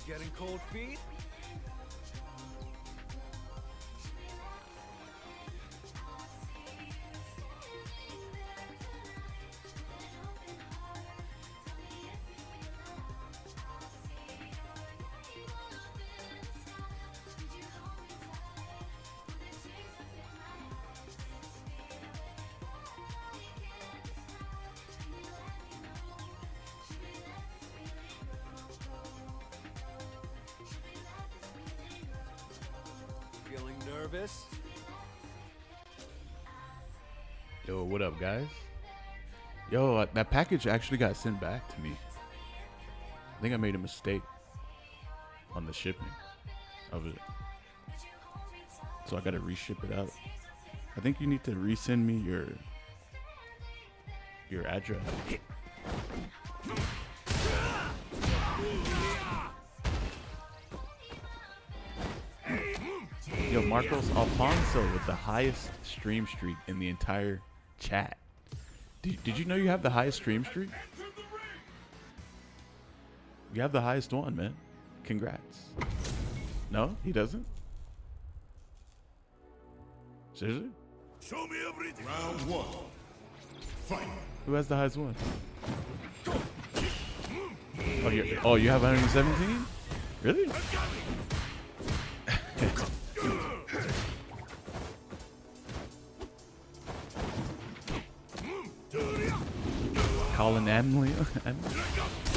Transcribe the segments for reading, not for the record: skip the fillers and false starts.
Getting cold feet? Feeling nervous? Yo, what up, guys? Yo, that package actually got sent back to me. I think I made a mistake on the shipping of it. So I gotta reship it out. I think you need to resend me your address. Yo, Marcos Alfonso with the highest stream streak in the entire chat. Did you know you have the highest stream streak? You have the highest one, man. Congrats. No, he doesn't? Seriously? Show me everything. Round one. Fight. Who has the highest one? Oh, you have 117? Really? Call an ambulance.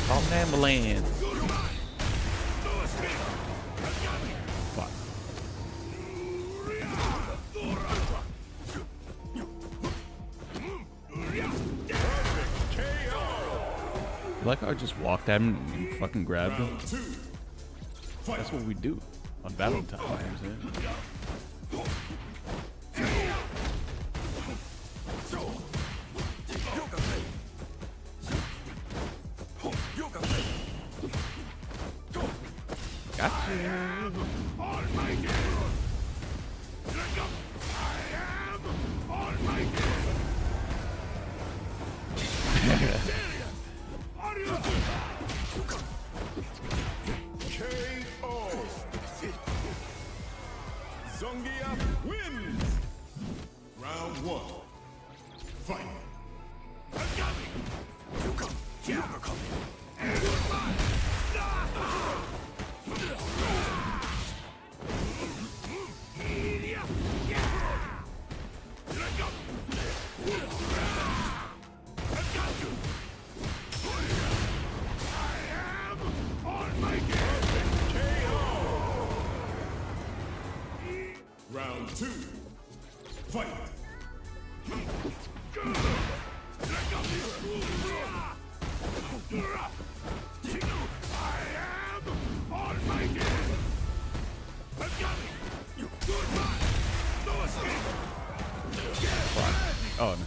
Call an ambulance. Fuck. Like I just walked at him and fucking grabbed him. That's what we do on Valentine's Day. Gotcha. Zangief wins. Round one. Fight. Round two. Fight. Oh no.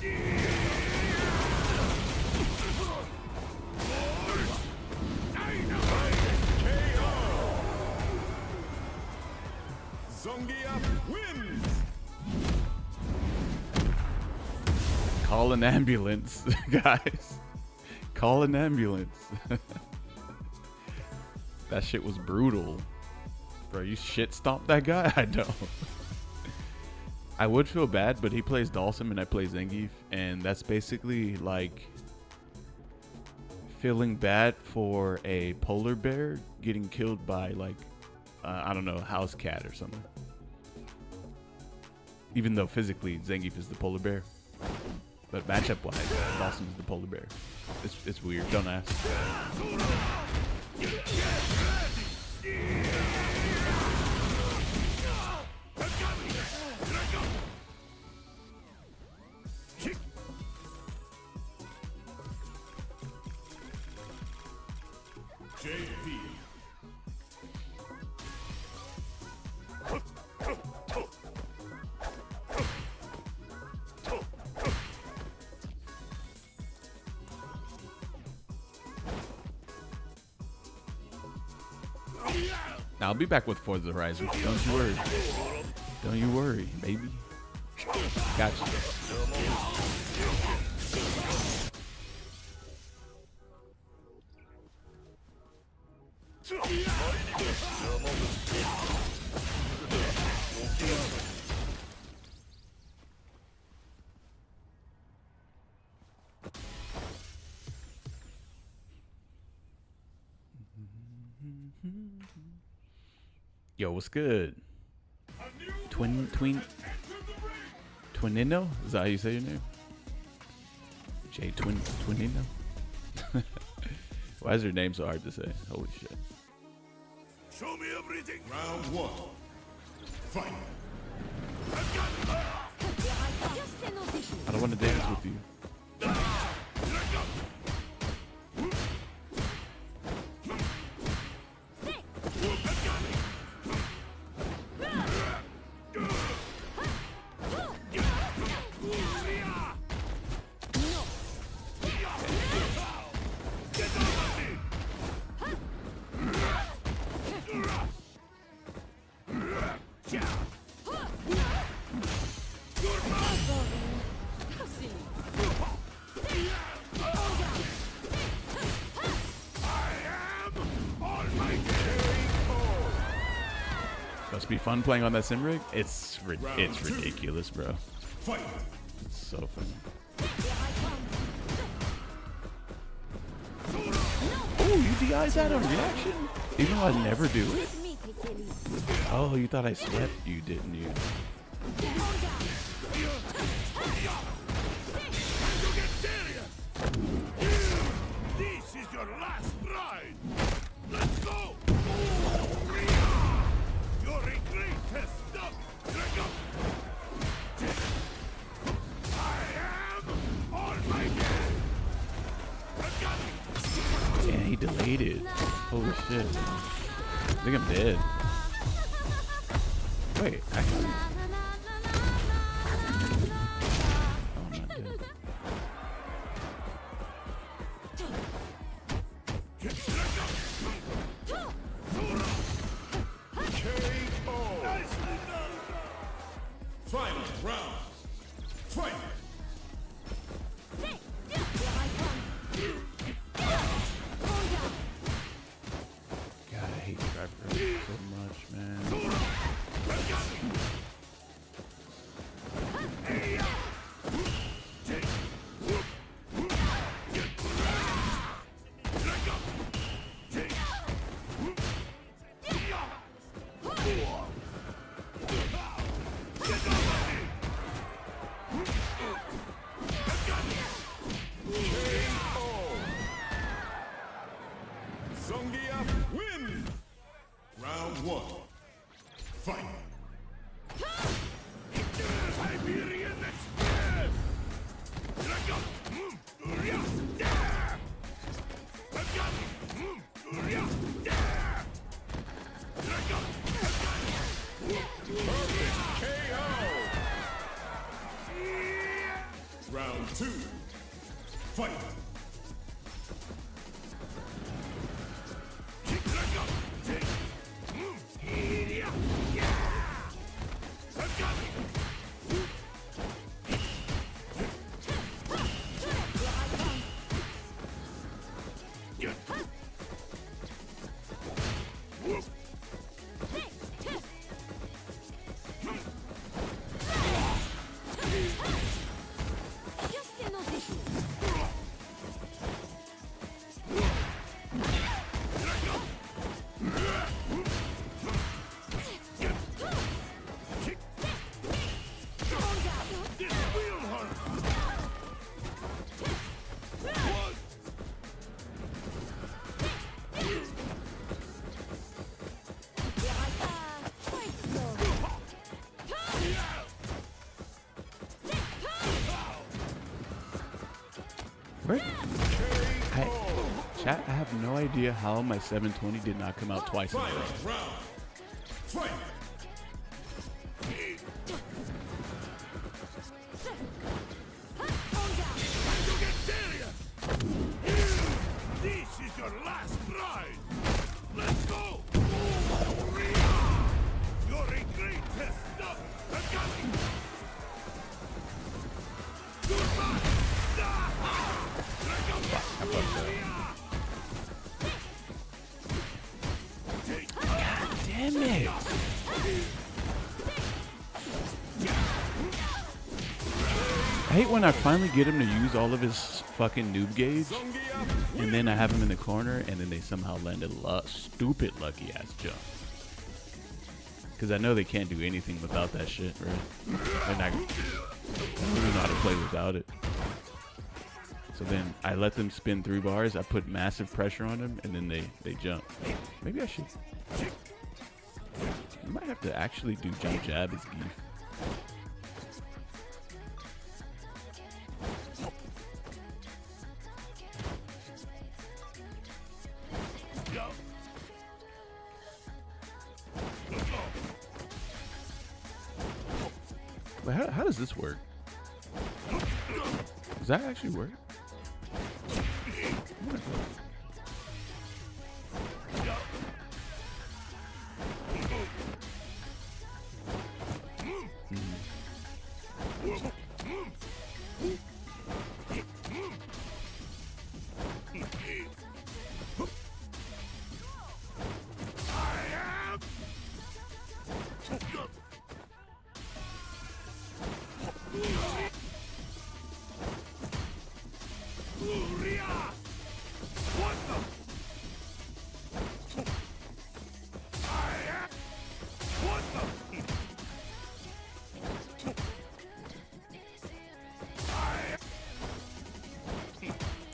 Zangief wins. Call an ambulance, guys. Call an ambulance. That shit was brutal. Bro, you shit stomped that guy? I don't. I would feel bad, but he plays Dawson and I play Zangief, and that's basically like feeling bad for a polar bear getting killed by like I don't know, a house cat or something. Even though physically Zangief is the polar bear, but matchup wise, Dawson is the polar bear. It's weird. Don't ask. JP. I'll be back with Forza Horizon. Don't you worry. Don't you worry, baby. Gotcha. Yo, what's good? Twinino? Is that how you say your name? Twinino? Why is your name so hard to say? Holy shit. Show me everything. Round 1. Fight. I don't want to dance with you. Must be fun playing on that sim rig. It's ridiculous, bro. Fight. It's so funny. Oh, you DI'd that on reaction? Even though I never do it? Oh, you thought I swept you, didn't you? This is your last ride. Let's go. You're a great test. I am on my game. Yeah, he delayed it. Holy shit. I think I'm dead. Wait, actually. Oh, I'm not dead. Final round. Fight. God, I hate Trevor so much, man. Zangief wins. Round 1. Fight. Siberian Express. Perfect KO. Round 2. Fight. Where? Chat, I have no idea how my 720 did not come out twice in a row. Round. Fight. This is your last ride. Let's go. You're a great test. Goodbye. Damn it! I hate when I finally get him to use all of his fucking noob gauge, and then I have him in the corner, and then they somehow land a stupid lucky ass jump. Because I know they can't do anything without that shit, right? And I don't even know how to play without it. So then I let them spin 3 bars, I put massive pressure on them, and then they jump. Maybe I should. You might have to actually do jump jab as Zangief. But how does this work? Does that actually work?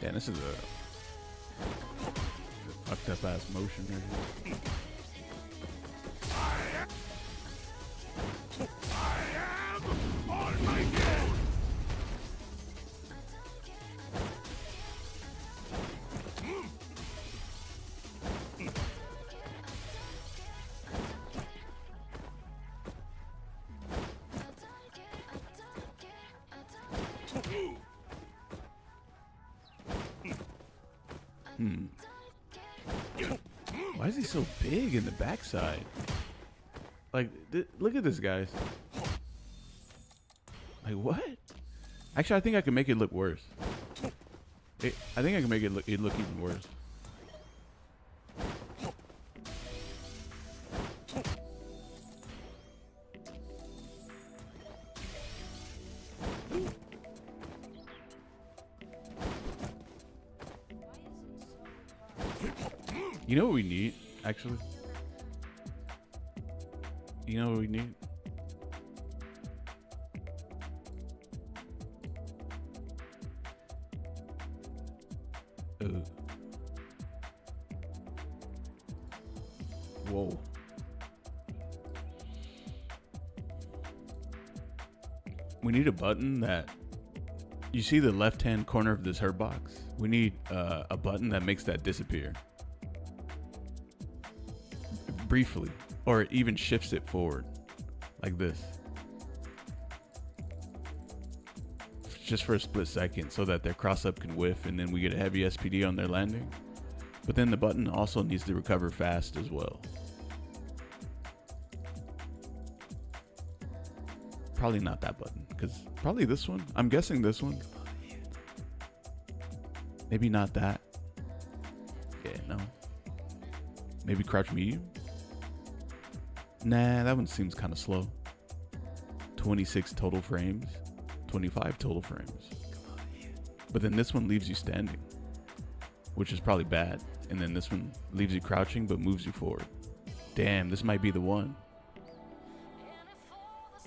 Damn, this is a fucked up ass motion right here. Why is he so big in the backside? Like, look at this, guys. Like, what? Actually, I think I can make it look worse. I think I can make it look even worse. You know what we need, actually? You know what we need? Ooh. Whoa. We need a button that... You see the left-hand corner of this herb box? We need a button that makes that disappear. Briefly, or it even shifts it forward like this, just for a split second, so that their cross up can whiff and then we get a heavy SPD on their landing. But then the button also needs to recover fast as well. Probably not that button, because probably this one. I'm guessing this one. Maybe not that. Yeah, no. Maybe crouch medium. Nah, that one seems kind of slow. 26 total frames, 25 total frames. But then this one leaves you standing, which is probably bad. And then this one leaves you crouching but moves you forward. Damn, this might be the one.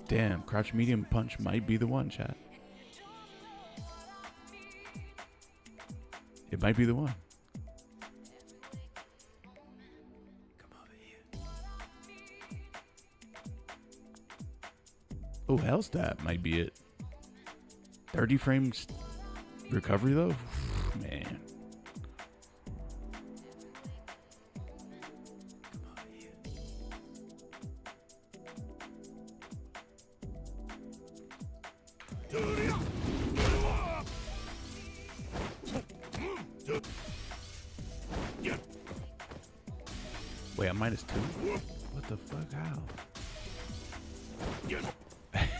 Damn, crouch medium punch might be the one, chat. It might be the one. Oh, Hellstat might be it. 30 frames recovery though? Man. Wait, I'm -2? What the fuck? How?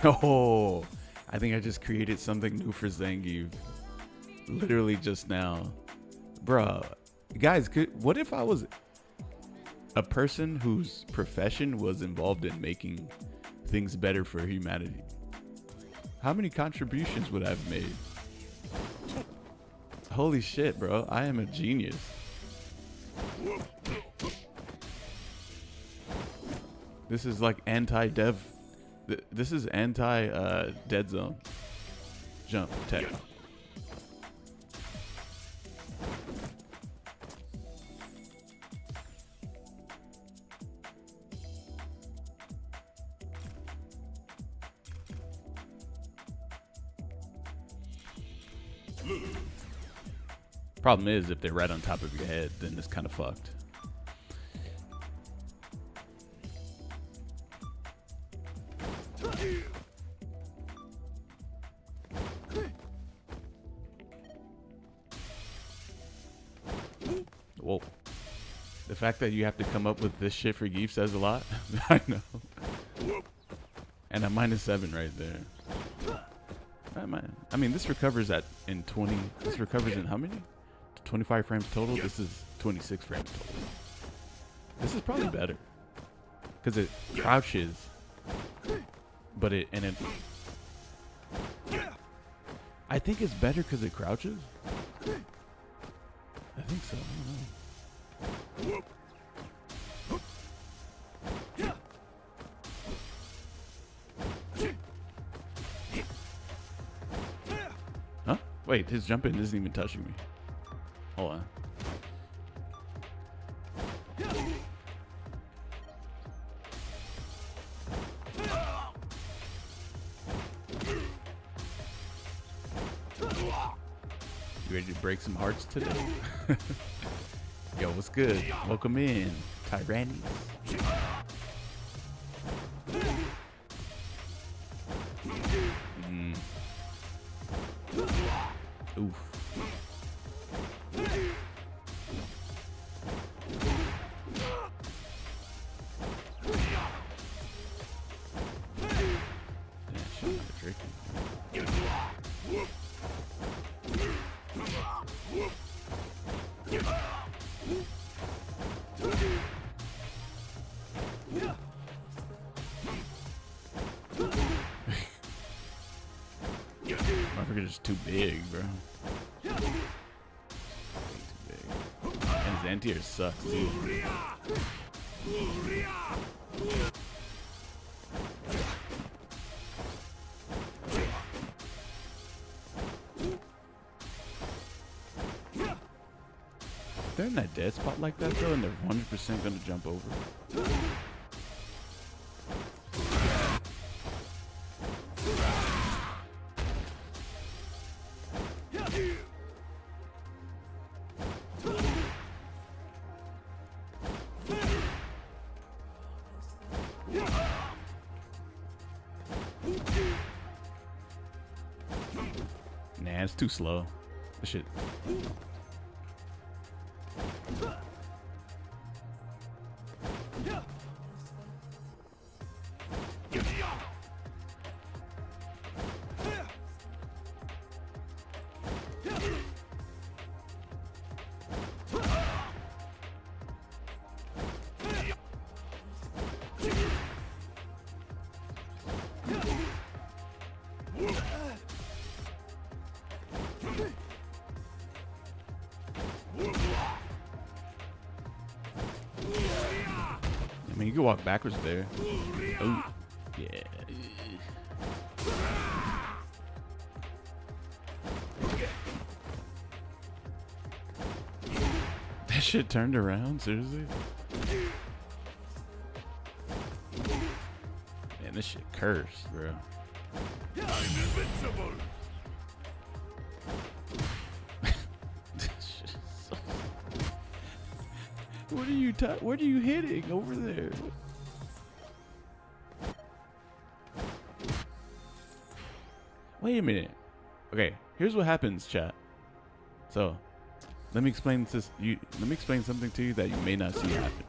Oh, I think I just created something new for Zangief. Literally just now. Bruh. Guys, what if I was a person whose profession was involved in making things better for humanity? How many contributions would I have made? Holy shit, bro. I am a genius. This is like anti-dev. This is anti-dead zone. Jump tech. Problem is, if they're right on top of your head, then it's kind of fucked. Whoa. The fact that you have to come up with this shit for Geef says a lot. I know. And a -7 right there. I mean, this recovers in 20. This recovers in how many? 25 frames total. This is 26 frames total. This is probably better because it crouches, but I think it's better because it crouches. I think so. I don't know. Huh? Wait, his jumping isn't even touching me. Hold on. You ready to break some hearts today? Yo, what's good? Welcome in, Tyrannies. Oof. Motherfucker's just too big, bro. Too big. And his anti-air sucks, dude. If they're in that dead spot like that, though, and they're 100% gonna jump over. Nah, it's too slow. This shit. I mean, you can walk backwards there. Oh, yeah. That shit turned around? Seriously? Man, this shit cursed, bro. I'm invincible. What are you hitting over there? Wait a minute. Okay, here's what happens, chat. So, let me explain this. Let me explain something to you that you may not see happen.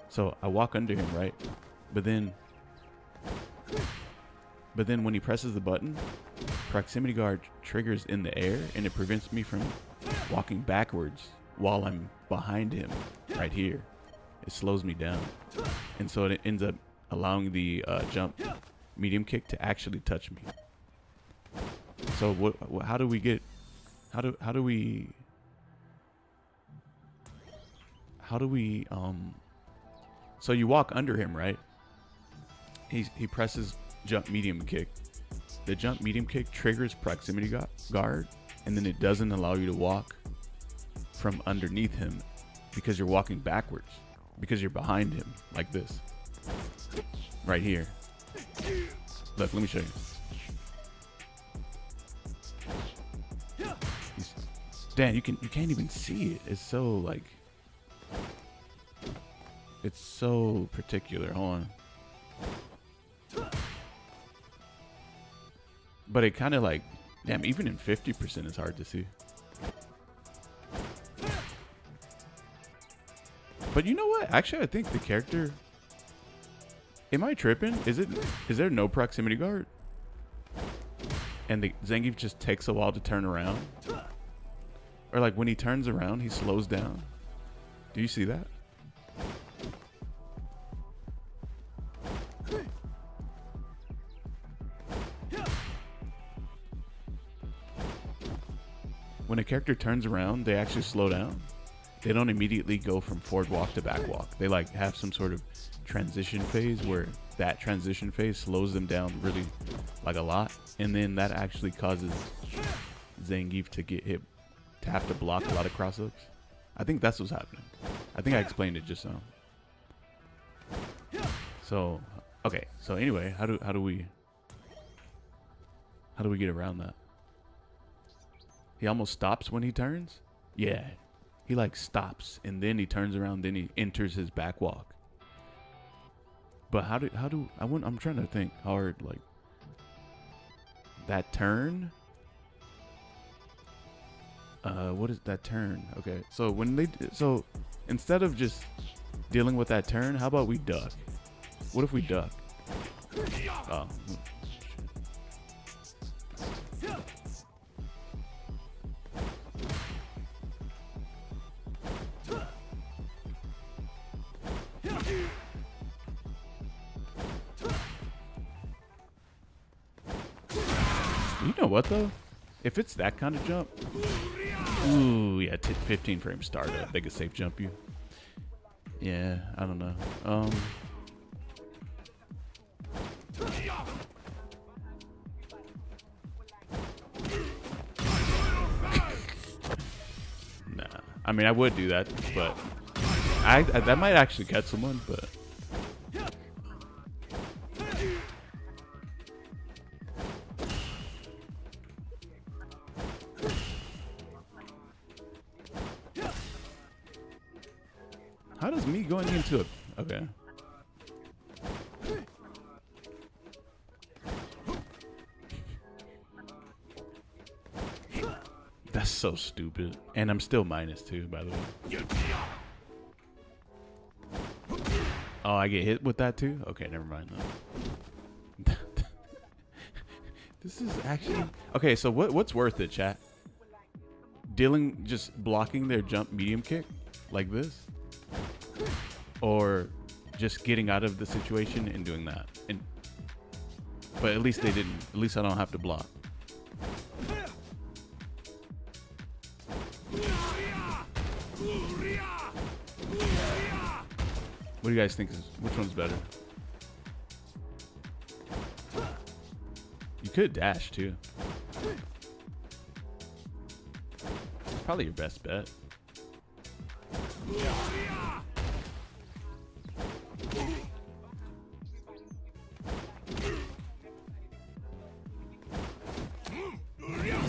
So I walk under him, right? But then when he presses the button, proximity guard triggers in the air, and it prevents me from walking backwards while I'm behind him right here. It slows me down, and so it ends up allowing the jump medium kick to actually touch me. So what? How do we get? How do we? How do we? So you walk under him, right? He presses jump medium kick. The jump medium kick triggers proximity guard, and then it doesn't allow you to walk from underneath him because you're walking backwards, because you're behind him like this, right here. Look, let me show you. Dan, you can't even see it. It's so like, it's so particular. Hold on. But it kind of like, damn, even in 50% it's hard to see. But you know what? Actually, I think the character, am I tripping? Is there no proximity guard? And the Zangief just takes a while to turn around? Or like when he turns around, he slows down? Do you see that? When a character turns around, they actually slow down. They don't immediately go from forward walk to back walk. They like have some sort of transition phase where that transition phase slows them down really like a lot. And then that actually causes Zangief to get hit, to have to block a lot of cross-ups. I think that's what's happening. I think I explained it just now. So, okay. So anyway, how do we get around that? He almost stops when he turns? Yeah. He like stops and then he turns around, then he enters his back walk. But I'm trying to think hard, like that turn. What is that turn? Okay. So so instead of just dealing with that turn, how about we duck? What if we duck? Oh. You know what though? If it's that kind of jump, ooh yeah, 15 frame startup, they could safe jump you. Yeah, I don't know. Nah, I mean I would do that, but I that might actually catch someone, but. How does me going into it? Okay. That's so stupid. And I'm still -2, by the way. Oh, I get hit with that too? Okay, never mind though. This is actually... Okay, so what's worth it, chat? Just blocking their jump medium kick like this? Or just getting out of the situation and doing that? But at least they didn't. At least I don't have to block. What do you guys think? Which one's better? You could dash too. Probably your best bet.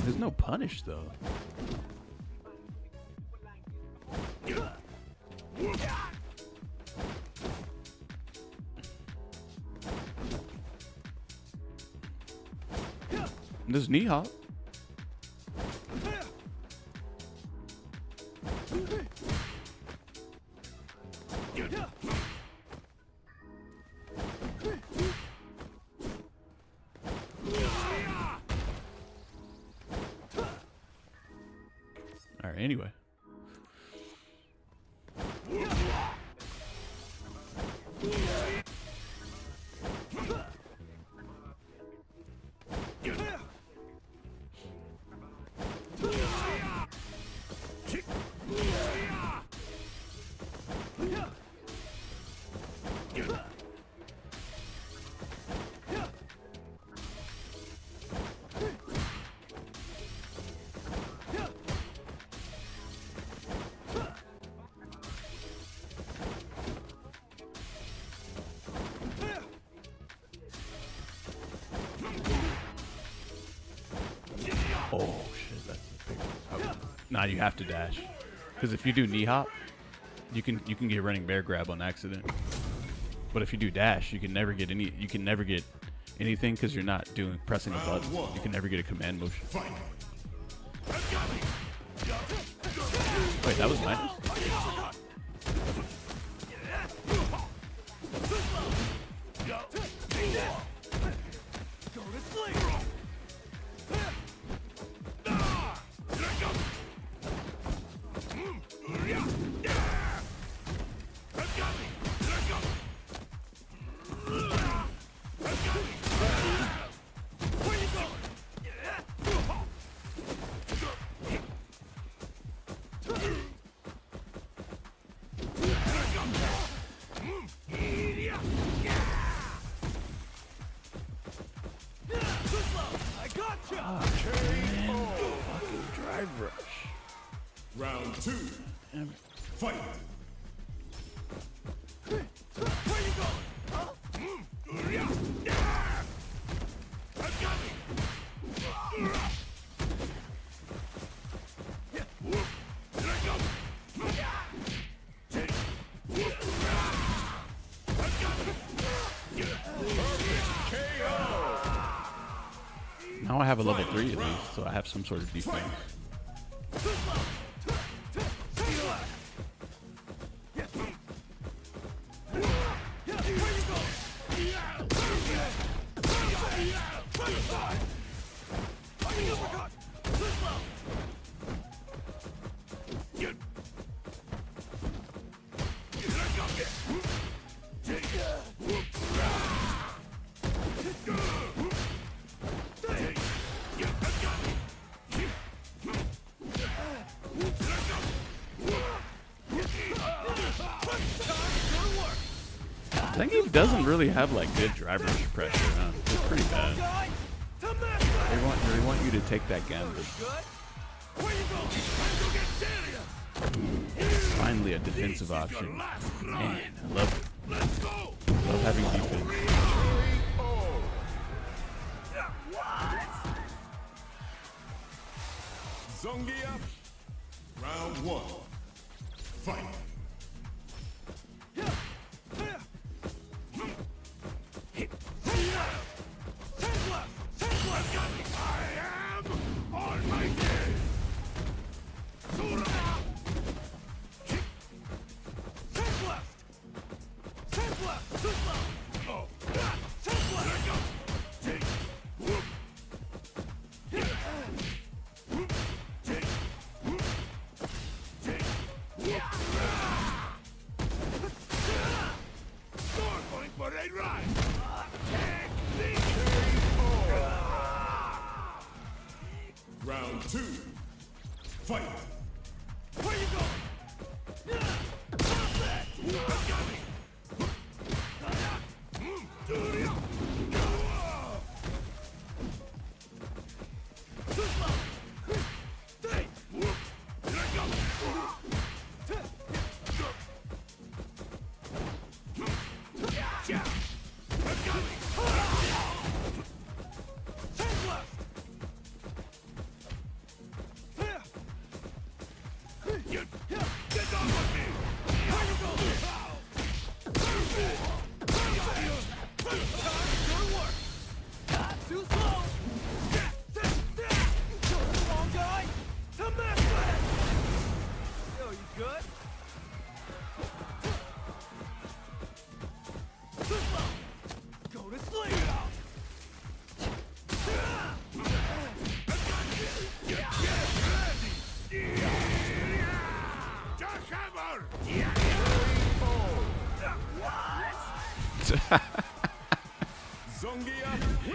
There's no punish though. There's knee hop. All right, anyway. Oh shit, that's a big one. Nah, you have to dash. Because if you do knee hop, you can get running bear grab on accident. But if you do dash, you can never get anything because you're not pressing a button. You can never get a command motion. Wait, that was mine? Round 2. Fight. Where you going? Huh? Now I have a level 3 at least, so I have some sort of defense. Zangief doesn't really have like good driver pressure. Huh? It's pretty bad. They want you to take that gambit. Finally, a defensive option. Man, I love it. Love having defense. Zangief. Round 1. Fight. Round 2. Fight. Where you going?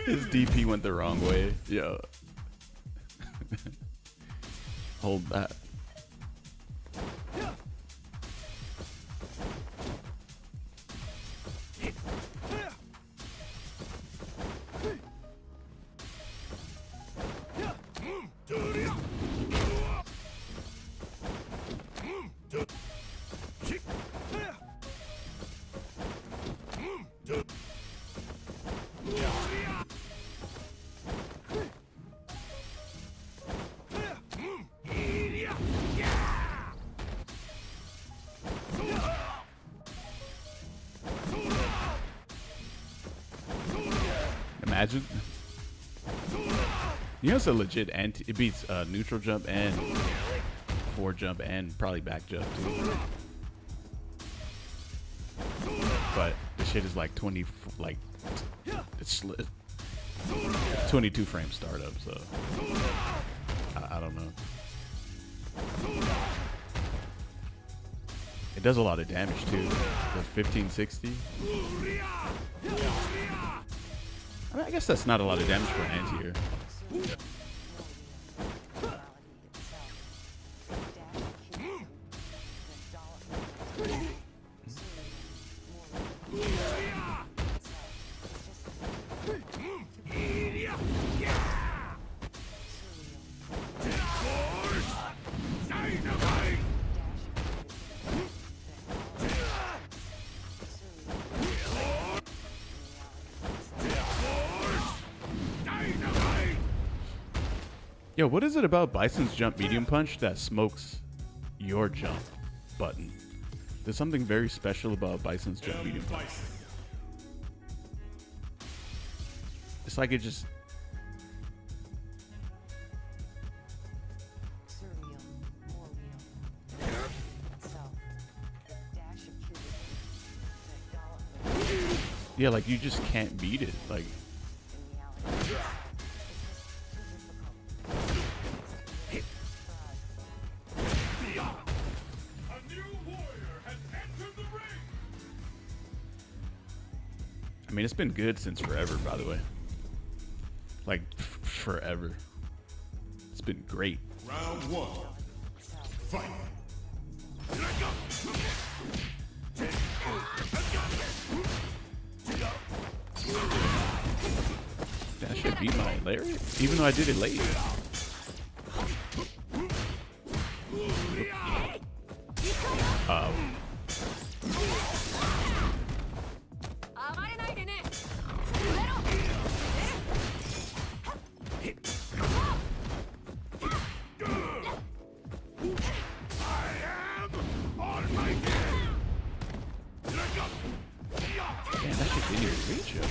His DP went the wrong way. Yo. Hold that. Imagine. You know, it's a legit anti. It beats neutral jump and forward jump and probably back jump too. But the shit is like 20, like it's 22 frame startup. So I don't know. It does a lot of damage too. The 1560. I mean, I guess that's not a lot of damage for an anti-air. Yo, what is it about Bison's jump medium punch that smokes your jump button? There's something very special about Bison's jump medium punch. It's like it just... Yeah, like you just can't beat it. Like... I mean, it's been good since forever, by the way. Like, forever. It's been great. Round one. Fight. That should beat my lariat, even though I did it late. Damn, that shit didn't even reach him.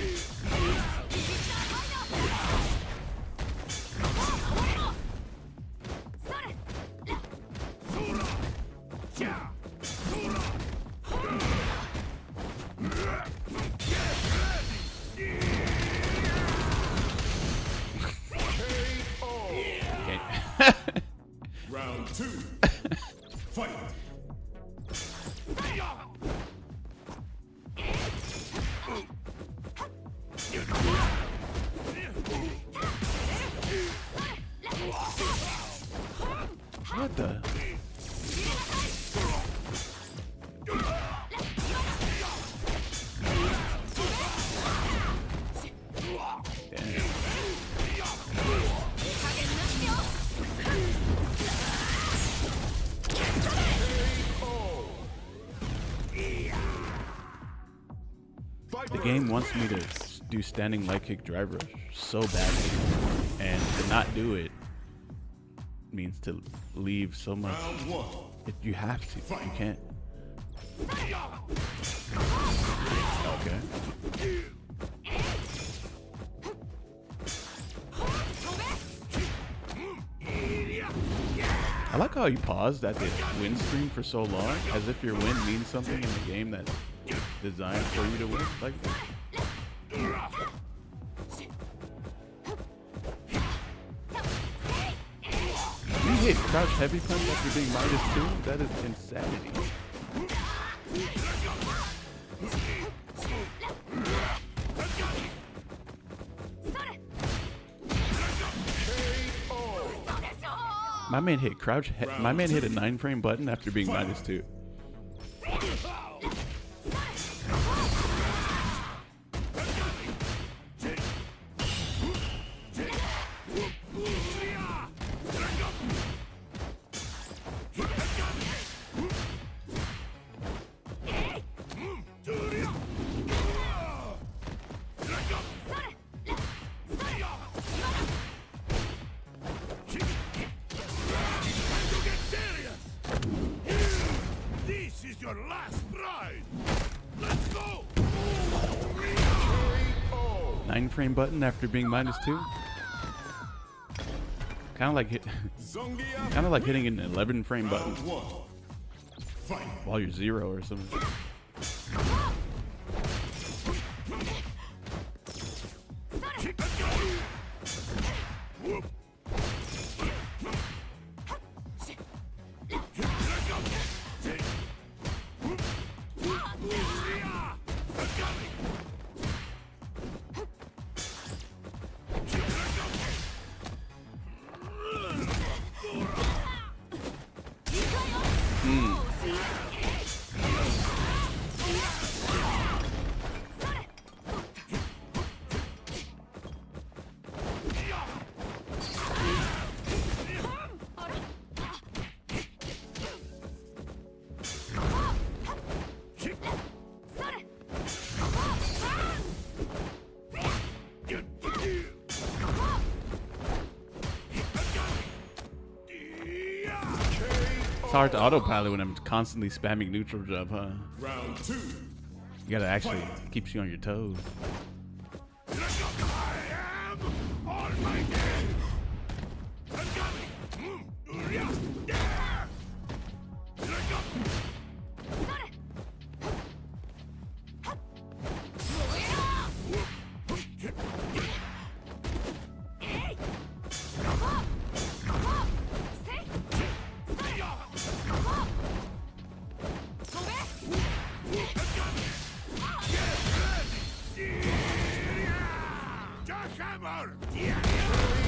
Round two. Fight. What the? The game wants me to do standing leg kick drive rush so badly, and to not do it means to leave so much. You have to. You can't. Okay. I like how you paused at the win screen for so long, as if your win means something in the game that's designed for you to win. Like, you hit crouch heavy punch after being -2? That is insanity. My man hit crouch. My man hit a 9-frame button after being -2. 9-frame button after being -2. Kind of like hitting an 11-frame button while you're 0 or something. It's hard to autopilot when I'm constantly spamming neutral jump, huh? Round 2. You gotta actually keeps you on your toes. I am on my game.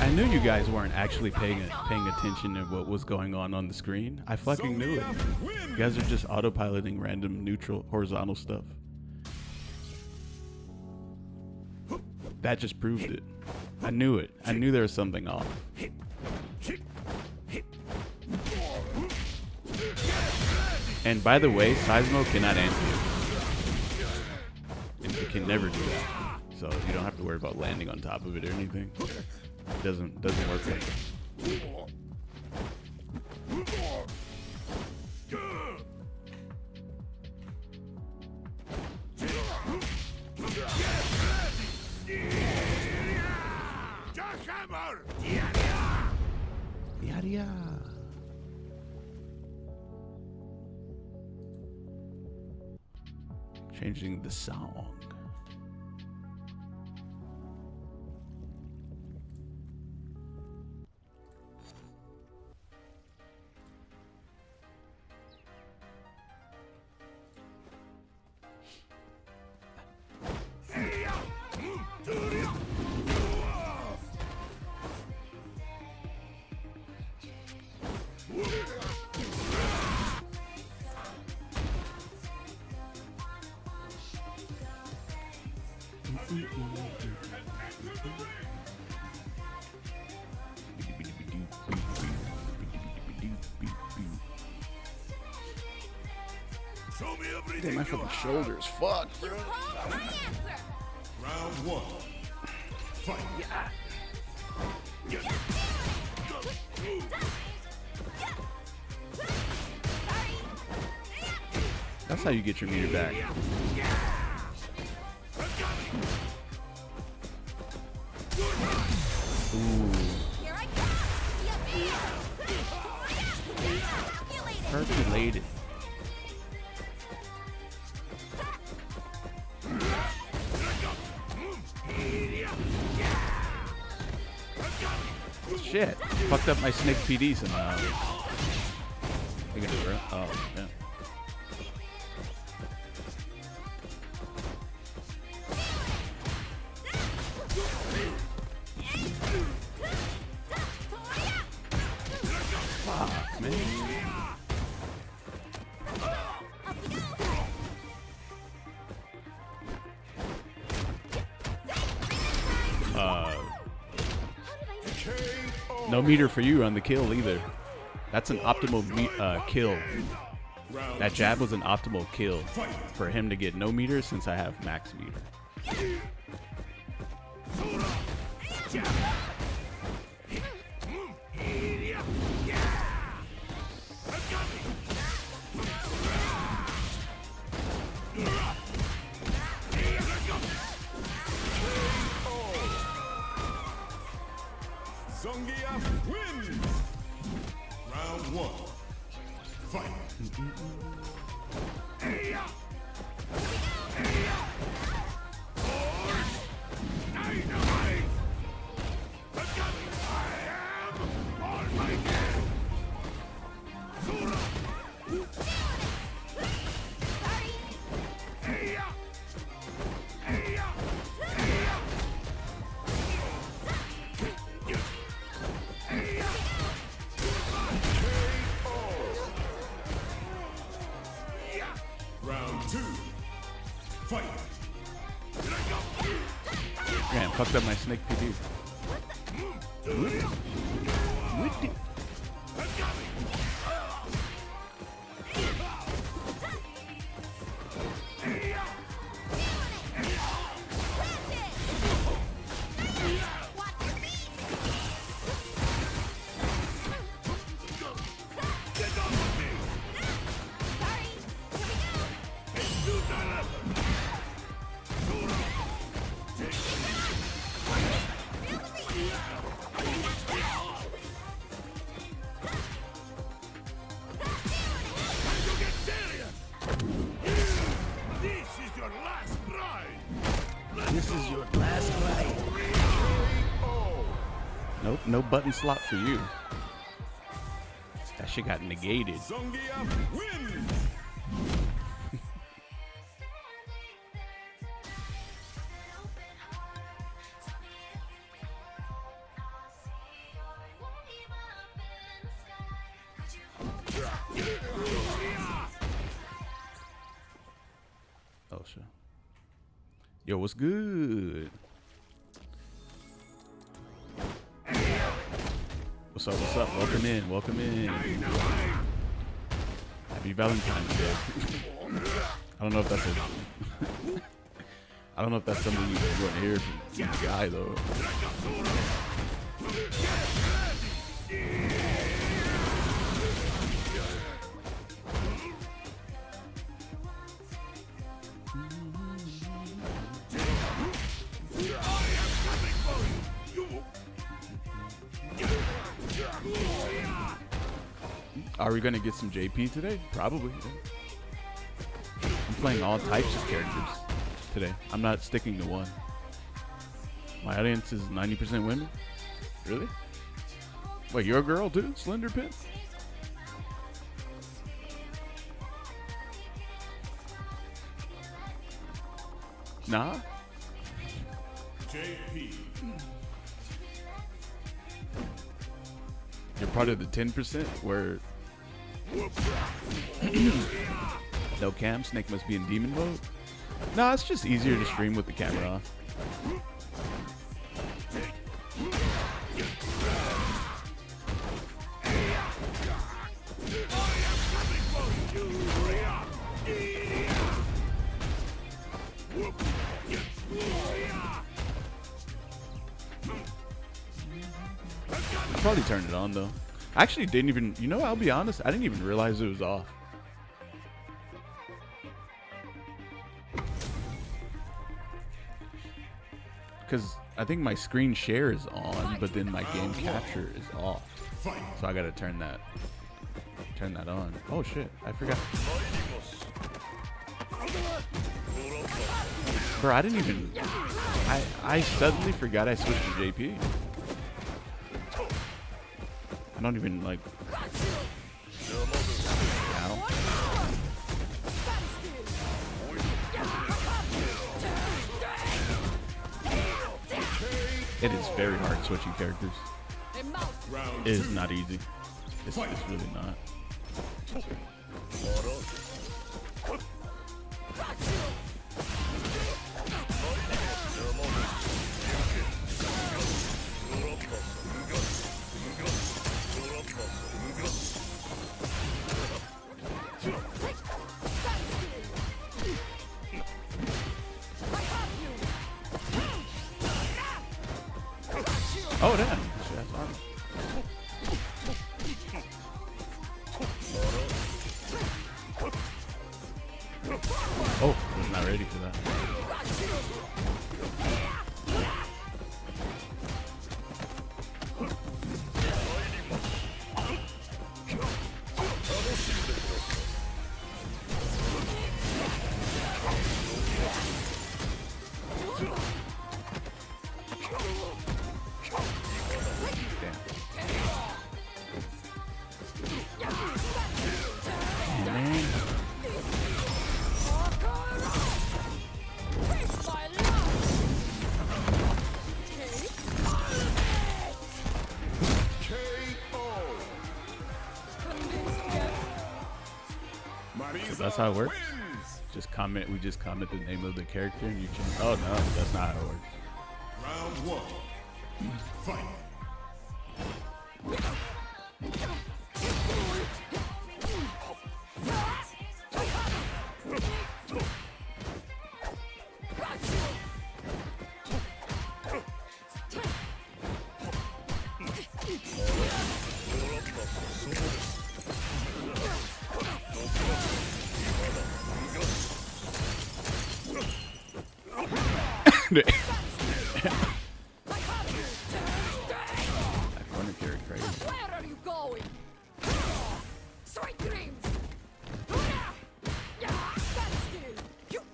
I knew you guys weren't actually paying attention to what was going on the screen. I fucking knew it. You guys are just autopiloting random neutral horizontal stuff. That just proved it. I knew it. I knew there was something off. And by the way, Seismo cannot answer. And it can never do that. So you don't have to worry about landing on top of it or anything. It doesn't work like that. Yada. Changing the song. Show me everything. Damn, my fucking shoulders. Fuck, bro. Round 1. Fight. That's how you get your meter back. Ooh. Percolated. Shit. Fucked up my Snake PD somehow. I got it, right? Oh, yeah. Fuck, man. No meter for you on the kill either. That's an optimal kill. That jab was an optimal kill for him to get no meter since I have max meter. Zangief wins. Round 1. Fight. Hey-ya! Hey-ya! Dynamite! I am Almighty! Sura! Hey-ya! Hey-ya! Hey-ya! Hey-ya! Round 2. Fight. Damn, fucked up my snake PD. This is your last ride. Nope, no button slot for you. That shit got negated. Zangief wins. Oh shit. Yo, what's good? What's up, what's up? Welcome in, welcome in. Happy Valentine's Day. I don't know if that's a I don't know if that's something you want to hear from the guy though. Are we gonna get some JP today? Probably. I'm playing all types of characters today. I'm not sticking to one. My audience is 90% women. Really? Wait, you're a girl too? Slender Pit? Nah? JP. You're part of the 10% where no cam, Snake must be in demon mode. Nah, it's just easier to stream with the camera off. I probably turned it on though. I actually didn't even, you know, I'll be honest, I didn't even realize it was off. Because I think my screen share is on, but then my game capture is off. So I gotta turn that on. Oh shit, I forgot. Bro, I didn't even, I suddenly forgot I switched to JP. I don't even like. Ow. It is very hard switching characters. It is not easy. It's really not. Oh damn! Shit, that's armor. Oh, I was not ready for that. That's how it works. Just comment. We just comment the name of the character and you change. Oh no, that's not how it works. Round one. Fight. That corner carry crazy. Where are you going? Sweet dreams. Stand still.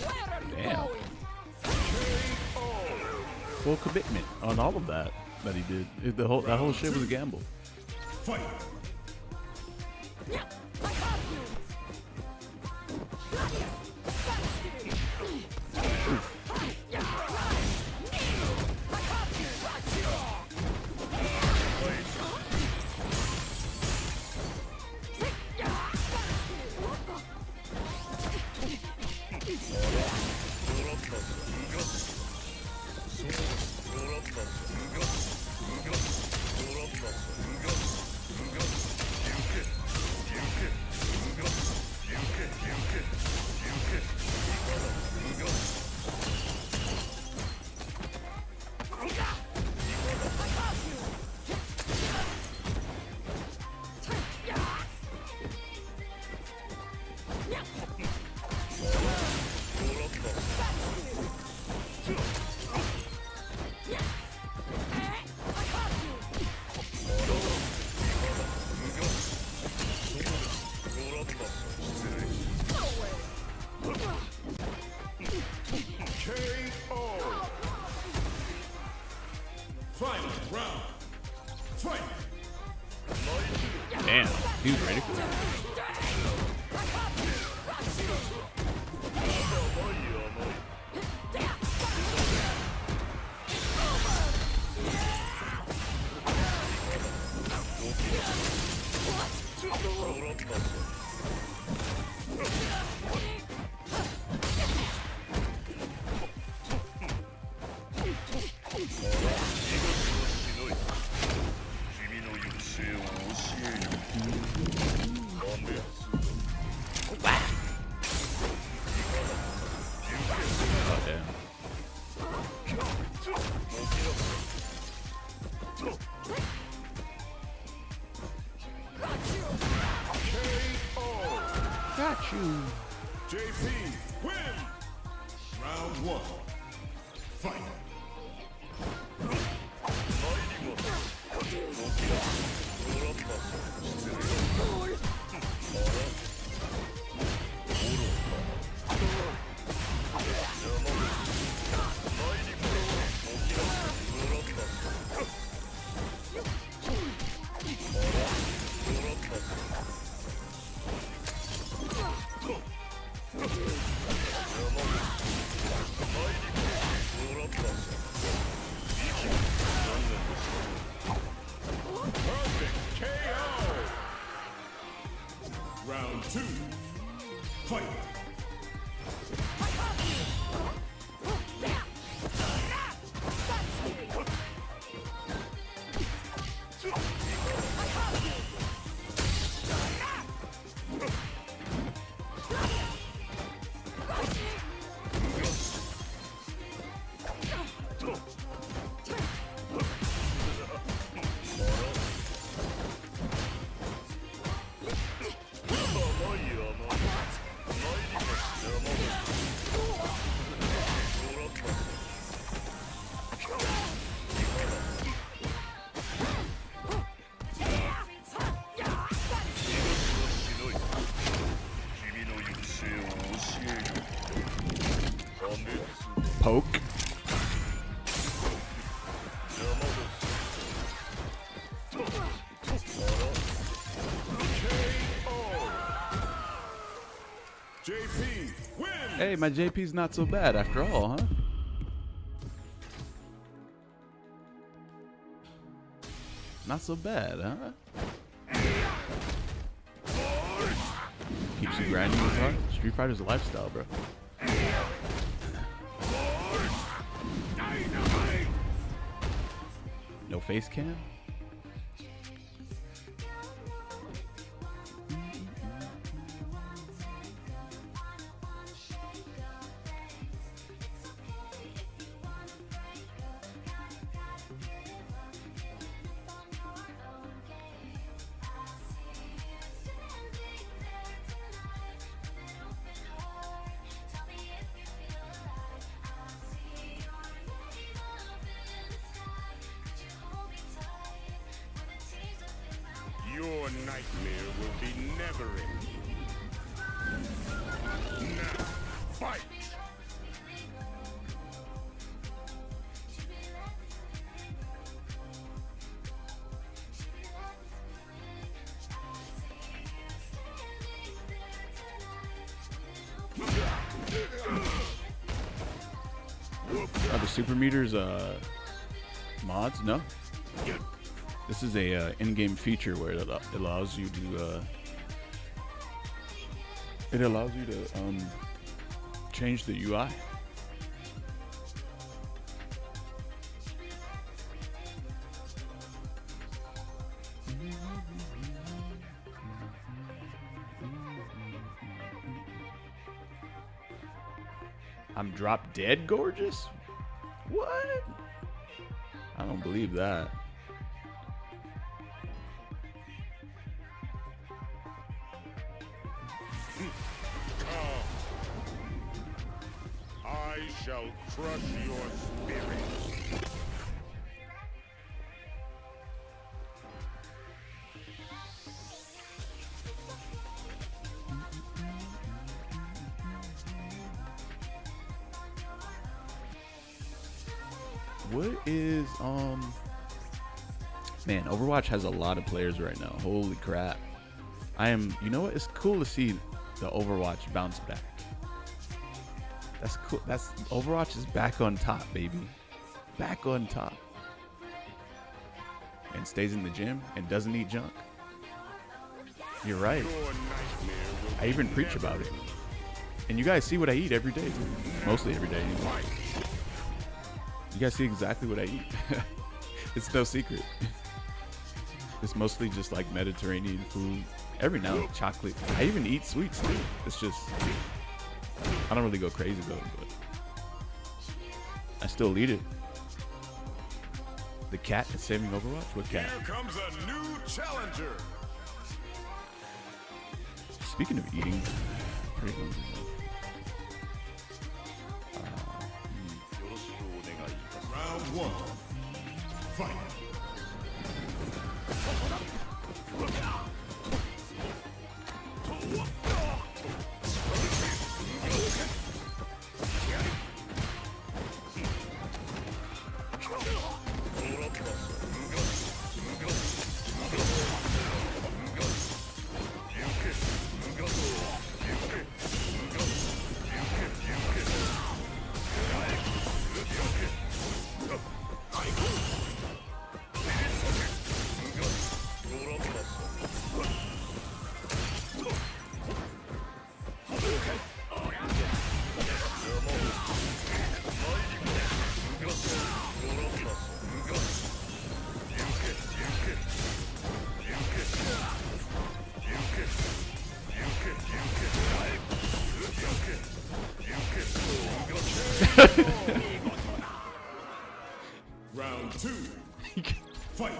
Where are you Damn. going? Full commitment on all of that he did. That whole shit was a gamble. Fight. I have you. Stand still. I have you. Final round. Fight. Damn, he was ready for that. Oh, damn. Got you. JP win. Round one. Fight. Perfect KO. Round two. Fight. Poke. JP win. Hey, my JP's not so bad after all, huh? Not so bad, huh? keeps you grinding as hard. Street Fighter's a lifestyle, bro. No face cam? Your nightmare will be never ending. Now, fight! Are the super meters mods? No. This is a in-game feature where it allows you to change the UI. I'm drop dead gorgeous? What? I don't believe that. I shall crush your spirit. What is man, Overwatch has a lot of players right now. Holy crap. You know what? It's cool to see the Overwatch bounce back. That's cool. Overwatch is back on top, baby. Back on top. And stays in the gym and doesn't eat junk. You're right. I even preach about it. And you guys see what I eat every day. Mostly every day anyway. You guys see exactly what I eat. It's no secret. It's mostly just like Mediterranean food. Every now and then, chocolate. I even eat sweets too. It's just, I don't really go crazy though, but I still eat it. The cat is saving Overwatch? What cat? Here comes a new challenger. Speaking of eating, pretty hungry. Round one. Fight. Round two. Fight.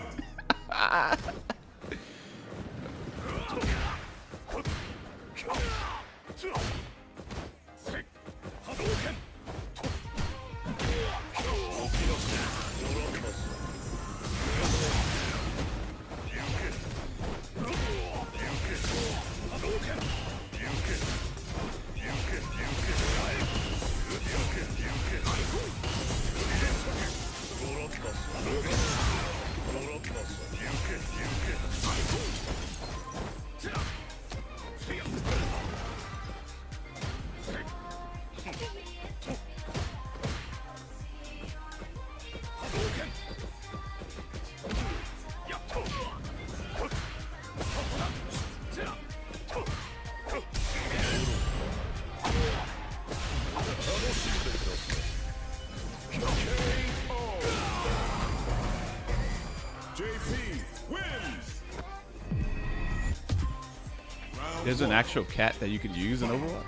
There's an actual cat that you can use in Overwatch.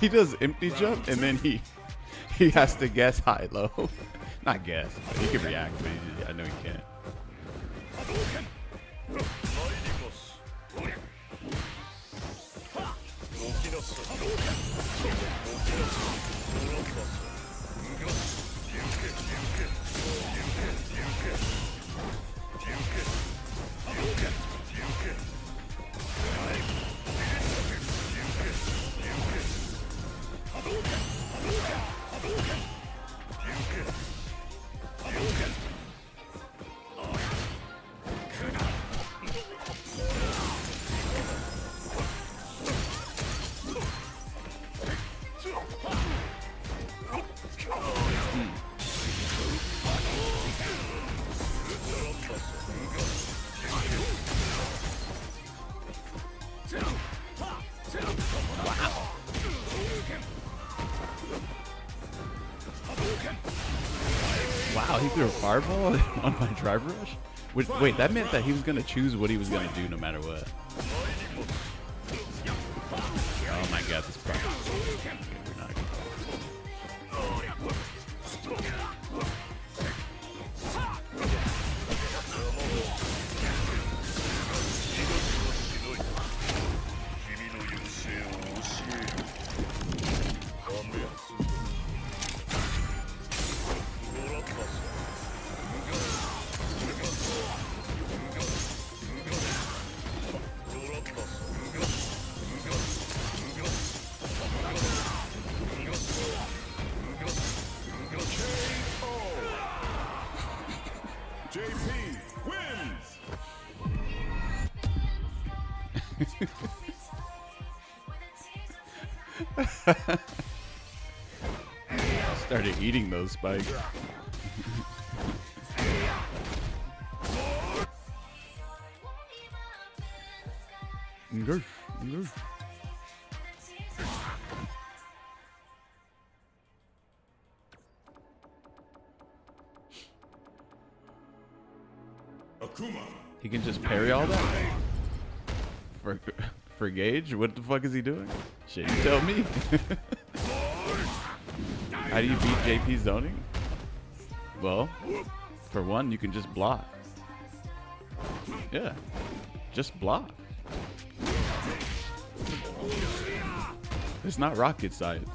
He does empty jump and then he has to guess high low. Not guess, but he can react, but I know he can't. Wow, he threw a fireball on my drive rush? Wait, that meant that he was going to choose what he was going to do no matter what. Oh my god, this probably... We're not gonna... Started eating those spikes. He can just parry all that? For Gage? What the fuck is he doing? Shit, you tell me. How do you beat JP zoning? Well, for one, you can just block. Yeah, just block. It's not rocket science.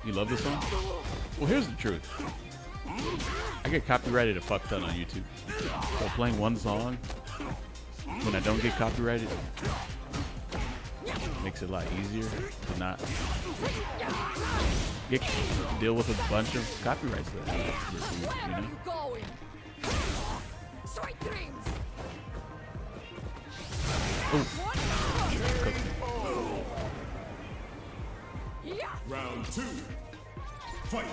You love this song? Well, here's the truth. I get copyrighted a fuck ton on YouTube. So playing one song when I don't get copyrighted makes it a lot easier to not deal with a bunch of copyrights that you know? Round 2. Fight.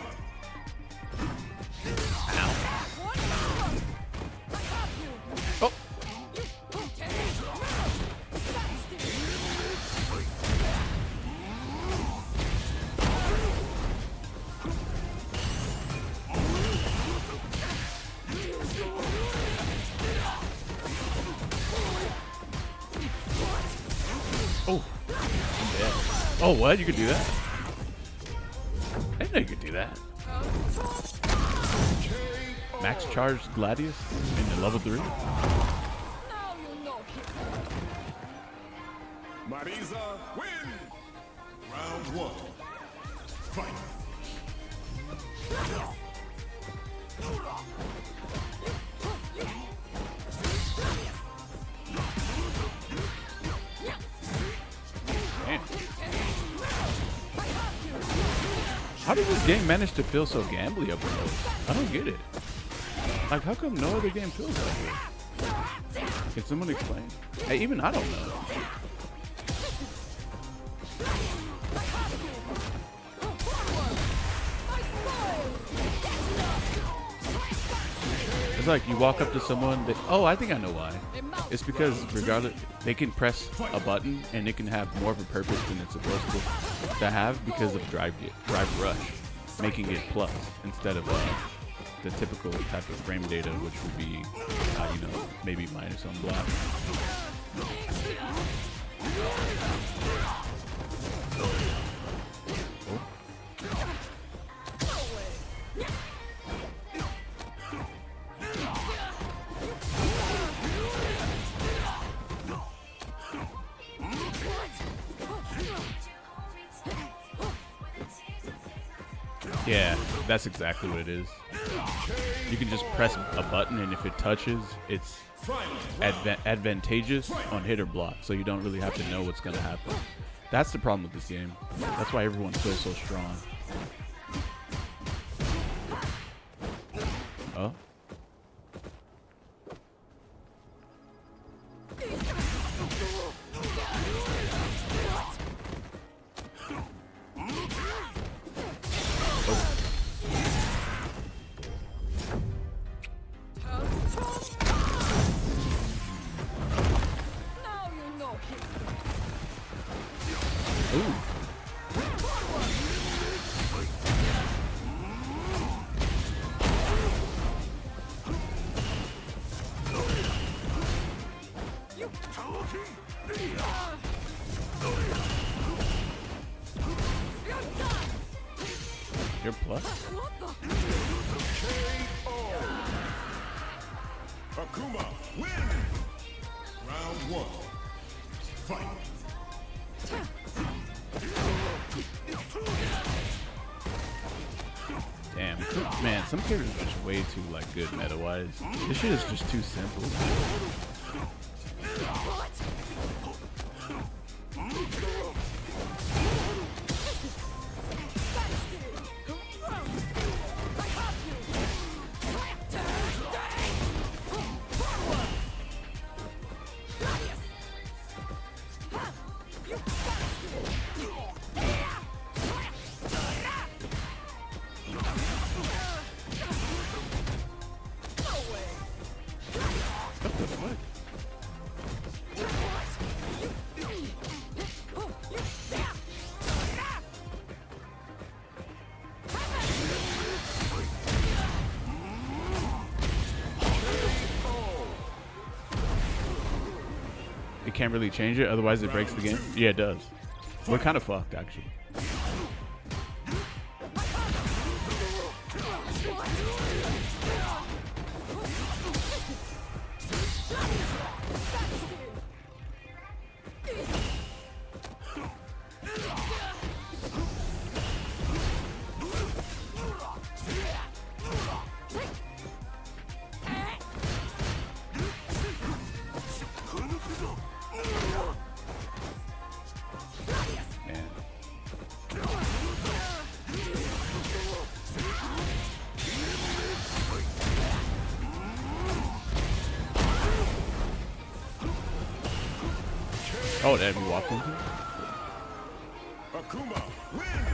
Oh. Oh. Yeah. Oh, what? You could do that? I didn't know you could do that. Max charge Gladius in level 3. Marisa win. Round 1. Fight. Damn. How did this game manage to feel so gambly up close? I don't get it. Like, how come no other game feels like it? Can someone explain? Hey, even I don't know. It's like you walk up to someone that, oh, I think I know why. It's because regardless, they can press a button and it can have more of a purpose than it's supposed to have because of drive rush, making it plus instead of the typical type of frame data, which would be, you know, maybe minus on block. Yeah, that's exactly what it is. You can just press a button, and if it touches, it's advantageous on hit or block, so you don't really have to know what's going to happen. That's the problem with this game. That's why everyone feels so strong. Oh. Your plus? Akuma win. Round 1. Fight. Damn, man, some characters are just way too like good meta-wise. This shit is just too simple. It can't really change it, otherwise it breaks the game. Yeah, it does. We're kind of fucked, actually. Oh, that we walked into? Akuma win.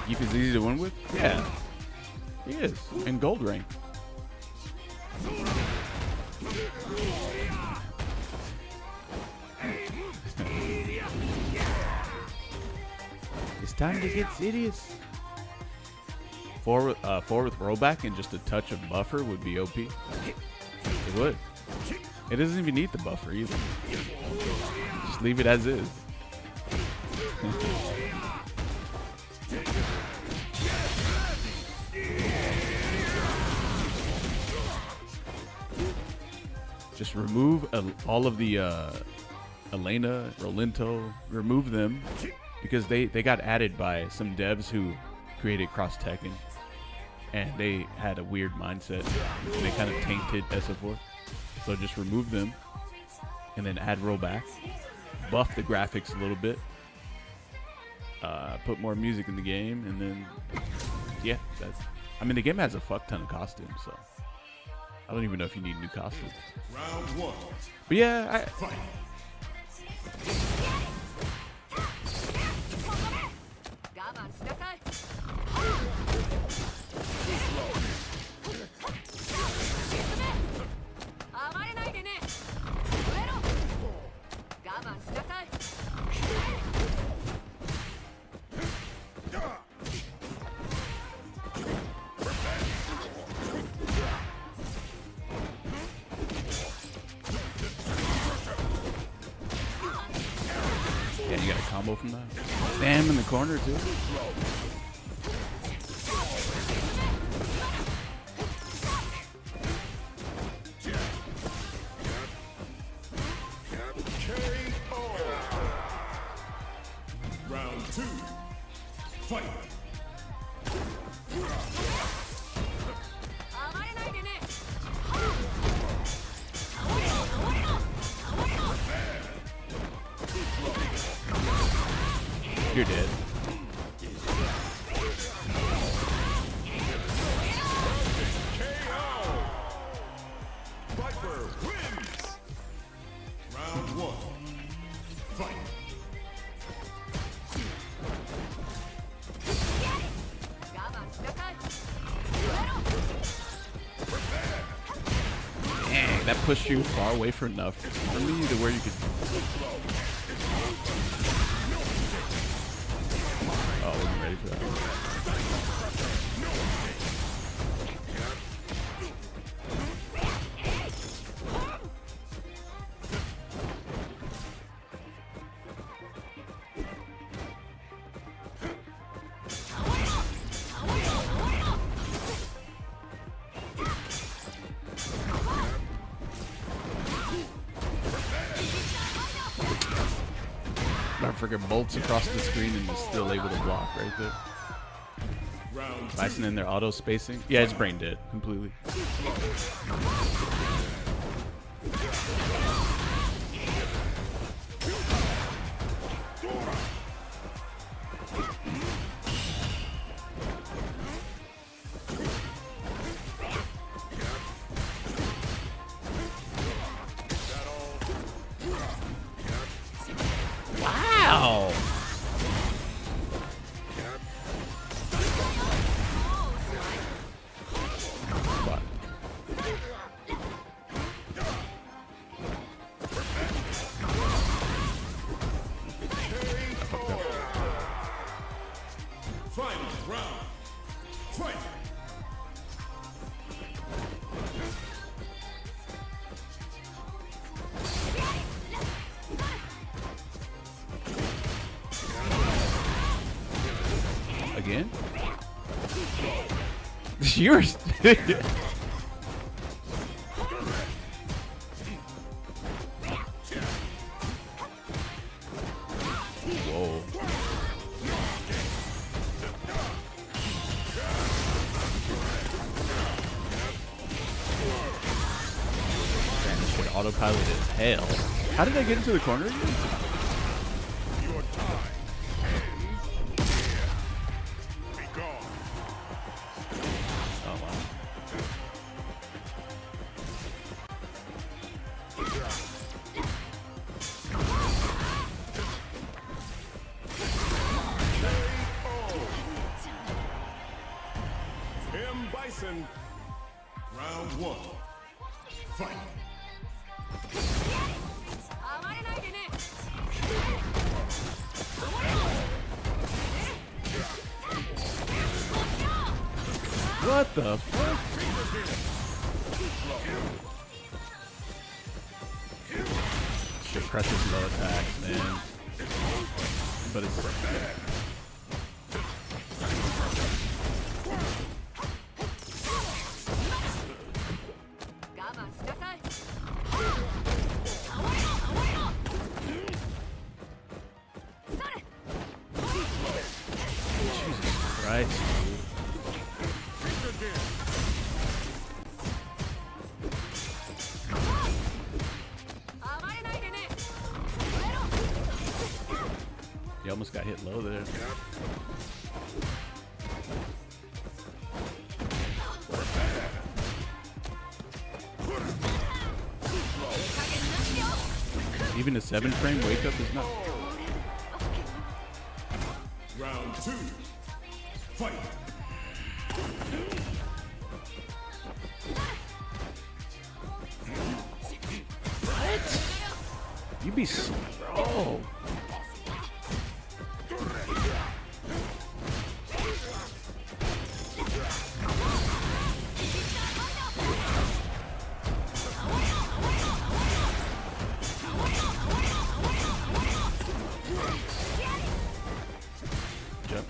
Zangief is easy to win with? Yeah. He is. In gold rank. It's time to get serious. Four with rollback and just a touch of buffer would be OP. It would. It doesn't even need the buffer either. Just leave it as is. Just remove all of the Elena, Rolento, remove them because they got added by some devs who created Cross Tekken and they had a weird mindset and they kind of tainted SF4. So just remove them and then add rollback, buff the graphics a little bit, put more music in the game, and then yeah, I mean the game has a fuck ton of costumes, so I don't even know if you need new costumes. Round one. But yeah, Fight. yeah, you got a combo from that. Damn, in the corner too. Round two. Fight. You're dead. Viper wins. Round one. Fight. Dang, that pushed you far away for enough for me to where you could. Oh, I wasn't ready for that. That freaking bolts across the screen and is still able to block right there. Round two. Bison in their auto spacing. Yeah, it's brain dead completely. Wow. What? Final round. Fight. Again? Yours. Whoa. Man, this shit autopilot is hell. How did I get into the corner again? Your time ends here. Be gone. Oh wow. bison. Round one. Fight. 暴れないでね。 What the fuck? Shit crushes low attacks, man. But it's Jesus Christ. You almost got hit low there. Even a 7-frame wake up is not. Round two. Fight. You be slow. Jump.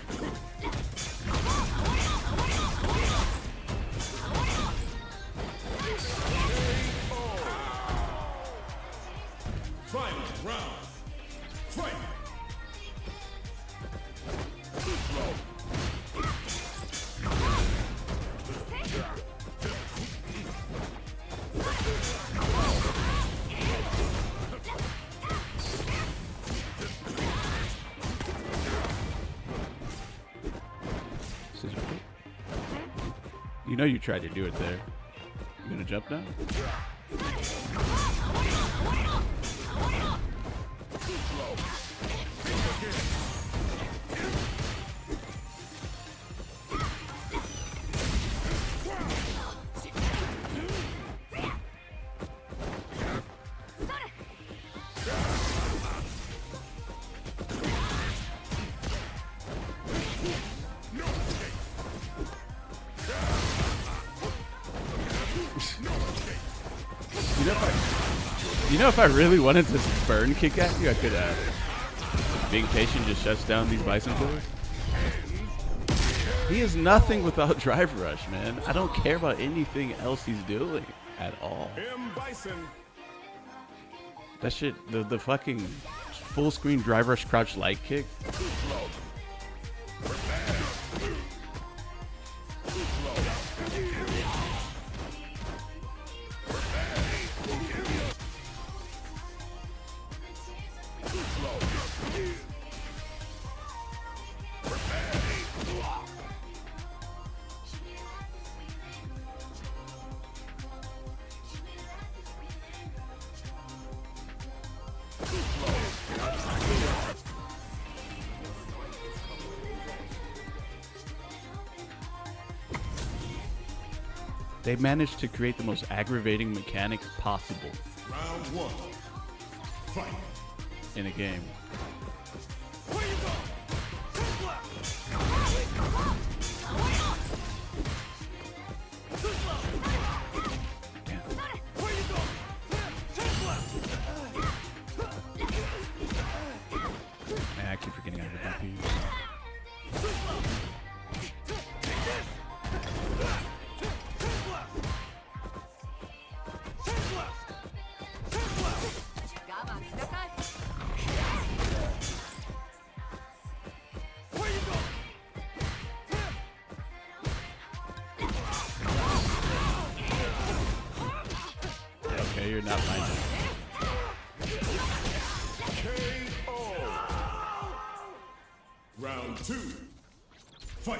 Final round. Fight. Scissor kick. You know you tried to do it there. You gonna jump now? You know, if I really wanted to burn kick at you, I could being patient just shuts down these bison killers. He is nothing without drive rush, man. I don't care about anything else he's doing at all. That shit, the fucking full screen drive rush crouch light kick. They managed to create the most aggravating mechanic possible Round one. Fight. in a game. Man, I keep forgetting I have a bumpy. Okay, you're not minded. Round two. Fight.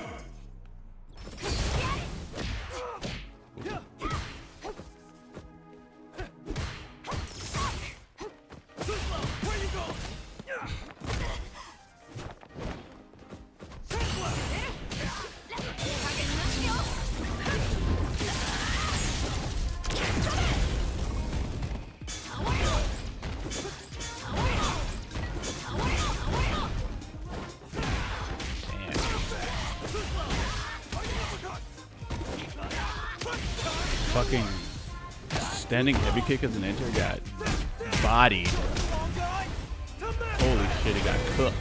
fucking standing heavy kick as an ninja got bodied. Holy shit, he got cooked.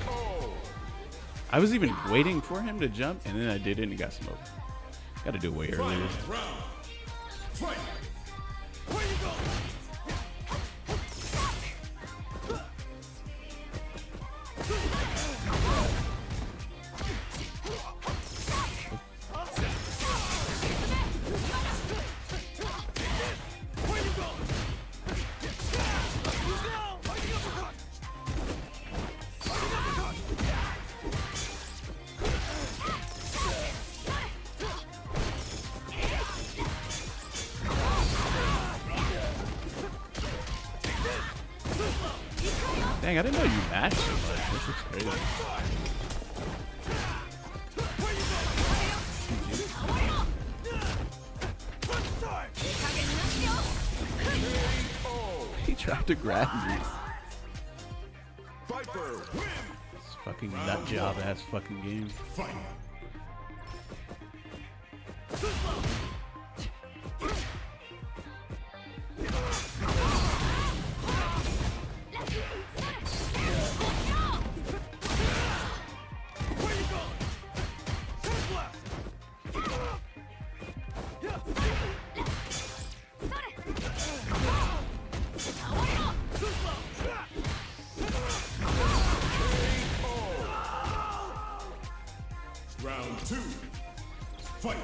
I was even waiting for him to jump, and then I did it and he got smoked. Gotta do it way earlier. Dang, I didn't know you matched so much. This is crazy. He tried to grab me. This fucking nut job ass fucking game. Round 2. Fight.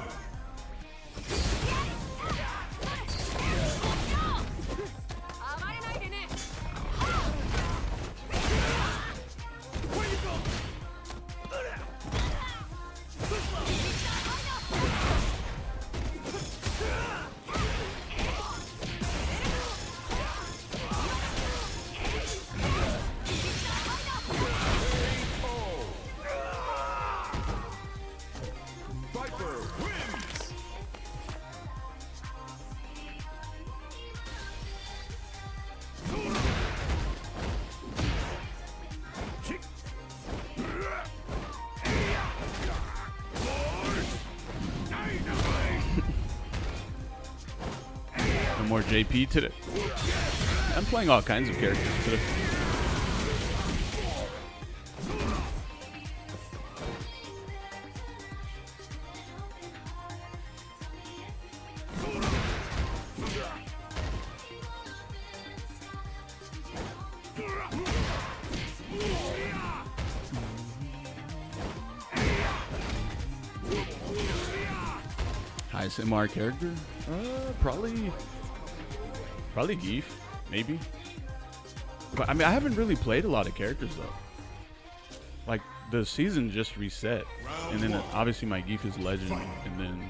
No more JP today. I'm playing all kinds of characters today. Highest MR character? Probably Zangief, maybe. But I mean, I haven't really played a lot of characters though. Like the season just reset, and then obviously my Zangief is legend, and then.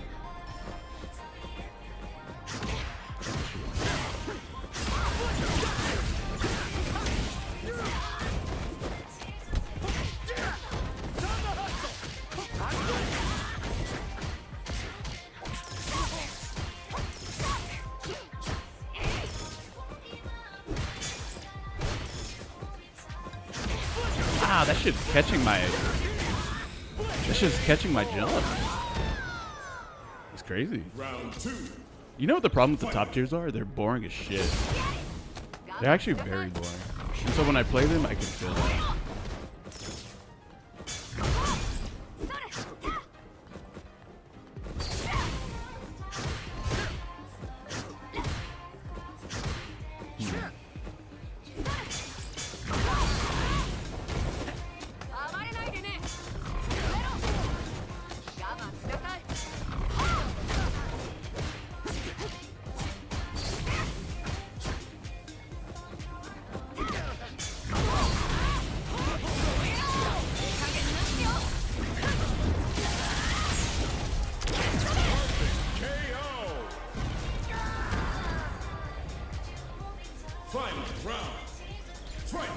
Ah, that shit's catching my. That shit's catching my jump. It's crazy. Round 2. You know what the problem with the top tiers are? They're boring as shit. They're actually very boring. And so when I play them, I can feel that. Final round. Fight.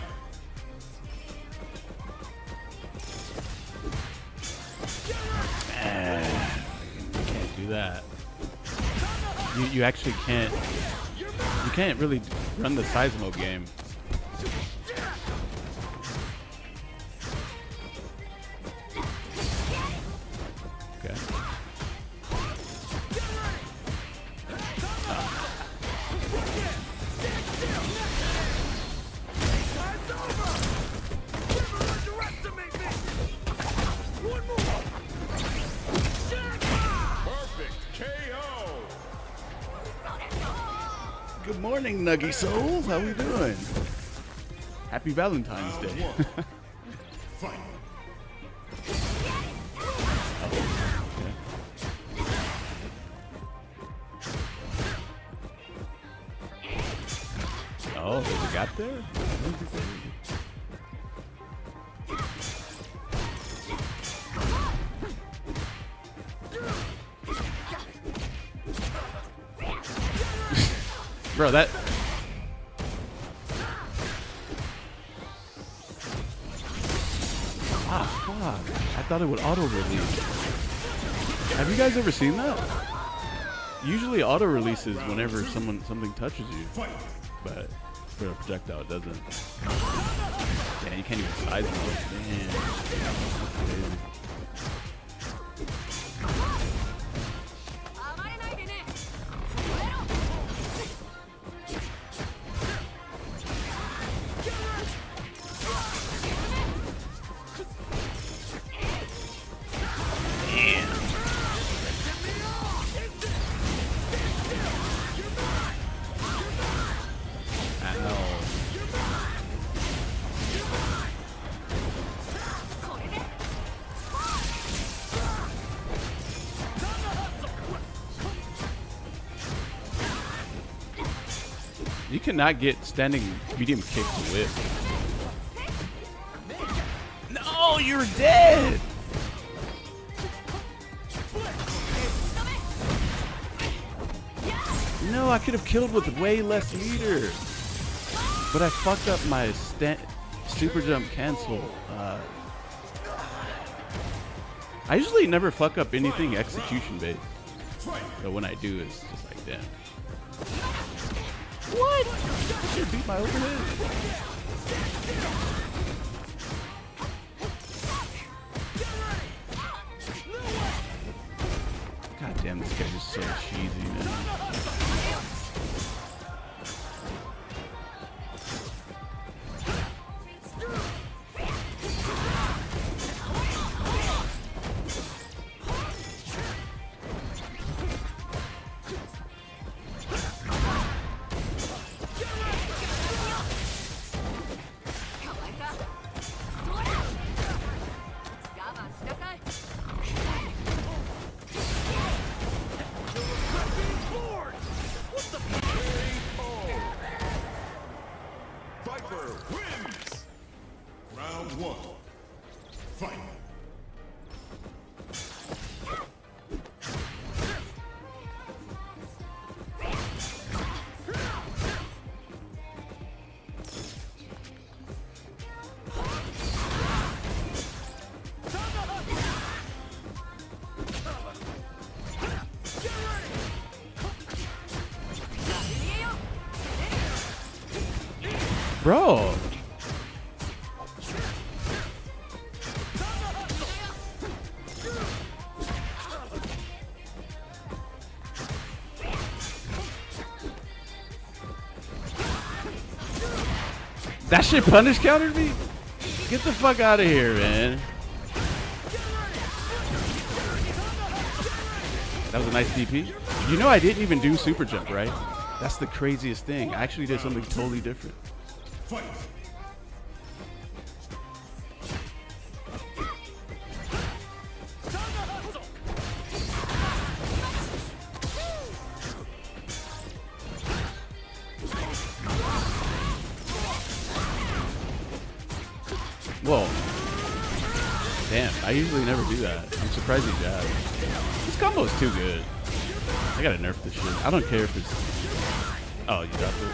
Can't do that. You actually can't. You can't really run the Seismo game. Okay. Good morning, Nuggy Souls. How we doing? Happy Valentine's Day. Fight. Oh, there's a gap there? Bro, that... Ah, fuck. I thought it would auto-release. Have you guys ever seen that? Usually auto-releases whenever something touches you. But for a projectile, it doesn't. Yeah, you can't even size it. Damn. That's crazy. You cannot get standing medium kick to whip. No, you're dead! No, I could have killed with way less meter. But I fucked up my super jump cancel. I usually never fuck up anything execution based. But when I do, it's just like, damn. What? I should beat my overhead. God damn, this guy's just so cheesy, man. Wins! Round one. Fight! Bro. That shit punish countered me? Get the fuck out of here, man. That was a nice DP. You know I didn't even do super jump, right? That's the craziest thing. I actually did something totally different. Fight! Whoa. Damn, I usually never do that. I'm surprised he jabbed. This combo is too good. I gotta nerf this shit. I don't care if it's... Oh, you dropped it.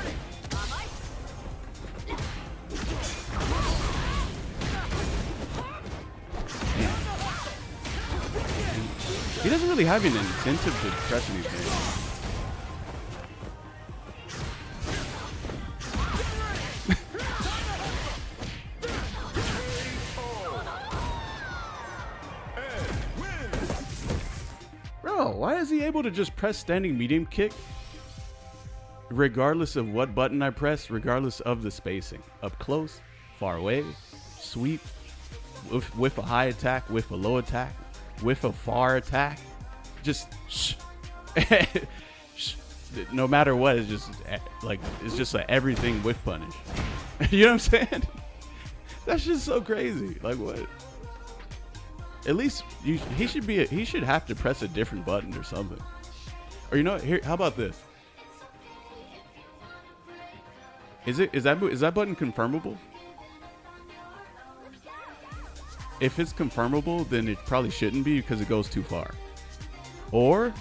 Damn. He doesn't really have an incentive to press anything. Bro, why is he able to just press standing medium kick regardless of what button I press, regardless of the spacing? Up close, far away, sweep, with a high attack, with a low attack, with a far attack. Just shh. no matter what, it's just like everything with punish. You know what I'm saying? That's just so crazy. Like what? At least he should have to press a different button or something. Or you know what? Here, how about this? Is that button confirmable? If it's confirmable, then it probably shouldn't be because it goes too far. Or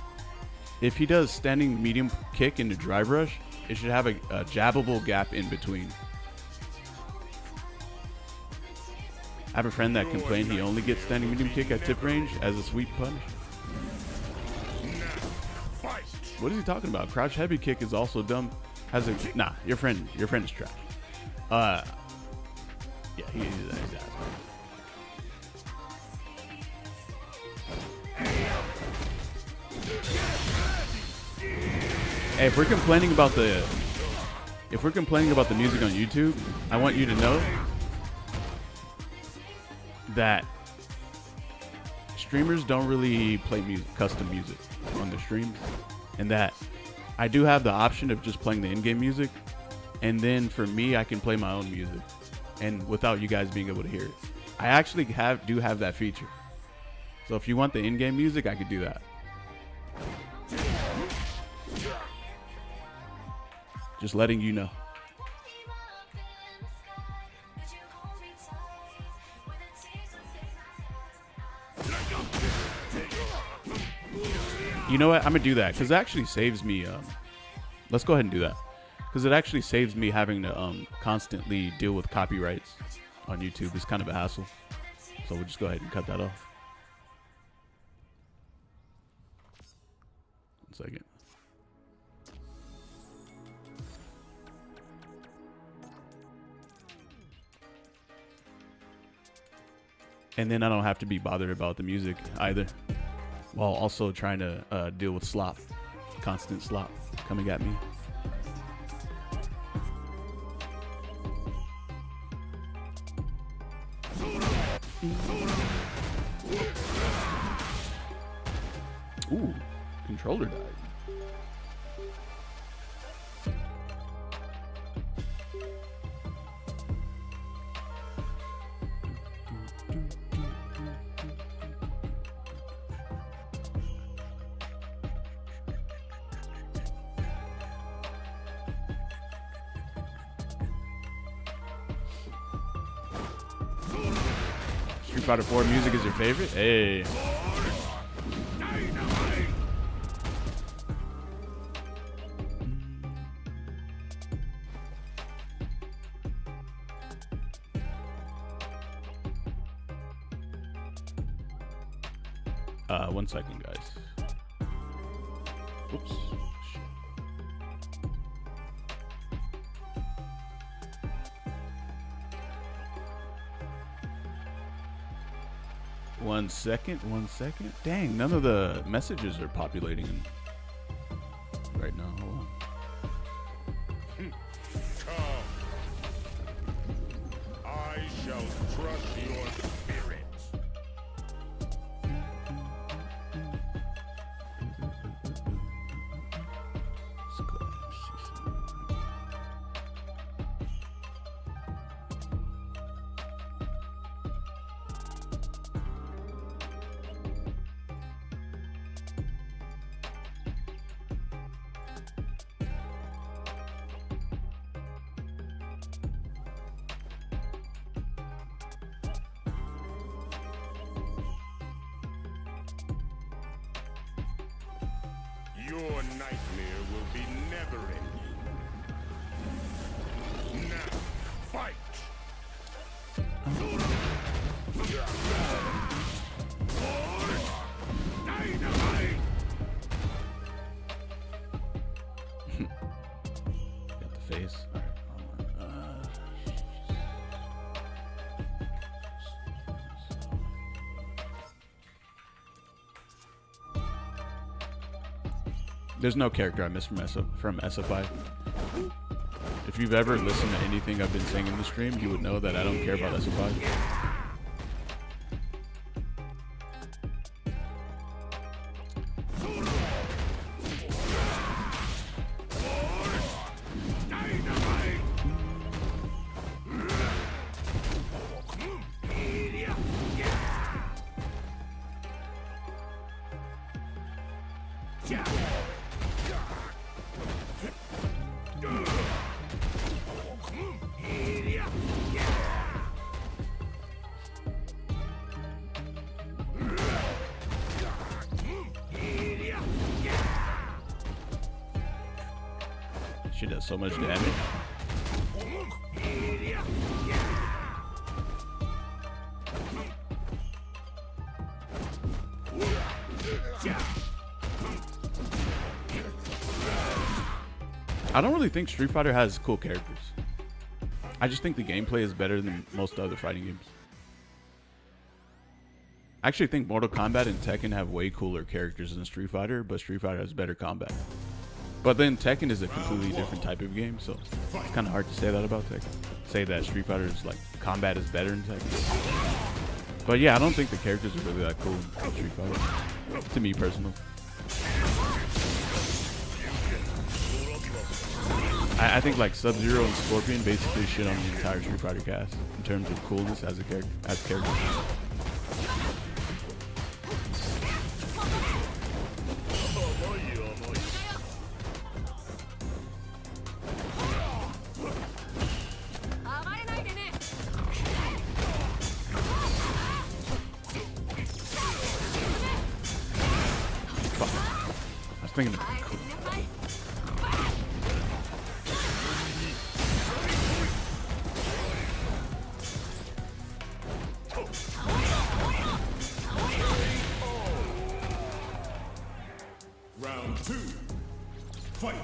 if he does standing medium kick into drive rush, it should have a jabbable gap in between. I have a friend that complained he only gets standing medium kick at tip range as a sweep punish. What is he talking about? Crouch heavy kick is also dumb. Nah, your friend is trash. Yeah, he's ass. Hey, if we're complaining about the music on YouTube, I want you to know that streamers don't really play custom music on their streams, and that I do have the option of just playing the in-game music, and then for me, I can play my own music, and without you guys being able to hear it. I actually do have that feature. So if you want the in-game music, I could do that. Just letting you know. You know what? I'm gonna do that because it actually saves me. Let's go ahead and do that because it actually saves me having to constantly deal with copyrights on YouTube. It's kind of a hassle. So we'll just go ahead and cut that off. 1 second. And then I don't have to be bothered about the music either, while also trying to deal with slop, constant slop coming at me. Ooh, controller died. Street Fighter 4 music is your favorite? Hey. One second, guys. Oops. Shit. 1 second. 1 second. Dang, none of the messages are populating right now. Hold on. Come. I shall crush your spirit. Your nightmare will be never-ending. Now, fight! Dynamite! Got the face. All right, there's no character I miss from SF5. If you've ever listened to anything I've been saying in the stream, you would know that I don't care about SF5. She does so much damage. I don't really think Street Fighter has cool characters. I just think the gameplay is better than most other fighting games. I actually think Mortal Kombat and Tekken have way cooler characters than Street Fighter, but Street Fighter has better combat. But then Tekken is a completely different type of game, so it's kind of hard to say that about Tekken. Say that Street Fighter's like combat is better in Tekken. But yeah, I don't think the characters are really that cool in Street Fighter, to me personally. I think like Sub-Zero and Scorpion basically shit on the entire Street Fighter cast in terms of coolness as a character, as characters. I was thinking. Round 2. Fight.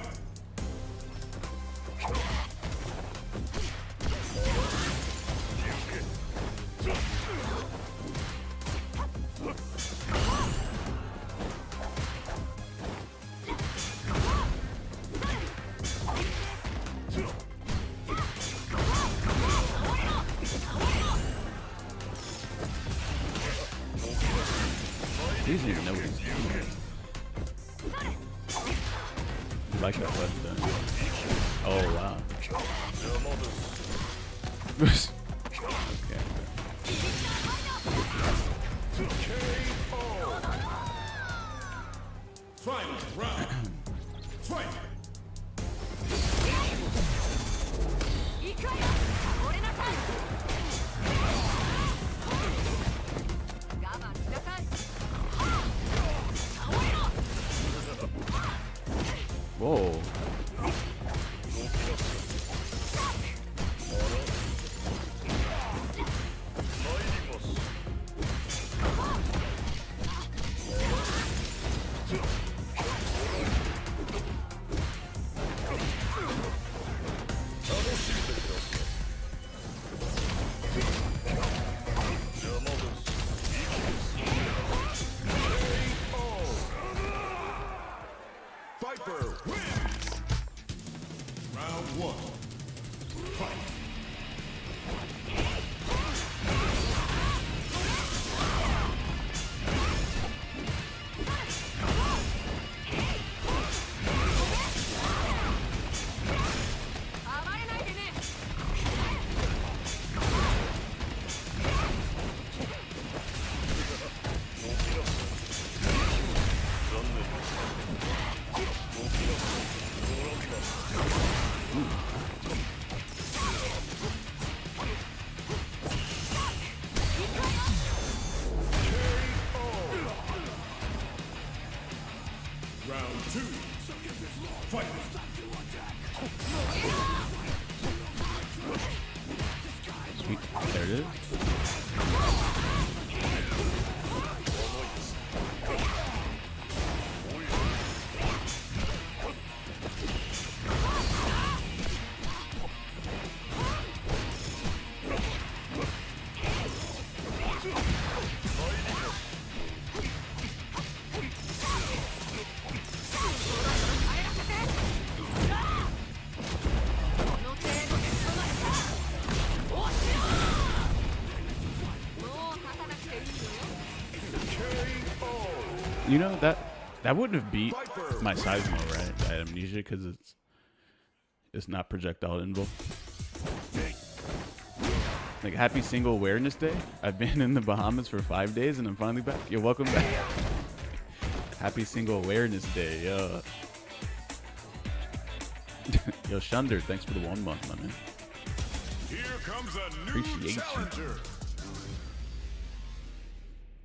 He doesn't even know what he's doing. You like that left then? Oh wow. Okay. Final round. Fight. Whoa. Viper wins. Round 1. Fight. Round 2. Fight. Sweet. There it is. You know that wouldn't have beat my Seismo, right? That Amnesia, because it's not projectile invuln. Like, happy Single Awareness Day. I've been in the Bahamas for 5 days and I'm finally back. You're welcome back. Happy Single Awareness Day, yo. Yo, Shunder, thanks for the 1 month, my man. Here comes a new Appreciate challenger. you.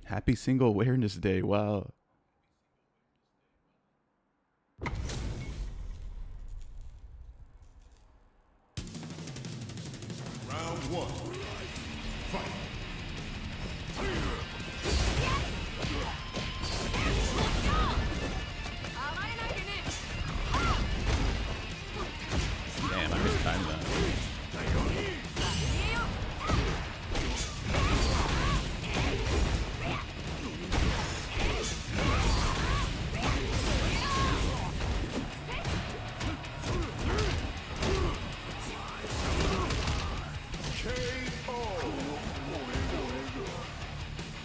Happy Single Awareness Day, wow. one. Fight. Damn, I mistimed that.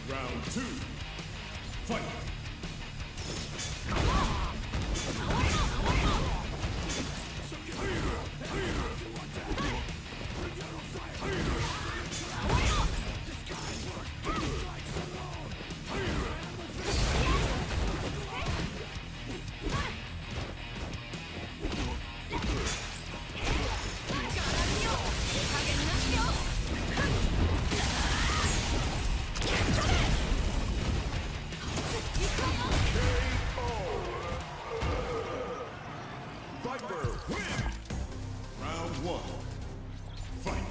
Round two. Fight. Viper win. Round one. Fight.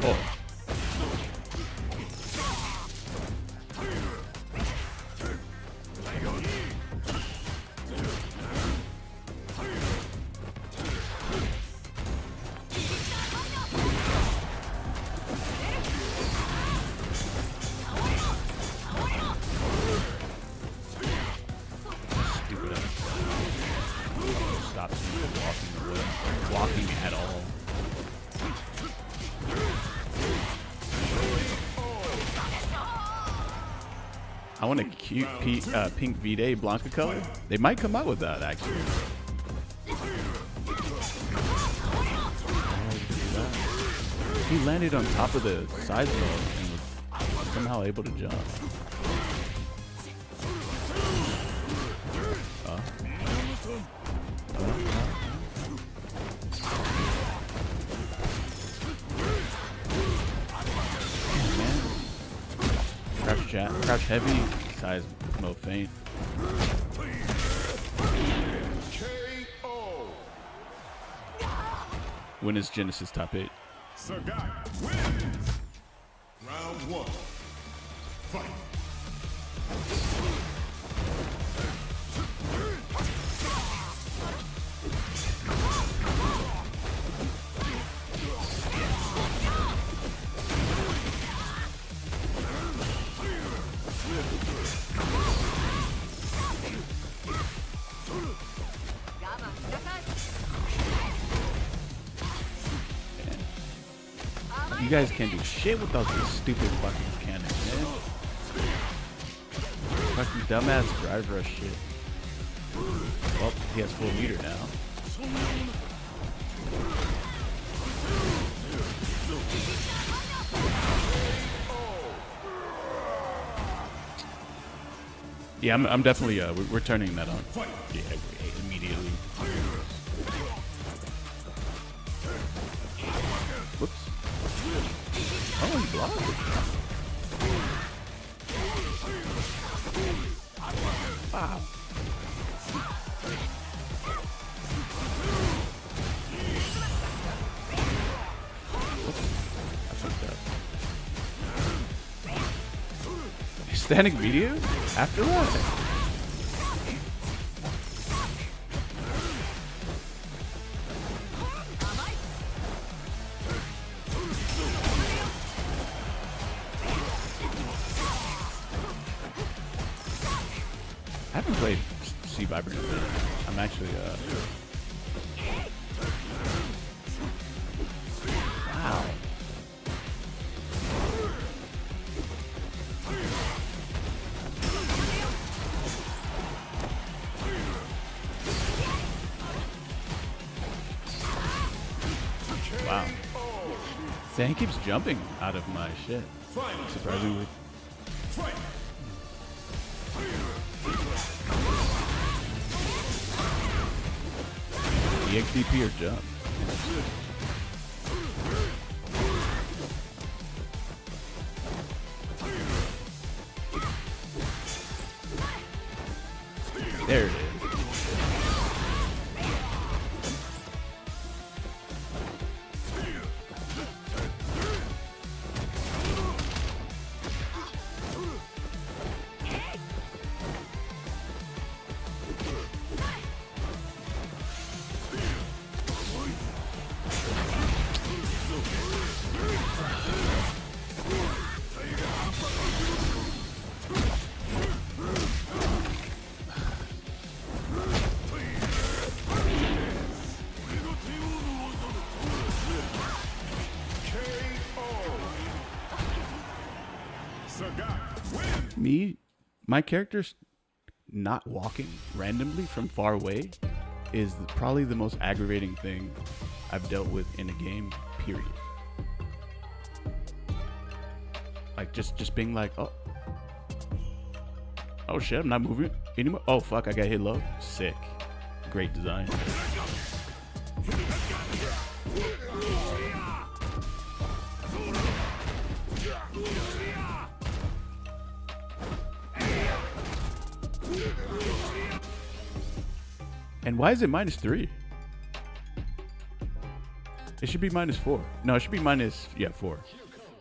Oh. Stupid ass. Stop me from walking away. Walking at all. I want a cute pink V-Day Blanca color. They might come out with that, actually. He landed on top of the side mode and was somehow able to jump. Crouch heavy, size mode faint. KO. When is Genesis top 8? Sagat wins. Round one. Fight. You guys can't do shit without this stupid fucking cannon, man. Fucking dumbass drive rush shit. Well, he has full meter now. Yeah, I'm definitely, we're turning that on. Yeah, immediately. Whoops. Oh, he blocked it. Wow. I fucked up. Standing video? After that? I haven't played Sea Viper in a minute. I'm actually, wow. Wow. Zan keeps jumping out of my shit. Surprisingly. EXDP or jump? There it is. My character's not walking randomly from far away is probably the most aggravating thing I've dealt with in a game, period. Like just being like, oh shit, I'm not moving anymore. Oh fuck, I got hit low. Sick. Great design. And why is it -3? It should be -4. No, it should be -4.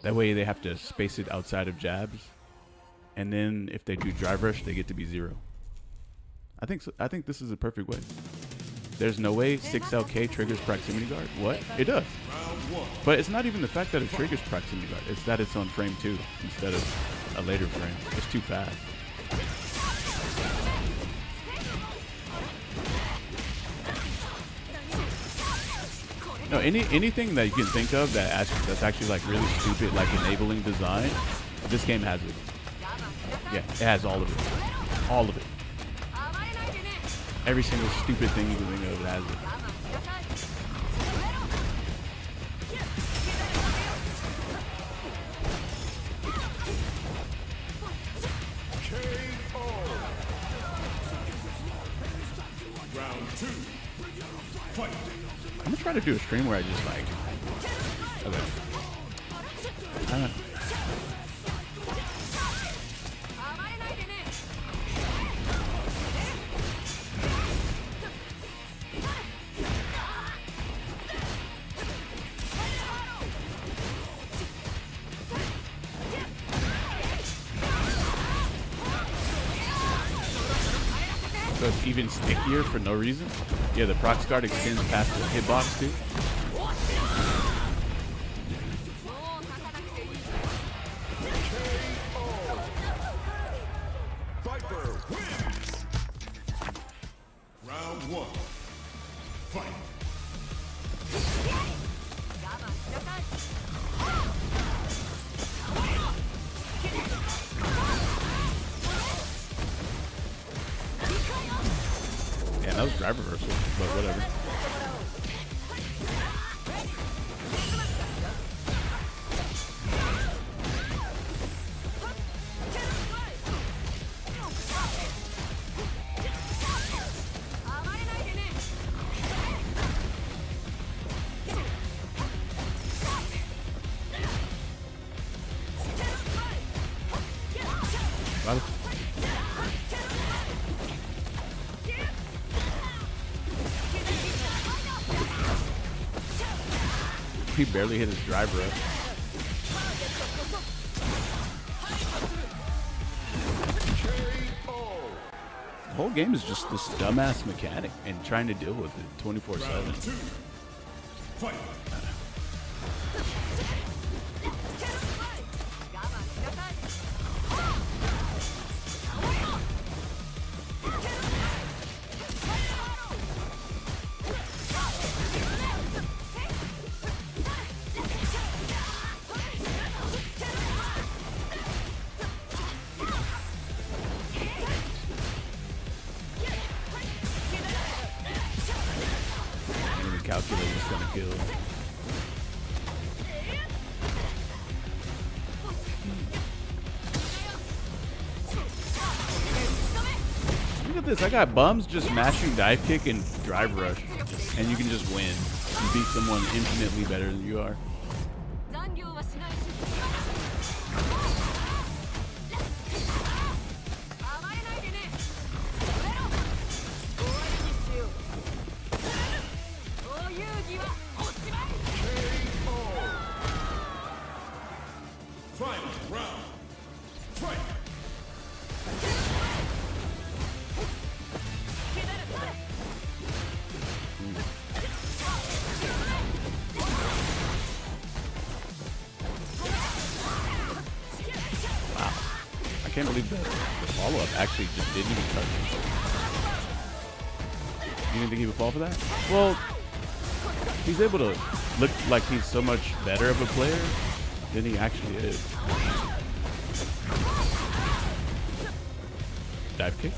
That way they have to space it outside of jabs. And then if they do drive rush, they get to be 0. I think this is a perfect way. There's no way 6LK triggers proximity guard. What? It does. But it's not even the fact that it triggers proximity guard. It's that it's on frame 2 instead of a later frame. It's too fast. No, anything that you can think of that's actually like really stupid, like enabling design, this game has it. Yeah, it has all of it. All of it. Every single stupid thing you can think of, it has it. I'm gonna try to do a stream where I just like, okay. I don't know. So it's even stickier for no reason. Yeah, the prox guard extends past the hitbox too. Viper wins. Round 1. Fight. Yeah, that was drive reversal, but whatever. Vale. He barely hit his driver up. The whole game is just this dumbass mechanic and trying to deal with it 24/7. Fight. Calculator is gonna kill. Look at this, I got bums just mashing dive kick and drive rush, and you can just win. You beat someone infinitely better than you are. can't believe the follow-up actually just didn't even touch him. You didn't think he would fall for that? Well, he's able to look like he's so much better of a player than he actually is. Dive kick.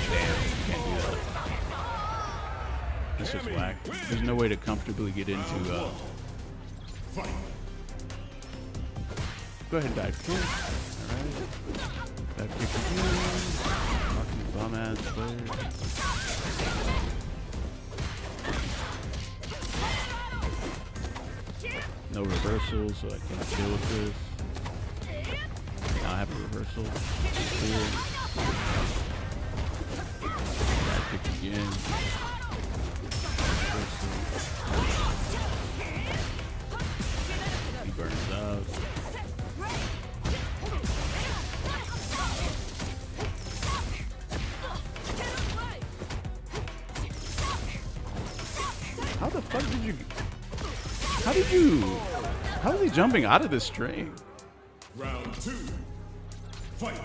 Damn, can't do that. That's just whack. There's no way to comfortably get into. Go ahead and dive kick. Alright. Dive kick again. Fucking bum ass player. No reversal, so I can't deal with this. Now I have a reversal. Cool. Dive kick again. Reversal. He burns out. How the fuck did you... How is he jumping out of this string? Round 2. Fight.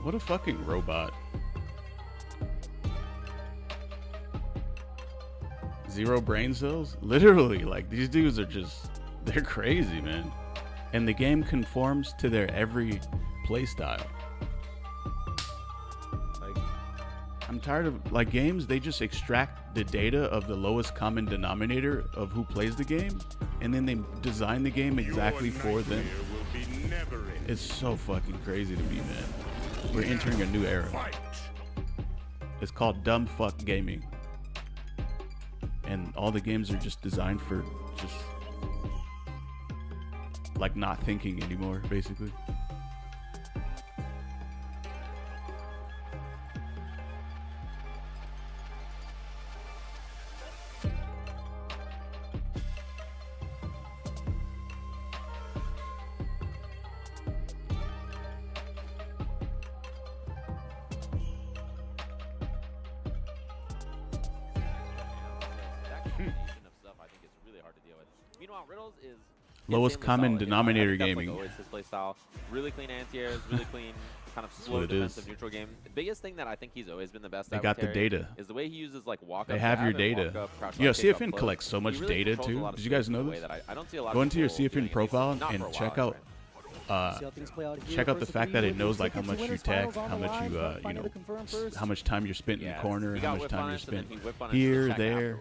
What a fucking robot. 0 brain cells? Literally, like, these dudes are just, they're crazy, man. And the game conforms to their every play style. Like, I'm tired of, like, games, they just extract the data of the lowest common denominator of who plays the game, and then they design the game exactly for them. It's so fucking crazy to me, man. We're entering a new era. It's called dumb fuck gaming. And all the games are just designed for just like not thinking anymore, basically. Lowest common denominator gaming. Always his play style. Really clean anti-airs, really clean, kind of slow defensive neutral game. The biggest thing that I think he's always been the best at. They got the data. Is the way he uses like walk up. They have your data. Yo, CFN collects so much data too. Did you guys know this? Go into your CFN profile and check out the fact that it knows like how much you tech, how much you you know, how much time you're spent in the corner, how much time you're spent here, there.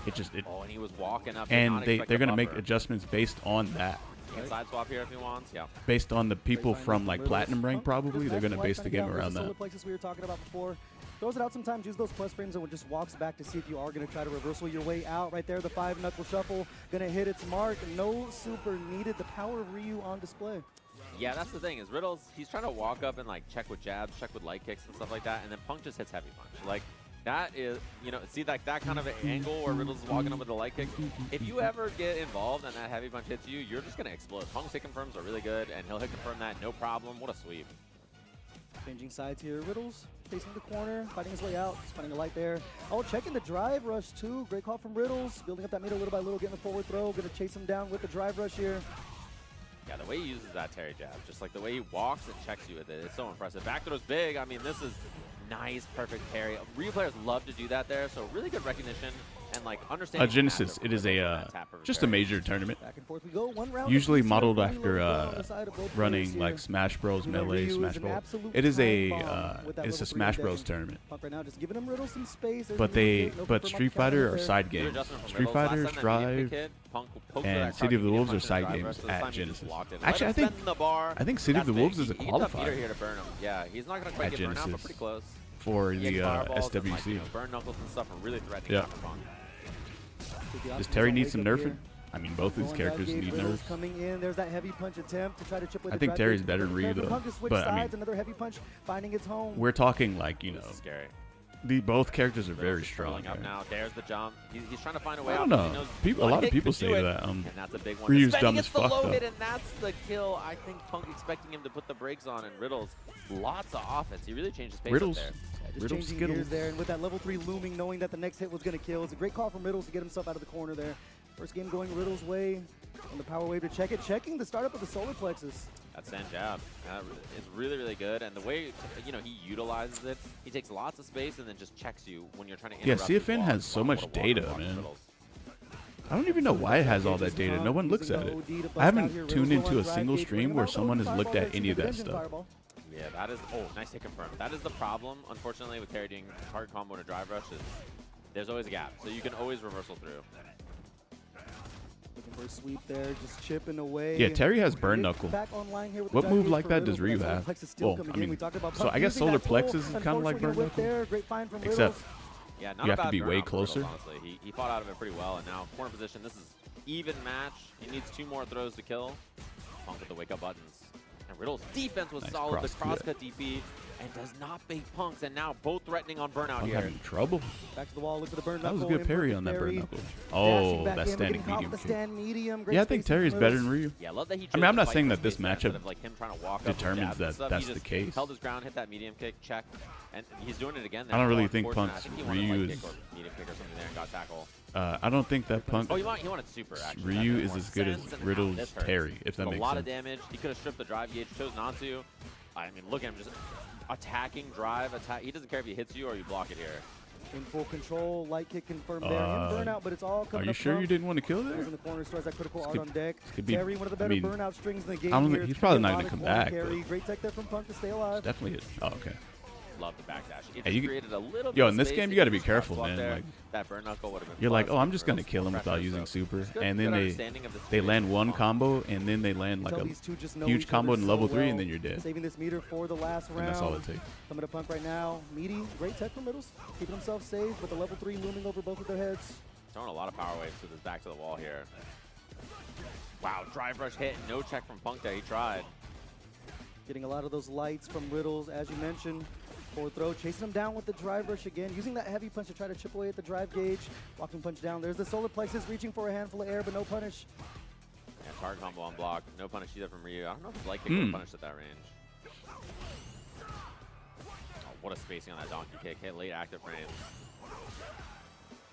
It just and he was walking up. And they're gonna make adjustments based on that. Side swap here if he wants. Yeah. Based on the people from like platinum rank, probably they're gonna base the game around that. We were talking about before. Throws it out sometimes, use those plus frames, and just walks back to see if you are going to try to reversal your way out. Right there, the 5-knuckle shuffle, going to hit its mark. No super needed. The power of Ryu on display. Yeah, that's the thing, is Riddles, he's trying to walk up and like check with jabs, check with light kicks and stuff like that, and then Punk just hits heavy punch. Like, that is, you know, see like that kind of an angle where Riddles is walking up with a light kick. If you ever get involved and that heavy punch hits you, you're just going to explode. Punk's hit confirms are really good, and he'll hit confirm that, no problem. What a sweep. Changing sides here. Riddles facing the corner, fighting his way out, just finding a light there. Oh, checking the drive rush too. Great call from Riddles. Building up that meter little by little, getting the forward throw. Going to chase him down with the drive rush here. Yeah, the way he uses that Terry jab, just like the way he walks and checks you with it, it's so impressive. Back throw's big. I mean, this is nice, perfect parry. Ryu players love to do that there, so really good recognition. and like understanding Genesis, it is a just a major tournament. Back and forth we go. One round Usually of PC, modeled fully after loaded on the side of both running players like here. Smash Bros, You know, Melee, Ryu Smash is an Bros. absolute It is a time bomb with that it's a level Smash 3 Bros decking. tournament. Punk right now just giving him Riddle some space. There's But a medium they kick, no but confirm Street on the counter Fighter are there. side Good games. adjustment from Street Riddles. Last Fighter, time that medium Strive, kick hit, Punk poked for and that City of the medium Wolves are punch and side drive games rush. This at time he just Genesis. blocked it. Actually, Right I up think center the bar. I think City of That's the Wolves big. is a He tough qualifier meter here to burn him. Yeah, he's not going to quite at get burned out, but Genesis. pretty close. for He hits the fireballs and, SWC. like, you know, burn knuckles and stuff are really threatening Yeah. after Punk. Does Terry need some Wake up nerfing? here. I mean, both of these Going back characters gauge, need Riddles nerfs. coming in. There's that heavy punch attempt to try to chip away I the think drive Terry's gauge. better than Ryu, Prepared for though. Punk to switch But, I mean, sides, another heavy punch finding its home. We're talking like, you know, This is scary. both characters are Riddles very is strong. curling up Right? now. There's the jump. He's trying to find a way I out. don't 'cause he know. knows People, a one lot of hit people could say do it. that. And that's a big one. Ryu's Then dumb he as gets the fuck, low though. hit, and that's the kill. I think Punk expecting him to put the brakes on, and Riddles, lots of offense. He really changed his pace Riddles. up there. Just Riddles changing Skittles. gears there, and with that level 3 looming, knowing that the next hit was going to kill. It's a great call from Riddles to get himself out of the corner there. First game going Riddles' way on the power wave to check it. Checking the startup of the solar plexus. That Zangief is really, really good, and the way you know he utilizes it, he takes lots of space and then just checks you when you're trying to interrupt. his CFN walk. has so much Walk, data, walk, man. Riddles. I don't even know why it has all that data. No one looks at it. I haven't tuned into a single stream where someone has looked at any of that stuff. Yeah, that is. Oh, nice hit confirmed. That is the problem, unfortunately, with Terry doing hard combo to drive rush. Is there's always a gap, so you can always reversal through. Looking for a sweep there, just chipping away. Yeah, Terry has burn knuckle. Back online here with the What drive move gauge like for that does Riddles, Ryu but that have? solar plex is still Well, coming I in. mean, We talked about so Punk I guess using solar that plex tool. is kind of like Unfortunately, burn whip knuckle. there. Great find from Except Riddles. Yeah, not you a have to bad be way burnout for Riddles, closer. honestly, he fought out of it pretty well, and now corner position. This is even match. He needs 2 more throws to kill. Punk with the wake up buttons. And Riddles' defense was Nice solid. The cross crosscut DP and does not bait Punks, and now both threatening on burnout I'm here. having trouble. Back to the wall, look for the burn That was a knuckle. good parry on that burn knuckle. Oh, that standing medium kick. Yeah, I think Terry's better than Ryu. Yeah, I love that he I mean, I'm chose not to saying fight that this for space matchup instead of, like, him trying to walk up with determines jabs and that stuff. that's He the just case. held his ground, hit that medium kick, check, and he's doing it again. I don't really More think unfortunate. Punk's I think he wanted, Ryu like, is- kick or medium kick or something there and got tackle. I don't think that Punk Oh, he wanted super, actually. That Ryu made is more as good as sense, and Riddle's this hurts. Terry, if that Took makes a lot sense. of damage. He could have stripped the drive gauge, chose not to. I mean, look at him just attacking drive, attack. He doesn't care if he hits you or you block it here. In full control, light kick confirmed there. In burnout, but it's all Are coming you up sure front. you didn't want to kill Goes there? in the corner, stores that critical art could- on deck. could be- Terry, one of the I better mean, burnout strings in the game I don't here. think- he's It's probably a not lot gonna of come corner back, carry. but- Great tech there from Punk to stay alive. Definitely it. Oh, okay. Love the backdash. It Hey, just you- created a little bit Yo, of in this space. game, you If gotta he be just careful, swap man. there, Like, that burn knuckle would have been you're like, plus. oh, I'm just gonna Riddles kill him without pressure, using so super, it's good- and good then understanding of the they situation land from one Punk. combo, and then they land like Tell a these two just know huge each combo other in so level 3, and well. then you're dead. Saving this meter for the last round. And that's all it takes. Coming to Punk right now. Meaty, great tech from Riddles. Keeping himself safe, but the level 3 looming over both of their heads. Throwing a lot of power waves to this back to the wall here. Wow, drive rush hit. No check from Punk there. He tried. Getting a lot of those lights from Riddles, as you mentioned. Forward throw, chasing him down with the drive rush again. Using that heavy punch to try to chip away at the drive gauge. Walking punch down. There's the solar plexus, reaching for a handful of air, but no punish. Yeah, target combo on block. No punish either from Ryu. I don't know if his light kick would punish at that range. Oh, what a spacing on that donkey kick. Hit late active frames.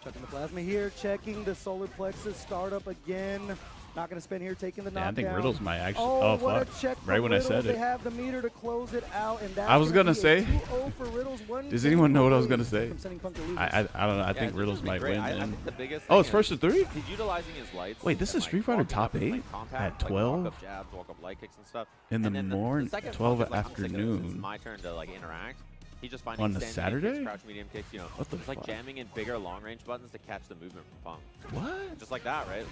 Chucking the plasma here, checking the solar plexus, startup again. Not going to spin here, taking the Yeah, I knockdown. think Riddles might actually. Oh, Oh, what fuck! a check Right from when I Riddles. said They it. have the meter to close it out, and that's I was gonna be a say. 2-0 for Riddles. Does anyone know what I was gonna say? From sending Punk to lose. I don't know. I Yeah, think it's Riddles really might great. win. I Then. think the biggest Oh, it's thing first to 3. He's utilizing his lights. Wait, this and, is Street Fighter walking top up and, 8 contact, at like, 12? Walk up jabs, walk up light kicks and stuff. In the And then morning, second 12 Punk is like, I'm sick of this. It's afternoon. my turn to like interact. He's just finding On the standing medium Saturday? kicks, crouch medium kicks. You know, What the it's like fuck? jamming in bigger long range buttons to catch the movement from Punk. What? Just like that, right?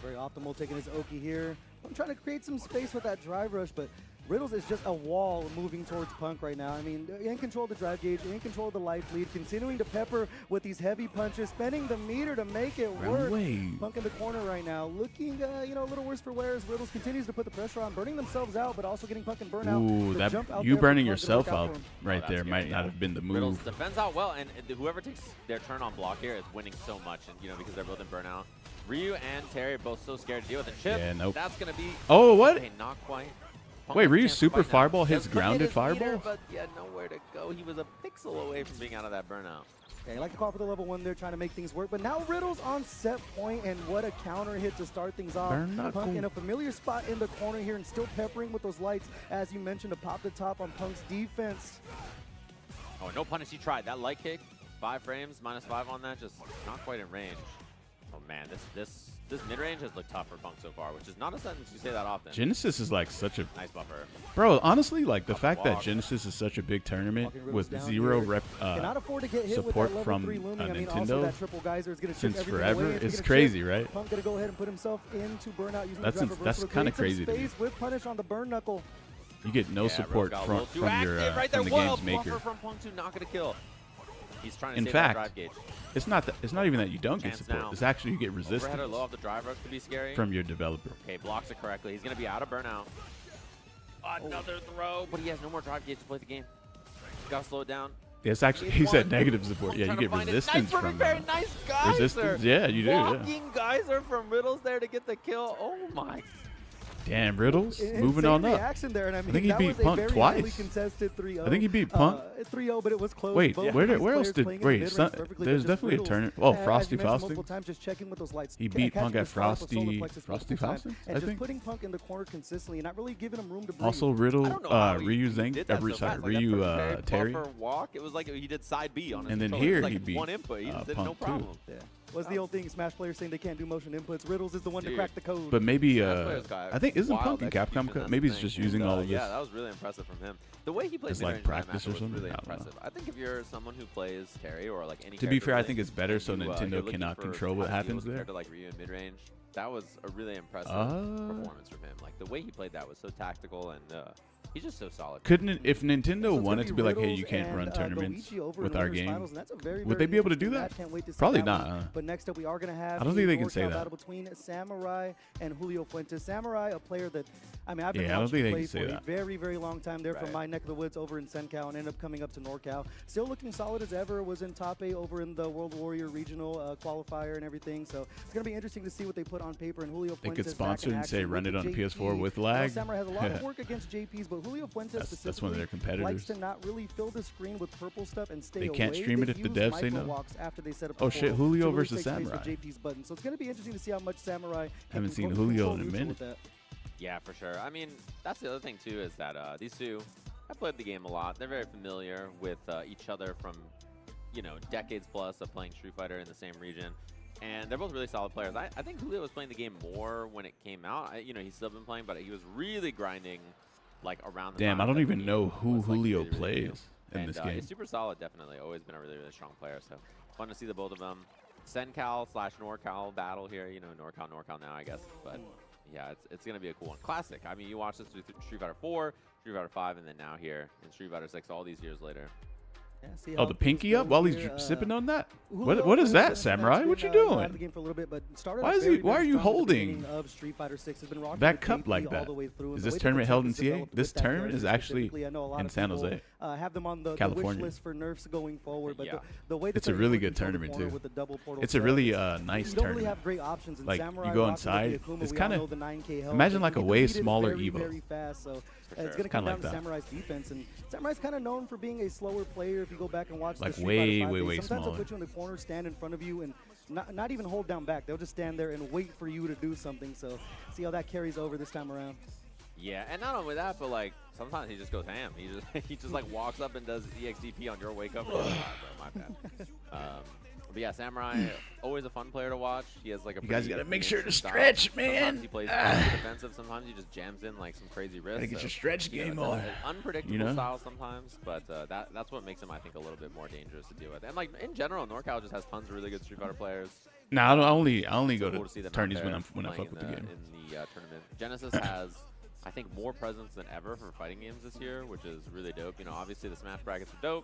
Very optimal, taking his Oki here. I'm trying to create some space with that drive rush, but Riddles is just a wall moving towards Punk right now. I mean, in control of the drive gauge, in control of the life lead, continuing to pepper with these heavy punches, spending the meter to make it work. Wait. Punk in the corner right now, looking, you know, a little worse for wear as Riddles continues to put the pressure on, burning themselves out, but also getting Punk and burnout. Ooh, The that jump out you there for burning Punk to yourself work out for him. right that's there scary, might not yeah. have been the Riddles move. defends out well, and whoever takes their turn on block here is winning so much, and you know, because they're both in burnout. Ryu and Terry are both so scared to deal with it. Chip, Yeah, nope. that's gonna be. Oh, what? Okay, not quite. Punk Wait, has a Ryu's chance to super fight now. fireball hits Doesn't hit grounded his meter, fireball? but yeah, nowhere to go. He was a pixel away from being out of that burnout. Yeah, I like to call for the level 1 there, trying to make things work. But now Riddles on set point, and what a counter hit to start things off. Burn knuckle. Punk in a familiar spot in the corner here, and still peppering with those lights, as you mentioned, to pop the top on Punk's defense. Oh, no punish. He tried that light kick. 5 frames, -5 on that, just not quite in range. Oh man, this mid-range has looked tough for Punk so far, which is not a sentence you say that often. Genesis is like such a Nice buffer. bro. Honestly, like the fact that walk. Genesis is such a big tournament Walking Riddles with down zero here. rep Cannot afford to get hit with support that level from 3 looming. I mean, also Nintendo that triple geyser is going to chip since everything forever. away. It's gonna crazy, chip. right? Punk going to go ahead and put himself into burnout using That's the drive that's reversal. kind of Create some crazy to me. space with punish on the burn knuckle. You get no Yeah, support Rose got a from little too your active right there. from the Whoa, game's maker. buffer from Punk 2, not gonna kill. He's trying to In save fact, that drive gauge. It's not even that you don't get Chance support. down. It's actually you get Overhead resistance or low off the drive rush could be scary. from your developer. Okay, blocks it correctly. He's gonna be out of burnout. Another throw, but he has no more drive gauge to play the game. Gotta slow it down. Yeah, it's actually he said negative support. Yeah, you get resistance nice from very nice geyser. resistance. Yeah, you do. Yeah. Walking geyser from Riddles there to get the kill. Oh my. Damn, Riddles moving on up. Reaction there, and I mean, think he that beat was Punk a very twice. highly contested 3-0. I think he beat Punk. 3-0, but it was close. Wait, Both where of these else players did playing in the mid-range perfectly, there's but just definitely a Riddles, tournament. Oh, as you Frosty mentioned Faustin. multiple times, just checking with those lights. He beat catching Punk at his stop with solar Frosty plexus multiple times, Faustin, and I just think. putting Punk in the corner consistently and not really giving him room to breathe. Also, Riddle, I don't know how he Ryu did that so fast. Like, Ryu that first Terry, buffer walk. It was like he did side B on his and then controller. here It was he like beat one input. He just did no Punk too. problem. Yeah. Was the old thing, Smash players saying they can't do motion inputs. Riddles is the one to Dude. crack the code. But maybe Players got I think isn't wild Punk in Capcom execution, cut? that's Maybe the he's just thing. using And, all of this. Yeah, that was really impressive from him. The way he plays As, like, mid-range Grandmaster practice or was something? really I don't know. impressive. I think if you're someone who plays Terry or like any To be character fair, I really, think it's better and so you, Nintendo you're looking cannot for control what how to deal happens with a there. character like Ryu in mid-range, that was a really impressive performance from him. Like the way he played that was so tactical, and he's just so solid. Couldn't it, if So Nintendo it's wanted gonna to be like, hey, Riddles you can't and, run tournaments Luigi over with in our winners game, finals, and that's a very, would very they be able to do interesting that? match. Can't wait to see Probably that not. one. But next up, we are going to have I don't the think they can say NorCal that. battle between Samurai and Julio Fuentes. Samurai, a player that I mean, I've been Yeah, I don't watching think they play can say for a that. very, very long time there from Right. my neck of the woods over in SenCal and ended up coming up to NorCal. Still looking solid as ever. Was in top 8 over in the World Warrior regional qualifier and everything. So it's going to be interesting to see what they put on paper. And Julio They Fuentes could sponsor back in and say, action run with it on the PS4 with You know, lag. Samurai has a lot of work against JPs, but Julio Fuentes That's one of their specifically likes competitors. to not really fill the screen with purple stuff and stay They away. can't stream it if the use devs say micro no. walks after they set up Oh, the shit, portal Julio to really versus take space with Samurai. JP's button. So it's going to be interesting to see how much Samurai can Haven't seen control Julio in a neutral minute. with that. Yeah, for sure. I mean, that's the other thing too is that these two have played the game a lot. They're very familiar with each other from, you know, decades plus of playing Street Fighter in the same region. And they're both really solid players. I think Julio was playing the game more when it came out. You know, he's still been playing, but he was really grinding like around the Damn, time I don't that the even game know who was, like, Julio really, really new. plays in And this game. he's super solid, definitely. Always been a really, really strong player. So fun to see the both of them. SenCal/NorCal battle here. You know, NorCal now, I guess. But yeah, it's going to be a cool one. Classic. I mean, you watch this through Street Fighter 4, Street Fighter 5, and then now here in Street Fighter 6 all these years later. Yeah, see Oh, how the things pinky go up while he's here. sipping on that? Julio What is that, Fuentes, Samurai? that's What been, you out of doing? the game for a little bit, but started Why off is he- very, why very are you strong at the holding beginning of Street Fighter 6. Has been rocking that with cup KP like all that? the way through, and Is the this way that tournament the held in tech is CA? developed This with that tournament character is actually specifically, I know a lot in of San people, Jose. have them on the wish California. list for nerfs going forward, but Yeah. the way that It's a they're really able to good control the tournament, corner too. with the double portal It's a set, really it's- nice you don't really tournament. have great options. And Like, you Samurai go rocks with the inside, Akuma, it's we kinda- all know the 9K health, imagine and like you a can way beat it smaller very, Evo. very fast, so it's sure. going to Kinda come down like to that. Samurai's defense, and Samurai's kind of known for being a slower player. If you go back and watch Like the Street way, Fighter 5 way, days, way sometimes smaller. they'll put you in the corner, stand in front of you, and not even hold down back. They'll just stand there and wait for you to do something. So see how that carries over this time around. Yeah, and not only that, but like sometimes he just goes ham. He just he just like walks up and does EXDP on your wake up. Bro, my bad. But yeah, Samurai, always a fun player to watch. He has like a. You guys pretty gotta make sure to interesting style. stretch, man. Sometimes he plays really defensive. Sometimes he just jams in like some crazy risks. Gotta get so, your stretch you know, game it's on. an unpredictable You know? style sometimes, but that's what makes him, I think, a little bit more dangerous to deal with. And like in general, NorCal just has tons of really good Street Fighter players. Nah, I only go Cool to see them out tourneys there when I playing fuck with the game. in the tournament. Genesis has, I think, more presence than ever for fighting games this year, which is really dope. You know, obviously the Smash brackets are dope.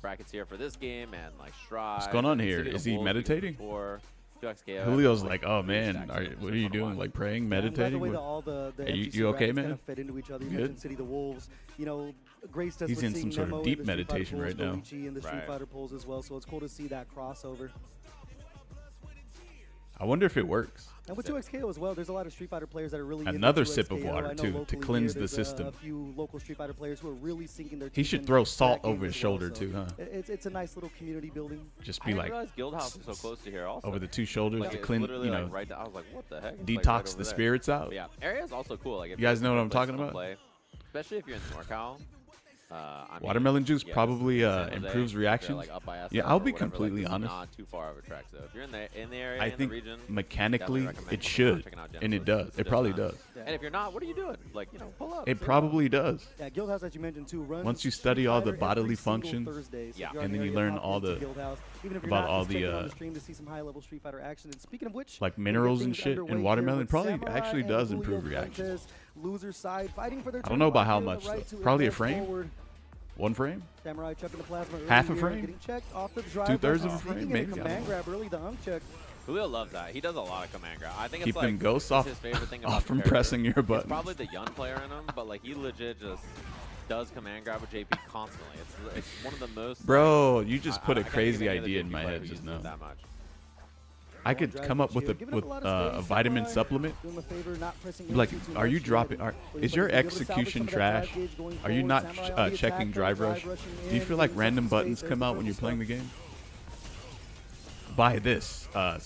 Brackets here for this game and like Stride. What's going on here? City of Is he Wolves meditating? Before, 2XKO, Julio's and, like, oh three man, stacks what of are you fun to doing? watch. Like praying, Yeah, I'm glad the meditating? way that all the Are you FGC okay, brackets man? kind of fit into each other. You Good? mentioned City of the Wolves. You know, graced us He's with in seeing some sort of Nemo in deep the Street Fighter meditation pools, right now. Goichi in the Street Right. Fighter pools as well. So it's cool to see that crossover. I wonder if it works. And with 2XKO as well, there's a lot of Street Fighter players that are really into Another sip of 2XKO. water, I know too, to locally cleanse here, the there's, system. A few local Street Fighter players who are really sinking their He teeth should in throw that salt game over his as well, shoulder so too, huh? It's a nice little community building. Just I be didn't like realize Guildhouse was so close to here also. over the two shoulders Like, to it's clean, literally, you like, know, right there. I was like, what the heck? It's, like, detox right the over there. spirits out. But yeah, area is also cool. Like, if You guys know what you're I'm looking for a talking place to about? Play, especially if you're in NorCal. I mean, Watermelon juice yeah, probably this is San Jose. improves If they're, reactions. like, up by SF Yeah, I'll or be whatever, completely like, honest. Not too far of a track. So if you're in the area, I in think the region, mechanically definitely it recommend should, checking out and it Genesis. does. It's It probably different. does. And if you're not, what are you doing? Like, pull up. It probably does. Yeah, Guildhouse, as you mentioned, too, runs Once you Street study all the Fighter every bodily single functions, Thursday. So Yeah. if you're and on then you area, learn pop all into the Guildhouse. Even if you're about not, all just check the, it on the stream to see some high-level Street Fighter action. And speaking of which, like we'll get minerals and things shit underway in here watermelon with probably Samurai actually and does Julio improve reactions. Fuentes, loser side, fighting for their I don't know about how turn much, right though. to Probably a advance frame? forward. 1 frame? Samurai chucking the plasma early Half a here, frame? getting checked off the drive. 2/3 of a sneaking frame? in Maybe, I command don't know. grab early, the hunk check. Julio loves that. He does a lot of command grab. I think Keep it's them like ghosts it's off, his favorite thing about off the from character. pressing your It's buttons. probably the young player in him, but like he legit just does command grab with JP constantly. It's one of the most. Bro, you just put I a can't think of crazy any other idea JP in my player head who just uses it now. That much. I could come up with a vitamin supplement. Like, are you dropping? Is your execution trash? Are you not checking drive rush? Do you feel like random buttons come out when you're playing the game? Buy this. And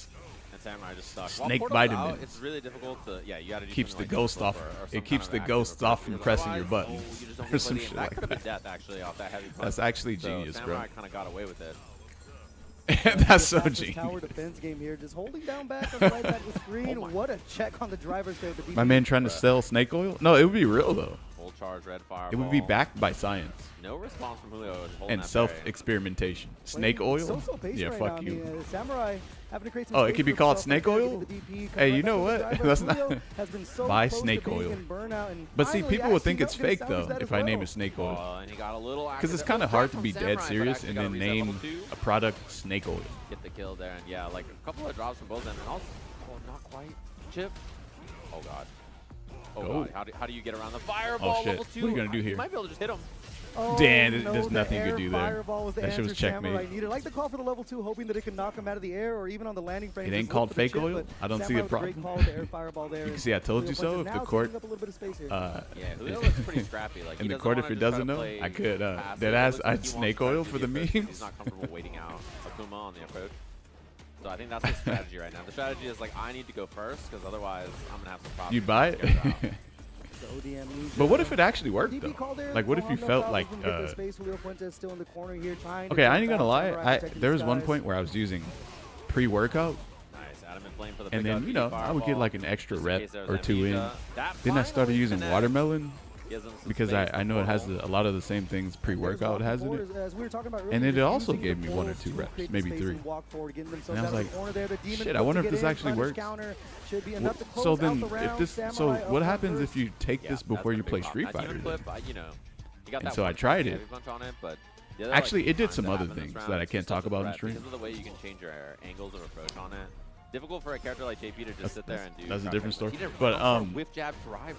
Samurai just stuck. While Snake Portal's out, vitamins. it's really difficult to. Yeah, you gotta do Keeps the something like ghost flip off. or some It keeps kind the of active ghosts off approach, from because pressing your otherwise, buttons. you just don't Or get some plenty- shit that like could have been that. death actually off that heavy punch. That's actually So genius, bro. Samurai kind of got away with it. That's so Tower genius. defense game here, just holding down back on the right side of the screen. Oh my. What a check on the drivers there. The My man trying to sell snake oil? No, it would be real though. Full charge red fireball. It would be backed by science No response from Julio. just holding and that self parry. experimentation. Snake oil? So-so pace Yeah, right fuck now. I you. mean, Samurai having to create some Oh, it space could be for called himself snake right there, oil? getting the DP, Hey, you coming know right what? back to the That's driver. not- Julio has been so Buy close to snake being oil. in burnout, and But see, finally people would acting think up, it's gonna fake salvage though that if as I name well. it snake oil. Oh, and he got a little Because it's accident- kind of oh, hard to from be dead Samurai, but serious actually and got then reset name level 2. a product snake oil. Get the kill there, and yeah, like a couple of drops from both ends, and also, oh, not quite. Chip. Oh god. Oh Go. god. How do you get around the fireball shit. level What 2? are you gonna do You here? might be able to just hit him. Oh, Dan, no, there's the nothing you air could do there. fireball was the That shit was answer Samurai checkmate. needed. Like the call for the level 2, hoping that it could knock him out of the air or even on the landing frame. It just ain't look called for the fake chip, oil? but I don't see Samurai a with great problem. call with the air fireball there. You can and see I told you Julio so. Fuentes If now the court, taking up a little bit of space here. Yeah, Julio looks pretty scrappy. Like, in he the doesn't court, wanna if it just try to doesn't know, play I could passive. dead It ass. looks like I'd he snake wants to oil try for to the get first, but memes. He's not comfortable waiting out Akuma on the approach. So I think that's his strategy right now. The strategy is like, I need to go first because otherwise I'm gonna have some problems. You'd buy it. The ODM needs But what to- if it actually worked DP call though? there. Like, what if you No felt problem like? from Victor Space. Julio Fuentes still in the corner here trying to Okay, I keep ain't gonna out lie. Samurai protecting There his was one guys. point where I was using pre-workout, Nice. Adam and Flame for the and pickup, then you know DP I would get fireball, like an extra just in rep case there was or two in. amnesia. That Then I started finally using connects. watermelon Gives him some because space I for know it has Portal. a lot of the same things pre-workout has in it. As we were talking about And earlier, it just also using gave the me 1 or portals 2 to reps, create maybe space 3. and walk forward, getting themselves And I out was of the corner there. The demon shit, I looks wonder to if get this in, actually punish works. counter should be enough to close So out then, the if round. this, so Samurai up what on happens first. if you take Yeah, this that's before been you a big play problem. Street Nice Fighter? even Then? clip, you know, you got And that so I one tried heavy it. punch on it, but the other, Actually, like, it did times some that other happen this things round, that I it's can't just talk such a about on threat stream. Because of the way you can change your angles of approach on it. Difficult for a character like JP to just sit there and do. That's a crouch different head, story. he did But, run for a whiff jab driver.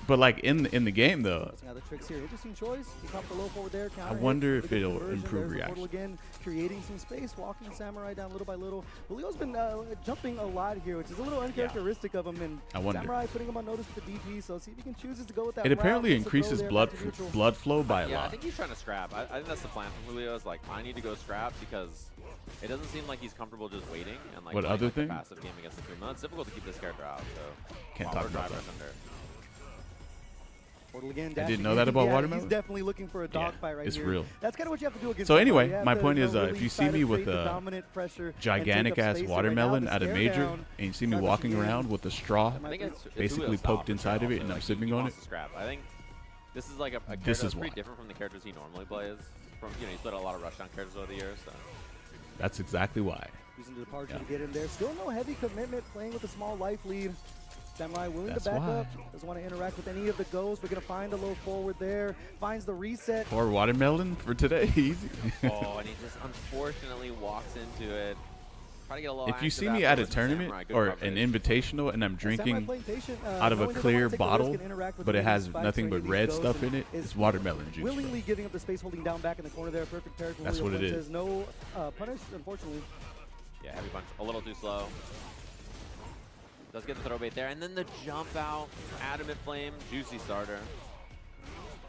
But like in the game though, Testing out the tricks here. Interesting choice. He popped the low forward there. I Counter wonder hit, if really good it'll conversion. improve There's the portal reaction. again, creating some space, walking Samurai down little by little. Julio's been jumping a lot here, which is a little uncharacteristic of him. And I wonder. Samurai putting him on notice with the DP, so see if he can choose to go with that. it apparently route, gets a throw increases there, blood back to neutral. blood flow by a Yeah, I lot. think he's trying to scrap. I think that's the plan from Julio. Is like, I need to go scrap because it doesn't seem like he's comfortable just waiting and like What playing, other like, the thing? passive game against the 3 months. It's difficult to keep this character out. So Can't while talk we're about drivers that. under. Portal again, I dashing didn't know in. that about Yeah, watermelon. He's definitely looking for a dogfight right it's here. real. That's kind of what you have to do against. So Samurai. anyway, You have my to, point you is, know, if really you see try to me with create the a dominant pressure and take gigantic up ass space. So right now, watermelon the at a stare major, down, and you see me try to walking shoot in. around with a straw, I think it's basically Julio's poked style, inside of it, also. and I'm Like, sipping he on wants it. to scrap. I think this is like a character This that's is pretty why. different from the characters he normally plays. From he's played a lot of rushdown characters over the years. So. That's exactly why. Using the departure Yeah. to get in there. Still no heavy commitment, playing with a small life lead. Samurai willing That's to back why. up. Doesn't want to interact with any of the goes. We're going to find a low forward there. Finds the reset. Pour watermelon for today, easy. Oh, and he just unfortunately walks into it. Try to get a little If you active see me at a afterwards, tournament Samurai, good or coverage. an invitational and I'm Samurai drinking playing patient, out of a knowing they don't clear wanna take the risk bottle, and interact with but it any has spikes nothing or but any of these red goes, stuff and in it, is it's watermelon juice. bro. willingly giving up the space, holding down back in the corner there. Perfect pair for That's Julio what it Fuentes. is. No punish, unfortunately. Yeah, heavy punch. A little too slow. Does get the throw bait there. And then the jump out. Adamant Flame. Juicy starter.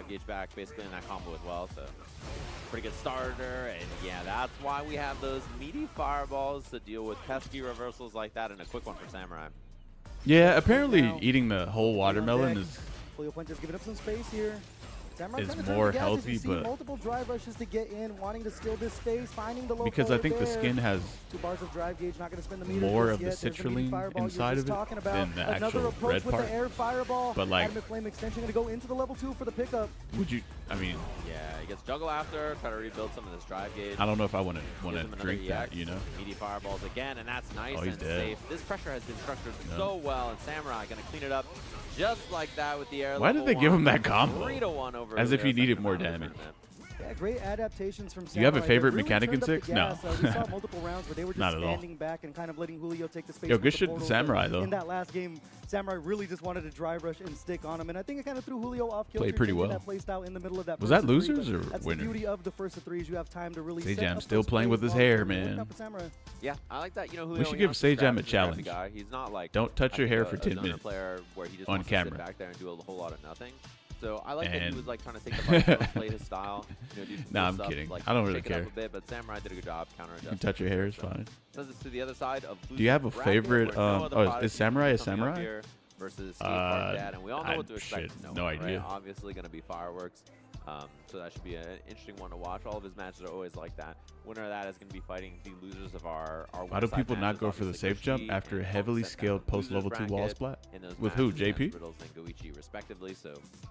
5 gauge back basically in that combo as well. So pretty good starter. And yeah, that's why we have those meaty fireballs to deal with pesky reversals like that and a quick one for Samurai. Yeah, apparently Now, eating the whole watermelon deck. is Julio Fuentes giving up some space here. Samurai is kinda turning more the gas as healthy, you see but multiple drive rushes to get in, wanting to steal this space, finding the low because I forward think the there. skin has 2 bars of drive gauge, not going to spend the meter more just of the yet. There's gonna be citrulline fireball you were inside just of it talking about. than the Another actual approach red with part. the air fireball. But, like, Adamant Flame extension going to go into the level 2 for the pickup. would you? I mean, Yeah, he gets juggle after, try to rebuild some of this drive gauge. I don't know if I want Gives to him another drink that. EX, You know. Meaty fireballs again, and that's nice Oh, he's and dead. safe. This pressure has been structured Yeah. so well, and Samurai going to clean it up just like that with the air. Why did level they give him 1. that combo? 3-1 over As if he Julio, needed second more round of the damage. tournament. Yeah, great adaptations from Samurai. Do you have a They favorite really mechanic in turned up the 6? No. gas. We saw multiple rounds where they were just Not at all. standing back and kind of letting Julio take the space. Yo, with good the shit to portals, Samurai, but though. In that last game, Samurai really just wanted to drive rush and stick on him, and I think it kind of threw Julio off kilter. Played pretty changing well. That play style in the middle of that Was first that of three, losers but or that's winners? the beauty of the first of threes. You have time to really Sage set Jam up still those playing plays with his long hair, term. Working man. out for Samurai. Yeah, I like that. You know, Julio, We should he give wants to Sage grab Jam a the scrappy challenge. guy. He's not like Don't touch your I hair think for a 10 zoner minutes player where he just on wants camera. to sit back there and do a whole lot of nothing. So I like that And- he was like trying to take the fight, play his style. You know, do some Nah, cool I'm stuff, kidding. Like, I don't really shake it up care. a bit, but Samurai did a good job counter You can touch your hair is fine. Sends us to the other side of Do you have a bracket, favorite, where Noah the oh, Prodigy is Samurai a coming up samurai? here versus Skate Park Dad, and we all know what to expect. shit, from no Noah, right? idea. Obviously going to be fireworks. So that should be an interesting one to watch. All of his matches are always like that. Winner of that is going to be fighting the losers of our Why do Westside people not matches, go for the obviously safe jump Koshi after a and heavily Punk set scaled down post the level losers 2 wall bracket splat? in those With who, matches against JP? Riddles and Goichi respectively. So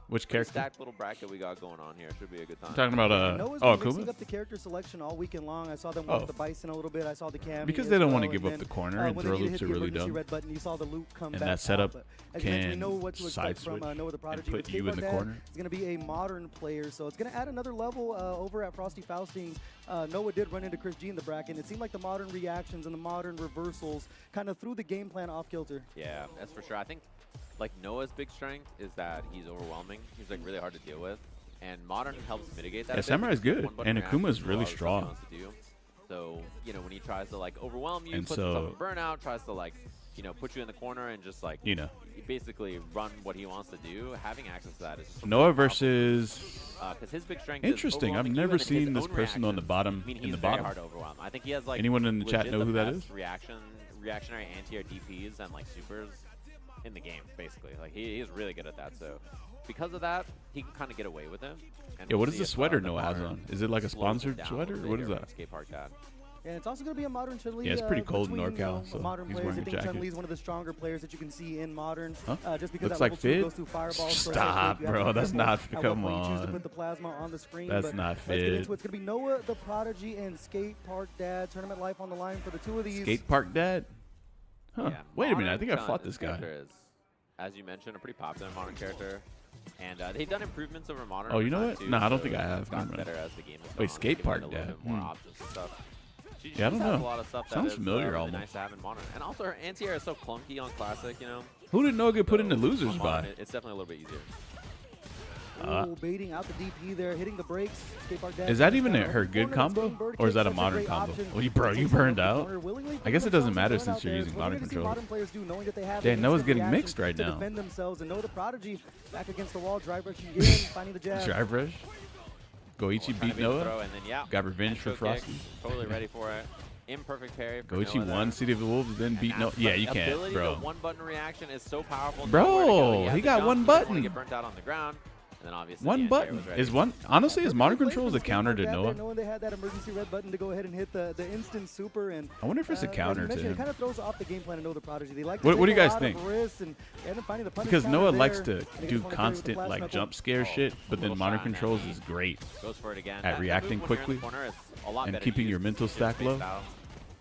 Which pretty character? stacked little bracket we got going on here. Should be a good time. I'm talking about Noah's oh, been mixing Akuma? up the character selection all weekend long. I saw them walk Oh. the Bison a little bit. I saw the Cam. Because as they don't well, want to give and up the then, corner and when throw they need to loops hit are the really emergency dumb. red button, you saw the loop come And back that setup out, but as you mentioned, we can know what to side expect from switch Noah the Prodigy. put With you in the Skateboard Dad, corner. He's going to be a modern player, so it's going to add another level over at Frosty Faustings. Noah did run into Chris G in the bracket, and it seemed like the modern reactions and the modern reversals kind of threw the game plan off kilter. Yeah, that's for sure. I think like Noah's big strength is that he's overwhelming. He's like really hard to deal with, and modern helps mitigate that. Yeah, a bit Samurai's because good, one button and reaction Akuma's is a really lot of stuff he strong. wants to do. So you know when he tries to like overwhelm you, And puts himself so- in burnout, tries to like put you in the corner and just like You know. basically run what he wants to do. Having access to that is just Noah versus. because his big strength Interesting. is I've overwhelming never you, and then his seen this own person on the reactions bottom mean in he's the very bottom. hard to overwhelm. I think he has like Anyone in the chat legit know who that best is? reactionary anti-air DPs and like supers in the game, basically. Like he is really good at that. So because of that, he can kind of get away with it. And Yeah, we'll what is see the if, sweater the Noah has modern on? Is it like a slows him sponsored down a sweater? little What bit is here on that? Skate Park Dad. And it's also going to be a modern Chun-Li. Yeah, it's pretty cold in between, NorCal, so modern he's players. wearing I a think jacket. Chun-Li is one of the stronger players that you can see in modern. Huh? Just because Looks that like level 2 Fid? goes through fireballs. So Stop, you have to bro. be That's careful not. at what Come point you choose to on. put the plasma on the screen. That's but not let's get Fid. into it. It's going to be Noah the Prodigy and Skate Park Dad. Tournament life on the line for the two of these. Skate Park Dad? Huh. Yeah, Wait a minute. I Modern think I Chun, fought this guy. character is, as you mentioned, a pretty popular modern character. And they've done improvements over modern. Oh, you over know time, what? too, Nah, I don't so think I have. it's gotten Never mind. better as the game has Wait, gone on, Skate giving it Park a little Dad. bit more Hmm. options and stuff. She Yeah, I don't just has know. a lot of stuff that Sounds is, familiar really almost. nice to have in modern. And also her anti-air is so clunky on classic, you know. Who did Noah get put So into losers on by? modern, it's definitely a little bit easier. Ooh, baiting out the DP there, hitting the brakes. Skate Park Dad Is that comes even down, her open good corner, combo? spin bird Or is kick, that a such modern great combo? option. Well, you Takes burned the out. corner, willingly I guess it doesn't themselves matter and going since out you're there. using What we're modern gonna see controls. modern players do, knowing that they have Yeah, an Noah's instant getting reaction mixed right to now. defend themselves, and Noah the Prodigy back against the wall, drive rushing in, finding the jab. Drive rush? Goichi Trying to beat the Noah? throw, and then, yeah, Got revenge intro for kick, Frosty? Totally ready for it. Imperfect parry. For Goichi Noah there. won City of the Wolves, then And beat Noah. that's Yeah, the you can't, ability bro. to one-button reaction is so powerful. Bro, Nowhere to go. he had to got jump, one he didn't wanna button. Get burnt out on the ground, and then obviously One the anti-air button. was ready. Is one honestly is modern Great play controls from a counter Skate to Park Dad Noah? there, knowing they had that emergency red button to go ahead and hit the instant super, and I wonder if it's a as you counter to mentioned, him. It kind of throws off the game plan of Noah the Prodigy. They like to What take do you a guys lot think? of risks and end up finding the punish Because counter Noah there, likes to and they do just wanna carry with the constant plasma like knuckle. jump scare Oh, shit, but then little modern shot now. controls is great. Goes for it again. At That reacting move when you're in the quickly corner is a lot and better keeping used your mental against stack play low. style.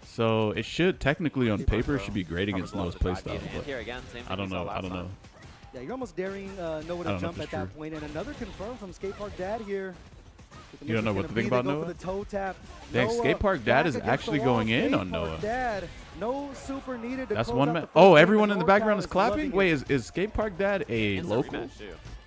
So it should technically on Skate Park paper throw. should be great Covers against well Noah's with the drive playstyle, gauge. but Anti-air again, same I thing don't we saw know. I last don't time. know. Yeah, you're almost daring Noah I to don't know jump if at it's that true. point, and another confirm from Skate Park Dad here. You don't know what to think about Noah? The toe tap. Dang, Noah Skate Park Dad back is against the actually wall. going in Skate on Park Noah. Dad, no super needed to That's close one out man. the first Oh, game, everyone but in the background NorCal is clapping. loving Wait, it. is Skate Park Dad a Instant local? rematch, too.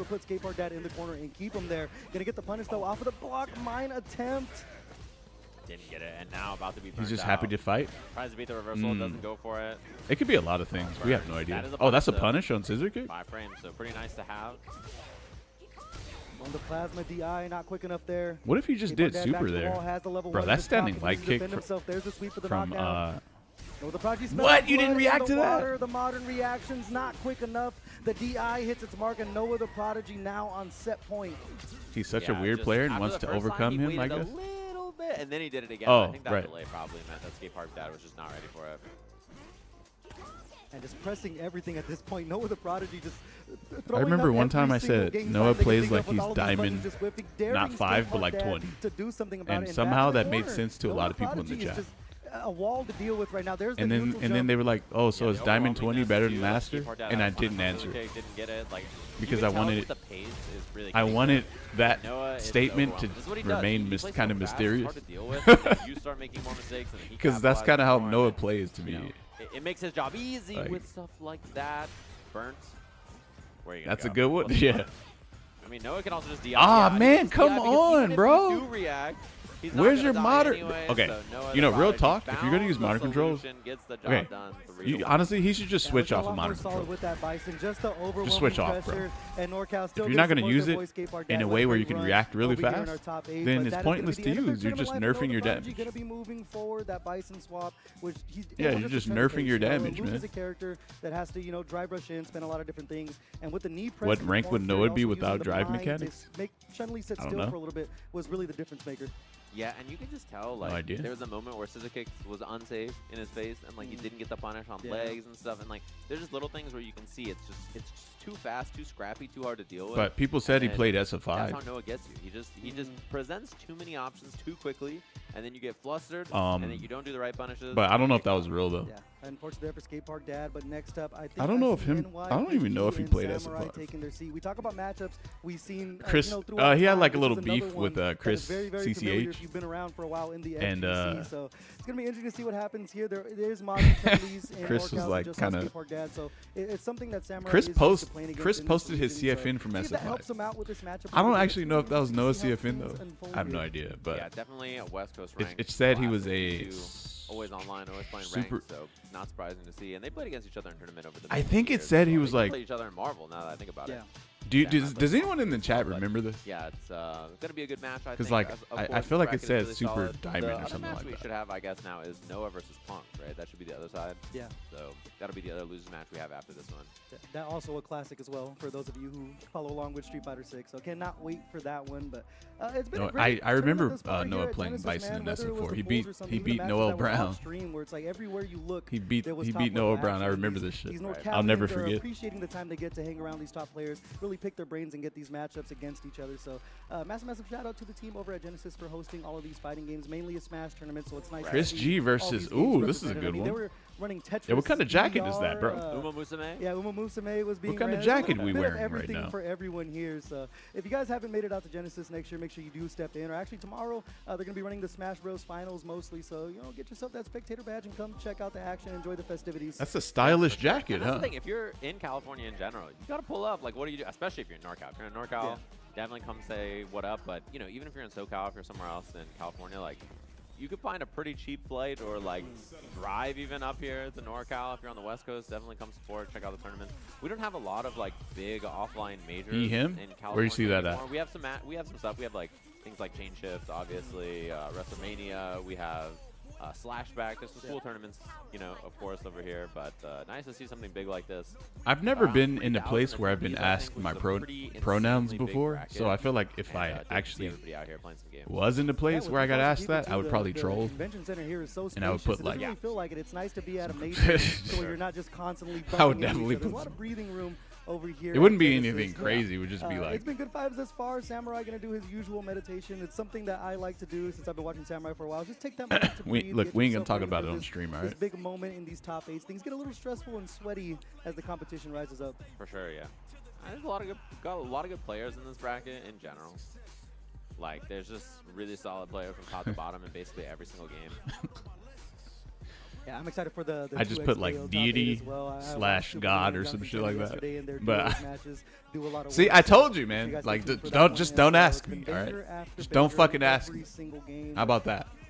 to put Skate Park Dad in the corner and keep him there. Gonna get the punish though off of the block mine attempt. Didn't get it, and now about to be He's burnt just out. happy to fight. Tries to beat the reversal, doesn't go for it. It could be a lot of things. We have no idea. That is a Oh, that's a punish, punish on scissor kick? 5 frames, so pretty nice to have. On the plasma DI, not quick enough there. What if he just did super there? Bro, that's standing light kick from No, the Prodigy what? You didn't react to water. that? The modern reaction's not quick enough. The DI hits its mark, and Noah the Prodigy now on set point. He's such a weird player and wants to overcome him, I guess. A little bit, and then he did it again. Oh, I think that right. delay probably meant that Skate Park Dad was just not ready for it. And just pressing everything at this point. Noah the Prodigy just I remember one time I said Noah plays like he's diamond, not 5, but like 20. And somehow that made sense to a lot of people in the chat. A wall to deal with right now. There's and then they were like, "Oh, so is Diamond 20 better than Master?" And I didn't answer because I wanted that statement to remain kind of mysterious. Because that's kind of how Noah plays to me. It makes his job easy with stuff like that. Burnt. Where you that's a good one. Yeah. I mean, Noah can also just DI. Ah, man, come on, bro. If you do react, where's your modern? Anyway, okay, so you know, real talk. If you're gonna use modern controls, okay. Honestly, he should just switch off of modern controls. Just switch off, bro. If you're not gonna use it in a way where you can react really fast, then it's pointless to use. You're just nerfing your damage. Yeah, you're just nerfing your damage, man. What rank would Noah be without drive mechanics? I don't know. Was really the difference maker. Yeah, and you can just tell, like, there was a moment where Scissor Kick was unsafe in his face, and, like, he didn't get the punish on legs and stuff, and, like, there's just little things where you can see it's just too fast, too scrappy, too hard to deal with. But people said he played SF5. That's how Noah gets you. He just presents too many options too quickly, and then you get flustered, and then you don't do the right punishes. But I don't know if that was real, though. Yeah, unfortunately there for Skate Park Dad, but next up, I think I don't know if him. I don't even know if he played SF5. Taking their seat. We talk about matchups. We've seen Chris. He had like a little beef with Chris CCH. If you've been around for a while in the and so it's gonna be interesting to see what happens here. There's modern penalties in Chris was like kind of. So it's something that Samurai Chris posted his CFN from SF5. I don't actually know if that was Noah's CFN though. I have no idea, but yeah, definitely a West Coast rank. It said he was a always online, always playing ranked, so not surprising to see. And they played against each other in tournament over the. I think it said he was like. Play each other in Marvel. Now that I think about it. Does anyone in the chat remember this? Yeah, it's gonna be a good match. Because like I feel like it says really Super solid. Diamond or something like that. We should have, I guess, now is Noah versus Punk, right? That should be the other side. Yeah. So that'll be the other losers match we have after this one. That also a classic as well for those of you who follow along with Street Fighter 6. So cannot wait for that one. But it's been a great I remember Noah playing Bison in SF4. He beat Noah Brown. Where it's like everywhere you look, he beat Noah Brown. I remember this shit. I'll never forget. Appreciating the time they get to hang around these top players, really pick their brains and get these matchups against each other. So massive shout out to the team over at Genesis for hosting all of these fighting games, mainly a Smash tournament. So it's nice. Chris G versus this is a good one. They were running Tetris. Yeah, what kind of jacket is that, bro? Uma Musume? Yeah, Uma Musume was being. What kind of jacket are we wearing right everything now? For everyone here. So if you guys haven't made it out to Genesis next year, make sure you do step in. Or actually tomorrow, they're going to be running the Smash Bros. Finals mostly. So get yourself that spectator badge and come check out the action, enjoy the festivities. That's a stylish jacket, That's huh? the thing. If you're in California in general, you got to pull up. Like, what do you do? Especially if you're in NorCal. If you're in NorCal, definitely come say what up. But even if you're in SoCal, if you're somewhere else in California, like. You could find a pretty cheap flight or like drive even up here to NorCal. If you're on the West Coast, definitely come support, check out the tournament. We don't have a lot of like big offline majors in California. Where you see that anymore. We have some stuff. We have like things like Chain Shift, obviously, WrestleMania. We have Slashback. There's some cool tournaments, of course, over here. But nice to see something big like this. I've never been in a place where I've been asked my pronouns before, so I feel like if I actually was in a place where I got asked that, I would probably troll. And I would put like, I feel like it. It's nice to be at a major so you're not just constantly. I would definitely put a lot of breathing room. Over here. It wouldn't be anything crazy. It would just be like. It's been good vibes thus far. Samurai gonna do his usual meditation. It's something that I like to do since I've been watching Samurai for a while. Just take that moment to breathe. Look, we ain't gonna talk about it on stream, all right? This big moment in these top 8s. Things get a little stressful and sweaty as the competition rises up. For sure, yeah. There's got a lot of good players in this bracket in general. Like, there's just really solid players from top to bottom in basically every single game. Yeah, I'm excited for the I just put like deity / God or some shit like that. But see, I told you, man. Like, don't ask me. All right, just don't fucking ask me. How about that?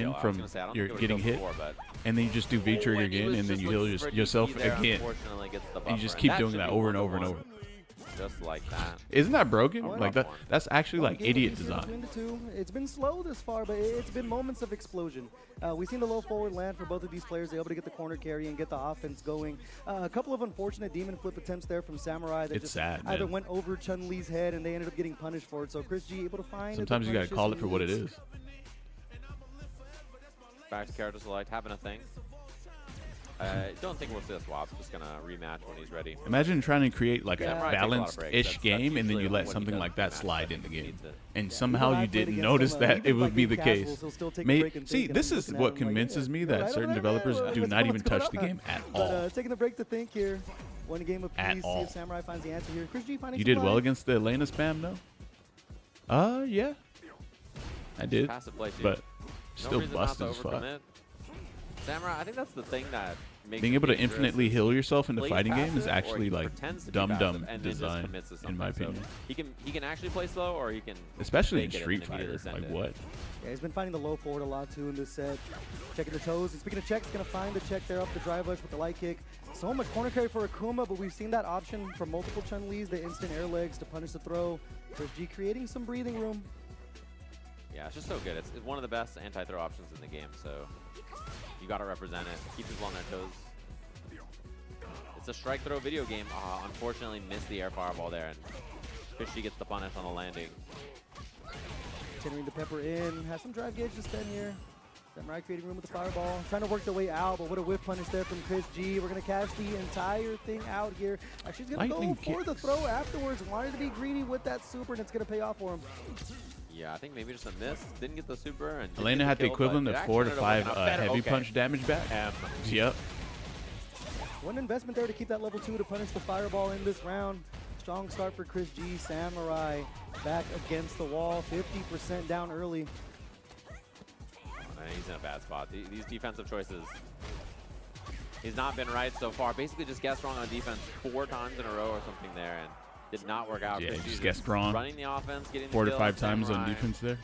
again I was from gonna say, I don't your think it getting would hit, kill before, but and then you just do V trigger when he again, was and then just you heal looking for a yourself DP there, again. unfortunately gets the And you buffer, just and keep that doing should that be over and over and 1-1. over. just like that. Isn't that broken? Oh, Like that? That's actually like Game idiot between design. the two. It's been slow this far, but it's been moments of explosion. We've seen the low forward land for both of these players. They're able to get the corner carry and get the offense going. A couple of unfortunate demon flip attempts there from Samurai that It's just sad, either man. went over Chun-Li's head and they ended up getting punished for it. So Chris G able to find. Sometimes you gotta call it for what it is. Back to character select, having a thing. I don't think we'll see a swap. Just gonna rematch when he's ready. Imagine trying to create like Yeah. a Samurai takes a lot of breaks. balanced-ish That's game, and then usually you let what he something does like in that the slide match. in the He game, needs it. and Even somehow I you played didn't against notice him, that even it like would be in the casuals, case. he'll still take a break and See, think, and this I'm is looking at what him like, convinces yeah, me you're that right certain over there, developers yeah, do what's not even going touch the on? game at But all. taking the break to think here. One game of At peace. See all. if Samurai finds the answer here. Chris G finding You some did well life. against the Elena spam, though? Yeah. I did, Passive play too. but No still reason not busted to as fuck. overcommit. Samurai, I think that's the thing that makes Being him able to dangerous infinitely is heal yourself in the plays fighting game is passive, or actually he like pretends to be dumb passive and then just design, commits to in my something. So opinion. he can actually play slow, or he can Especially in fake it and Street then immediately Fighter. send Like it. what? Yeah, he's been finding the low forward a lot too in this set. Checking the toes. And speaking of checks, gonna find the check there off the drive rush with the light kick. So much corner carry for Akuma, but we've seen that option for multiple Chun-Li's, the instant air legs to punish the throw. Chris G creating some breathing room. Yeah, it's just so good. It's one of the best anti-throw options in the game, so you got to represent it. Keep people on their toes. It's a strike throw video game. Unfortunately, missed the air fireball there, and Fishy gets the punish on the landing. Continuing to pepper in. Has some drive gauge to spend here. Samurai creating room with the fireball. Trying to work their way out, but what a whip punish there from Chris G. We're going to catch the entire thing out here. Actually, he's going to Lightning go for the kicks. throw afterwards. Wanted to be greedy with that super, and it's going to pay off for him. Yeah, I think maybe just a miss. Didn't get the super. And didn't Elena get had the kill, but equivalent it of actually 4 to ended up 5 working out better. heavy Okay. punch damage back. Yep. One investment there to keep that level 2 to punish the fireball in this round. Strong start for Chris G. Samurai back against the wall. 50% down early. Man, he's in a bad spot. These defensive choices, he's not been right so far. Basically just guessed wrong on defense 4 times in a row or something there, and did not work out. Yeah, Chris just G's guessed wrong. Running the offense, getting 4 the to kill, 5 times on Samurai. defense there.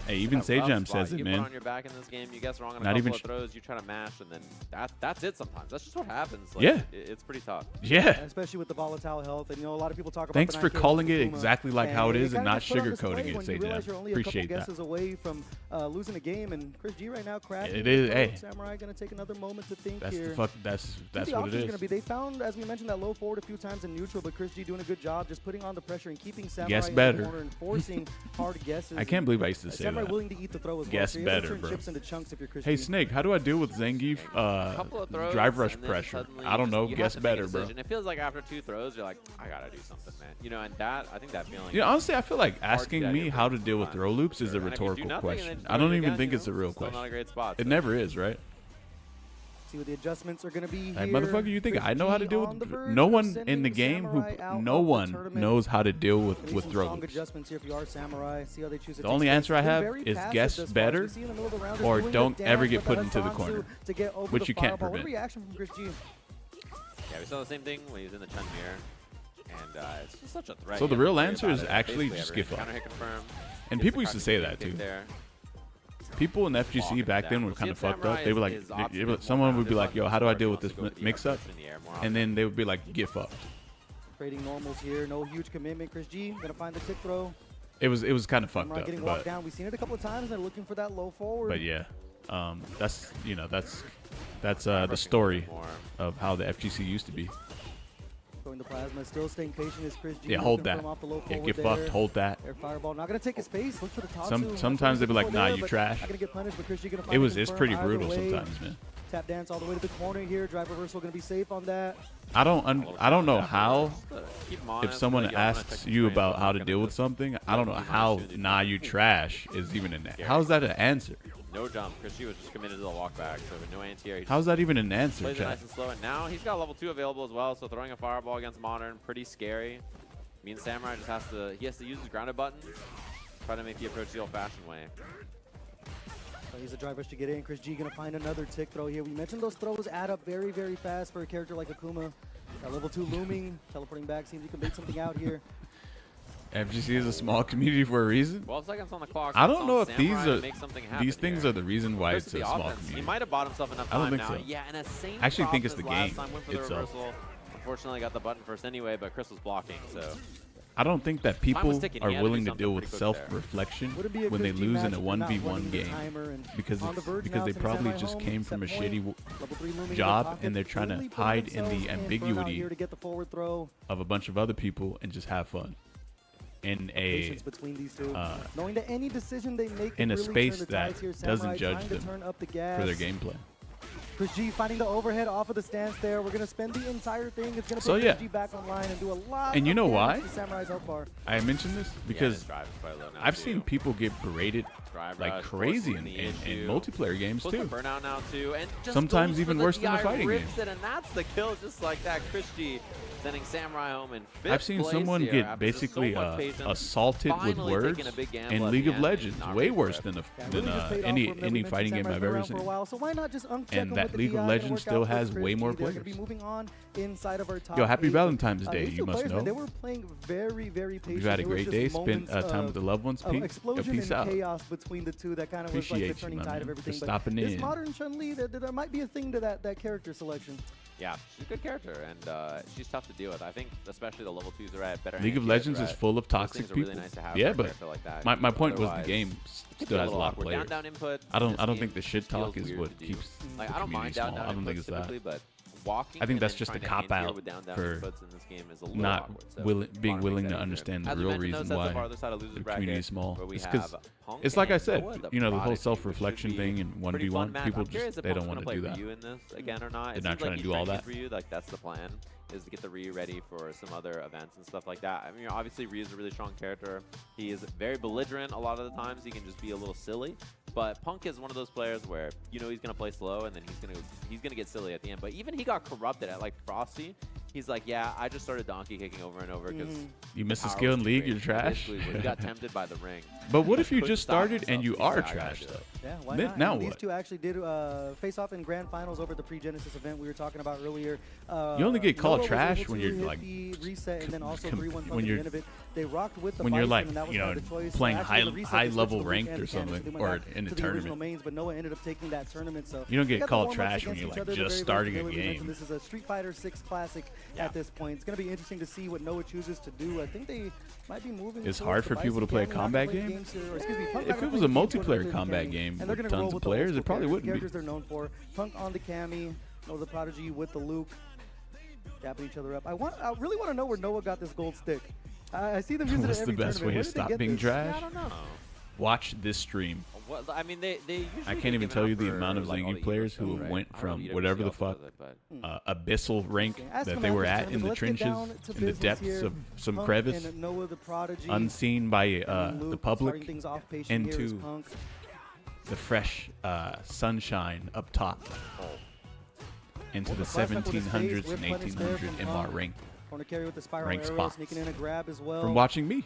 Hey, even It's a rough Sajam spot. says You it, get put man. on your back in this game, you guess wrong on a Not couple even of throws, you try to mash, and then that's it sometimes. That's just what happens. Like, Yeah. It's pretty tough. Yeah. Especially with the volatile health. And, you know, a lot of people talk about Thanks the for 9K calling it Akuma, exactly like how it is and kinda not gets put on display sugarcoating it, when you realize you're only Appreciate a couple that. guesses away from losing a game, and Chris G right now crashing. It is, hey. Samurai going to take another moment to think That's here. the fuck. That's The what it options is. going to be, they found, as we mentioned, that low forward a few times in neutral, but Chris G doing a good job just putting on the pressure and keeping Samurai Guess in better. the corner and forcing hard guesses. I can't believe I used to say Samurai that. willing to eat the throw as well. Guess So you're able to better, turn bro. chips into chunks if you're Chris Hey G. Snake, how do I deal with Zangief Couple of throws, drive rush and then pressure? suddenly I don't you know. have Guess to make a better, bro. decision. It feels like after 2 throws, you're like, I gotta do something, man. You know, and I think that feeling. Yeah, honestly, I feel like hard to asking get me out how of to your deal with time. throw loops is a And if you do rhetorical nothing and then question. you I throw don't it even again, think you it's a know, real still not a question. great spot. It so. never is, right? See what the adjustments are going to be Like, here. motherfucker, you think Chris I know how to G deal on the with? verge No of one in sending the game Samurai out no of the one tournament. knows how to deal Need with some throw strong loops. adjustments here if you are Samurai. See how they choose to The take only space. answer I It's been have very is passive guess thus far. better We see in the middle of the round, or just doing don't the ever dance get with put the into the Hansansu corner, to get over which the you can't fireball. What a prevent. reaction from Chris G. Yeah, we saw the same thing when he was in the Chun mirror, and it's just such a threat. So You the have real to worry answer about is it. actually Basically just everything. give up. Counter hit confirm. And Gets people the used to cocky say kick that too. there. People in Walking FGC back down. then were We'll kind see of if fucked Samurai up. They were like, is opposite more someone would be like, rounded. "Yo, how do I deal He with this wants to go to the mix up?" upper in the air more And often. then they would be like, "Get fucked." Trading normals here. No huge commitment. Chris G going to find the tick throw. It was kind of fucked Samurai up, getting but walked down. We've seen it a couple of times. They're looking for that low forward. yeah, that's the story More. of how the FGC used to be. Throwing the plasma. Still staying patient is Chris G. Yeah, hold looking that. from off the low Yeah, forward get there. fucked. Hold that. Air fireball. Not going to take his space. Look for the top Sometimes they'd be like, "Nah, you trash." Not going to get punished, but Chris G going to find It's pretty brutal sometimes, man. Tap dance all the way to the corner here. Drive reversal going to be safe on that. I don't know how. Keep him honest, If someone like, yo, I'm gonna asks check you the screen, about but how I'm to not deal gonna with just something, I don't know how "nah, you trash" is even an. How's that an answer? No jump. Chris G was just committed to the walk back, so with no anti-air, he just How's that even an answer, plays it chat? nice and slow. And now he's got level 2 available as well, so throwing a fireball against Modern, pretty scary. Means Samurai just has to use his grounded button, try to make the approach the old-fashioned way. So he's a drive rush to get in. Chris G going to find another tick throw here. We mentioned those throws add up very, very fast for a character like Akuma. Got level 2 looming. Teleporting back. Seems he can make something out here. FGC is a small community for a reason. 12 seconds on the clock. I It's don't on know if Samurai to these make something happen things here. are the reason why Versus it's a the small offense. He community. might have bought himself enough I don't time think now. so. Yeah, and a same I actually think problem it's the as last game time. Went for the itself. reversal. unfortunately got the button first anyway, but Chris was blocking, so. I don't think that people ticking. are He had to willing do to deal something with pretty quick there. self-reflection Would it be a when they good lose in G a match if you're not 1v1 running the game timer and because on the verge because now, they sending probably Samurai just home, came from a set point, shitty level 3 looming in job their pocket, and they're trying to really putting hide in themselves the in burnout ambiguity here to get the forward throw. of a bunch of other people and just have fun in a Patience between these two, knowing that any decision they make in a really space turn the that tides here. doesn't Samurai judge trying to them turn up the gas. for their gameplay. Chris G finding the overhead off of the stance there. We're going to spend the entire thing. It's going to So, put yeah. Chris G back online and do a lot And you of know damage why? to Samurai's health bar. I mentioned this Yeah, because his drive is quite low now, I've too. seen people get berated Drive like rush, crazy forcing in the issue. multiplayer games Puts the too. burnout now too, and just Sometimes goes even for worse than the DI, fighting rips game. it, and that's the kill, just like that. Chris G sending Samurai home in fifth I've seen place someone here get after just basically so much patience. assaulted with Finally words taking a big gamble in at League the of end, Legends, not way really worse correct. than Yeah, really just paid off any for him. any Mentioned fighting game Samurai's I've been ever around for a seen. while, so why not just check And him that with the League of DI, Legends gonna work still out for has Chris way G. more They're gonna players. be moving on inside of our top Yo, happy 8. Valentine's Day, These you two must players, man, know. they were playing very, very patient. You've had a It was great just day, spent moments time with the loved ones. of Peace, explosion peace and out. chaos between the two that kind of was like the Appreciate you, turning my tide man, of for everything. But stopping this in. modern Chun-Li, there might be a thing to that character selection. Yeah, she's a good character, and she's tough to deal with. I think especially the level 2s are at better. League of energy, Legends they're is at- full of those toxic things are people. really nice to have Yeah, for a but character like that. my point was the Otherwise, game it could be still a has a little lot of awkward. players. Down input. I don't this think game the shit talk feels is weird what to do. keeps Like the I don't mind community down small. I don't inputs think it's that. typically, but walking. I think and that's then just a trying to cop end here out with down for inputs in this game is a little not awkward. So being wanna willing make to that understand the easier. real As we mentioned, reason though, why that's the farther side of losers the bracket, community is small. where we It's 'cause have Punk it's like I and said, Noah, the you know, the whole Prodigy, which self-reflection should be thing in pretty 1v1, fun match. people I'm curious just if they don't Punk's want to gonna do play that. Ryu in this again or not. They're It not seems trying like to he's do all trying that. to get Ryu, like that's the plan, is to get the Ryu ready for some other events and stuff like that. I mean, obviously Ryu's a really strong character. He is very belligerent a lot of the times. He can just be a little silly. But Punk is one of those players where you know he's gonna play slow and then he's gonna get silly at the end. But even he got corrupted at like Frosty. He's like, yeah, I just started donkey kicking over and over because You miss a skill in League, you're trash. He got tempted by the ring. But what if you Couldn't just stop started and himself. you He's are like, I gotta trash do though? it. Yeah, why Then- not? now And these what? two actually did face off in grand finals over the pre-Genesis event we were talking about earlier. You only get called Noah was trash able when to you're hit like the reset and then also com- 3-1 when from the you're- end of it. They rocked with the when you're Bison, like, and that was you not know, the choice. playing Actually, the reset high was level switched to ranked Luke or and something, Candace. They went or back in a to the original tournament. mains, but Noah ended up taking that tournament. So You don't they get got the called warm-ups trash when against you're each like other. just They're starting very a familiar. We game. mentioned This is a Street Fighter 6 classic at this point. It's going to be interesting to see what Noah chooses to do. I think they might be moving. It's towards hard the for people to Bison play a Cammy, not combat gonna play game? games here, or excuse me, Punk not If gonna it was play a games, multiplayer but combat Cammy. game And they're with gonna tons roll of with the players, old it probably school wouldn't be. characters they're known for. Punk on the Cammy, Noah the Prodigy with the Luke, dapping each other up. I really want to know where Noah got this gold stick. I see them using What's it the every best way tournament. Where to did they stop get being this? trash? Yeah, I don't know. Watch this stream. Well, I mean, they usually I get can't even given tell out you the for, amount of like, all Zangief the players stuff, who right? went I don't from know, whatever the EWC fuck does it, but abyssal rank Ask that them they were after at in the tournament. Let's get trenches, down to in the business depths here. of some Punk crevice, and Noah the Prodigy, unseen by and the Luke public, starting things off patient here is into Punk. the fresh sunshine up top, into the Well, the flashback with his 1700s face, and whip punish there 1800 from MR Punk. rank. Corner carry with the spiral Rank arrow, spots. sneaking in a grab as well. From watching me,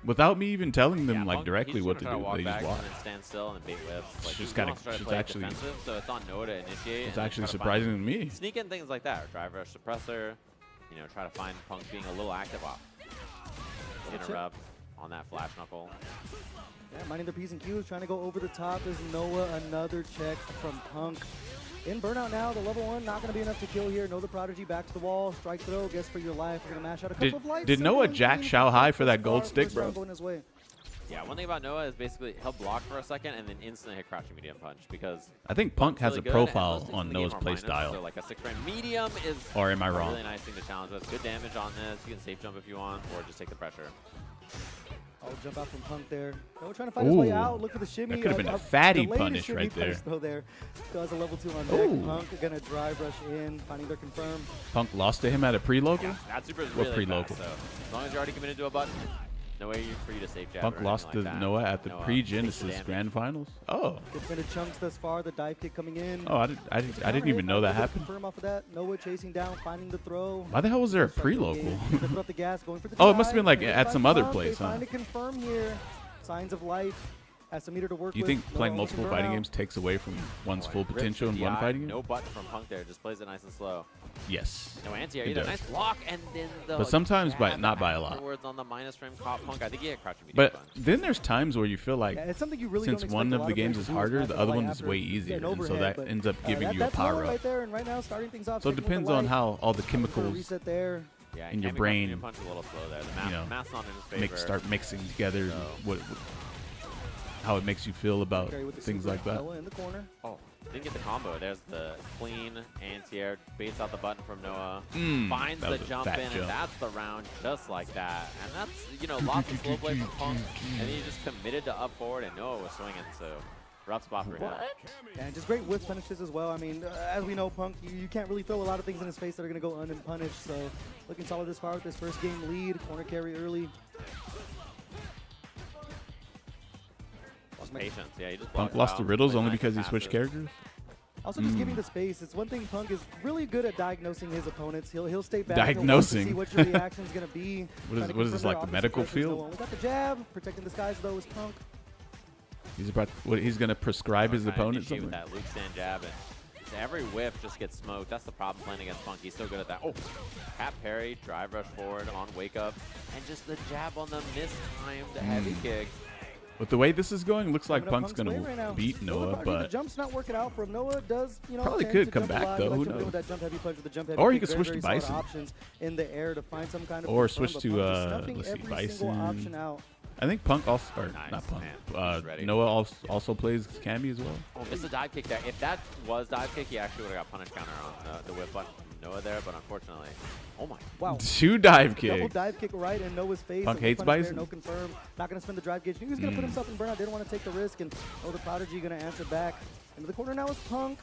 without me even telling them yeah, like Punk, directly he's what to gonna try do, walk they just back watch. and then stand still and then bait whips. Like, She's he gotta- wants to try to she's play actually- defensive, so it's on Noah to initiate. It's and then actually try to find surprising to me. Sneak in things like that, or drive rush suppressor. You know, try to find Punk being a little active off. Interrupt on that flash knuckle. Yeah, minding their P's and Q's, trying to go over the top. There's Noah, another check from Punk. In burnout now, the level 1, not going to be enough to kill here. Noah the Prodigy back to the wall, strike throw, guess for your life. We're going to mash out a couple of lights. Did Noah and jack then Shao Hai for that first gold round- stick, first bro? round going his way. Yeah, one thing about Noah is basically he'll block for a second and then instantly hit crouching medium punch because I think Punk has really a good, and profile most things on in the game Noah's are play minus, style. So like a 6-frame medium is Or am I a wrong? really nice thing to challenge with. Good damage on this. You can safe jump if you want, or just take the pressure. Oh, jump out from Punk there. Noah trying to find his way Ooh. out. Look for the shimmy. That could've been a fatty delayed punish shimmy right there. punish though there. Does a level 2 on deck. Ooh. Punk going to drive rush in, finding their confirm. Punk lost to him at a pre-local. Yeah, that super is What really pre-local? fast, so as long as you're already committed to a button, no way for you to safe jab. Punk or lost anything to like that. Noah at the Noah takes pre-Genesis damage. Grand Finals. Oh, Defended chunks thus far. The dive kick coming in. oh, I didn't even know that happened. Confirm off of that. Noah chasing down, finding the throw. Why the hell was there a Start to pre-local? engage. They throw up the gas, going for the Oh, it must've dive. been like They at find some other Punk. place, They huh? find a confirm here. Signs of life. Has some meter to work Do you with. think Noah playing almost multiple can burn fighting out. games takes away from one's full Rips potential the in one DI. fighting game? No button from Punk there. Just plays it nice and slow. Yes. No anti-air It either. does. Nice block, and then the But sometimes jab not by a lot. afterwards on the minus frame caught Punk. I think he had crouch medium But punch. then there's times where you feel like Yeah, it's something you really since don't one expect a of lot the games players is to do harder, match the up other light one is after way getting easier, and so overhead, that but, ends up giving you a that's power Noah up. right there, and right now starting things off. So it sticking with depends the on light. how all the Looking for a chemicals reset there. Yeah, in your Kami crouch brain, medium punch is a little slow there. The you know, math's not in his favor. start mixing together, So- how it makes you feel about Carry with the things super. like that. Noah in the corner. Oh, didn't get the combo. There's the clean anti-air, baits out the button from Noah, finds that the was a jump fat in, jump. and that's the round just like that. And that's, you know, lots of slow play from Punk, and then he just committed to up forward, and Noah was swinging, so rough spot for him. Yeah, and just great whip punishes as well. I mean, as we know, Punk, you can't really throw a lot of things in his face that are going to go unpunished. So looking solid this far with this first game lead. Corner carry early. Lost patience. Yeah, he just Punk blocked lost out, to Riddles played only nice because he and switched passive. characters. Also, just giving the space. It's one thing Punk is really good at diagnosing his opponents. He'll stay back. Diagnosing. He'll watch to see what your reaction is going to be. What is- Trying to what is this, confirm like their the medical offensive pressures. field? Noah only got the jab. Protecting the skies, though, is Punk. He's gonna prescribe his Trying to opponent initiate something. with that Luke Sand jab, and just every whiff just gets smoked. That's the problem playing against Punk. He's so good at that. Oh, cap parry, drive rush forward on wake up, and just the jab on the mistimed heavy kick. With the way this is going, looks like Coming up Punk's gonna way right now. beat Noah, The but jump's not working out for him. Noah does, you know, Probably tend could to come jump a back, lot. though. He likes Who jumping in knows? with that jump heavy punch with the jump heavy Or he kick. could Very, switch to very solid Bison. options in the air to find some kind of Or confirm, switch but to, Punk is snuffing let's see, every single Bison. option out. I think Punk also, or Nice, not Punk, man. He's ready. Noah also plays Cammy as well. Oh, missed a dive kick there. If that was dive kick, he actually would have got punish counter on the whip button from Noah there, but unfortunately, oh my. Wow. 2 dive Double kick. dive kick right in Noah's face. Punk and hates punish there, Bison. No confirm. Not going to spend the drive gauge. He was going to put himself in burnout. Didn't want to take the risk. And the Prodigy going to answer back. Into the corner now is Punk.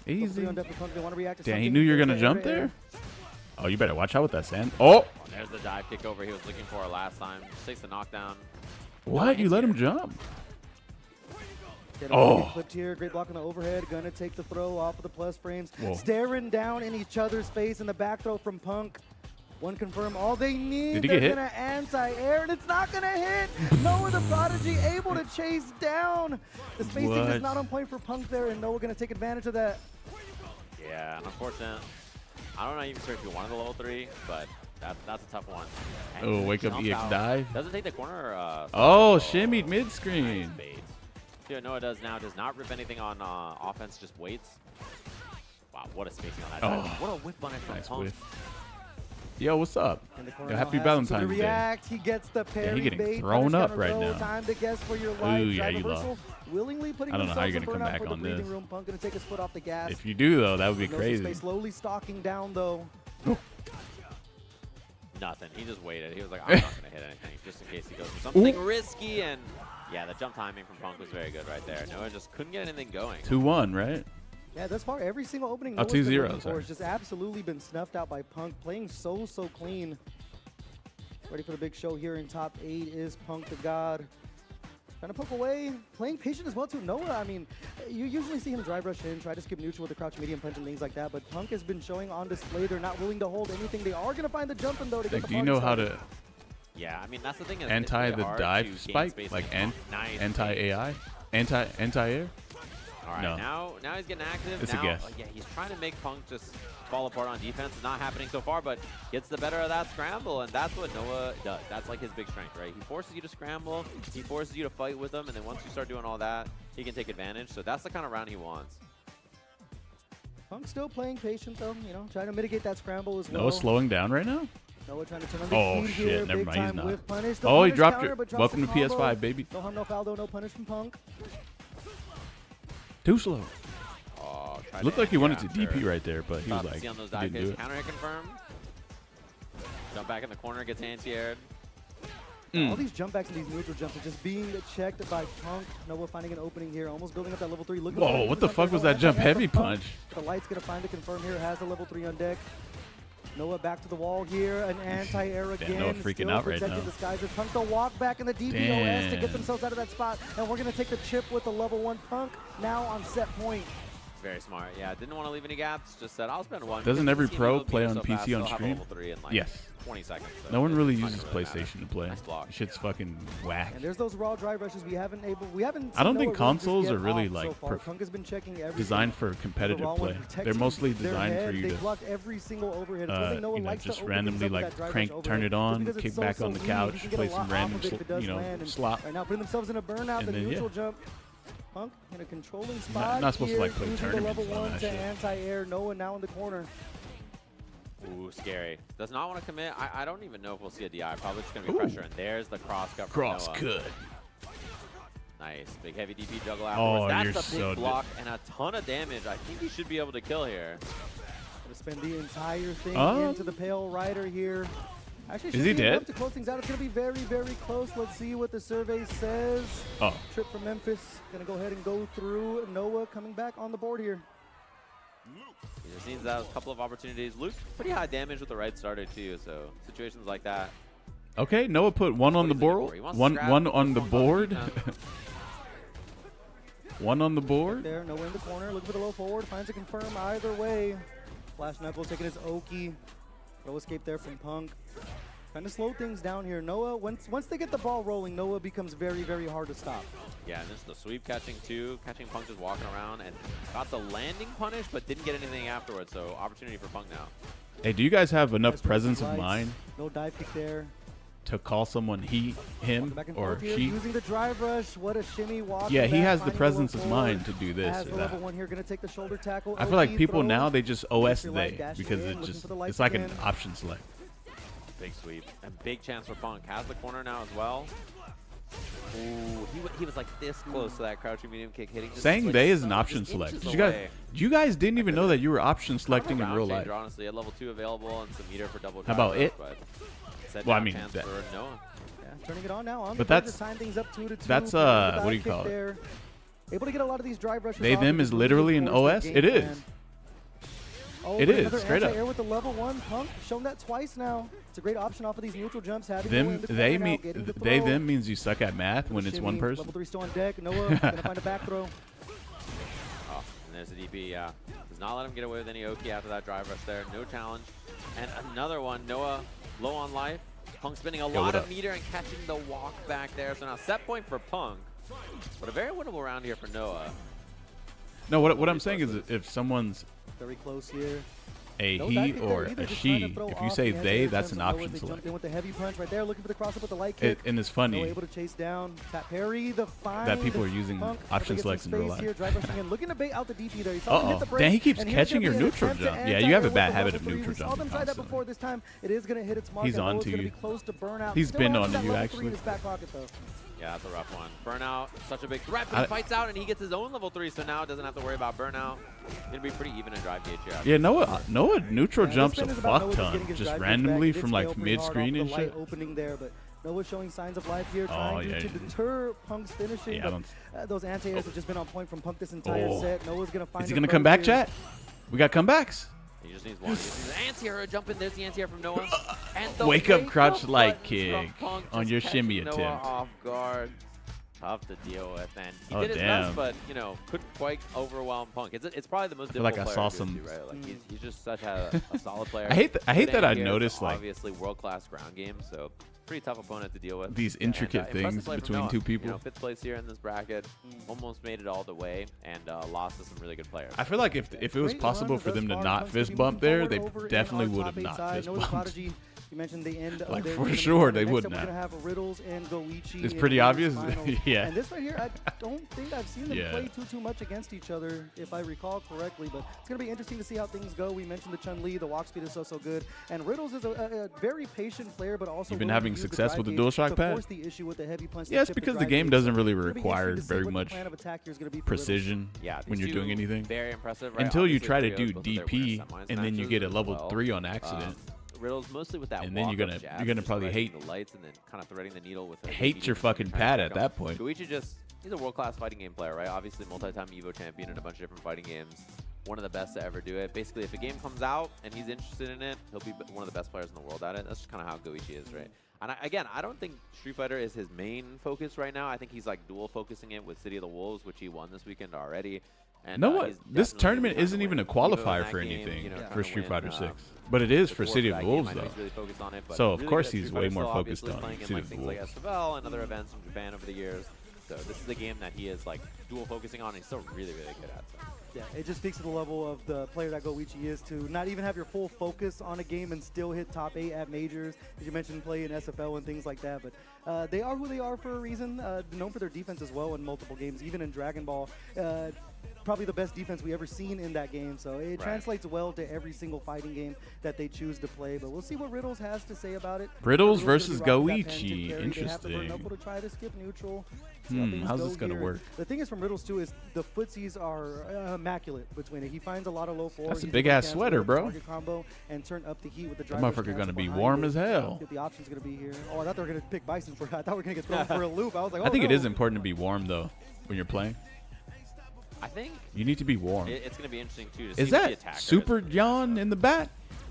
Easy. On deck for Punk. They want to react to Damn, he something. knew you were gonna Air jump to air. there. Oh, you better watch out with that sand. Oh, There's the dive kick over he was looking for last time. Just takes the knockdown. what? You let him jump? Get Oh. clipped here. Great block on the overhead. Gonna take the throw off of the plus frames. Whoa. Staring down in each other's face in the back throw from Punk. One confirm. All they need. Did he They're get hit? gonna anti-air, and it's not gonna hit. Noah the Prodigy able to chase down. The spacing What? is not on point for Punk there, and Noah gonna take advantage of that. Yeah, unfortunate. I don't know even sure if you wanted the level 3, but that's a tough one. And Oh, just wake up jump EX out. dive. Doesn't take the corner. Oh, so- shimmied Nice mid-screen. bait. See what Noah does now. Does not rip anything on offense, just waits. Wow, what a spacing on that. Oh. Dive. What a whip on it from Nice Punk. whiff. Yo, what's up? In the corner Yo, now happy has Valentine's to Day. react. He gets the parry getting bait. thrown Punish up counter right roll. now. Time to guess for your life. Ooh, yeah, Drive you reversal. lost. Willingly putting I don't know how you're themselves gonna in come burnout back for on the breathing this. room. Punk gonna take his foot off the gas. If you do, though, that would be Knows his crazy. space slowly stalking down though. Nothing. He just waited. He was like, I'm not going to hit anything, just in case he goes for something risky. And yeah, the jump timing from Punk was very good right there. Noah just couldn't get anything going. 2-1, right? Yeah, thus far every single opening Oh, Noah's been 2-0, looking for sorry. has just absolutely been snuffed out by Punk. Playing so clean. Ready for the big show here in top 8 is Punk the God. Trying to poke away, playing patient as well too. Noah, I mean, you usually see him drive rush in, try to skip neutral with the crouch medium punch and things like that, but Punk has been showing on display they're not willing to hold anything. They are going to find the jumping though to get Like, the do you party know how started. to Yeah, I mean, that's the thing. Is anti it's the really hard to dive gain spike? space Like and nice anti-AI? Anti-air? All right, No. now he's getting active. It's a now, guess. Yeah, he's trying to make Punk just fall apart on defense. It's not happening so far, but gets the better of that scramble, and that's what Noah does. That's like his big strength, right? He forces you to scramble, he forces you to fight with him, and then once you start doing all that, he can take advantage. So that's the kind of round he wants. Punk still playing patient though, you know, trying to mitigate that scramble as well. Noah slowing down right now? Noah trying to turn on the Oh, speed shit. here, Never big mind, he's time not. with punish. The Oh, he punish dropped counter, it. but drops Welcome the to combo. PS5, baby. No harm, no foul though, no punish from Punk. Too slow. Oh, tried Looked to like he wanted to after. DP right there, but he was Tough to like, see on those he dive didn't do kicks. it. Counter hit confirmed. Jump back in the corner, gets anti-aired. All these jump backs and these neutral jumps are just being checked by Punk. Noah finding an opening here, almost building up that level 3. Looking for Whoa, that what the jump fuck there. was No that jump anti-air heavy from Punk. punch? The light's gonna find the confirm here, has the level 3 on deck. Noah back to the wall here, an anti-air again. Noah freaking still out right protecting now. the skies. Punk to walk back in the DPOS to get Damn. themselves out of that spot. And we're gonna take the chip with the level 1 Punk now on set point. Very smart. Yeah, didn't want to leave any gaps. Just said, I'll spend one. Doesn't every pro play on so PC fast, on they'll have stream? level 3 in like Yes. 20 seconds. So No one really it's not uses gonna really PlayStation to matter. play. Nice block. Shit's fucking whack. And there's those raw drive rushes we haven't I don't seen think Noah really just consoles get are really off so like far. Punk has been checking everything. designed for The competitive raw one play. protecting They're mostly their designed head. for you They to blocked every single overhead. It's something Noah you know, likes to just open randomly things up with like that drive crank, rush turn overhead. it on, Just because kick it's back so on the easy, couch, you can get play a some lot random, off of it if it does land. And slop. right now, putting themselves in a burnout, And the then, neutral yeah. jump. Punk in a controlling spot. Not supposed to, here, like, play using the tournaments level on 1 that to shit. anti-air. Noah now in the corner. Ooh, scary. Does not want to commit. I don't even know if we'll see a DI. Probably just going to be pressure. And there's the cross cut from Cross Noah. good. Nice. Big heavy DP juggle Oh, afterwards. That's you're a big so block and a ton of damage. I think he should be able to kill here. Gonna spend the entire thing Oh. into the Pale Rider here. Actually, Is should he be dead? enough to close things out. It's going to be very, very close. Let's see what the survey says. Oh. Trip from Memphis. Going to go ahead and go through. Noah coming back on the board here. He just needs a couple of opportunities. Luke's pretty high damage with the right starter too, so situations like that. Okay, Noah put one on the board. One on the board. One on the board. There, Noah in the corner. Looking for the low forward. Finds a confirm either way. Flash Knuckles taking his Oki. No escape there from Punk. Trying to slow things down here. Noah, once they get the ball rolling, Noah becomes very, very hard to stop. Yeah, and this is the sweep catching too. Catching Punk just walking around and got the landing punish, but didn't get anything afterwards. So opportunity for Punk now. Hey, do you guys have enough Nice presence lights. of mind No dive kick there. to call someone he, him, Back and or forth here, she? using the drive rush. What a shimmy walk. Yeah, he back, has the finding presence low of forward. mind to do this As or the that. level 1 here, going to take the shoulder tackle. I feel like OT people throw. now, they just OS your light they dash because in, it looking just for the lights it's like an again. option select. Big sweep and big chance for Punk. Has the corner now as well. Ooh, he was like this close to that crouching medium kick hitting. Just Saying like they is an just option inches select. away. You guys didn't even know that you were option Kind of a selecting in round real changer, life. honestly, at level 2 available and some meter for double. How about drive it? rush, but set Well, I down mean, chance that- for Noah. Yeah, turning it on now. On But the board to that's- time things up 2-2. that's, Putting the what do you dive kick call it? there. Able to get a lot of these drive rushes. They, off them and is just really literally an enforce their OS? game It is. plan. Oh, It but is, another straight up. anti-air with the level 1 Punk. Shown that twice now. It's a great option off of these neutral jumps. Having Noah in Them, the they corner now, mean getting the they throw. them means you suck at math when it's one Shimmy, person. Level 3 still on deck. Noah gonna find a back throw. Oh, and there's the DP, yeah. Does not let him get away with any Oki after that drive rush there. No challenge. And another one, Noah low on life. Punk spending a lot what of up? meter and catching the walk back there. So now set point for Punk. But a very winnable round here for Noah. No, what I'm saying is if someone's Very close here. a No he dive kick there or either, a just trying to she, throw if you off say the they, anti-air that's jumps an and Noah, option they jump select. in with the heavy punch right there, looking for the cross up with the light kick. And it's Noah funny able to chase down. Tap parry, the find. that people are using Punk option able to get selects in some real space life. here, drive rushing in, looking to bait out the DP there. He saw him hit the break, Dang, he keeps and here's catching gonna your be an neutral attempt to jump. Yeah, anti-air you have a with bad the habit level of three. neutral We saw jumping them try that constantly. before. This time it is going to hit its mark. He's and on Noah's to gonna you. be close to burnout. He's Still been has on that you, level actually. 3 in his back pocket though. Yeah, that's a rough one. Burnout, such a big threat, but he fights out and he gets his own level 3, so now doesn't have to worry about burnout. It'll be pretty even in drive gauge here. Yeah, Noah neutral Yeah, jumps this a spin is about fuck Noah ton, getting his just drive randomly back. He did from scale like pretty mid hard screen off and the light shit. opening there, but Noah's showing signs of life here, trying yeah, to deter Punk's finishing. Yeah, I but those anti-airs have just been on point from Punk this entire set. Noah's gonna find. Is he a gonna come back, approach here. chat? We got comebacks. He just needs one. He just needs an anti-hero jump in. There's the anti-air from Noah. And the Wake up crouch light buttons kick from Punk on just your catching shimmy Noah attempt. off guard. Tough to deal with, and he Oh, did his damn. best, but you know, couldn't quite overwhelm Punk. It's probably the most feel like difficult I player saw to do, some- right? Like he's just such a solid player. I hate Good that I anti-airs, noticed like obviously world-class ground game, so pretty tough opponent to deal with. these Yeah, intricate and, impressive things play from between Noah. two people. You know, 5th place here in this bracket, almost made it all the way, and lost to some really good players. I feel like if it was Great possible run for thus them to far. not Punk's gonna fist be bump moving there, they forward over in definitely our would top have eight not side. fist Noah's bumped. Prodigy, you mentioned the end Like, of their for tournament. sure, they Next would up, not. We're gonna have Riddles and Goichi. It's in pretty the obvious. finals. Yeah. And this right here, I don't think I've seen them Yeah. play too much against each other, if I recall correctly. But it's gonna be interesting to see how things go. We mentioned the Chun-Li, the walk speed is so good, and Riddles is a very patient player, but also You've been willing to having use success drive with the gauge DualShock to pad? force the issue with the heavy punch to Yes, chip because the drive game gauge. doesn't So really it's gonna be require interesting to see very what the much plan of attack here is gonna be for Riddles. precision Yeah, when these you're doing two, anything. Very impressive, right? Until you Obviously, try to trios, do both of their DP, winners, semis, and then you matches get a as level well. 3 on accident. Riddles mostly with that And then walk you're up gonna- jab, you're gonna just probably right hate- into the lights and then kind of threading the needle with a hate medium your and fucking trying to pad back at up. that point. Goichi he's a world-class fighting game player, right? Obviously multi-time Evo champion in a bunch of different fighting games. One of the best to ever do it. Basically, if a game comes out and he's interested in it, he'll be one of the best players in the world at it. That's just kind of how Goichi is, right? And again, I don't think Street Fighter is his main focus right now. I think he's like dual focusing it with City of the Wolves, which he won this weekend already. And, know what? he's This definitely tournament gonna isn't even a win Evo in qualifier that for game, anything you know, trying for to Street win, Fighter 6. But it is for the City of that the game. Wolves, I know though. he's really focused on it, but So, of really course good at he's Street way Fighter, more still focused obviously on playing in City like of the things like Wolves. SFL and other events from Japan over the years. So this is a game that he is like dual focusing on and he's still really, really good at. So. Yeah, it just speaks to the level of the player that Goichi is to not even have your full focus on a game and still hit top 8 at majors. As you mentioned, play in SFL and things like that. But they are who they are for a reason. Known for their defense as well in multiple games, even in Dragon Ball. Probably the best defense we ever seen in that game. So it translates well to every single fighting game that they choose to play. But we'll see what Riddles has to say about it. Riddles gonna versus be rocking that Goichi. pen to carry. They have to Interesting. burn up to try to skip neutral. See how things how's go this gonna here. work? The thing is from Riddles too is the footsies are immaculate between it. He finds a lot of low floor. That's a He's big able to ass cancel sweater, the bro. target combo and turn up the heat with the That driver. motherfucker gonna be warm as hell. The option's gonna be here. Oh, I thought they were gonna pick Bison for. I thought we were gonna get thrown for a loop. I was like, oh, I think no. it is important to be warm, though, when you're playing. I think You need to be warm. it's going to be interesting too to see Is what the that attacker Super is. John in the back?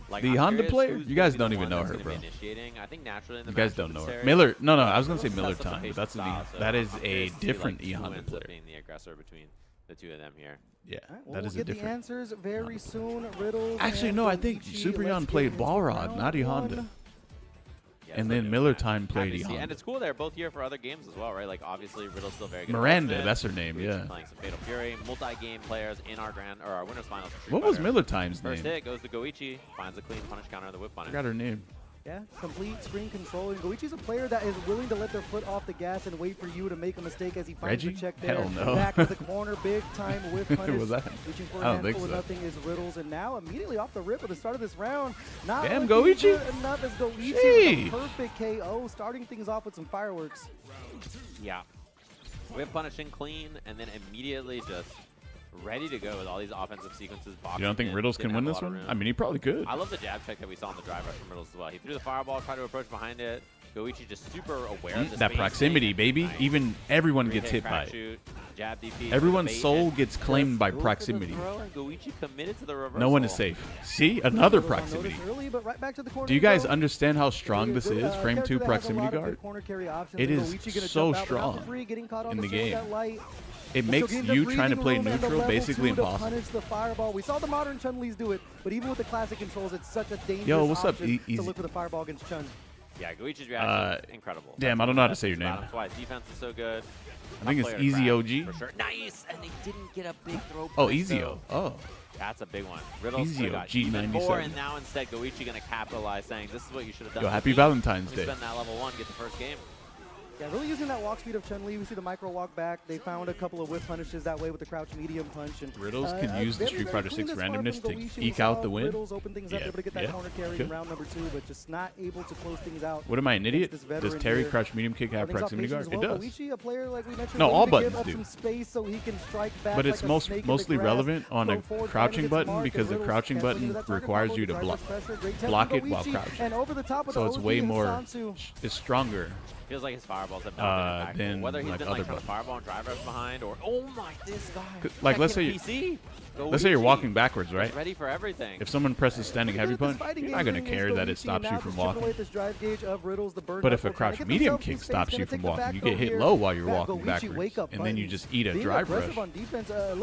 Like, the I'm Honda curious player? who's You guys gonna don't be the even one know that's her, gonna bro. be initiating. I think naturally in the You guys matchup don't know with her. Sarah, Miller. No, I was gonna say Riddles Miller has such a Time, but patient that's style, so that is I'm a curious to see, different like, who E-Honda ends up player. being the aggressor between the two of them here. Yeah, Well, that we'll is a get the different. answers very soon. Riddles. Actually, and no, I think Goichi. Super Let's Yon get played into Balrog, round not E-Honda. one. Yeah, And so then doing Miller that. Time played Happy to see. E-Honda. And it's cool they're both here for other games as well, right? Like obviously Riddle's still very good. at Miranda, Ultimate. that's her name, Goichi yeah. Playing some Fatal Fury, multi-game players in our our winners finals. for Street What was Fighter. Miller Time's First name? hit goes to Goichi, finds a clean punish counter on the whip I punish. forgot her name. Yeah, complete screen control. And Goichi's a player that is willing to let their foot off the gas and wait for you to make a mistake as he finds Reggie? the check there. Hell no. Back to the corner, big time whip punish. Was that? Reaching for I a don't think handful of so. nothing is Riddles. And now immediately off the rip at the start of this round, not Damn, looking Goichi. good enough as Goichi Gee. with a perfect KO, starting things off with some fireworks. Yeah. Whip punishing clean, and then immediately just ready to go with all these offensive sequences. You don't think Riddles can win this one? I mean, he probably could. I love the jab check that we saw on the drive rush from Riddles as well. He threw the fireball, tried to approach behind it. Goichi just super aware of the That space. proximity, baby. Nice. Even everyone Three gets hit crack by it. shoot, jab DP, Everyone's bait, soul and gets claimed by go for the proximity. throw, and Goichi committed to the reversal. No one is safe. See? Another Riddles on notice proximity. early, but right back to the corner Do you we guys go. understand how strong this is? Frame 2 Character that has a proximity lot of guard? good corner carry options, It and is Goichi gonna so jump out, but not strong for free, getting caught on in the shield with game. that light. It Still makes getting the you trying to breathing play room and the neutral level basically 2 to impossible. punish the fireball. We saw the modern Chun-Li's do it, but even with the classic controls, it's such a dangerous Yo, what's up, option Easy? to look for the fireball against Chun. Yeah, Goichi's reaction is incredible. damn, That's I don't know how to what say your that's name. That's why his defense is so good. I think Tough it's player to Easy crack, OG. For sure. Nice, and they didn't get a big throw. Oh, punish, Ezio. though. Oh. That's a big one. Riddles Ezio, could've got even more, G97. and now instead Goichi gonna capitalize, saying this is what you should have done. Yo, to happy me. Valentine's Let me Day. Spend that level 1, get the first game. Yeah, really using that walk speed of Chun-Li. We see the micro walk back. They found a couple of whip punishes that way with the crouch medium punch. And Riddles can use the very, Street very Fighter clean 6 as far from randomness to Goichi. We eke saw out the win. Riddles open things up, Yeah, able to get that yeah, corner carry good. in round number 2, but just not able to close things out. What am I, an idiot? This Does veteran Terry here. crouch medium kick have Brings out proximity guard? patience It as well. does. Goichi, a player like we mentioned, No, willing all to buttons give up do. some space so he can strike back But like it's a most snake in the mostly grass. relevant on a Go forward, crouching trying to get button smart, because the and crouching Riddles button canceling that target requires combo, you to the driver's pressure. Great tempo block from it while Goichi, crouching. and over the top with So the it's OG way and more, Sansu. it's stronger. Feels like his fireballs have not been impactful. than, Whether he's like, been other like trying to buttons. fireball and drive rush behind, or oh my, this guy. Like, let's Second say PC. Let's say you're Goichi walking backwards, is right? ready for everything. If someone presses standing heavy punch, you're not going to care that it stops you from walking. But if a crouch medium kick stops you from walking, you get hit low while you're walking backwards, and then you just eat a drive rush,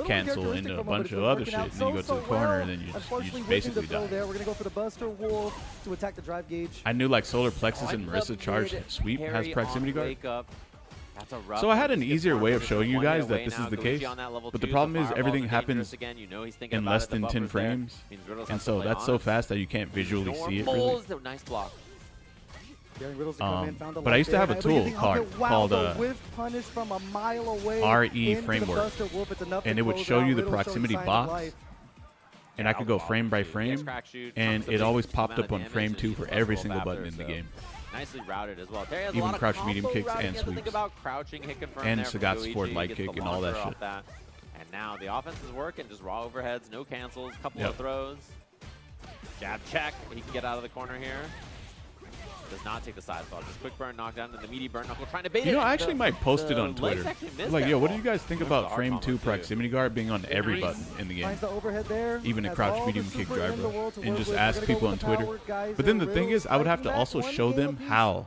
cancel into a bunch of other shit, and then you go to the corner, and then you just basically die. We're going to go for the Buster Wolf to attack the drive gauge. I knew like Solar Plexus Oh, and I love Marissa Charge mid Sweep has parry proximity on guard. wake up. That's a rough So I one. had an Just gets easier way of just showing you one hit guys that away this now. is the Goichi case, on that level but the 2, problem is fireballs everything are happens dangerous again. You know he's thinking in about less it. The than 10 buffer's there. frames, Means Riddles and has to so play that's so honest. fast that you can't visually see it really. Normals, the nice block. But I used to have a tool called whiff punish from a mile away RE into the framework, Buster Wolf. It's enough and to it would close show out. you the Riddles showing proximity signs of box, life. and I could go frame by Yes, frame, crack shoot, and chunks of it always big popped amount up of on damage, frame and 2 you for can every follow single up button after, in the so game. Nicely routed as well. Terry has a Even lot of crouch medium combo kicks routing. and He has to think sweeps. about crouching, hit confirm And there from Sagat's Goichi, forward light gets the kick and all that launcher shit. off And now the offense is working, just raw overheads, no cancels, couple Yep. of throws. Jab check, he can get out of the corner here. Does not take the side spot, just quick burn knockdown, and the meaty burn knuckle trying to bait it. You know, I and actually the- might post it the on legs Twitter. actually missed Like, that yo, what do ball. you guys think There's about the frame arc 2 combo, too. proximity guard being on every Nice. button in the game? Finds the overhead there. Even a Has crouch all the medium kick super drive in the rush, world to and work just with. ask We're gonna people go on with the Twitter. power guys But then and the thing Riddles is, I would have to fighting also back. show One them game how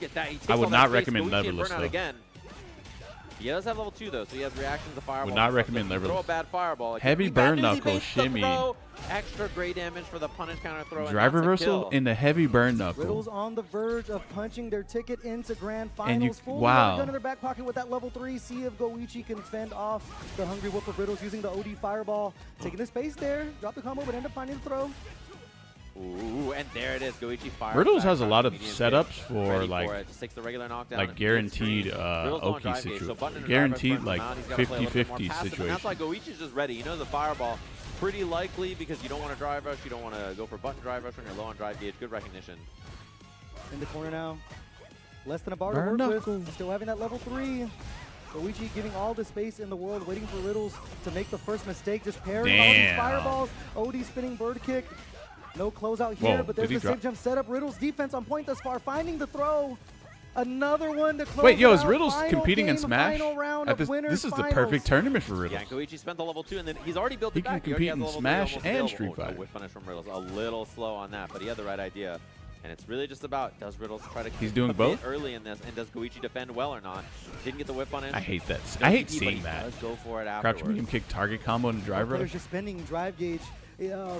look at that. He takes I would all that not space. recommend Goichi and Neverless, Burnout though. again. He does have level 2 though, so he has reactions to fireball. Would not and stuff, recommend so if you level. throw a bad fireball. It Heavy could be bad burn news. He knuckle baits the shimmy. throw. Extra great damage for the punish counter throw. and Drive that's a reversal kill. in the heavy burn knuckle. Riddles on the verge of punching their ticket into grand And you- finals. Full wow. gun in their back pocket with that level 3. See if Goichi can fend off the hungry whoop of Riddles using the OD fireball. Taking the space there, drop the combo, but end up finding the throw. Ooh, and there it is. Goichi fires. Riddles back has a crouch lot of medium setups kick. for Ready like it. Just takes the regular knockdown like and guaranteed hits free. Riddles on Oki drive gauge, so situation. button and Guaranteed drive like burns him out. He's gotta play a little bit more 50-50 passive, and situation. that's why Goichi's just ready. He knows the fireball pretty likely because you don't want to drive rush. You don't want to go for button drive rush when you're low on drive gauge. Good recognition. In the corner now. Less than a bar Burn to work knuckle. with. Still having that level 3. Goichi giving all the space in the world, waiting for Riddles to make the first mistake. Just parrying all these Damn. fireballs. OD spinning bird kick. No closeout here, Whoa, but there's did he the safe drop? jump setup. Riddles defense on point thus far, finding the throw. Another one to close Wait, yo, it is out. Riddles Final competing in game, Smash? final round At of this, winners this is the finals. perfect tournament for Riddles. Yeah, Goichi spent the level 2, and then he's already built He it can back. He already compete has in the level 3 Smash almost and available. Street Oh, no, Fighter. whiff punish from Riddles. A little slow on that, but he had the right idea. And it's really just about, does Riddles try to He's doing a bit both? early in this, and does Goichi defend well or not? Didn't get the whip on him. I hate that. No I hate DP, but seeing he that. does go for it Crouch afterwards. medium kick target combo and drive Players rush. just spending drive gauge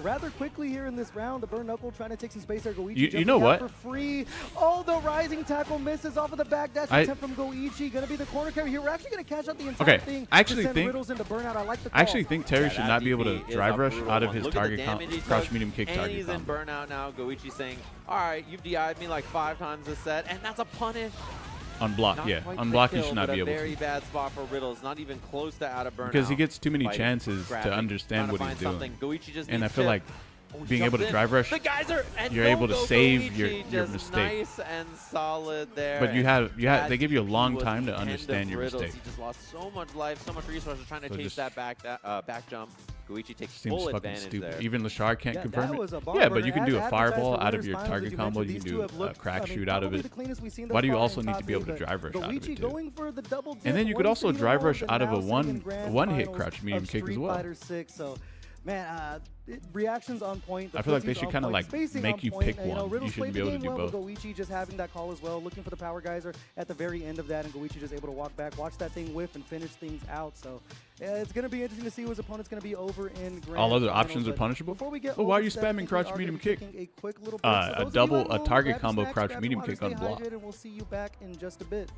rather quickly here in this round. The burn knuckle trying to take some space there. Goichi You jumping know out what? for free. Oh, the rising tackle misses off of the back dash I- attempt from Goichi. Gonna be the corner carry here. We're actually gonna catch out the entire Okay, thing. I actually to send think- Riddles into burnout. I like the call. I actually think Terry Yeah, should that not be able to DP is drive a rush brutal out of one. his Look at the target damage he crouch took, medium kick and target he's in combo. burnout now. Goichi saying, all right, you've DI'd me like 5 times this set, and that's a punish. On block, Not yeah. quite On the block, he kill, should not but be a able very to. bad spot for Riddles, not even close to out of burnout. Because he gets too many Fighting, chances grabbing, to understand trying what to he's find doing. something. Goichi just And I needs feel to- like Oh, he being able jumped to in. drive rush, The geyser, and you're no able to go save Goichi, your just mistake. Nice and solid there. But you and have they give you a that long was time the to end understand of your Riddles. mistake. He just lost so much life, so much resources trying to So chase just that back jump. Goichi takes Seems full fucking advantage stupid. there. Even Lashar can't Yeah, confirm that was a it. bar Yeah, but burner. you can As do a advertised fireball for out of winners your finals, target as you combo. mentioned, You can these two do have a looked, crack I mean, shoot out of probably it. the cleanest we've seen thus Why do you far also in need top to be able to eight, drive rush but out of it Goichi too? going for the double dip, And then you could one also for drive Evo, rush and out of now a sitting in one grand hit finals crouch medium of kick as Street well. Fighter 6. So, man, reactions on point. The I feel like they footsies should on kinda, point, like, spacing make on you point. pick And, one. You Riddles shouldn't played be the able to game do well, both. but Goichi just having that call as well, looking for the power geyser at the very end of that, and Goichi just able to walk back, watch that thing whiff, and finish things out. So, it's going to be interesting to see who his opponent's going to be over in grand All other finals, options are but punishable? Before we get Well, why are over you to that, I spamming think we crouch are gonna medium be kick? taking a quick little break. So A those of you double, at a home, target grab your combo snacks, crouch grab your medium water, kick on stay block. hydrated, and we'll see you back in just a bit.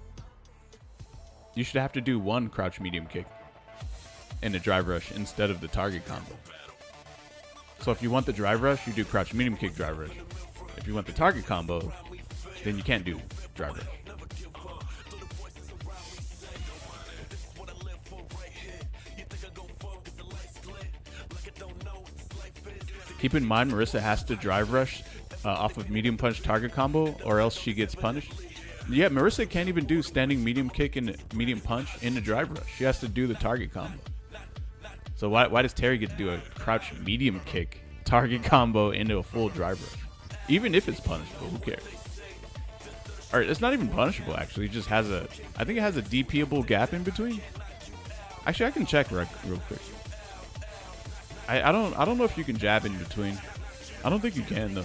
You should have to do one crouch medium kick in the drive rush instead of the target combo. So if you want the drive rush, you do crouch medium kick drive rush. If you want the target combo, then you can't do drive rush. Keep in mind, Marissa has to drive rush off of medium punch target combo, or else she gets punished. Yeah, Marissa can't even do standing medium kick and medium punch in the drive rush. She has to do the target combo. So why does Terry get to do a crouch medium kick target combo into a full drive rush? Even if it's punishable, who cares? Or it's not even punishable, actually. It just has a, I think it has a DPable gap in between. Actually, I can check real quick. I don't know if you can jab in between. I don't think you can though.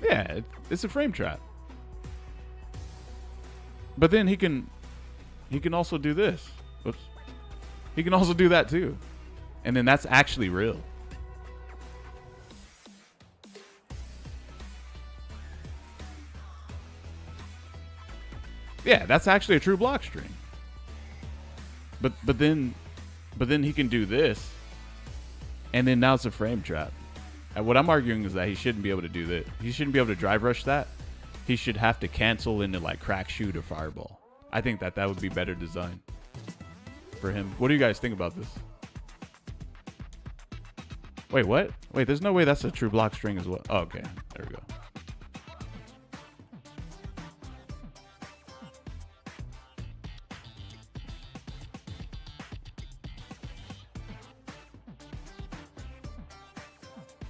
Yeah, it's a frame trap. But then he can also do this. Whoops. He can also do that too. And then that's actually real. Yeah, that's actually a true block string. But then he can do this. And then now it's a frame trap. And what I'm arguing is that he shouldn't be able to do that. He shouldn't be able to drive rush that. He should have to cancel into like crack shoot or fireball. I think that would be better design for him. What do you guys think about this? Wait, what? Wait, there's no way that's a true block string as well. Oh, okay, there we go.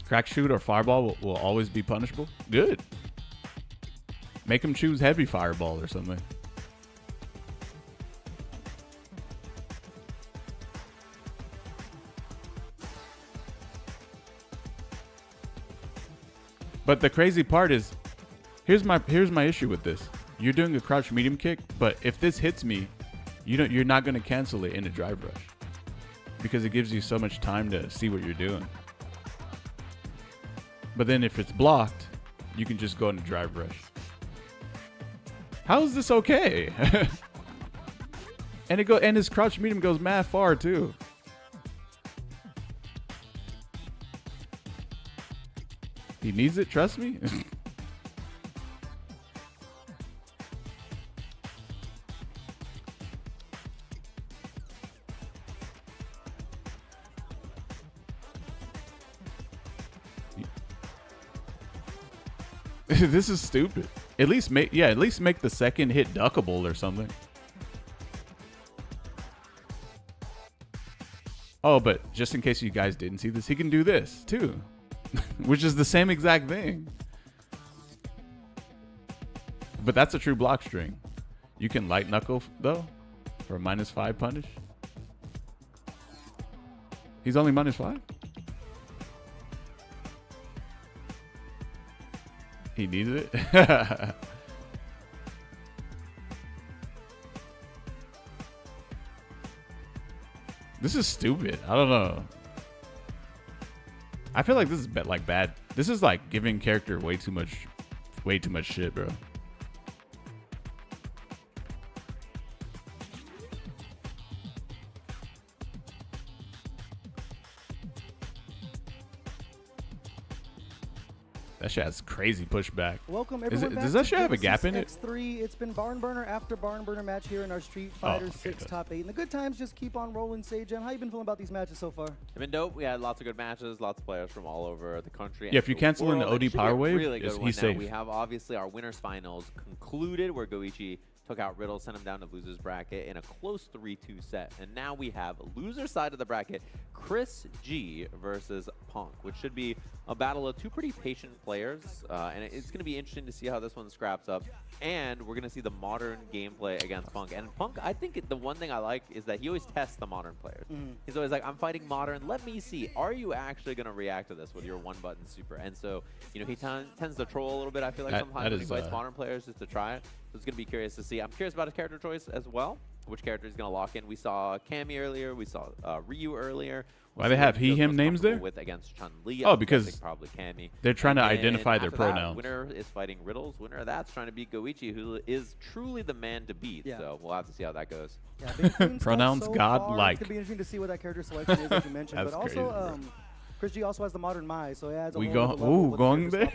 Crack shoot or fireball will always be punishable? Good. Make him choose heavy fireball or something. But the crazy part is, here's my issue with this. You're doing a crouch medium kick, but if this hits me, you're not going to cancel it in a drive rush because it gives you so much time to see what you're doing. But then if it's blocked, you can just go into drive rush. How is this okay? And his crouch medium goes mad far too. He needs it, trust me. This is stupid. At least make the second hit duckable or something. Oh, but just in case you guys didn't see this, he can do this too, which is the same exact thing. But that's a true block string. You can light knuckle though for a -5 punish. He's only -5. He needs it. This is stupid. I don't know. I feel like this is bad. This is like giving character way too much shit, bro. That shit has crazy pushback. Welcome everyone. Does that shit have a gap in it? X3. It's been barn burner after barn burner match here in our Street Fighter 6 top 8. And the good times just keep on rolling. Sajam, how you been feeling about these matches so far? They've been dope. We had lots of good matches, lots of players from all over the country. Yeah, if you cancel in the OD Power Wave, he's safe. We have obviously our winners finals concluded where Goichi took out Riddle, sent him down to losers bracket in a close 3-2 set. And now we have loser side of the bracket, Chris G versus Punk, which should be a battle of two pretty patient players. And it's going to be interesting to see how this one scraps up. And we're going to see the modern gameplay against Punk. And Punk, I think the one thing I like is that he always tests the modern players. He's always like, I'm fighting modern. Let me see. Are you actually going to react to this with your one-button super? And so, you know, he tends to troll a little bit, I feel like, sometimes when he fights modern players just to try it. So it's going to be curious to see. I'm curious about his character choice as well. Which character is going to lock in? We saw Cammy earlier. We saw Ryu earlier. Why they have he/him names there? With against Chun-Li. Oh, because probably Cammy. They're trying to identify their pronouns. Winner is fighting Riddles. Winner of that's trying to beat Goichi, who is truly the man to beat. Yeah. So we'll have to see how that goes. Yeah, pronouns so godlike. It's going to be interesting to see what that character selection is, as you mentioned. But also, Chris G also has the modern Mai, so it adds a going there.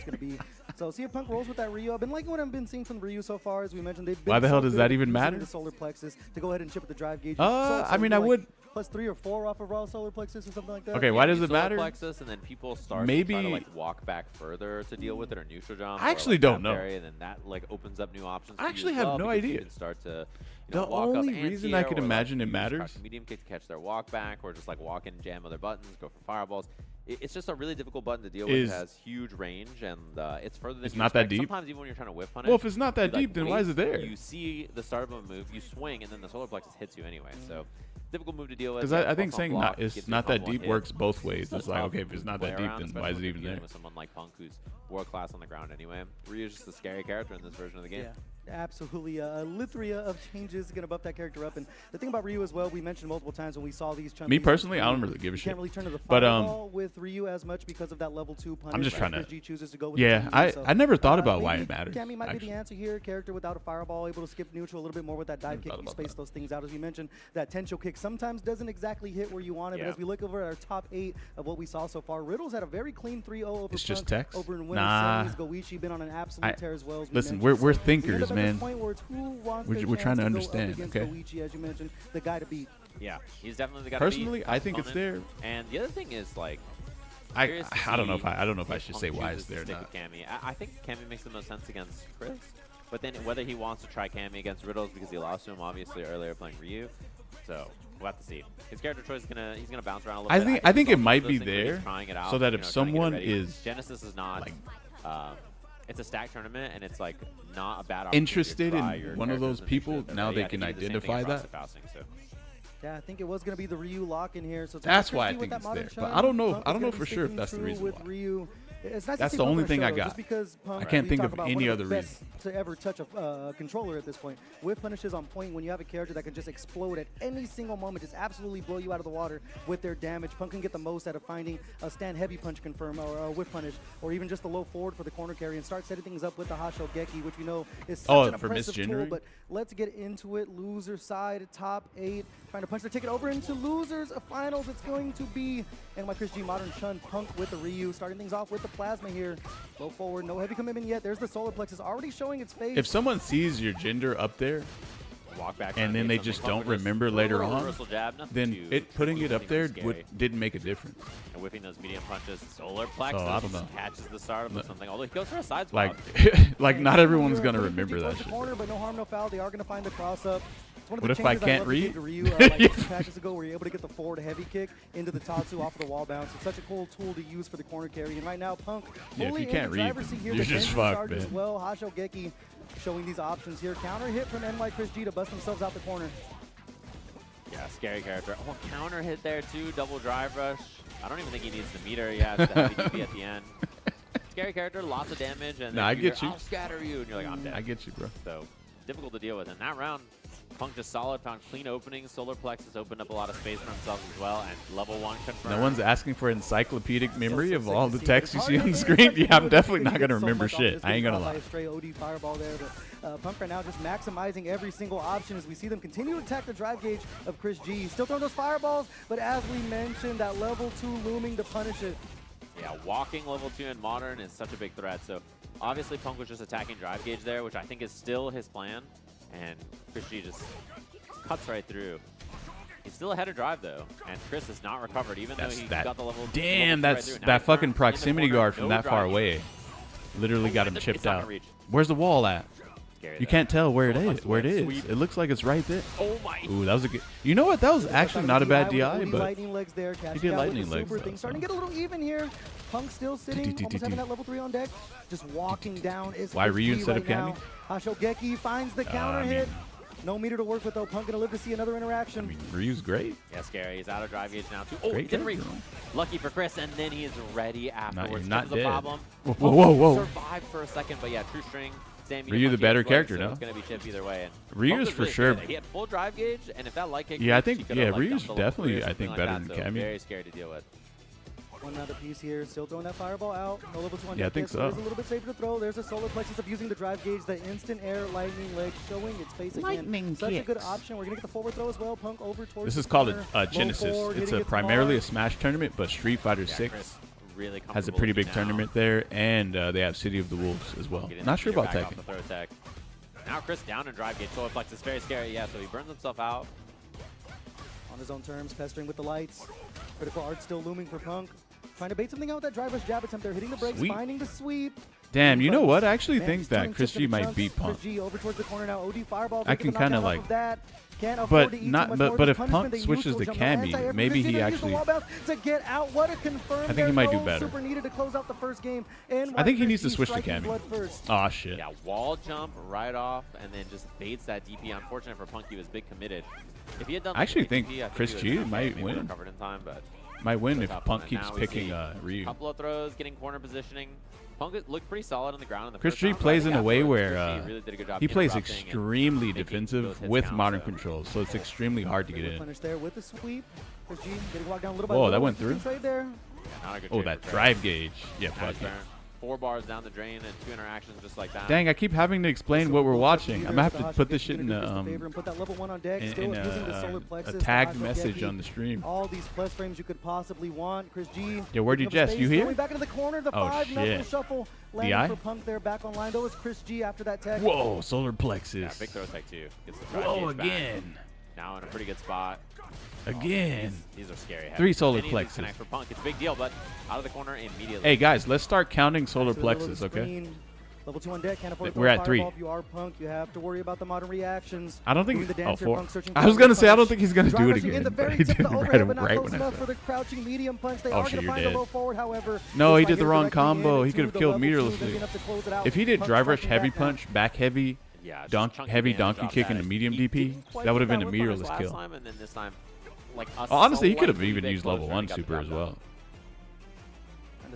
So CM Punk rolls with that Ryu. I've been liking what I've been seeing from Ryu so far. As we mentioned, they've been why the hell does that even matter? The solar plexus to go ahead and chip at the drive gauge. I mean, I would +3 or 4 off of raw solar plexus or something like that. Okay, why does it matter? Plexus, and then people start maybe to try to like walk back further to deal with it, or neutral jump. I actually don't know. And then that like opens up new options. I actually have no idea. You can start to the only reason I could imagine it matters. Medium kick to catch their walk back, or just like walk in, jam other buttons, go for fireballs. It's just a really difficult button to deal with. It has huge range, and it's further than it's not that deep. Sometimes even when you're trying to whiff on it. Well, if it's not that deep, then why is it there? You see the start of a move, you swing, and then the solar plexus hits you anyway. So difficult move to deal with. Because I think saying it's not that deep works both ways. It's like, okay, if it's not that deep, then why is it even there? With someone like Punk, who's world class on the ground anyway. Ryu's just a scary character in this version of the game. Yeah. Absolutely, a lithria of changes going to buff that character up. And the thing about Ryu as well, we mentioned multiple times when we saw these Chun-Li. Me personally, I don't really give a shit. Can't really turn to the fireball with Ryu as much because of that level 2 punish. I'm just trying to. G chooses to go with I never thought about why it matters. Cammy might be the answer here. Character without a fireball, able to skip neutral a little bit more with that dive kick. You space those things out. As we mentioned, that Tencho kick sometimes doesn't exactly hit where you want it. But as we look over at our top 8 of what we saw so far, Riddle's had a very clean 3-0 over It's just text. Over in winner semis. Goichi been on an absolute tear as well. Listen, we're thinkers, man. We're trying to understand, okay? Goichi, as you mentioned, the guy to beat. Yeah, he's definitely the guy Personally, to beat. I think it's there. And the other thing is, like, I don't know if I should say why it's there or not. I think Cammy makes the most sense against Chris, but then whether he wants to try Cammy against Riddles because he lost to him obviously earlier playing Ryu, so we'll have to see. His character choice is gonna bounce around a little bit. I think it might be there, out, so that if someone is Genesis is not like. It's a stack tournament, and it's like not a bad interested in one of those people. Now they can identify that. Yeah, I think it was going to be the Ryu lock in here. So that's why I think it's there. But I don't know. I don't know for sure if that's the reason with why. Ryu It's nice That's to see the Punk only on a thing show, I though, got. Just because Punk, I can't you think talk of about any one other of the reason. best to ever touch a controller at this point. With punishes on point, when you have a character that can just explode at any single moment, just absolutely blow you out of the water with their damage, Punk can get the most out of finding a stand heavy punch confirm or a whip punish, or even just a low forward for the corner carry and start setting things up with the Hasho Geki, which we know is such an for impressive tool. misgendering? But let's get into it. Loser side, top 8, trying to punch the ticket over into losers finals. It's going to be NY Chris G, Modern Chun, Punk with the Ryu, starting things off with the Plasma here. Low forward, no heavy commitment yet. There's the solar plexus already showing its face. If someone sees your gender up there, Walk back and then they just don't remember later on, then putting it up there didn't make a difference. And whipping those medium punches, solar plexus I don't know. catches the start of something. Although he goes for a side Like, swap. like not everyone's gonna remember that The shit. corner, but no harm, no foul. They are going to find the cross up. It's one of What the if I changes can't love to read? give to Ryu, like 2 patches ago, where you're able to get the forward heavy kick into the Tatsu off of the wall bounce. It's such a cool tool to use for the corner carry. And right now, Punk Yeah, if fully you can't in the read, driver's seat here. you're The just Genji fucked, charge as man. well. Hasho Geki showing these options here. Counter hit from NY Chris G to bust themselves out the corner. Yeah, scary character. Oh, counter hit there too, double drive rush. I don't even think he needs the meter. Yeah, it's the heavy DP at the end. Scary character, lots of damage, and then I get you. I'll scatter you, and you're like, I'm dead. I get you, bro. So difficult to deal with. In that round, Punk just solid, found clean openings. Solar plexus opened up a lot of space for himself as well, and level 1 confirmed. No one's asking for encyclopedic memory of sick all to the see, text but you it's see on hard the to- screen. Yeah, I'm definitely not You gonna get so remember much off shit. this I ain't getting gonna caught by lie. a stray OD fireball there, but Punk right now just maximizing every single option as we see them continue to attack the drive gauge of Chris G. Still throwing those fireballs, but as we mentioned, that level 2 looming to punish it. Yeah, walking level 2 in Modern is such a big threat. So obviously Punk was just attacking drive gauge there, which I think is still his plan. And Chris G just cuts right through. He's still ahead of drive though, and Chris has not recovered, even though he got the level. Damn, level 2 right that's through. Now that he's fucking turned in the proximity corner, guard from no that far drive away. Literally got him It's chipped not gonna out. reach. Where's the wall at? Scary You though. can't tell where it is. Where it is. Sweep. It looks like it's right there. Oh my! Ooh, that was a good. You know what? That was actually not a bad DI, but lightning legs there, he did lightning legs. Super Though, thing. Starting to get a little even here. Punk still sitting, almost having that level 3 on deck. Just walking down. Is Why Chris Ryu G instead right of Cammy? now. Hasho Geki finds the counter I mean- hit. No meter to work with though. Punk gonna live to see another interaction. I mean, Ryu's great. Yeah, scary. He's out of drive gauge now too. Oh, Great he didn't reach. character, man. Lucky for Chris, and then he is ready afterwards. not This is a dead. problem. Whoa, whoa, whoa. Survived for a second, but yeah, true string. Same Ryu the better character, so no? It's gonna be chipped either way. And Ryu's Punk was for really sure- good. He had full drive gauge, and if that light kick, Yeah, I reached, think- he could've, yeah, like, Ryu's dumped the level definitely, 3 or I something think, like better that, than so Cammy. Very scary to deal with. One other piece here, still throwing that fireball out. No level 2 on Yeah, I deck think yet, so. There's a little bit safer to throw. There's a solar plexus abusing the drive gauge, the instant air lightning leg showing its face again. Such a good option. We're gonna get the forward throw as well. Punk over towards. This is the called corner. a Low Genesis. forward, It's hitting a it primarily a smart. Smash tournament, but Street Fighter Yeah, 6 Chris really has a comfortable pretty big now. tournament there, and they have City of the Wolves as well. Getting Not the sure meter about back off Tekken. the throw tech. Now Chris down in drive gauge. Solar flex is very scary. Yeah, so he burns himself out. On his own terms, pestering with the lights. Critical art still looming for Punk. Trying to bait something out with that drive rush jab attempt there, hitting the brakes, Sweep. finding the sweep. Damn, you know what? I actually Man, think he's that turning Chris chips G into might chunks. beat Punk. Chris G over towards the corner now. OD fireball. I can kind of like- Can't afford But to eat not- too much but- more. but This if Punk punishment, they switches neutral to jump. Cammy, Anti-air maybe from he Christina, use actually- the wall bounce to get out. What a confirm. I think there. he might do No better. Super needed to close out the first game. And I think he Chris needs to G switch to striking Cammy. blood first. Aw, shit. Yeah, wall jump right off, and then just baits that DP. Unfortunate for Punk, he was big committed. If he had done I actually like, think DP, Chris he would've G been okay, might maybe win. recovered in time, but Might win if tough Punk one. keeps Now we picking see Ryu. couple of throws, getting corner positioning. Punk looked pretty solid on the ground in the Chris first G round, but I plays think in a way afterwards, where Chris G really did a good job he plays interrupting and extremely making those defensive hits with count, modern so- controls, so it's extremely hard to get in. Punish there with the sweep. Chris G getting walked down a little by Whoa, little. that went Interesting through? Trade there. Yeah, not a good Oh, trade that for Chris. drive gauge. Yeah, Nice fuck it. burn. 4 bars down the drain and 2 interactions just like that. Dang, I keep having to explain what we're watching. I'm gonna have to put this shit in a a, put that level 1 on deck. in Still using the solar a plexus. tagged Hasho message Geki. on the stream. All these plus frames you could possibly want. Chris G. Yeah, where'd you picking up jest? space, You here? Going back into the corner. The Oh, 5 knuckle shit. shuffle. Landing DI? for Punk there. Back online. Though it's Chris G after that tech. Whoa, solar Yeah, plexus. big throw tech too. Gets the drive Whoa, gauge back. again. Now in a pretty good spot. Again. These are scary. 3 solar Any of these plexus. connect for Punk. It's a big deal, but out of the corner immediately. Hey, guys, let's start counting solar To the middle of plexus, the okay? screen. Level 2 on deck. Can't afford to We're throw a at 3. fireball. If you are Punk, you have to worry about the modern reactions. I don't think. Doing the Oh, dance here, 4. Punk searching I for was the gonna say I don't punish. think he's gonna Drive do it rushing in again, the but very he tip did of the right, overhead, but not right close when I enough said. for the crouching medium punch. They Oh, are shit, going to you're find the dead. low forward, however. No, this he might did get the wrong directly combo. He into could have the killed level 2, meterlessly. then enough to close it out. If he did Punk drive rush, striking heavy back now. punch, back heavy, Yeah, just chunky heavy damage donkey off kick, that. and a medium He DP, didn't quite that would have get been a whip punish meterless last kill. time, and then this time, like a Honestly, he could have slightly even bit used closer level and 1 he got the super job as done. well. And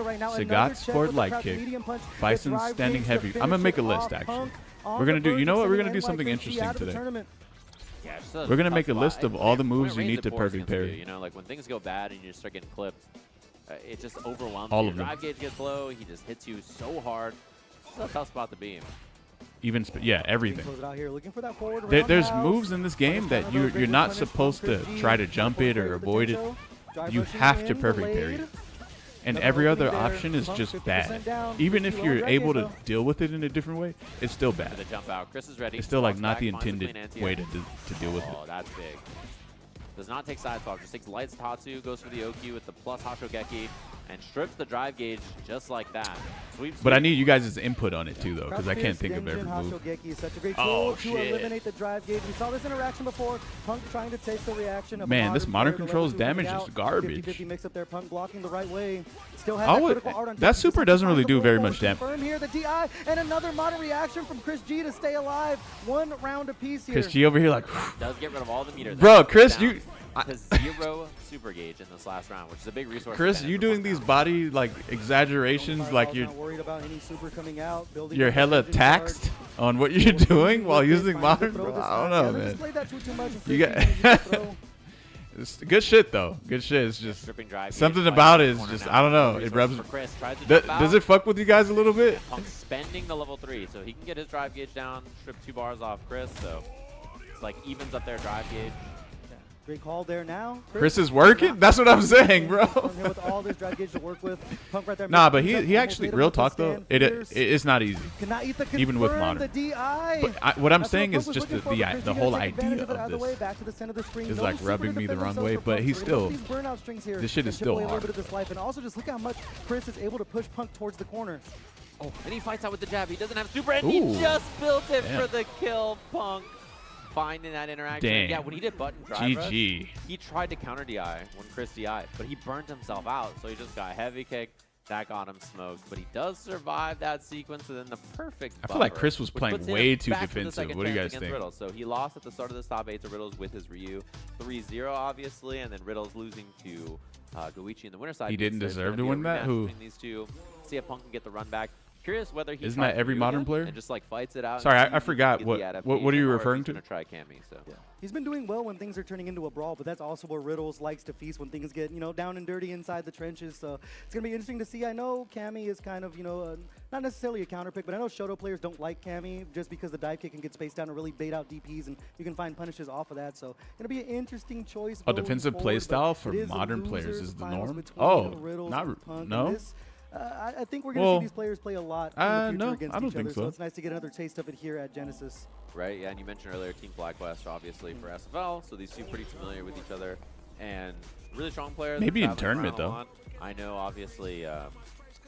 it right now. Sagat Another check scored with the light crouch kick. medium punch. The Bison drive standing takes to heavy. I'm finish gonna make a it list off. actually. Punk on We're gonna the do. You know verge what? of We're gonna do sending something NYC interesting out of the today. tournament. Yeah, it's such We're gonna tough make a spot. list of all the moves you need to perfect parry. You know, like when things go bad and you just start getting clipped, it just overwhelms All you. of them. Drive gauge gets low. He just hits you so hard. It's a tough spot to be in. Even yeah, everything. Close it out here, looking for that forward There's roundhouse. moves in this game that you're not supposed to try to jump it or avoid it. You have to perfect parry it. And every other option is just bad. Even if you're able to deal with it in a different way, it's still bad. The jump out. Chris is ready. It's still like Walks not back, the finds a intended clean anti-air. way to deal with it. Oh, that's big. Does not take side swap. Just takes lights Tatsu, goes for the Oki with the plus Hashogeki, and strips the drive gauge just like that. Sweep, But I sweep. need you guys' input on it too, though, because I can't think of every move. Hashogeki is such a great Oh, tool to shit. eliminate the drive gauge. We saw this interaction before. Punk trying to taste the reaction of Man, this modern player. The controls level two damage coming is out. garbage. 50-50 mix up there. Punk blocking the right way. Still has I that would- critical art on that 50%. super doesn't really Finds the do very roll much damage. confirm here, the DI, and another modern reaction from Chris G to stay alive. One round apiece here. Chris G over here like, Does get rid of all the meters. Bro, That Chris, down you- to 0 super gauge in this last round, which is a big resource. Chris, advantage you for doing Punk these now. body like exaggerations, like Fireball's you're not worried about any super coming out. Building you're up hella engine taxed charge. on what you're doing while using Finds the modern. throw Bro, this I don't time. know, Yeah, they just man. played that too much. and You Chris got- G used the throw. It's good shit though. Good shit. It's just Stripping drive something gauge, about fighting it in is the corner just now. I don't know. It Resource rubs. for Chris. Tries to Does jump out. it fuck with you guys a little bit? Punk spending the level 3, so he can get his drive gauge down, strip 2 bars off Chris, so it's like evens up their drive gauge. Great call there now. Chris is working. That's what I'm saying, bro. With all this drive gauge to work with. Punk right there. Nah, but Almost he actually made him real with the talk though. stand. Fierce. It's not easy. Cannot eat the even with confirm, modern. The DI. But what I'm That's saying what is Punk was just looking for, but Chris the G whole gonna take advantage idea of it of either way, this back to the center of the screen. is No like super rubbing to me the defend wrong themselves way, for but Punk, he's so we're gonna still- put these burnout strings here this shit is and chip still away a little hard. bit of this life, and also just look how much Chris is able to push Punk towards the corner. Oh, and he fights out with the jab. He doesn't have super, and Ooh. he just built it Damn. for the kill. Punk finding that interaction. Damn. Yeah, when he did button drive rush, GG. he tried to counter DI when Chris DI, but he burnt himself out, so he just got heavy kick. That got him smoked, but he does survive that sequence, and then the perfect I feel like buffer, Chris was which playing puts him way too back to the defensive. second What do you chance guys against think? Riddles. So he lost at the start of this top 8 to Riddles with his Ryu 3-0, obviously, and then Riddles losing to Goichi in the winner side. He didn't There's deserve gonna to be a win that? rematch Who? between these two. See if Punk can get the run back. Curious whether he Isn't tries that every Ryu modern again player? and just like fights it out. Sorry, and I see if he forgot. can What get the are you adaptation, or if referring he's to? gonna try Cammy, so. Yeah. He's been doing well when things are turning into a brawl, but that's also where Riddles likes to feast when things get, down and dirty inside the trenches. So it's going to be interesting to see. I know Cammy is kind of, not necessarily a counter pick, but I know Shoto players don't like Cammy just because the dive kick can get spaced down and really bait out DPs, and you can find punishes off of that. So going to be an interesting choice. Oh, going defensive forward, play but style for it is a modern players losers is the finals norm? between Oh, Riddles not and Punk, and no? this, I think we're going to Well, see these players play a lot in the future no, against I don't each think other. so. So it's nice to get another taste of it here at Genesis. Right, yeah, and you mentioned earlier Team Blackwest, obviously, for SFL, so these two pretty familiar with each other, and really strong players. Maybe in traveling tournament, around a though. lot. I know, obviously,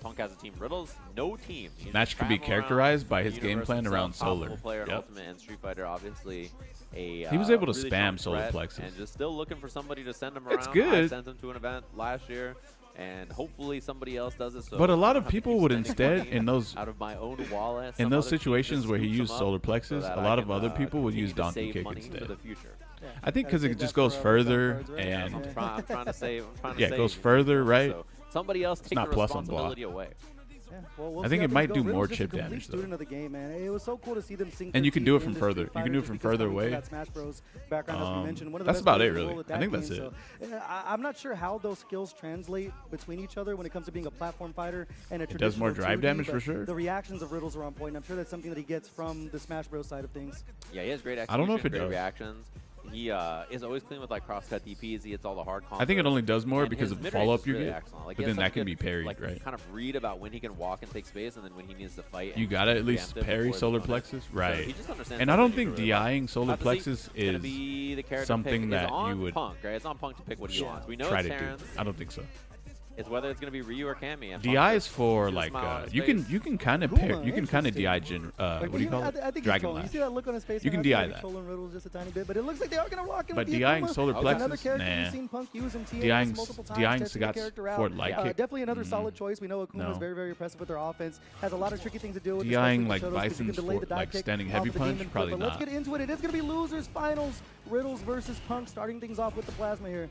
Punk has a team. Riddles, no team. You Match just could be travel around characterized by the his game universe plan himself, around Solar. top-level player in Yep. Ultimate and Street Fighter, obviously. He was able to really spam strong solar threat, plexus. and just still looking for somebody to send him It's around. good. I sent him to an event last year, and hopefully somebody else does it. So But a lot I of don't have to people keep would spending instead, money in those out of my own wallet. in some those other team situations just where he scoops used them up solar so plexus, that a I lot of can, other people would continue use to donkey save kick money instead. for the future. Yeah, I think gotta 'cause it save just that goes for further cards, right? and- I'm trying to save. Yeah, it save goes for further, people, right? So somebody else take not the plus on block. responsibility away. Yeah, well, we'll I think see it how might things do go. more Riddles just chip a complete damage, though. student of the game, man. It was so cool to see them sink And you their can do it teeth from into further. Street You can do it Fighter from just because further coming from away. that Smash Bros. Background, as we mentioned. One of the That's best about players it, in the really. world with I that think game, that's it. so, I'm not sure how those skills translate between each other when it comes to being a platform fighter and a It does more traditional drive 2D, damage for but sure. The reactions of Riddles are on point. I'm sure that's something that he gets from the Smash Bros. Side of things. Yeah, he has great execution. I don't know if it great does. reactions. He is always clean with like cross-cut DPs. He hits all the hard combos. I think it only does more And because his of the mid-range follow-up is you really get, excellent. Like, but he has then that such can good, be parried, like, right? kind of read about when he can walk and take space, and then when he needs to fight. You and gotta at preempt least it parry before the solar opponent. plexus, So right? he just understands And I don't something think really well. DIing solar Not to see, plexus it's gonna is be the character something pick. that It's on you would Punk, right? It's on Punk to pick what he wants. We know try it's to do. Terrence. I don't think so. It's whether it's gonna be Ryu or Cammy. and DI Punk is just for puts a like smile on his you face. can kind of Cool, pair, you can kind of interesting. DI what do you call I it? think Dragon You Lash. see that look on his face? You man? can I DI think that. Trolling Riddles just a tiny bit, but it looks like they are going to rock him But with the DIing Akuma. solar It's another plexus, character nah. we've seen Punk use in TAs DIing multiple times, DIing testing the Sagat's character out. forward light kick. Definitely another solid choice. We know Akuma is No. very, very impressive with their offense. Has a lot of tricky things to do with. DIing especially like with Shotos, 'cause you can Bison's delay the dive like kick standing off heavy of the punch, demon foot, probably but let's not. get into it. It is going to be losers finals. Riddles versus Punk, starting things off with the plasma here.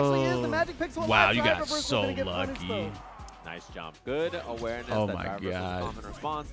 actually is. The Magic Pixel. Wow, you drive got reversal so gonna get punished, lucky. though. Nice jump. Good awareness. Oh that my drive reversal God. common response.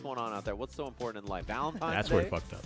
what's going on out there? What's so important in life? Valentine's That's Day? where he fucked up.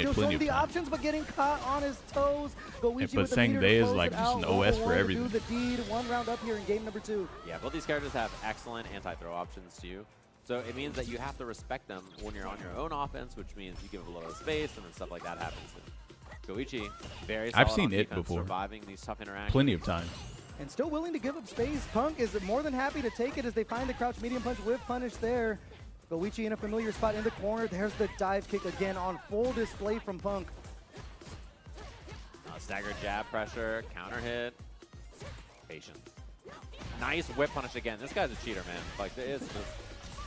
it Still plenty showing of the times. options, but getting caught on his toes. Goichi but with the saying meter to they is close like it just out. an Level OS for one to everything. Do the deed. One round up here in game number 2. Yeah, both these characters have excellent anti-throw options too. So it means that you have to respect them when you're on your own offense, which means you give them a little space, and then stuff like that happens. Goichi, very solid I've seen on it defense, before. surviving these tough interactions. Plenty of times. And still willing to give up space. Punk is more than happy to take it as they find the crouch medium punch with punish there. Goichi in a familiar spot in the corner. There's the dive kick again on full display from Punk. Staggered jab pressure, counter hit, patience. Nice whip punish again. This guy's a cheater, man. Like,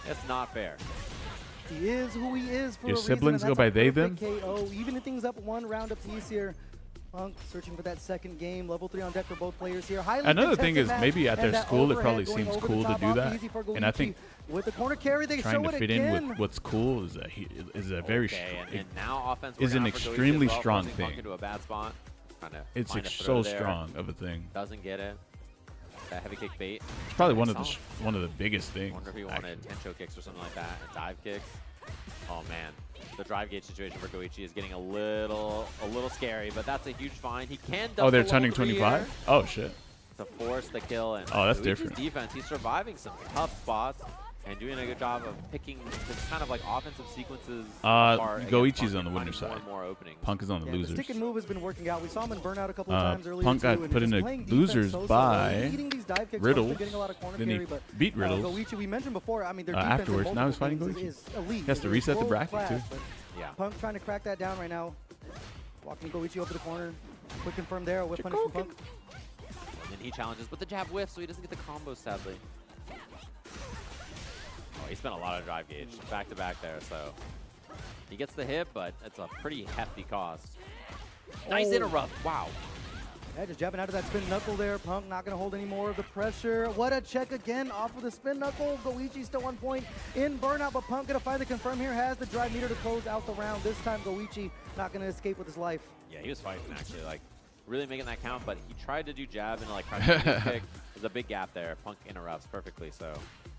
it's not fair. He is who he is for Your a reason, siblings and go that's by a they, perfect them? KO, evening things up 1 round apiece here. Punk searching for that second game. Level 3 on deck for both players here. Highly Another thing is contested maybe match, at their and that school it overhead probably going seems over the cool to top do off that. easy for And I Goichi. think With the corner carry, they trying show to it fit again. in with what's cool is that he is a very Okay, and it now offense is an working out for Goichi extremely as well, strong forcing Punk thing. into a bad spot. Trying to it's find a so throw there. strong of a thing. Doesn't get it. That heavy kick bait. It's probably one Nice of the biggest things. Wonder if he wanted tencho kicks or something like that. And dive kicks. Oh man, the drive gauge situation for Goichi is getting a little scary, but that's a huge find. He can double Oh, they're the turning level 3 25? here Oh shit. to force the kill. And Oh, that's Goichi's different. defense, he's surviving some tough spots and doing a good job of picking this kind of like offensive sequences. apart against Goichi's Punk on and the winner's finding more side. and more openings. Punk is on the Yeah, the losers. stick and move has been working out. We saw him in burnout a couple of times earlier. Punk got too, and put just into playing defense losers so by eating these dive kicks, Riddles. been getting a lot of corner Then he carry, but beat Riddles. Goichi, we mentioned before, I mean, their defense in Afterwards, now he's multiple fighting things Goichi. is elite. He has to It is reset the world bracket, class, too. but Yeah. Punk trying to crack that down right now. Walking Goichi over the corner. Quick confirm there. A whip punish from Punk. And then he challenges, but the jab whiffs, so he doesn't get the combo, sadly. Oh, he spent a lot of drive gauge back to back there, so he gets the hit, but it's a pretty hefty cost. Nice interrupt. Wow. Yeah, just jabbing out of that spin knuckle there. Punk not going to hold any more of the pressure. What a check again off of the spin knuckle. Goichi still on point in burnout, but Punk going to find the confirm here. Has the drive meter to close out the round. This time, Goichi not going to escape with his life. Yeah, he was fighting actually, like really making that count, but he tried to do jab and like try to kick. There's a big gap there. Punk interrupts perfectly, so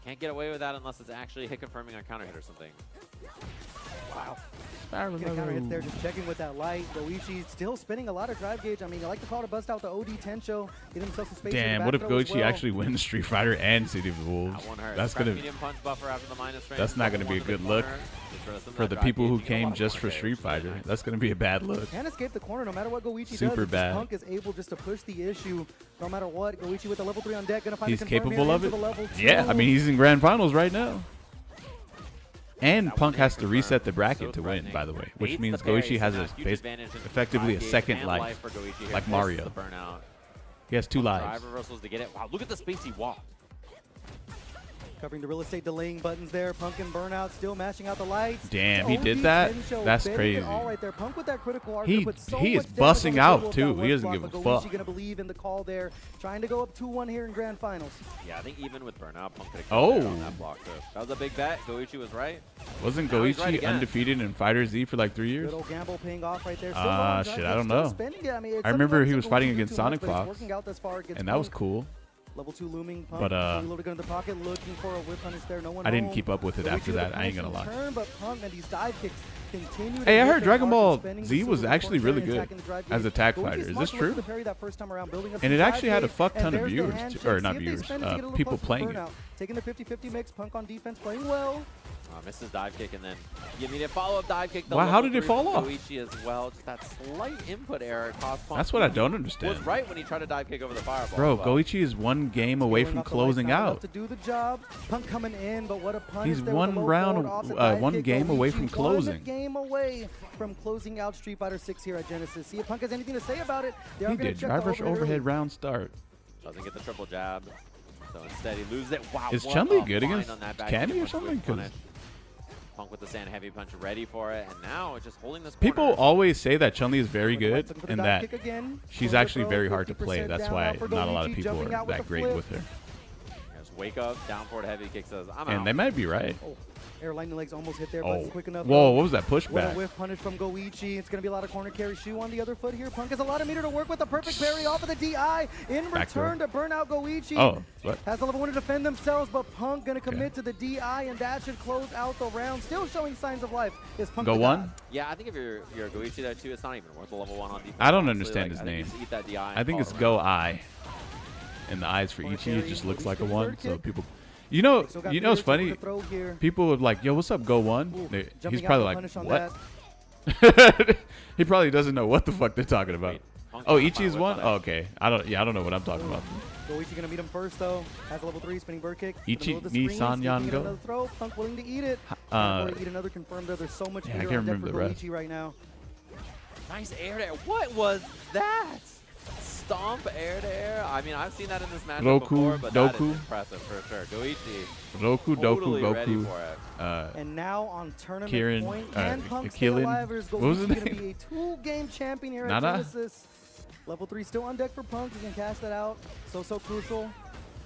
can't get away with that unless it's actually hit confirming on counter hit or something. Wow. Get a counter hit there, just checking with that light. Goichi still spinning a lot of drive gauge. I mean, I like to call to bust out the OD Tencho, get himself some space. in the Damn, back what if throw as Goichi well. actually wins Street Fighter and City of the Wolves? That one hurt. That's Crack gonna medium punch buffer after the minus range. that's not gonna be a Double one good to the look corner. Just throws them for that the drive people gauge. who You get a lot came of just for corner carry, Street which is really Fighter. nice. That's gonna be a bad look. Can't escape the corner no matter what Goichi Super does. bad. Punk is able just to push the issue no matter what. Goichi with the level 3 on deck, gonna find He's the confirm capable here of into it. the level 2. Yeah, I mean he's in grand finals right now. And That Punk one has to confirmed. reset the So bracket to win, threatening. by the way, which Baits means the parry, Goichi so has now a huge advantage into effectively drive a gauge second and life, for Goichi here. like Misses Mario. the burnout. He has 2 lives. Drive reversals to get it. Wow, look at the space he walked. Covering the real estate delaying buttons there. Punk and burnout still mashing out the lights. Damn, he OD did that? Tencho That's bending crazy. it all right there. Punk with that critical arc. He put so is much damage busting on the out, table with too. that He one doesn't block, give a but fuck. Goichi gonna believe in the call there. Trying to go up 2-1 here in grand finals. Yeah, I think even with burnout, Punk could have Oh. on that block. So that was a big bet. Goichi was right. Wasn't Now he's right Goichi again. undefeated in Fighter Z for like 3 years? Good old gamble paying off right there. Still Ah, on shit, drive, I don't still know. spending it. I mean, it's I remember something he that was Goichi fighting do against too much, Sonic but it's Fox, working out thus far against and that was Punk. cool. Level 2 looming. Punk But, reloaded gun in the pocket, looking for a whip punish there. No one I didn't home. keep up with it Goichi after with that, the I ain't punish gonna in lie. turn, but Punk and these dive kicks continue to Hey, I hit heard their Dragon mark, Ball spending the Z was super actually support really there and good attacking the drive as a gauge. tag Goichi's fighter. Is smart this to look for true? the parry that first time around, building up And some it drive actually had a gauge, fuck ton and of there's the viewers, hand too- check. or not See if they viewers, spend it to get a little people closer to playing it. burnout. Taking the 50-50 mix, Punk on defense, playing well. Misses dive kick and then the immediate follow-up dive kick. Wow, how did it fall off? Goichi as well. Just that slight input error cost Punk. That's what I don't Was understand. right when he tried to dive kick over the fireball. Bro, as well. Goichi is 1 game away Scaling from up the closing lights, not enough out. to do the job. Punk coming in, but what a punish He's there with one the low round- forward offset dive 1 kick. game away Goichi from 1 closing. game away from closing out Street Fighter 6 here at Genesis. See if Punk has anything to say about it. They are He gonna did. check the Drive rush overhead early. overhead round start. Doesn't get the triple jab. So instead he loses it. Wow. Is what Chun-Li a good find against on that back Candy kick or with something? quick 'Cause punish. Punk with the sand heavy punch ready for it, and now it's just holding this People corner. always say that Chun-Li is very Looking good for the and dive that kick again. she's Close actually throw, very hard to 50% play. That's down why now for not a lot of Goichi, people jumping are out with that the great flip. with her. Just wake up, down forward heavy kick says, I'm And out. they might be right. Oh, air lightning legs almost hit there, but Oh. it's quick enough. Whoa, what was that What a pushback? whiff punish from Goichi. It's going to be a lot of corner carry. Shoe on the other foot here. Punk has a lot of meter to work with. A perfect parry off of the DI. In Back throw. return to burn out Goichi. Oh, what? Has the level 1 to defend themselves, but Punk going to commit to the DI, and that should close out the round. Still showing signs of life. Is Punk Go the one? guy? Yeah, I think if you're a Goichi there too, it's not even worth the level 1 on defense. I don't honestly. understand Like, his I think name. just eat that DI and I think call it's it Go around. I. And the eyes for Corner Ichi, it carry, just looks Goichi's like a gonna 1. third So kick. people, You know, Still got you know what's Peter funny? to throw here. People would like, yo, what's up, Go One? Ooh, He's jumping out probably the like, punish on what? that. He probably doesn't know what the fuck they're talking about. Wait, Punk Oh, trying to Ichi is find a one. whip Oh, on it. okay. I don't know what I'm talking about. Goichi gonna meet him first though. Has a level 3 spinning bird kick. Ichi In the middle of the ni screen, Sanyan sneaking in Go. another throw. Punk willing to eat it. Or eat another confirmed though. There's so much Yeah, I meter can't on deck remember for the rest. Goichi right now. Nice air to air. What was that? Stomp air to air. I mean, I've seen that in this matchup Roku, before, but that is Doku. impressive for sure. Goichi Roku, totally Doku, ready Goku. for it. And now on tournament Kieran, point, can Punk stay Keelan. alive, or is What was Goichi his gonna name? be a 2-game champion here at Nana? Genesis? Level 3 still on deck for Punk. He can cash that out. So crucial.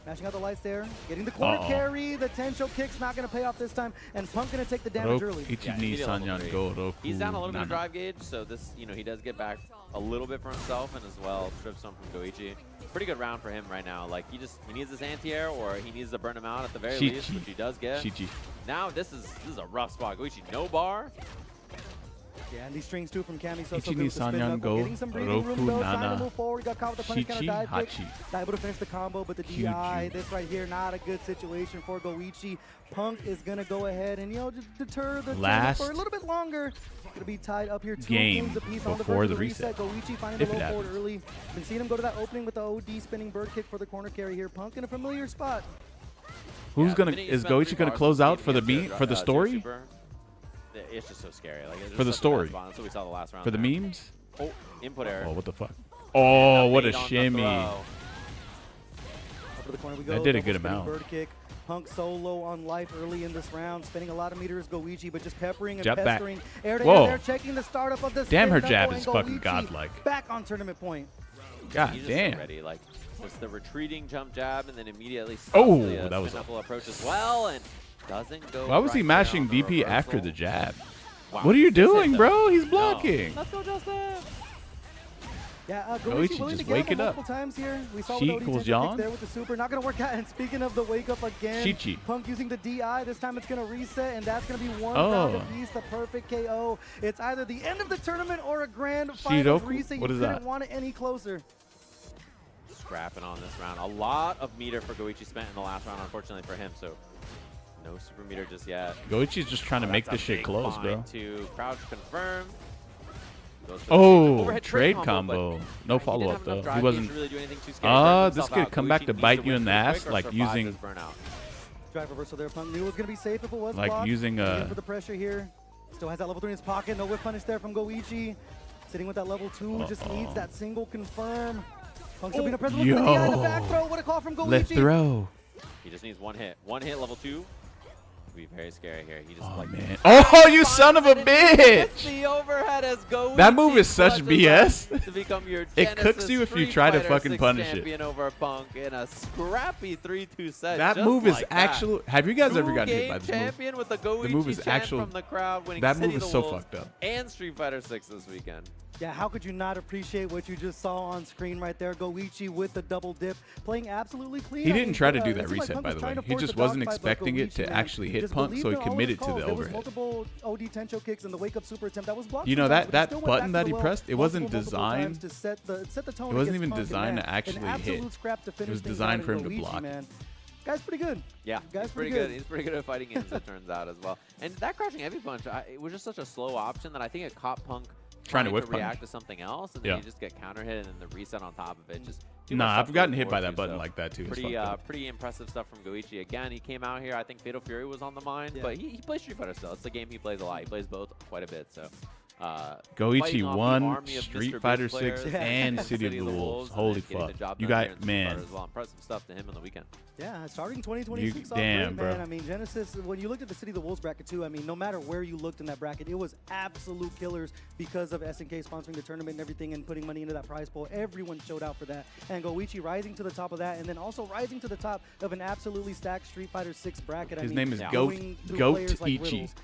Mashing out the lights there. Getting the corner carry. The Tensho kick's not going to pay off this time. And Punk going to take the damage early. Ichi Yeah, ni immediate level Sanyan three. Go Roku. He's down a little bit of Nana. drive gauge, so this, you know, he does get back a little bit for himself, and as well strips some from Goichi. Pretty good round for him right now. Like he needs this anti-air, or he needs to burn him out at the very least, which he does get. Shichi. Now this is a rough spot. Goichi no bar. Yeah, and these strings too from Kami. So Ichi good ni with the spin Sanyan knuckle. Go, Getting some breathing Roku room though. Trying Nana. to move forward. Got caught with the punish counter Shichi dive kick. Hachi. Not able to finish the combo, but the DI. This right here, not a good situation for Goichi. Punk is going to go ahead and, you know, just deter the Last for a little bit longer. Going to be tied up here 2 game games apiece on the before verge of the reset. Goichi finding If the it low forward happens. early. Been seeing him go to that opening with the OD spinning bird kick for the corner carry here. Punk in a familiar spot. Who's Yeah, the gonna? minute you Is spend Goichi 3 gonna bars close out for the against for the Zero story? Super, it's just so scary. Like, it's For the just such a bad story. spot. That's what we saw the last round. For the there. memes? Oh, input error. Oh, what the fuck? Oh, what a Bait on the shimmy! throw. Up to the corner we go. That did a Double good spinning amount. Bird kick. Punk solo on life early in this round, spending a lot of meters. Goichi, but just peppering and Jab back. pestering. Air to Whoa. air there, checking the startup of the Damn, her spin jab knuckle, is and fucking Goichi godlike. Back on tournament point. God He's just so damn! ready. Like, just the retreating jump jab, and then immediately Oh, the, that was spin knuckle approach as well, and doesn't go. Why was he right mashing there on the DP after reversal. the jab? Wow. What are you Just hit doing, them. bro? He's No. blocking. Let's go, Justin. Yeah, Goichi Goichi willing just to get wake up it up. multiple times here. We saw She with equals OD Jan. there with the super. Not going to work out. And speaking of the wake up again, Shichi. Punk using the DI. This time it's going to reset, and that's going to be one Oh. round apiece. The perfect KO. It's either the end of the tournament or a grand final Shidoku? reset. What You is couldn't that? want it any closer. Scrapping on this round. A lot of meter for Goichi spent in the last round, unfortunately for him. So no super meter just yet. Goichi's just trying to make That's this a shit big close, bind bro. To crouch confirm. Goes for the Oh, overhead trade but combo. No follow didn't up have enough though. drive He gauge wasn't. to really do anything too scary. Burned This himself could out. come back Goichi to needs bite you win in the pretty ass, quick or like survive using. this burnout. Drive reversal there, Punk. Knew it was going to be safe if it was Like blocked. using, Waiting for the pressure here. Still has that level 3 in his pocket. No whip punish there from Goichi. Sitting with that level 2. Just needs that single confirm. Punk's still being a present. Look at the DI in the back throw. What a call from Goichi. Let's throw. He just needs one hit. One hit, level 2. Could be very scary here. He just Oh like man. Oh, you son of a bitch! the overhead as Goichi That move is such clutches BS. up to become your It cooks Genesis you if you Street try to Fighter fucking 6 punish it. champion over Punk in a scrappy 3-2 set. That just move is like that. actually. Have you guys ever gotten hit by Two-game this move? champion with a Goichi move is chant actual- from the crowd winning That City move of is the so Wolves fucked up. and Street Fighter 6 this weekend. Yeah, how could you not appreciate what you just saw on screen right there? Goichi with the double dip, playing absolutely clean. He I didn't mean, try to do it that seemed like reset, Punk by was the trying way. to He force just the wasn't dogfight, but expecting it to Goichi, man, actually hit just Punk, believed so he in all of his committed to calls. the There was overhead. multiple OD Tencho kicks and the wake up super attempt that was blocked. You know, sometimes, that but he still went button back that to he the well pressed, it wasn't multiple designed. times to set the tone. It wasn't against even Punk, and designed man, to actually an hit. absolute scrap to finish was things designed out for in him to Goichi, block. Man. Guy's pretty good. Yeah, Guy's he's pretty pretty good. good. He's pretty good at fighting ins, it turns out, as well. And that crouching heavy punch, it was just such a slow option that I think it caught Punk Trying to whip punch. react to something else, and then Yeah. you just get counter hit, and then the reset on top of it. Just too Nah, much stuff I've to gotten look hit by forward that to, button so like that too. It's Pretty, fucked up. pretty impressive stuff from Goichi. Again, he came out here. I think Fatal Fury was on the mind, Yeah. but he plays Street Fighter still. It's the game he plays a lot. He plays both quite a bit. So Goichi fighting off the won army of Street Mr. Fighter Beast 6 players and in City of the Wolves. Holy getting the fuck. job You done here got, in Street man. Fighter as well. Impressive stuff to him on the weekend. Yeah, starting 2026 off damn, great, man. bro. I mean, Genesis, when you looked at the City of the Wolves bracket too, I mean, no matter where you looked in that bracket, it was absolute killers because of SNK sponsoring the tournament and everything and putting money into that prize pool. Everyone showed out for that. And Goichi rising to the top of that and then also rising to the top of an absolutely stacked Street Fighter 6 bracket. His I mean, name is going through Goat players like Ichi. Riddles.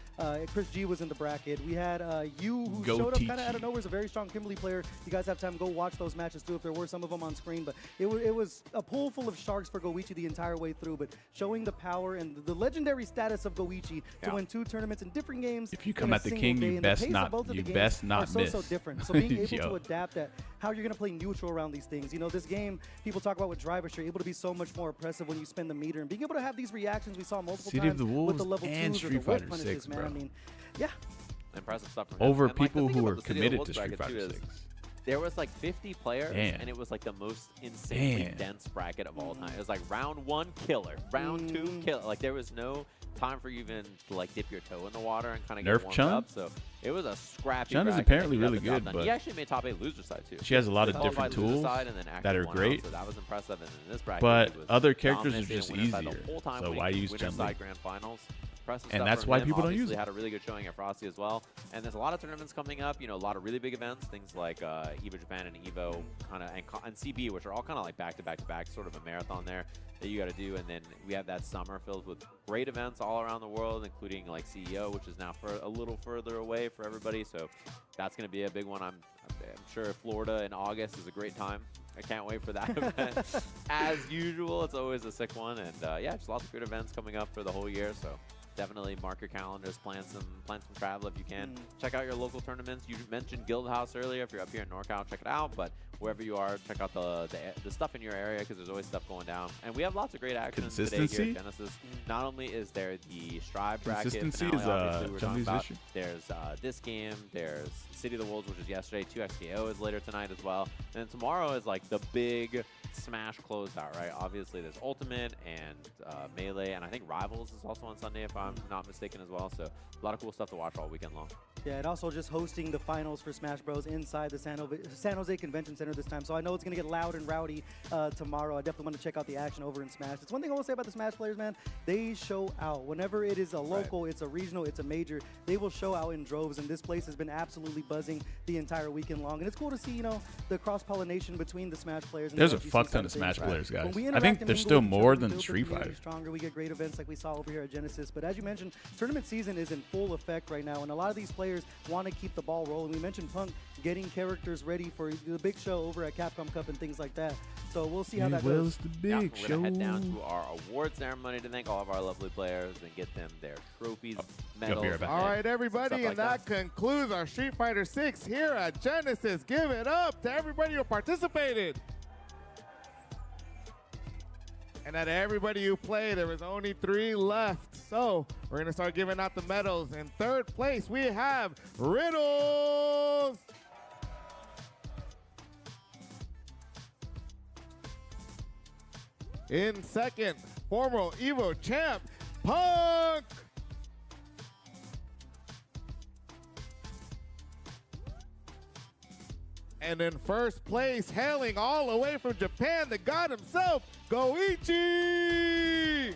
Chris G was in the bracket. We had you who Goat showed up kind of Ichi. out of nowhere. Is a very strong Kimberly player. You guys have time, go watch those matches too if there were some of them on screen. But it was a pool full of sharks for Goichi the entire way through. But showing the power and the legendary status of Goichi to win 2 tournaments in different games. If you in come a at the single king, day, you and the best pace of not- both of you the games best not are so miss. different. So being able Yo. to adapt at how you're going to play neutral around these things. You know, this game, people talk about with drivers, you're able to be so much more oppressive when you spin the meter. And being able to have these reactions we saw multiple City of times the Wolves with the level and 2s or Street the whip Fighter punishes, 6, man. bro. I mean, yeah. Impressive stuff from him. Over And, like, the people thing who about are the City of the committed Wolves to Street bracket, too, Fighter is 6. there was like 50 players, Damn. and it was like the most insanely Damn. dense bracket of all time. It was like round 1 killer, round 2 killer. Like there was no time for you even to like dip your toe in the water and kind of Nerf get warmed Chun? up. So it was a scrappy. Chun is bracket, apparently and he got really the job good, done. but he actually made top 8 loser side too. she has a lot of Qualified different loser tools side and then that actually are won out, great. so that was impressive. And in this bracket, But he was other characters are dominating just winner side the easier. whole time, So winning why use winner Chun-Li? side grand finals. Impressive And stuff that's from why him. people don't use Obviously it. had a really good showing at Frosty as well. And there's a lot of tournaments coming up. You know, a lot of really big events, things like EVO Japan and EVO, and CB, which are all kind of like back to back to back, sort of a marathon there that you got to do. And then we have that summer filled with great events all around the world, including like CEO, which is now for a little further away for everybody. So that's going to be a big one. I'm sure Florida in August is a great time. I can't wait for that event. As usual, it's always a sick one. And yeah, just lots of good events coming up for the whole year. So definitely mark your calendars, plan some travel if you can. Check out your local tournaments. You mentioned Guild House earlier. If you're up here in NorCal, check it out. But wherever you are, check out the stuff in your area because there's always stuff going down. And we have lots of great action today here at Genesis. Not only is there the Strive bracket Consistency finale, is obviously we're talking Johnny's about. issue. There's this game. There's City of the Wolves, which is yesterday. 2XKO is later tonight as well. And then tomorrow is like the big Smash closeout, right? Obviously, there's Ultimate and Melee, and I think Rivals is also on Sunday, if I'm not mistaken as well. So a lot of cool stuff to watch all weekend long. Yeah, and also just hosting the finals for Smash Bros. Inside the San Jose Convention Center this time. So I know it's going to get loud and rowdy tomorrow. I definitely want to check out the action over in Smash. It's one thing I want to say about the Smash players, man. They show out. Whenever it is a local, it's a regional, it's a major, they will show out in droves. And this place has been absolutely buzzing the entire weekend long. And it's cool to see, you know, the cross-pollination between the Smash players. And There's the a LGC fuck side ton of of Smash things. players, guys. When we I interact think and there's mingle still with each more other, we than build the Street community Fighter. stronger. We get great events like we saw over here at Genesis. But as you mentioned, tournament season is in full effect right now. And a lot of these players want to keep the ball rolling. We mentioned Punk getting characters ready for the big show over at Capcom Cup and things like that. So we'll see how that goes. the Yeah, big we're show. going to head down to our award ceremony to thank all of our lovely players and get them their trophies, medals. be right back. and All right, everybody, stuff and like that concludes our Street Fighter 6 here at Genesis. Give it up to everybody who participated. And out of everybody who played, there was only 3 left. So we're going to start giving out the medals. In 3rd place, we have Riddles. In 2nd, former EVO champ, Punk. And in 1st place, hailing all the way from Japan, the god himself, Goichi!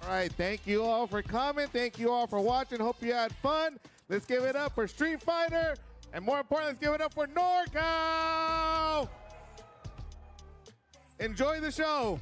All right, thank you all for coming. Thank you all for watching. Hope you had fun. Let's give it up for Street Fighter. And more importantly, let's give it up for NorCal! Enjoy the show.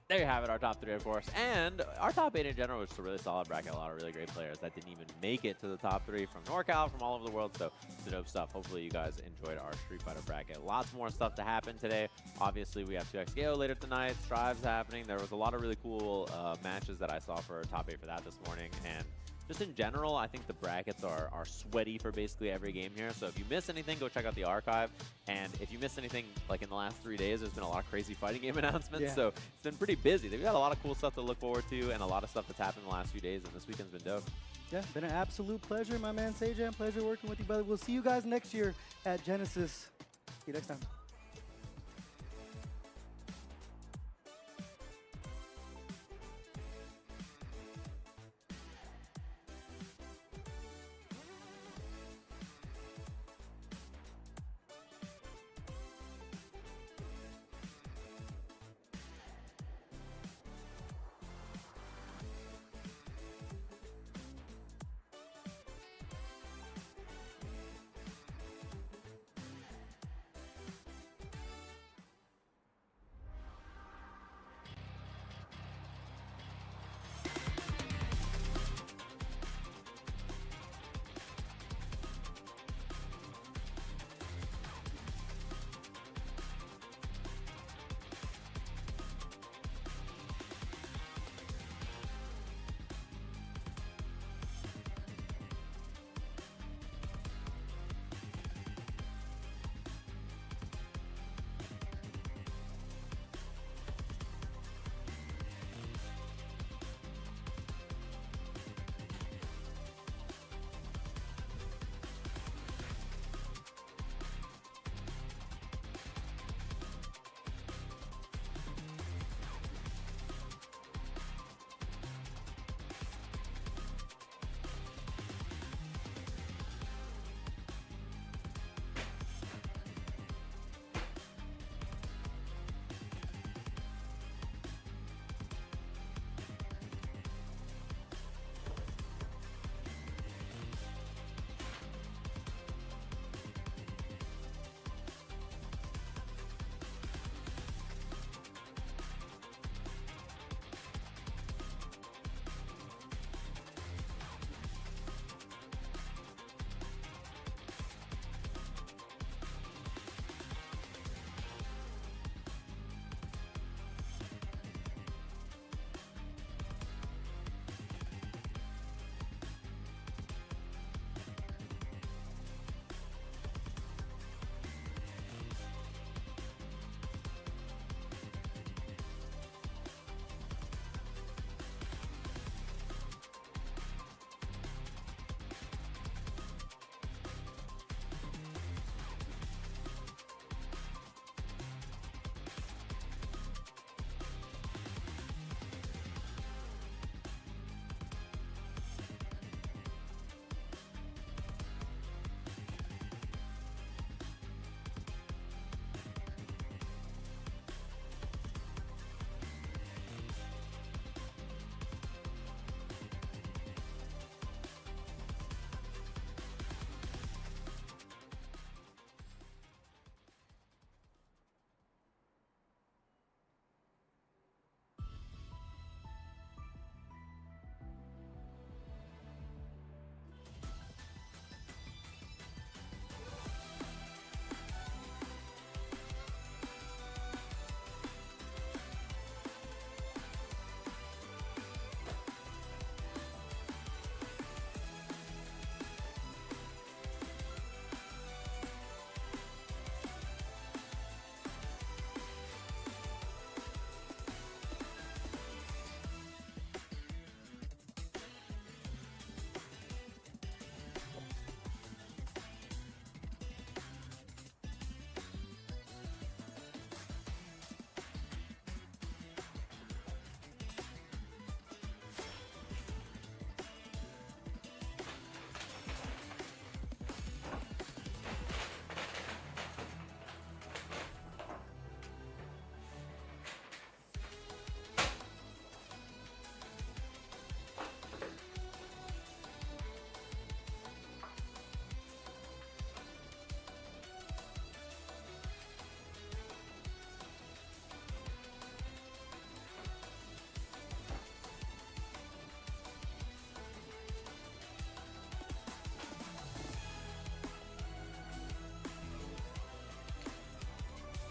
There you have it, our top 3, of course. And our top 8 in general was just a really solid bracket. A lot of really great players that didn't even make it to the top 3 from NorCal, from all over the world. So it's dope stuff. Hopefully you guys enjoyed our Street Fighter bracket. Lots more stuff to happen today. Obviously, we have 2XKO later tonight. Strive's happening. There was a lot of really cool matches that I saw for top 8 for that this morning. And just in general, I think the brackets are sweaty for basically every game here. So if you miss anything, go check out the archive. And if you missed anything, like in the last 3 days, there's been a lot of crazy fighting game announcements. Yeah. So it's been pretty busy. They've got a lot of cool stuff to look forward to and a lot of stuff that's happened in the last few days. And this weekend's been dope. Yeah, been an absolute pleasure, my man Sejan. Pleasure working with you, brother. We'll see you guys next year at Genesis. See you next time.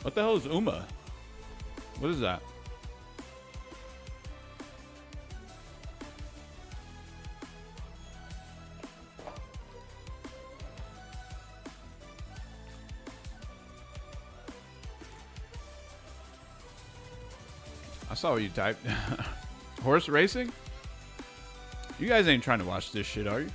What the hell is Uma? What is that? I saw what you typed. Horse racing? You guys ain't trying to watch this shit, are you?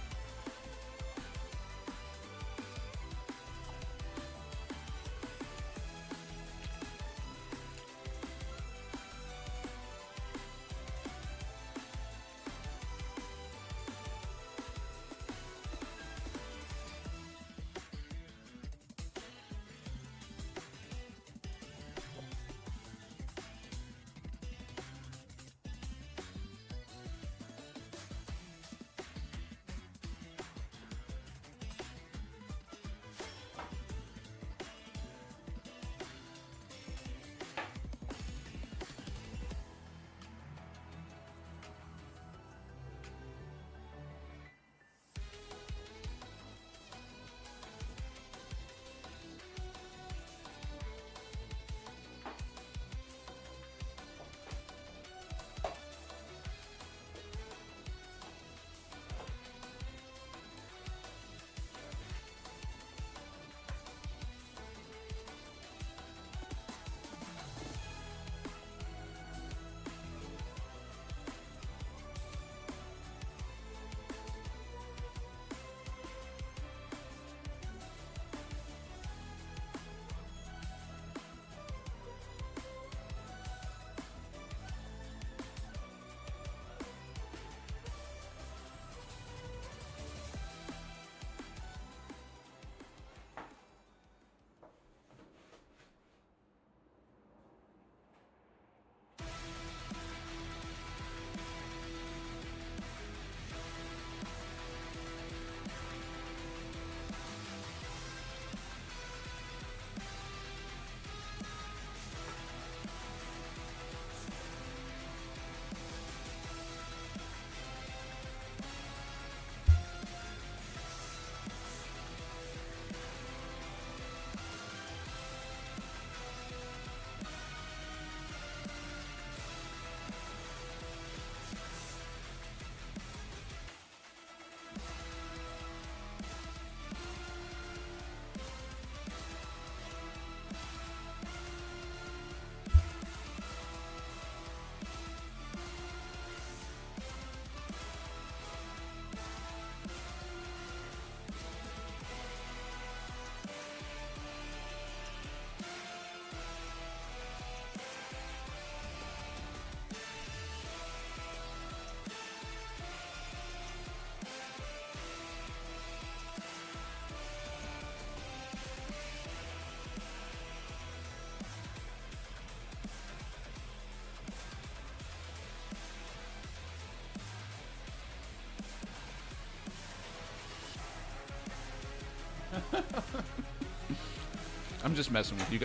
I'm just messing with you.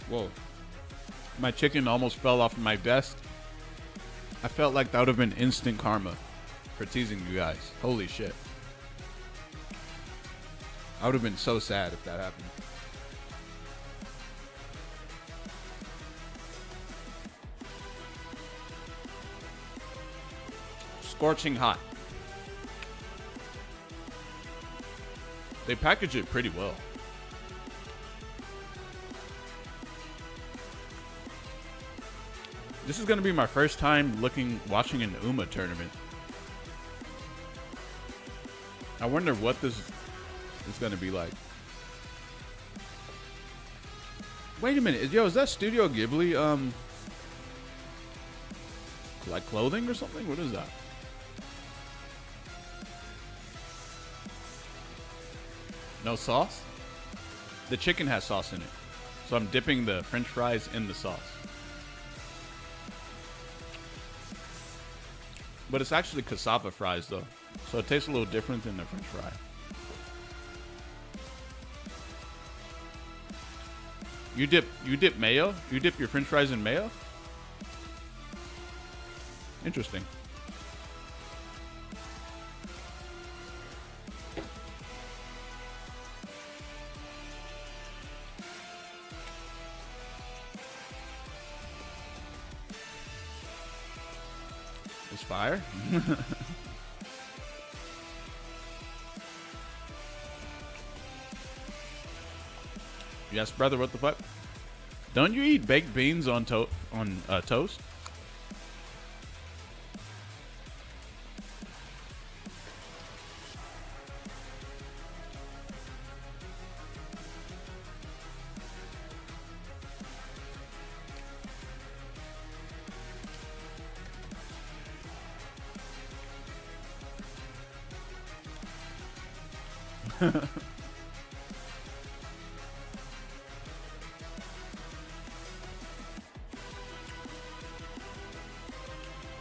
Whoa. My chicken almost fell off my desk. I felt like that would have been instant karma for teasing you guys. Holy shit. I would have been so sad if that happened. Scorching hot. They package it pretty well. This is going to be my first time watching an Uma tournament. I wonder what this is going to be like. Wait a minute. Yo, is that Studio Ghibli, like clothing or something? What is that? No sauce? The chicken has sauce in it. So I'm dipping the French fries in the sauce. But it's actually cassava fries though. So it tastes a little different than the French fry. You dip mayo? You dip your French fries in mayo? Interesting. It's fire. Yes, brother. What the fuck? Don't you eat baked beans on toast?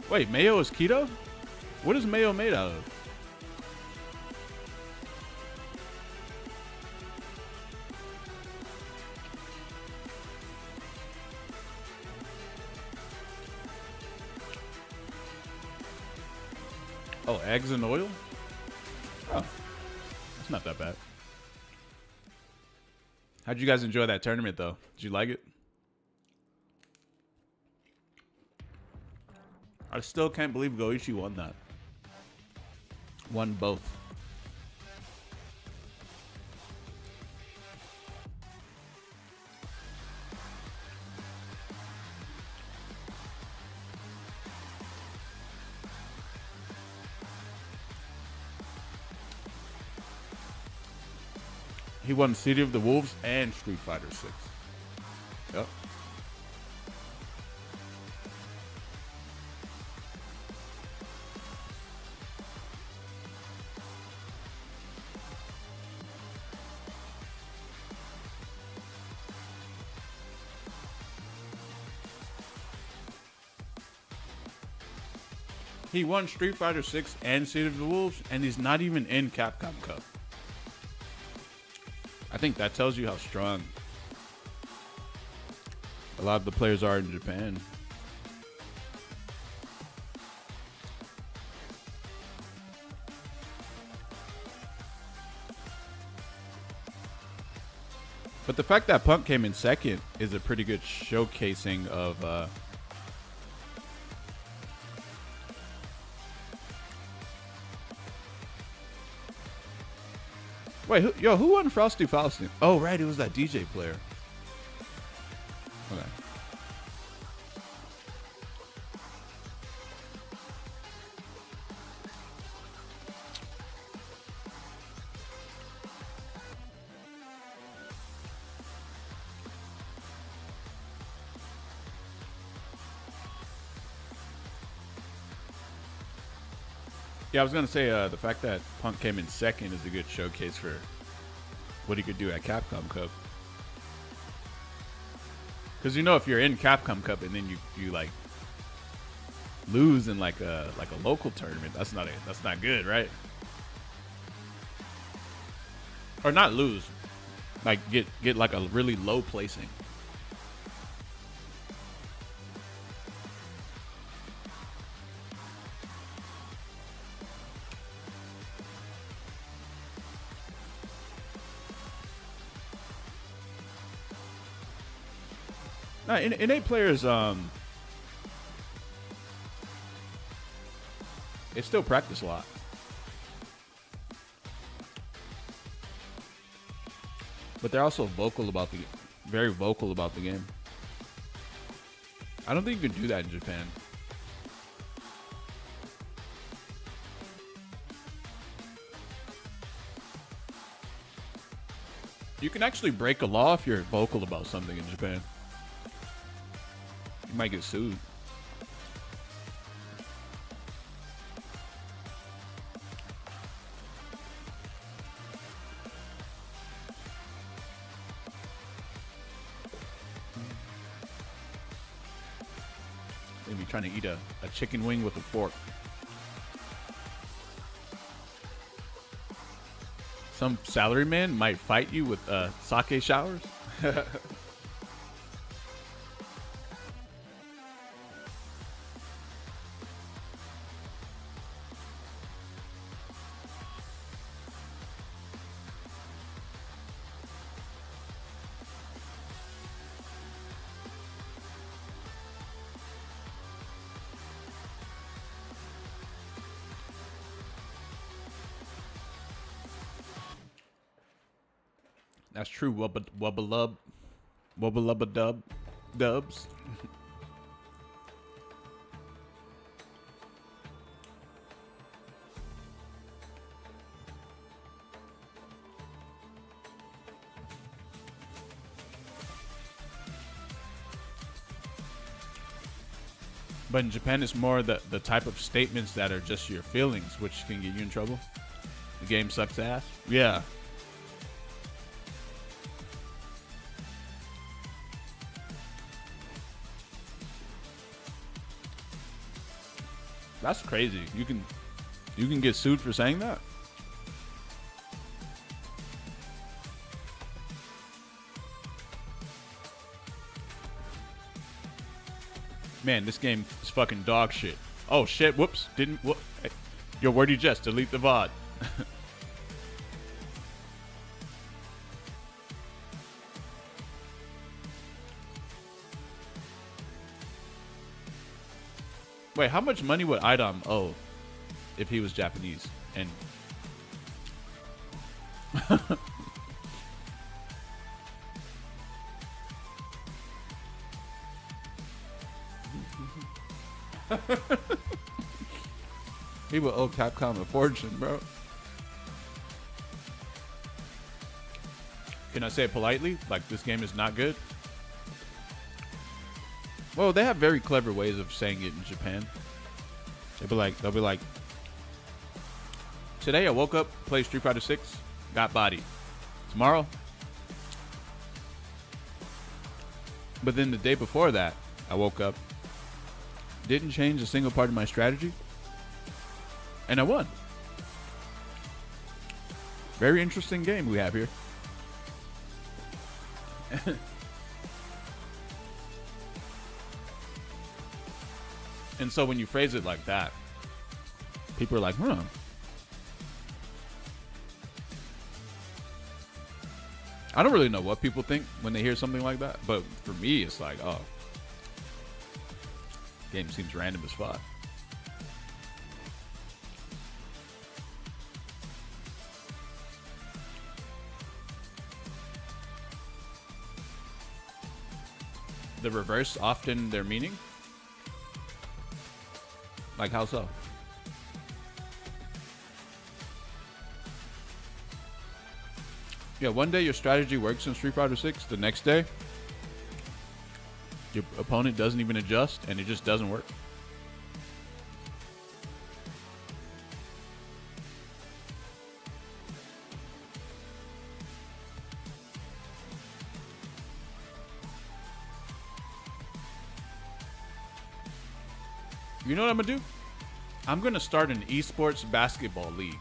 Wait, mayo is keto? What is mayo made out of? Oh, eggs and oil? Oh, that's not that bad. How'd you guys enjoy that tournament, though? Did you like it? I still can't believe Goichi won that. Won both. He won City of the Wolves and Street Fighter 6. Yep. He won Street Fighter 6 and City of the Wolves, and he's not even in Capcom Cup. I think that tells you how strong a lot of the players are in Japan. But the fact that Punk came in second is a pretty good showcasing of wait, who won Frosty Faustin? Oh, right, it was that DJ player. Okay. Yeah, I was gonna say the fact that Punk came in second is a good showcase for what he could do at Capcom Cup. Because you know, if you're in Capcom Cup and then you like lose in like a local tournament, that's not good, right? Or not lose, like get like a really low placing. No, innate players, they still practice a lot. But they're also very vocal about the game. I don't think you can do that in Japan. You can actually break a law if you're vocal about something in Japan. You might get sued. Maybe trying to eat a chicken wing with a fork. Some salaryman might fight you with sake showers. That's true. Wubba lub. Wubba lubba dub. Dubs. But in Japan, it's more the type of statements that are just your feelings, which can get you in trouble. The game sucks ass. Yeah. That's crazy. You can get sued for saying that. Man, this game is fucking dog shit. Oh shit, whoops. Didn't whoop. Hey. Yo, where'd you just delete the VOD? Wait, how much money would Idom owe if he was Japanese? And he would owe Capcom a fortune, bro. Can I say it politely? Like, this game is not good? Well, they have very clever ways of saying it in Japan. They'll be like, today I woke up, played Street Fighter 6, got bodied. Tomorrow. But then the day before that, I woke up, didn't change a single part of my strategy, and I won. Very interesting game we have here. And so when you phrase it like that, people are like, huh. I don't really know what people think when they hear something like that, but for me, it's like, oh, game seems random as fuck. The reverse often their meaning? Like how so? Yeah, one day your strategy works in Street Fighter 6, the next day your opponent doesn't even adjust and it just doesn't work. You know what I'm gonna do? I'm gonna start an esports basketball league.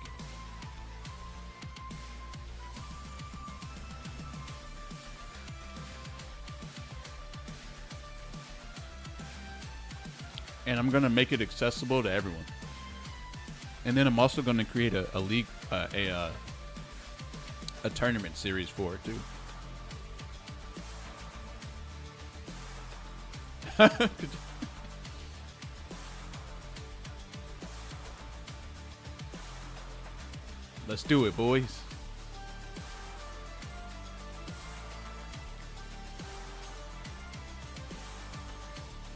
And I'm gonna make it accessible to everyone. And then I'm also gonna create a league, a tournament series for it too. Let's do it, boys.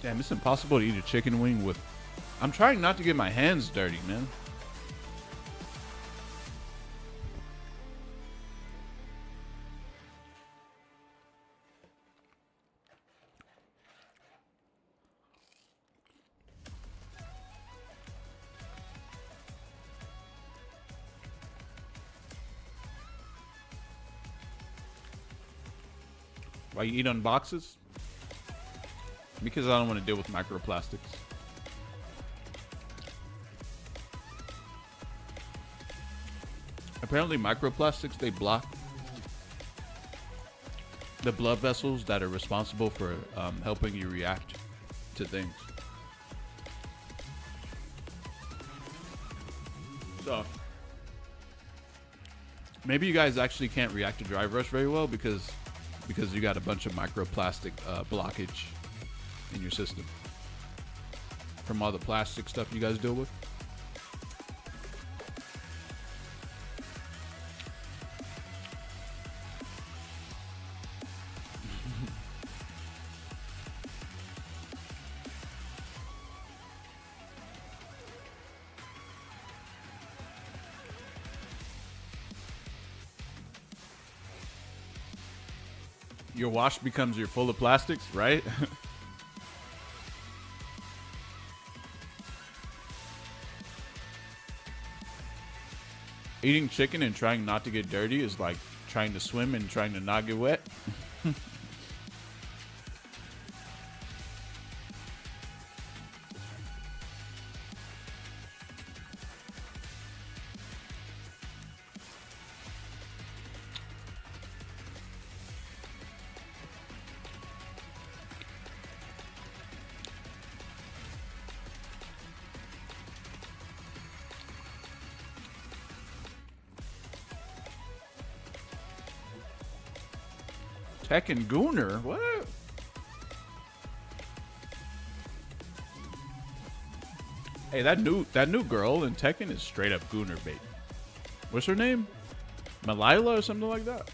Damn, it's impossible to eat a chicken wing with... I'm trying not to get my hands dirty, man. Why you eat on boxes? Because I don't want to deal with microplastics. Apparently microplastics, they block the blood vessels that are responsible for helping you react to things. So maybe you guys actually can't react to Drive Rush very well because you got a bunch of microplastic blockage in your system from all the plastic stuff you guys deal with. Your wash becomes your full of plastics, right? Eating chicken and trying not to get dirty is like trying to swim and trying to not get wet. Tekken Gooner? What? Hey, that new girl in Tekken is straight up Gooner bait. What's her name? Malila or something like that?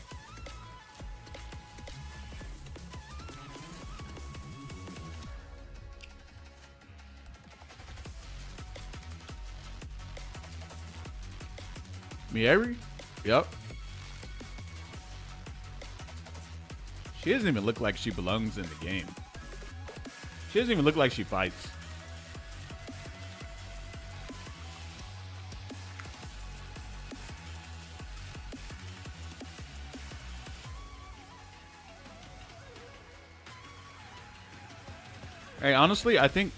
Mieri? Yep. She doesn't even look like she belongs in the game. She doesn't even look like she fights. Hey, honestly, I think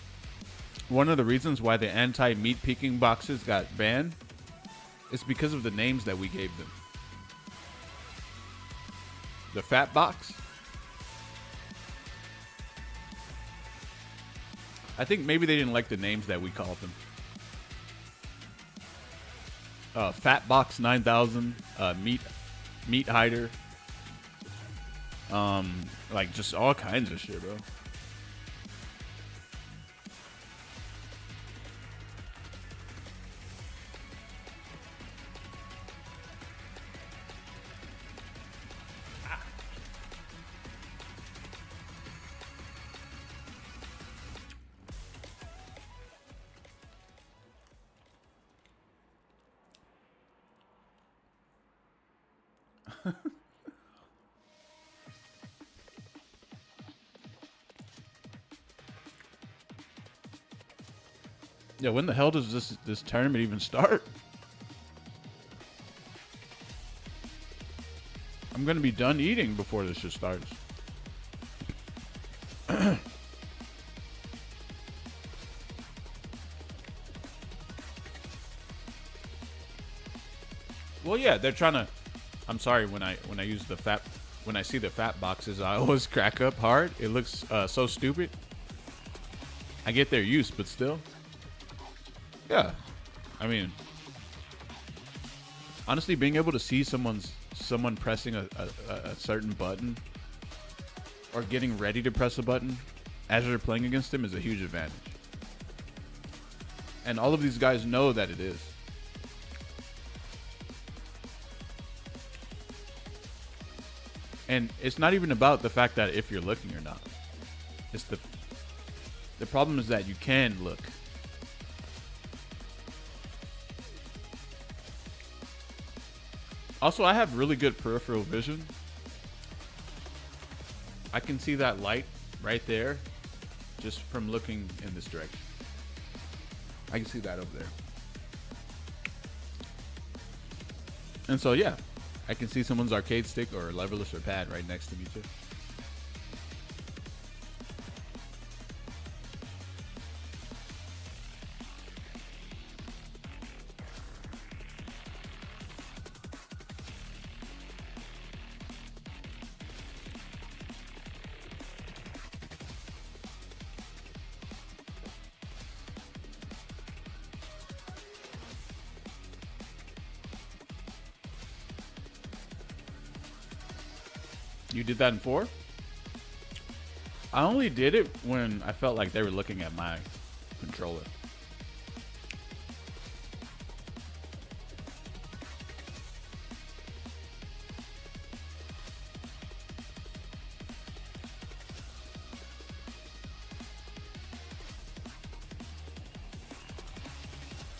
one of the reasons why the anti-meat peeking boxes got banned is because of the names that we gave them. The fat box. I think maybe they didn't like the names that we called them. Fat Box 9000, Meat Hider. Like just all kinds of shit, bro. Yeah, when the hell does this tournament even start? I'm gonna be done eating before this shit starts. Well, yeah, they're trying to. I'm sorry when I use the fat. When I see the fat boxes, I always crack up hard. It looks so stupid. I get their use, but still. Yeah, I mean, honestly, being able to see someone pressing a certain button or getting ready to press a button as you're playing against them is a huge advantage. And all of these guys know that it is. And it's not even about the fact that if you're looking or not. It's the problem is that you can look. Also, I have really good peripheral vision. I can see that light right there just from looking in this direction. I can see that over there. And so, yeah, I can see someone's arcade stick or leverless or pad right next to me, too. You did that in 4? I only did it when I felt like they were looking at my controller.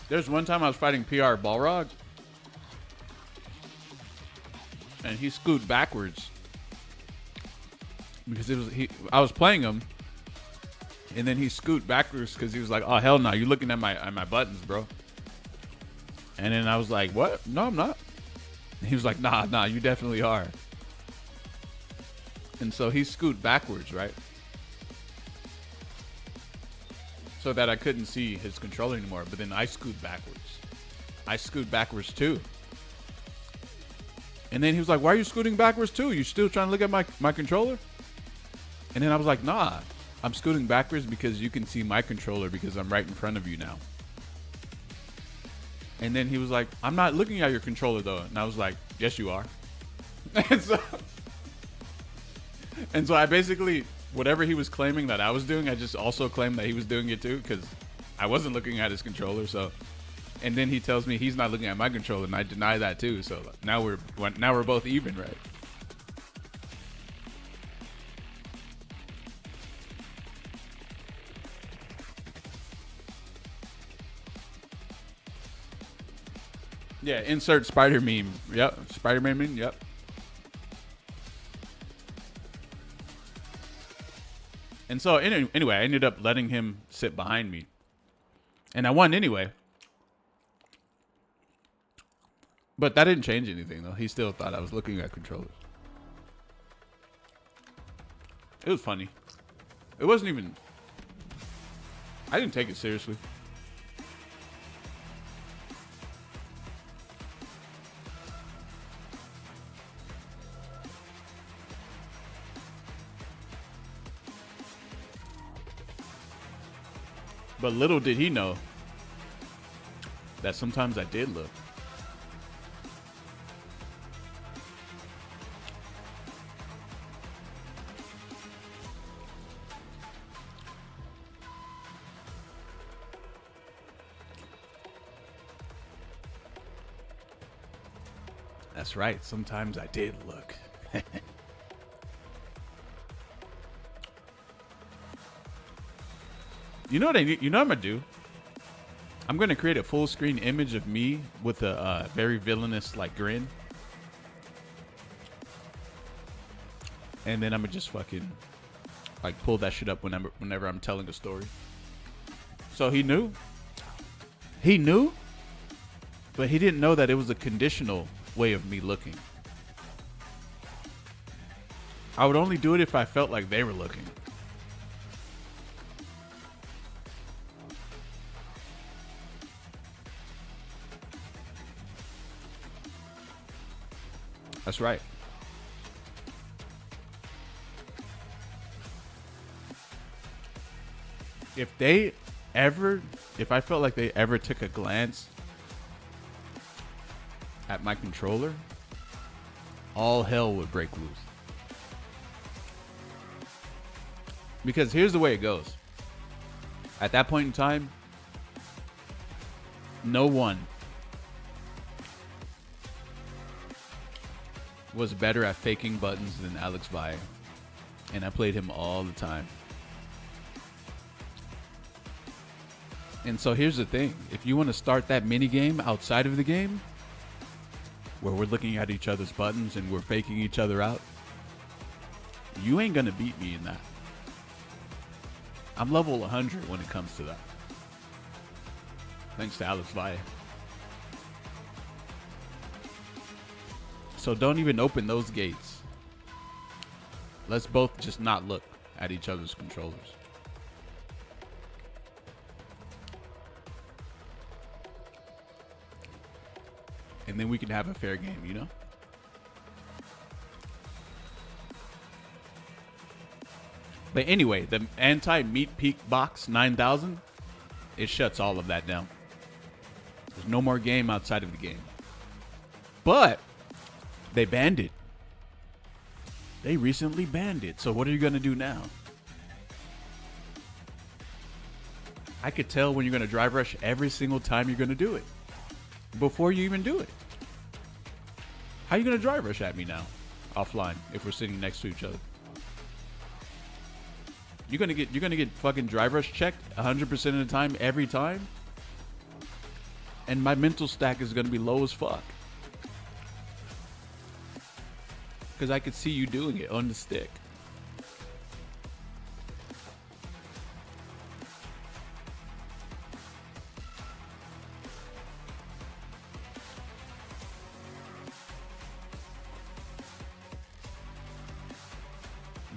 There's one time I was fighting PR Balrog, and he scooted backwards. because I was playing him, and then he scoot backwards because he was like, "Oh hell no, you're looking at my buttons, bro." And then I was like, "What? No, I'm not." And he was like, "Nah, you definitely are." And so he scoot backwards, right? So that I couldn't see his controller anymore. But then I scoot backwards. I scoot backwards too. And then he was like, "Why are you scooting backwards too? You still trying to look at my controller?" And then I was like, "Nah, I'm scooting backwards because you can see my controller because I'm right in front of you now." And then he was like, "I'm not looking at your controller though." And I was like, "Yes, you are." And so I basically, whatever he was claiming that I was doing, I just also claimed that he was doing it too because I wasn't looking at his controller. So, and then he tells me he's not looking at my controller, and I deny that too. So now we're both even, right? Yeah, insert spider meme. Yep, Spider-Man meme. Yep. And so anyway, I ended up letting him sit behind me. And I won anyway. But that didn't change anything, though. He still thought I was looking at controllers. It was funny. It wasn't even... I didn't take it seriously. But little did he know that sometimes I did look. That's right. Sometimes I did look. You know what I need? You know what I'm gonna do? I'm gonna create a full screen image of me with a very villainous like grin, and then I'm gonna just fucking like pull that shit up whenever I'm telling a story. So he knew, but he didn't know that it was a conditional way of me looking. I would only do it if I felt like they were looking. That's right. If I felt like they ever took a glance at my controller, all hell would break loose. Because here's the way it goes. At that point in time, no one was better at faking buttons than Alex Valle, and I played him all the time. And so here's the thing: if you want to start that mini game outside of the game, where we're looking at each other's buttons and we're faking each other out, you ain't gonna beat me in that. I'm level 100 when it comes to that, thanks to Alex Valle. So don't even open those gates. Let's both just not look at each other's controllers. And then we can have a fair game, you know? But anyway, the anti-meat peak box 9000, it shuts all of that down. There's no more game outside of the game. But they banned it. They recently banned it. So what are you going to do now? I could tell when you're going to drive rush every single time you're going to do it. Before you even do it. How are you going to drive rush at me now? Offline, if we're sitting next to each other. You're going to get fucking drive rush checked 100% of the time, every time. And my mental stack is going to be low as fuck. Because I could see you doing it on the stick.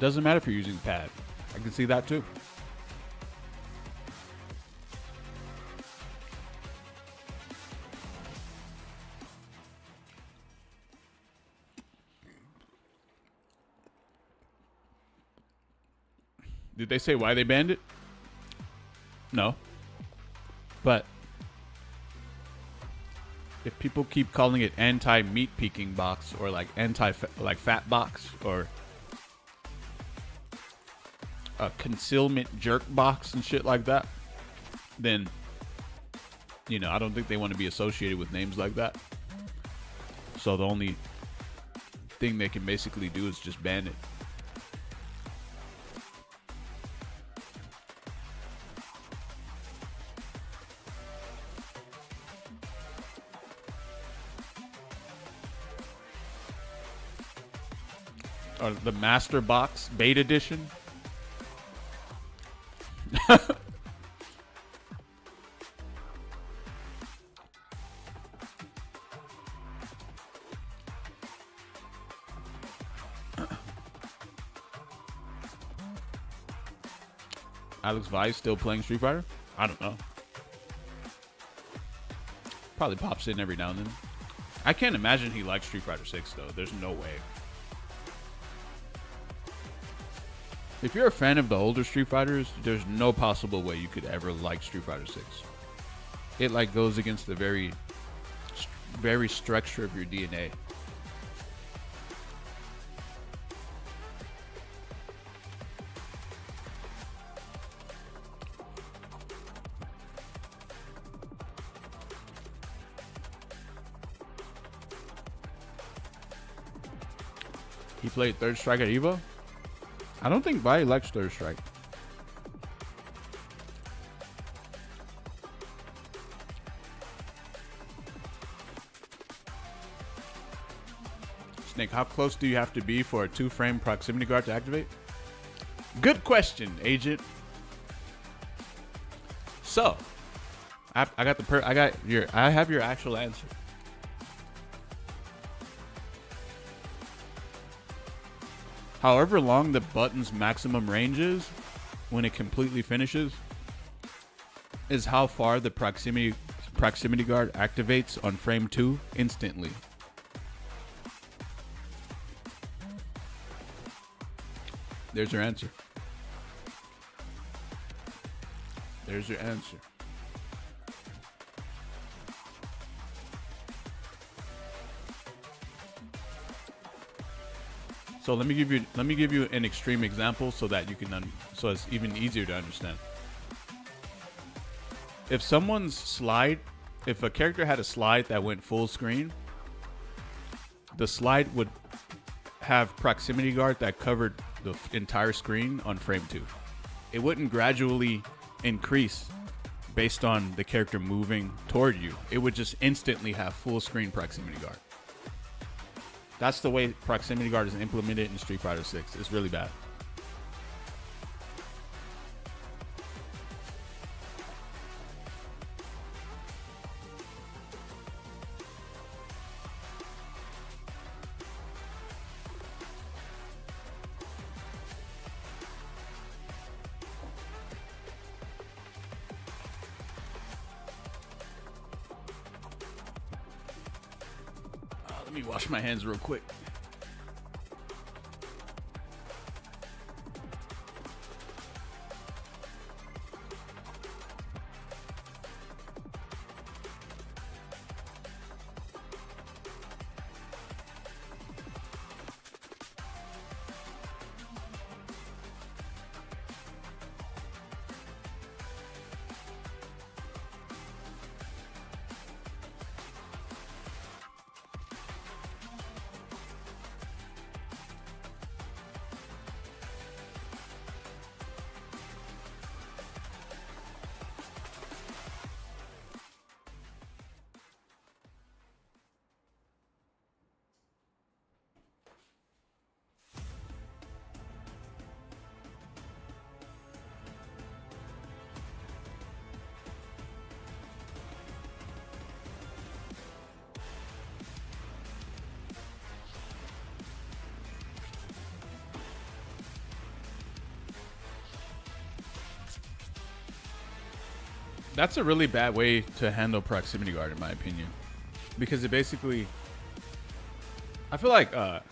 Doesn't matter if you're using pad. I can see that too. Did they say why they banned it? No. But if people keep calling it anti-meat peeking box or like fat box or a concealment jerk box and shit like that, then, you know, I don't think they want to be associated with names like that. So the only thing they can basically do is just ban it. Or the Master Box Bait Edition. Alex Vice still playing Street Fighter? I don't know. Probably pops in every now and then. I can't imagine he likes Street Fighter 6 though. There's no way. If you're a fan of the older Street Fighters, there's no possible way you could ever like Street Fighter 6. It like goes against the very structure of your DNA. He played Third Strike at EVO? I don't think Vi likes Third Strike. Snake, how close do you have to be for a 2-frame proximity guard to activate? Good question, Agent. So, I have your actual answer. However long the button's maximum range is when it completely finishes is how far the proximity guard activates on frame 2 instantly. There's your answer. There's your answer. So let me give you an extreme example so that you can so it's even easier to understand. If if a character had a slide that went full screen, the slide would have proximity guard that covered the entire screen on frame 2. It wouldn't gradually increase based on the character moving toward you. It would just instantly have full screen proximity guard. That's the way proximity guard is implemented in Street Fighter 6. It's really bad. Let me wash my hands real quick. That's a really bad way to handle proximity guard, in my opinion, because it basically, I feel like I've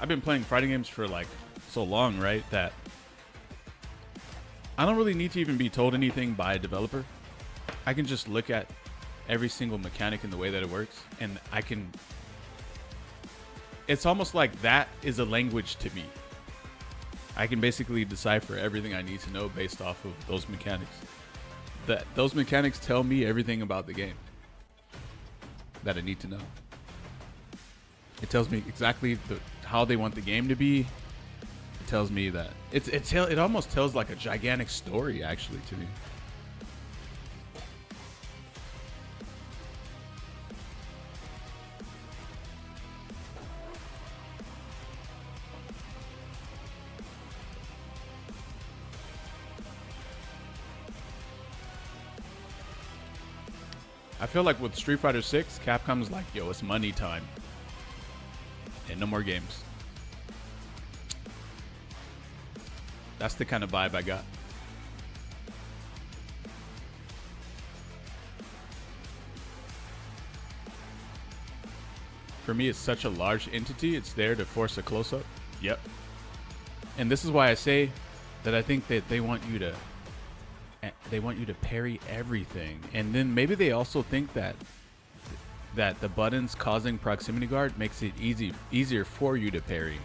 been playing fighting games for like so long, right, that I don't really need to even be told anything by a developer. I can just look at every single mechanic in the way that it works, and I can, it's almost like that is a language to me. I can basically decipher everything I need to know based off of those mechanics. Those mechanics tell me everything about the game that I need to know. It tells me exactly how they want the game to be. It tells me that it almost tells like a gigantic story actually to me. I feel like with Street Fighter 6, Capcom's like, yo, it's money time. And no more games. That's the kind of vibe I got. For me, it's such a large entity, it's there to force a close-up. Yep. And this is why I say that I think that they want you to parry everything, and then maybe they also think that the buttons causing proximity guard makes it easier for you to parry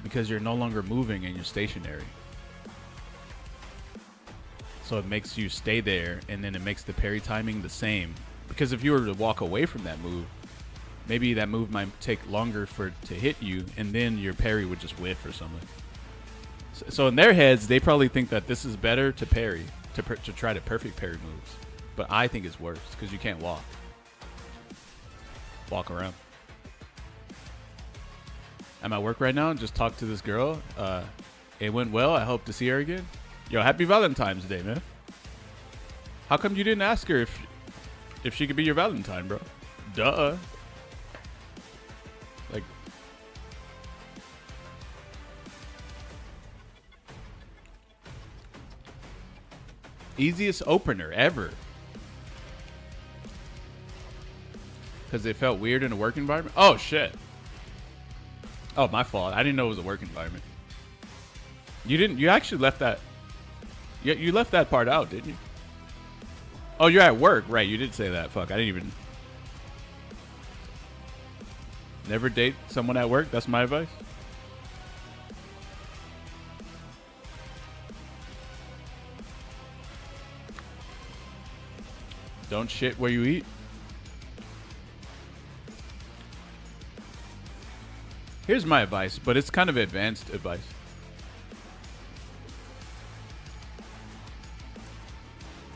because you're no longer moving and you're stationary. So it makes you stay there, and then it makes the parry timing the same. Because if you were to walk away from that move, maybe that move might take longer to hit you, and then your parry would just whiff or something. So in their heads, they probably think that this is better to parry, to try to perfect parry moves. But I think it's worse because you can't walk around. I'm at work right now and just talked to this girl. It went well. I hope to see her again. Yo, happy Valentine's Day, man. How come you didn't ask her if she could be your Valentine, bro? Duh. Like, easiest opener ever. Because it felt weird in a work environment? Oh, shit. Oh, my fault. I didn't know it was a work environment. You actually left that. You left that part out, didn't you? Oh, you're at work. Right, you did say that. Fuck, I didn't even. Never date someone at work? That's my advice. Don't shit where you eat. Here's my advice, but it's kind of advanced advice.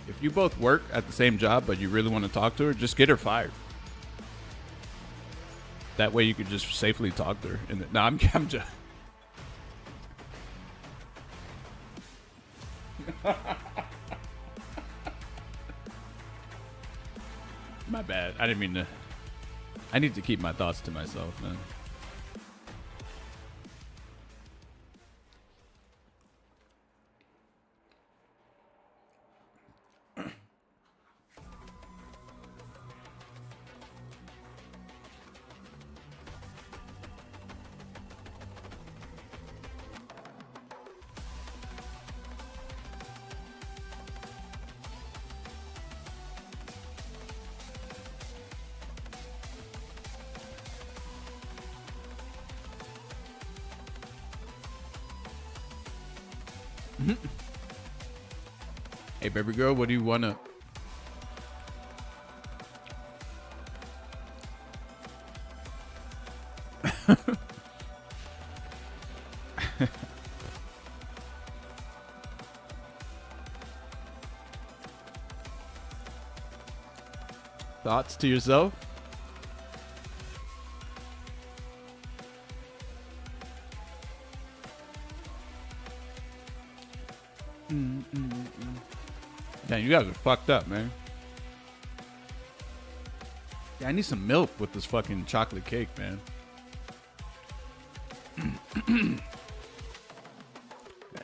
If you both work at the same job, but you really want to talk to her, just get her fired. That way you could just safely talk to her. No, I'm just... My bad. I didn't mean to... I need to keep my thoughts to myself, man. Hey, baby girl, what do you want to... Thoughts to yourself? Damn, you guys are fucked up, man. Yeah, I need some milk with this fucking chocolate cake, man.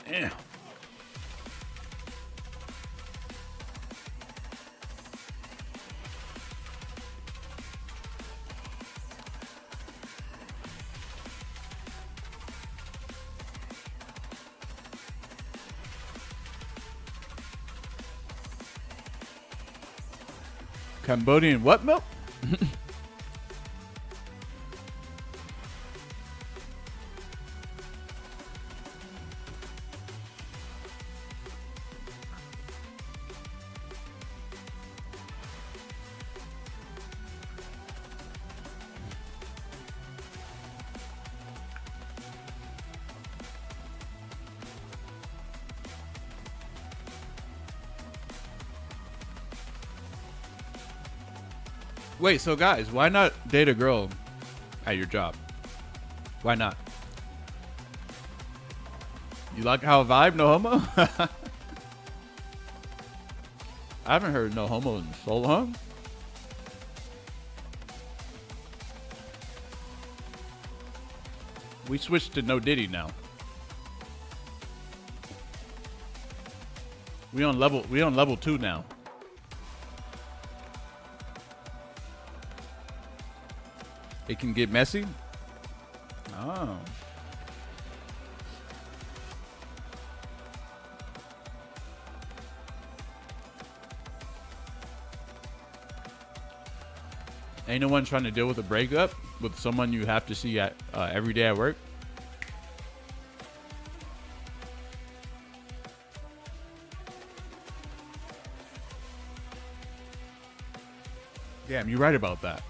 Damn. Cambodian what milk? Wait, so guys, why not date a girl at your job? Why not? You like how I vibe, no homo? I haven't heard no homo in so long. We switched to no Diddy now. We on level 2 now. It can get messy? Oh. Ain't no one trying to deal with a breakup with someone you have to see at every day at work? Damn, you're right about that.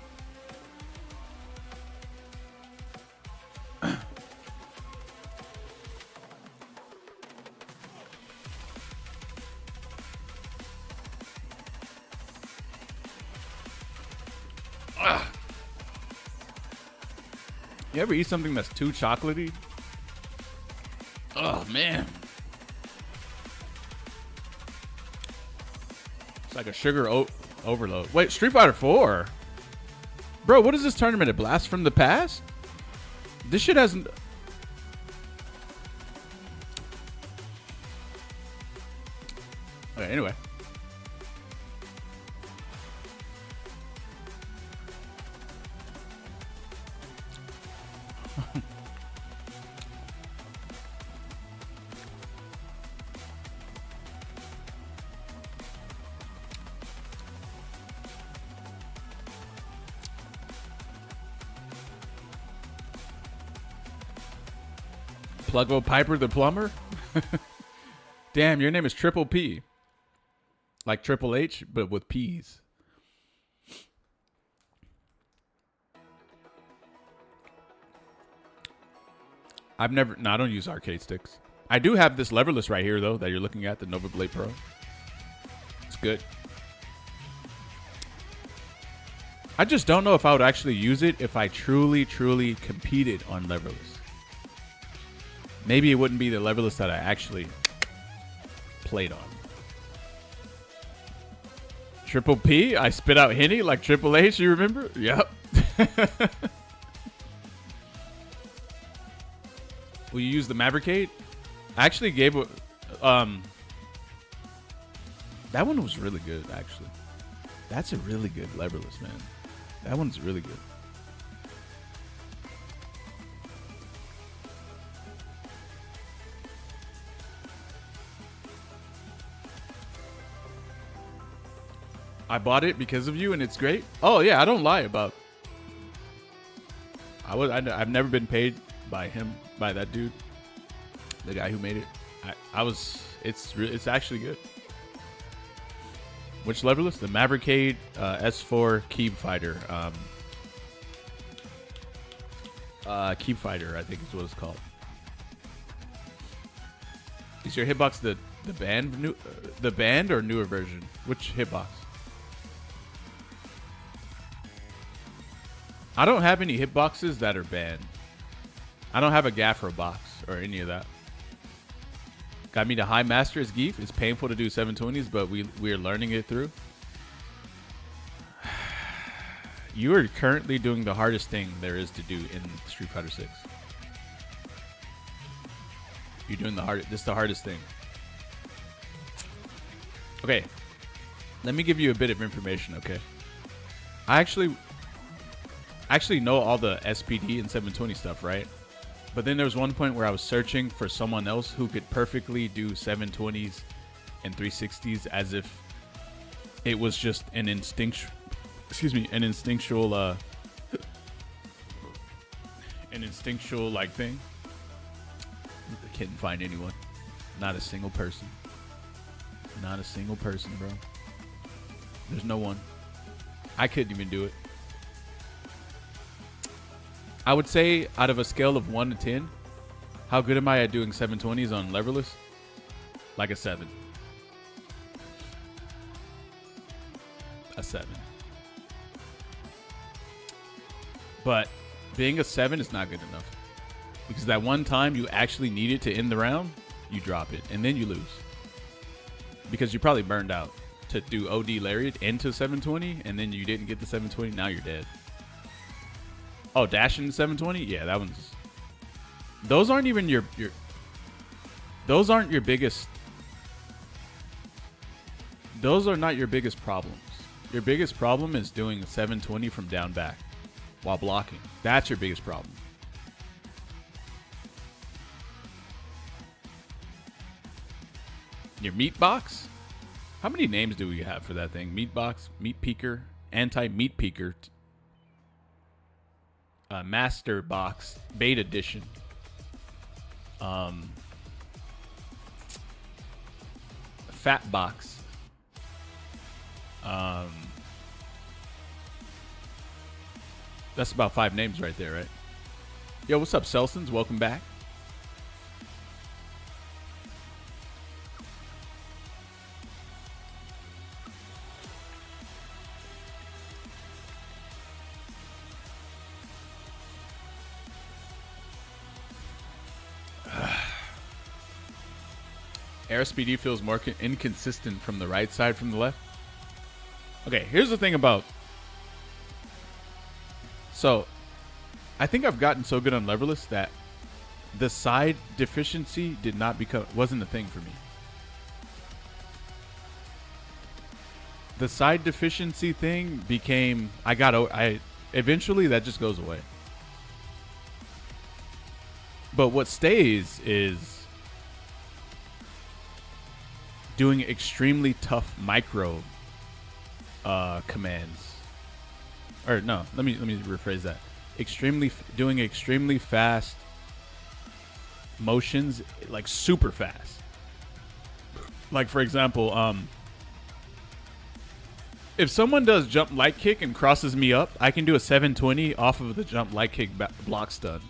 You ever eat something that's too chocolatey? Oh, man. It's like a sugar overload. Wait, Street Fighter 4? Bro, what is this tournament? A blast from the past? This shit hasn't... Okay, anyway. Pluggo Piper the plumber? Damn, your name is Triple P. Like Triple H, but with P's. I don't use arcade sticks. I do have this leverless right here, though, that you're looking at, the Nova Blade Pro. It's good. I just don't know if I would actually use it if I truly competed on leverless. Maybe it wouldn't be the leverless that I actually played on. Triple P, I spit out Henny like Triple H, you remember? Yep. Will you use the Mavericade? I actually gave that one was really good, actually. That's a really good leverless, man. That one's really good. I bought it because of you, and it's great. Oh yeah, I don't lie about. I've never been paid by him, by that dude, the guy who made it. It's actually good. Which leverless? The Mavericade S4 Keep Fighter. Keep Fighter, I think is what it's called. Is your hitbox the band or newer version? Which hitbox? I don't have any hitboxes that are banned. I don't have a Gaffer box or any of that. Got me to High Master as Geef. It's painful to do 720s, but we're learning it through. You are currently doing the hardest thing there is to do in Street Fighter 6. You're doing this is the hardest thing. Okay. Let me give you a bit of information, okay? I actually know all the SPD and 720 stuff, right? But then there was one point where I was searching for someone else who could perfectly do 720s and 360s as if it was just an excuse me, an instinctual like thing. I couldn't find anyone. Not a single person. Not a single person, bro. There's no one. I couldn't even do it. I would say out of a scale of 1 to 10, how good am I at doing 720s on leverless? Like a 7. A 7. But being a 7 is not good enough. Because that one time you actually need it to end the round, you drop it. And then you lose. Because you probably burned out to do OD Lariat into 720, and then you didn't get the 720, now you're dead. Oh, dashing 720? Yeah, that one's... Those aren't even your those aren't your biggest... Those are not your biggest problems. Your biggest problem is doing a 720 from down back while blocking. That's your biggest problem. Your meat box? How many names do we have for that thing? Meat box, meat peeker, anti-meat peeker, master box, beta edition. Fat box. That's about 5 names right there, right? Yo, what's up, Celsons? Welcome back. Airspeed feels more inconsistent from the right side from the left. Okay, here's the thing about... So, I think I've gotten so good on leverless that the side deficiency wasn't a thing for me. The side deficiency thing became... eventually that just goes away. But what stays is doing extremely tough micro commands. Or no, let me rephrase that. Doing extremely fast motions, like super fast. Like for example, if someone does jump light kick and crosses me up, I can do a 720 off of the jump light kick block stun.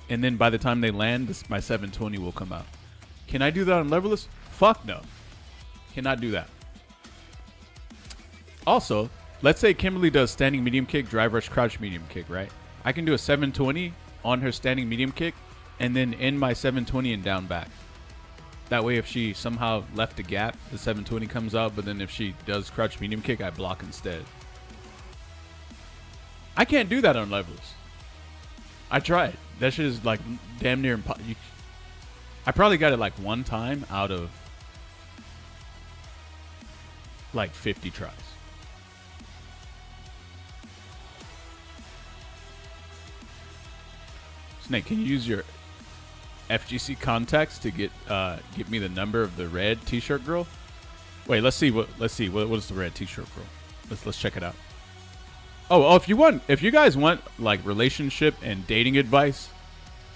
And then by the time they land, my 720 will come out. Can I do that on leverless? Fuck no. Cannot do that. Also, let's say Kimberly does standing medium kick, drive rush, crouch medium kick, right? I can do a 720 on her standing medium kick and then end my 720 and down back. That way if she somehow left a gap, the 720 comes out, but then if she does crouch medium kick, I block instead. I can't do that on levelers. I tried. That shit is like damn near impossible. I probably got it like one time out of like 50 tries. Snake, can you use your FGC contacts to get me the number of the red t-shirt girl? Wait, let's see what is the red t-shirt girl? Let's check it out. Oh, if you guys want like relationship and dating advice,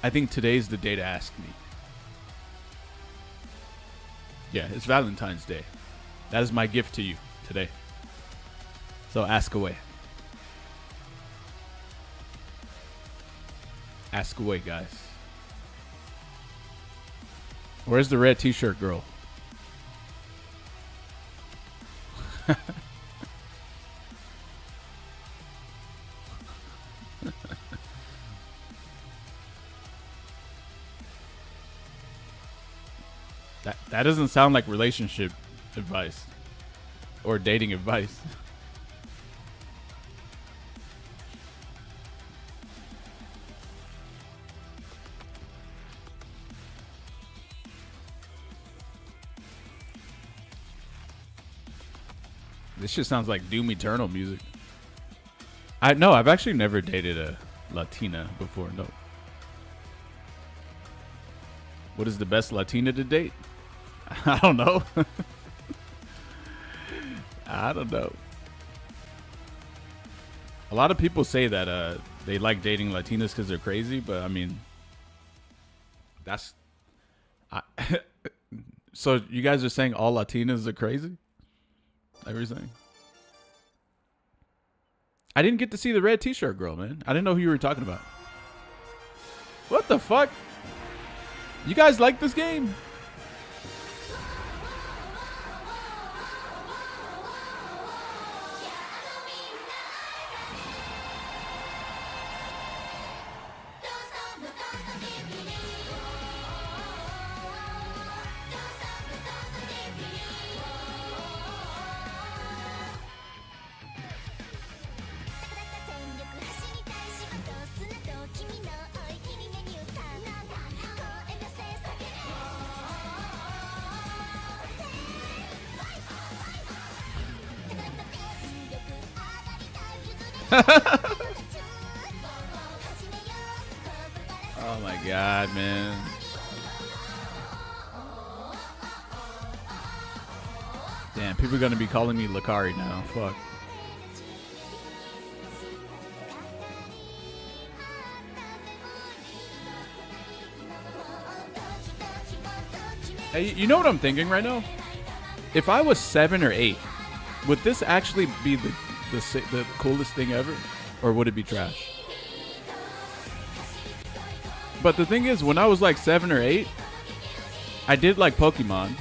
I think today's the day to ask me. Yeah, it's Valentine's Day. That is my gift to you today. So ask away. Ask away, guys. Where's the red t-shirt girl? That doesn't sound like relationship advice or dating advice. This shit sounds like Doom Eternal music. I've actually never dated a Latina before. No. What is the best Latina to date? I don't know. I don't know. A lot of people say that they like dating Latinas because they're crazy, but I mean, that's. So you guys are saying all Latinas are crazy? Everything. I didn't get to see the red t-shirt girl, man. I didn't know who you were talking about. What the fuck? You guys like this game? Oh my god, man. Damn, people are gonna be calling me Lakari now. Fuck. Hey, you know what I'm thinking right now? If I was 7 or 8, would this actually be the coolest thing ever? Or would it be trash? But the thing is, when I was like 7 or 8, I did like Pokemon.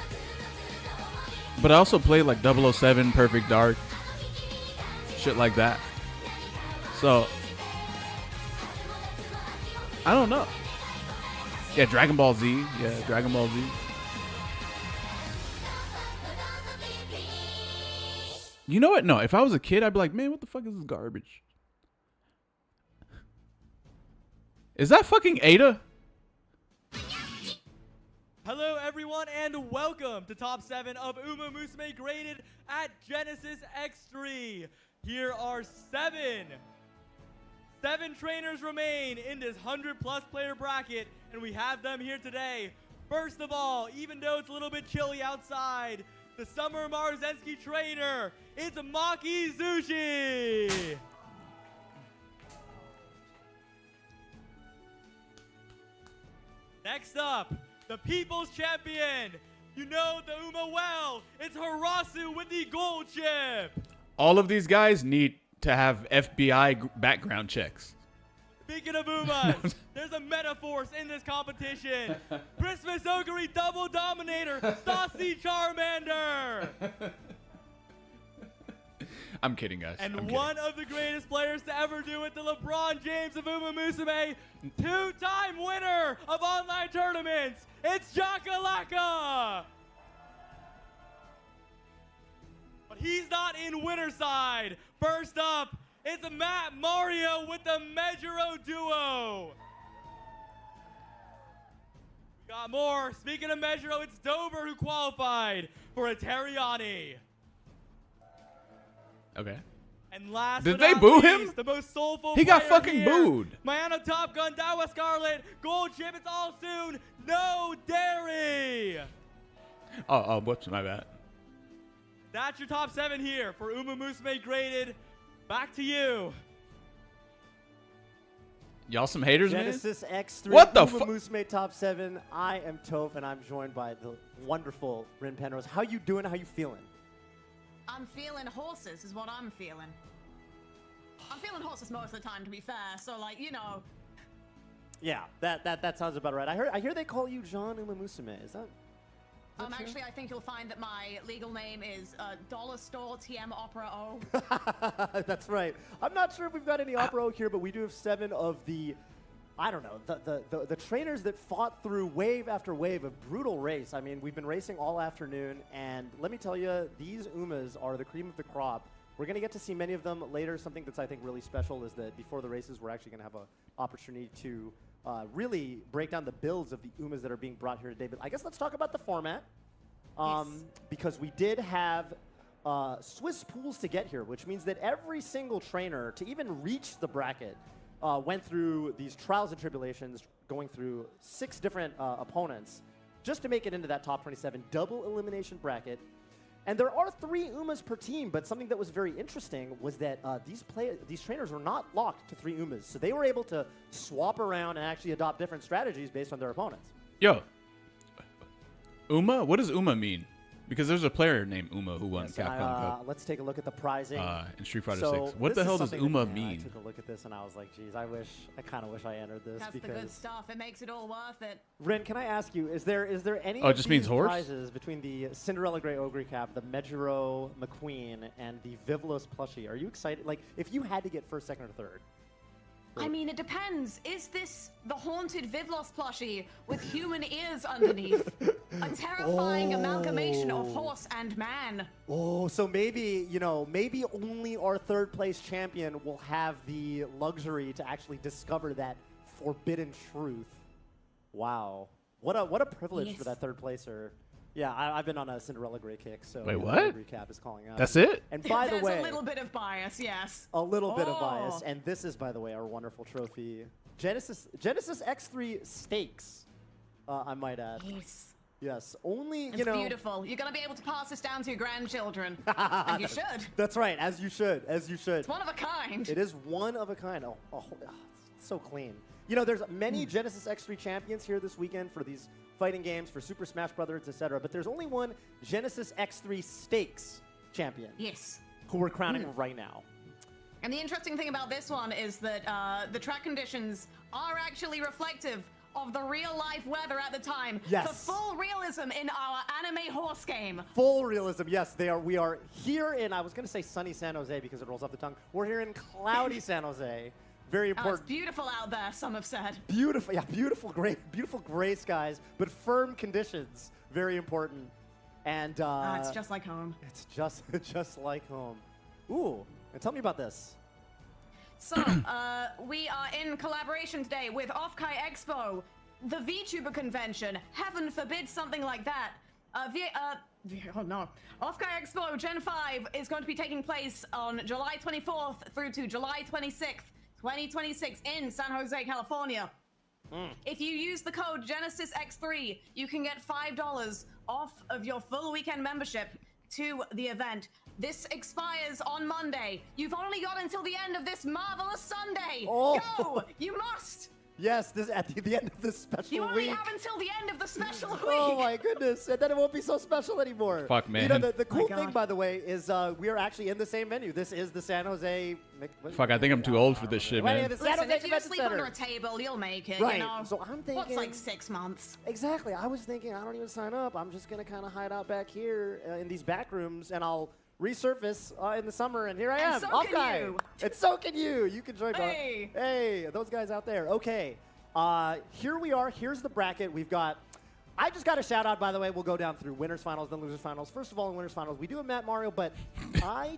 But I also played like 007, Perfect Dark. Shit like that. So, I don't know. Yeah, Dragon Ball Z. Yeah, Dragon Ball Z. You know what? No, if I was a kid, I'd be like, man, what the fuck is this garbage? Is that fucking Ada? Hello, everyone, and welcome to Top 7 of Uma Musume graded at Genesis X3. Here are 7 trainers remain in this 100-plus player bracket, and we have them here today. First of all, even though it's a little bit chilly outside, the Summer Marzensky trainer, it's Maki Zushi. Next up, the People's Champion. You know the Uma well. It's Harasu with the gold chip. All of these guys need to have FBI background checks. Speaking of Umas, there's a Metaforce in this competition. Christmas Ogre Double Dominator, Saucy Charmander. I'm kidding, guys. And one of the greatest players to ever do it, the LeBron James of Uma Musume, 2-time winner of online tournaments. It's Jakalaka. But he's not in winner side. First up, it's Matt Mario with the Mejuro duo. We got more. Speaking of Mejuro, it's Dober who qualified for a Terriani. Okay. And last Did but they not boo least, him? The most soulful He got player fucking here. booed. Mayano Top Gun, Dawa Scarlet, Gold Chip, it's all soon. No dairy. Oh, whoops, my bad. That's your top 7 here for Uma Musume graded. Back to you. Y'all some haters, Genesis X3. What the Uma Musume top 7. I am Toph, and I'm joined by the wonderful Rin Penrose. How you doing? How you feeling? I'm feeling horses is what I'm feeling. I'm feeling horses most of the time, to be fair. So, like, you know. Yeah, that sounds about right. I hear they call you Jean Uma Musume. Is that? Actually, I think you'll find that my legal name is Dollar Store TM Opera O. That's right. I'm not sure if we've got any Opera O here, but we do have 7 of the, I don't know, the trainers that fought through wave after wave of brutal race. I mean, we've been racing all afternoon, and let me tell you, these Umas are the cream of the crop. We're going to get to see many of them later. Something that's, I think, really special is that before the races, we're actually going to have an opportunity to really break down the builds of the Umas that are being brought here today. But I guess let's talk about the format. Yes. Because we did have Swiss pools to get here, which means that every single trainer, to even reach the bracket, went through these trials and tribulations, going through 6 different opponents, just to make it into that top 27 double elimination bracket. And there are 3 Umas per team, but something that was very interesting was that these trainers were not locked to 3 Umas. So they were able to swap around and actually adopt different strategies based on their opponents. Yo, Uma? What does Uma mean? Because there's a player named Uma who won Capcom Cup. Let's take a look at the prizing. In Street Fighter So 6. What this the is hell does something Uma that, mean? I took a look at this and I was like, geez, I kind of wish I entered this. That's because the good stuff. It makes it all worth it. Rin, can I ask you, is there any Oh, it of just these means horse? prizes between the Cinderella Grey Ogre Cap, the Mejiro McQueen, and the Vivlos plushie? Are you excited? Like, if you had to get first, second, or third? I mean, it depends. Is this the haunted Vivlos plushie with human ears underneath? A terrifying amalgamation of horse and man. Oh, so maybe, maybe only our third place champion will have the luxury to actually discover that forbidden truth. Wow. What a privilege for that third placer. Yeah, I've been on a Cinderella Grey kick, so Wait, what? Recap is calling out. That's it? And by the way, There's a little bit of bias, yes. a little bit of bias, and this is, by the way, our wonderful trophy, Genesis X3 Stakes. I might add. Yes, only It's beautiful. You're gonna be able to pass this down to your grandchildren, and you should. That's right, as you should, as you should. It's one of a kind. It is one of a kind. It's so clean. There's many Genesis X3 champions here this weekend for these fighting games, for Super Smash Brothers, etc. But there's only one Genesis X3 Stakes champion. Yes. Who we're crowning right now. And the interesting thing about this one is that the track conditions are actually reflective of the real-life weather at the time. Yes. For full realism in our anime horse game. Full realism, yes. We are here in, I was going to say sunny San Jose because it rolls off the tongue. We're here in cloudy San Jose. Very It's important. beautiful out there, some have said. Beautiful, yeah, beautiful gray skies, but firm conditions. Very important. And It's just like home. it's just like home. Ooh, and tell me about this. So, we are in collaboration today with Offkai Expo, the VTuber convention. Heaven forbid something like that. Oh no. Offkai Expo Gen 5 is going to be taking place on July 24th through to July 26th, 2026 in San Jose, California. If you use the code GenesisX3, you can get $5 off of your full weekend membership to the event. This expires on Monday. You've only got until the end of this marvelous Sunday. Oh. Go! You must! Yes, this at the end of this special You only week. have until the end of the special week. Oh my goodness, and then it won't be so special anymore. Fuck, man. The cool My thing, God. by the way, is we are actually in the same venue. This is the San Jose. Fuck, I think I'm too old for this shit, man. The San Listen, Jose if you Convention sleep Center. under a table, you'll make it, Right, you know? so I'm What's thinking- like 6 months? Exactly. I was thinking I don't even sign up. I'm just gonna kind of hide out back here in these back rooms, and I'll resurface in the summer. And here I am. And so Off can guy. you. And so can you. You can join. Hey. Hey, those guys out there. Okay. Here we are. Here's the bracket. We've got. I just got a shout out, by the way. We'll go down through winners finals, then losers finals. First of all, in winners finals, we do a Matt Mario, but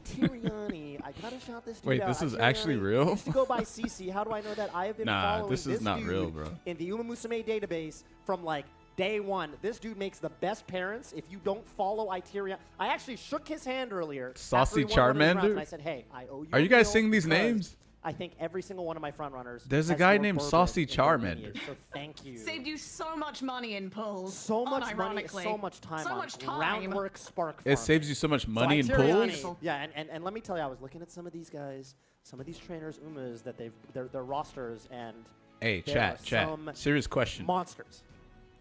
Tyriani, I gotta shout this dude Wait, out. this is Tyriani actually real? used to go by CC. How do I know that? I have been Nah, following this is not dude real, bro. in the Uma Musume database from like day one. This dude makes the best parents. If you don't follow Tyriani, I actually shook his hand earlier. Saucy after he won one of his rounds, Charmander? and I said, hey, I owe you Are a you guys meal seeing these because names? I think every single one of my front runners. There's a has guy more named bourbon Saucy in their Charmander. lineage, So thank you. Saved you so much money in pulls. So much money, unironically. so much time So on much time. groundwork spark It farming. saves you so much money in Tyriani- pulls. Yeah, and let me tell you, I was looking at some of these guys, some of these trainers, Umas, that their rosters, and Hey, there chat. are some Serious question. monsters.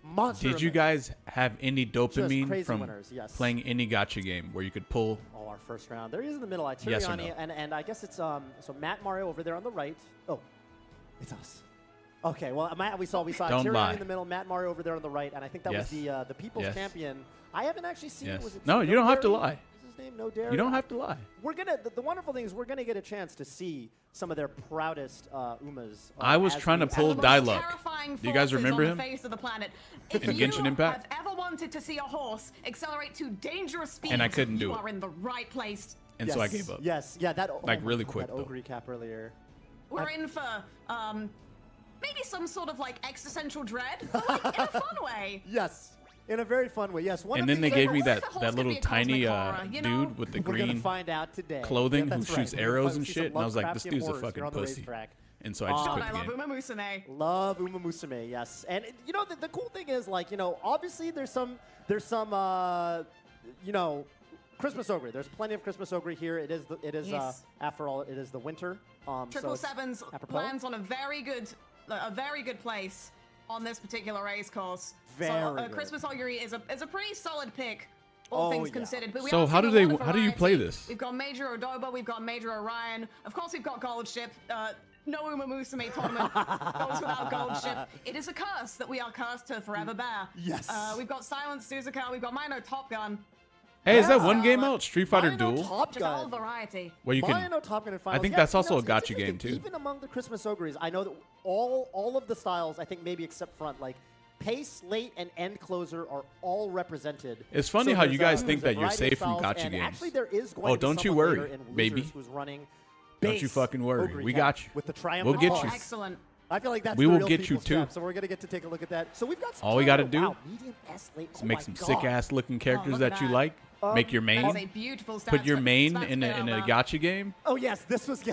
Monster Did you Umas. guys have any dopamine crazy from winners, yes. playing any gacha game where you could pull? Oh, our first round. There he is in the middle. Tyriani, Yes or no? and I guess it's so Matt Mario over there on the right. Oh, it's us. Okay, well, Matt, we saw Don't Tyriani lie. in the middle, Matt Mario over there on the right, and I think that was Yes. the people's Yes. champion. I haven't actually seen. Yes. Was it No, you don't have to Dairy? lie. Is his name No Dairy? You don't have to lie. We're gonna. The wonderful thing is we're gonna get a chance to see some of their proudest Umas. I was as trying to we- pull as we- Dialogue. Terrifying Do you guys forces remember on him? the face of the planet. In If you Genshin Impact? have ever wanted to see a horse accelerate to dangerous speeds, And I couldn't do you it. are in the right place. And so I gave up. Yes, yeah, that Like, oh my really God, quick, That though. ogre recap earlier. We're in for maybe some sort of like existential dread, but like in a fun way. Yes, in a very fun way. Yes, one And of then the they gave me What if that, the horse that could little be a tiny cosmic horror, you know? dude with the We're gonna green find out today. clothing Yeah, who that's shoots right. arrows We're and gonna see shit. some And I was like, this Lovecraftian dude's a horrors here fucking on the pussy. racetrack. And so I just God, quit I the love game. Uma Musume. Love Uma Musume, yes. And you know the cool thing is, like, you know, obviously there's some Christmas Ogre. There's plenty of Christmas Ogre here. It is Yes. after all, it is the winter. So Triple it's Sevens apropos. lands on a very good place on this particular race course. Very so good. Christmas Augury is a pretty solid pick, all Oh, things yeah. considered. But we So are how seeing do a they- lot of how do you play variety. this? We've got Major Odoba, we've got Major Orion. Of course, we've got Gold Ship. No Uma Musume tournament goes without Gold Ship. It is a curse that we are cursed to forever bear. Yes. We've got Silent Suzuka, we've got Mino Top Gun. Hey, is that one Yeah. game out? Street Fighter Mino Duel? Top Just all Gun. variety. Where you can. Mino Top Gun in finals. I think Yeah, that's you also know, a it's gotcha game, interesting. too. Even among the Christmas Ogres, I know that all of the styles, I think maybe except front, like pace, late, and end closer are all represented. It's funny how there's, you guys there's think a that you're variety of safe from styles, gotcha and games. Actually, there is going Oh, to be don't you someone worry, later in Losers baby. who's running Don't you base fucking worry. Ogre We cap got you. with the triumph. We'll get of you. all. Excellent. I feel like that's We the will real get you people's too. champ, so we're gonna get to take a look at that. So we've got some All we gotta turbo. do Wow, medium S late. Let's Oh make my some God. sick ass looking characters look at that you that. like. Make your That is a main. beautiful Put your stats- main stats in a video. gotcha game. Oh yes, this was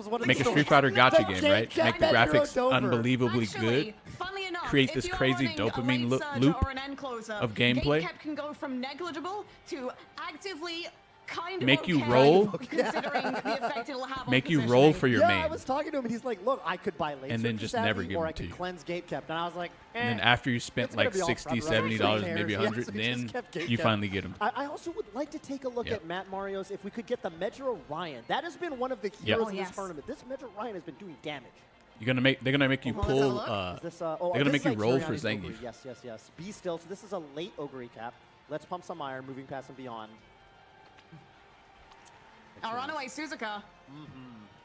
one of Make the a Street stories. Fighter gotcha The game, right? Jake Make the Jack graphics Dover. unbelievably Actually, good. funnily enough, Create if this you're crazy running a dopamine late surge loop or an end closer, of gameplay. Gate cap can go from negligible to actively kind of Make you okay, roll. considering the effect it'll have on Make you roll positioning. for your Yeah, main. I was talking to him, and he's like, "Look, I could buy late And then surge just savvy, never give or them I to could you. cleanse gate kept." And I was like, And then eh. after you spent It's gonna like be all $60, front row. $70, Who maybe cares? 100, Yeah, so we just then kept gate you kept. finally get them. I also would like to take a look Yep. at Matt Mario's. If we could get the Medra Orion, that has been one of the Yep. heroes Oh, of this yes. tournament. This Medra Orion has been doing damage. They're gonna make you Let's have a pull. look. Is this, They're gonna make you roll for Zangief. Zangief. Yes. Be still. So this is a late Ogre cap. Let's pump some iron, moving past and beyond. Our runaway Suzuka.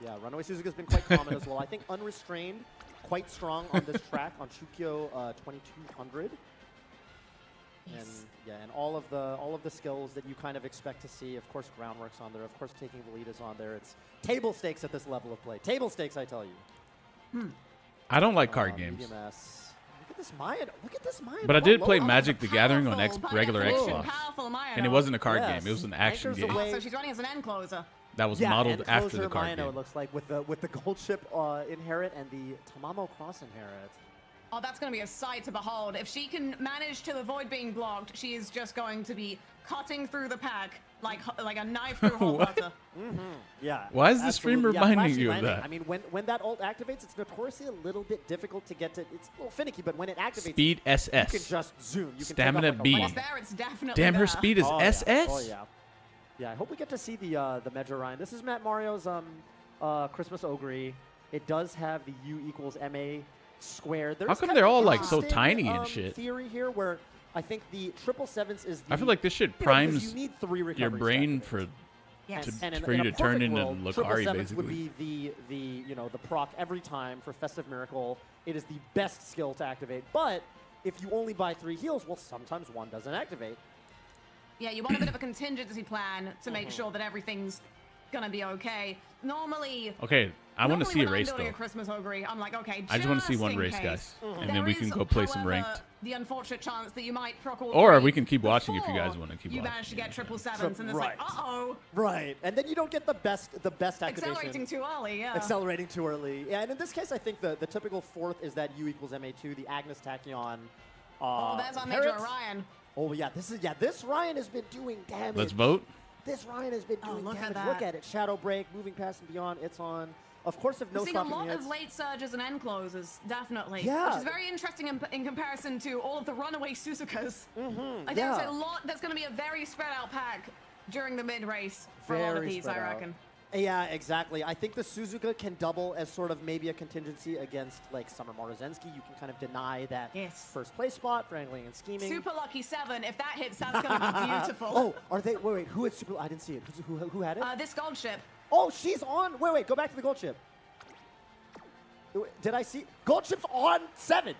Yeah, Runaway Suzuka's been quite common as well. I think Unrestrained, quite strong on this track on Chukyo 2200. And yeah, and all of the skills that you kind of expect to see. Of course, Groundwork's on there. Of course, Taking the Lead is on there. It's table stakes at this level of play. Table stakes, I tell you. I don't like card games, Medium S. Look at this Mayan. Look at this Mayan. but I did Low play up. Magic the Gathering on Powerful, by regular definition, Xbox, powerful Maya and it Note. wasn't a card Yes. game. It was an action Anchors game away. So she's running as an end closer. that was Yeah, modeled and after closer the card Mayan, game. it looks like with the gold ship inherit and the Tamamo Cross inherit. Oh, that's going to be a sight to behold. If she can manage to avoid being blocked, she is just going to be cutting through the pack like a knife through hot What? butter. Yeah. Why is the stream absolutely. reminding flashy you of landing. that? I mean, when that ult activates, it's notoriously a little bit difficult to get to. It's a little finicky, but when it activates, Speed you can SS. just zoom. You can Stamina take off B. like a It's rocket. there, it's definitely Damn, her there. speed is Oh, SS. Yeah. Oh yeah. Yeah, I hope we get to see the Medra Ryan. This is Matt Mario's Christmas Ogre. It does have the U equals MA squared. There's How come kind they're of all an like so interesting, tiny and shit? Theory here where I think the 777s is. The, I feel like this shit you know, because primes you need 3 recovery your brain stacks. for Yes. to- And for in you a to turn perfect into world, Lucari, 777s basically. would be the proc every time for Festive Miracle. It is the best skill to activate. But if you only buy 3 heals, well, sometimes one doesn't activate. Yeah, you want a bit of a contingency plan to make sure that everything's gonna be okay. Normally, Okay, I want to see a when race I'm doing though. a Christmas Ogre, I'm like, okay, I just want to see just one in race, case. guys, and There then we can is, go play some however, ranked. The unfortunate chance that you might proc all Or 3 we can keep watching if you before guys wanna keep you watching, manage to yeah. get 777s, and it's like, Right. uh-oh, Right. And then you don't get the best activation. accelerating too early, yeah. Accelerating too early. Yeah, and in this case, I think the typical fourth is that U equals MA2, the Agnes Tachyon. Oh, there's our Major inherits. Orion. Oh, yeah, this Ryan has been doing damage. Let's vote. This Ryan has been doing look at damage. that. Look at it. Shadow Break, moving past and beyond. It's on. Of course, if no We're seeing a stopping lot hits. of late surges and end closes, definitely. Yeah. Which is very interesting in comparison to all of the runaway Suzukas. I think yeah. there's a lot. There's going to be a very spread out pack during the mid race for a lot of Very these, spread I out. reckon. Yeah, exactly. I think the Suzuka can double as sort of maybe a contingency against like Summer Marozensky. You can kind of deny that Yes. first place spot for angling and scheming. Super lucky 7. If that hits, that's going to be beautiful. Oh, are they? Wait. Who had super? I didn't see it. Who had it? This gold ship. Oh, she's on. Wait. Go back to the gold ship. Did I see? Gold ship's on 7.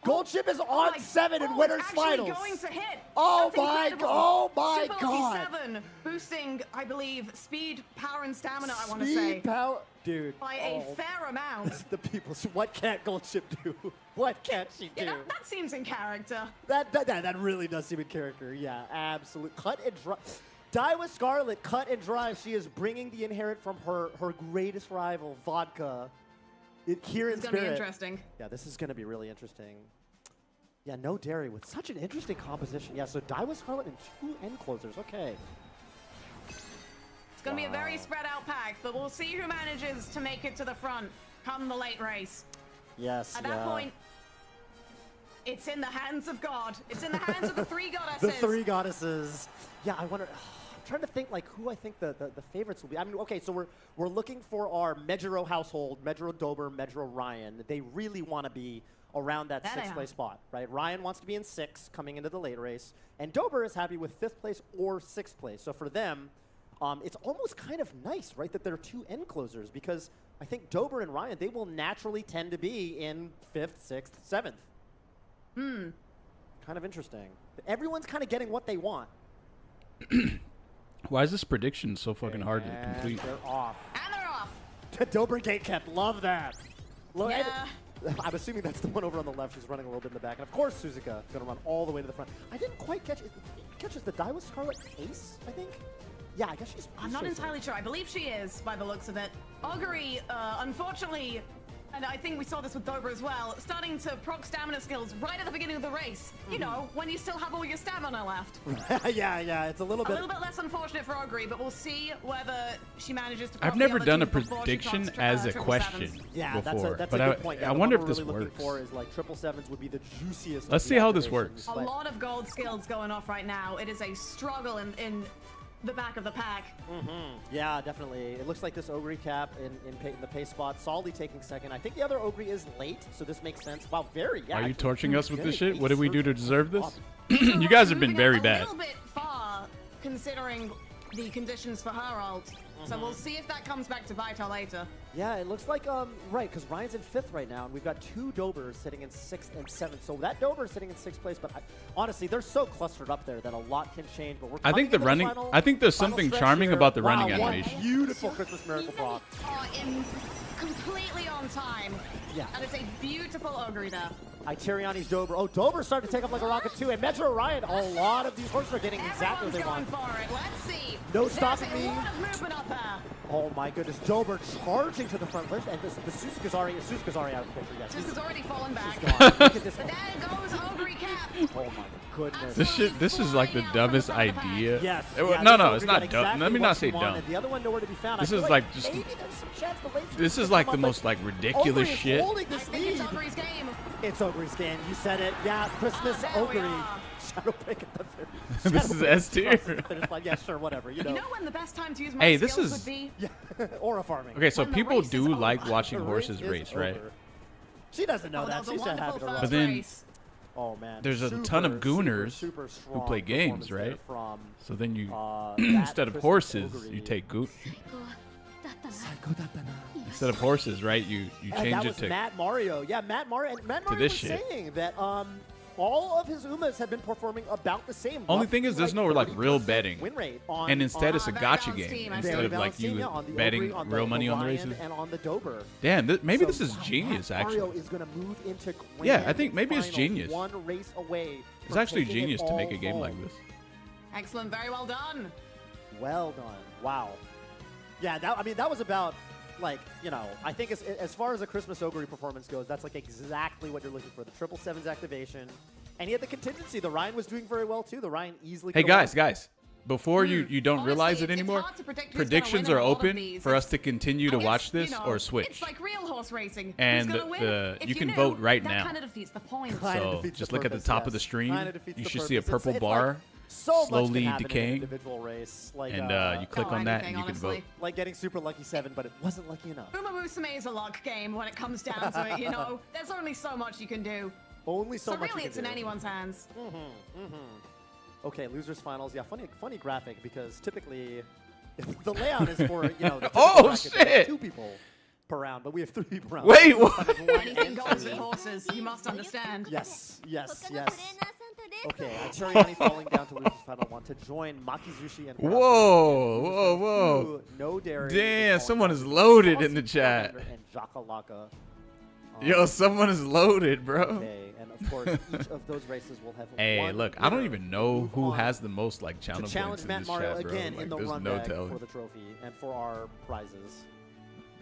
Gold ship is on 7 in winners it's actually finals. going to hit. Oh That's my incredible. oh my Super God. Lucky 7, boosting, I believe, speed, power, and stamina. I want to Speed, say power, dude. by a fair amount. The people. What can't gold ship do? What can't she do? Yeah, that seems in character. That really does seem in character. Yeah, absolute. Cut and dry. Die with Scarlet, cut and dry. She is bringing the inherit from her greatest rival, Vodka. Here in It's going to spirit. be interesting. Yeah, this is going to be really interesting. Yeah, no dairy with such an interesting composition. Yeah, so Daiwa Scarlet and 2 end closers. Okay. It's going to be a very spread out pack, but we'll see who manages to make it to the front come the late race. Yes. At that point, it's in the hands of God. It's in the hands of the 3 goddesses. The 3 goddesses. Yeah, I wonder. I'm trying to think like who I think the favorites will be. I mean, okay, so we're looking for our Mejiro household, Mejiro Dober, Mejiro Ryan. They really want to be around that 6th place spot, right? Ryan wants to be in 6 coming into the late race, and Dober is happy with 5th place or 6th place. So for them, it's almost kind of nice, right, that they're 2 end closers, because I think Dober and Ryan, they will naturally tend to be in 5th, 6th, 7th. Kind of interesting. Everyone's kind of getting what they want. Why is this prediction so fucking hard to complete? They're off. And they're off. Dober gate kept. Love that. Yeah. I'm assuming that's the one over on the left. She's running a little bit in the back. And of course, Suzuka is going to run all the way to the front. I didn't quite catch it. Catches the Daiwa Scarlet Ace, I think? Yeah, I guess she's. I'm not entirely sure. I believe she is, by the looks of it. Augury, unfortunately, and I think we saw this with Dober as well, starting to proc stamina skills right at the beginning of the race. You know, when you still have all your stamina left. yeah, it's a little bit less unfortunate for Augury, but we'll see whether she manages to. I've never done a prediction as a question before, that's but a good point. Yeah, I wonder if what this we're really works. looking for is like 777s would be the juiciest. Let's see how this works. A lot of gold skills going off right now. It is a struggle in the back of the pack. Yeah, definitely. It looks like this Ogre cap in the pace spot. Solly taking 2nd. I think the other Ogre is late, so this makes sense. Wow, very. Yeah, Are you torching us with this shit? Eight What did we do to surgeons. deserve this? You guys have been Moving very a bad. little bit far, considering the conditions for her ult. So we'll see if that comes back to bite her later. Yeah, it looks like, right, because Ryan's in 5th right now, and we've got 2 Dobers sitting in 6th and 7th. So that Dober is sitting in 6th place, but honestly, they're so clustered up there that a lot can change. But we're I think coming the into running. final- I think there's final something stretch charming here. about the Wow, running what animation. beautiful Christmas miracle prop. Are in completely on time. Yeah. And it's a beautiful Ogre there. Iteriani's Dober. Oh, Dober's starting to take up like a rocket too. And Metro Ryan, a lot of these horses are getting exactly what they Everyone's going want. for it. Let's see. No stopping There's me. a lot of movement up there. Oh my goodness, Dober charging to the front. And the Suzuka's already out of the picture. Yes, This has already fallen back. he's gone. Look at this But one. there goes Ogre cap. Oh my goodness. This is like the dumbest idea. Yes. No, yeah, no, this it's Ogre not got dumb. exactly Let me what not she say wanted. dumb. The other one nowhere to be found. This I feel is like just- maybe there's some chance the late This is come like up, the but most like ridiculous Ogre is shit. holding I this think it's lead. Ogre's game. It's Ogre's game. You said it. Yeah, Christmas there we Ogre. are. Shadow pick at the finish. This is S tier. Yeah, sure, whatever. You You know. know when the best time to use my Hey, this skills is- would be? Yeah, Aura farming. Okay, so When the people race is do over. like watching The horses is race, right? over. She doesn't know Oh, that. that was She's a just happy wonderful to first run. But then- race. Oh man, There's a ton of gooners super who strong play games, performance there right? From So then you, that instead of Christmas horses, Ogre. you take goot. Instead of horses, right? You And change that it was to. Matt Mario. Yeah, Matt Mario. And Matt Mario this was shit. saying that all of his Umas have been performing about the same. Only roughly thing is, there's no like 30% real betting, win rate on, and instead it's a very gotcha balanced game team, I instead very of like balanced team, you yeah, on the betting Ogre, on real money on the Ryan races. and on the Dober. Damn, maybe So, this is wow, genius Matt actually. Mario is going to move into grand Yeah, I think maybe it's finals, genius. One race away. It's from actually taking it genius to make a all game like home. this. Excellent, very well done. Well done. Wow. Yeah, that was about, like, you know, I think as far as a Christmas Ogre performance goes, that's like exactly what you're looking for. The 777's activation. And he had the contingency. The Ryan was doing very well, too. The Ryan easily Hey could've won. guys, before you don't Honestly, realize it it's anymore, hard to predict who's gonna predictions win are in a lot of open these. for us to continue to I guess, watch this you know, or switch. It's like real horse racing. And Who's gonna win? If you can knew, vote right that now. kind of defeats the point. Kinda So defeats just the look at the purpose, top of the yes. stream. Kinda defeats You the should see a purpose. purple It's bar like so much slowly can happen in an decaying. individual race. Like, And you click Oh, on that anything, and you can vote. honestly. like getting Super Lucky 7, but it wasn't lucky enough. Uma Musume is a luck game when it comes down to it, you know? There's only so much you can do. Only so So much you really, can it's in do. anyone's hands. Okay, losers finals. Yeah, funny graphic because typically the layout is for, you know, the Oh, typical bracket, there's shit. 2 people per round, but we have 3 people per round. Wait, what? Anything goes with horses, you must understand. Yes. Okay, Iteriani falling down to losers final 1 to join Makizushi and Whoa. No dairy. Damn, is someone falling is down. loaded in the Aussie chat. Commander And Jakalaka. Yo, someone is loaded, bro. Okay, and of course, each of those races will have Hey, one look, I don't winner even know move who on has the most like to channel challenge points in Matt this Mario chat, bro. again Like, in the there's run no bag telling. for the trophy and for our prizes.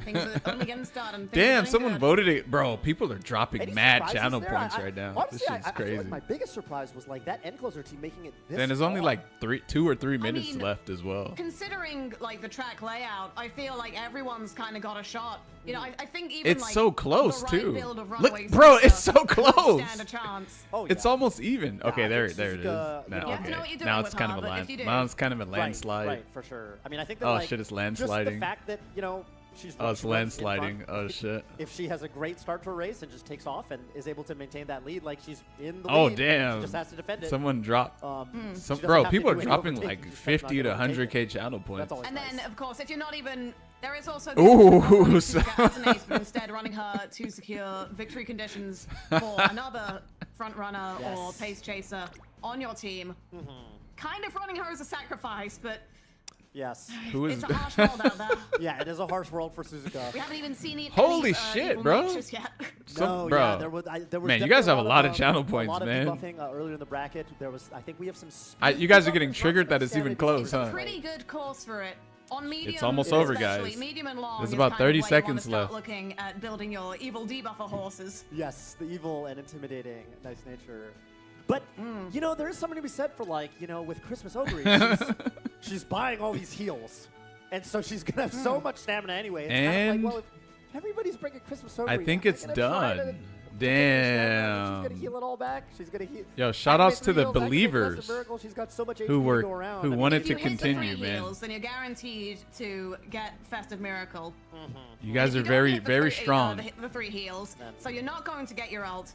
Things are only getting started. and things are Damn, getting someone good. voted it. Bro, people are dropping Any mad surprises channel there? points right now. Honestly, This shit's I feel crazy. like my biggest surprise was like that end closer team making it this Then there's only far. like 2 or 3 minutes mean, left as well. Considering like the track layout, I feel like everyone's kind of got a shot. You know, I think even It's like, so close, the right too. build of Look, Runaway bro, Sister it's so would close. Stand a chance. Oh, It's yeah. almost even. Okay, I there think it is. Suzuka, Now, you know, You have to know what you're doing now it's with kind her, of a but if you do- now it's kind of a Right, landslide. Right, for sure. I mean, I think that Oh, like, shit, it's just the landsliding. fact that, you know, she's Oh, it's she runs in front. landsliding. Oh shit. If she has a great start to a race and just takes off and is able to maintain that lead, like she's in the Oh lead, damn. she just has to defend it. Someone dropped. She Some, doesn't bro, have to people are do any dropping overtaking, like she's just 50 to not gonna take 100k channel That's points. always And nice. then, of course, if you're not even, there is also Ooh, as an ace, but instead running her to secure victory conditions for another front runner or Yes. pace chaser on your team. Kind of running her as a sacrifice, but Yes. Who is it's a harsh world out there. Yeah, it is a harsh world for Suzuka. We haven't even seen it. Holy shit, evil bro. natures yet. No, bro. yeah, there was Man, you guys have a definitely lot of channel a points, lot of man. debuffing earlier in the bracket. There was, I think we have some. You guys are speed getting buffers, triggered not that it's even standard close, It's huh? a pretty good course for it. On medium, It's almost over, especially, guys. Medium and long There's is about kind of 30 where you seconds wanna start left. looking at building your evil debuffer horses. Yes, the evil and intimidating, nice nature. But you know, there is something to be said for like, you know, with Christmas Ogre, she's buying all these heals, and so she's gonna have so much stamina anyway. It's kind of And like, well, if everybody's bringing Christmas Ogre, I think I'm it's gonna try to done. take her stamina. She's Damn. gonna heal it all back. She's gonna heal. Yo, shout outs to the Activate 3 heals, activate believers Blessed Miracle. She's got so much HP who to were go around. who I mean, wanted If to you hit the continue, 3 man. heals, then you're guaranteed to get Festive Miracle. You guys If are you don't very hit the very 3 strong. the 3 heals, Then- so you're not going to get your ult.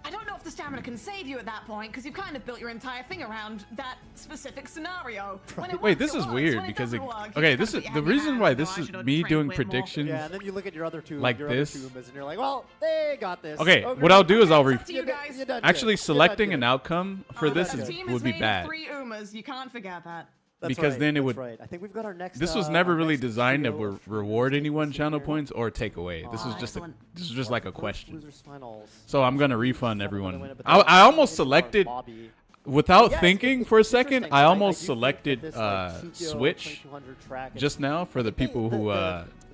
I don't know if the stamina can save you at that point, because you've kind of built your entire thing around that specific scenario. When it Wait, works, this it is works. weird When it because doesn't work, you okay, just this gotta is put the your hand reason in why your this hand. I is should've me trained doing way more. predictions. Yeah, and then you look at your other two, Like your this. other two Umas, and you're like, well, they got this. Okay, Ogre, what I'll do is I'll It's up to you guys. you're done actually good. selecting You're an done outcome for Oh, this that's The is, team would is be made bad. of 3 Umas. You can't forget that. That's because right, then it that's would- Right. I think we've got our next. This was our never really next designed to trio of reward anyone channel here. points or take away. This was just excellent. this is just like a First question. losers finals. So I'm gonna refund Someone everyone. win it, but I then almost maybe selected Bobby. without Yeah, it's- thinking it's for a second. interesting. I I almost do think that selected this, like, Tokyo Switch 2200 track is- just now for the people who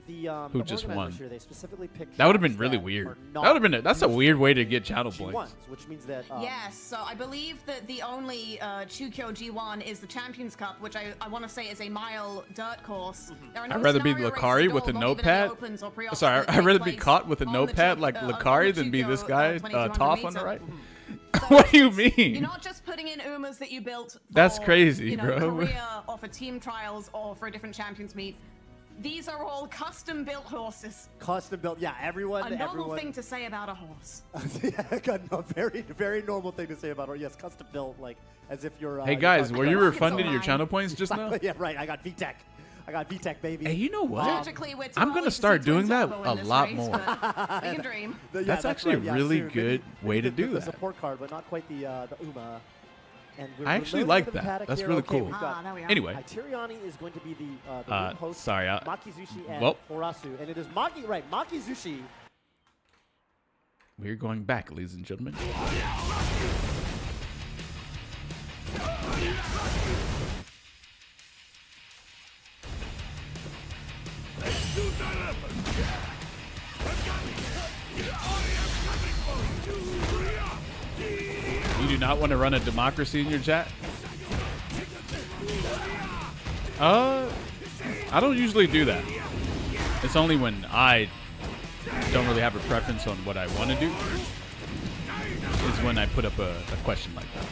who just organizers won. Here, they specifically picked that would have tracks been really that weird. are That would have been that's a usually weird way to get channel G1s, points. which means that Yes, so I believe that the only Chukyo G1 is the Champions Cup, which I want to say is a mile dirt course. There are no I'd rather be scenario races Lakari at with all, a not even in the notepad. opens or pre-ops Sorry, that I'd take rather be place caught with a on the notepad Chuk- like on the Lakari than be Chukyo, this guy 2200 Toph on the meter. right. So What do you it's- mean? You're not just putting in Umas that you built That's for, crazy, you know, bro. Korea or for team trials or for a different champions meet. These are all custom built horses. custom built. Yeah, everyone. A normal everyone. thing to say about a horse. Yeah, got a very, very normal thing to say about her. Yes, custom built, like as if you're. Hey you're guys, talking were you about- refunded your line. channel points just now? Yeah, right. I got VTech. I got VTech, baby. Hey, you know what? Tragically, we're too I'm early gonna to see start doing Twin that Turbo in a this lot race, more. but we can dream. That's actually a right, yeah, really soon. good Maybe way to the do that. support card, but not quite the Uma. And I actually like that. That's really cool. There we are. Anyway, Tyriani is going to be the room host. sorry, Makizushi and well. Horasu, and it is Makizushi. we're going back, ladies and gentlemen. You do not want to run a democracy in your chat? I don't usually do that. It's only when I don't really have a preference on what I want to do is when I put up a question like that.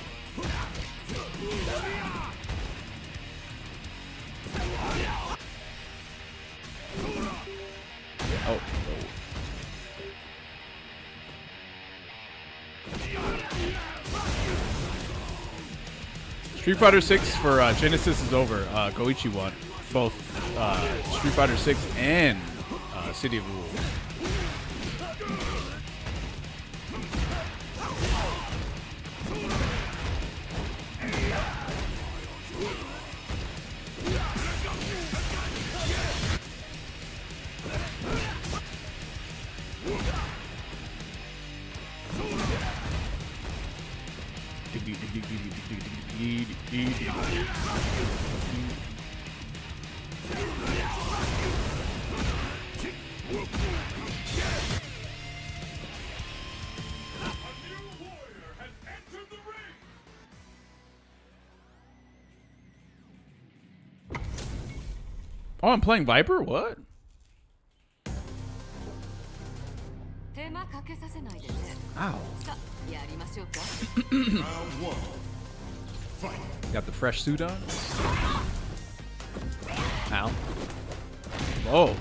Oh. Street Fighter 6 for Genesis is over. Goichi won both Street Fighter 6 and City of Rules. Oh, I'm playing Viper? What? Ow. Got the fresh suit on? Ow. Whoa.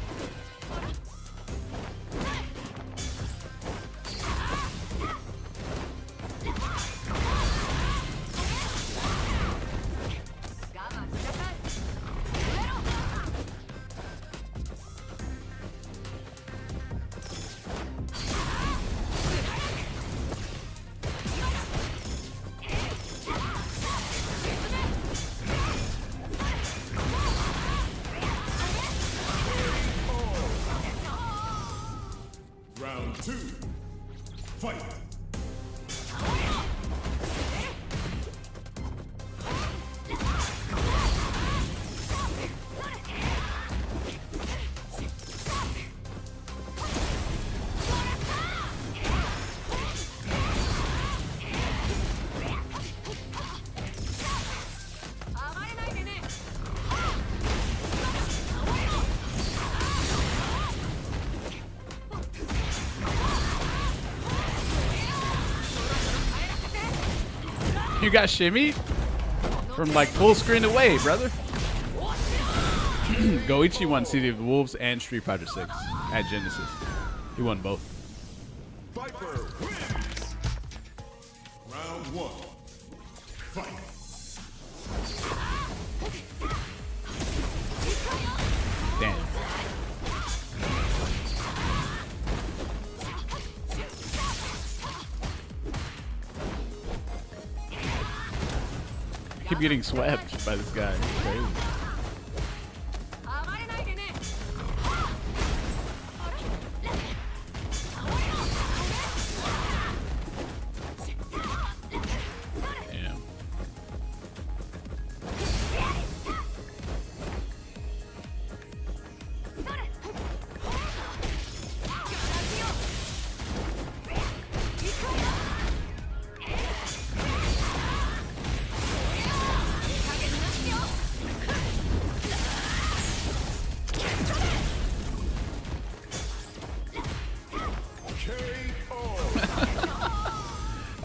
Round 2. Fight. You got shimmy from like full screen away, brother. Goichi won City of the Wolves and Street Fighter 6 at Genesis. He won both. Viper wins. Round 1. Fight. Damn. I keep getting swept by this guy. It's crazy. Damn.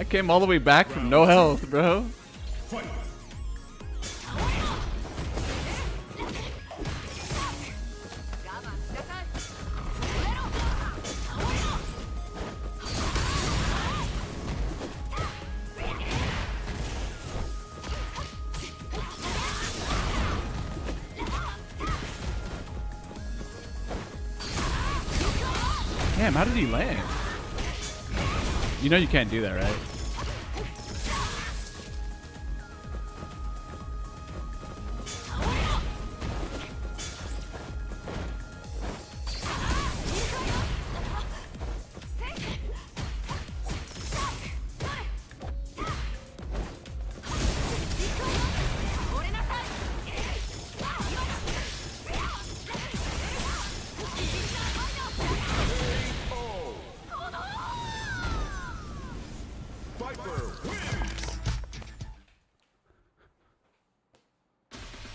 I came all the way back from no health, bro. Fight. Damn, how did he land? You know you can't do that, right?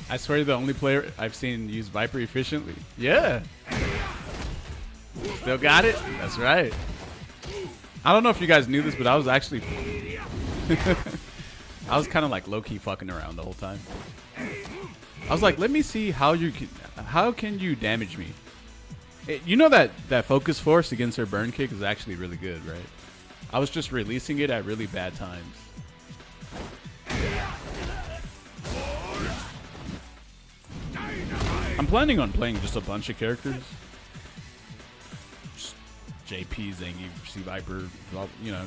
I swear you're the only player I've seen use Viper efficiently. Yeah. Still got it? That's right. I don't know if you guys knew this, but I was actually... I was kind of like low-key fucking around the whole time. I was like, let me see how can you damage me? You know that focus force against her burn kick is actually really good, right? I was just releasing it at really bad times. I'm planning on playing just a bunch of characters. Just JP, Zangief, C Viper, you know,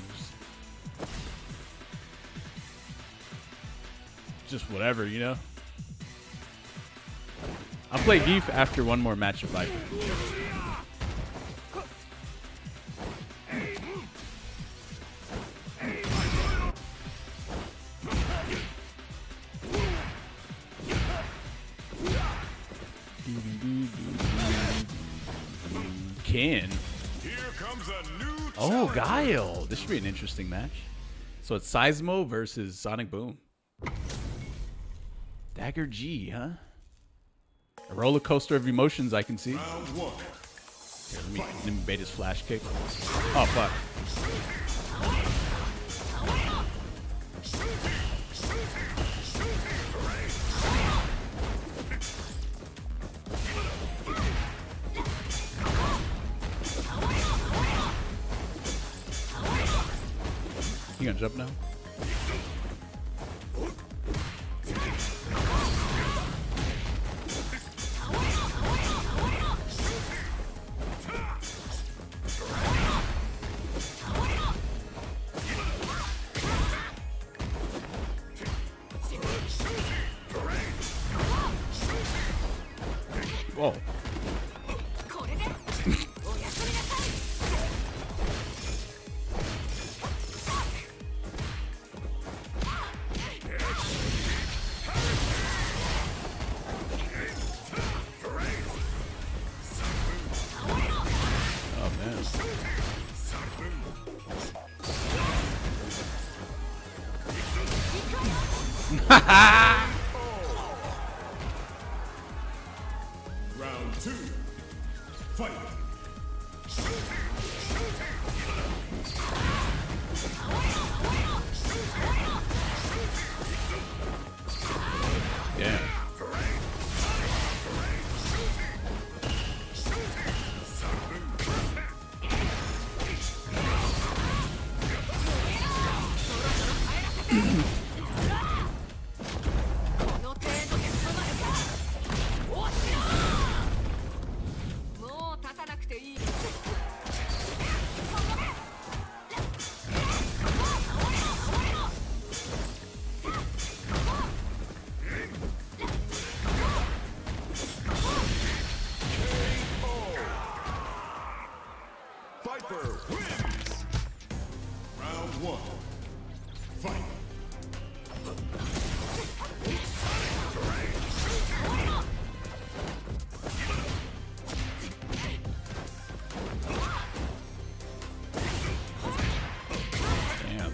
just whatever, you know. I'll play Geef after one more match of Viper. Ken. Here comes a new Oh, Guile. This should be an interesting match. So it's Seismo versus Sonic Boom. Dagger G, huh? A roller coaster of emotions, I can see. Round one. Here, let me bait his flash kick. Oh, fuck. You gonna jump now? Whoa. Oh, man. Round two. Fight. Yeah. Viper wins. Round one. Fight. Damn.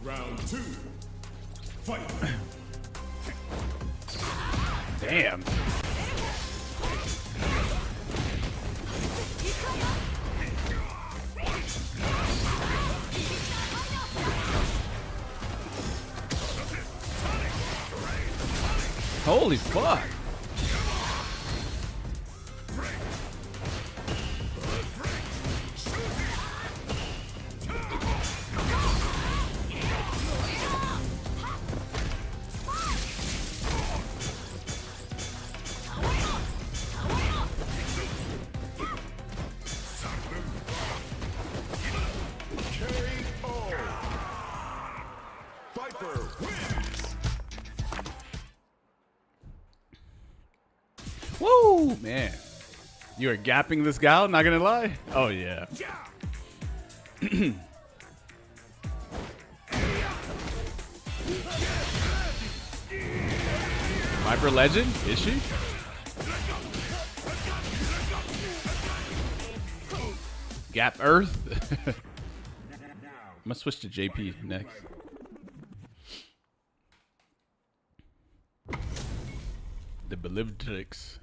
Round two. Fight. Damn. Holy fuck. Viper wins. Woo, man. You are gapping this gal, not gonna lie. Oh, yeah. Viper Legend? Is she? Gap Earth? I'm gonna switch to JP next. The believed tricks.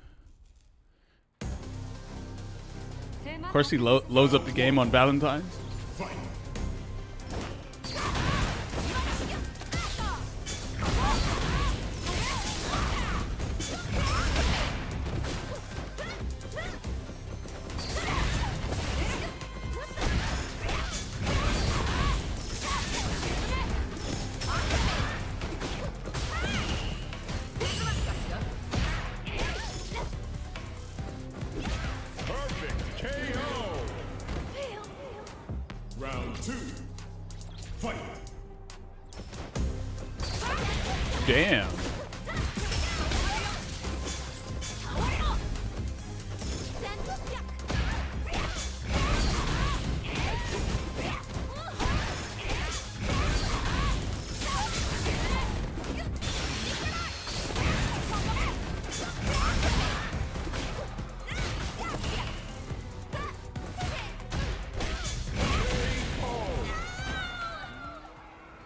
Of course, he loads up the game on Valentine's. Fight. Damn.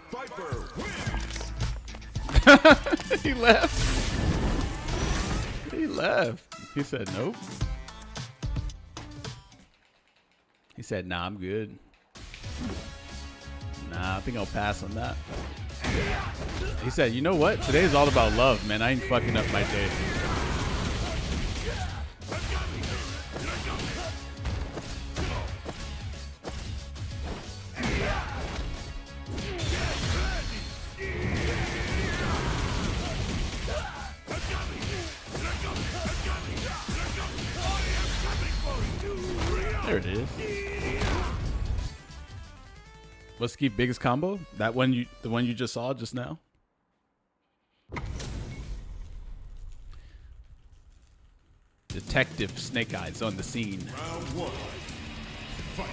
Viper wins. He left. He left. He said nope. He said, nah, I'm good. Nah, I think I'll pass on that. He said, you know what? Today's all about love, man. I ain't fucking up my day. There it is. Let's keep biggest combo. That one the one you just saw just now. Detective Snake Eyes on the scene. Round one. Fight.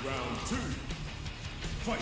Round two. Fight.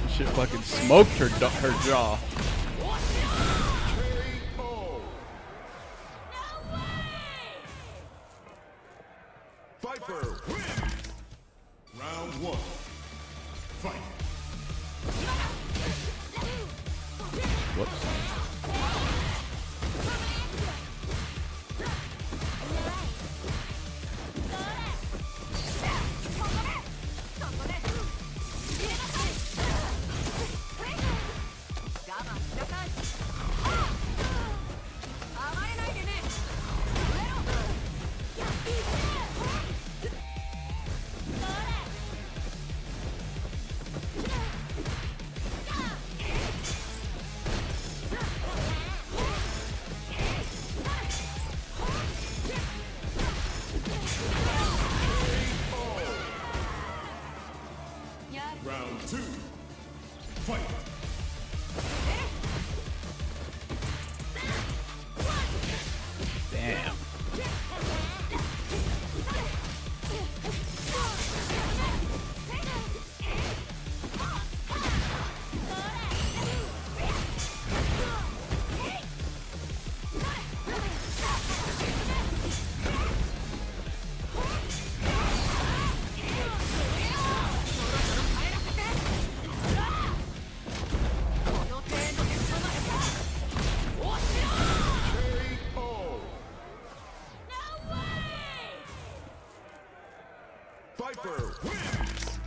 Shit fucking smoked her jaw. Viper wins. Round one. Fight. Whoops. Round two. Fight. Damn. Viper wins.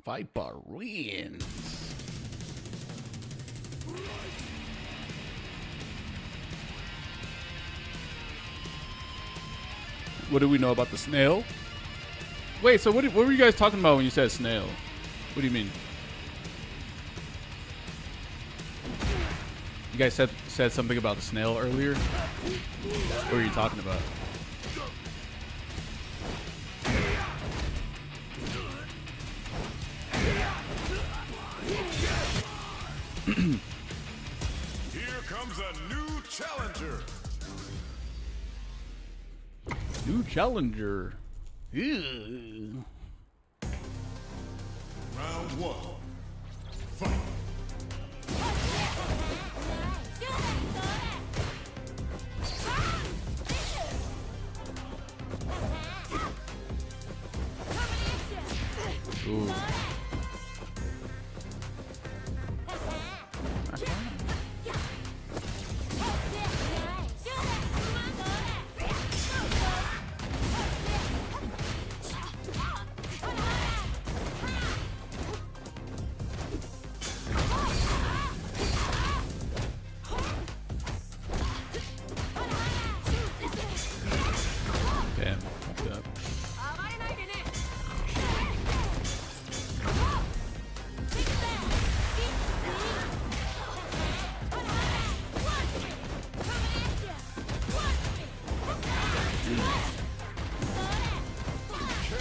Viper wins. What do we know about the snail? Wait, so what were you guys talking about when you said snail? What do you mean? You guys said something about the snail earlier. What were you talking about? Here comes a new challenger. New challenger. Ew. Round one. Fight. Ooh. Damn, fucked up.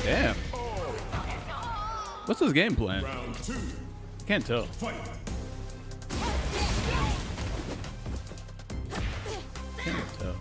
Damn. What's his game plan? Round two. Can't tell. Fight. Can't tell.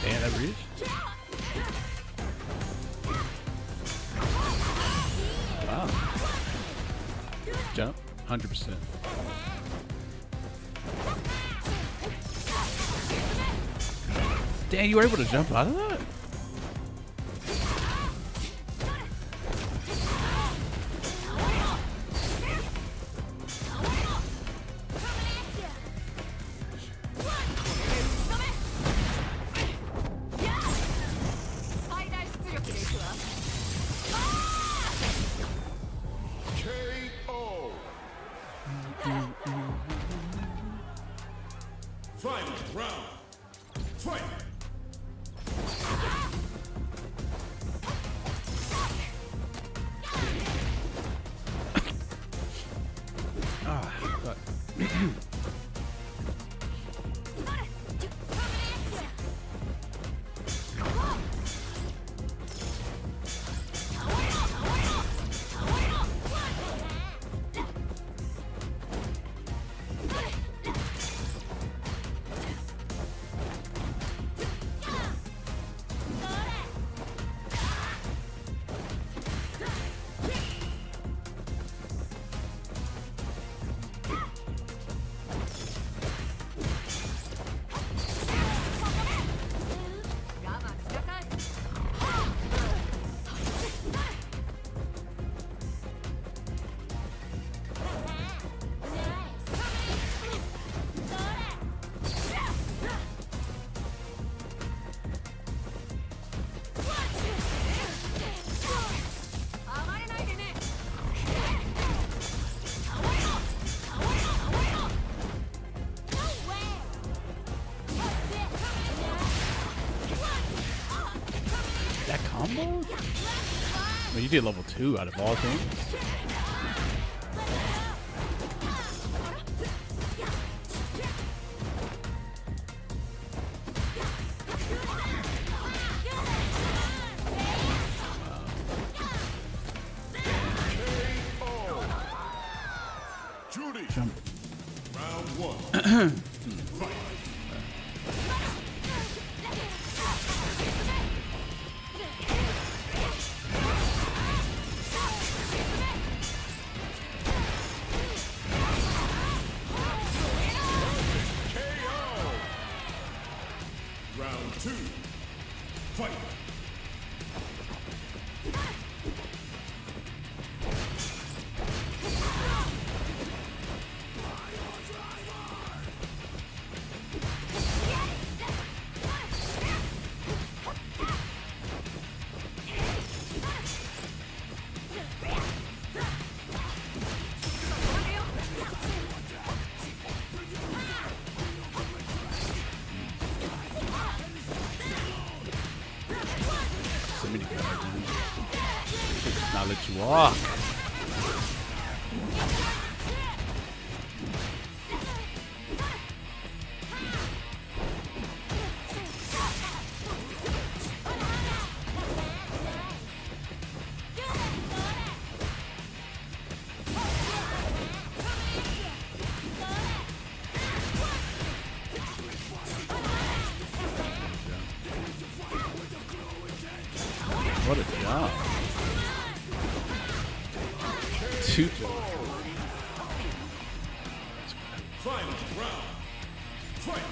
Damn, that reach. Wow. Jump, 100%. Damn, you were able to jump out of that? KO. Final round. Fight. Ah, fuck. That combo? Well, you did level 2 out of all things. Judy. Jump. Round one. Fight. KO. Round two. Fight. let you walk. What a job. Two. Final round. Fight.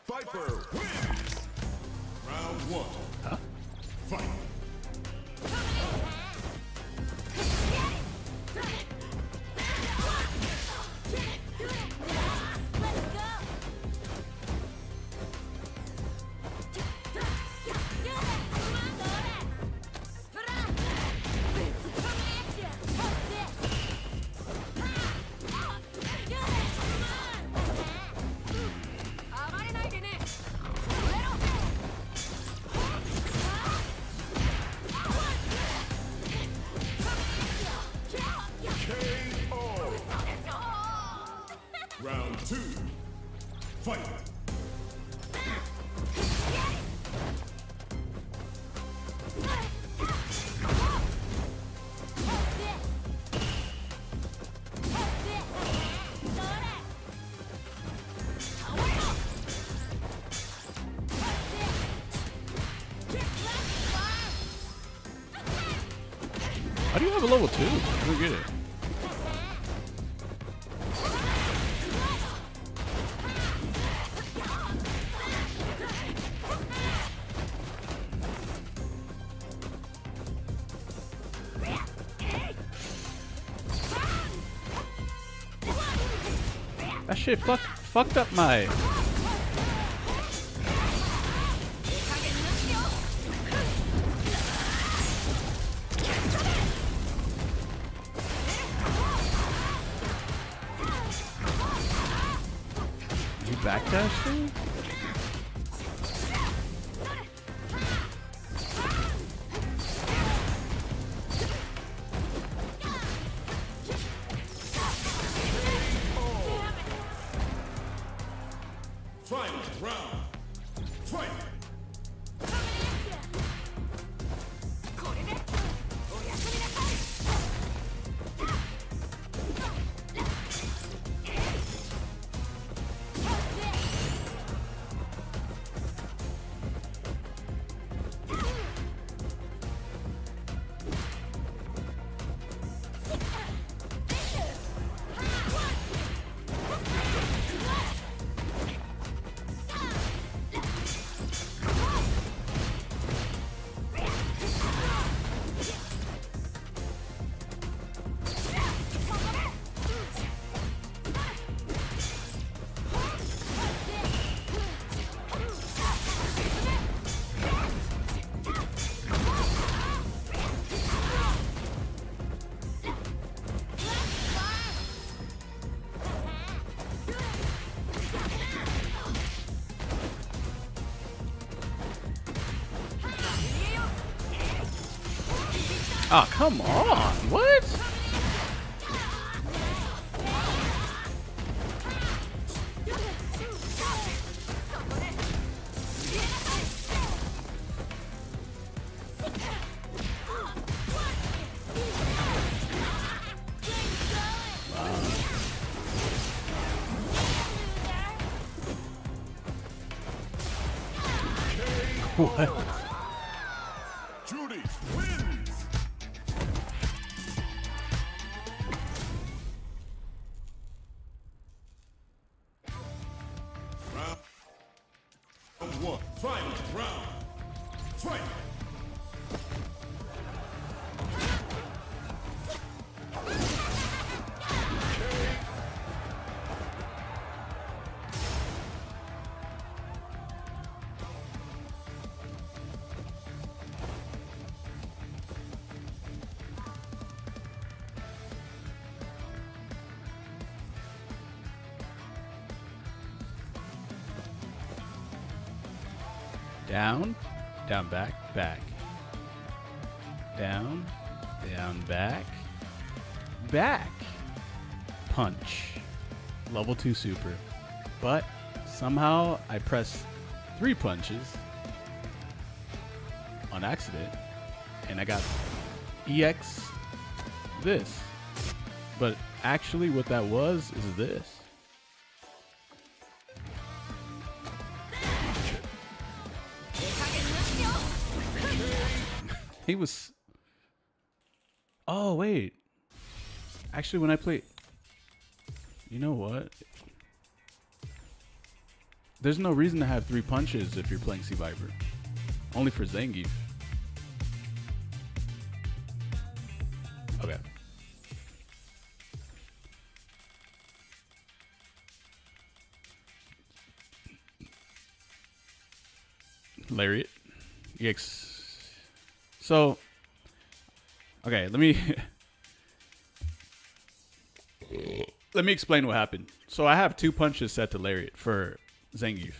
Viper wins! Round one. Huh? Fight! Round two. Fight! How do you have a level 2? I don't get it. That shit fucked up my... You backdash thing? Final round. Fight! Oh, come on. What? What? Judy wins! Round one. Final round. Fight! Down, down, back, back. Down, down, back, back. Punch. Level 2 super. But somehow I pressed 3 punches on accident and I got EX this. But actually what that was is this. He was... Oh, wait. Actually, when I play... You know what? There's no reason to have 3 punches if you're playing Sea Viper. Only for Zangief. Okay. Lariat. EX. So, okay, let me let me explain what happened. So I have 2 punches set to Lariat for Zangief.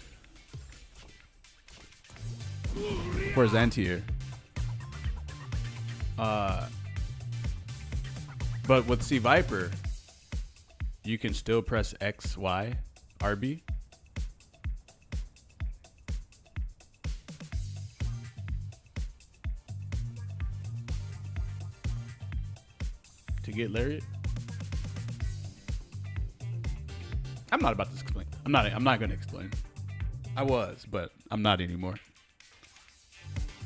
For Zantier. But with Sea Viper, you can still press X, Y, RB. To get Lariat. I'm not about to explain. I'm not going to explain. I was, but I'm not anymore.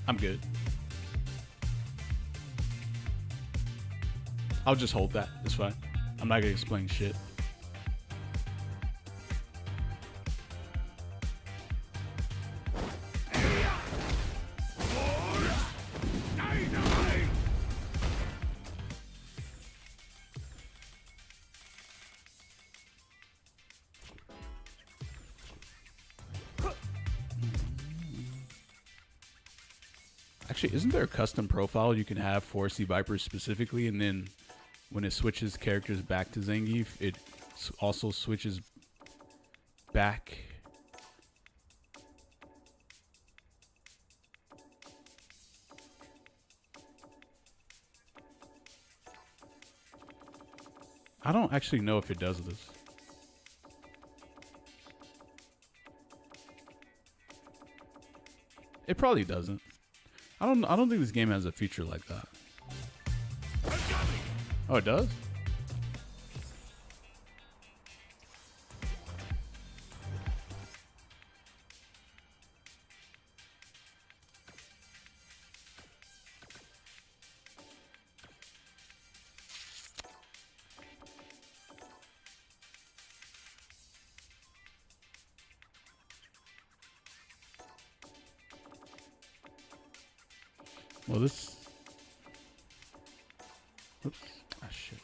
I'm good. I'll just hold that. It's fine. I'm not going to explain shit. Actually, isn't there a custom profile you can have for Sea Viper specifically, and then when it switches characters back to Zangief, it also switches back? I don't actually know if it does this. It probably doesn't. I don't think this game has a feature like that. Oh, it does? Well, this... Oops. Ah, shit.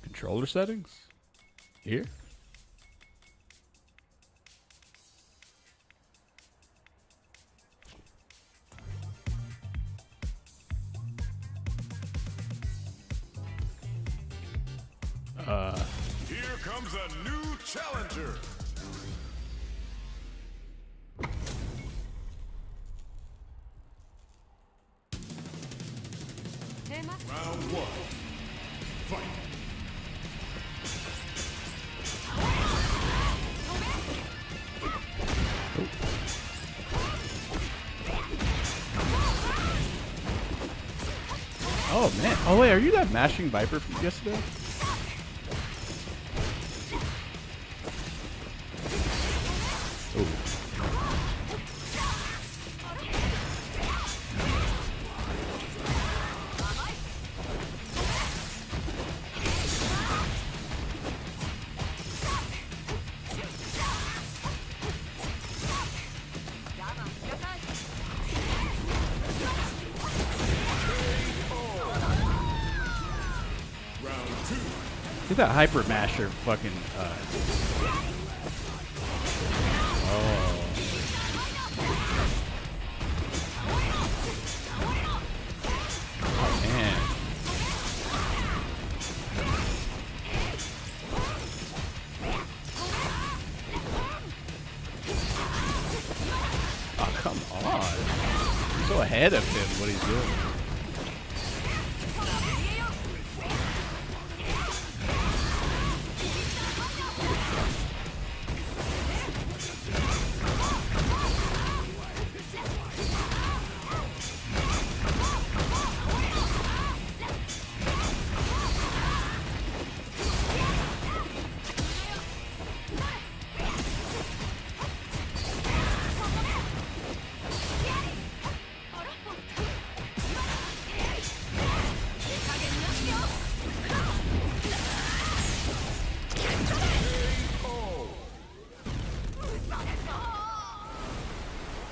Controller settings? Here? Here comes a new challenger. Round 1. Fight. Oh, man. Oh, wait. Are you that mashing Viper from yesterday? Oh. Get that Hyper Masher fucking, Oh. Oh, man. ahead of him what he's doing.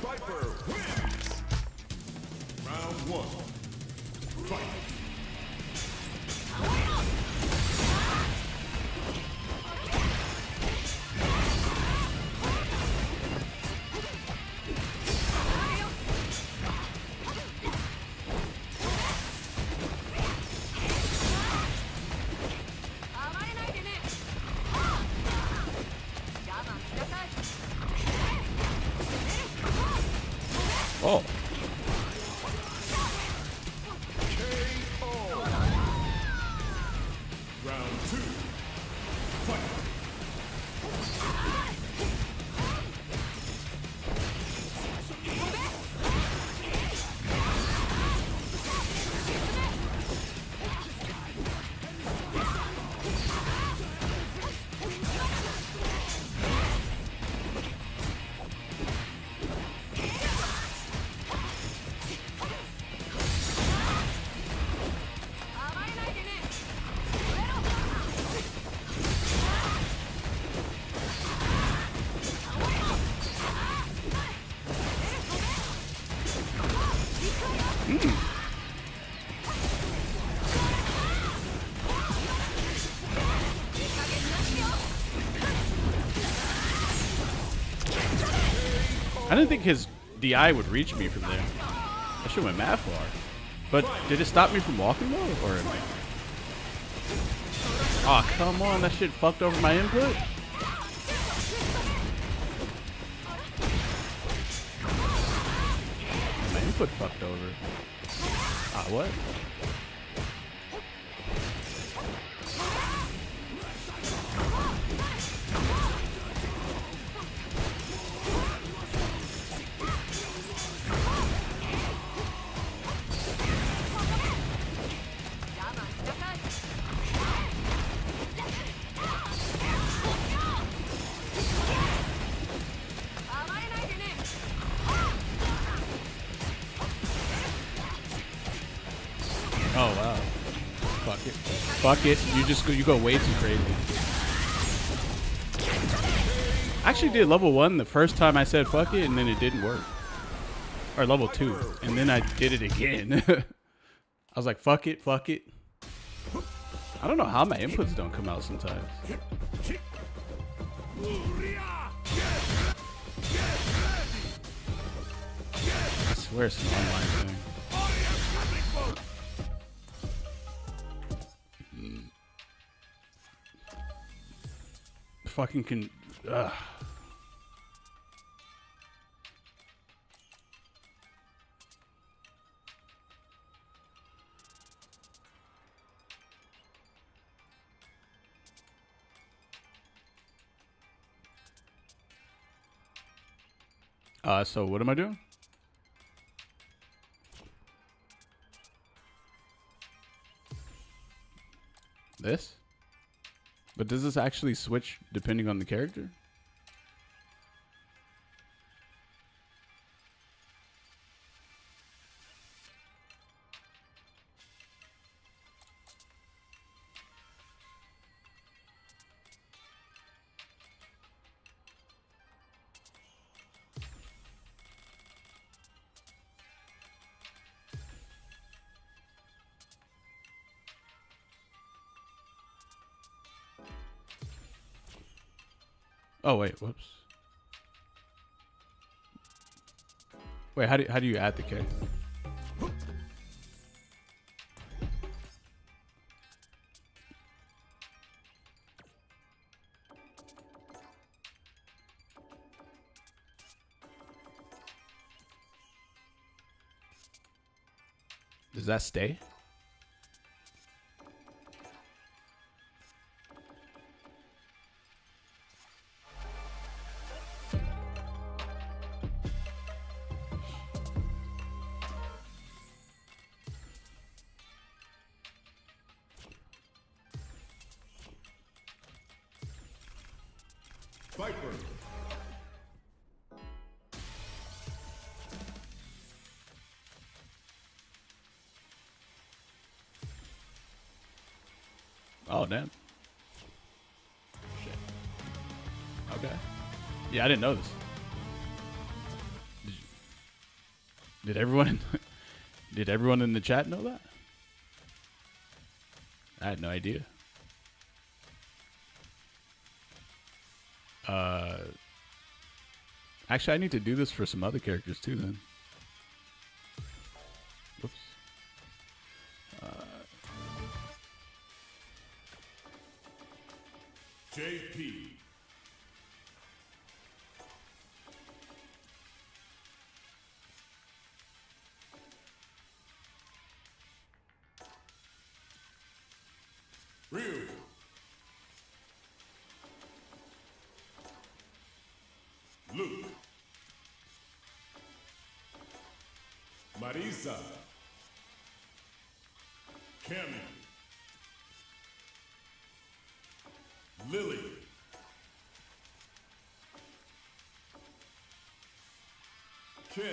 Viper wins. Round 1. Fight. Oh. Round 2. Fight. I didn't think his DI would reach me from there. That shit went mad far. But did it stop me from walking though? Or am I... Oh, come on. That shit fucked over my input? My input fucked over. Ah, what? Oh wow. Fuck it. Fuck it. You go way too crazy. I actually did level 1 the first time I said fuck it and then it didn't work. Or level 2. And then I did it again. I was like, fuck it, fuck it. I don't know how my inputs don't come out sometimes. I swear it's an online thing. Fucking can. Ugh. So what am I doing? This? But does this actually switch depending on the character? Oh wait, whoops. Wait, how do you add the K? Does that stay? Viper. Oh, damn. Shit. Okay. Yeah, I didn't know this. Did everyone in, did everyone in the chat know that? I had no idea. Actually, I need to do this for some other characters too then. Whoops. JP. Ryu. Luke. Marisa. Cammy. Lily. Ken.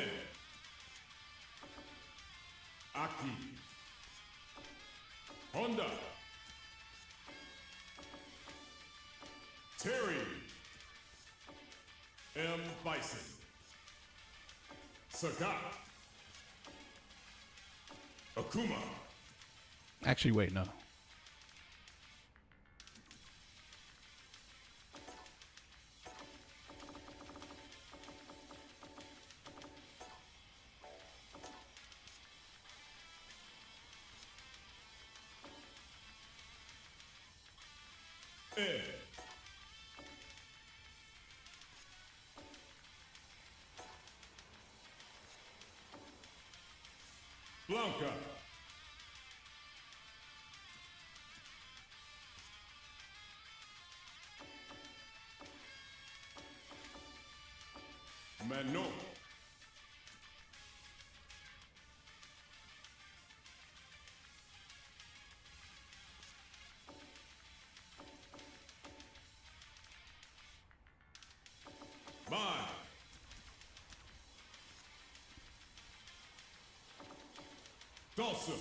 Aki. Honda. Terry. M. Bison. Sagat. Akuma. Actually, wait, no. Ed. Blanca. Manon. Bye. Dawson.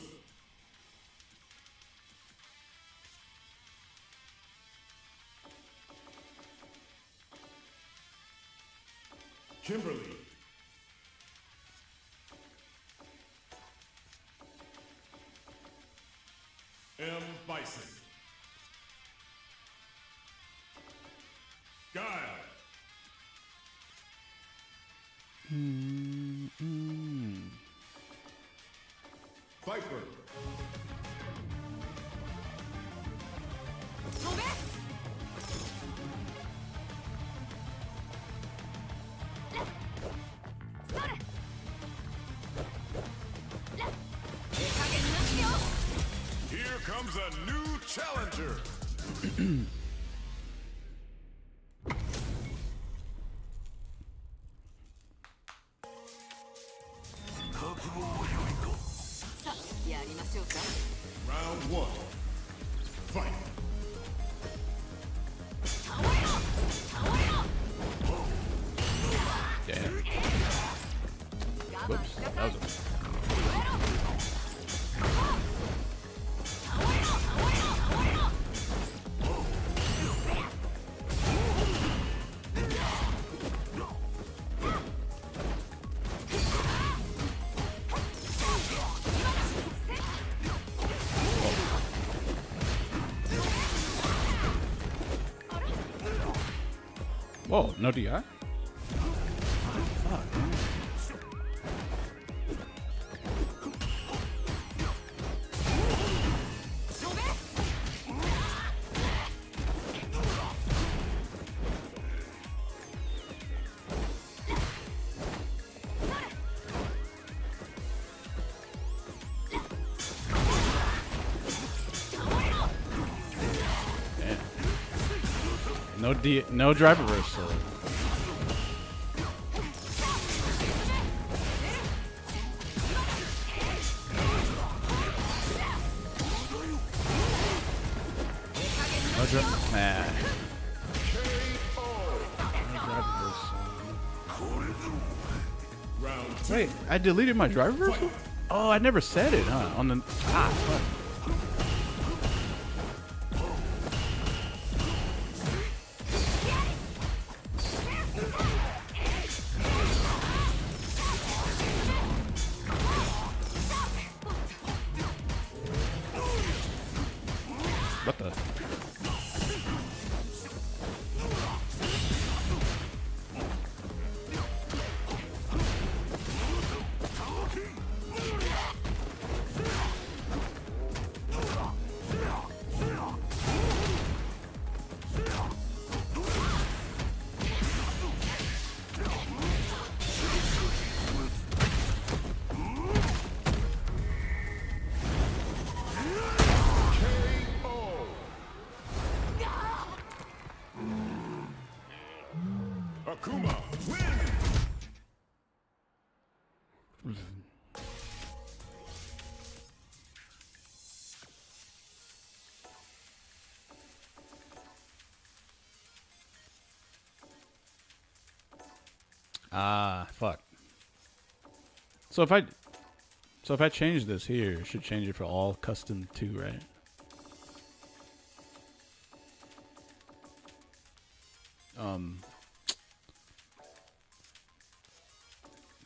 Kimberly. M. Bison. Guile. Viper. Here comes a new challenger. Round one. Fight. Damn. Whoops. That was Whoa, no DI? No drive reversal. No drive. Nah. Wait, I deleted my drive reversal? Oh, I never said it, huh? On the fuck. What the? Akuma, win! Ah, fuck. So if I change this here, I should change it for all custom too, right?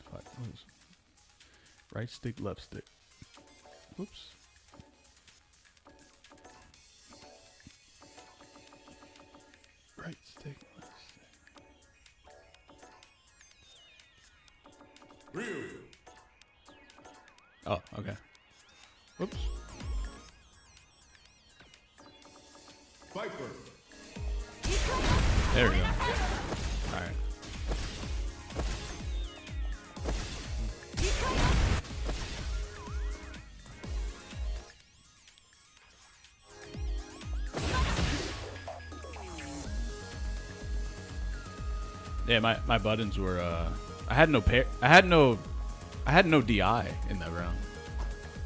Fuck, what is right stick, left stick. Whoops. Right stick, left stick. Ryu, Oh, okay. Whoops. Viper, There we go. Alright. Yeah, my buttons were I had no DI in that round.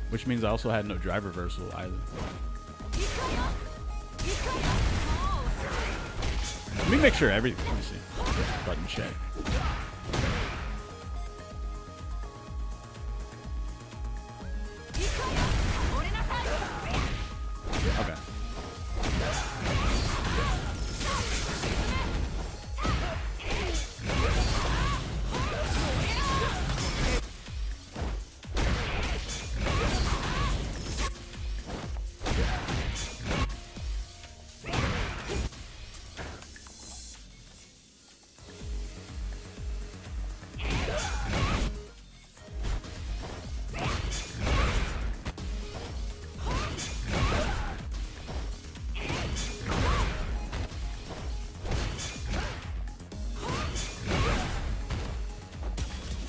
Which means I also had no drive reversal either. Let me make sure everything. Let me see. Button check. Okay.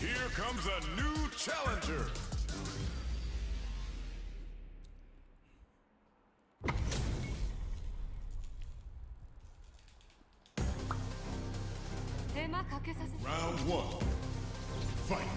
here comes a new challenger. Round one, fight.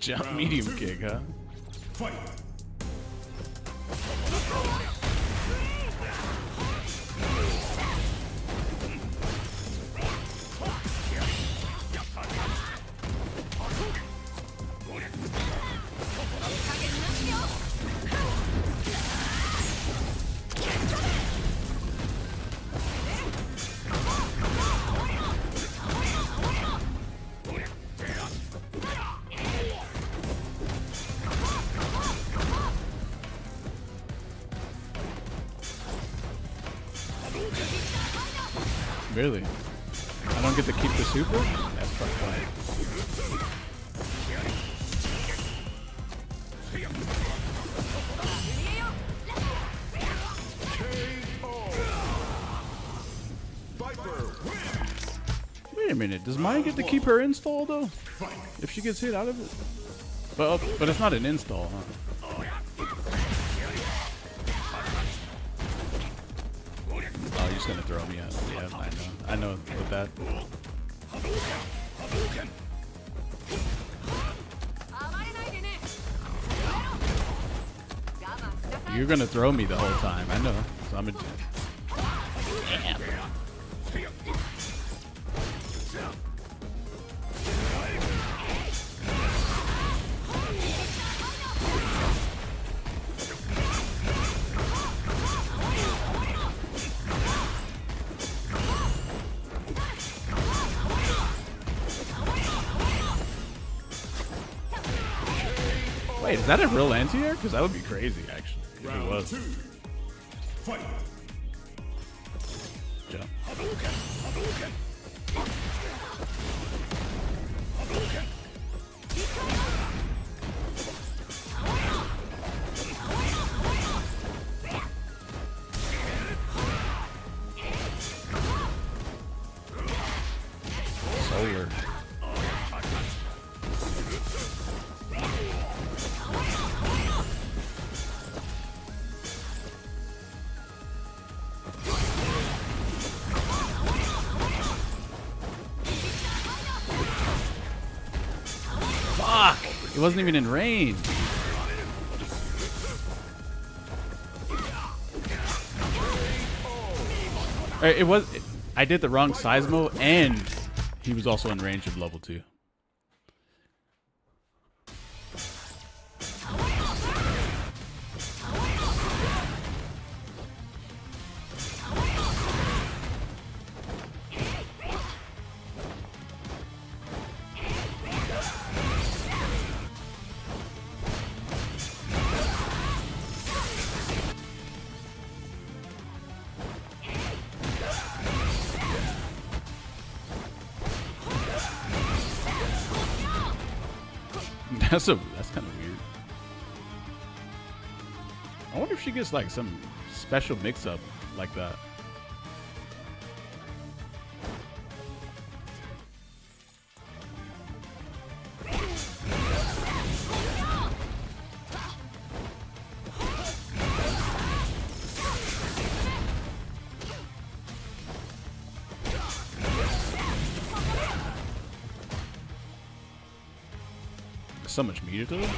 Jump medium kick, huh? Fight. Really? don't get to keep the super? That's fucked up. Wait a minute, does mine get to keep her install though? If she gets hit out of it? But it's not an install, huh? Oh, you're just gonna throw me out. Yeah, I know with that. You're gonna throw me the whole time, I know. So I'm a... Damn. Wait, is that a real anti-air? Because that would be crazy, actually. If it was. Jump. Solar. Fuck! It wasn't even in range. It was. I did the wrong Seismo, and he was also in range of level 2. That's kind of weird. I wonder if she gets like some special mix-up like that. So much meter to it.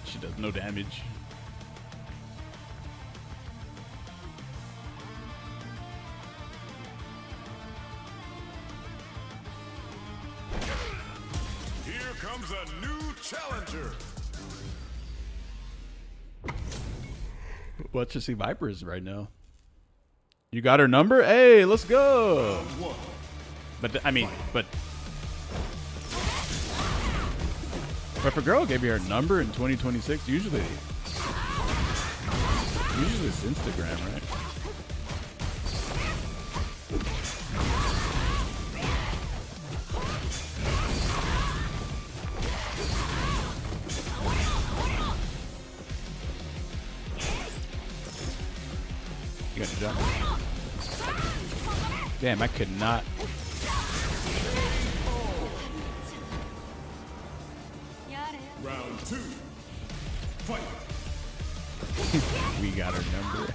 She does no damage. Here comes a new challenger. Let's just see Vipers right now. You got her number? Hey, let's go. But I mean, but if a girl gave you her number in 2026, usually it's Instagram, right? You got to jump. Damn, I could not. Round 2. Fight. We got her number.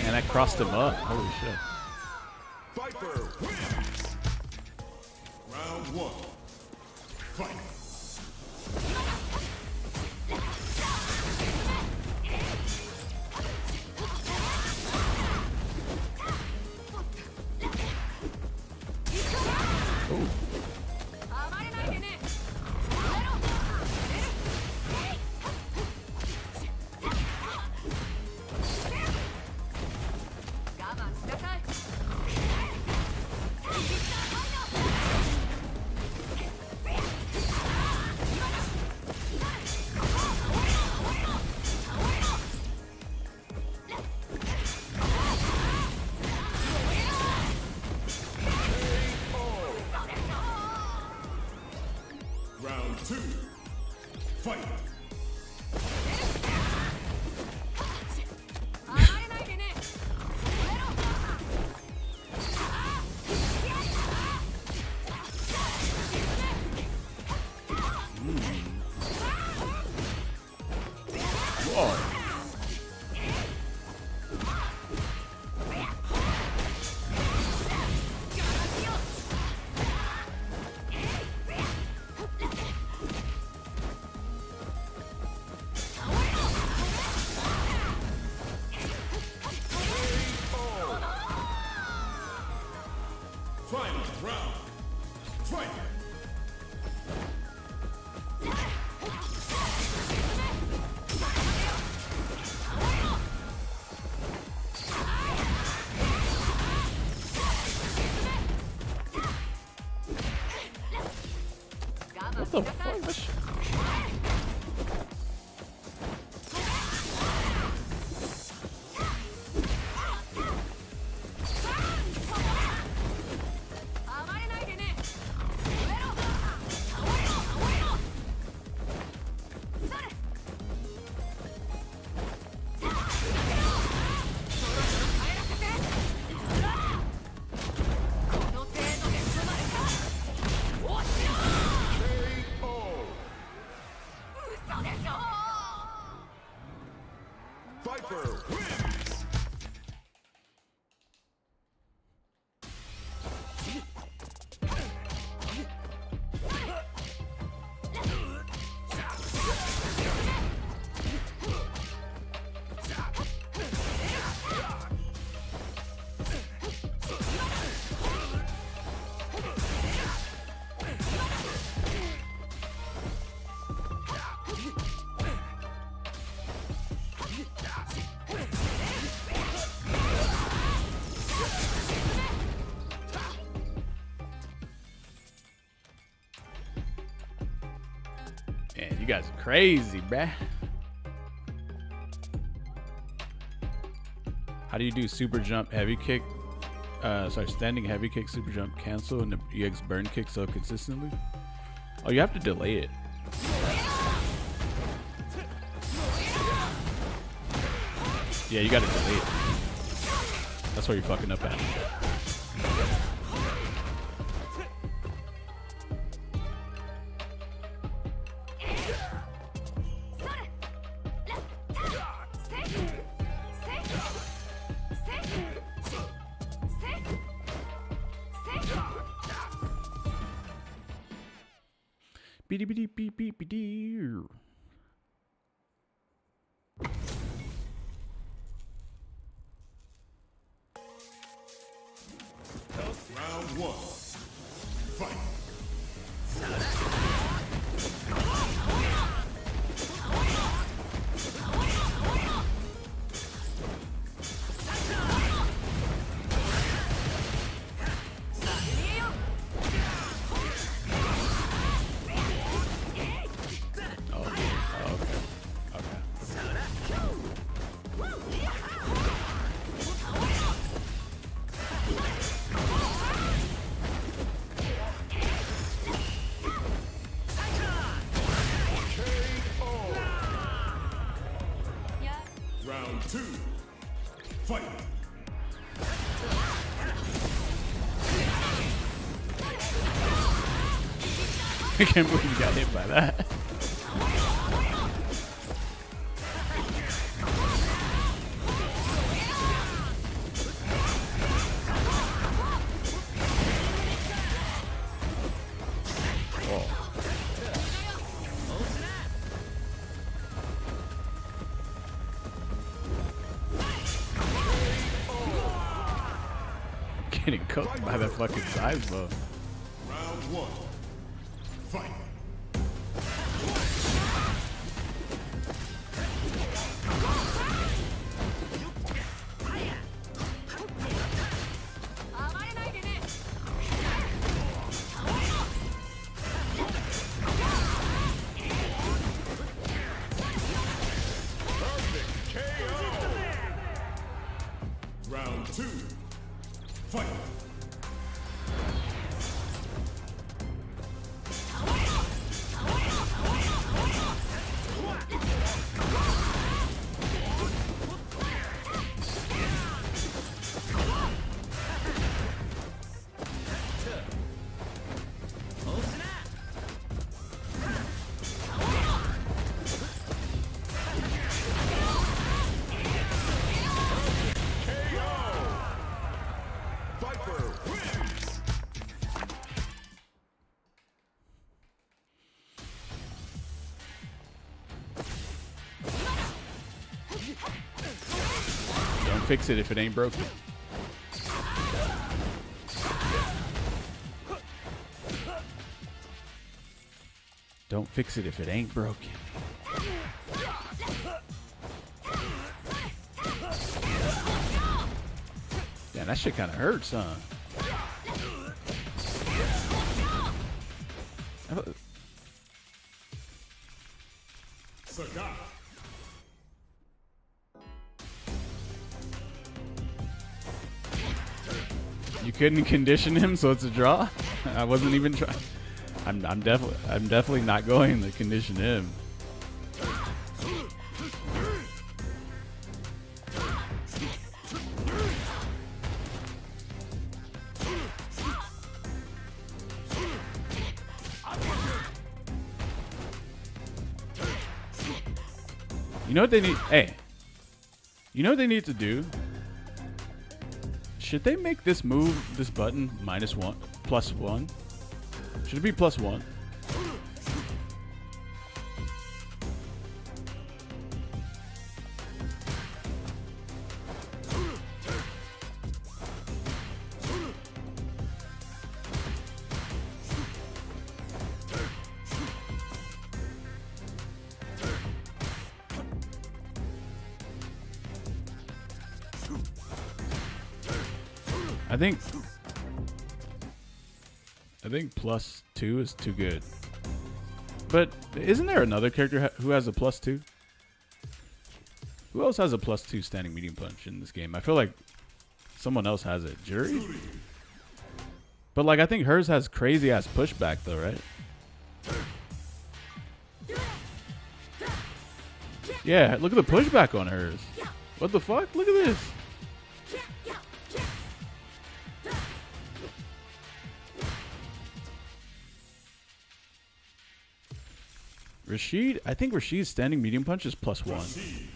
And I crossed him up. Holy shit. Viper wins. Round 1. Fight. Fight. Final round. Fight. What the fuck? That shit- Viper wins. Man, you guys are crazy, bruh. How do you do super jump, heavy kick? Sorry, standing heavy kick, super jump, cancel, and the EX burn kick so consistently? Oh, you have to delay it. Yeah, you gotta delay it. That's where you're fucking up at. Beep beep beep beep beep beep. Round one. Fight. Round two. Fight. I can't believe you got hit by that. Getting cooked by that fucking size blow. Round one. Fight. Perfect KO. Round two. Fight. fix it if it ain't broken. Don't fix it if it ain't broken. Yeah, that shit kind of hurts, huh? You couldn't condition him, so it's a draw. I wasn't even trying. I'm definitely not going to condition him. You know what they need? Hey, you know what they need to do? Should they make this move, this button, -1, +1? Should it be +1? I think +2 is too good. But isn't there another character who has a +2? Who else has a +2 standing medium punch in this game? I feel like someone else has it. Jury? But like I think hers has crazy ass pushback though, right? Yeah, look at the pushback on hers. What the fuck? Look at this. Rashid, I think Rashid's standing medium punch is +1.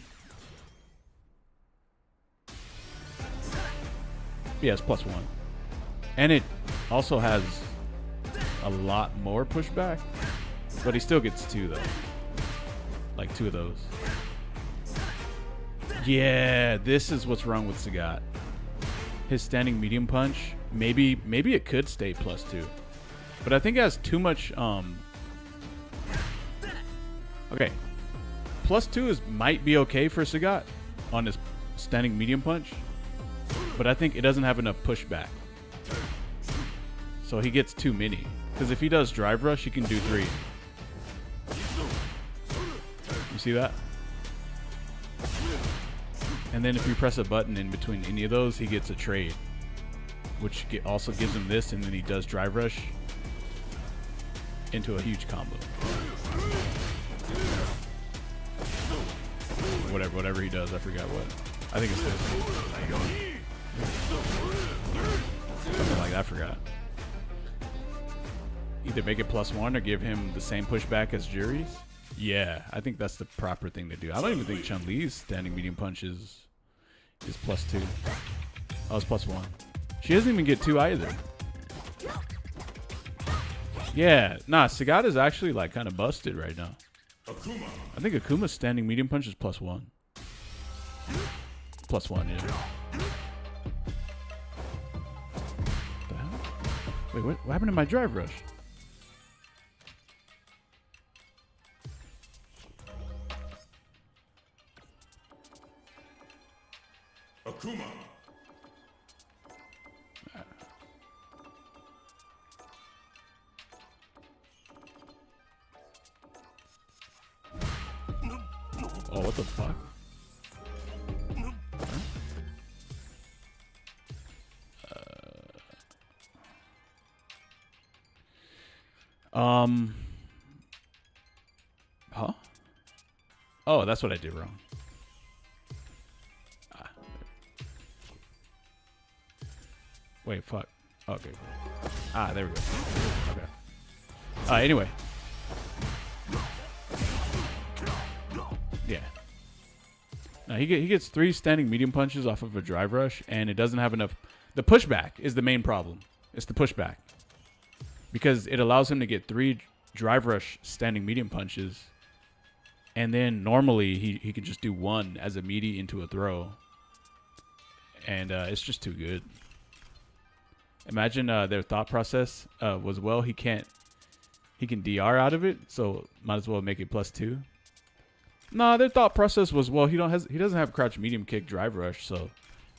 Yeah, it's +1. And it also has a lot more pushback. But he still gets 2 though. Like 2 of those. Yeah, this is what's wrong with Sagat. His standing medium punch, maybe it could stay +2. But I think it has too much okay, +2 might be okay for Sagat on his standing medium punch, but I think it doesn't have enough pushback. So he gets too many. Because if he does drive rush, he can do 3. You see that? And then if you press a button in between any of those, he gets a trade, which also gives him this, and then he does drive rush into a huge combo. Whatever he does, I forgot what. I think it's this. Something like that, I forgot. Either make it +1 or give him the same pushback as Jury's. Yeah, I think that's the proper thing to do. I don't even think Chun-Li's standing medium punch is +2. Oh, it's +1. She doesn't even get 2 either. Yeah, nah, Sagat is actually like kind of busted right now. I think Akuma's standing medium punch is +1. +1, yeah. The hell? Wait, what happened to my drive rush? Akuma. Oh, what the fuck? Huh? Oh, that's what I did wrong. Wait, fuck. Okay. There we go. Okay. Anyway. Yeah. Now he gets 3 standing medium punches off of a drive rush, and it doesn't have enough. The pushback is the main problem. It's the pushback. Because it allows him to get 3 drive rush standing medium punches, and then normally he can just do 1 as a meaty into a throw. and it's just too good. Imagine their thought process was, well, he can DR out of it, so might as well make it +2. Nah, their thought process was, well, he doesn't have crouch medium kick drive rush, so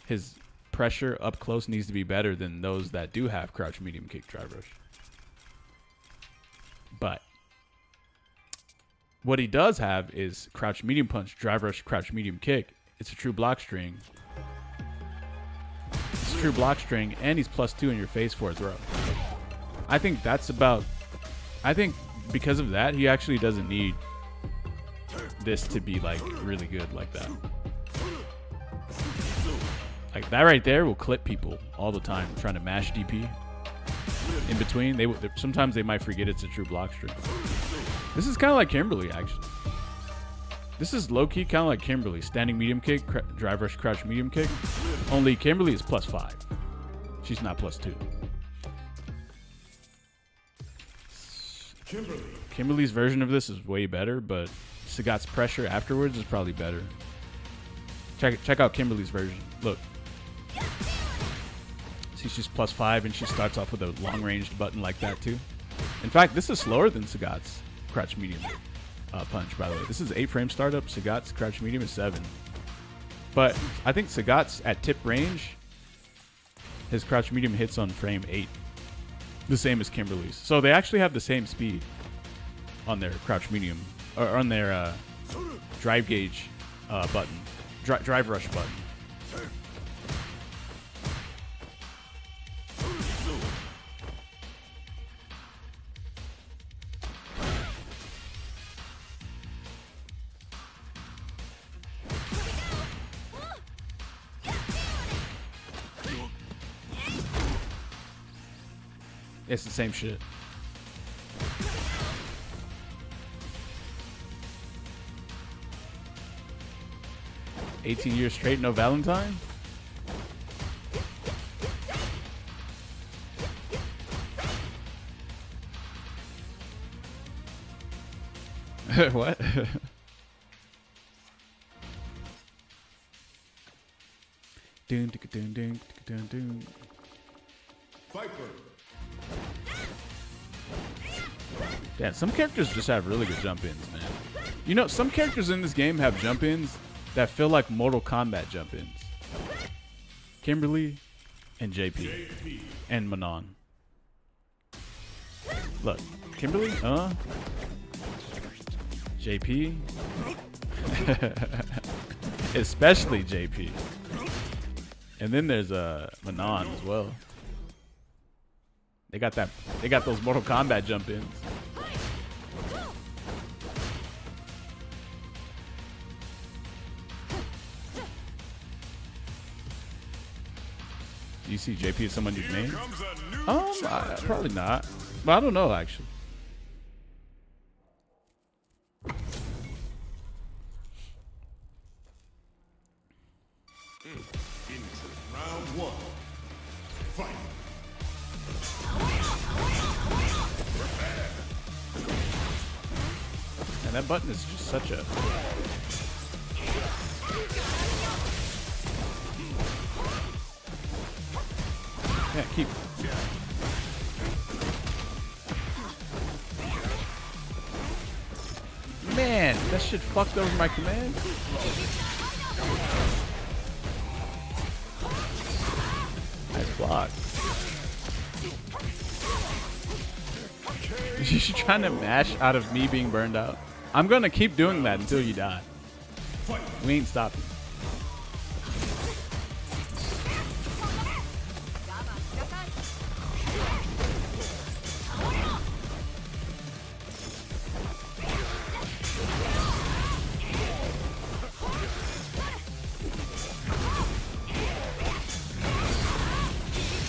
his pressure up close needs to be better than those that do have crouch medium kick drive rush. But what he does have is crouch medium punch, drive rush, crouch medium kick. It's a true block string. It's a true block string, and he's +2 in your face for a throw. I think because of that, he actually doesn't need this to be like really good like that. Like that right there will clip people all the time trying to mash DP. In between, sometimes they might forget it's a true block string. This is kind of like Kimberly, actually. This is low-key kind of like Kimberly. Standing medium kick, drive rush, crouch medium kick. Only Kimberly is +5. She's not +2. Kimberly's version of this is way better, but Sagat's pressure afterwards is probably better. Check out Kimberly's version. Look. See, she's +5, and she starts off with a long-ranged button like that, too. In fact, this is slower than Sagat's crouch medium punch, by the way. This is 8 frame startup. Sagat's crouch medium is 7. But I think Sagat's at tip range, his crouch medium hits on frame 8. The same as Kimberly's. So they actually have the same speed on their crouch medium, or on their drive gauge button, drive rush button. It's the same shit. "18 years straight, no Valentine?" What? Doon, doon, doon, doon, doon. Viper. Yeah, some characters just have really good jump-ins, man. You know, some characters in this game have jump-ins that feel like Mortal Kombat jump-ins. Kimberly and JP. And Manon. Look, Kimberly, JP. Especially JP. And then there's Manon as well. They got those Mortal Kombat jump-ins. Do you see JP as someone you've named? Probably not. But I don't know, actually. Round 1. Fight. And that button is just such a... Yeah, keep... Man, that shit fucked over my command. Nice block. You're trying to mash out of me being burned out. I'm gonna keep doing that until you die. We ain't stopping.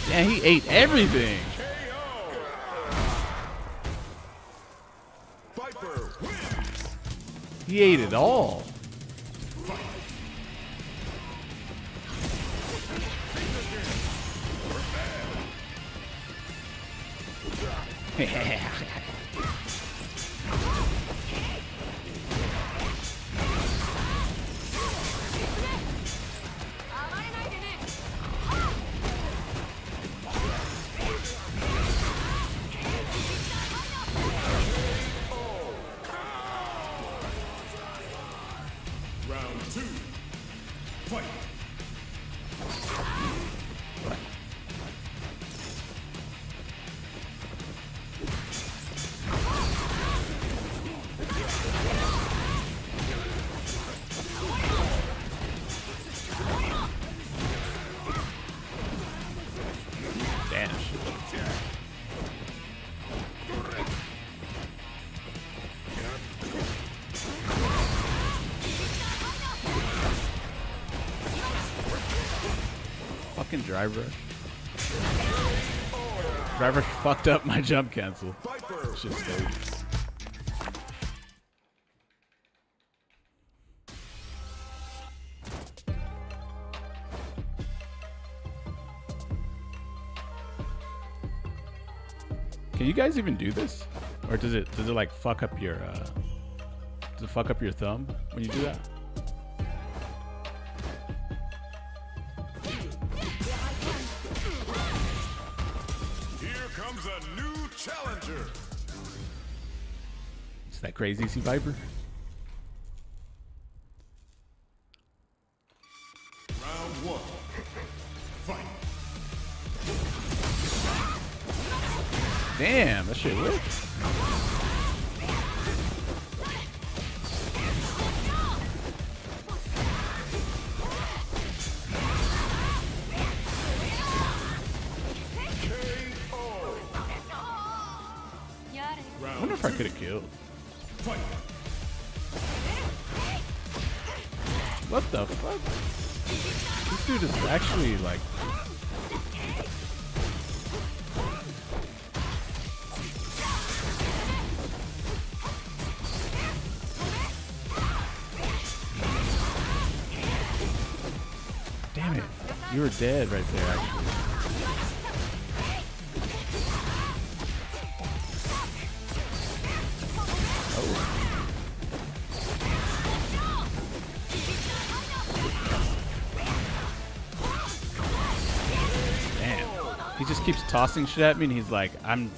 Yeah, he ate everything. He ate it all. drive rush. Drive rush fucked up my jump cancel. Shit stayed. Can you guys even do this, or does it like fuck up your does it fuck up your thumb when you do that? Here comes a new challenger. It's that crazy C Viper. Round one. Fight. Damn, that shit worked. I wonder if I could have killed. Fight. What the fuck? This dude is actually like. Damn it. You were dead right there, actually. He just keeps tossing shit at me, and he's like, "I'm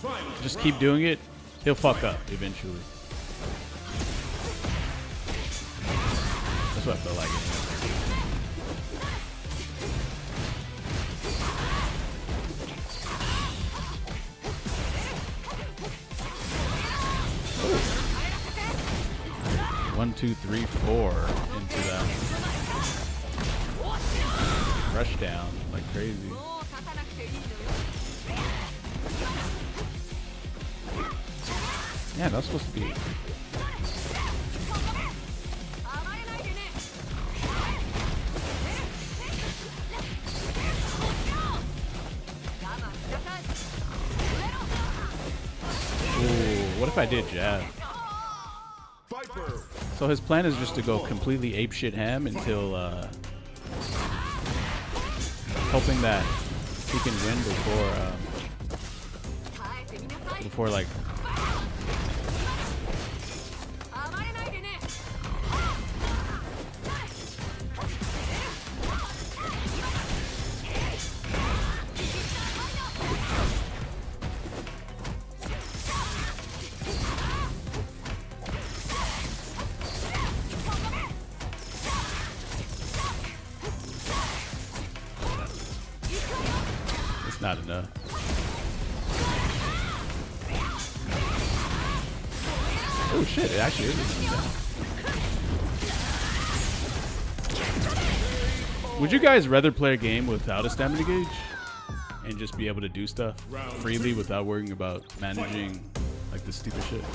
just keep doing it. He'll fuck up eventually." That's what I feel like. Oh. 1, 2, 3, 4 into that rush down like crazy. Yeah, that's supposed to be. Ooh, what if I did jab? So his plan is just to go completely apeshit ham until hoping that he can win before like. Not enough. Oh shit, it actually is down. Would you guys rather play a game without a stamina gauge and just be able to do stuff freely without worrying about managing like this stupid shit?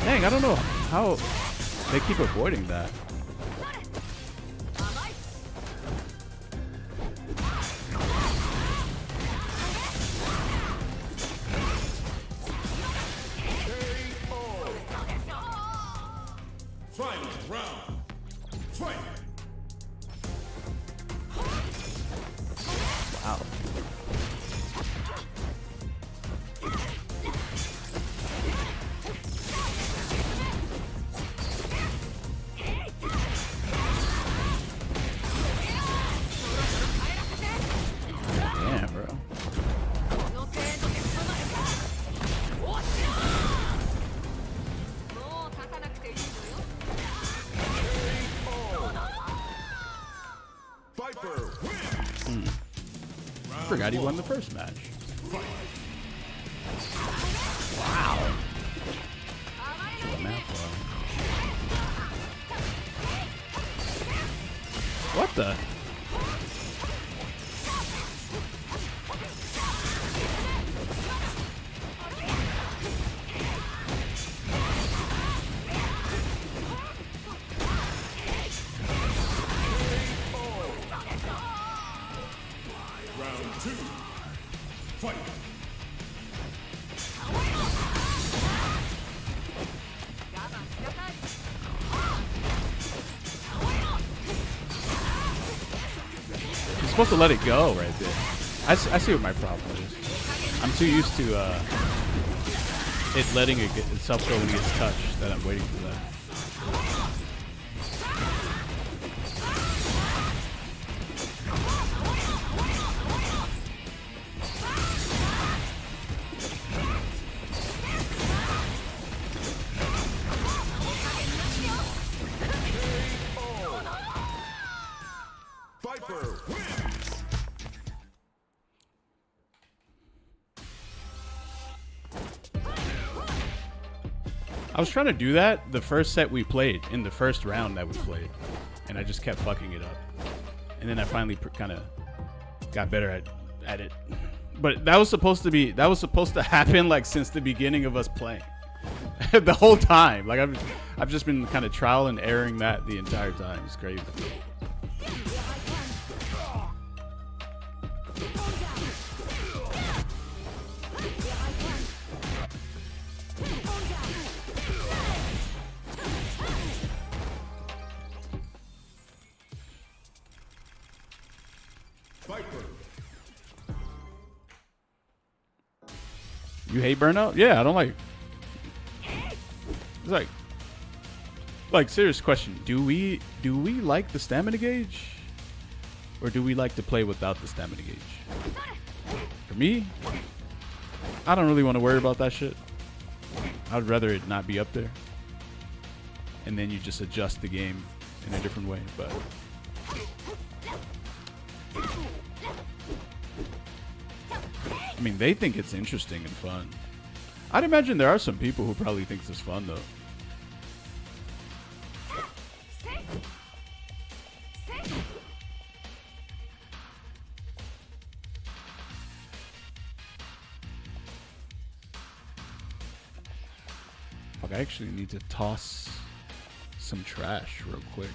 Dang, I don't know how they keep avoiding that. Final round. Fight. Wow. Damn, bro. Viper wins. Forgot he won the first match. Wow. Math, What the? Round 2. Fight. You're supposed to let it go right there. I see what my problem is. I'm too used to it letting it get itself go when it gets touched that I'm waiting for that. Viper wins. I was trying to do that the first set we played, in the first round that we played, and I just kept fucking it up. And then I finally kind of got better at it. But that was supposed to happen like since the beginning of us playing. The whole time. Like I've just been kind of trial and erroring that the entire time. It's crazy. Viper. You hate burnout? Yeah, I don't like. It's like serious question. Do we like the stamina gauge, or do we like to play without the stamina gauge? For me, I don't really want to worry about that shit. I'd rather it not be up there, and then you just adjust the game in a different way. But I mean, they think it's interesting and fun. I'd imagine there are some people who probably think this is fun, though. Fuck, I actually need to toss some trash real quick.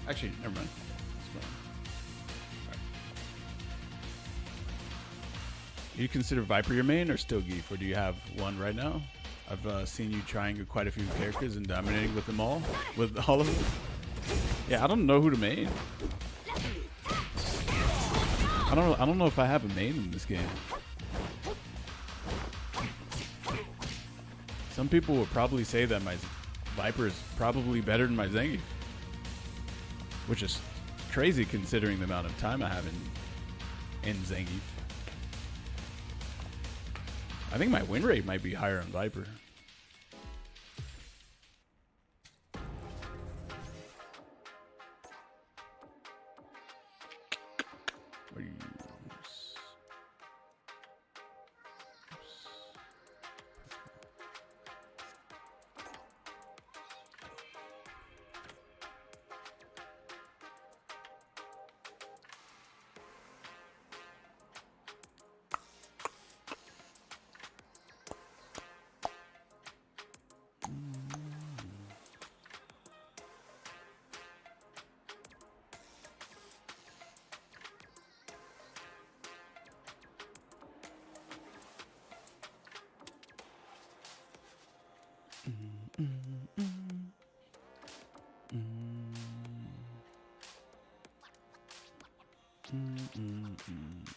Actually, never mind. It's fine. Right. Do you consider Viper your main or still Geef, or do you have one right now? I've seen you trying quite a few characters and dominating with them all, with all of them. Yeah, I don't know who to main. I don't know if I have a main in this game. Some people would probably say that my Viper is probably better than my Zangief, which is crazy considering the amount of time I have in Zangief. I think my win rate might be higher on Viper.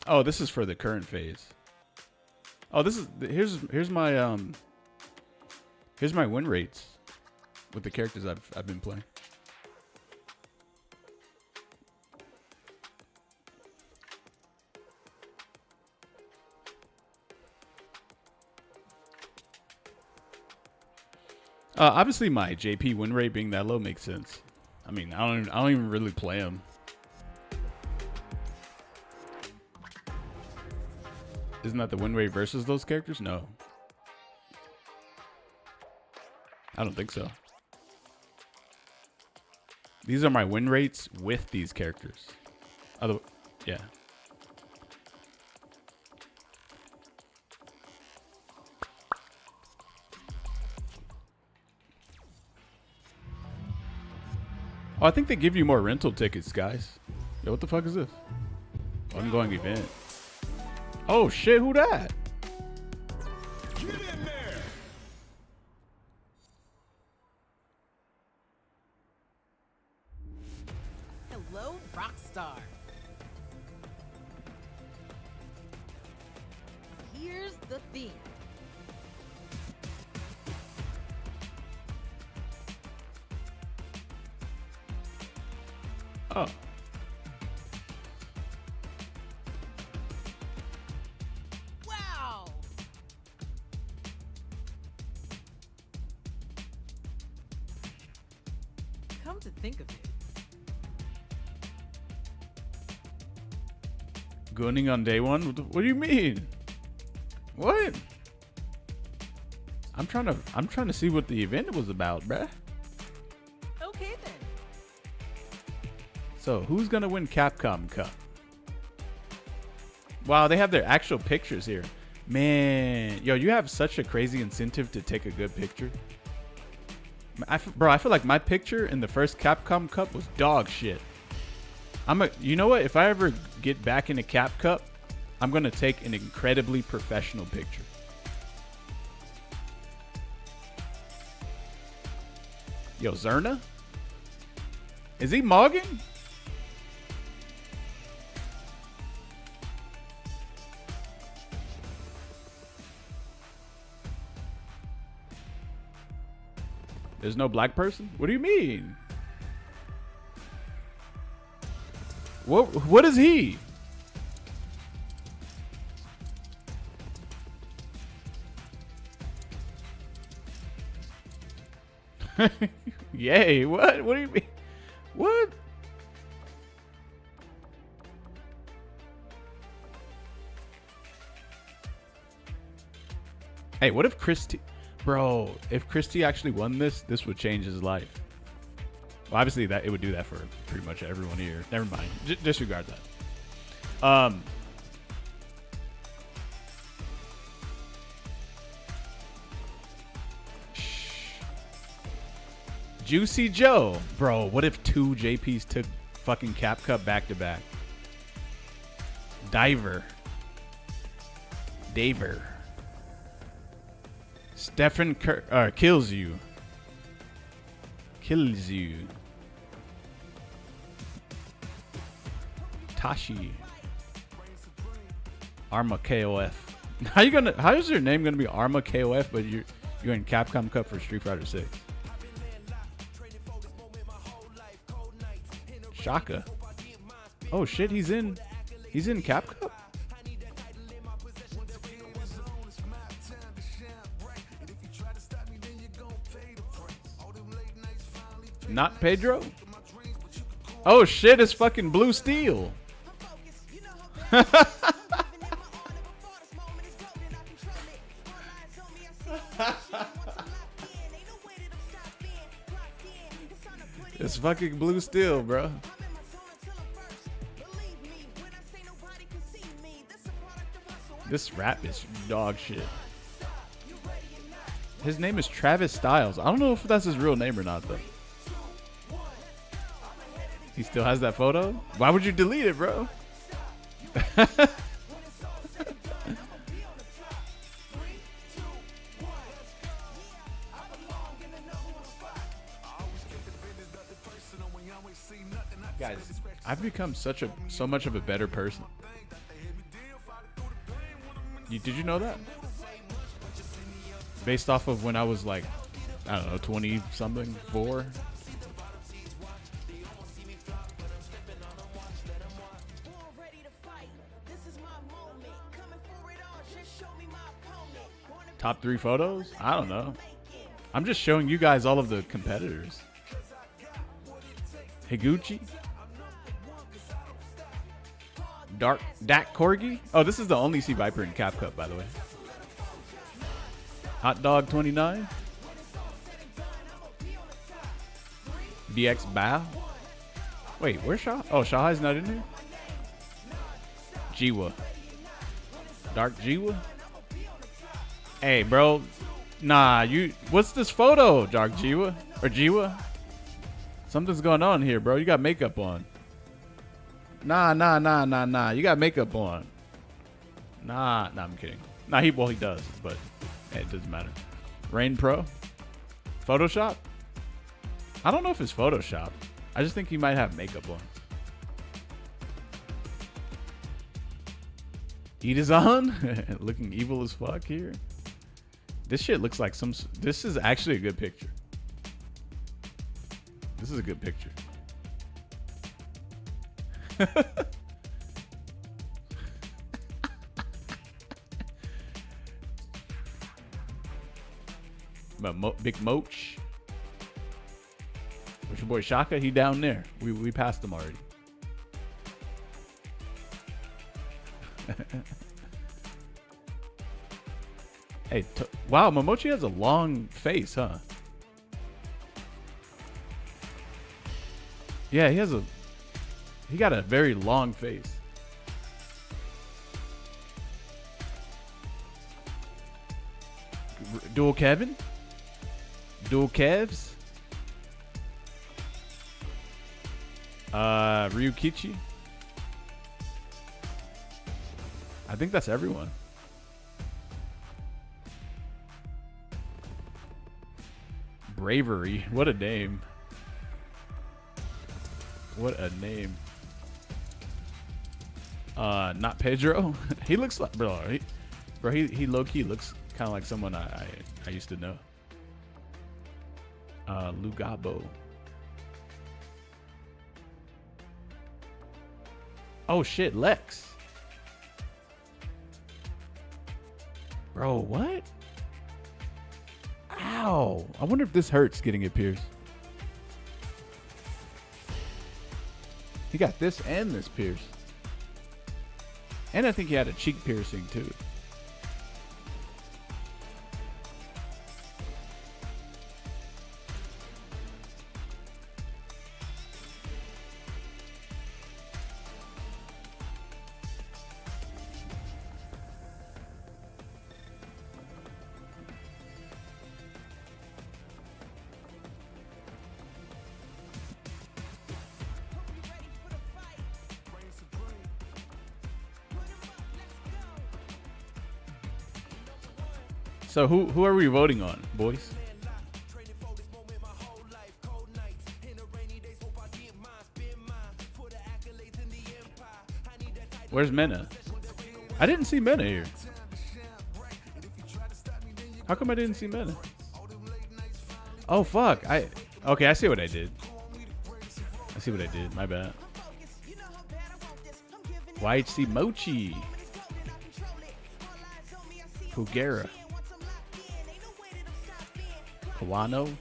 Oh, this is for the current phase. Oh, this is here's my win rates. with the characters I've been playing. Obviously, my JP win rate being that low makes sense. I mean, I don't even really play him. Isn't that the win rate versus those characters? No, I don't think so. These are my win rates with these characters. Yeah. Oh, I think they give you more rental tickets, guys. Yo, what the fuck is this? Ongoing event. Oh shit, who that? Get in there! Hello, Rockstar. Here's the theme. Oh. Wow. Come to think of it. Gunning on day one? What do you mean? What? I'm trying to see what the event was about, bruh. Okay then. So who's gonna win Capcom Cup? Wow, they have their actual pictures here. Man, yo, you have such a crazy incentive to take a good picture. Bro, I feel like my picture in the first Capcom Cup was dog shit. You know what? If I ever get back into Cap Cup, I'm gonna take an incredibly professional picture. Yo, Zerna? Is he mogging? There's no black person? What do you mean? What is he? Yay, what? What do you mean? What? Hey, what if Christy... Bro, if Christy actually won this, this would change his life. Well, obviously that it would do that for pretty much everyone here. Never mind. Disregard that. Juicy Joe. Bro, what if 2 JPs took fucking Cap Cup back to back? Daver. Stefan kills you. Tashi. Arma KOF. How is your name gonna be Arma KOF, but you're in Capcom Cup for Street Fighter 6? Shaka. Oh shit, he's in Cap Cup? Not Pedro? Oh shit, it's fucking Blue Steel. It's fucking Blue Steel, bro. This rap is dog shit. His name is Travis Styles. I don't know if that's his real name or not, though. He still has that photo? Why would you delete it, bro? Guys, I've become so much of a better person. Did you know that? Based off of when I was like I don't know, 20 something, 4. Top 3 photos? I don't know. I'm just showing you guys all of the competitors. Higuchi. Dak Corgi. Oh, this is the only Sea Viper in Cap Cup, by the way. Hot Dog 29. DX Bao. Wait, where's Shaw? Oh, Shahai's not in here? Jiwa. Dark Jiwa. Hey, bro. Nah, you. What's this photo, Dark Jiwa? Or Jiwa? Something's going on here, bro. You got makeup on. Nah. You got makeup on. Nah, I'm kidding. Nah, he does, but hey, it doesn't matter. Rain Pro. Photoshop? I don't know if it's Photoshop. I just think he might have makeup on. Heat is on. Looking evil as fuck here. This shit looks like some... This is actually a good picture. This is a good picture. Big Moach. Where's your boy Shaka? He down there. We passed him already. Hey, wow, Momochi has a long face, huh? Yeah, he got a very long face. Dual Kevin? Dual Kevs? Ryukichi? I think that's everyone. Bravery. What a name. What a name. Not Pedro. He looks like he low-key looks kind of like someone I used to know. Lugabo. Oh shit, Lex. Bro, what? Ow. I wonder if this hurts getting it pierced. He got this and this pierced. And I think he had a cheek piercing too. So who are we voting on, boys? Where's Mena? I didn't see Mena here. How come I didn't see Mena? Oh fuck! Okay, I see what I did. My bad. YHC Mochi. Kugera. Kawano.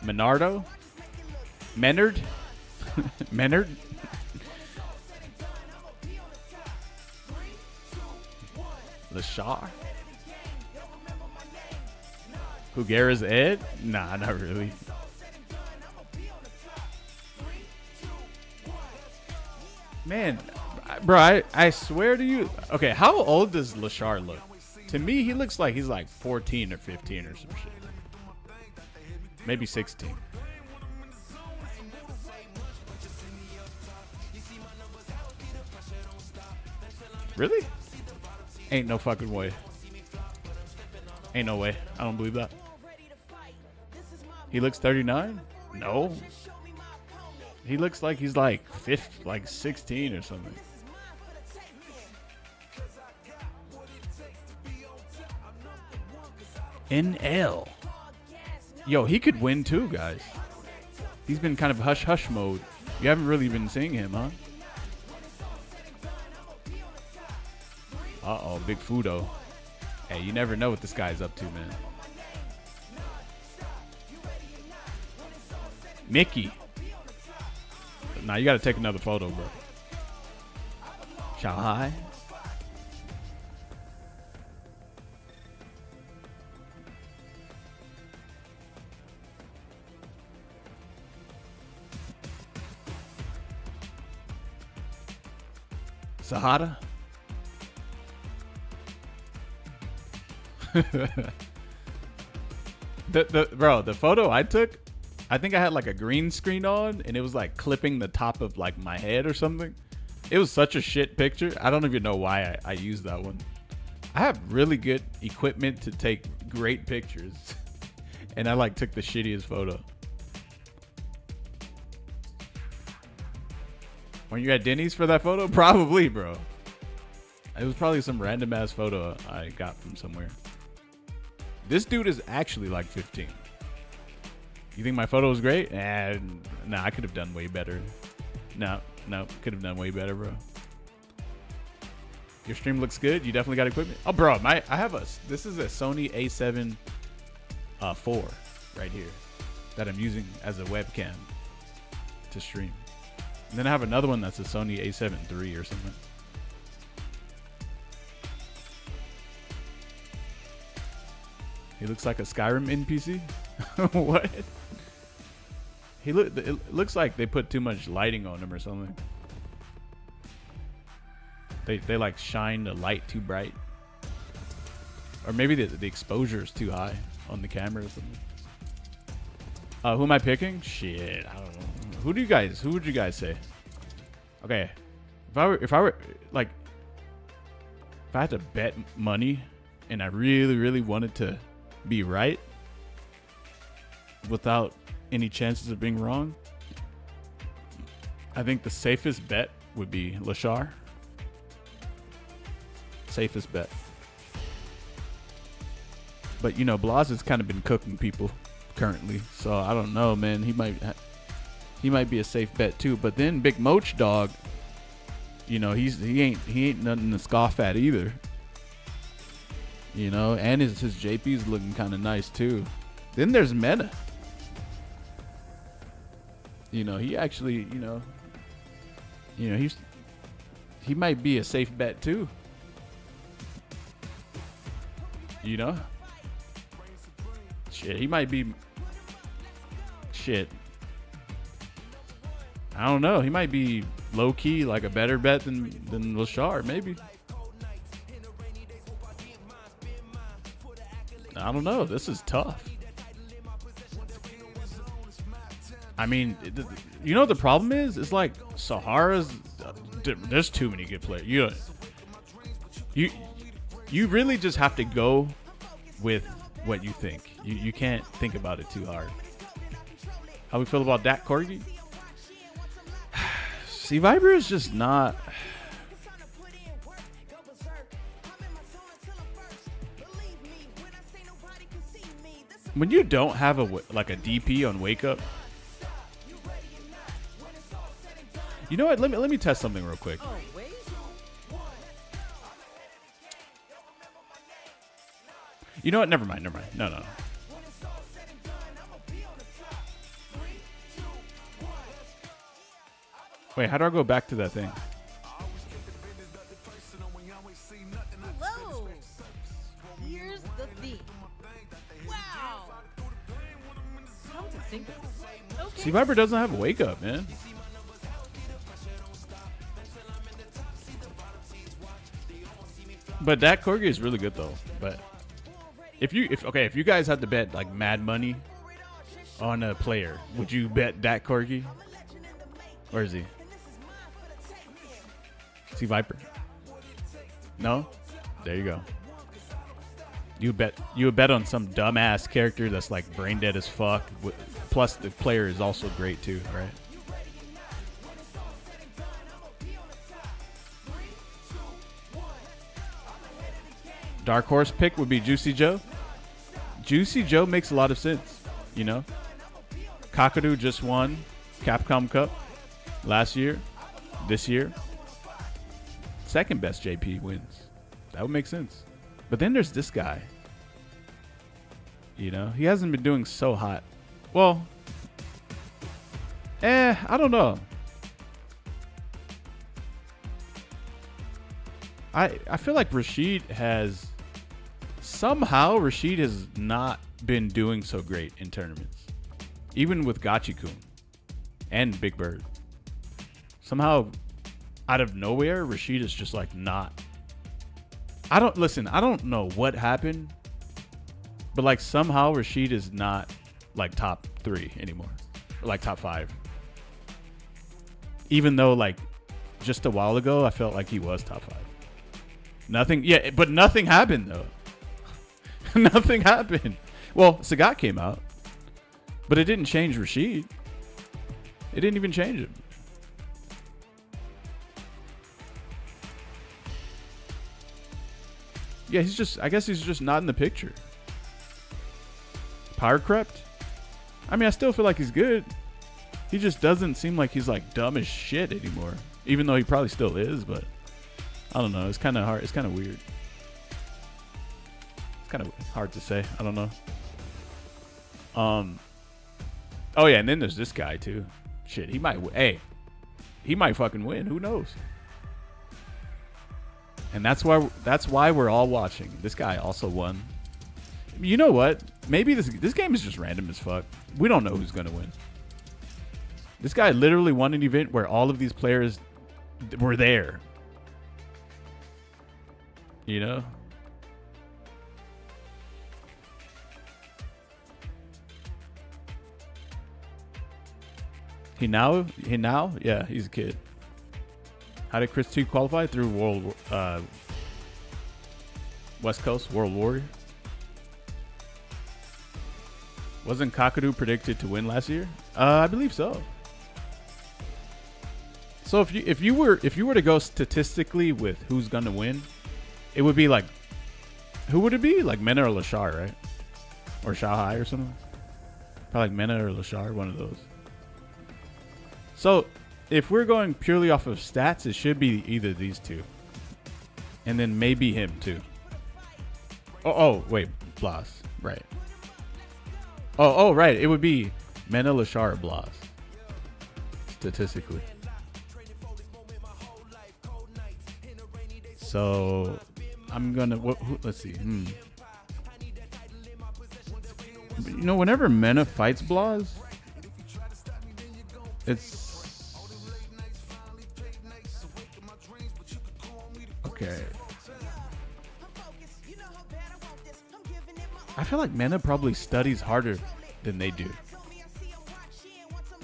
Menardo. Menard. Menard. Lashar. Kugera's Ed? Nah, not really. Man, bro, I swear to you. Okay, how old does Lashar look? To me, he looks like he's like 14 or 15 or some shit. Maybe 16. Really? Ain't no fucking way. Ain't no way. I don't believe that. He looks 39? No. He looks like he's like 16 or something. NL. Yo, he could win too, guys. He's been kind of hush-hush mode. You haven't really been seeing him, huh? Uh-oh, Big Fudo. Hey, you never know what this guy's up to, man. Mickey. Nah, you gotta take another photo, bro. Shanghai. Sahara. the photo I took, I think I had like a green screen on and it was like clipping the top of like my head or something. It was such a shit picture. I don't even know why I used that one. I have really good equipment to take great pictures and I like took the shittiest photo. When you at Denny's for that photo? Probably, bro. It was probably some random ass photo I got from somewhere. This dude is actually like 15. You think my photo was great? Nah, I could have done way better. No, could have done way better, bro. Your stream looks good. You definitely got equipment. Oh, bro, this is a Sony A7 IV right here that I'm using as a webcam to stream. And then I have another one that's a Sony A7 III or something. He looks like a Skyrim NPC. What? It looks like they put too much lighting on him or something. They like shine the light too bright, or maybe the exposure is too high on the camera or something. Who am I picking? Shit, I don't know. Who would you guys say? Okay, if I had to bet money and I really wanted to be right without any chances of being wrong, I think the safest bet would be Lashar. Safest bet. But you know, Blas has kind of been cooking people currently, so I don't know, man. He might be a safe bet too. But then Big Moach Dog, you know, he ain't nothing to scoff at either. You know, and his JP's looking kind of nice too. Then there's Meta. You know, he actually, he might be a safe bet too. You know? Shit, he might be. Shit. I don't know. He might be low key like a better bet than Lashar, maybe. I don't know. This is tough. I mean, you know what the problem is? It's like Sahara's. There's too many good players. You really just have to go with what you think. You can't think about it too hard. How we feel about Dak Corgi? See, Viper is just not. When you don't have a DP on Wake Up. You know what? Let me test something real quick. Oh, wait. You know what? Never mind. No. Wait, how do I go back to that thing? Hello. Here's the theme. Wow. Come to think of it. Okay. See, Viper doesn't have a Wake Up, man. But that Corgi is really good though. But if you guys had to bet like mad money on a player, would you bet that Corgi? Where is he? See Viper? No? There you go. You would bet on some dumbass character that's like brain dead as fuck. Plus the player is also great too, right? Dark horse pick would be Juicy Joe. Juicy Joe makes a lot of sense, you know? Kakadu just won Capcom Cup last year. This year, second best JP wins. That would make sense. But then there's this guy. You know, he hasn't been doing so hot. Well, I don't know. I feel like Rashid has not been doing so great in tournaments. Even with Gachikun and Big Bird. Somehow, out of nowhere, Rashid is just like not. I don't know what happened, but like somehow Rashid is not like top 3 anymore, or like top 5. Even though like just a while ago, I felt like he was top 5. But nothing happened though. Nothing happened. Well, Sagat came out, but it didn't change Rashid. It didn't even change him. Yeah, I guess he's just not in the picture. Power crept? I mean, I still feel like he's good. He just doesn't seem like he's like dumb as shit anymore. Even though he probably still is, but I don't know. It's kind of hard. It's kind of weird. It's kind of hard to say. I don't know. Oh yeah, and then there's this guy too. Shit, he might fucking win. Who knows? And that's why we're all watching. This guy also won. You know what? Maybe this game is just random as fuck. We don't know who's gonna win. This guy literally won an event where all of these players were there. You know? He now? Yeah, he's a kid. How did Chris 2 qualify? Through West Coast World Warrior. Wasn't Kakadu predicted to win last year? I believe so. So if you were to go statistically with who's gonna win, it would be like, who would it be? Like Mena or Lashar, right? Or Xiaohai or something. Probably like Mena or Lashar, one of those. So if we're going purely off of stats, it should be either these two. And then maybe him too. Oh wait, Blas. Right. Oh, right. It would be Mena, Lashar, or Blas. Statistically. So I'm gonna let's see. You know, whenever Mena fights Blas, it's okay. I feel like Mena probably studies harder than they do.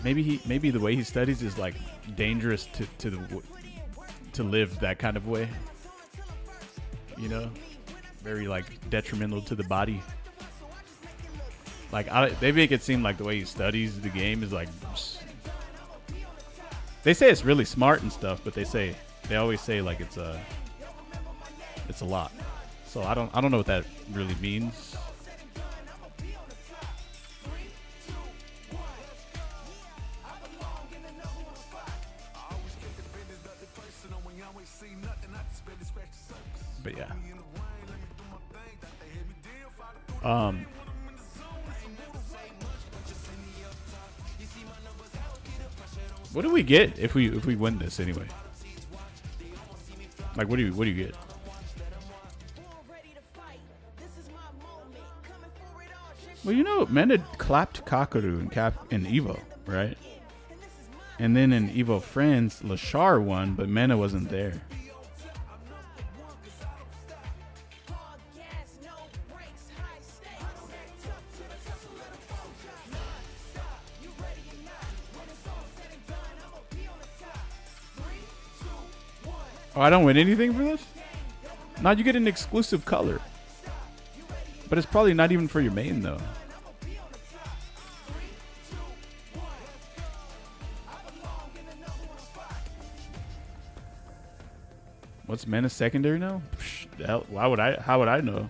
Maybe the way he studies is like dangerous to live that kind of way. You know, very like detrimental to the body. Like they make it seem like the way he studies the game is like. They say it's really smart and stuff, but they always say like it's a lot. So I don't know what that really means. But yeah. What do we get if we win this anyway? Like what do you get? Well, you know, Mena clapped Kakaru in Evo, right? And then in Evo Friends, Lashar won, but Mena wasn't there. Oh, I don't win anything for this? No, you get an exclusive color. But it's probably not even for your main, though. What's Mena's secondary now? Psh, hell, how would I know?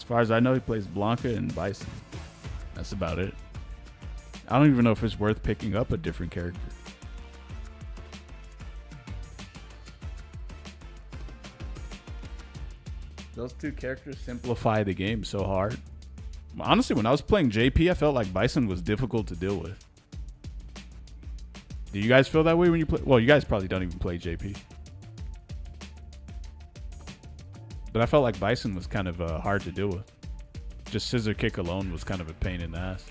far as I know, he plays Blanca and Bison. That's about it. I don't even know if it's worth picking up a different character. Those two characters simplify the game so hard. Honestly, when I was playing JP, I felt like Bison was difficult to deal with. Do you guys feel that way when you play? Well, you guys probably don't even play JP. But I felt like Bison was kind of hard to deal with. Just scissor kick alone was kind of a pain in the ass.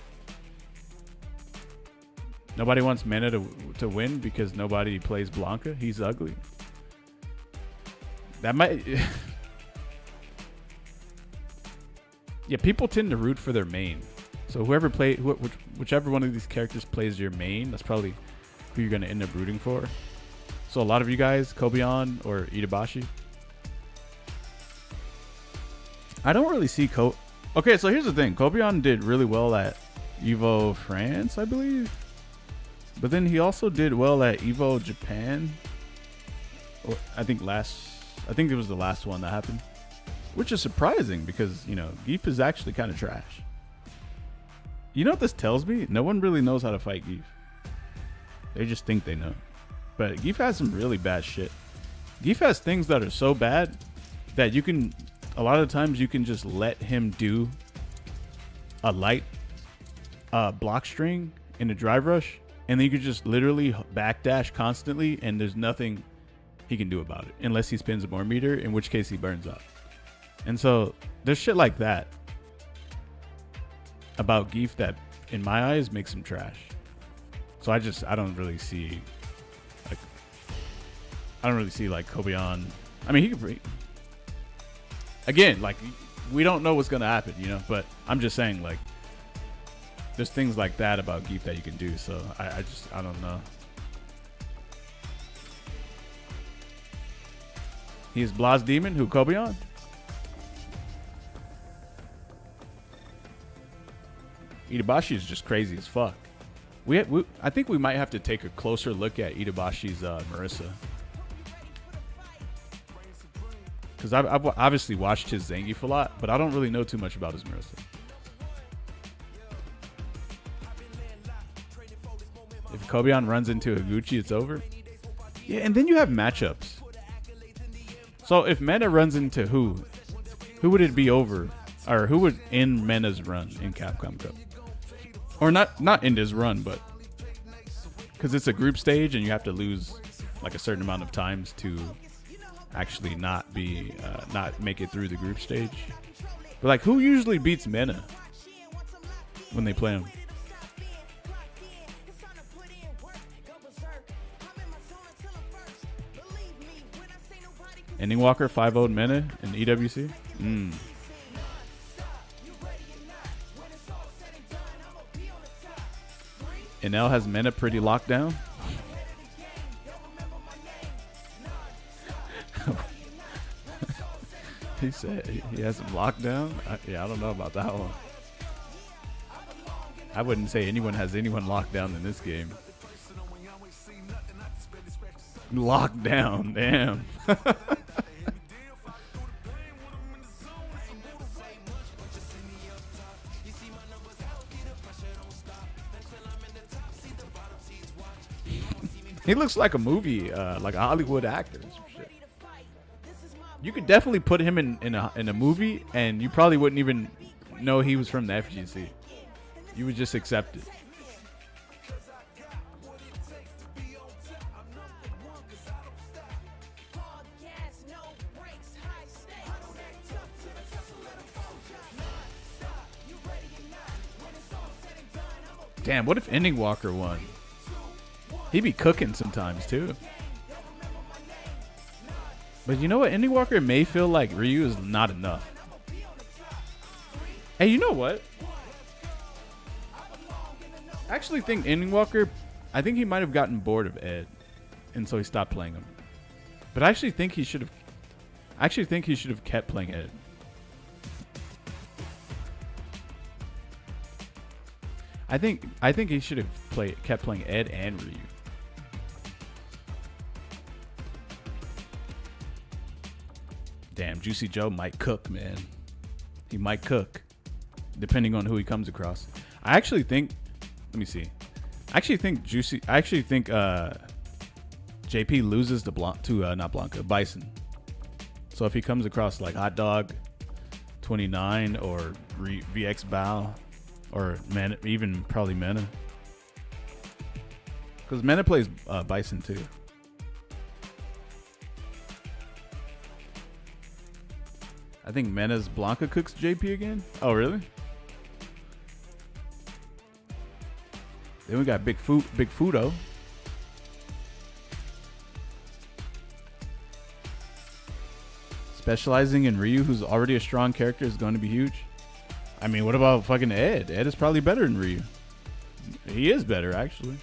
Nobody wants Mana to win because nobody plays Blanca. He's ugly. That might... Yeah, people tend to root for their main. So whichever one of these characters plays your main, that's probably who you're going to end up rooting for. So a lot of you guys, Kobeon or Itabashi. I don't really see Okay, so here's the thing. Kobeon did really well at Evo France, I believe. But then he also did well at Evo Japan. I think it was the last one that happened. Which is surprising because, you know, Geef is actually kind of trash. You know what this tells me? No one really knows how to fight Geef. They just think they know. But Geef has some really bad shit. Geef has things that are so bad that you can... A lot of times you can just let him do a light block string in a drive rush. And then you can just literally backdash constantly and there's nothing he can do about it. Unless he spins a more meter, in which case he burns up. And so there's shit like that about Geef that, in my eyes, makes him trash. So I don't really see like Kobeon. I mean, he could bring. Again, like we don't know what's gonna happen, you know. But I'm just saying, like, there's things like that about Geef that you can do. So I don't know. He's Blaz Demon, who Kobeon? Itabashi is just crazy as fuck. I think we might have to take a closer look at Itabashi's Marissa. Because I've obviously watched his Zangief a lot, but I don't really know too much about his Marissa. If Kobeon runs into Higuchi, it's over. Yeah, and then you have matchups. So if Mena runs into who would it be over? Or who would end Mena's run in Capcom Cup? Or not end his run, but because it's a group stage and you have to lose like a certain amount of times to actually not make it through the group stage. But like, who usually beats Mena when they play him? Ending Walker 5-0 Mena in EWC? Enel has Mena pretty locked down. He said he has him locked down. Yeah, I don't know about that one. I wouldn't say anyone has anyone locked down in this game. Locked down, damn. He looks like a movie, like a Hollywood actor. Shit. You could definitely put him in a movie, and you probably wouldn't even know he was from the FGC. You would just accept it. Damn, what if Ending Walker won? He be cooking sometimes too. But you know what? Ending Walker may feel like Ryu is not enough. Hey, you know what? I actually think Ending Walker, I think he might have gotten bored of Ed, and so he stopped playing him. But I actually think he should have kept playing Ed. I think he should have kept playing Ed and Ryu. Damn, Juicy Joe might cook, man. He might cook, depending on who he comes across. I actually think. Let me see. I actually think JP loses to not Blanca, Bison. So if he comes across like Hot Dog, 29, or VX Bao, or Mena, even probably Mena, because Mena plays Bison too. I think Mena's Blanca cooks JP again. Oh really? Then we got Big Fudo. Specializing in Ryu, who's already a strong character, is going to be huge. I mean, what about fucking Ed? Ed is probably better than Ryu. He is better, actually.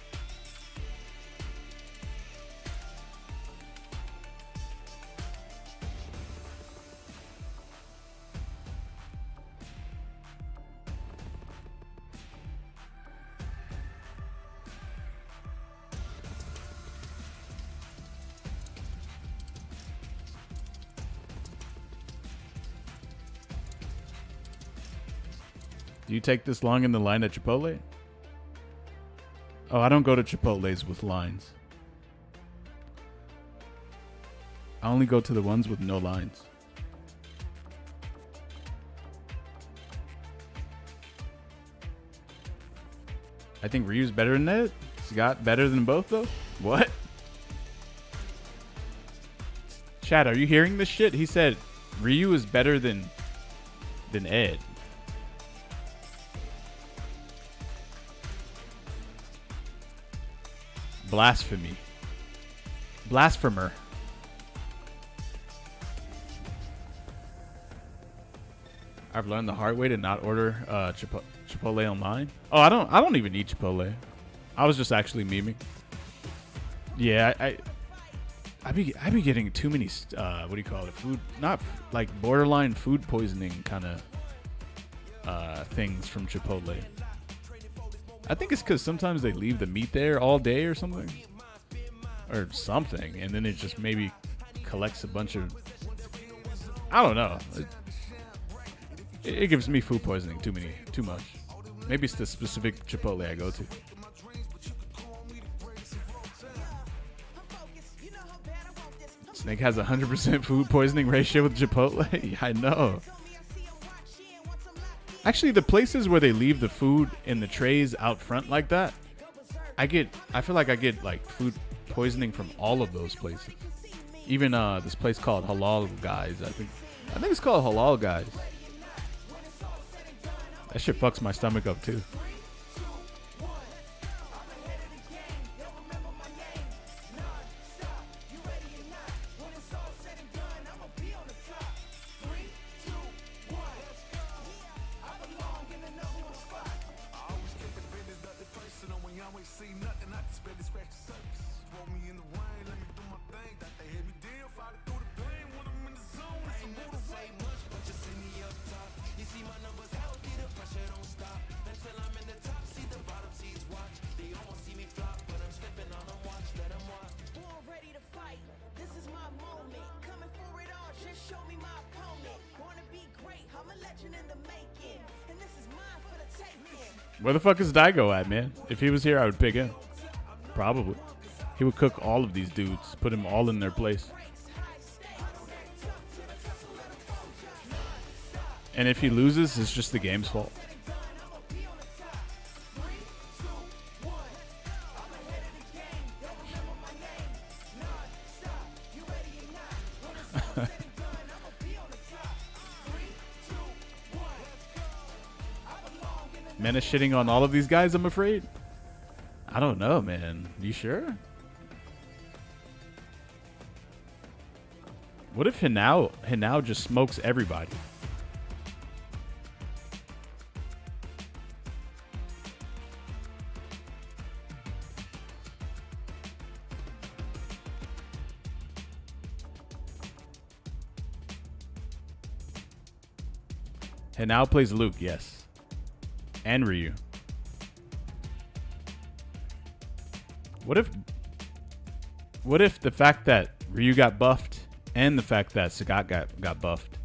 Do you take this long in the line at Chipotle? Oh, I don't go to Chipotle's with lines. I only go to the ones with no lines. I think Ryu's better than that. Scott better than both though? What? Chad, are you hearing this shit? He said Ryu is better than Ed. Blasphemy. Blasphemer. I've learned the hard way to not order Chipotle online. Oh, I don't even eat Chipotle. I was just actually memeing. Yeah, I be getting too many what do you call it? Food, not like borderline food poisoning kind of things from Chipotle. I think it's because sometimes they leave the meat there all day or something. And then it just maybe collects a bunch of... I don't know. It gives me food poisoning too much. Maybe it's the specific Chipotle I go to. Snake has 100% food poisoning ratio with Chipotle? Yeah, I know. Actually, the places where they leave the food in the trays out front like that, I feel like I get like food poisoning from all of those places. Even this place called Halal Guys, I think it's called Halal Guys. That shit fucks my stomach up too. Where the fuck is Daigo at, man? If he was here, I would pick him. Probably. He would cook all of these dudes, put them all in their place. And if he loses, it's just the game's fault. Men is shitting on all of these guys, I'm afraid. I don't know, man. You sure? What if Hinao just smokes everybody? Hinao plays Luke, yes. And Ryu. What if the fact that Ryu got buffed and the fact that Sagat got buffed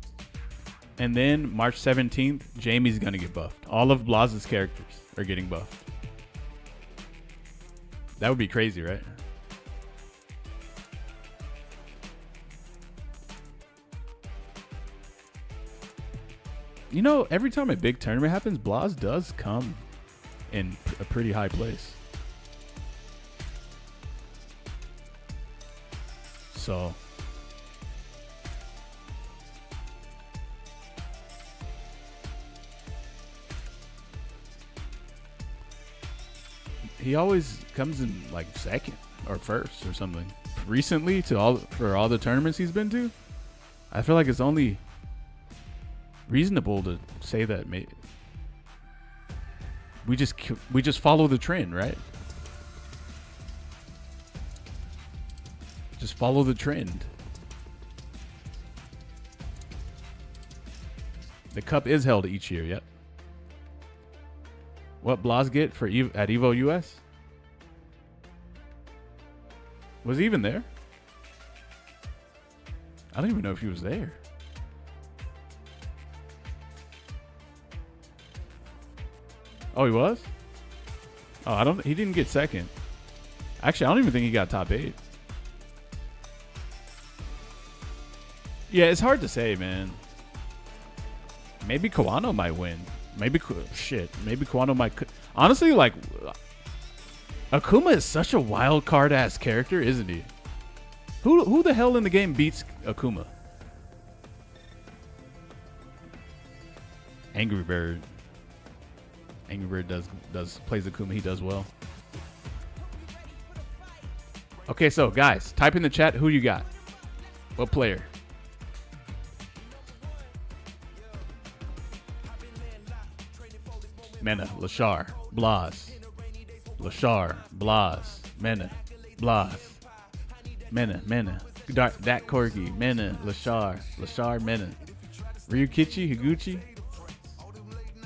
and then March 17th, Jamie's gonna get buffed. All of Blaz's characters are getting buffed. That would be crazy, right? You know, every time a big tournament happens, Blaz does come in a pretty high place. So he always comes in like second or first or something. Recently, for all the tournaments he's been to, I feel like it's only reasonable to say that we just follow the trend, right? Just follow the trend. The cup is held each year. Yep. What Blaz get for at Evo US? Was he even there? I don't even know if he was there. Oh, he was? Oh, he didn't get second. Actually, I don't even think he got top 8. Yeah, it's hard to say, man. Maybe Kawano might win. Maybe Kawano might. Honestly, like, Akuma is such a wild card ass character, isn't he? Who the hell in the game beats Akuma? Angry Bird. Angry Bird plays Akuma. He does well. Okay, so guys, type in the chat who you got. What player? Mena, Lashar, Blaz. Lashar, Blaz, Mena, Blaz. Mena. That Corgi, Mena, Lashar, Mena. Ryukichi, Higuchi.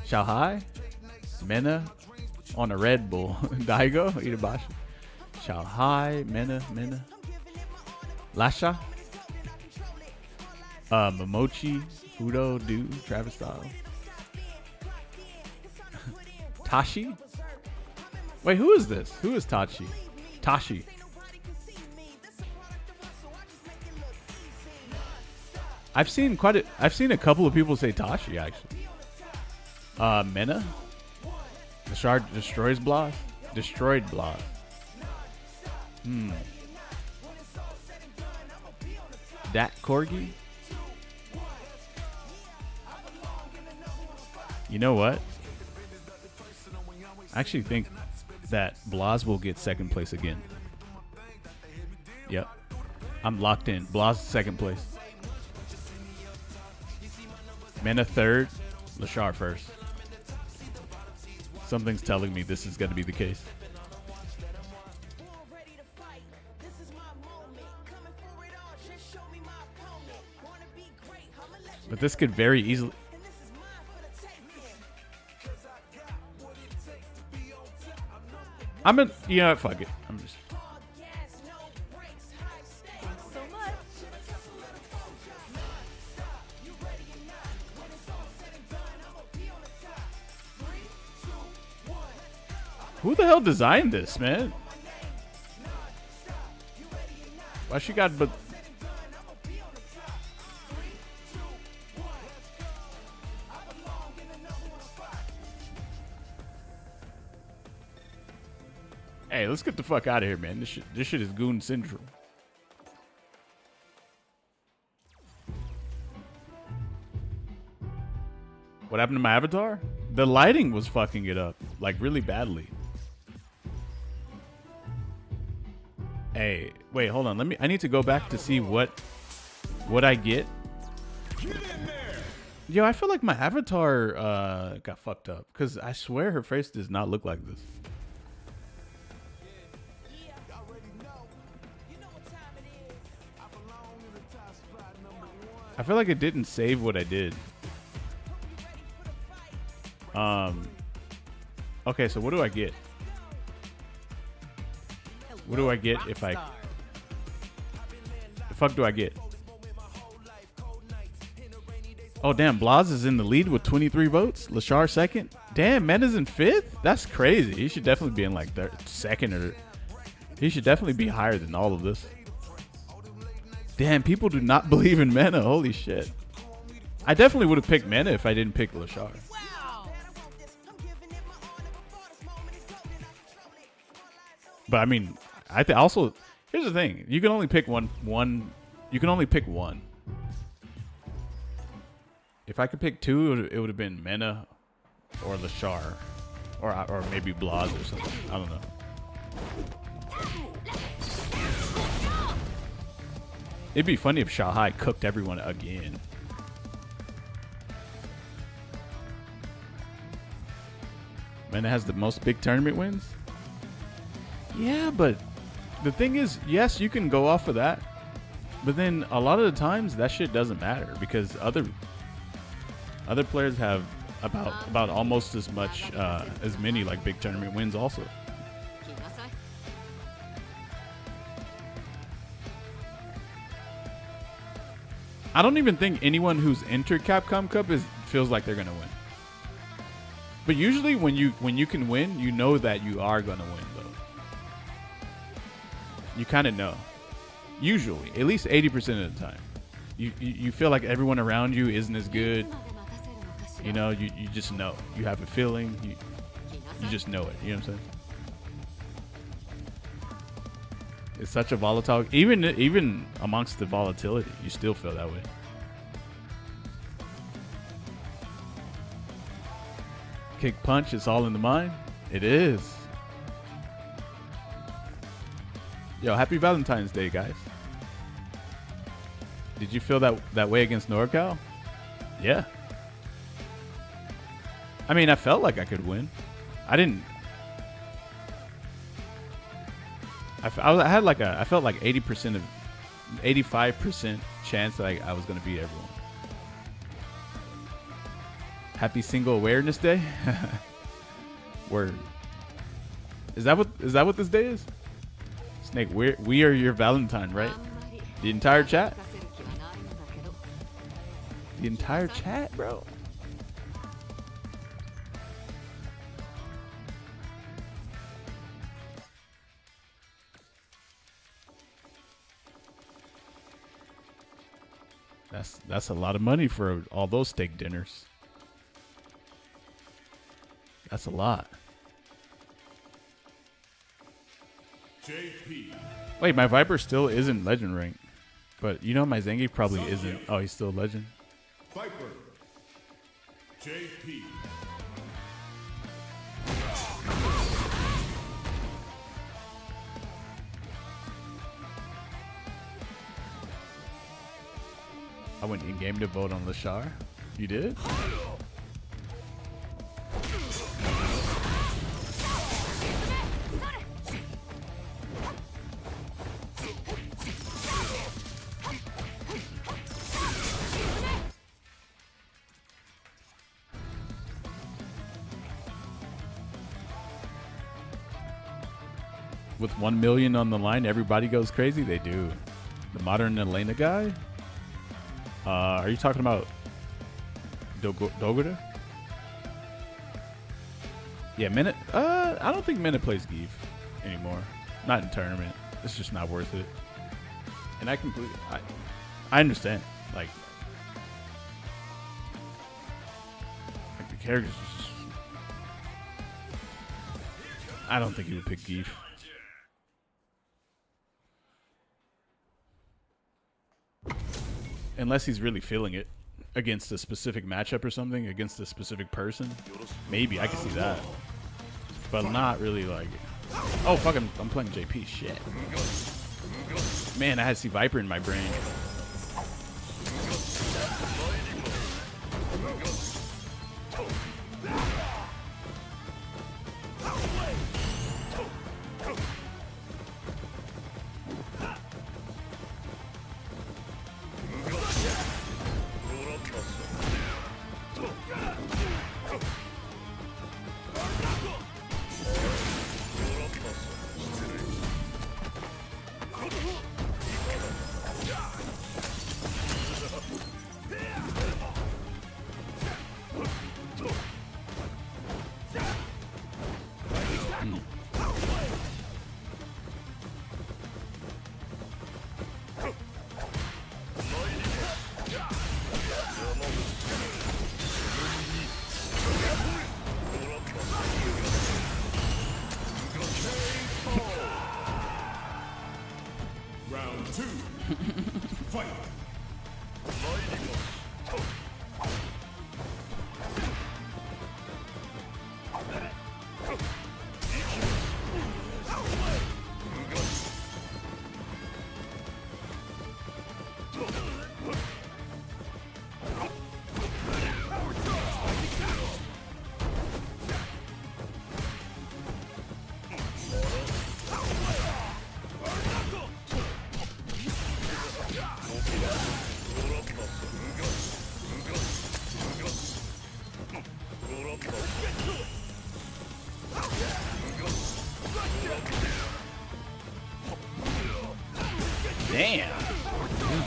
Xiaohai, Mena on a Red Bull. Daigo, Itabashi. Xiaohai, Mena. Lasha. Momochi, Fudo, Du, Travis Style. Tashi? Wait, who is this? Who is Tashi? Tashi. I've seen a couple of people say Tashi actually. Mena? The shard destroys Blaz? Destroyed Blaz. That Corgi? You know what? I actually think that Blaz will get second place again. Yep. I'm locked in. Blaz second place. Mena third. Lashar first. Something's telling me this is going to be the case. But this could very easily... you know what, fuck it. I'm just... Thanks so much. Who the hell designed this, man? Why she got but... Hey, let's get the fuck out of here, man. This shit is Goon Central. What happened to my avatar? The lighting was fucking it up, like really badly. Hey, wait, hold on. I need to go back to see what I get. Yo, I feel like my avatar got fucked up because I swear her face does not look like this. I feel like it didn't save what I did. Okay, so what do I get? What do I get if I... The fuck do I get? Oh, damn. Blas is in the lead with 23 votes. Lashar second. Damn, Mena's in fifth? That's crazy. He should definitely be in like second, or he should definitely be higher than all of this. Damn, people do not believe in Mena. Holy shit. I definitely would have picked Mena if I didn't pick Lashar. Wow. But I mean, I think also, here's the thing. You can only pick one. You can only pick one. If I could pick two, it would have been Mena or Lashar, or maybe Blas or something. I don't know. It'd be funny if Shanghai cooked everyone again. Mena has the most big tournament wins? Yeah, but the thing is, yes, you can go off of that. But then a lot of the times that shit doesn't matter because other players have about almost as much as many like big tournament wins also. I don't even think anyone who's entered Capcom Cup feels like they're gonna win. But usually when you can win, you know that you are gonna win though. You kind of know. Usually, at least 80% of the time. You feel like everyone around you isn't as good. You know, you just know. You have a feeling. You just know it. You know what I'm saying? It's such a volatile. Even amongst the volatility, you still feel that way. Kick punch, it's all in the mind. It is. Yo, happy Valentine's Day, guys. Did you feel that way against NorCal? Yeah. I mean, I felt like I could win. I didn't. I felt like 85% chance that I was gonna beat everyone. Happy Single Awareness Day. Word. Is that what this day is? Snake, we are your Valentine, right? The entire chat? The entire chat, bro. That's a lot of money for all those steak dinners. That's a lot. JP. Wait, my Viper still isn't legend rank. But you know my Zangief probably isn't. Oh, he's still legend. Viper. JP. I went in game to vote on Lashar. You did? With 1 million on the line, everybody goes crazy. They do. The modern Elena guy. Are you talking about Dogura? Yeah, Minute. I don't think Minute plays Geef anymore. Not in tournament. It's just not worth it. And I understand. Like the characters. Just, I don't think he would pick Geef. Unless he's really feeling it against a specific matchup or something, against a specific person. Maybe I can see that. But not really like... Oh, fuck, I'm playing JP. Shit. Man, I had to see Viper in my brain.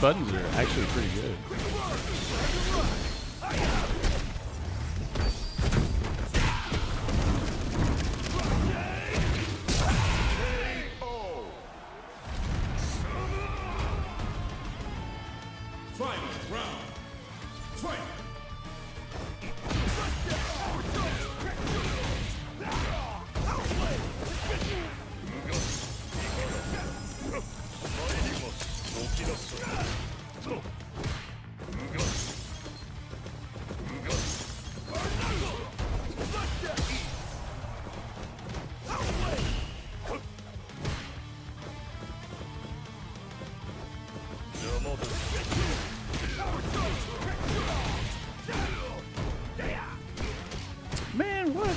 buttons are actually pretty good. Final round. Fight. Man, what?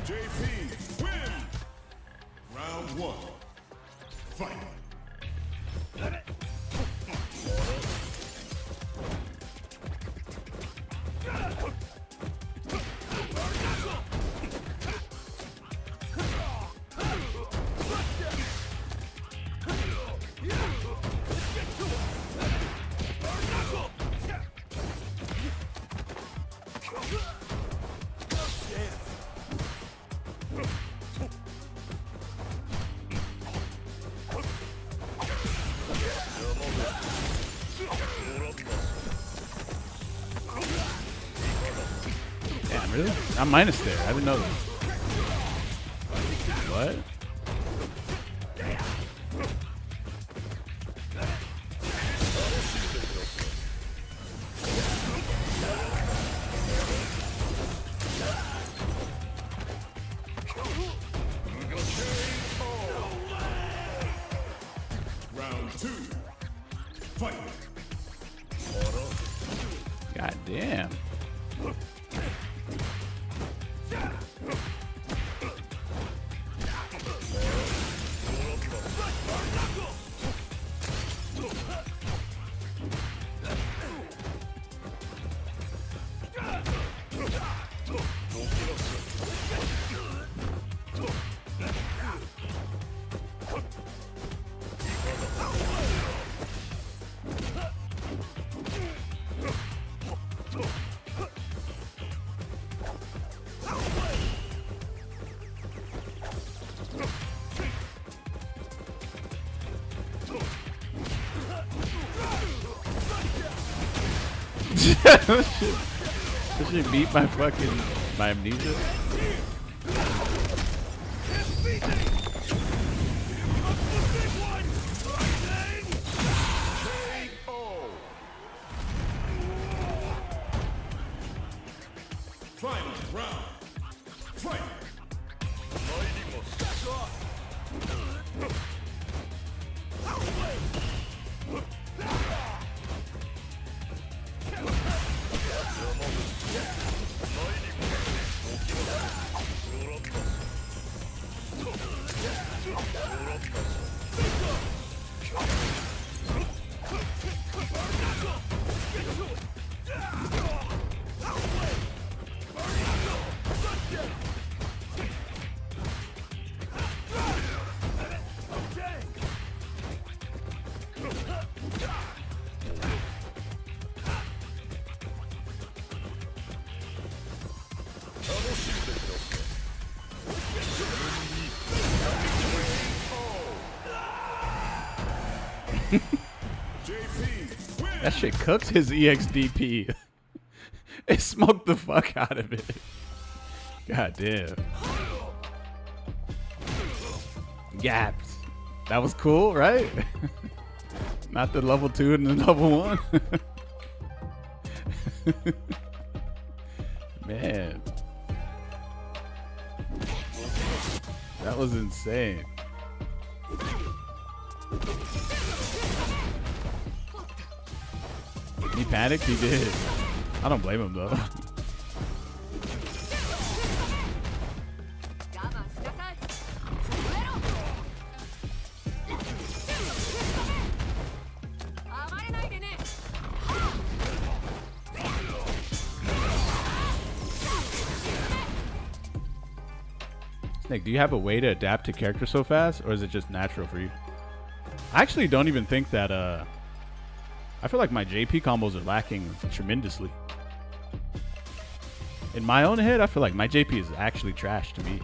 JP win. Round one. Fight. Damn, really? I'm minus there. I didn't know that. What? Round two. Fight. God damn. This shit beat my amnesia. Final round. Fight. That shit cooked his EXDP. It smoked the fuck out of it. God damn. Gapped. That was cool, right? Not the level 2 and the level 1. Man. That was insane. He panicked? He did. I don't blame him though. Snake, do you have a way to adapt to characters so fast, or is it just natural for you? I actually don't even think that, I feel like my JP combos are lacking tremendously. In my own head, I feel like my JP is actually trash to me.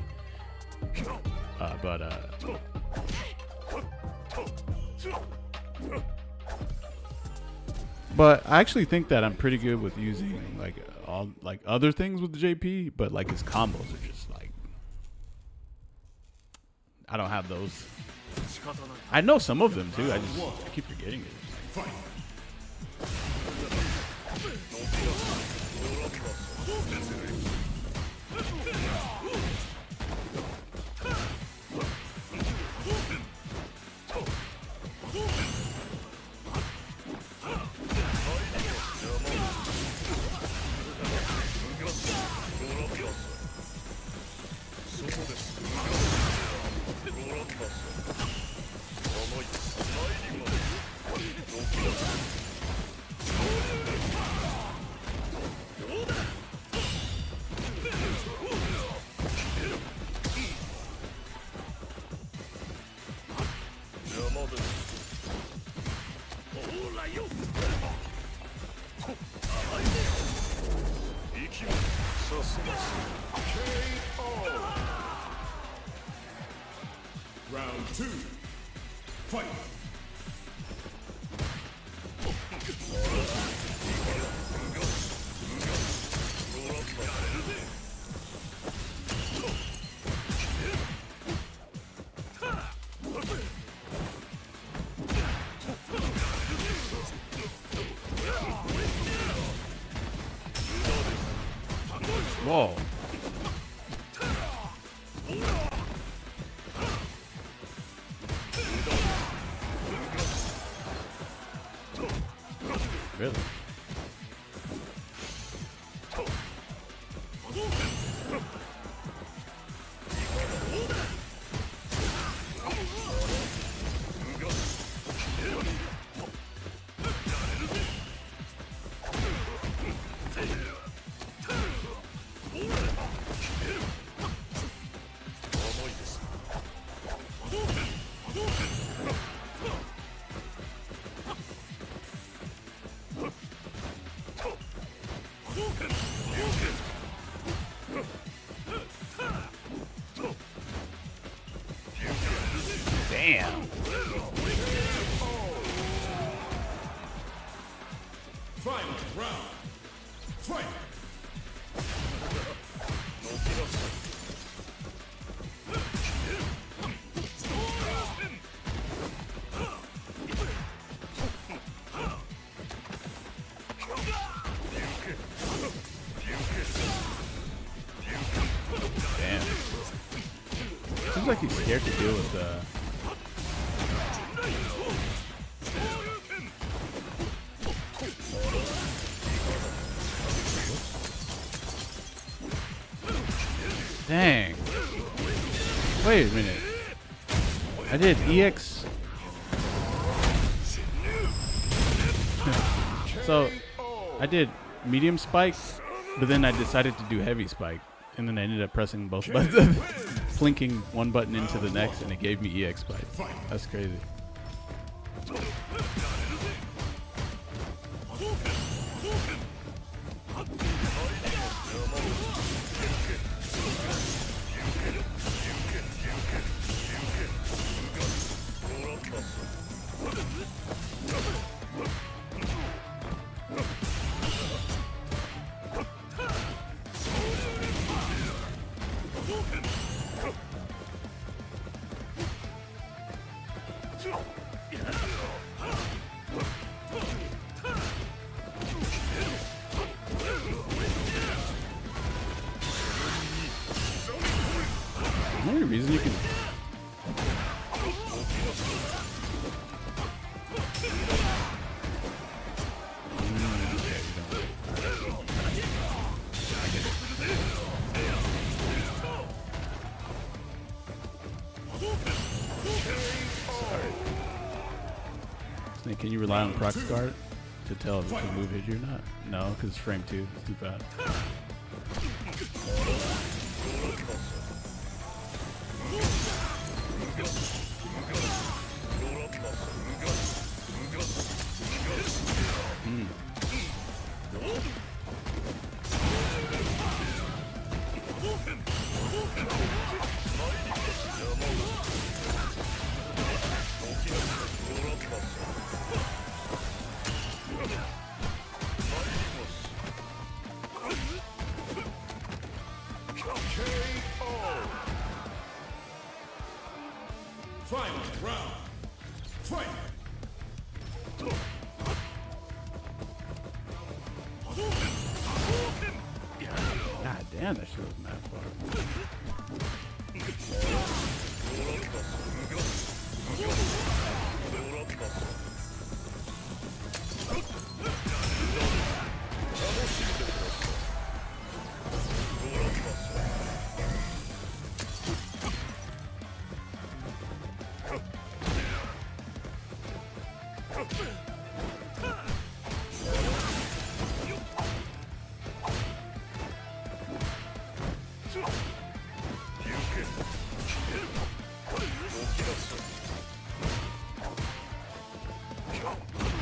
But I actually think that I'm pretty good with using like all like other things with the JP, but like his combos are just like, I don't have those. I know some of them too. I keep forgetting it. Round 2. Fight. Whoa. Really? Damn. Final round. Fight. Damn. Seems like he's scared to deal with Dang. Wait a minute. I did EX. So I did medium spike, but then I decided to do heavy spike. And then I ended up pressing both buttons, flinking one button into the next, and it gave me EX spike. That's crazy. there a reason you can? Snake, can you rely on proc start to tell if the move hit you or not? No, because frame 2 is too fast. Final round. Fight. God damn, that shit was mad far.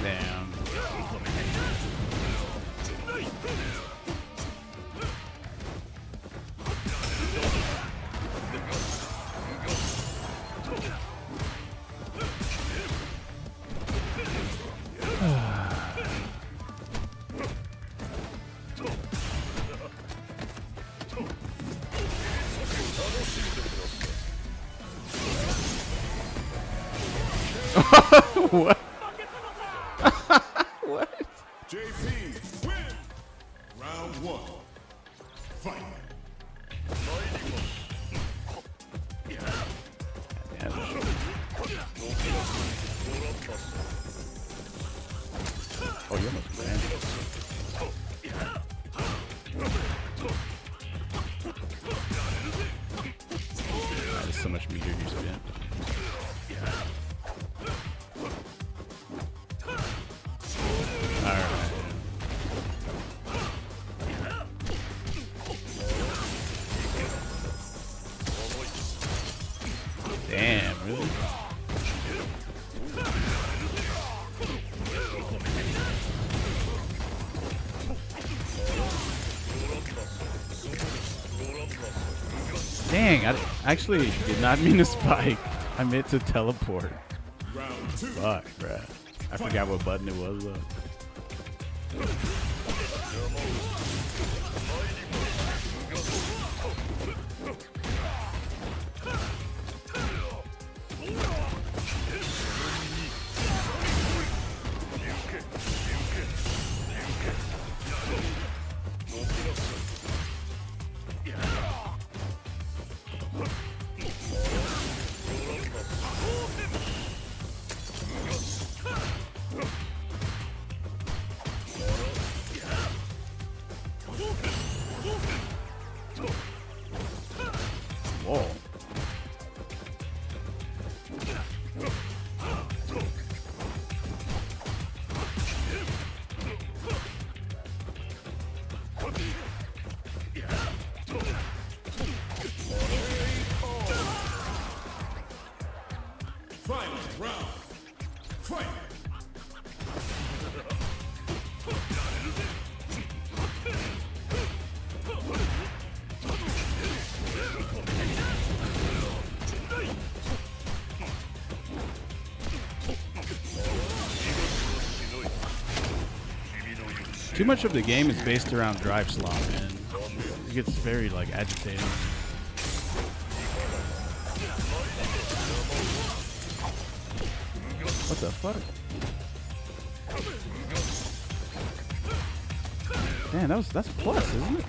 Damn. What? What? JP win. Round 1. Fight. Oh, you almost ran. There's so much meter you spent. Alright. Damn, really? Dang, I actually did not mean to spike. I meant to teleport. Round 2. Fuck, bruh. I forgot what button it was, though. Whoa. Final round. Fight. Too much of the game is based around drive slot, man. It gets very, like, agitating. What the fuck? Man, that's plus, isn't it?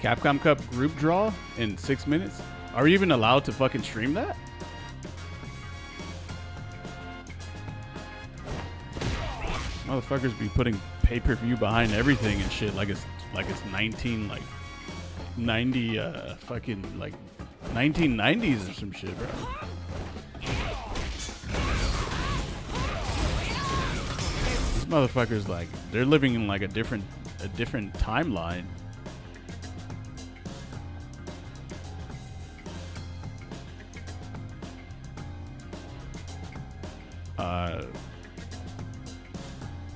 Capcom Cup group draw in 6 minutes? Are we even allowed to fucking stream that? Motherfuckers be putting pay-per-view behind everything and shit like it's 90 fucking like 1990s or some shit, bro. These motherfuckers, like, they're living in like a different timeline.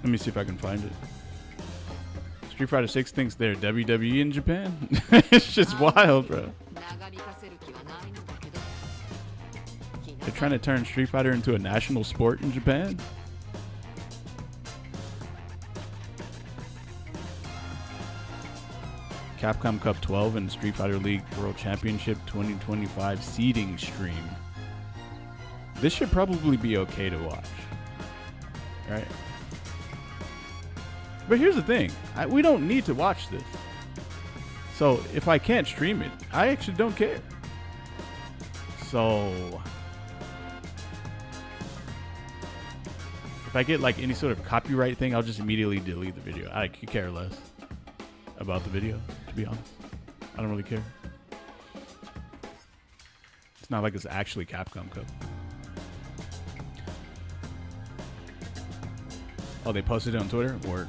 Let me see if I can find it. Street Fighter 6 thinks they're WWE in Japan. It's just wild, bro. They're trying to turn Street Fighter into a national sport in Japan. Capcom Cup 12 and Street Fighter League World Championship 2025 seeding stream. This should probably be okay to watch, right? But here's the thing, we don't need to watch this. So if I can't stream it, I actually don't care. So if I get like any sort of copyright thing, I'll just immediately delete the video. I could care less about the video, to be honest. I don't really care. It's not like it's actually Capcom Cup. Oh, they posted it on Twitter? Word.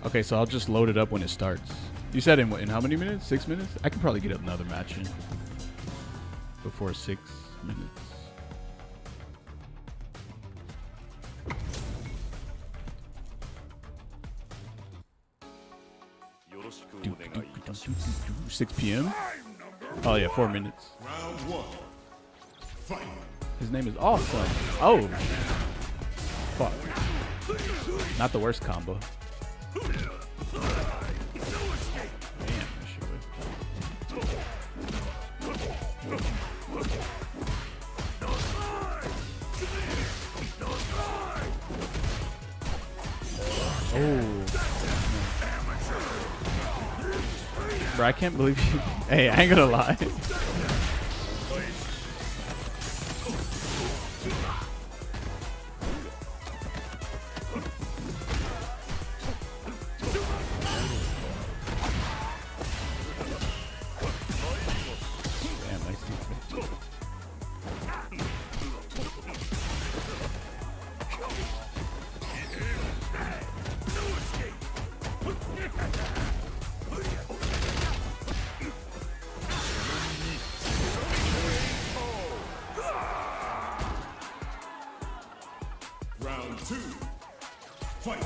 Okay, so I'll just load it up when it starts. You said in how many minutes? 6 minutes? I could probably get another match in before 6 minutes. Do, 6 p.m.? Oh yeah, 4 minutes. Round 1. Fight. His name is Awesome. Oh. Fuck. Not the worst combo. Damn, that shit was. Oh. Bro, I can't believe you. Hey, I ain't gonna lie. Round 2. Fight.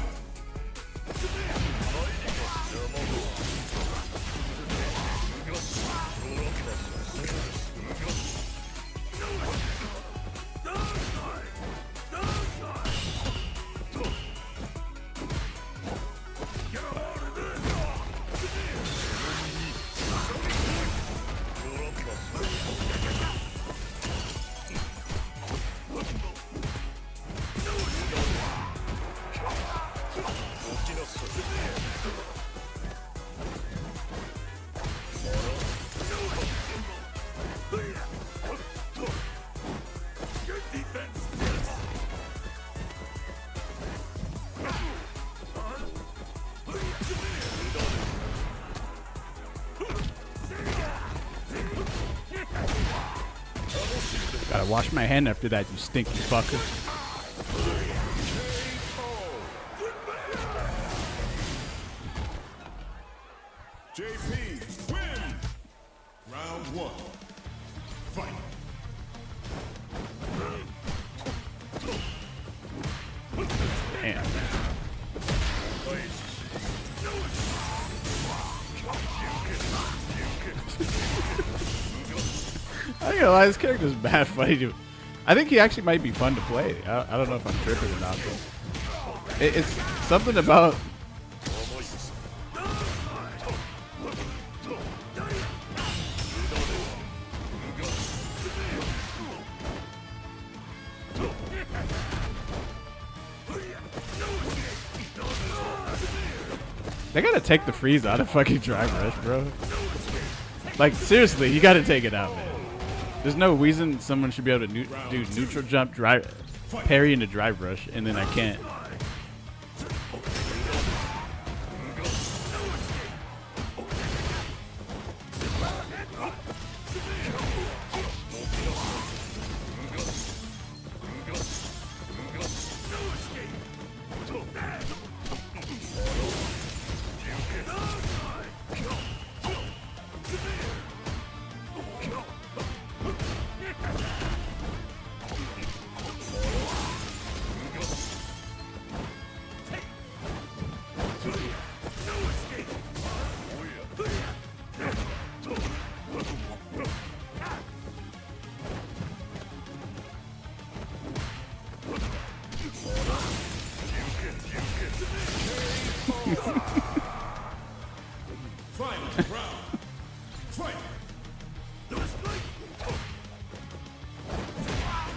Gotta wash my hand after that, you stinky fucker. JP win. Round 1. Fight. Damn. I ain't gonna lie, this character's bad funny to. I think he actually might be fun to play. I don't know if I'm tripping or not, but it's something about. They gotta take the freeze out of fucking Drive Rush, bro. Like, seriously, you gotta take it out, man. There's no reason someone should be able to do neutral jump, parry into Drive Rush, and then I can't.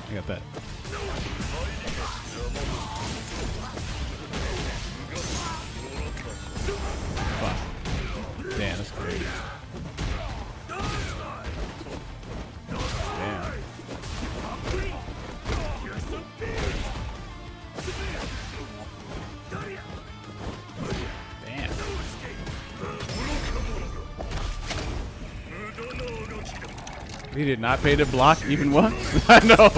I got that. Fuck. Damn, that's crazy. Damn. Damn. He did not pay to block even once? I know.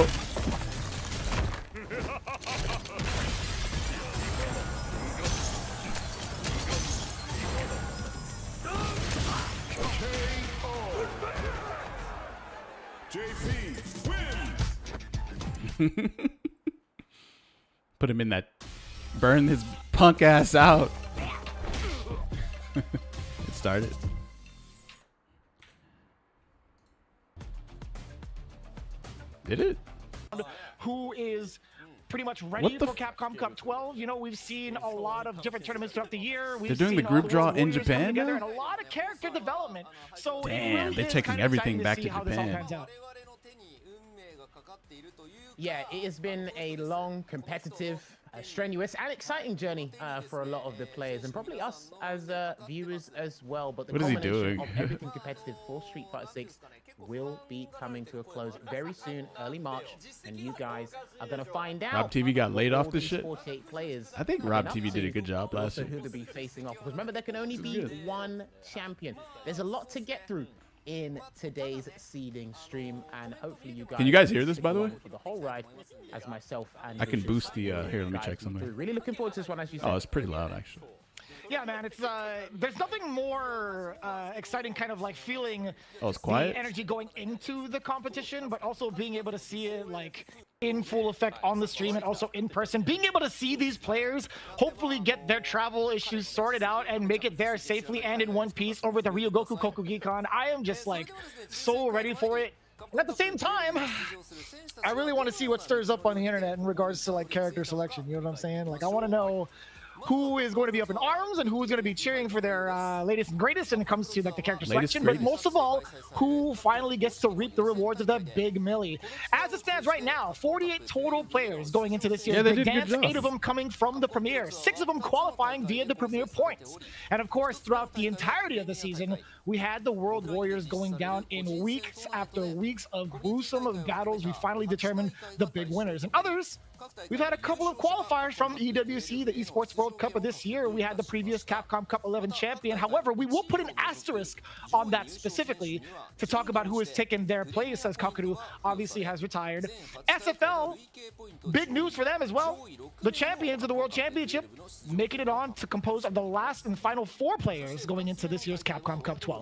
Put him in that. Burn his punk ass out. It started. Did it? Who is pretty much ready for Capcom Cup 12. You know, we've seen a lot of different tournaments throughout the year. They're doing the group draw in Japan now? And a lot of character development. So damn, they're taking everything back to Japan. Yeah, it has been a long, competitive, strenuous, and exciting journey for a lot of the players, and probably us as viewers as well. But the what is he doing? Of everything competitive for Street Fighter 6 will be coming to a close very soon, early March, and you guys are going to find out. Rob TV got laid off this shit. 48 players. I think Rob TV did a good job last year. Who to be facing off? Because remember, there can only be one champion. There's a lot to get through in today's seeding stream, and hopefully you guys. Can you guys hear this, by the way? For the whole ride, as myself and I can boost the. Here, let me check something. Really looking forward to this one, as you said. Oh, it's pretty loud, actually. Yeah, man, it's there's nothing more exciting, kind of like feeling it's quiet? The energy going into the competition, but also being able to see it like in full effect on the stream and also in person. Being able to see these players hopefully get their travel issues sorted out and make it there safely and in one piece over the Ryogoku Kokugikan. I am just like so ready for it. And at the same time, I really want to see what stirs up on the internet in regards to like character selection. You know what I'm saying? Like I want to know who is going to be up in arms and who is going to be cheering for their latest and greatest when it comes to like the character selection, but most of all, who finally gets to reap the rewards of that big millie. As it stands right now, 48 total players going into this year's Big Dance, 8 of them coming from the Premier, 6 of them qualifying via the Premier points. And of course, throughout the entirety of the season, we had the World Warriors going down in weeks after weeks of gruesome battles. We finally determined the big winners. And others, we've had a couple of qualifiers from EWC, the Esports World Cup of this year. We had the previous Capcom Cup 11 champion. However, we will put an asterisk on that specifically to talk about who has taken their place, as Kakeru obviously has retired. SFL, big news for them as well. The champions of the World Championship making it on to compose of the last and final 4 players going into this year's Capcom Cup 12.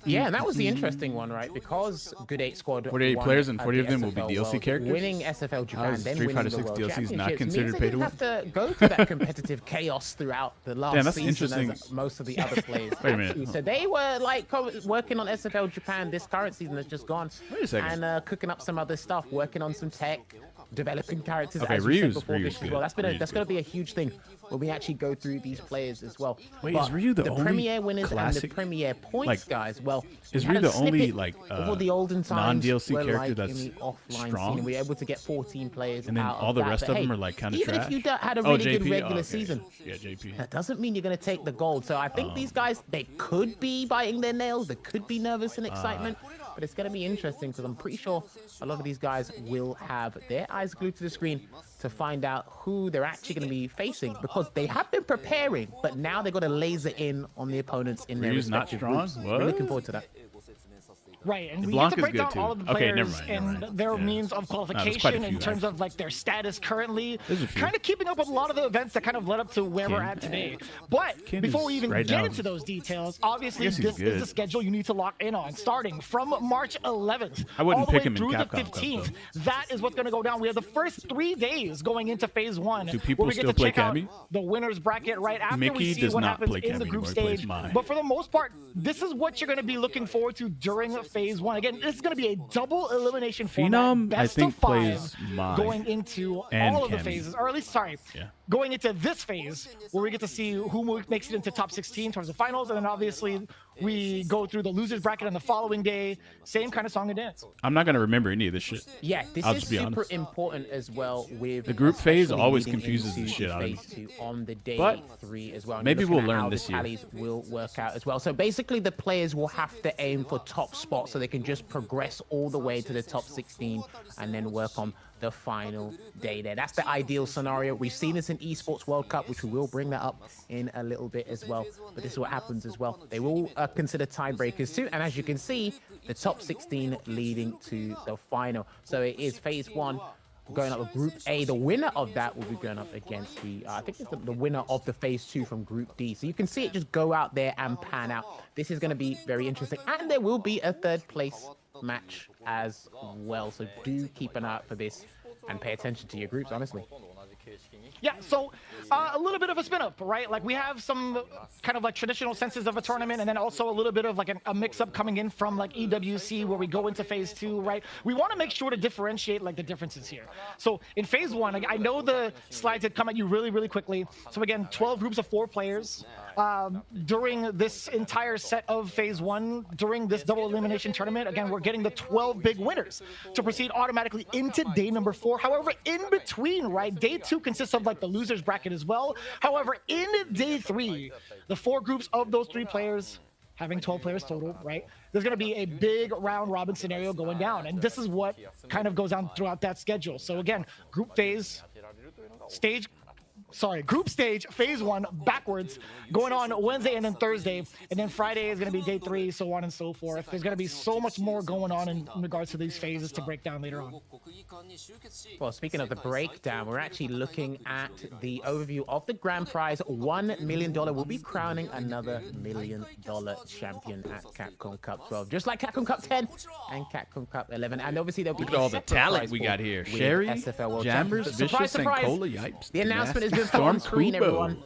Yeah, and that was the interesting one, right? Because Good 8 Squad 48 players and 40 of them will be DLC characters. Winning SFL Japan, then Street Fighter winning the 6 World DLC is not Championships considered means pay to win. have to go through that competitive chaos throughout the last season interesting. as most of the other players. Wait a minute. So they were like working on SFL Japan this current season that's just gone. Wait a second. And cooking up some other stuff, working on some tech. developing characters, Okay, as we said Ryu's before this as good. well. That's Ryu's going to be a huge thing when we actually go through these players as well. Wait, but is Ryu the only Premier winners and the classic, Premier points like, guys? Well, is we had Ryu a the only, snippet like, of all the olden times non-DLC where, character like, that's in the offline strong? scene, we were able to get 14 players And then out all of the that. rest But of them hey, are, like, kind of even trash? if you had a Oh, really good JP? regular Oh, okay. season, Yeah, JP. that doesn't mean you're going to take the gold. So I think these guys, they could be biting their nails, they could be nervous in excitement, but it's going to be interesting because I'm pretty sure a lot of these guys will have their eyes glued to the screen to find out who they're actually going to be facing, because they have been preparing, but now they've got to laser in on the opponents in their Ryu's not respective strong? groups. What? We're looking forward to that. Right, and The we get to Blanca's break good down too. all of the Okay, players never mind, never and mind. their Yeah. means of there's quite a qualification few, in terms actually. of like their status currently. There's a few. Kind of keeping up with a lot of the events that kind of led up to where we're Ken. at today. But Ken before is we even right get now- into those details, obviously I guess he's this is good. the schedule you need to lock in on, starting from March 11th I wouldn't all the pick way him in through the Capcom Cup, 15th. though. That is what's going to go down. We have the first 3 days going into Phase 1. Do people where we get still to play check out Cammy? the winners bracket right after Mickey we see does what not happens play in the Cammy group anymore. He plays stage. Mai. But for the most part, this is what you're going to be looking forward to during Phase 1. Again, this is going to be a double elimination format, Phenom, I best think, of 5, plays Mai going into and all of the Cammy. phases, or at least, sorry, Yeah. going into this phase where we get to see who makes it into top 16 towards the finals, and then obviously we go through the losers bracket on the following day. Same kind of song and dance. I'm not gonna remember any of this shit. Yeah, this I'll is just be super honest. important as well with The group phase especially always leading confuses the into shit out of me. phase 2 on the day But 3 as well. And maybe you're looking we'll at learn how this the year. tallies will work out as well. So basically the players will have to aim for top spots so they can just progress all the way to the top 16 and then work on the final day there. That's the ideal scenario. We've seen this in Esports World Cup, which we will bring that up in a little bit as well. But this is what happens as well. They will consider tiebreakers too. And as you can see, the top 16 leading to the final. So it is phase 1 going up with Group A. The winner of that will be going up against the, I think it's the winner of the phase 2 from Group D. So you can see it just go out there and pan out. This is going to be very interesting. And there will be a 3rd place match as well. So do keep an eye out for this and pay attention to your groups, honestly. Yeah, so a little bit of a spin up, right? Like we have some kind of like traditional senses of a tournament, and then also a little bit of like a mix up coming in from like EWC where we go into phase 2, right? We want to make sure to differentiate like the differences here. So in phase 1, I know the slides had come at you really, really quickly. So again, 12 groups of 4 players. During this entire set of phase 1, during this double elimination tournament, again, we're getting the 12 big winners to proceed automatically into day number 4. However, in between, right, day 2 consists of like the losers bracket as well. However, in day 3, the 4 groups of those 3 players, having 12 players total, right, there's going to be a big round robin scenario going down. And this is what kind of goes down throughout that schedule. So again, group stage, phase 1, backwards, going on Wednesday and then Thursday, and then Friday is going to be day 3, so on and so forth. There's going to be so much more going on in regards to these phases to break down later on. Well, speaking of the breakdown, we're actually looking at the overview of the grand prize. $1 million will be crowning another $1 million champion at Capcom Cup 12, just like Capcom Cup 10 and Capcom Cup 11. And obviously there'll be Look at all the separate talent prize we pool got here. with Sherry, SFL World Jambers, Champions. Vicious, Surprise, and Cola Yipes. the announcement has been put Storm on screen, Kubo. everyone.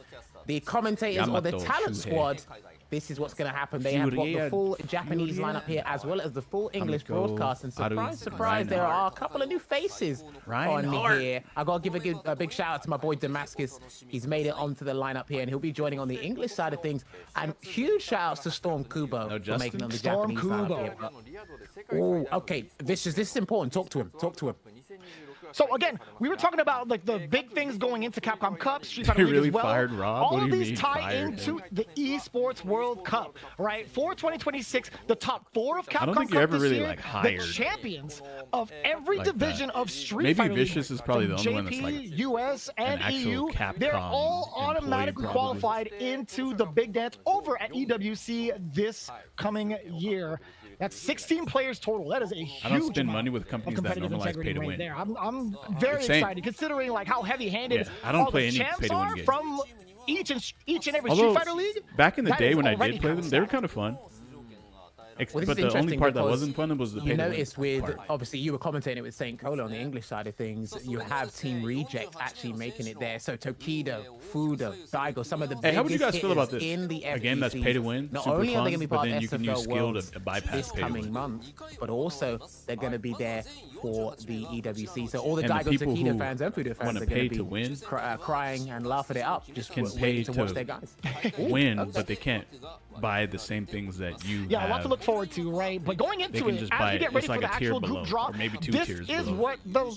The commentators or the Yamato talent Shuhei. squad, this is what's going to happen. They have got the Yuriya- full Japanese lineup here, as well as the full English Kamiko, broadcast. And surprise, Haru, surprise, there are a Reinhardt. couple of new faces on Reinhardt. here. I got to give a big shout out to my boy Damascus. He's made it onto the lineup here, and he'll be joining on the English side of things. And huge shout outs to Storm Kubo for making it on the Storm Japanese lineup Kubo. here. Oh, okay. This is important. Talk to him. Talk to him. So again, we were talking about like the big things going into Capcom Cup, Street Fighter They League really as well. fired Rob? All What of do you these mean tie fired into him? the Esports World Cup, right? For 2026, the top 4 of Capcom I don't think Cup you ever this really, year, like, the hired champions of every like division that. of Street Maybe Fighter Vicious League, is probably from the only one JP, that's, like, US, and actual EU. They're Capcom all employee, automatically probably. qualified into the big dance over at EWC this coming year. That's 16 players total. That is a huge I don't spend amount money with of companies that competitive normalize integrity pay to right win. there. I'm very Same. excited considering like how heavy-handed Yeah, I don't all play the any champs pay-to-win are games. from each and every Although, Street Fighter League. back in the That day is when I already did play them, kinda they were stacked. kind of fun. Well, but the only part that wasn't fun was the pay you to win noticed with part. obviously you were commentating with Saint Cola on the English side of things. You have Team Reject actually making it there. So Tokido, Fuda, Daigo, some of the Hey, how would you biggest guys feel about hitters this? in the FGC. Again, that's pay to win. Not Super only are they fun, going to be but part then of you can SFL use skill Worlds to bypass this pay to coming win. month, but also they're going to be there for the EWC. So all the And the Daigo people Tokido who fans and Fuda fans wanna are going pay to be to win crying and laughing it up, just can waiting pay to to watch their guys. win, but they can't buy the same things that you Yeah, have. a lot to look forward to, right? But going into can it, just as buy we it. get ready It's like for a the tier actual below, group drop, or maybe 2 this tiers is below. what the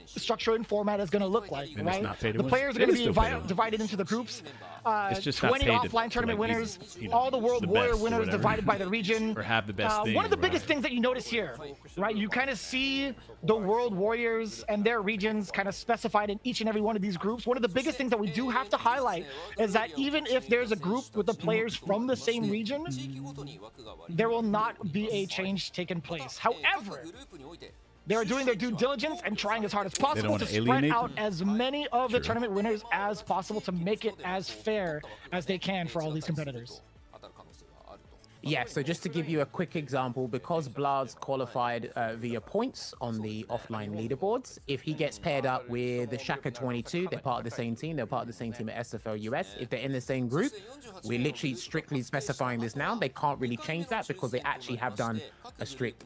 structure and format is going to look like, And it's right? not pay to The win. players are It going is to be still pay to win. divided into the groups. It's just not 20 paid offline to, tournament like, be, winners, you know, all the World the Warrior best or winners whatever. divided by the region. Or have the best thing One of the or biggest whatever. things that you notice here, right? You kind of see the World Warriors and their regions kind of specified in each and every one of these groups. One of the biggest things that we do have to highlight is that even if there's a group with the players from the same region, there will not be a change taking place. However, they are doing their due diligence and trying as hard as possible wanna to spread alienate out them? as many of the tournament winners as possible to make it as fair as they can for all these competitors. Yeah, so just to give you a quick example, because Blard's qualified via points on the offline leaderboards, if he gets paired up with the Shaka 22, they're part of the same team, they're part of the same team at SFL US. If they're in the same group, we're literally strictly specifying this now. They can't really change that because they actually have done a strict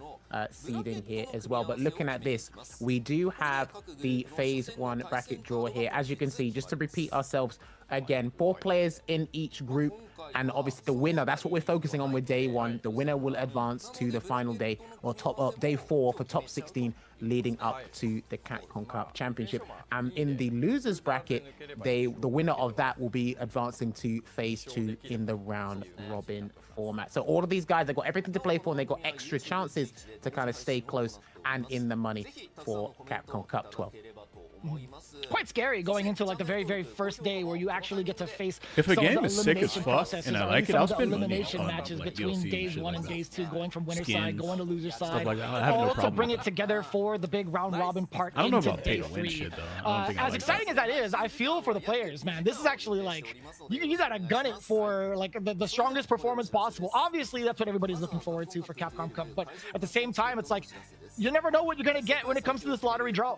seeding here as well. But looking at this, we do have the phase 1 bracket draw here. As you can see, just to repeat ourselves again, 4 players in each group. And obviously the winner, that's what we're focusing on with day 1. The winner will advance to the final day, or day 4 for top 16, leading up to the Capcom Cup Championship. And in the losers bracket, the winner of that will be advancing to phase 2 in the round robin format. So all of these guys, they've got everything to play for, and they've got extra chances to kind of stay close and in the money for Capcom Cup 12. Quite scary going into like the very first day where you actually get to face If a some game of the is sick as elimination fuck processes, and I or like it, some I'll of the spend money elimination on, matches like, between DLC days and shit 1 like and that. days 2, going from winner's side, Skins, going to loser's stuff side, like that. I have no all to problem bring with it that. together for the big round robin part I don't know into about day pay to win 3. shit, though. I don't think I As like exciting that. as that is, I feel for the players, man. This is actually like, you gotta gun it for like the strongest performance possible. Obviously, that's what everybody's looking forward to for Capcom Cup, but at the same time, it's like, you never know what you're gonna get when it comes to this lottery draw.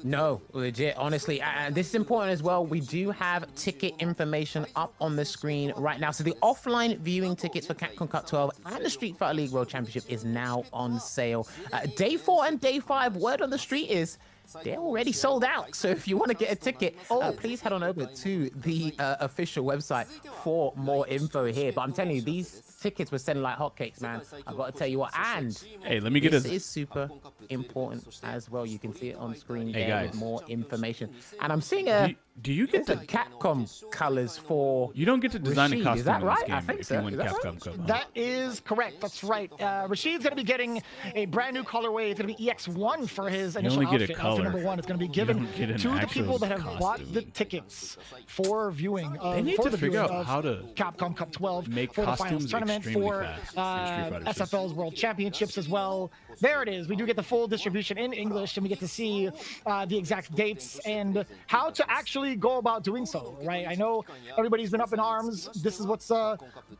No, legit, honestly, and this is important as well. We do have ticket information up on the screen right now. So the offline viewing tickets for Capcom Cup 12 and the Street Fighter League World Championship is now on sale. Day 4 and day 5, word on the street is they're already sold out. So if you want to get a ticket, please head on over to the official website for more info here. But I'm telling you, these tickets were selling like hotcakes, man. I've got to tell you what. And hey, let me get this is super important as well. You can see it on screen there with more information. And I'm seeing do you get the Capcom colors for You don't get to design a Rashid. costume Is that in right? this game I think if so. you win Is that Capcom right? Cup. That is correct. That's right. Rashid's going to be getting a brand new colorway. It's going to be EX1 for his initial only get a outfit. color. Outfit number 1. It's going to be given don't get an to the actual people that have bought costume. the tickets for viewing. They need for to the figure viewing out of how to Capcom Cup 12 make for the finals costumes tournament extremely for fast in Street Fighter 6. SFL's World Championships as well. There it is. We do get the full distribution in English, and we get to see the exact dates and how to actually go about doing so. Right? I know everybody's been up in arms. This is what's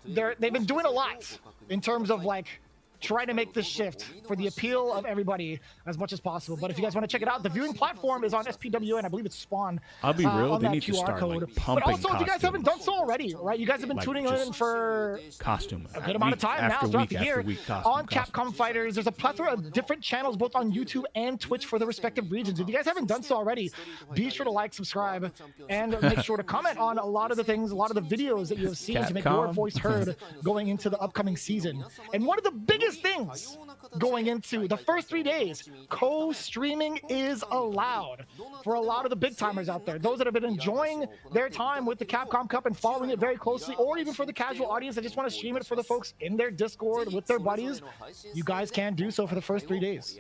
they've been doing a lot in terms of like trying to make this shift for the appeal of everybody as much as possible. But if you guys want to check it out, the viewing platform is on SPW, and I believe it's Spawn. I'll be real, on they that need to QR start code. like pumping But also, if you guys haven't done costumes. so already, right? You guys have been Like, tuning just in for costume a good amount of time now throughout the year on costume. Capcom Fighters. There's a plethora of different channels both on YouTube and Twitch for the respective regions. If you guys haven't done so already, be sure to like, subscribe, and make sure to comment on a lot of the things, a lot of the videos that you have seen to make your Capcom. voice heard going into the upcoming season. And one of the biggest things going into the first 3 days, co-streaming is allowed for a lot of the big timers out there. Those that have been enjoying their time with the Capcom Cup and following it very closely, or even for the casual audience that just want to stream it for the folks in their Discord with their buddies, you guys can do so for the first 3 days.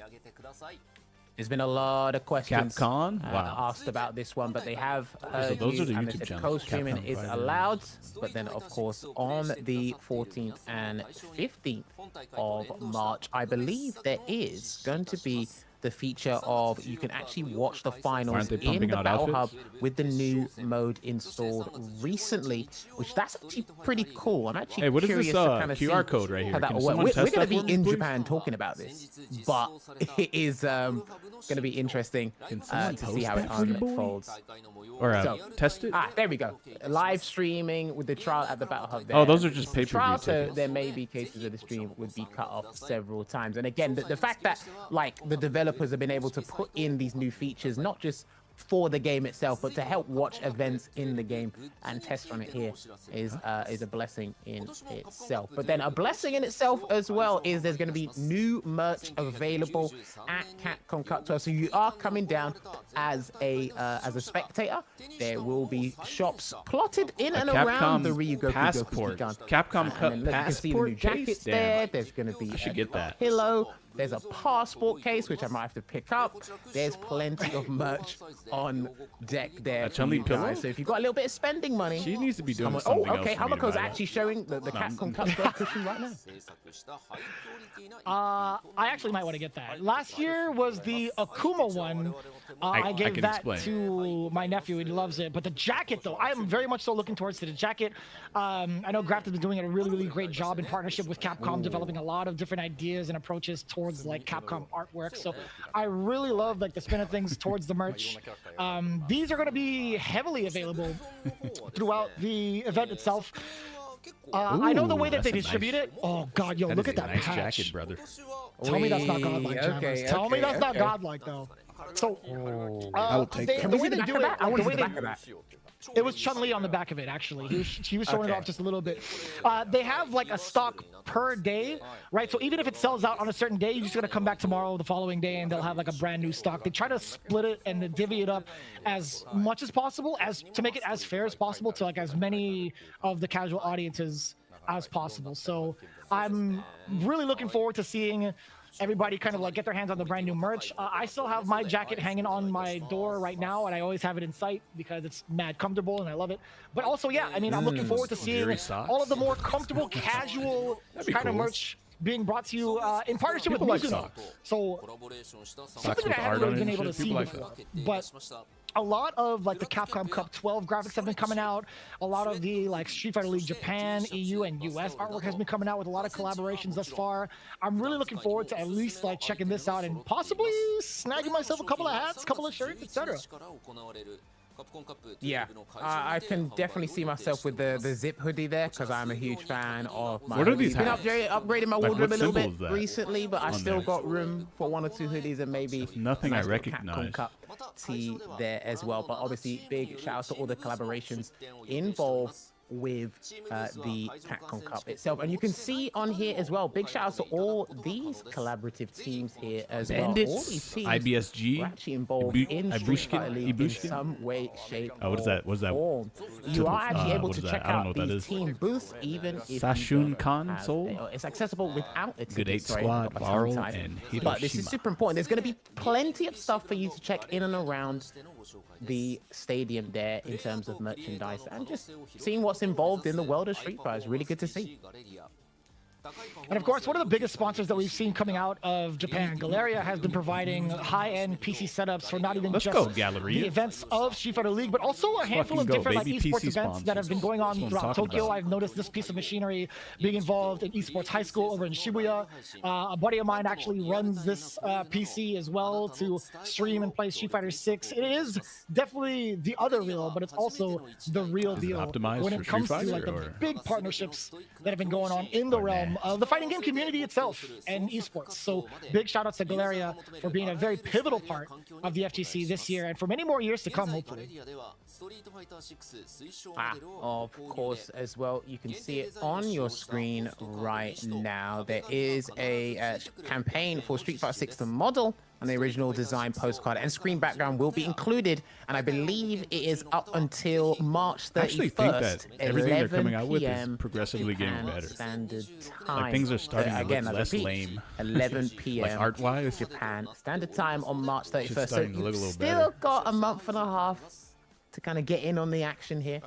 There's been a lot of questions Capcom? Wow. asked about this one, but they have heard those you, are the and they YouTube said channels, co-streaming Capcom is Fighters. allowed, but then of course on the 14th and 15th of March, I believe there is going to be the feature of you can actually watch the finals Aren't they in pumping the out Battle Hub outfits? with the new mode installed recently, which that's actually pretty cool. I'm actually Hey, what is curious this, to kind of QR see code right here? how that Can will work. someone We're test going that to be for me, in please? Japan talking about this, but it is going to be interesting to see how it unfolds. Or So, test it? there we go. Live streaming with the trial at the Battle Hub there. Oh, those are just pay-per-view Trial, so tickets. there may be cases where the stream would be cut off several times. And again, the fact that like the developers have been able to put in these new features, not just for the game itself, but to help watch events in the game and test on it here is a blessing in itself. But then a blessing in itself as well is there's going to be new merch available at Capcom Cup 12. So you are coming down as a spectator. There will be shops plotted in and around the Ryugoku passport. Capcom Cup you can see the new passport jackets case? there. Damn. There's going to be I should get that. pillow. There's a passport case, which I might have to pick up. There's plenty of merch on deck there. A Chun-Li pillow? So if you've got a little bit of spending money, She needs to be doing come on. something Oh, else okay. for me to Habako's buy actually showing the Capcom Cup cushion right now. I actually might want to get that. Last year was the Akuma one. I gave can that explain. to my nephew. He loves it. But the jacket, though, I am very much so looking towards to the jacket. I know Graft has been doing a really, really great job in partnership with Capcom, developing a lot of different ideas and approaches towards like Capcom artwork. So I really love like the spin of things towards the merch. These are going to be heavily available throughout the event itself. I know the way that they that's a distribute nice- it. Oh God, yo, That look is at a that nice patch. jacket, brother. Tell me that's not godlike, Okay, Jammers. Tell me that's not okay. godlike, though. So, I will take that. Can the we way see the they back do of it, that? I want the to way see the they, back of that. it was Chun-Li on the back of it, actually. She was showing it Okay. off just a little bit. They have like a stock per day, right? So even if it sells out on a certain day, you're just gonna come back tomorrow, the following day, and they'll have like a brand new stock. They try to split it and then divvy it up as much as possible, as to make it as fair as possible to like as many of the casual audiences as possible. So I'm really looking forward to seeing everybody kind of like get their hands on the brand new merch. I still have my jacket hanging on my door right now, and I always have it in sight because it's mad comfortable and I love it. But also, yeah, I mean, I'm looking forward to seeing Jerry socks. all of the more comfortable, casual be kind of cool. merch being brought to you in partnership People with like Mizuno. socks. So something with that I art haven't on really it been and able to shit. see People like before. But a lot of like the Capcom Cup 12 graphics have been coming out. A lot of the like Street Fighter League Japan, EU, and US artwork has been coming out with a lot of collaborations thus far. I'm really looking forward to at least like checking this out and possibly snagging myself a couple of hats, a couple of shirts, etc. Yeah, I can definitely see myself with the zip hoodie there because I'm a huge fan of my What are hoodies. these Been hats? upgrading my Like, wardrobe what a little symbol bit is that recently, but I on still there? got room for 1 or 2 hoodies and maybe Nothing a I nice little recognize. Capcom Cup tee there as well. But obviously, big shout out to all the collaborations involved with the Capcom Cup itself. And you can see on here as well, big shout out to all these collaborative teams here as well. All Bandits, these teams IBSG, were actually involved Ibu- in Street Fighter League in Ibushkin? some way, shape, Oh, what is that? What is that? form. You are actually able what to is check that? I don't know out what that these is. team booths even if Sashun you don't have console? it's accessible without a ticket. Good 8 Sorry, squad, got my tongue Varl, tied. and But this is Hiroshima. super important. There's going to be plenty of stuff for you to check in and around the stadium there in terms of merchandise and just seeing what's involved in the world of Street Fighter is really good to see. And of course, one of the biggest sponsors that we've seen coming out of Japan, Galeria, has been providing high-end PC setups for not even Let's just go, Galleria. the events of Street Fighter League, but also a handful of fucking go, different like baby. esports PC events that have been going on That's what I'm throughout talking Tokyo. about. I've noticed this piece of machinery being involved in esports high school over in Shibuya. A buddy of mine actually runs this PC as well to stream and play Street Fighter 6. It is definitely the other real, but it's also the real Is it deal optimized when for it comes Street to like Fighter, the or- big partnerships that have been going on in the realm of the fighting game community itself and esports. So big shout out to Galeria for being a very pivotal part of the FGC this year and for many more years to come, hopefully. Of course, as well, you can see it on your screen right now. There is a campaign for Street Fighter 6 to model and the original design postcard and screen background will be included, and I believe it is up until March 31st. I actually think that everything they're coming out with is 11 progressively getting Japan better. Standard Time. Like, things are starting to Again, look I less repeat, lame. 11 p.m. Like, art-wise. Japan Standard Time on March 31st. So starting to you've look a little still better. got a month and a half to kind of get in on the action here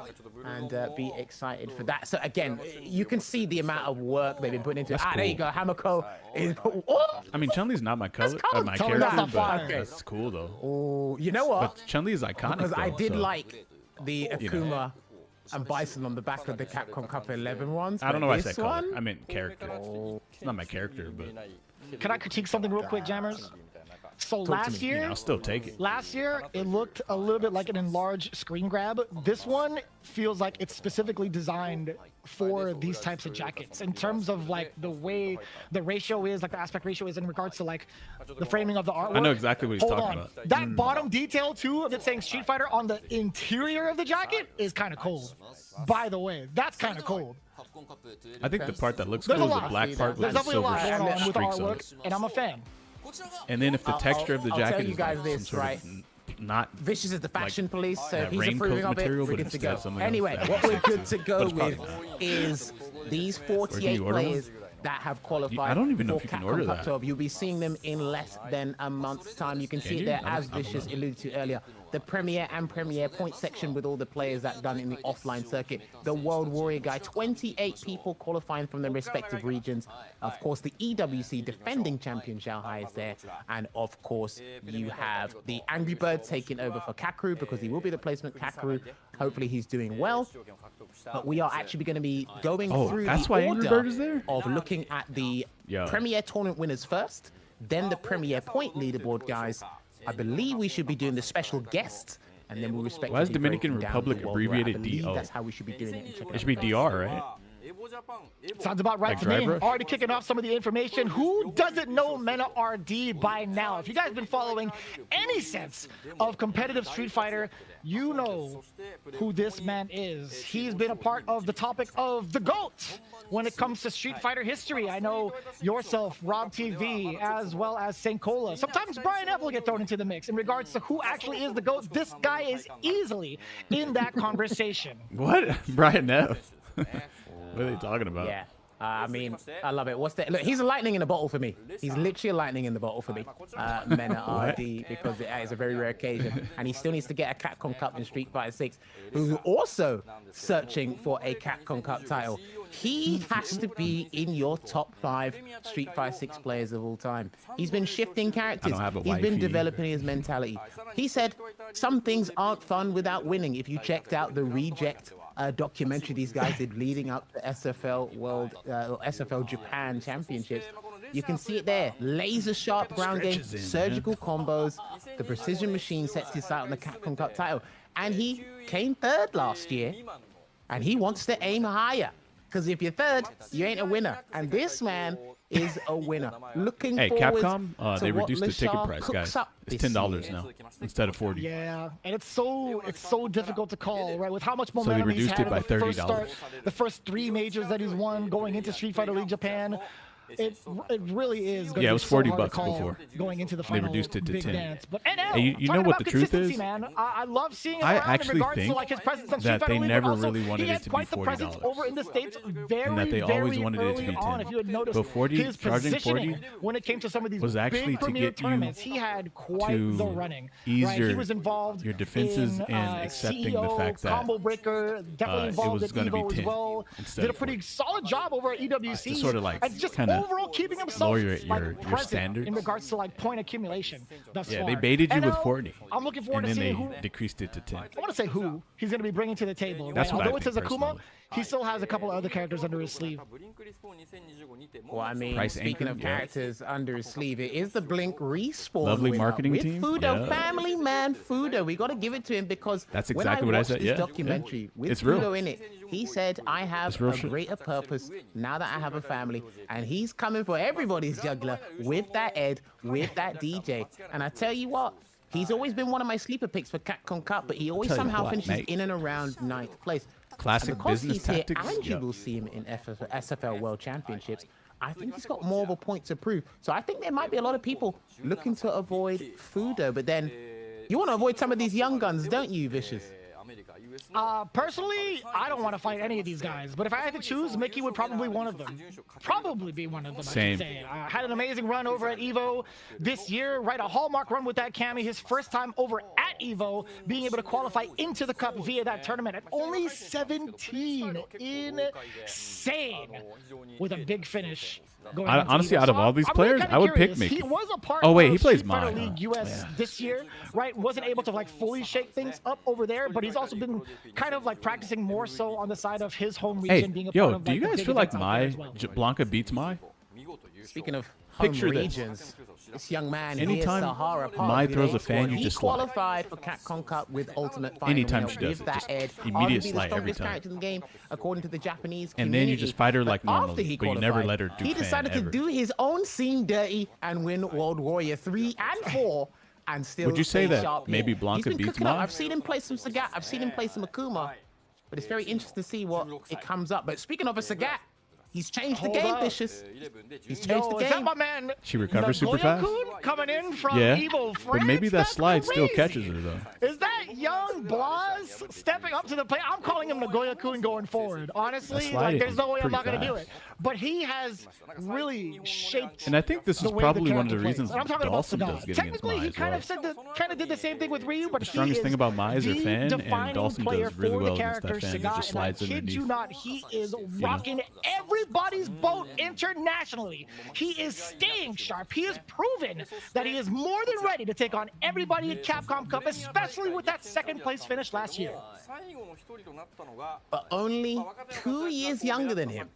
and be excited for that. So again, you can see the amount of work they've been putting into it. That's There you cool. go. Hamako is. Oh! I mean, Chun-Li's not my color, my totally character, not but fire. that's cool though. Oh, you know what? But Chun-Li is iconic. Because I though, did so, like the you know. Akuma and Bison on the back of the Capcom Cup 11 ones. I don't but know why I this said color. one- I meant character. It's not my character, but Can I critique something real quick, Jammers? So last you know, year, I'll still take it. last year it looked a little bit like an enlarged screen grab. This one feels like it's specifically designed for these types of jackets in terms of like the way the ratio is, like the aspect ratio is in regards to like the framing of the artwork. I know exactly what he's Hold talking on. about. That bottom detail too of it saying Street Fighter on the interior of the jacket is kind of cold. By the way, that's kind of cold. I think the part that looks There's cool a is the lot. black part with There's the definitely a lot silver going on with the streaks on artwork, it. and I'm a fan. And then if the texture of the I'll tell jacket you is guys like this, some sort right? of not Vicious is the fashion police, so that if he's raincoat approving of it, material, we're but good to instead go. something else. Anyway, That what makes we're good sense. to But go it's probably with not. is these Where can 48 you order them? players that have qualified I don't even know for if you can Capcom order Cup that. 12. You'll be seeing them in less than a month's time. You can see you? it there, I as don't know. Vicious alluded to earlier. The Premier and Premier point section with all the players that done in the offline circuit. The World Warrior guy, 28 people qualifying from their respective regions. Of course, the EWC defending champion Xiaohai is there. And of course, you have the Angry Bird taking over for Kakeru because he will be the placement Kakeru. Hopefully he's doing well. But we are actually going to be going through that's the why Angry order Bird is there? of looking at the Premier tournament winners first, then the Premier point leaderboard guys. I believe we should be doing the special guests, and then we'll respectively Why is Dominican breaking down Republic the world where I abbreviated believe DO? That's how we should be doing it. And checking It should be DR, right? Sounds about right Like to Drive me. Rush? Already kicking off some of the information. Who doesn't know Mena RD by now? If you guys have been following any sense of competitive Street Fighter, you know who this man is. He's been a part of the topic of the GOAT when it comes to Street Fighter history. I know yourself, Rob TV, as well as St. Cola. Sometimes Brian F will get thrown into the mix in regards to who actually is the GOAT. This guy is easily in that conversation. What? Brian F. What are they talking about? Yeah. I mean, I love it. What's that? Look, he's a lightning in a bottle for me. He's literally a lightning in the bottle for me. Mena RD, because it is a very rare occasion. And he still needs to get a Capcom Cup in Street Fighter 6, who's also searching for a Capcom Cup title. He has to be in your top 5 Street Fighter 6 players of all time. He's been shifting characters. I don't have a He's been wifey. developing his mentality. He said, some things aren't fun without winning. If you checked out the Reject documentary these guys did leading up to SFL SFL Japan Championships, you can see it there. Laser sharp ground game, Stretches in, surgical combos. The precision machine sets his sight on the Capcom Cup title, and he came 3rd last year, and he wants to aim higher. Because if you're 3rd, you ain't a winner, and this man is a winner. Looking Hey, forward Capcom, to they what reduced the ticket Lashar price, cooks guys. up It's this $10 year. now instead of 40. Yeah, and it's so difficult to call, right? With how much they momentum he's reduced had it by in the first $30. the first 3 majors that he's won going into Street Fighter League Japan. It really is. Gonna Yeah, it be was so 40 hard to bucks call before. going into the They final reduced it to big 10. dance. But NL, Hey, you know talking what about the truth consistency, is? man. I love seeing him I around in actually regards to think like his presence on Street that Fighter they League, never but also really wanted he it had to be quite the presence $40. over in the States very, And that they always very wanted it to early be on. 10. If you had noticed But 40 his charging positioning 40 when it came to some of these was actually big to premier get you tournaments, he had quite to the running. ease Right? He was involved your defenses in, and accepting the CEO, fact that combo breaker, definitely it involved was in gonna be Evo as 10 well. instead Did a of pretty 40. solid job over at EWC. To sort of like and just kinda overall keeping himself lower your present standards. in regards to like point accumulation. Thus Yeah, far. they baited you with NL, 40. I'm looking forward and to then seeing they who. decreased it to 10. I want to say who he's going to be bringing to the table. That's right? what I Although it think says Akuma, personally. he still has a couple of other characters under his sleeve. Well, I mean, Price speaking anchor, of yeah. characters under his sleeve, it is the Blink respawn Lovely winner marketing with team, Fudo, yeah. family man Fudo. We got to give it to him because That's when exactly what I watched said, this yeah, documentary yeah. with It's real. Fudo in it, he said, I have It's real a shit. greater purpose now that I have a family, and he's coming for everybody's juggler with that Ed, with that DJ. And I tell you what, he's always been one of my sleeper picks for Capcom Cup, but he always Tell you somehow what, finishes mate. in and around 9th place. Classic And because business he's here tactics. and you Yeah. will see him in SFL World Championships, I think he's got more of a point to prove. So I think there might be a lot of people looking to avoid Fudo, but then you want to avoid some of these young guns, don't you, Vicious? Personally, I don't want to fight any of these guys, but if I had to choose, Mickey would probably one of them. Probably be one of them, Same. I should say. Had an amazing run over at EVO this year, right? A hallmark run with that Cammy. His first time over at EVO, being able to qualify into the Cup via that tournament at only 17. Insane. With a big finish. Honestly, out of all these I'm players, really I would pick curious. Mickey. He was a part Oh wait, of he plays Street Fighter mine. League US this year, right? Wasn't able to like fully shake things up over there, but he's also been kind of like practicing more so on the side of his home region, Hey, being a yo, part of do you like, the guys big feel like events out there my as well. Blanca beats my? Speaking of home Picture this. regions, this young man Anytime here, Sahara Mai Park, throws a fan, you he just slide. qualified for Capcom Cup with Ultimate Final. Anytime Now, she does with it, that just Ed, immediate arguably the slide every strongest time. character in the game, according to the Japanese And then you community. just fight her like But after normally, he but you never qualified, let her do he fan decided ever. to do his own scene dirty and win World Warrior 3 and 4. And still Would you say stay that sharp maybe here. Blanca He's been beats cooking up. Mai? I've seen him play some Sagat. I've seen him play some Akuma. But it's very interesting to see what it comes up. But speaking of a Sagat, he's changed the Hold game, up. Vicious. He's changed Yo, the is that game. my man? She recovers super fast. Nagoya-kun coming in from Yeah, Evo but France? maybe that That's slide still crazy. catches her though. Is that young Blas stepping up to the plate? I'm calling him Nagoya-kun going forward. Honestly, slide like, is there's no way I'm pretty not going to do fast. it. But he has really shaped. And I think this the is way probably the one of the character reasons plays. And I'm talking about Dawson Sagat. does good against Technically, Mai he as kind well. of kind of did the same thing with Ryu, but The strongest he thing is about Mai is her the fan, and defining Dawson player does really for well the against that character fan. He Sagat, just and I slides kid you underneath. not, he is rocking everybody's boat internationally. He is staying sharp. He has proven that he is more than ready to take on everybody at Capcom Cup, especially with that second place finish last year. But only 2 years younger than him.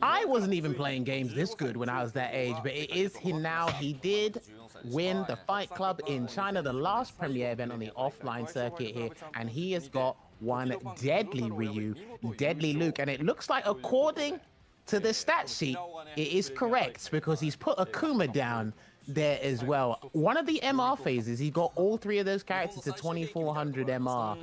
I wasn't even playing games this good when I was that age, but it is him now. He did win the Fight Club in China, the last premiere event on the offline circuit here, and he has got one deadly Ryu, deadly Luke, and it looks like, according to the stat sheet, it is correct because he's put Akuma down there as well. One of the MR phases, he got all 3 of those characters to 2400 MR.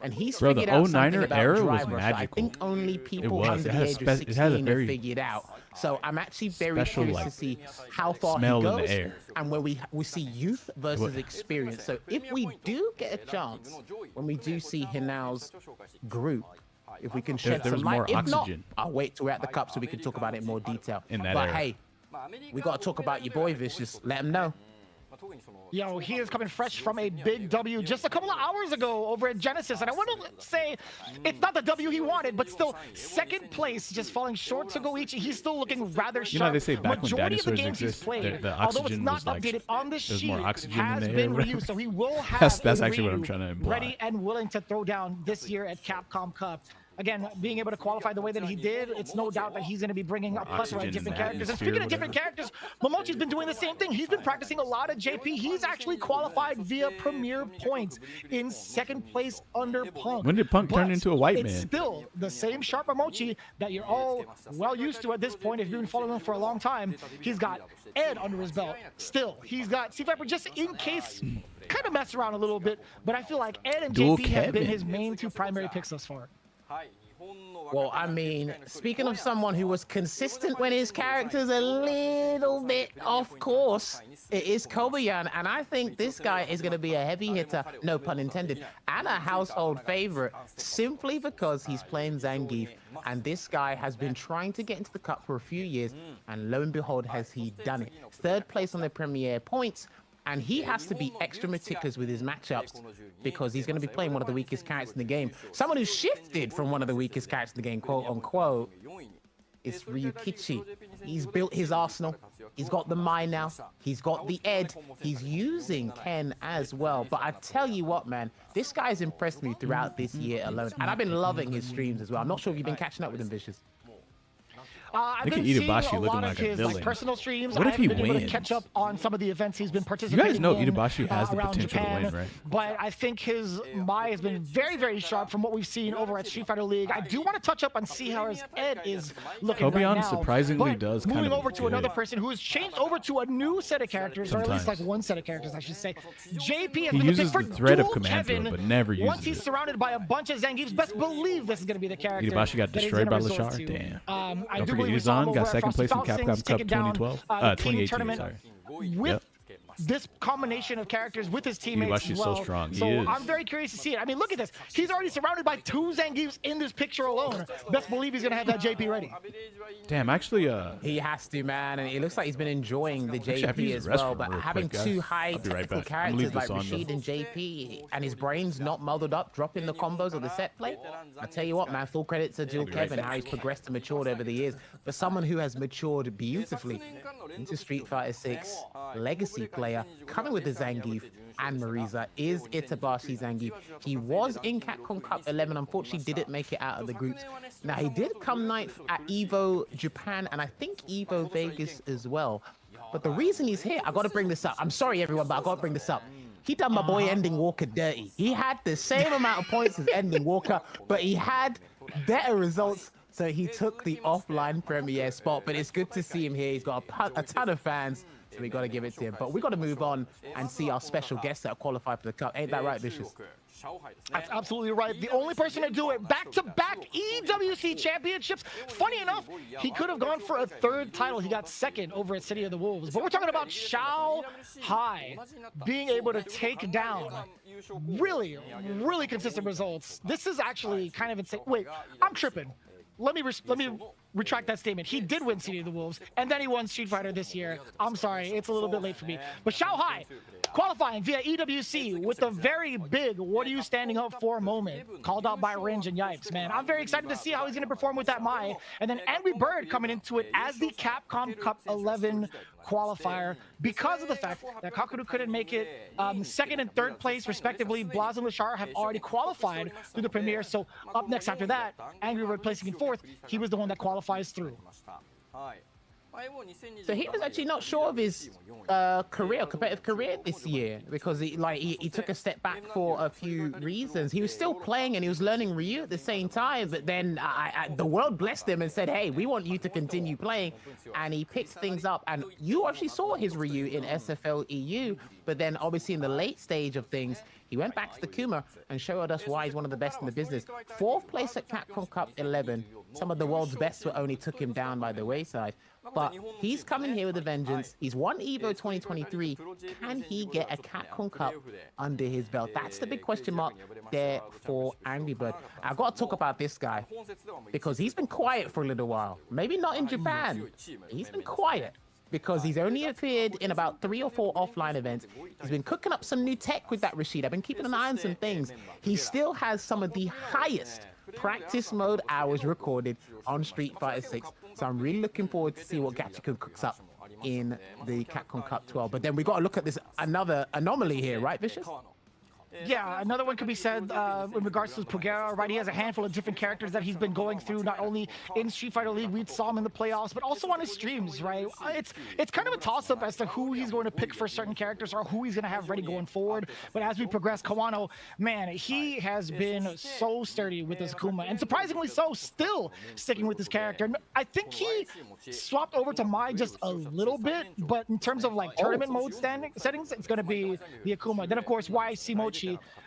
And he's Bro, the figured out 09er something about era was drive rush that I magical. think only people was. under It the had age spe- of it 16 had a have very figured out. So I'm actually very special, curious like, to see how far he smell in the goes air. and where we see youth versus experience. So if we do get a chance, when we do see Hinao's group, if we can shed there was some light, more if oxygen. not, I'll wait till we're at the cup so we can talk about it in more detail. In that but era. hey, we got to talk about your boy Vicious. Let him know. Yo, he is coming fresh from a big W just a couple of hours ago over at Genesis. And I want to say it's not the W he wanted, but still second place, just falling short to Goichi. He's still looking rather sharp. You know, they say back when Majority of the dinosaurs games he's exist, played, the although it's oxygen not was like, updated on this there's sheet, more oxygen in has the air, been right? Ryu. So he will have That's a actually what I'm Ryu trying to imply. ready and willing to throw down this year at Capcom Cup. Again, being able to qualify the way that he did, it's no doubt that he's going to be bringing a plethora of different characters. And speaking of different characters, Momochi's been doing the same thing. He's been practicing a lot of JP. He's actually qualified via Premier points in second place under Punk. When did Punk turn But into a white it's man? still the same sharp Momochi that you're all well used to at this point if you've been following him for a long time. He's got Ed under his belt still. He's got C-Viper just in case, kind of mess around a little bit, but I feel like Ed and Dual JP have been Kevin. his main 2 primary picks thus far. Well, I mean, speaking of someone who was consistent when his character's a little bit off course, it is Kobayan, and I think this guy is going to be a heavy hitter, no pun intended, and a household favorite, simply because he's playing Zangief, and this guy has been trying to get into the cup for a few years, and lo and behold, has he done it. Third place on the Premier points, and he has to be extra meticulous with his matchups because he's going to be playing one of the weakest characters in the game. Someone who shifted from one of the weakest characters in the game, quote unquote, is Ryukichi. He's built his arsenal. He's got the Mai now. He's got the Ed. He's using Ken as well. But I tell you what, man, this guy's impressed me throughout this year alone. And I've been loving his streams as well. I'm not sure if you've been catching up with him, Vicious. I've Look been at seeing Itabashi a looking lot like of a his villain. personal streams. What I if he haven't been able to wins? catch up on some of the events he's been participating know in, Itabashi has the around potential to Japan, win, right? But I think his Mai has been very, very sharp from what we've seen over at Street Fighter League. I do want to touch up on see how his Ed is looking right Kobayan now. surprisingly But does kind moving of over to good. another person who has changed over to a new set of characters, or at least like Sometimes. one set of characters, I should say. JP has He been the uses pick for the threat of dual command throw, Kevin. but never uses Once he's it. surrounded by a bunch of Zangiefs, best believe this is going to be the character. Itabashi got that he's destroyed gonna by resort Lashar? to. Damn. I Don't do forget believe we saw him Izan over got at second Frosty place in Falcons Capcom Cup taking down, 2012. the team 2018, tournament sorry. with Yep. this combination of characters with his teammates Iwashi's as so well. strong. He So is. I'm very curious to see it. I mean, look at this. He's already surrounded by 2 Zangiefs in this picture alone. Best believe he's gonna have that JP ready. Damn, actually, he has to, man, and it looks like he's been enjoying the Actually, I have to JP use as the well. restroom But real having quick, 2 guys. high I'll be right technical back. I'm gonna leave characters like this on, Rashid though. and JP, and his brain's not muddled up, dropping the combos of the set play. I tell you what, man, full credit to Dual Kevin, how he's progressed and matured over the years. For someone who has matured beautifully into Street Fighter 6, legacy player, coming with the Zangief and Marisa is Itabashi Zangief. He was in Capcom Cup 11, unfortunately didn't make it out of the groups. Now, he did come 9th at EVO Japan, and I think EVO Vegas as well. But the reason he's here, I got to bring this up. I'm sorry, everyone, but I got to bring this up. He done my boy Ending Walker dirty. He had the same amount of points as Ending Walker, but he had better results. So he took the offline premiere spot, but it's good to see him here. He's got a ton of fans, so we got to give it to him. But we got to move on and see our special guests that are qualified for the cup. Ain't that right, Vicious? That's absolutely right. The only person to do it back-to-back EWC championships. Funny enough, he could have gone for a 3rd title. He got 2nd over at City of the Wolves. But we're talking about Xiao Hai being able to take down really, really consistent results. This is actually kind of insane. Wait, I'm tripping. Let me retract that statement. He did win City of the Wolves, and then he won Street Fighter this year. I'm sorry, it's a little bit late for me. But Xiao Hai qualifying via EWC with a very big "what are you standing up for" moment, called out by Ringe and Yipes, man. I'm very excited to see how he's going to perform with that Mai. And then Angry Bird coming into it as the Capcom Cup 11 qualifier because of the fact that Kakuru couldn't make it. 2nd and 3rd place, respectively. Blaz and Lashar have already qualified through the premiere. So up next after that, Angry Bird placing in 4th. He was the one that qualifies through. So he was actually not sure of his competitive career this year, because he took a step back for a few reasons. He was still playing and he was learning Ryu at the same time, but then the world blessed him and said, hey, we want you to continue playing, and he picked things up. And you actually saw his Ryu in SFL EU, but then obviously in the late stage of things, he went back to the Kuma and showed us why he's one of the best in the business. 4th place at Capcom Cup 11. Some of the world's best only took him down by the wayside. But he's coming here with a vengeance. He's won EVO 2023. Can he get a Capcom Cup under his belt? That's the big question mark there for Angry Bird. I've got to talk about this guy because he's been quiet for a little while. Maybe not in Japan. He's been quiet because he's only appeared in about 3 or 4 offline events. He's been cooking up some new tech with that Rashid. I've been keeping an eye on some things. He still has some of the highest practice mode hours recorded on Street Fighter 6. So I'm really looking forward to see what Gachikun cooks up in the Capcom Cup 12. But then we got to look at this another anomaly here, right, Vicious? Yeah, another one could be said in regards to Pugera, right? He has a handful of different characters that he's been going through, not only in Street Fighter League, we saw him in the playoffs, but also on his streams, right? It's kind of a toss-up as to who he's going to pick for certain characters or who he's going to have ready going forward. But as we progress, Kawano, man, he has been so sturdy with his Akuma, and surprisingly so, still sticking with his character. And I think he swapped over to Mai just a little bit, but in terms of like tournament mode settings, it's going to be the Akuma. Then, of course, YC Mochi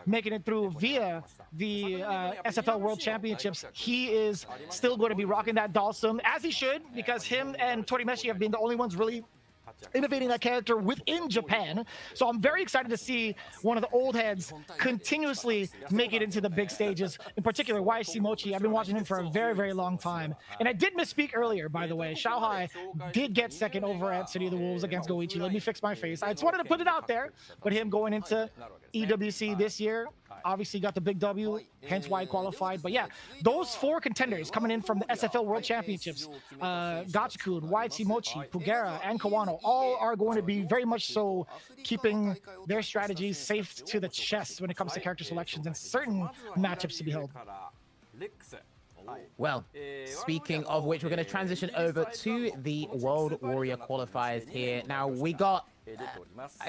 making it through via the SFL World Championships. He is still going to be rocking that Dalsum, as he should, because him and Torimeshi have been the only ones really innovating that character within Japan. So I'm very excited to see one of the old heads continuously make it into the big stages. In particular, YC Mochi. I've been watching him for a very, very long time. And I did misspeak earlier, by the way. Xiao Hai did get 2nd over at City of the Wolves against Goichi. Let me fix my face. I just wanted to put it out there. But him going into EWC this year, obviously got the big W, hence why he qualified. But yeah, those 4 contenders coming in from the SFL World Championships, Gachikun, YC Mochi, Pugera, and Kawano, all are going to be very much so keeping their strategies safe to the chest when it comes to character selections and certain matchups to be held. Well, speaking of which, we're going to transition over to the World Warrior qualifiers here. Now, we got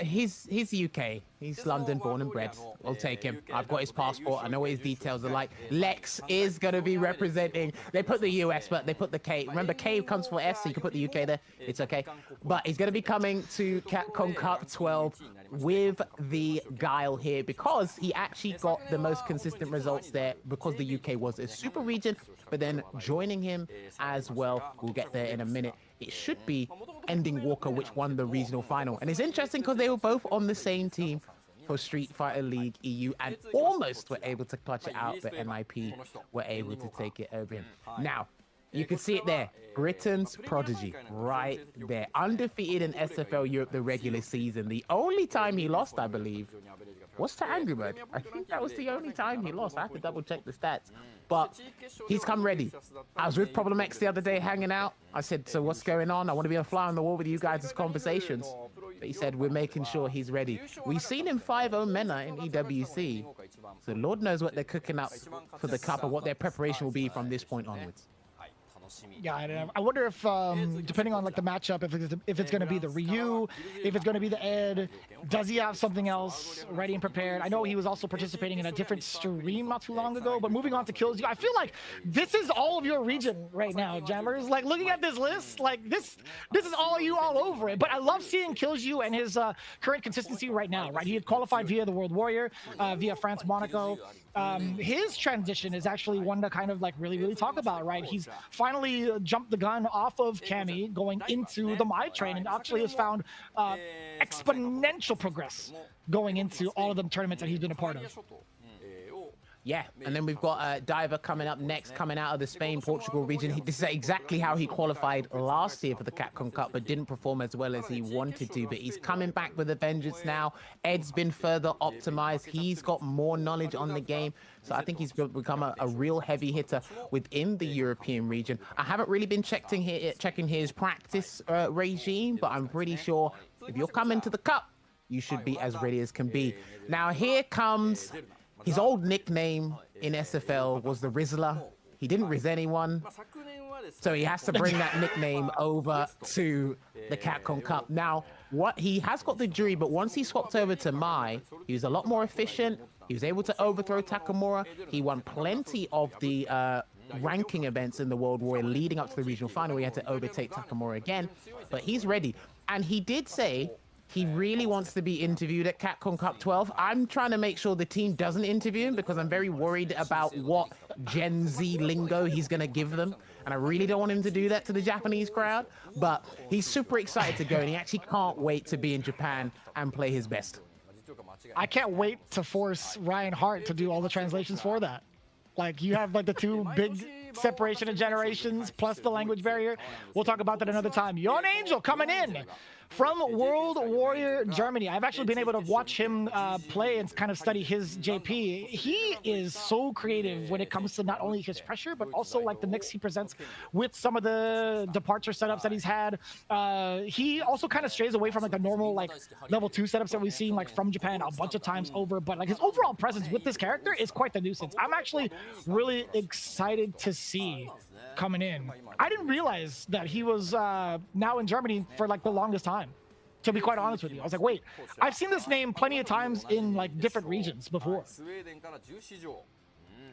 he's UK. He's London born and bred. We'll take him. I've got his passport. I know what his details are like. Lex is going to be representing. They put the US, but they put the K. Remember, K comes for S, so you can put the UK there. It's okay. But he's going to be coming to Capcom Cup 12, with the Guile here because he actually got the most consistent results there because the UK was a super region, but then joining him as well, we'll get there in a minute, it should be Ending Walker, which won the regional final. And it's interesting because they were both on the same team for Street Fighter League EU and almost were able to clutch it out, but NIP were able to take it over him. Now, you can see it there. Britain's prodigy right there. Undefeated in SFL Europe the regular season. The only time he lost, I believe, was to Angry Bird. I think that was the only time he lost. I have to double check the stats. But he's come ready. I was with Problem X the other day hanging out. I said, so what's going on? I want to be a fly on the wall with you guys' conversations. But he said, we're making sure he's ready. We've seen him 5-0 Mena in EWC. So Lord knows what they're cooking up for the cup and what their preparation will be from this point onwards. Yeah, I wonder if, depending on like the matchup, if it's going to be the Ryu, if it's going to be the Ed, does he have something else ready and prepared? I know he was also participating in a different stream not too long ago, but moving on to Kills You, I feel like this is all of your region right now, Jammers. Like looking at this list, like this is all you all over it. But I love seeing Kills You and his current consistency right now, right? He had qualified via the World Warrior, via France Monaco. His transition is actually one to kind of like really talk about, right? He's finally jumped the gun off of Cammy going into the My Train and actually has found exponential progress going into all of the tournaments that he's been a part of. Yeah, and then we've got Diver coming up next, coming out of the Spain-Portugal region. This is exactly how he qualified last year for the Capcom Cup, but didn't perform as well as he wanted to. But he's coming back with a vengeance now. Ed's been further optimized. He's got more knowledge on the game. So I think he's become a real heavy hitter within the European region. I haven't really been checking his practice regime, but I'm pretty sure if you're coming to the Cup, you should be as ready as can be. Now here comes... His old nickname in SFL was the Rizzler. He didn't rizz anyone, so he has to bring that nickname over to the Capcom Cup. Now, he has got the jury, but once he swapped over to Mai, he was a lot more efficient. He was able to overthrow Takamura. He won plenty of the ranking events in the World Warrior leading up to the regional final. He had to overtake Takamura again, but he's ready. And he did say he really wants to be interviewed at Capcom Cup 12. I'm trying to make sure the team doesn't interview him because I'm very worried about what Gen Z lingo he's going to give them. And I really don't want him to do that to the Japanese crowd. But he's super excited to go, and he actually can't wait to be in Japan and play his best. I can't wait to force Ryan Hart to do all the translations for that. Like, you have like the two big separation of generations plus the language barrier. We'll talk about that another time. Yon Angel coming in from World Warrior Germany. I've actually been able to watch him play and kind of study his JP. He is so creative when it comes to not only his pressure, but also like the mix he presents with some of the departure setups that he's had. He also kind of strays away from like the normal like level 2 setups that we've seen like from Japan a bunch of times over, but like his overall presence with this character is quite the nuisance. I'm actually really excited to see coming in. I didn't realize that he was now in Germany for like the longest time, to be quite honest with you. I was like, wait, I've seen this name plenty of times in like different regions before.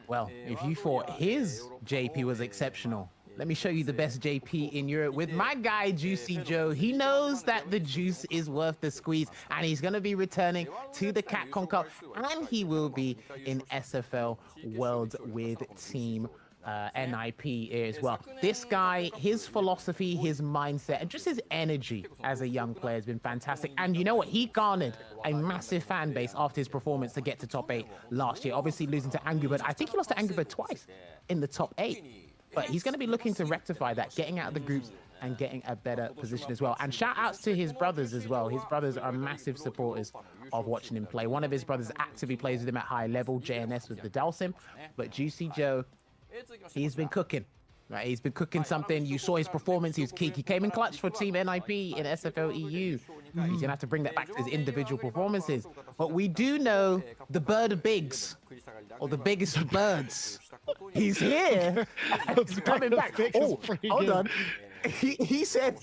Well, if you thought his JP was exceptional, let me show you the best JP in Europe with my guy, Juicy Joe. He knows that the juice is worth the squeeze, and he's going to be returning to the Capcom Cup, and he will be in SFL World with Team NIP as well. This guy, his philosophy, his mindset, and just his energy as a young player has been fantastic. And you know what? He garnered a massive fan base after his performance to get to top 8 last year. Obviously losing to Angry Bird. I think he lost to Angry Bird twice in the top 8. But he's going to be looking to rectify that, getting out of the groups and getting a better position as well. And shout outs to his brothers as well. His brothers are massive supporters of watching him play. One of his brothers actively plays with him at high level, JNS with the Dalsim. But Juicy Joe, he's been cooking. Right, he's been cooking something. You saw his performance. He was key. He came in clutch for Team NIP in SFL EU. He's going to have to bring that back to his individual performances. But we do know the bird of bigs, or the biggest of birds. He's here. He's coming back. Oh, hold on. He said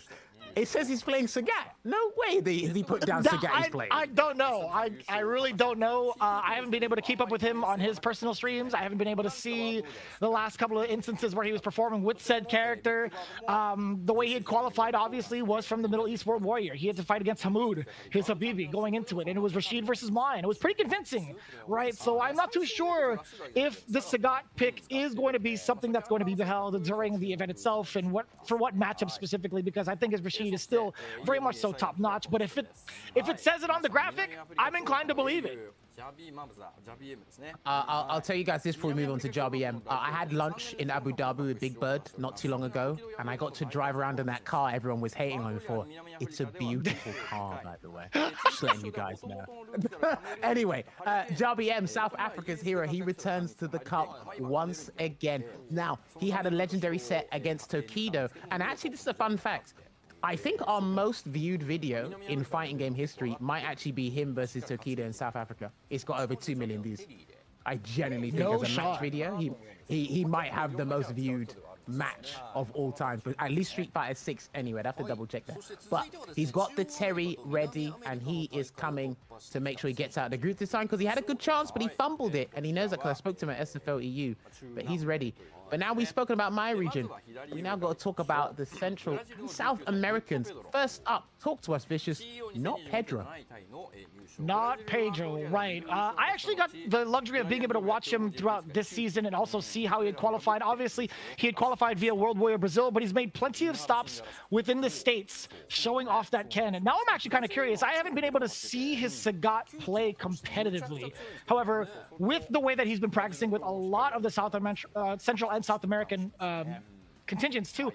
It says he's playing Sagat. No way he put down Sagat he's playing. I don't know. I really don't know. I haven't been able to keep up with him on his personal streams. I haven't been able to see the last couple of instances where he was performing with said character. The way he had qualified, obviously, was from the Middle East World Warrior. He had to fight against Hamoud, his Habibi, going into it, and it was Rashid versus mine. It was pretty convincing, right? So I'm not too sure if the Sagat pick is going to be something that's going to be beheld during the event itself, and for what matchup specifically, because I think his Rashid is still very much so top notch. But if it says it on the graphic, I'm inclined to believe it. I'll tell you guys this before we move on to JBM. I had lunch in Abu Dhabi with Big Bird not too long ago, and I got to drive around in that car everyone was hating on me for. It's a beautiful car, by the way. Just letting you guys know. Anyway, JBM, South Africa's hero, he returns to the cup once again. Now, he had a legendary set against Tokido, and actually this is a fun fact. I think our most viewed video in fighting game history might actually be him versus Tokido in South Africa. It's got over 2 million views. I genuinely think as a match video, he might have the most viewed match of all time, but at least Street Fighter 6 anyway. I'd have to double check that. But he's got the Terry ready, and he is coming to make sure he gets out of the group this time, because he had a good chance, but he fumbled it, and he knows that because I spoke to him at SFL EU, but he's ready. But now we've spoken about my region. We now got to talk about the Central and South Americans. First up, talk to us, Vicious. Not Pedro. Not Pedro, right. I actually got the luxury of being able to watch him throughout this season and also see how he had qualified. Obviously, he had qualified via World Warrior Brazil, but he's made plenty of stops within the States, showing off that cannon. Now I'm actually kind of curious. I haven't been able to see his Sagat play competitively. However, with the way that he's been practicing with a lot of the Central and South American contingents too,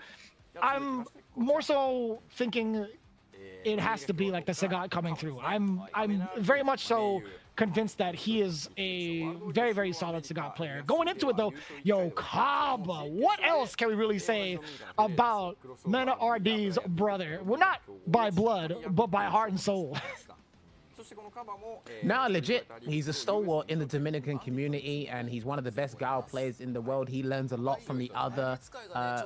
I'm more so thinking it has to be like the Sagat coming through. I'm very much so convinced that he is a very, very solid Sagat player. Going into it though, yo, Kaba, what else can we really say about Mena RD's brother? Well, not by blood, but by heart and soul. No, legit. He's a stalwart in the Dominican community, and he's one of the best Gao players in the world. He learns a lot from the other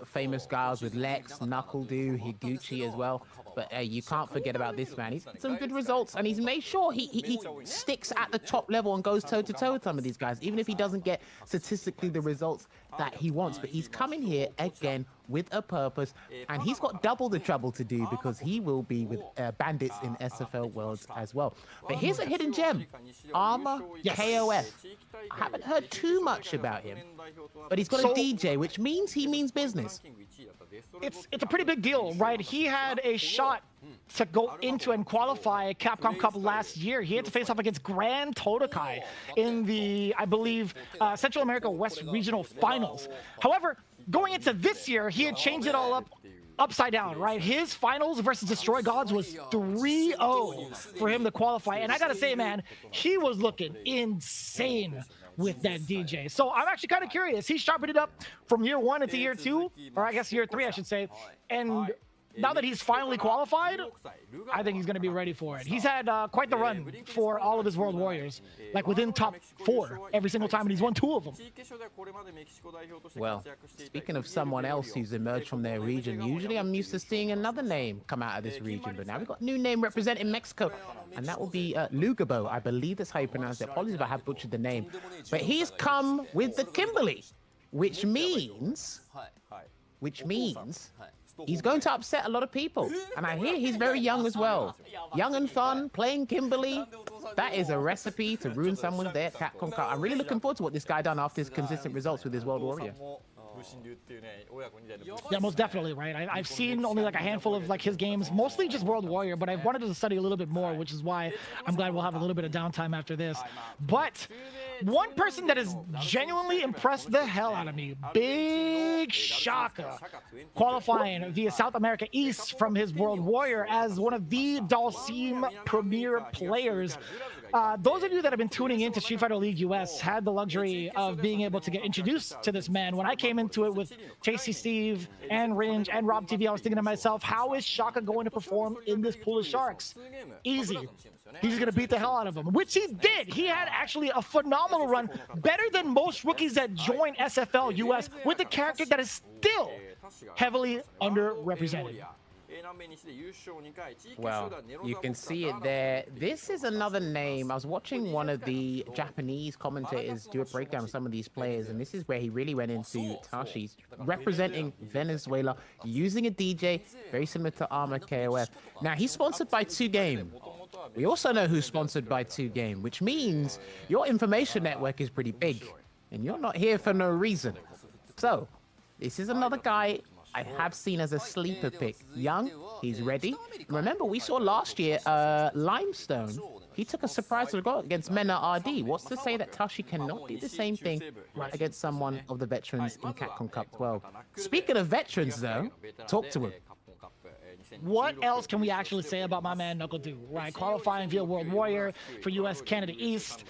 famous Gaos with Lex, Knuckle-Doo, Higuchi as well. But you can't forget about this man. He's got some good results, and he's made sure he sticks at the top level and goes toe-to-toe with some of these guys, even if he doesn't get statistically the results that he wants. But he's coming here again with a purpose, and he's got double the trouble to do because he will be with Bandits in SFL Worlds as well. But here's a hidden gem, Armor KOF. I haven't heard too much about him, but he's got a DJ, which means he means business. It's a pretty big deal, right? He had a shot to go into and qualify Capcom Cup last year. He had to face off against Grand Todokai in the, I believe, Central America West Regional Finals. However, going into this year, he had changed it all upside down, right? His finals versus Destroy Gods was 3-0 for him to qualify. And I gotta say, man, he was looking insane with that DJ. So I'm actually kind of curious. He sharpened it up from year 1 into year 2, or I guess year 3, I should say. And now that he's finally qualified, I think he's going to be ready for it. He's had quite the run for all of his World Warriors, like within top 4 every single time, and he's won 2 of them. Well, speaking of someone else who's emerged from their region, usually I'm used to seeing another name come out of this region, but now we've got a new name representing Mexico, and that will be Lugabo. I believe that's how you pronounce it. Apologies if I have butchered the name. But he's come with the Kimberly, which means he's going to upset a lot of people. And I hear he's very young as well. Young and fun, playing Kimberly. That is a recipe to ruin someone's day at Capcom Cup. I'm really looking forward to what this guy done after his consistent results with his World Warrior. Yeah, most definitely, right? I've seen only like a handful of like his games, mostly just World Warrior, but I've wanted to study a little bit more, which is why I'm glad we'll have a little bit of downtime after this. But one person that has genuinely impressed the hell out of me, Big Shaka, qualifying via South America East from his World Warrior as one of the Dalsim premier players. Those of you that have been tuning into Street Fighter League US had the luxury of being able to get introduced to this man. When I came into it with Tasty Steve and Ringe and Rob TV, I was thinking to myself, how is Shaka going to perform in this pool of sharks? Easy. He's going to beat the hell out of him, which he did. He had actually a phenomenal run, better than most rookies that join SFL US with a character that is still heavily underrepresented. Well, you can see it there. This is another name. I was watching one of the Japanese commentators do a breakdown of some of these players, and this is where he really went into Tashi's representing Venezuela, using a DJ, very similar to Arma KOF. Now, he's sponsored by 2Game. We also know who's sponsored by 2Game, which means your information network is pretty big, and you're not here for no reason. So, this is another guy I have seen as a sleeper pick. Young, he's ready. Remember, we saw last year, Limestone. He took a surprise goal against Mena RD. What's to say that Tashi cannot do the same thing against someone of the veterans in Capcom Cup 12? Speaking of veterans, though, talk to him. What else can we actually say about my man NuckleDu, right? Qualifying via World Warrior for US Canada East.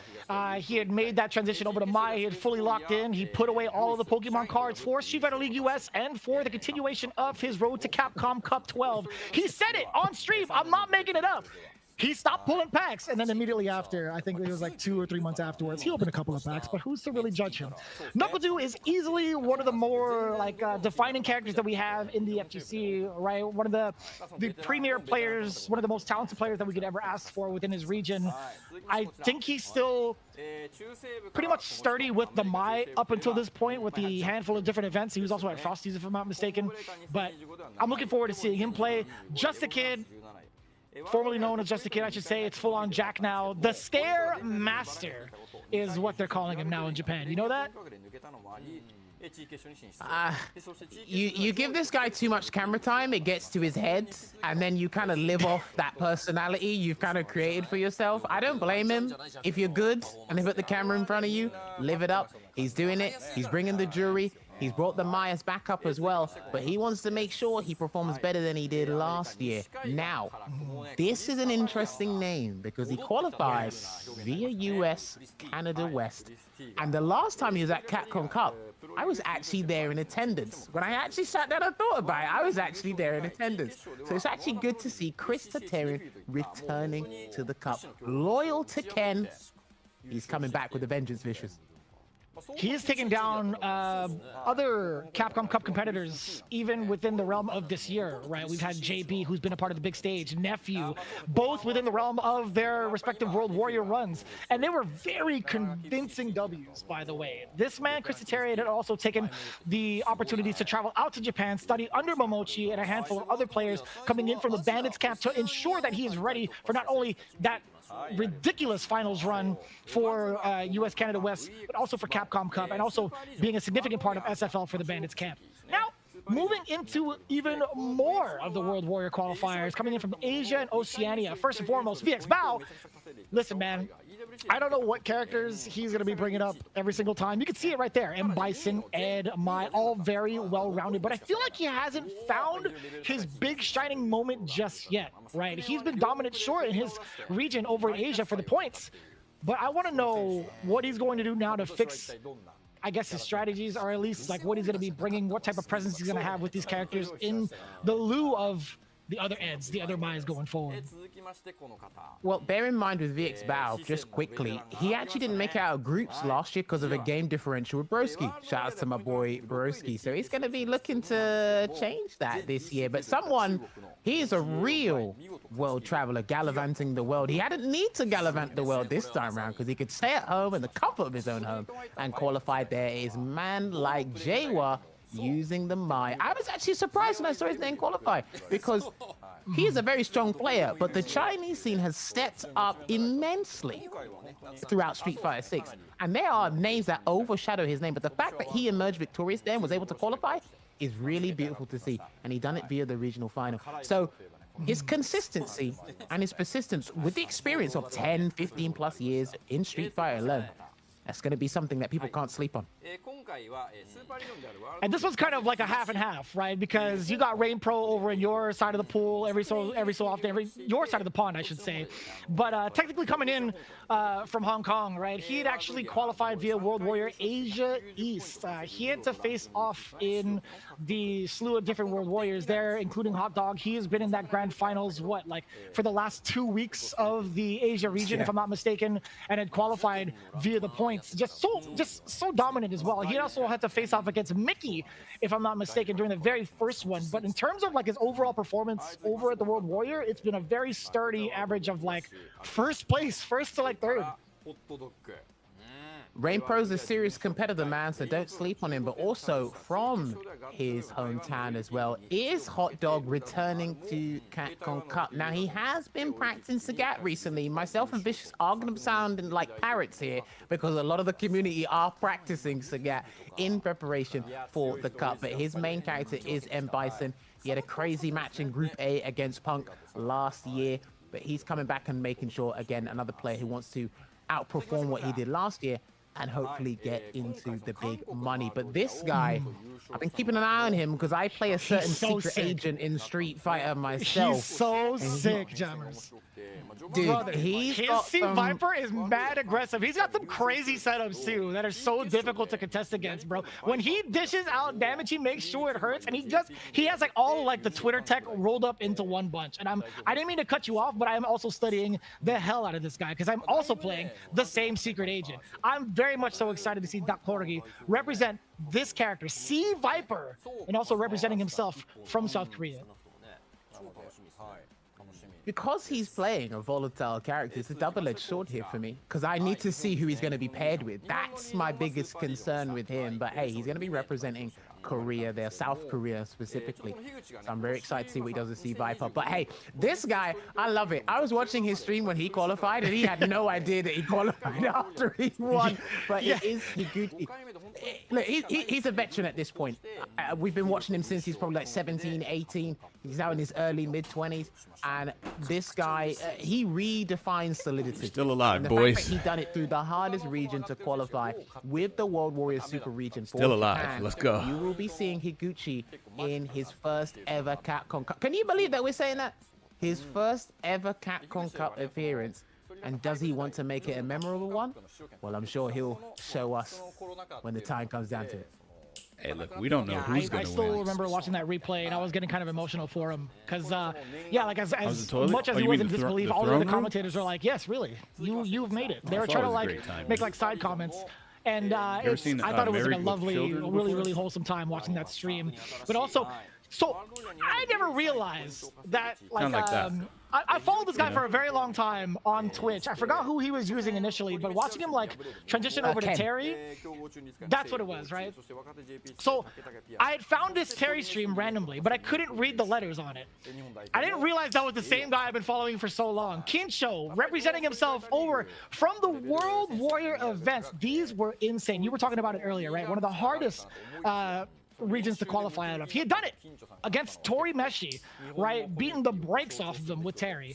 He had made that transition over to Maya. He had fully locked in. He put away all of the Pokemon cards for Street Fighter League US and for the continuation of his road to Capcom Cup 12. He said it on stream. I'm not making it up. He stopped pulling packs, and then immediately after, I think it was like 2 or 3 months afterwards, he opened a couple of packs, but who's to really judge him? NuckleDu is easily one of the more defining characters that we have in the FGC, right? One of the premier players, one of the most talented players that we could ever ask for within his region. I think he's still pretty much sturdy with the Mai up until this point with the handful of different events. He was also at Frosty's, if I'm not mistaken, but I'm looking forward to seeing him play. Just a Kid, formerly known as Just a Kid, I should say. It's full-on Jack now. The Stair Master is what they're calling him now in Japan. You know that? You give this guy too much camera time, it gets to his head, and then you kind of live off that personality you've kind of created for yourself. I don't blame him. If you're good and they put the camera in front of you, live it up. He's doing it. He's bringing the jury. He's brought the Mayas back up as well, but he wants to make sure he performs better than he did last year. Now, this is an interesting name because he qualifies via US Canada West. And the last time he was at Capcom Cup, I was actually there in attendance. When I actually sat down and thought about it, I was actually there in attendance. So it's actually good to see Chris Tatarian returning to the Cup. Loyal to Ken, he's coming back with a vengeance, Vicious. He is taking down other Capcom Cup competitors, even within the realm of this year, right? We've had JB, who's been a part of the big stage, Nephew, both within the realm of their respective World Warrior runs. And they were very convincing Ws, by the way. This man, Chris Tatarian, had also taken the opportunities to travel out to Japan, study under Momochi and a handful of other players coming in from the Bandits camp to ensure that he is ready for not only that ridiculous finals run for US Canada West, but also for Capcom Cup, and also being a significant part of SFL for the Bandits camp. Now, moving into even more of the World Warrior qualifiers, coming in from Asia and Oceania. First and foremost, VX Bao. Listen, man, I don't know what characters he's going to be bringing up every single time. You can see it right there. M. Bison, Ed, Mai, all very well-rounded. But I feel like he hasn't found his big shining moment just yet, right? He's been dominant, sure, in his region over in Asia for the points. But I want to know what he's going to do now to fix, I guess, his strategies, or at least like what he's going to be bringing, what type of presence he's going to have with these characters in the lieu of the other Eds, the other Mayas going forward. Well, bear in mind with VX Bao, just quickly, he actually didn't make it out of groups last year because of a game differential with Broski. Shout out to my boy Broski. So he's going to be looking to change that this year. But he is a real world traveler, gallivanting the world. He hadn't need to gallivant the world this time around because he could stay at home in the comfort of his own home and qualify there. Is man like Jawa using the Mai. I was actually surprised when I saw his name qualify because he is a very strong player, but the Chinese scene has stepped up immensely throughout Street Fighter 6. And there are names that overshadow his name, but the fact that he emerged victorious there and was able to qualify is really beautiful to see. And he done it via the regional final. So his consistency and his persistence with the experience of 10, 15 plus years in Street Fighter alone, that's going to be something that people can't sleep on. And this was kind of like a half and half, right? Because you got Rain Pro over in your side of the pool every so often, your side of the pond, I should say. But technically coming in from Hong Kong, right? He had actually qualified via World Warrior Asia East. He had to face off in the slew of different World Warriors there, including Hot Dog. He has been in that grand finals, for the last 2 weeks of the Asia region, if I'm not mistaken, and had qualified via the points. Just so dominant as well. He had also had to face off against Mickey, if I'm not mistaken, during the very first one. But in terms of like his overall performance over at the World Warrior, it's been a very sturdy average of like first place, first to like third. Rain Pro's a serious competitor, man, so don't sleep on him. But also from his hometown as well is Hot Dog returning to CatCon Cup. Now, he has been practicing Sagat recently. Myself and Vicious are going to be sounding like parrots here because a lot of the community are practicing Sagat in preparation for the Cup. But his main character is M. Bison. He had a crazy match in Group A against Punk last year, but he's coming back and making sure, again, another player who wants to outperform what he did last year and hopefully get into the big money. But this guy, I've been keeping an eye on him because I play a certain secret agent in Street Fighter myself. He's so sick, Jammers. Dude, Brother, his C Viper is mad aggressive. He's got some crazy setups too that are so difficult to contest against, bro. When he dishes out damage, he makes sure it hurts, and he has like all like the Twitter tech rolled up into one bunch. And I didn't mean to cut you off, but I'm also studying the hell out of this guy because I'm also playing the same secret agent. I'm very much so excited to see Dakporgi represent this character, C Viper, and also representing himself from South Korea. Because he's playing a volatile character, it's a double-edged sword here for me. Because I need to see who he's going to be paired with. That's my biggest concern with him. But hey, he's going to be representing Korea there, South Korea specifically. So I'm very excited to see what he does with C Viper. But hey, this guy, I love it. I was watching his stream when he qualified, and he had no idea that he qualified after he won. But it is Higuchi. Look, he's a veteran at this point. We've been watching him since he's probably like 17, 18. He's now in his early mid-20s. And this guy, he redefines solidity. Still alive, and the boys. fact that he done it through the hardest region to qualify with the World Warrior Super Region. Still alive. Japan. Let's go. You will be seeing Higuchi in his first ever CatCon Cup. Can you believe that we're saying that? His first ever CatCon Cup appearance. And does he want to make it a memorable one? Well, I'm sure he'll show us when the time comes down to it. Hey, look, we don't know who's going I to still win. remember watching that replay, and I was getting kind of emotional for him. Because, yeah, like as toilet? much as Oh, he you was mean in the disbelief, all of throne the room? commentators are like, yes, really, you've made it. They were thought trying it to, was a like, great time. make, like, side comments. And You ever seen, I thought it was like a Married with lovely, Children really, before? really wholesome time watching that stream. But also, so I never realized that, like that. I followed this guy for a very long time on Twitch. I forgot who he was using initially, but watching him like transition over to Ken. Terry, that's what it was, right? So I had found this Terry stream randomly, but I couldn't read the letters on it. I didn't realize that was the same guy I've been following for so long. Kincho, representing himself over from the World Warrior events. These were insane. You were talking about it earlier, right? One of the hardest regions to qualify out of. He had done it against Tori Meshi, right? Beating the brakes off of them with Terry.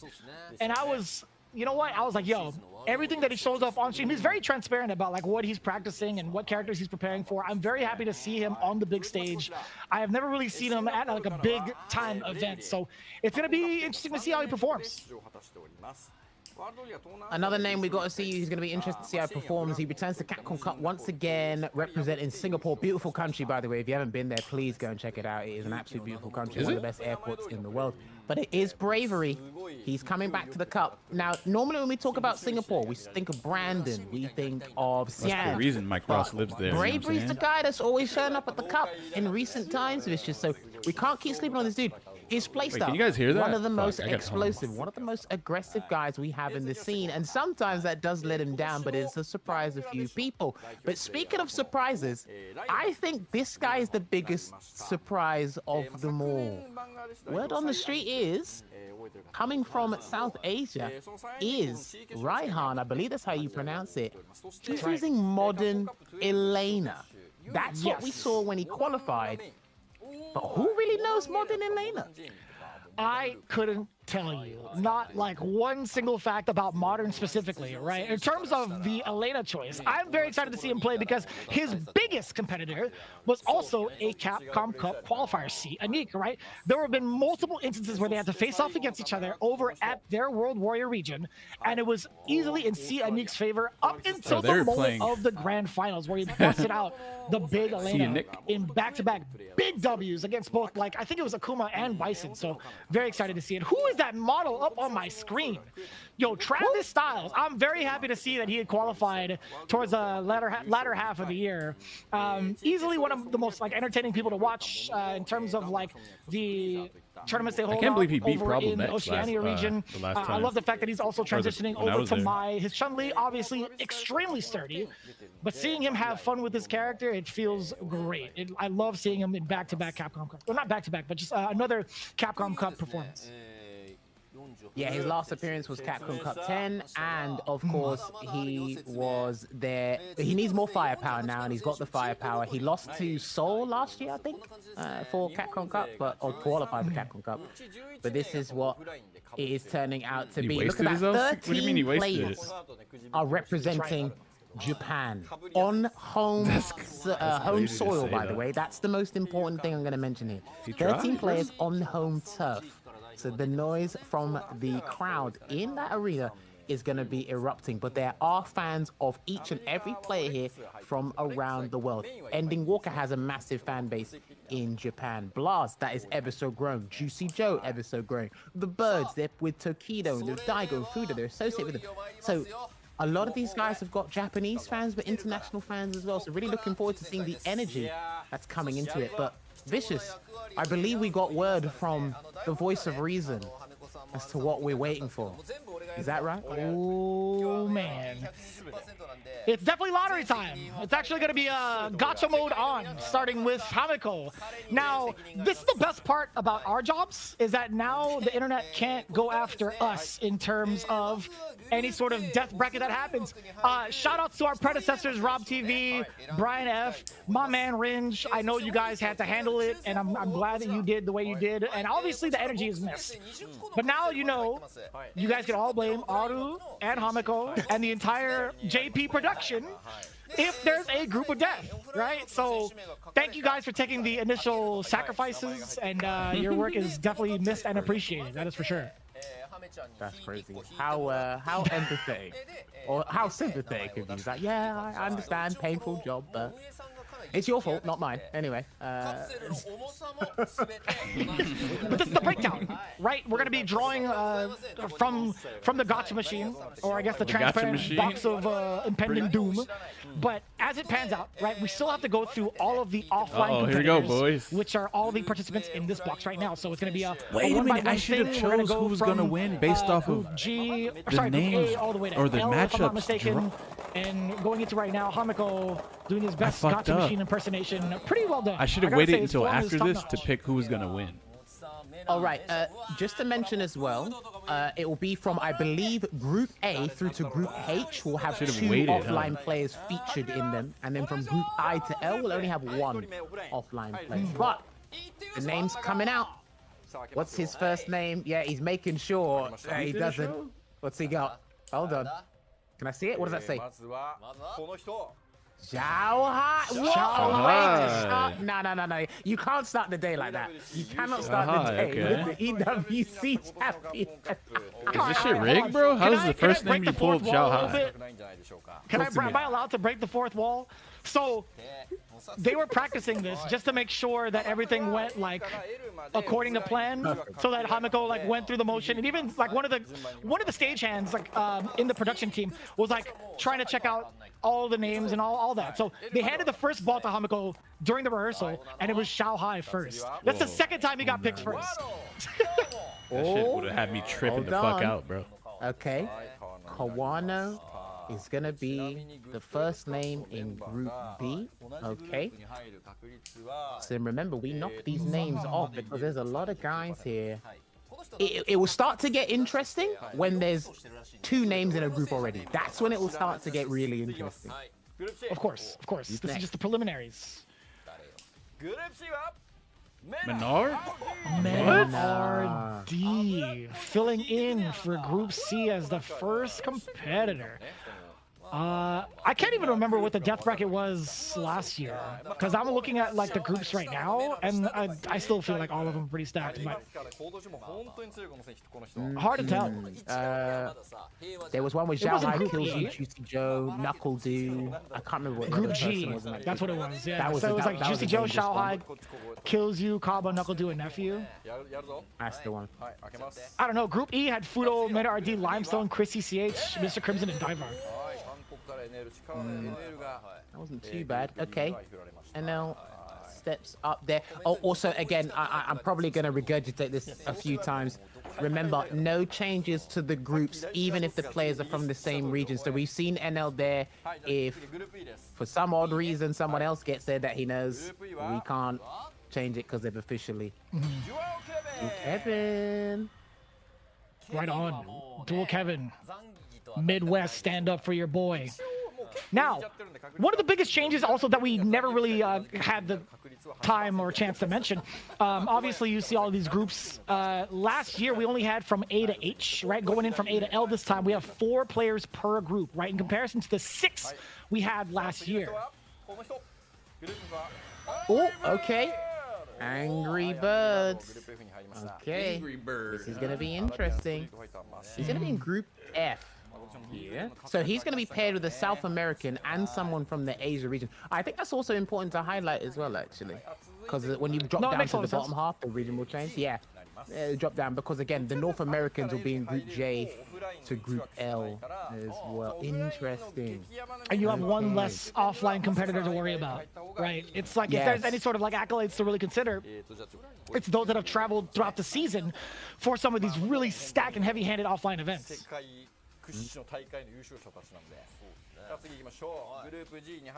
And I was, you know what? I was like, yo, everything that he shows off on stream, he's very transparent about like what he's practicing and what characters he's preparing for. I'm very happy to see him on the big stage. I have never really seen him at like a big time event. So it's going to be interesting to see how he performs. Another name we got to see who's going to be interested to see how he performs. He returns to CatCon Cup once again, representing Singapore. Beautiful country, by the way. If you haven't been there, please go and check it out. It is an absolute beautiful country. One of the best airports in the world. But it is bravery. He's coming back to the Cup. Now, normally when we talk about Singapore, we think of Brandon. We think of That's Siam. the reason Mike Ross lives there. Bravery's the guy that's always showing up at the Cup in recent times. It's just so we can't keep sleeping on this dude. His playstyle, can you guys hear that? one of the Fuck, most I gotta explosive, one of the most aggressive guys we have in the scene. And sometimes that does let him down, but it's a surprise a few people. But speaking of surprises, I think this guy is the biggest surprise of them all. Word on the street is, coming from South Asia, is Raihan. I believe that's how you pronounce it. He's using modern Elena. That's what we saw when he qualified. But who really knows modern Elena? I couldn't tell you, not like one single fact about modern specifically, right? In terms of the Elena choice, I'm very excited to see him play because his biggest competitor was also a CatCon Cup qualifier, C Anik, right? There have been multiple instances where they had to face off against each other over at their World Warrior region, and it was easily in C Anik's favor up until the moment of the grand finals where he busted out the big Elena in back-to-back big W's against both, like, I think it was Akuma and Bison, so very excited to see it. Who is that model up on my screen? Yo, Travis Styles. I'm very happy to see that he had qualified towards the latter half of the year. Easily one of the most like entertaining people to watch in terms of like the tournaments they hold. I can't believe he beat over Problem in the X Oceania region. the last I time. love the fact that he's also transitioning when I over was to there. his Chun-Li, obviously extremely sturdy, but seeing him have fun with his character, it feels great. I love seeing him in back-to-back Capcom Cup. Well, not back-to-back, but just another Capcom Cup performance. Yeah, his last appearance was Capcom Cup 10, and of course he was there. He needs more firepower now, and he's got the firepower. He lost to Seoul last year, I think, for Capcom Cup, or qualified for Capcom Cup. But this is what it is turning out to He be. Look wasted at his that, own? What do you mean he 13 wasted it? players are representing Japan on home home to soil, say by the that. way. That's the most important thing I'm going to mention here. He 13 tried. players on home turf. So the noise from the crowd in that arena is going to be erupting, but there are fans of each and every player here from around the world. Ending Walker has a massive fan base in Japan. Blast, that is ever so grown. Juicy Joe, ever so grown. The Birds, they're with Tokido, and there's Daigo and Fuda, they're associated with them. So a lot of these guys have got Japanese fans, but international fans as well. So really looking forward to seeing the energy that's coming into it. But Vicious, I believe we got word from the voice of reason as to what we're waiting for. Is that right? Oh, man. It's definitely lottery time. It's actually going to be a gacha mode on, starting with Hamiko. Now, this is the best part about our jobs, is that now the internet can't go after us in terms of any sort of death bracket that happens. Shout outs to our predecessors, Rob TV, Brian F, my man Ringe. I know you guys had to handle it, and I'm glad that you did the way you did. And obviously the energy is missed. But now you know, you guys can all blame Aru and Hamiko and the entire JP production if there's a group of death, right? So thank you guys for taking the initial sacrifices, and your work is definitely missed and appreciated. That is for sure. That's crazy. How empathetic or how sympathetic of you. He's like, yeah, I understand, painful job, but it's your fault, not mine. Anyway. But this is the breakdown, right? We're gonna be drawing from the gacha machine, or I guess the transparent machine? box of impending doom. But as it pans out, right, we still have to go through all of the offline here we go, competitors, boys. which are all the participants in this box right now. So it's gonna be a Wait a one by minute, I one should have thing. We're gonna chose go who was gonna from, win based off of Group G, the Group names A all the way to or the L, if I'm not matchups mistaken. draw. And going into right now, Hamiko doing his best fucked gacha up. machine impersonation. Pretty well done. I should have gotta waited say, his until form is after this to top-notch. pick who was gonna win. All right, just to mention as well, it will be from, I believe, Group A through to Group H. We'll have Should've two waited, offline huh? players featured in them. And then from Group I to L, we'll only have one offline player. But the name's coming out. What's his first name? Yeah, he's making sure he doesn't. What's he got? Hold on. Can I see it? What does that say? Zhao Hai. What a way to Hai. start. No. You can't start the day like that. You cannot start Zhao the Hai, day okay. with the EWC champion. Is this shit rigged, bro? How is the first name you pulled Zhao Hai? Am I allowed to break the fourth wall? So they were practicing this just to make sure that everything went like according to plan, so that Hamiko like went through the motion, and even like one of the stagehands like in the production team was like trying to check out all the names and all that. So they handed the first ball to Hamiko during the rehearsal, and it was Xiao Hai first. That's the second time he got picked first. That shit would have had me tripping the fuck out, bro. Okay, Kawano is gonna be the first name in Group B. Okay. So remember, we knocked these names off because there's a lot of guys here. It will start to get interesting when there's two names in a group already. That's when it will start to get really interesting. Of course. This is just the preliminaries. Menard? RD filling in for Group C as the first competitor. I can't even remember what the death bracket was last year because I'm looking at like the groups right now, and I still feel like all of them are pretty stacked. But hard to tell. There was one with Zhao Hai, Kills You, Juicy Joe, Knuckle Do. I can't remember what the Group other G. person was. Like, That's what it was. Yeah. That was So it was like that was Juicy a Joe, dangerous Shao one. Hai, Kills You, Kaba, Knuckle Do, and Nephew. That's the one. I don't know. Group E had Fudo, Meta RD, Limestone, Chris CCH, Mr. Crimson, and Divar. That wasn't too bad. Okay. And now steps up there. Oh, also, again, I'm probably going to regurgitate this a few times. Remember, no changes to the groups, even if the players are from the same region. So we've seen NL there. If for some odd reason someone else gets there that he knows, we can't change it because they've officially. Kevin. Right on. Dual Kevin. Midwest, stand up for your boy. Now, one of the biggest changes also that we never really had the time or chance to mention, obviously you see all of these groups. Last year we only had from A to H, right? Going in from A to L this time, we have 4 players per group, right? In comparison to the 6 we had last year. Oh, okay. Angry Birds. Okay. Angry Bird. This is going to be interesting. He's going to be in Group F. Yeah. So he's going to be paired with a South American and someone from the Asia region. I think that's also important to highlight as well, actually. Because when you drop down to the bottom half, the region will change. Yeah. Drop down because, again, the North Americans will be in Group J to Group L as well. Interesting. And you have one less offline competitor to worry about, right? It's like if there's any sort of like accolades to really consider, it's those that have traveled throughout the season for some of these really stacked and heavy-handed offline events.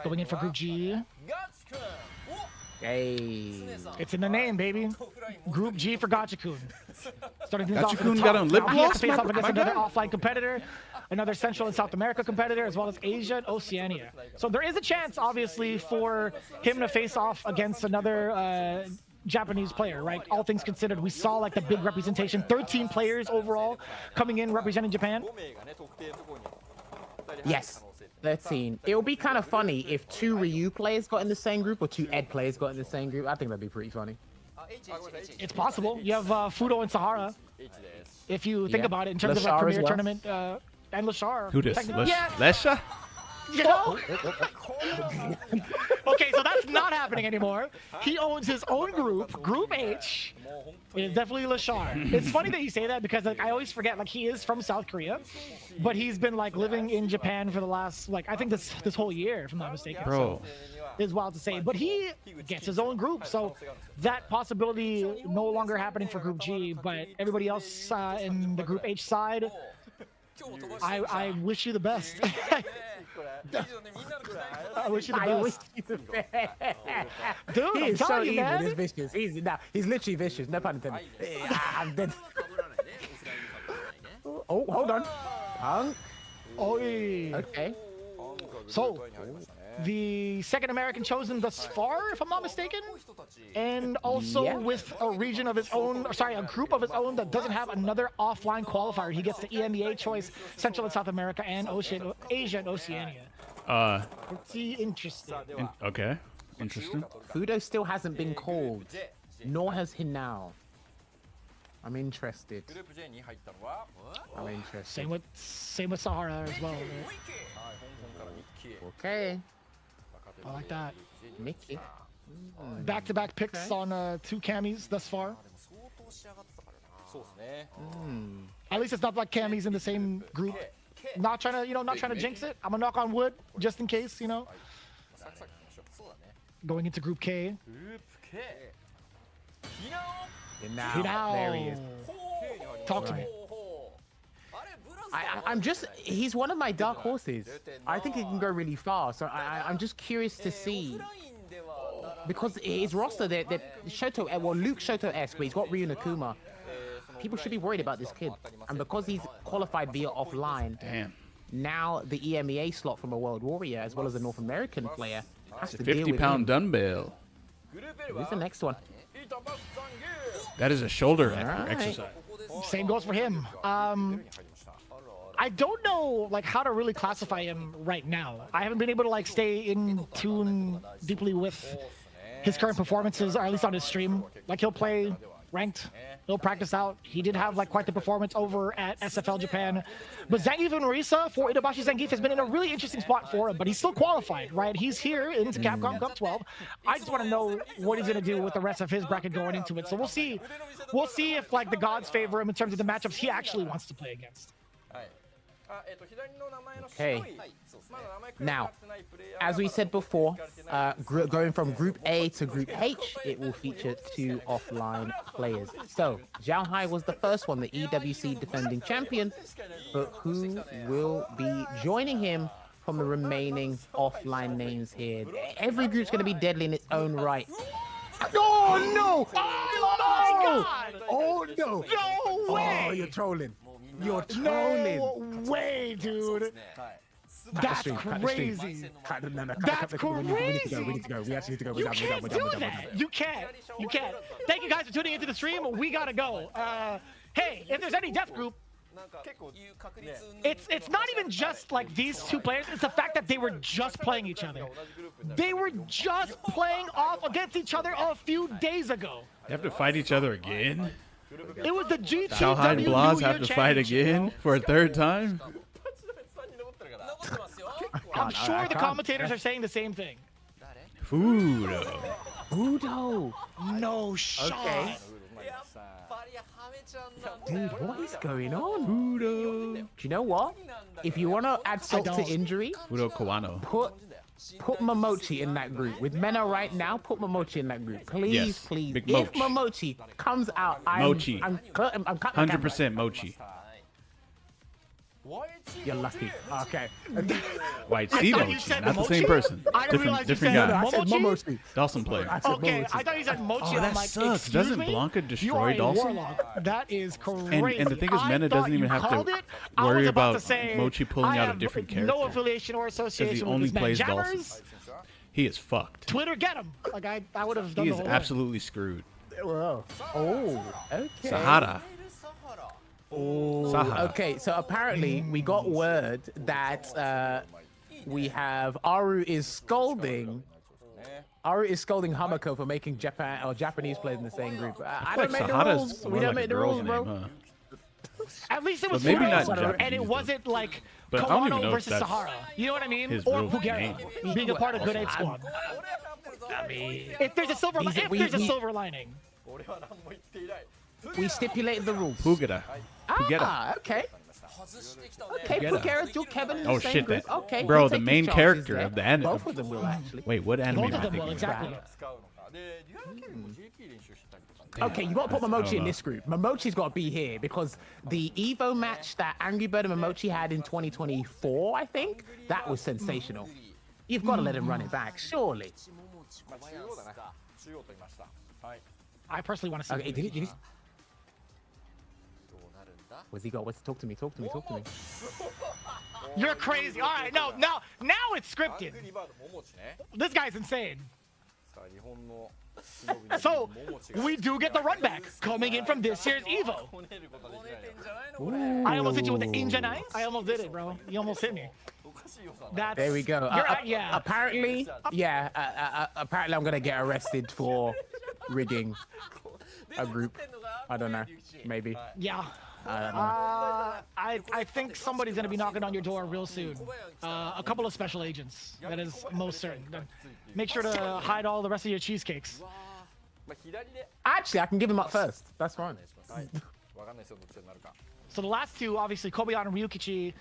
Going in for Group G. Hey. It's in the name, baby. Group G for Gachikun. Starting things off at the Gachikun top. got on lip Now he has to gloss, face off against another guy? offline competitor, another Central and South America competitor, as well as Asia and Oceania. So there is a chance, obviously, for him to face off against another Japanese player, right? All things considered, we saw like the big representation, 13 players overall coming in representing Japan. Yes. 13. It will be kind of funny if 2 Ryu players got in the same group or 2 Ed players got in the same group. I think that'd be pretty funny. It's possible. You have Fudo and Sahara. If you think about it in terms of a Lashar premier as well. tournament, and Lashar. Who this? Yeah. Lesha? You know? Okay, so that's not happening anymore. He owns his own group, Group H. It's definitely Lashar. It's funny that you say that because like I always forget, like he is from South Korea, but he's been like living in Japan for the last like I think this whole year, if I'm not mistaken. Bro. So, it's wild to say, but he gets his own group, so that possibility no longer happening for Group G, but everybody else in the Group H side, I wish you the best. I wish you the best. I wish you the best. Dude, He I'm is so telling you, evil. man. He's vicious. He's literally vicious. No pun intended. I'm dead. Oh, hold on. Punk. Oi. Okay. So, the second American chosen thus far, if I'm not mistaken, and also with a region of his own, a group of his own that doesn't have another offline qualifier. He gets the EMEA choice, Central and South America, and Asia and Oceania. Pretty interesting. Okay. Interesting. Fudo still hasn't been called, nor has Hinao. I'm interested. I'm interested. Same with Sahara as well. Right? Okay. I like that. Mickey. Back-to-back picks on 2 camis thus far. At least it's not like camis in the same group. Not trying to jinx it. I'm gonna knock on wood just in case, you know. Going into Group K. Hinao. There he is. Talk to me. He's one of my dark horses. I think he can go really far. So I'm just curious to see. Because his roster, they're Shoto, well, Luke Shoto-esque, but he's got Ryu Nakuma. People should be worried about this kid. And because he's qualified via offline, now the EMEA slot from a World Warrior, as well as a North American player, has to deal with 50-pound dumbbell. Who's the next one? That is a shoulder exercise. Same goes for him. I don't know like how to really classify him right now. I haven't been able to like stay in tune deeply with his current performances, or at least on his stream. Like he'll play ranked, he'll practice out. He did have like quite the performance over at SFL Japan. But Zangief and Marisa for Itabashi Zangief has been in a really interesting spot for him, but he's still qualified, right? He's here into Capcom Cup 12. I just want to know what he's going to do with the rest of his bracket going into it. So we'll see. We'll see if like the gods favor him in terms of the matchups he actually wants to play against. Okay. Now, as we said before, going from Group A to Group H, it will feature 2 offline players. So, Zhao Hai was the first one, the EWC defending champion, but who will be joining him from the remaining offline names here? Every group's going to be deadly in its own right. Oh, no! Oh, my God! Oh, no! No way! Oh, you're trolling. You're trolling. No way, dude. That's crazy. That's crazy. We need to go. We need to go. We actually need to go. You can't do that. You can't. You can't. Thank you guys for tuning into the stream. We gotta go. Hey, if there's any death group, it's not even just like these 2 players. It's the fact that they were just playing each other. They were just playing off against each other a few days ago. They have to fight each other again? It was the G2W Zhao Hai and Blas have to fight again for a 3rd time? I'm sure the commentators are saying the same thing. Fudo. Fudo. No shot. Okay. Dude, what is going on? Fudo. Do you know what? If you want to add salt to injury, Fudo Kawano. Put Momochi in that group. With Mena right now, put Momochi in that group. Please, Yes, please. Big If Moch. Momochi comes out, Mochi. I'm cutting the camera. 100% Mochi. You're lucky. Okay. White I sea thought you Mochi, said not the same Mochi? person. I didn't realize Different you said guy. I said Momochi. Dawson player. Okay, I thought you said Mochi. Oh, and I'm that like, sucks. excuse Doesn't me? Blanca You destroy are a Dawson? warlock. That is crazy. And the thing is, I Mena thought doesn't even you have to called it. I worry was about about to say, Mochi pulling I out a have different no character. affiliation or Because association he with only this man. plays Jammers, Dawson. He is fucked. Twitter, get him. Like I would have done He the is whole absolutely screwed. Oh, okay. Sahara. Oh, Saha. okay. So apparently we got word that we have Aru is scolding Hamako for making Japan or Japanese players in the same group. I don't make the rules. We don't make the rules, bro. At least it was But maybe not Fudo, and Japanese, it wasn't like But I don't even Kawano know if versus that's Sahara. You know what I mean? his Or real Pugera name. being a part of Good Aid Squad. I mean, If there's a silver, These- we- silver lining. we stipulated the rules. Pugera. Pugera. Ah, okay. Okay, Pugera. Pugera, still Kevin in the Oh same shit, group. that Okay, bro, we'll the take his main chances character there. of the anime. Both of them will actually. Wait, what anime Both am of I them will, thinking? exactly. Okay, you got to put I Momochi don't in know. this group. Momochi's got to be here because the Evo match that Angry Bird and Momochi had in 2024, I think, that was sensational. You've got to let him run it back, surely. I personally want to see. Okay, did he? Where's he go? Talk to me. You're crazy. All right, now it's scripted. This guy's insane. So we do get the run back coming in from this year's Evo. I almost hit you with the Injanai. I almost did it, bro. You almost hit me. That's, There we go. yeah. Apparently, apparently I'm gonna get arrested for rigging a group. I don't know. Maybe. Yeah. I don't know. I think somebody's gonna be knocking on your door real soon. A couple of special agents. That is most certain. Make sure to hide all the rest of your cheesecakes. Actually, I can give him up first. That's fine. So the last two, obviously, Kobayan and Ryukichi.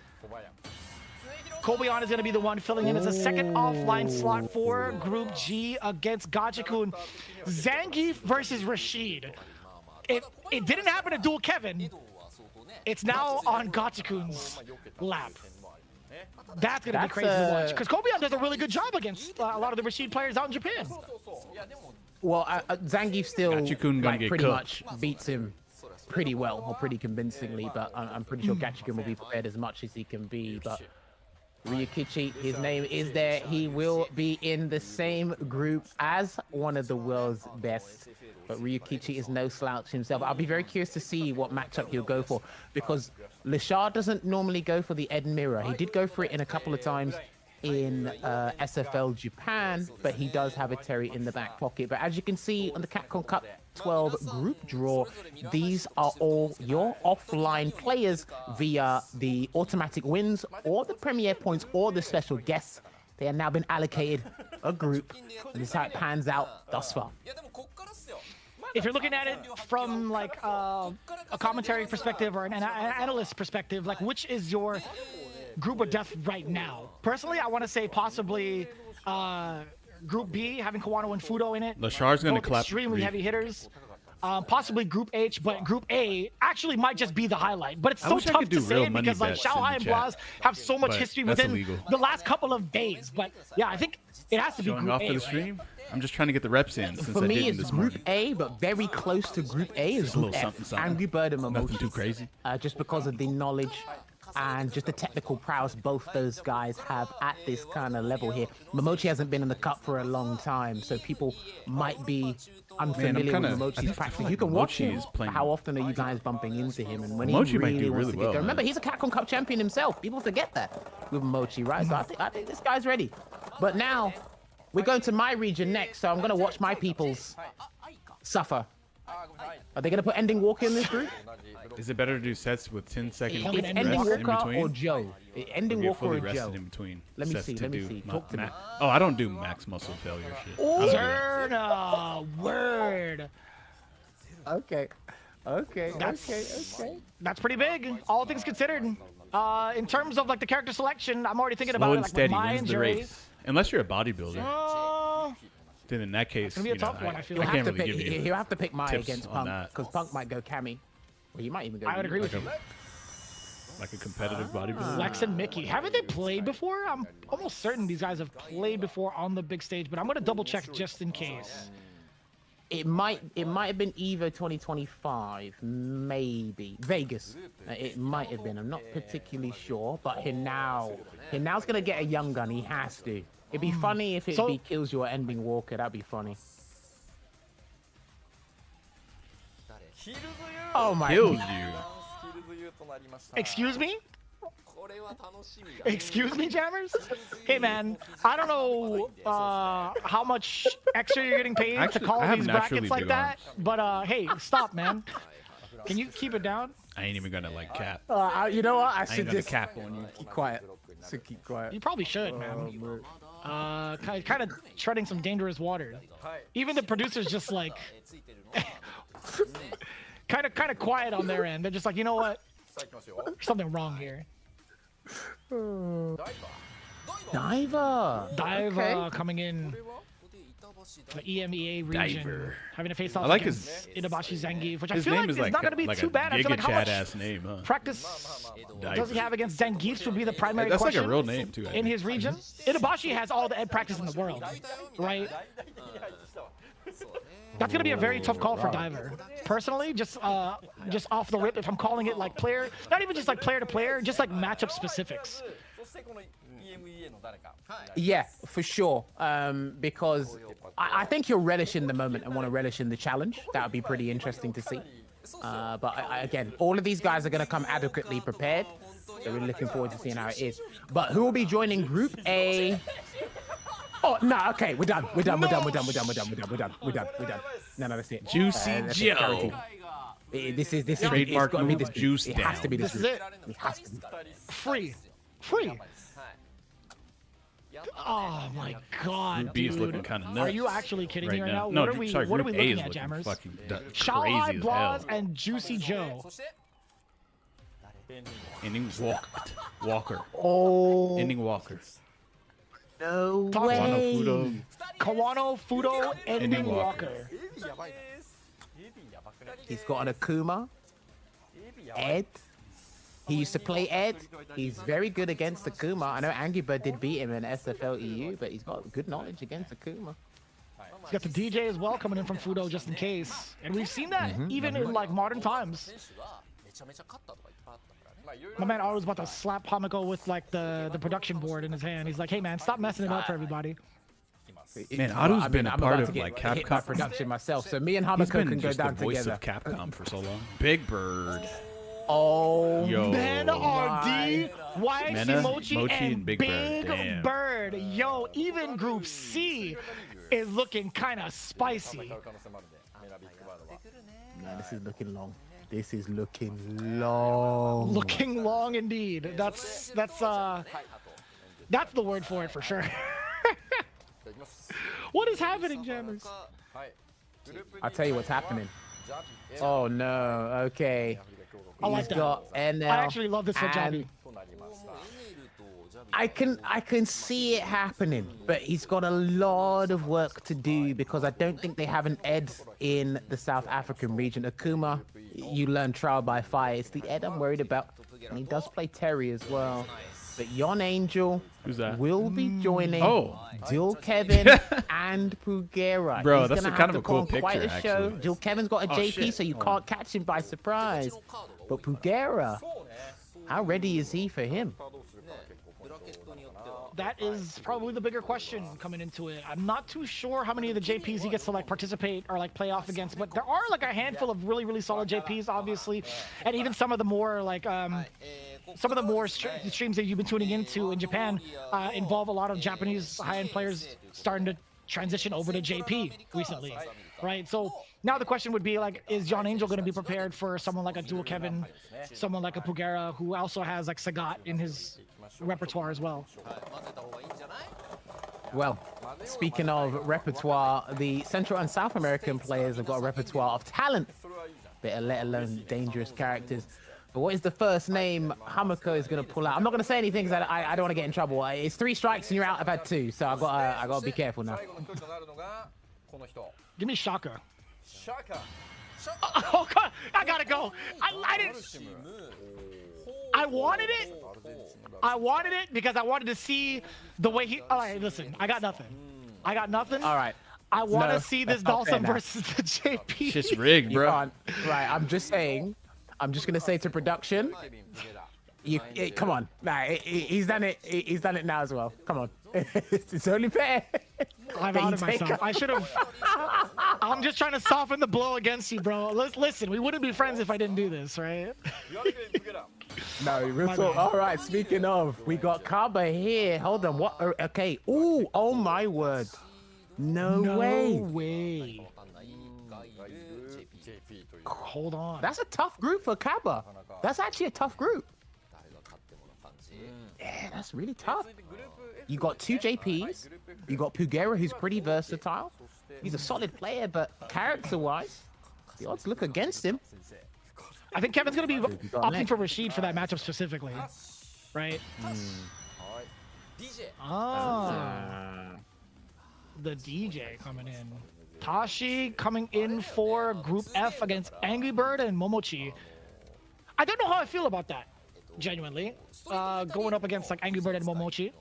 Kobayan is going to be the one filling in as a second offline slot for Group G against Gachikun. Zangief versus Rashid. It didn't happen to Dual Kevin. It's now on Gachikun's lap. That's going to be crazy to watch. Because Kobayan does a really good job against a lot of the Rashid players out in Japan. Well, Zangief still Gachikun gonna get pretty cooked. much beats him pretty well, or pretty convincingly, but I'm pretty sure Gachikun will be prepared as much as he can be. But Ryukichi, his name is there. He will be in the same group as one of the world's best. But Ryukichi is no slouch himself. I'll be very curious to see what matchup he'll go for, because Lashar doesn't normally go for the Ed Mirror. He did go for it in a couple of times in SFL Japan, but he does have a Terry in the back pocket. But as you can see on the Capcom Cup 12 group draw, these are all your offline players via the automatic wins or the premier points or the special guests. They have now been allocated a group, and this is how it pans out thus far. If you're looking at it from like a commentary perspective or an analyst perspective, like which is your group of death right now? Personally, I want to say possibly Group B, having Kawano and Fudo in it. Lashar's going to Both clap. extremely heavy hitters. Possibly Group H, but Group A actually might just be the highlight. But it's so tough to say it because like Xiaohai and Blaz have so much history within the last couple of days. But yeah, I think it has to be Group off A. for the stream? I'm just trying to get the reps in. Since For I me, didn't it's this Group morning. A, but very close to Group A is Just a little Group F. something, something. Angry Bird and Nothing Momochi. too crazy. Just because of the knowledge and just the technical prowess both those guys have at this kind of level here. Momochi hasn't been in the cup for a long time, so people might be unfamiliar with Momochi's practice. You can watch him. How often are you guys bumping into him? And when Momochi he might really do wants really to well, get going. Remember, man. he's a Capcom Cup champion himself. People forget that with Momochi, right? So I think this guy's ready. But now we're going to my region next, so I'm going to watch my peoples suffer. Are they going to put Ending Walker in this group? Is it better to do sets with 10-second It's rest Ending in Walker between? or Joe? Ending Get Walker fully or rested Joe? in between Let me sets see, to let me do see. ma- Talk to me. Oh, I don't do max muscle failure shit. I don't do that. Zerna, word. Okay. That's pretty big, all things considered. In terms of like the character selection, I'm already thinking Slow about it. and Like with steady my wins the injury. race. Unless you're a bodybuilder. Then in that case, It's gonna be a you know, tough one, I feel I like. can't really give you He'll have to pick Mai tips against on Punk, that. because Punk might go Cammy. Or he might even go. I would agree with you. Like a competitive bodybuilder. Lex and Mickey, haven't they played before? I'm almost certain these guys have played before on the big stage, but I'm gonna double check just in case. It might have been Evo 2025, maybe Vegas. It might have been. I'm not particularly sure, but Hinau's gonna get a young gun. He has to. It'd be funny if it be Kills You or Ending Walker. That'd be funny. Oh my Kills God. you. Excuse me? Excuse me, Jammers? Hey, man, I don't know how much extra you're getting paid Actually, to call I have these naturally brackets like big that, but hey, stop, man. Can you keep it down? I ain't even gonna like cap. You know what? I ain't should gonna just cap on you. keep quiet. Should keep quiet. You probably should, man. Kind of treading some dangerous water. Even the producers just like kind of quiet on their end. They're just like, you know what? There's something wrong here. Diver. Diver coming in the EMEA region, Diver. having to face off I like against Itabashi Zangief, which I His feel name like is is like not going to be like too a bad. I feel like how much ass name, huh? practice Diver. does he have against Zangief would be the primary That's like question. a real name too. I in think. his region. Itabashi has all the ed practice in the world, right? That's gonna be a very tough call for Diver. Personally, just off the rip, if I'm calling it like player, not even just like player to player, just like matchup specifics. Yeah, for sure. Because I think he'll relish in the moment and want to relish in the challenge. That would be pretty interesting to see. But again, all of these guys are going to come adequately prepared. So we're looking forward to seeing how it is. But who will be joining Group A? Oh, no, okay, we're done. We're done. No, we're done. No, that's it. Juicy that's Joe. This is Trademark it's gotta be this juice It has to be this. This is it. It has to be. Free. Oh my God, Group B is dude. looking kind of nuts. Are you actually kidding me right now? No, what are we sorry, what are Group we A is looking at, looking Jammers? fucking crazy Xiaohai, as Blaz, hell. and Juicy Joe. Ending Walker. Oh. Ending Walker. No Talk way. Fudo. Kawano, Fudo, Ending Walker. He's got an Akuma. Ed. He used to play Ed. He's very good against Akuma. I know Angry Bird did beat him in SFL EU, but he's got good knowledge against Akuma. He's got the DJ as well coming in from Fudo just in case. And we've seen that even in like modern times. My man always about to slap Hamiko with like the production board in his hand. He's like, hey man, stop messing it up for everybody. Man, Otto's been a I'm part about of to like get hit by Capcom. production myself, so me and He's Hamiko been can go just down the voice together. of Capcom for so long. Big Bird. Oh, Yo. Men RD, YXC Mochi, and Big Bird. Damn. Bird. Yo, even Group C is looking kind of spicy. Man, this is looking long. This is looking long. Looking long indeed. That's the word for it for sure. What is happening, Jammers? I'll tell you what's happening. Oh no. Okay. I like He's that. got NL. I actually love this for Jabby. I can see it happening, but he's got a lot of work to do because I don't think they have an Ed in the South African region. Akuma, you learn trial by fire. It's the Ed I'm worried about, and he does play Terry as well. But Yon Angel will be joining Jill Kevin and Pugera. Bro, He's that's gonna kind have of a to cool put on quite picture, a show. actually. Jill Kevin's got a JP, shit. so you can't catch him by surprise. But Pugera, how ready is he for him? That is probably the bigger question coming into it. I'm not too sure how many of the JPs he gets to like participate or like play off against, but there are like a handful of really solid JPs, obviously, and even some of the more like streams that you've been tuning into in Japan involve a lot of Japanese high-end players starting to transition over to JP recently, right? So now the question would be like, is John Angel going to be prepared for someone like a Dual Kevin, someone like a Pugera, who also has like Sagat in his repertoire as well? Well, speaking of repertoire, the Central and South American players have got a repertoire of talent, let alone dangerous characters. But what is the first name Hamiko is going to pull out? I'm not going to say anything because I don't want to get in trouble. It's 3 strikes and you're out. I've had 2, so I got to be careful now. Give me Shaka. Oh God, I gotta go. I didn't. I wanted it because I wanted to see the way he. All right, listen, I got nothing. All right. I want to No, see that's this not fair Dawson now. versus the JP. Shit's rigged, You bro. can't. Right, I'm just saying. I'm just gonna say to production, come on. Nah, he's done it. He's done it now as well. Come on. It's only fair. I'm out of myself. I should have. I'm just trying to soften the blow against you, bro. Listen, we wouldn't be friends if I didn't do this, right? No, real talk. All right, speaking of, we got Kaba here. Hold on. What? Okay. Ooh, oh my word. No way. Hold on. That's a tough group for Kaba. That's actually a tough group. Yeah, that's really tough. You got 2 JPs. You got Pugera, who's pretty versatile. He's a solid player, but character-wise, the odds look against him. I think Kevin's gonna be opting for Rashid for that matchup specifically, right? The DJ coming in. Tashi coming in for Group F against Angry Bird and Momochi. I don't know how I feel about that, genuinely. Going up against like Angry Bird and Momochi.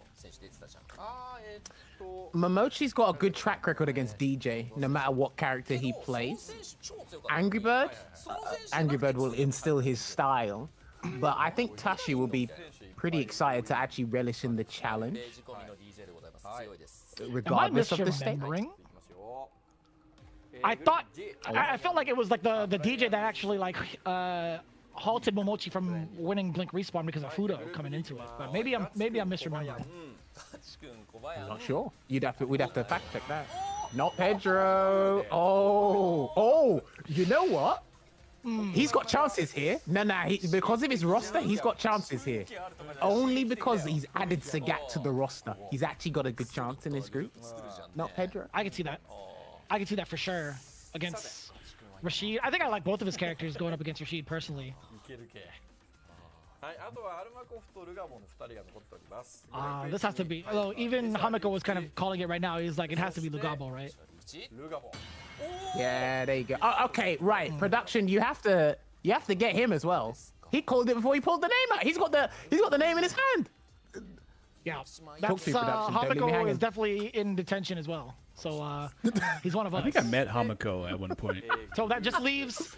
Momochi's got a good track record against DJ, no matter what character he plays. Angry Bird will instill his style, but I think Tashi will be pretty excited to actually relish in the challenge, regardless of the state. I felt like it was like the DJ that actually like halted Momochi from winning Blink Respawn because of Fudo coming into it. But maybe I'm misremembering. I'm not sure. We'd have to fact check that. Not Pedro. Oh, you know what? He's got chances here. No, because of his roster, he's got chances here. Only because he's added Sagat to the roster. He's actually got a good chance in this group. Not Pedro. I can see that. I can see that for sure against Rashid. I think I like both of his characters going up against Rashid personally. This has to be. Although even Hamiko was kind of calling it right now. He's like, it has to be Lugabo, right? Yeah, there you go. Oh, okay, right. Production, you have to get him as well. He called it before he pulled the name out. He's got the name in his hand. Yeah, that's Hamiko is definitely in detention as well. So he's one of us. I think I met Hamiko at one point. So that just leaves.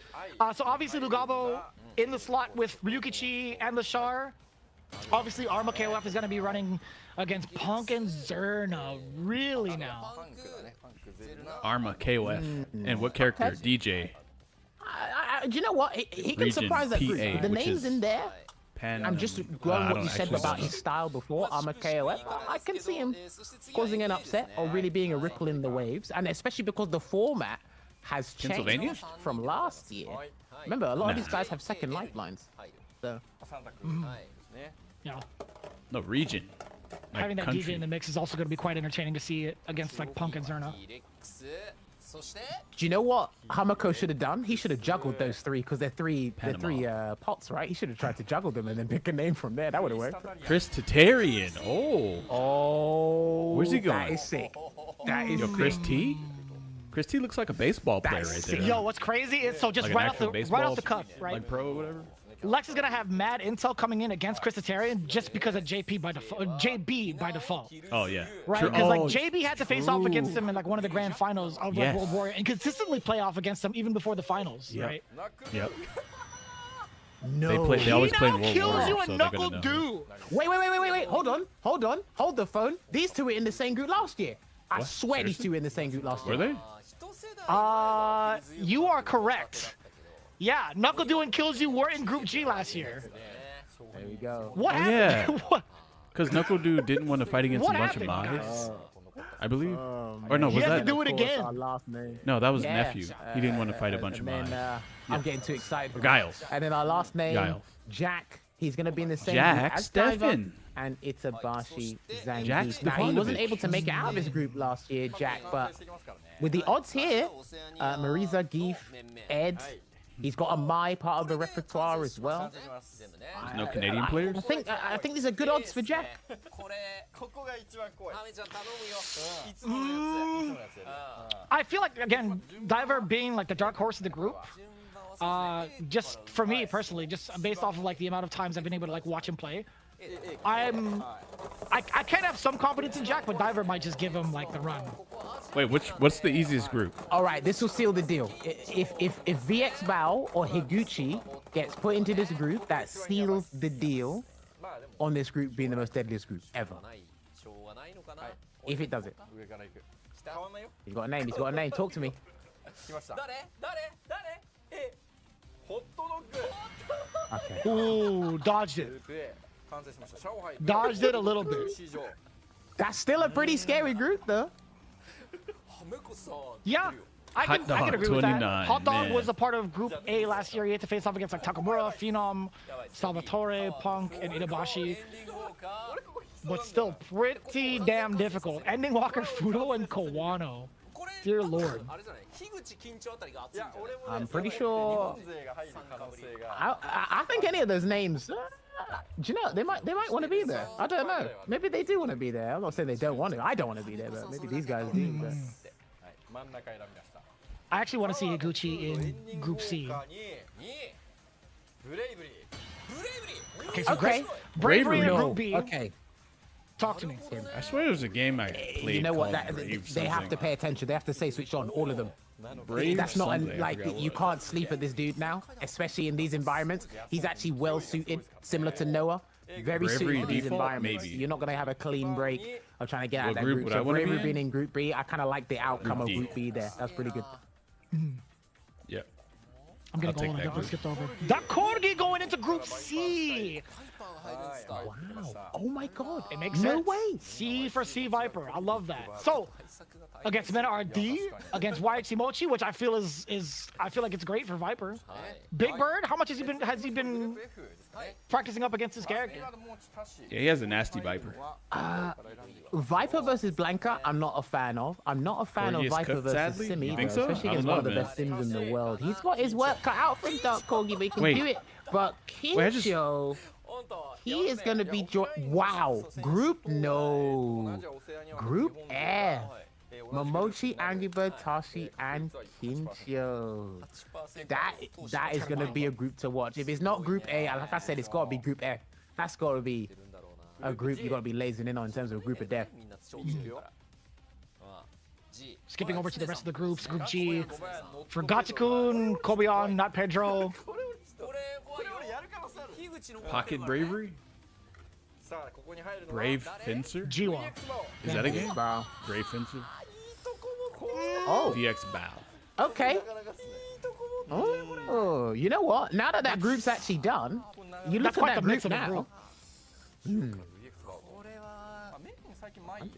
So obviously Lugabo in the slot with Ryukichi and Lashar. Obviously, Arma KOF is going to be running against Punk and Zerna. Really now. Arma KOF. And what character? DJ. Do you know what? He can surprise that group. PA, The which names is in there. I'm just going what you said actually about know. his style before, Arma KOF. I can see him causing an upset or really being a ripple in the waves, and especially because the format has Pennsylvania? changed from last year. Remember, a lot of these guys have second lifelines. So. Yeah. No, region. Like Having that country. DJ in the mix is also going to be quite entertaining to see it against like Punk and Zerna. Do you know what Hamako should have done? He should have juggled those three because they're three pots, right? He should have tried to juggle them and then pick a name from there. That would have worked. Chris Tatarian. Oh. Where's he going? That is sick. That is Yo, Chris sick. T? Chris T looks like a baseball player right there. Yo, what's crazy is so just Like an right actual off baseball, the cuff, right? Like pro or whatever? Lex is gonna have mad intel coming in against Chris Tatarian just because of JB by default. Oh, yeah. Right? True. Because like Oh, JB had to face off against him in like one of the grand finals of like, Yes. World Warrior and consistently play off against him even before the finals, Yep. right? Yep. No. They always play in World kills War, you so a they're knuckle gonna know. do. Wait. Hold the phone. These two were in the same group last year. I swear these two were in the same group last year. Were they? You are correct. Yeah, Knuckle Do and Kills You were in Group G last year. There we go. What Oh, happened? yeah. Because Knuckle Dude didn't want to fight against What a bunch of happened, Mai's. guys? I believe. Or no, He was has to that? do it again. Our last name. No, that was Yeah. Nephew. He didn't want to fight a bunch of And Mai's. then I'm getting too excited. for Giles. And then our last name, Giles. Jack. He's going to be in the same Jack group as Diver Stephan. and Itabashi Zangief. Jack Now, he wasn't Stefanovic. able to make it out of his group last year, Jack, but with the odds here, Marisa, Geef, Ed, he's got a Mai part of the repertoire as well. There's no Canadian players? I think these are good odds for Jack. I feel like, again, Diver being like the dark horse of the group, just for me personally, just based off of like the amount of times I've been able to like watch him play, I can have some confidence in Jack, but Diver might just give him like the run. Wait, what's the easiest group? All right, this will seal the deal. If VX Bao or Higuchi gets put into this group, that seals the deal on this group being the most deadliest group ever. If it does it. He's got a name. He's got a name. Talk to me. Okay. Ooh, dodged it. Dodged it a little bit. That's still a pretty scary group, though. Yeah, I Hot can Dog agree with that. 29, Hot Dog man. was a part of Group A last year. He had to face off against like Takamura, Phenom, Salvatore, Punk, and Itabashi. But still pretty damn difficult. Ending Walker, Fudo, and Kawano. Dear Lord. I'm pretty sure. I think any of those names. Do you know they might want to be there? I don't know. Maybe they do want to be there. I'm not saying they don't want to. I don't want to be there, but maybe these guys do. But... I actually want to see Higuchi in Group C. Okay, so Okay. Bravery in No. Group B. Okay. Talk to me. I swear there was a game I played. You know what? called Brave They have to something. pay attention. They have to say switch on, all of them. Brave That's not something, I like forgot you what. can't sleep at this dude now, especially in these environments. He's actually well suited, similar to Noah. Very suited Bravery for these default, environments. maybe. You're not gonna have a clean break of trying to get out of What that group group. would I So wanna be Bravery in? being in Group B, I kind of like the outcome of D. Group B there. That's pretty good. Yeah. I'm gonna I'll go take on. that I group. skipped over. That Corgi going into Group C. Wow. Oh my God. It makes No sense. way. C for C Viper. I love that. So against Men RD, against YHC Mochi, which I feel I feel like it's great for Viper. Big Bird, how much has he been practicing up against this character? Yeah, he has a nasty Viper. Viper versus Blanca, I'm not a fan of. I'm not a fan of Corgi is Viper cooked, versus sadly? Simi, You think though, so? especially I against don't one of know, the man. best sims in the world. He's got his work cut out for Dark Corgi, but he can Wait. do it. But Wait, I just- Kincho, he is going to be... Wow. Group no. Group F. Momochi, Angry Bird, Tashi, and Kincho. That is going to be a group to watch. If it's not Group A, like I said, it's got to be Group F. That's got to be a group you got to be lazing in on in terms of a group of death. Skipping over to the rest of the groups, Group G. For Gachikun, Kobeon, not Pedro. Pocket Bravery? Brave Fencer? Jiwa. Is that a game? Bow. Brave Fencer? Oh, DX Bow. okay. Oh, you know what? Now that that group's actually done, you look That's at quite that the mix group of a now. group.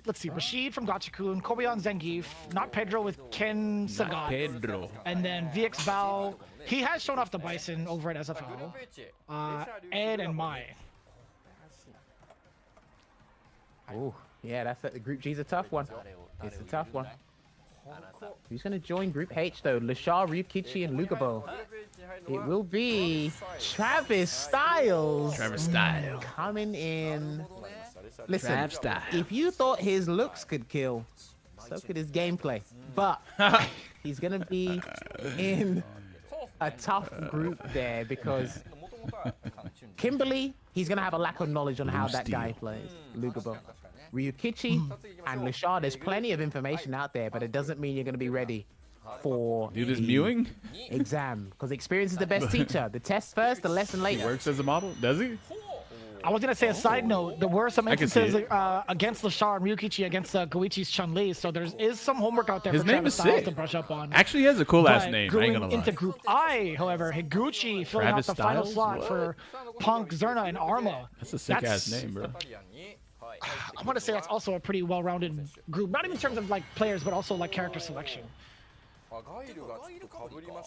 Let's see, Rashid from Gachikun, Kobayan Zangief, Not Pedro with Ken Sagat, Pedro. and then VX Bao. He has shown off the Bison over at SFL. Ed and Mai. Oh, yeah, that's it. Group G's a tough one. It's a tough one. Who's going to join Group H, though? Lashar, Ryukichi, and Lugabo. It will be Travis Styles. Travis Styles. Coming in. Listen, Trav Styles. if you thought his looks could kill, so could his gameplay. But he's going to be in a tough group there because Kimberly, he's going to have a lack of knowledge on how that guy plays. Lugabo. Ryukichi and Lashar, there's plenty of information out there, but it doesn't mean you're going to be ready for Do this the mewing? exam. Because experience is the best teacher. The test first, the lesson He later. works as a model? Does he? I was going to say a side note. There were some I can see instances it. against Lashar and Ryukichi against Goichi's Chun-Li, so there is some homework out there His for name Travis is Styles sick. to brush up on. Actually, he has a cool ass But name. I going ain't gonna lie. into Group I, however, Higuchi filling Travis out the final Styles? slot What? for Punk, Zerna, and Arma. That's a sick ass name, bro. I want to say that's also a pretty well-rounded group, not even in terms of like players, but also like character selection.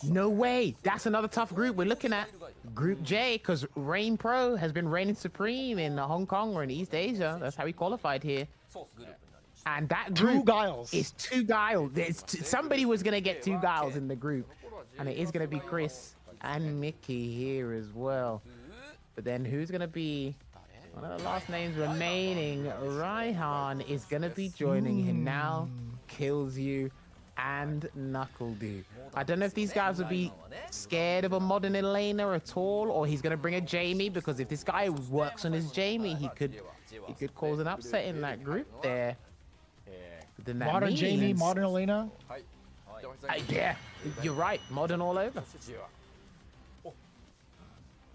No way. That's another tough group. We're looking at Group J because Rain Pro has been reigning supreme in Hong Kong or in East Asia. That's how he qualified here. And that group is two Guiles. Somebody was going to get two Guiles in the group. And it is going to be Chris and Mickey here as well. But then who's going to be one of the last names remaining? Raihan is going to be joining him now. Kills you. And Knuckle-Doo. I don't know if these guys would be scared of a modern Elena at all, or he's going to bring a Jamie, because if this guy works on his Jamie, he could cause an upset in that group there. But then that Modern means, Jamie, modern Elena. yeah, you're right. Modern all over.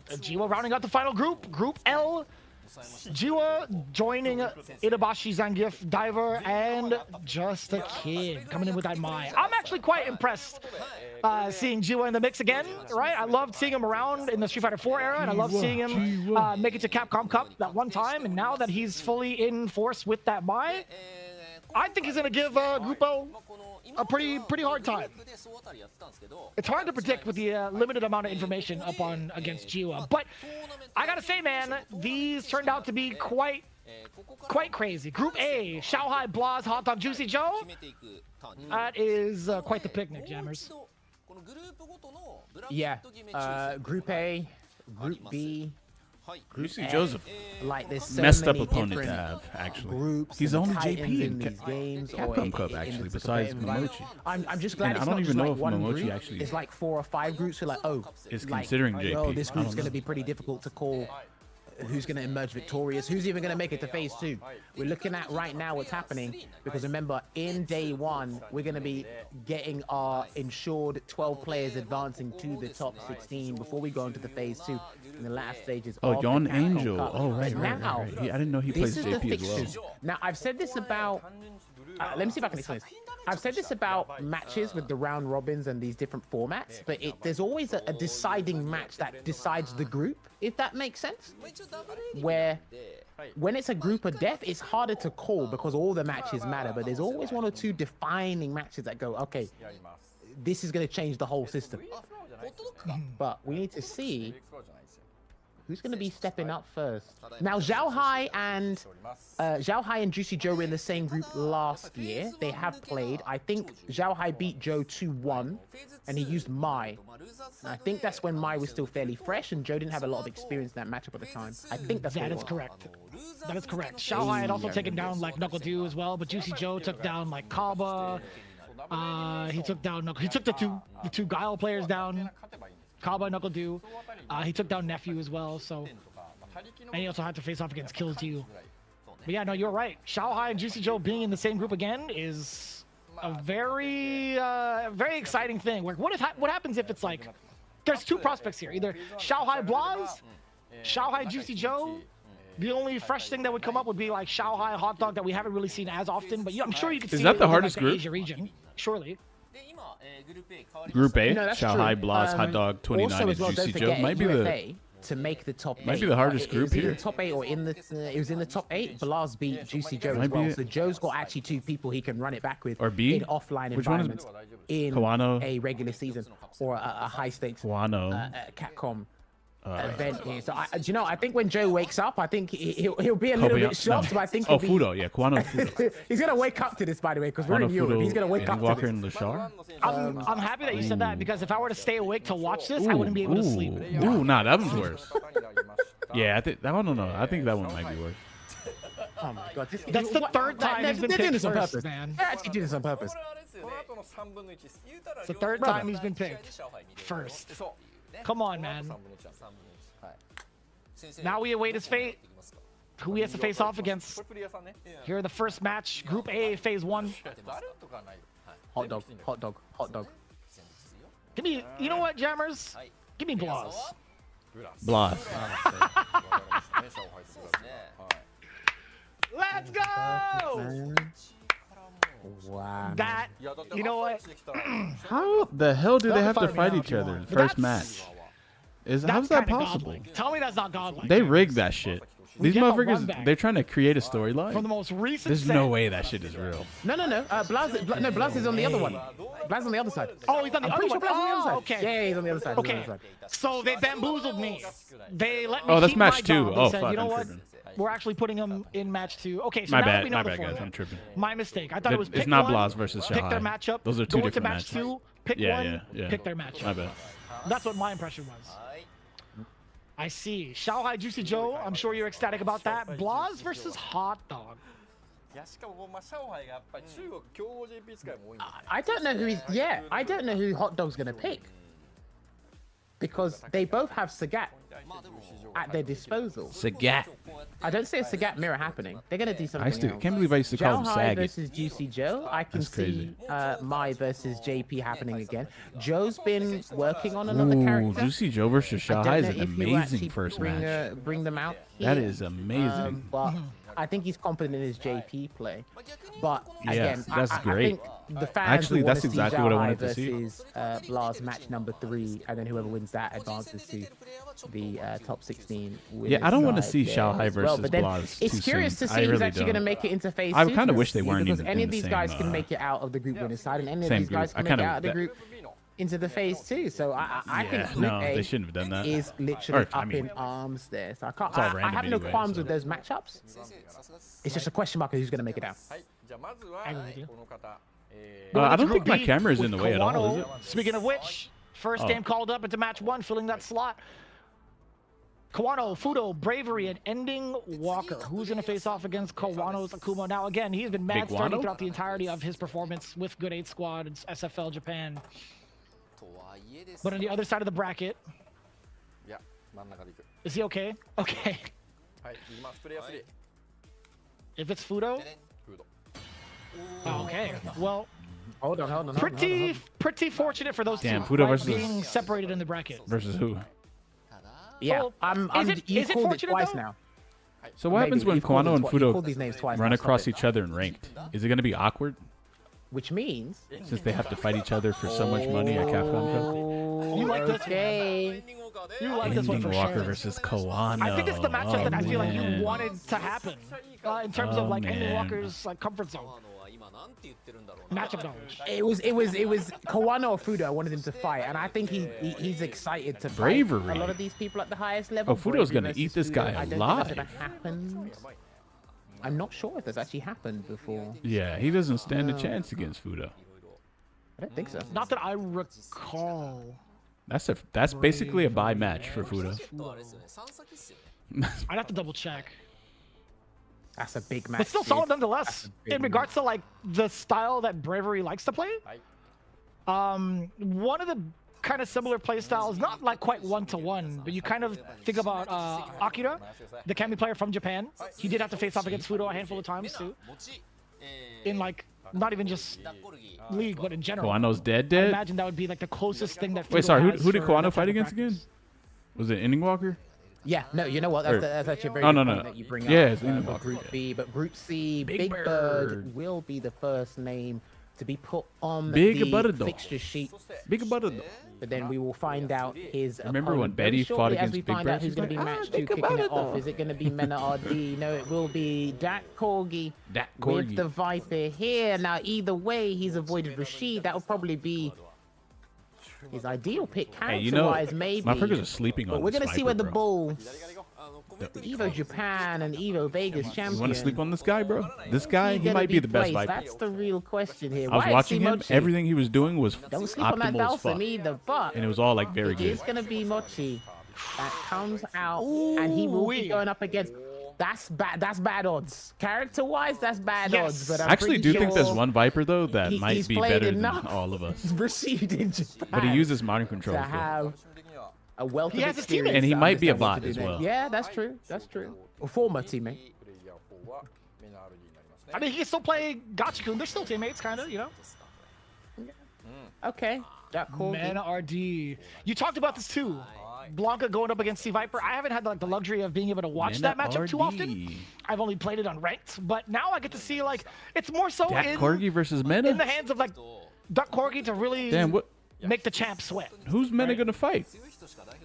Jiwa rounding out the final group, Group L. Jiwa joining Itabashi, Zangief, Diver, and Just a Kid coming in with that Mai. I'm actually quite impressed seeing Jiwa in the mix again, right? I loved seeing him around in the Street Fighter 4 era, and I loved seeing him make it to Capcom Cup that one time, and now that he's fully in force with that Mai, I think he's going to give Group L a pretty hard time. It's hard to predict with the limited amount of information up on against Jiwa, but I gotta say, man, these turned out to be quite crazy. Group A, Xiaohai, Blaz, Hot Dog, Juicy Joe. That is quite the picnic, jammers. Yeah, Group A, Group B, Juicy Joseph. like this so Messed up many opponent to different have, actually. groups. He's the and only titans JP in in these games, or Capcom Cup, in actually, the besides competitive Momochi. I'm just glad And it's I don't not even just know like if one Momochi group. actually It's like 4 or 5 groups who are like, oh, is like, considering oh, JP. this I group's don't going to know. be pretty difficult to call. Who's going to emerge victorious? Who's even going to make it to phase 2? We're looking at right now what's happening, because remember, in day 1, we're going to be getting our ensured 12 players advancing to the top 16 before we go into the phase 2 in the last stages. Oh, of the Yon Capcom Angel. Cup. Oh, right, But right, now, right. I didn't know he plays this is the JP as well. fixtures. Now, I've said this about... let me see if I can explain this. I've said this about matches with the round robins and these different formats, but there's always a deciding match that decides the group, if that makes sense. Where when it's a group of death, it's harder to call because all the matches matter, but there's always 1 or 2 defining matches that go, okay, this is going to change the whole system. But we need to see who's going to be stepping up first. Now, Zhao Hai and Juicy Joe were in the same group last year. They have played. I think Zhao Hai beat Joe 2-1, and he used Mai. And I think that's when Mai was still fairly fresh, and Joe didn't have a lot of experience in that matchup at the time. I think that's what it That was. is correct. That is correct. Xiaohai had also taken down like Knuckle-Doo as well, but Juicy Joe took down like Kaba. He took down He took the two Guile players down. Kaba, Knuckle-Doo. He took down Nephew as well, so... And he also had to face off against Kills Doo. But yeah, no, you're right. Xiaohai and Juicy Joe being in the same group again is a very exciting thing. Like, what happens if it's like... There's 2 prospects here. Either Xiaohai Blaz Shanghai Juicy Joe. The only fresh thing that would come up would be like Shanghai Hot Dog that we haven't really seen as often, but I'm sure you could see that it the in, hardest like, group? the Asia region. Surely. Group A, No, that's Shanghai, true. Blaz, Hot Dog, 29, Also, and as well, don't Juicy Joe. forget, Might be UFA to make the top 8. might be the hardest It group was either here. the top 8 or in the it was in the top 8. Blaz beat Juicy Joe Might as be well. it. So Joe's got actually 2 people he can run it back with Or B? in offline Which one is environments in Kawano? a regular season or a high stakes Wano. Catcom event here. So do you know? I think when Joe wakes up, I think he'll be a little bit shocked, but I think Oh, he'll be, Fudo, yeah, Kawano Fudo. he's gonna wake up to this, by the way, because we're Wano in Europe. He's gonna Fudo, wake up Walker to and this. Lashar. I'm happy that you said that because if I were to stay awake to watch this, I wouldn't be able to sleep. Ooh, nah, that one's worse. Yeah, I think that one. No, I think that one might be worse. Oh my god, That's the third time he's been they're doing picked this on first, purpose. man. They're actually doing this on purpose. It's the third time he's been picked first. Come on, man. Now we await his fate. Who he has to face off against. Here are the first match, Group A, Phase 1. Hot dog, hot dog, hot dog. Give me, you know what, Jammers? Give me Blaz. Blaz. Let's go! Wow. That, you know what? How the hell do they have to fire me fight out each if you other want. first That's- match? How's that kinda possible? godlike. Tell me that's not godlike. They Jammers. rigged that shit. We These get a run motherfuckers, back. they're trying to create a From storyline. the most recent There's set. no way that shit is real. No. Blaz is on the other one. Blaz on the other side. Oh, he's on the I'm other pretty one. sure Blaz on the other side. Oh, okay. Yeah, he's on the other side. he's on the Okay, other side. so they bamboozled me. They let me Oh, that's keep match my 2. job. They Oh, said, fuck, you know I'm what? tripping. We're actually putting him in match 2. Okay, so My now bad, we know my the bad, guys. format. I'm tripping. My mistake. I thought it was It's pick not one, Blaz versus pick Shahai. their matchup. Those are two go into different match matches. 2, pick Yeah, one, yeah. pick their matchup. My bad. That's what my impression was. I see. Shanghai Juicy Joe, I'm sure you're ecstatic about that. Blaz versus Hot Dog. I don't know who he's. Yeah, I don't know who Hot Dog's gonna pick because they both have Sagat at their disposal. Sagat. I don't see a Sagat mirror happening. They're gonna do something else. Can't believe I used to call him Shanghai Sagat. versus Juicy Joe. I can That's crazy. see Mai versus JP happening again. Joe's been working on another Ooh, character. Juicy Joe versus I don't Shahai is know an if you amazing actually first bring, match. Bring them out. That here. is amazing. But I think he's confident in his JP play. But Yeah, again, that's I great. think the fans Actually, will wanna that's see exactly what I Zhao wanted Hai to see. versus Blaz match number 3, and then whoever wins that advances to the top 16. Yeah, I don't want to side see there Shanghai as well. versus But then Blaz it's too curious soon. to I see who's really actually going to don't. make it into phase I 2. kind of wish they weren't because even any in of the these same, guys can make it out of the group winning side, and any of same these guys group. can I make it kinda- out of the group into the phase 2. So I think Group no, A they shouldn't have done that. is literally Or, I up mean, in arms there. So I can't. it's all I random have no anyway, qualms so. with those matchups. It's just a question mark of who's going to make it out. I agree with you. I don't Group think my B camera is in with the way at all, is it? Kawano. Speaking of which, first Oh. name called up into match 1, filling that slot. Kawano, Fudo, Bravery, and Ending Walker. Who's going to face off against Kawano's Akuma? Now, again, he's been mad Big sturdy Wano? throughout the entirety of his performance with Good 8 Squad and SFL Japan. But on the other side of the bracket, is he okay? Okay. If it's Fudo? Okay. Well, Hold on. pretty fortunate for those Damn, two. Fudo right, versus- being separated in the bracket. Versus who? Yeah, Well, I'm is it you've called it fortunate twice though? now. So what Maybe, happens when you've called Kawano it and twi- you've called Fudo these names twice run now, across stop it. each other in ranked? Is it going to be awkward Which means since they have to fight each other for so much money at Capcom Cup? You like this okay. You like this one Ending for Walker sure. versus Kawano. I think it's the matchup that I feel like you man. wanted to happen in terms of Oh, like Ending man. Walker's like comfort zone. Matchup knowledge. It was Kawano or Fudo. I wanted him to fight, and I think he's excited to fight Bravery. a lot of these people at the highest level. Oh, Fudo's Bravery gonna versus eat this Fudo. guy I don't alive. think that's ever happened. I'm not sure if that's actually happened before. Yeah, he doesn't stand a chance against Fudo. I don't think so. Not that I recall. That's basically a bye match for Fudo. I'd have to double check. That's a big match. But still dude. solid nonetheless. That's a big In regards to like the style that Bravery likes to play. One of the kind of similar play styles, not like quite one-to-one, but you kind of think about Akira, the Kami player from Japan. He did have to face off against Fudo a handful of times too. In like, not even just League, but in general. Kawano's I dead. imagine that would be like the closest thing that Fudo Wait, sorry, has who did for Kawano that fight type of against again? practice. Was it Ending Walker? Yeah, no, you know what? That's actually a very Oh, good no, point no. that you bring Yeah, up it's Ian for Walker, Group yeah. B. But Group C, Big Big Bird Bird will be the first name to be put on Big the Bird, though. fixture sheet. Big Bird. But then we will find out his Remember when opponent very Betty fought shortly as against we Big find Bird? out who's She's going to be like, match "Ah, two, Big kicking Bird, it off. though." Is it going to be Mena RD? No, it will be Dak Corgi Dak with Corgi. the Viper here. Now, either way, he's avoided Rashid. That would probably be his ideal pick Hey, you know, character-wise, maybe. motherfuckers are sleeping But on we're this going to see Viper, where the bro. bull, the Evo Japan and Evo Vegas champion. You want to sleep on this guy, bro? This guy, he gonna might be the best placed? Viper. That's the real question here. I was Why is watching him. Mochi? Everything he was doing was Don't sleep on that optimal as fuck. Dalsim either, but And it was all like very it good. is going to be Mochi that comes out, and he will be going up against. That's bad. That's bad odds. Character-wise, that's bad odds. But I'm I actually do pretty think there's sure one Viper though that he's might be played better than enough. all of us. Received in Japan. But he uses modern controls. to bro. have a wealth He of has his experience. teammates. And he to might be a understand what bot to as do well. next. Yeah, that's true. That's true. A former teammate. I mean, he can still play Gachikun. They're still teammates, kind of, you know? Okay. That cool. Man, RD. You talked about this too. Blanca going up against C Viper. I haven't had like the luxury of being able to watch that matchup too often. I've only played it on ranked, but now I get to see like it's more so Dak in Corgi versus in Mena? the hands of like Duck Corgi to really Damn, what? make the champ sweat. Who's Mena gonna fight?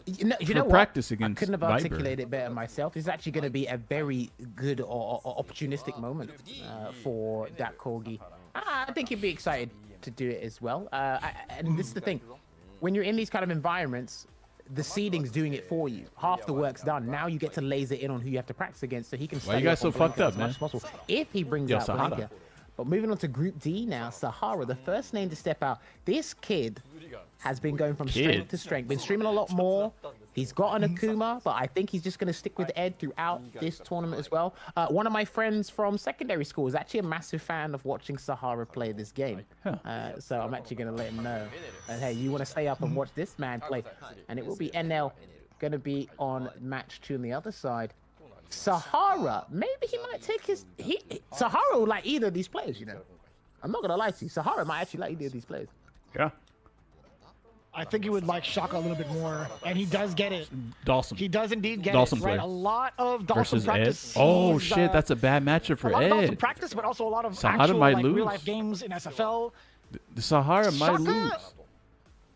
You know For what? practice I against couldn't have Viper. articulated it better myself. It's actually going to be a very good or opportunistic moment for Dak Corgi. I think he'd be excited to do it as well. And this is the thing. When you're in these kind of environments, the seeding's doing it for you. Half the work's done. Now you get to laser in on who you have to practice against, so he can Why you study guys up on so fucked Blanca up, as much man? as possible. If he brings Yo, out Sahara. Blanca. But moving on to Group D now, Sahara, the first name to step out. This kid has been going from strength to strength. Been streaming a lot more. He's got an Akuma, but I think he's just going to stick with Ed throughout this tournament as well. One of my friends from secondary school is actually a massive fan of watching Sahara play this game. So I'm actually going to let him know. Hey, you want to stay up and watch this man play? And it will be NL going to be on match 2 on the other side. Sahara, maybe he might take his... Sahara will like either of these players, you know. I'm not going to lie to you. Sahara might actually like either of these players. Yeah. I think he would like Shaka a little bit more, and he does get it. Dawson. He does indeed get Dawson it, right? player. A lot of Dawson Versus Ed. practice. Oh He's, shit, that's a bad matchup for a lot of Dawson Ed. practice, but also a lot of Sahara actual might like, lose. real-life games in SFL. The Sahara might Shaka lose.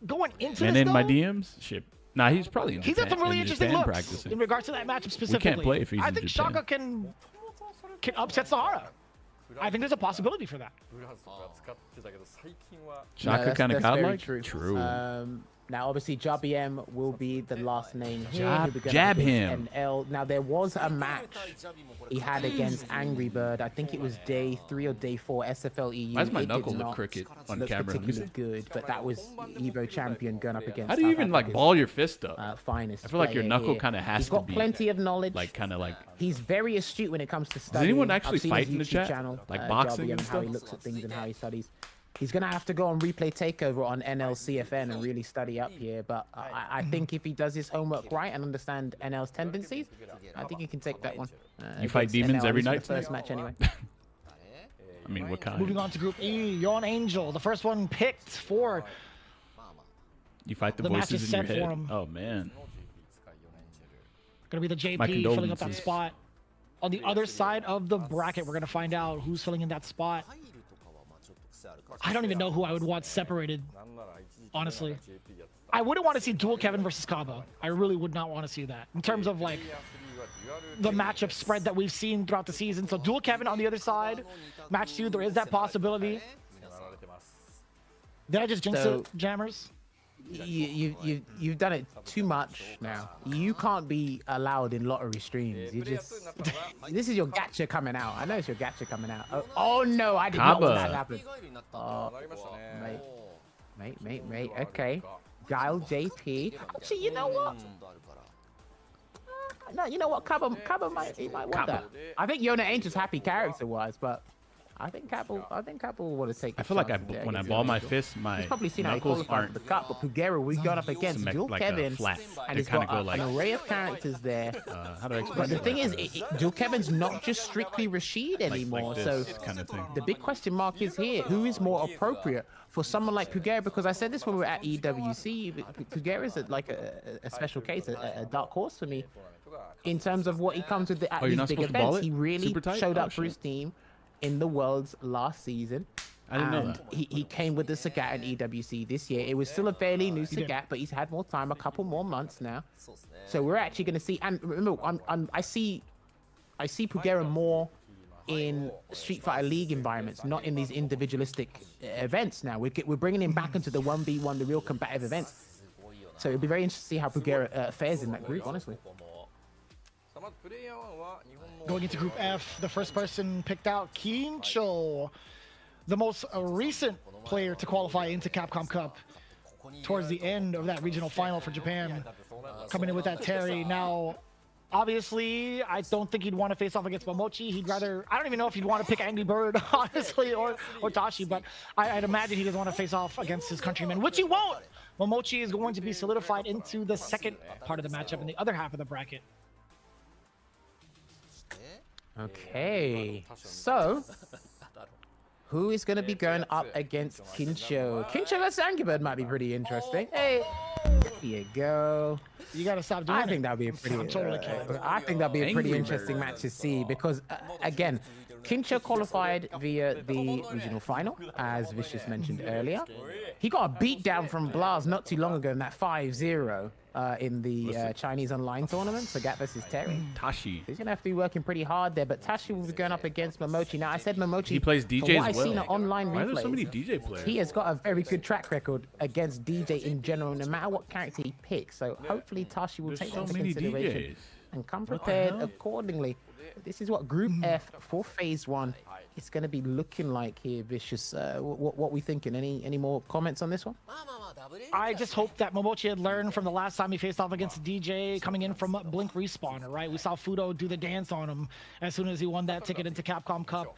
Going into And this, in my though, DMs, shit. Nah, he's probably in he's Japan, had some really in interesting Japan looks practicing. in regards to that matchup specifically. play if he's I in think Japan. Shaka can upset Sahara. I think there's a possibility for that. Shaka that's kind of very godlike? True. Now, obviously, Jabiem will be the last name here. Jab- He'll be going jab up against him. NL. Now, there was a match he had against Angry Bird. I think it was day 3 or day 4 SFL EU. Why does my It did knuckle look not crooked on look camera? Let me particularly good, but that was Evo champion going up against How do you South even like Africa's, ball your fist up? finest I feel like your player knuckle here. kind of has He's to got be plenty of knowledge. like kind of like. He's very astute when it comes to Does studying. anyone actually I've seen fight his in the YouTube chat? channel, Like boxing Jabiem, and how he stuff? looks at things and how he studies. He's going to have to go on Replay Takeover on NLCFN and really study up here. But I think if he does his homework right and understand NL's tendencies, I think he can take that one. You fight against demons NL, every at least for night? the first match anyway. I mean, what kind? Moving on to Group E, Yon Angel, the first one picked for You fight the the match voices is in your set for head. him. Oh man. Going to be the My JP filling up that condolences. spot. On the other side of the bracket, we're going to find out who's filling in that spot. I don't even know who I would want separated, honestly. I wouldn't want to see dual Kevin versus Cabo. I really would not want to see that in terms of like the matchup spread that we've seen throughout the season. So dual Kevin on the other side, match 2, there is that possibility. Did I just jinx it, Jammers? You've done it too much now. You can't be allowed in lottery streams. You just this is your gacha coming out. I know it's your gacha coming out. Oh no, I did not want that to happen. Oh, mate. Okay, Guile JP. Actually, you know what? No, you know what? Kaba might want that. I think Yona Angel's happy character-wise, but I think Kappa will want to take. I feel like when I ball my fist, my He's probably seen how he knuckles qualified aren't for the cup, but Pugera, we got up against symmet- Dual like, Kevin, flat. and They he's kinda got go like- an array of characters there. How do I explain But the it? thing is, Dual Kevin's not just strictly Rashid anymore. like So this kind of thing. the big question mark is here: who is more appropriate for someone like Pugera? Because I said this when we were at EWC. Pugera is like a special case, a dark horse for me. in terms of what he comes with at you're these not big supposed to ball events. it? He really Super tight? showed Oh, up for shit. his team in the Worlds last season. I didn't know and that. He came with the Sagat and EWC this year. It was still a fairly new Sagat, but he's had more time, a couple more months now. So we're actually going to see. And remember, I see Pugera more in Street Fighter League environments, not in these individualistic events. Now we're bringing him back into the 1v1, the real competitive events. So it'll be very interesting to see how Pugera fares in that group, honestly. Going into Group F, the first person picked out, Kincho, the most recent player to qualify into Capcom Cup towards the end of that regional final for Japan, coming in with that Terry. Now, obviously, I don't think he'd want to face off against Momochi. He'd rather, I don't even know if he'd want to pick Angry Bird, honestly, or Tashi, but I'd imagine he doesn't want to face off against his countrymen, which he won't. Momochi is going to be solidified into the second part of the matchup in the other half of the bracket. Okay, so who is going to be going up against Kincho? Kincho vs Zangief might be pretty interesting. Hey, here you go. You gotta stop doing it. I think that'd be a pretty. I'm totally kidding. I think that'd be a pretty Angry interesting match to see because again, Kincho qualified via the regional final, as Vicious mentioned earlier. He got a beatdown from Blaz not too long ago in that 5-0 in the Chinese online tournament. So Gat versus Terry. Tashi. He's gonna have to be working pretty hard there, but Tashi will be going up against Momochi. Now I said Momochi. He plays DJ from what as I've seen well. at online Why are there replays, so many DJ players? he has got a very good track record against DJ in general, no matter what character he picks. So hopefully Tashi will There's take so that into many consideration DJs. and come What the prepared hell? accordingly. This is what Group F for Phase 1 is going to be looking like here, Vicious. What we thinking? Any more comments on this one? I just hope that Momochi had learned from the last time he faced off against DJ coming in from Blink Respawner, right? We saw Fudo do the dance on him as soon as he won that ticket into Capcom Cup.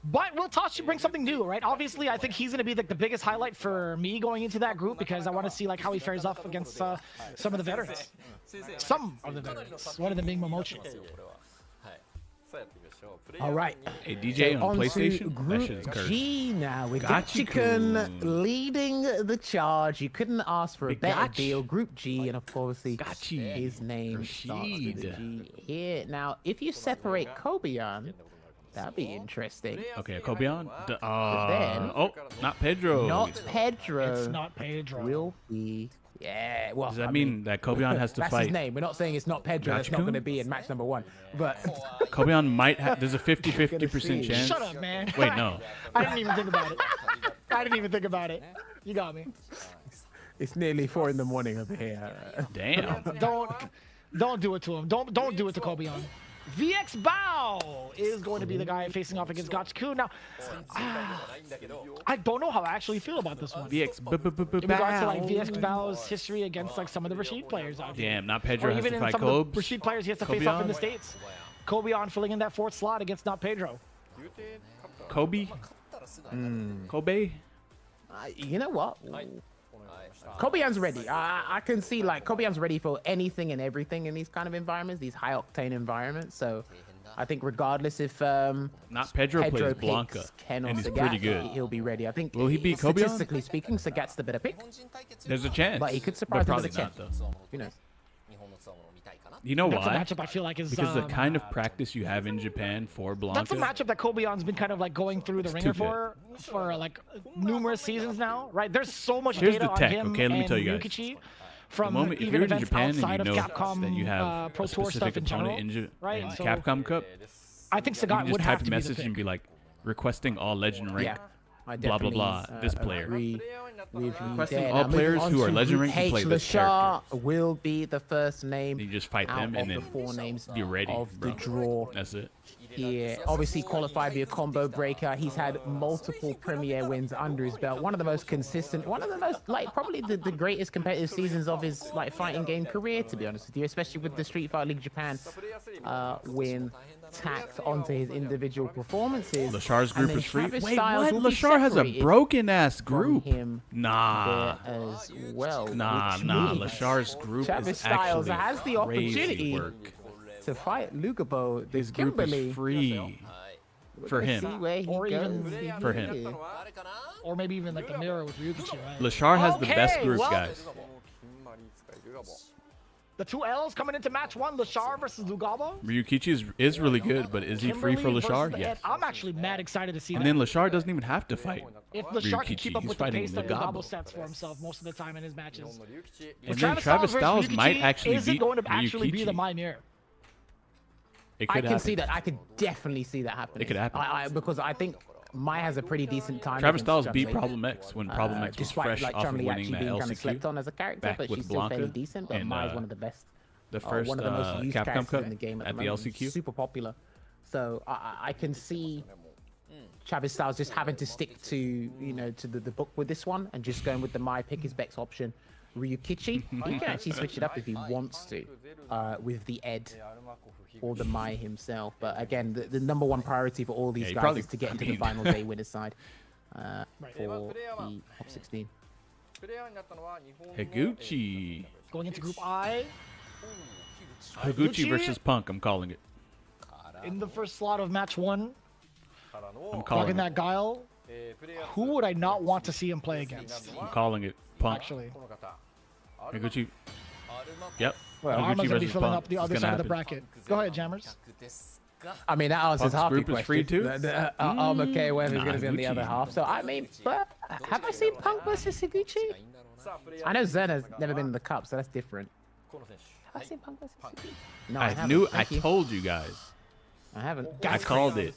But will Tashi bring something new, right? Obviously, I think he's going to be like the biggest highlight for me going into that group because I want to see like how he fares off against some of the veterans. Some of the veterans, one of them being Momochi. All right. A DJ So on to PlayStation? That Group shit is cursed. G now with Gotchi Gachikun Kun. leading the charge. You couldn't ask for a Big better Gach. deal. Group G, and of course, Gotchi. his name starts with a Rashid. G here. Now, if you separate Kobian, that'd be interesting. Okay, Kobian. then- Oh, not Pedro. Not Pedro. It's not Pedro. Will be. Yeah. Well, Does that I mean that Kobian has to that's fight? his name. We're not saying it's not Pedro. That's not Gachikun? going to be in match number 1. But Kobian might have. There's a 50% see. chance. Shut up, man. Wait, no. I didn't even think about it. I didn't even think about it. You got me. it's nearly 4 in the morning over here. Damn. Don't do it to him. Don't do it to Kobian. VX Bao is going to be the guy facing off against Gachikun. Now, I don't know how I actually feel about this one. VX. In regards to like VX Bao's history against like some of the Rashid players out here. Damn, not Pedro Or has even to in fight some of Cobes. the Rashid players he has to face off in the Kobian? States. Kobian filling in that 4th slot against not Pedro. Kobe. Kobe. You know what? Kobian's ready. I can see like Kobian's ready for anything and everything in these kind of environments, these high octane environments. So I think regardless if Not Pedro, Pedro plays Blanca, picks Ken or and he's Sagat, pretty good. he'll be ready. I think Will he beat Kobian? statistically speaking, Sagat's the better pick. There's a chance. But he could surprise him probably with a not, chance. though. Who knows? You know That's why? a matchup I feel like is Because the kind of practice you have in Japan for Blanca. that's a matchup that Kobian's been kind of like going through the ringer too for like numerous seasons now, right? There's so much Here's data the on tech, him okay? Let me and tell you guys. Yukichi The from moment, if even you're in events Japan outside and you of know Capcom that you have Pro a Tour specific stuff in opponent general, in, right? in So Capcom Cup, I think you Sagat can would just have type a to be the message pick. and be like, requesting all legend rank. Yeah. I Blah, blah, definitely, blah, this player. agree with you Requesting there. all Now, moving players on who are to legend Group ranked to H, play this Lashar will be the first name You just fight out them of and the then 4 names be ready, of bro. the draw. That's it. Here, obviously qualified via combo breaker. He's had multiple premier wins under his belt. One of the most consistent, one of the most like probably the greatest competitive seasons of his like fighting game career, to be honest with you, especially with the Street Fighter League Japan win tacked onto his individual performances. Lashar's And group then is free. Travis Wait, Styles what? will be Lashar has a separated broken ass from group. him Nah. there as well. Nah, which nah. means Lashar's group Travis is Styles actually has the crazy opportunity work. to fight Lugabo, the His group Kimberly. is free for Let's see him. where he Or even- goes For him. here. Or maybe even like the mirror with Ryukichi, right? Lashar has the best Okay, group, well, guys. The two L's coming into match 1, Lashar versus Lugaba. Ryukichi is really good, but is he free for Kimberly versus Lashar? the Yes. Ed. I'm actually mad excited to see And that. then Lashar doesn't even have to fight If Lashar can keep Ryukichi. up He's with the fighting pace that Lugaba. Lugaba sets for himself most of the time in his matches. And then Travis Styles versus might Ryukichi actually isn't beat going to actually be the Ryukichi. My Mirror. It I could can happen. see that. I could definitely see that happening. It could happen. Because I think Mai has a pretty decent time. Travis against Styles beat Chun-Li. Problem X when Problem X was Despite fresh like off of Chun-Li winning actually that being kind of slept LCQ. on as a character, back but with she's still fairly Blanca decent. But and, Mai is one of the best. The first one of the most used Capcom characters Cup in the game at the the moment. LCQ. Super popular. So I can see Travis Styles just having to stick to to the book with this one and just going with the Mai pick his Bex option. Ryukichi, he can actually switch it up if he wants to with the Ed or the Mai himself. But again, the number one priority for all these he guys probably is to get into the queen. final day winner's side for the top 16. Higuchi. Going into Group I. Higuchi versus Punk. I'm calling it. In the first slot of match 1, I'm calling talking it. that Guile. Who would I not want to see him play against? I'm calling it. Punk. Actually, Higuchi. Yep. Arma's Higuchi going to be versus filling Punk. up the It's other gonna side of the happen. bracket. Go ahead, Jammers. I mean, that answers Punk's half group the is free question. too? Arma KOF is going to be on the Higuchi. other half. So, I mean, but have I seen Punk versus Higuchi? I know Zerna's never been in the cup, so that's different. Have I seen Punk versus Higuchi? No, I haven't. I Thank you. told you guys. I haven't. I called it.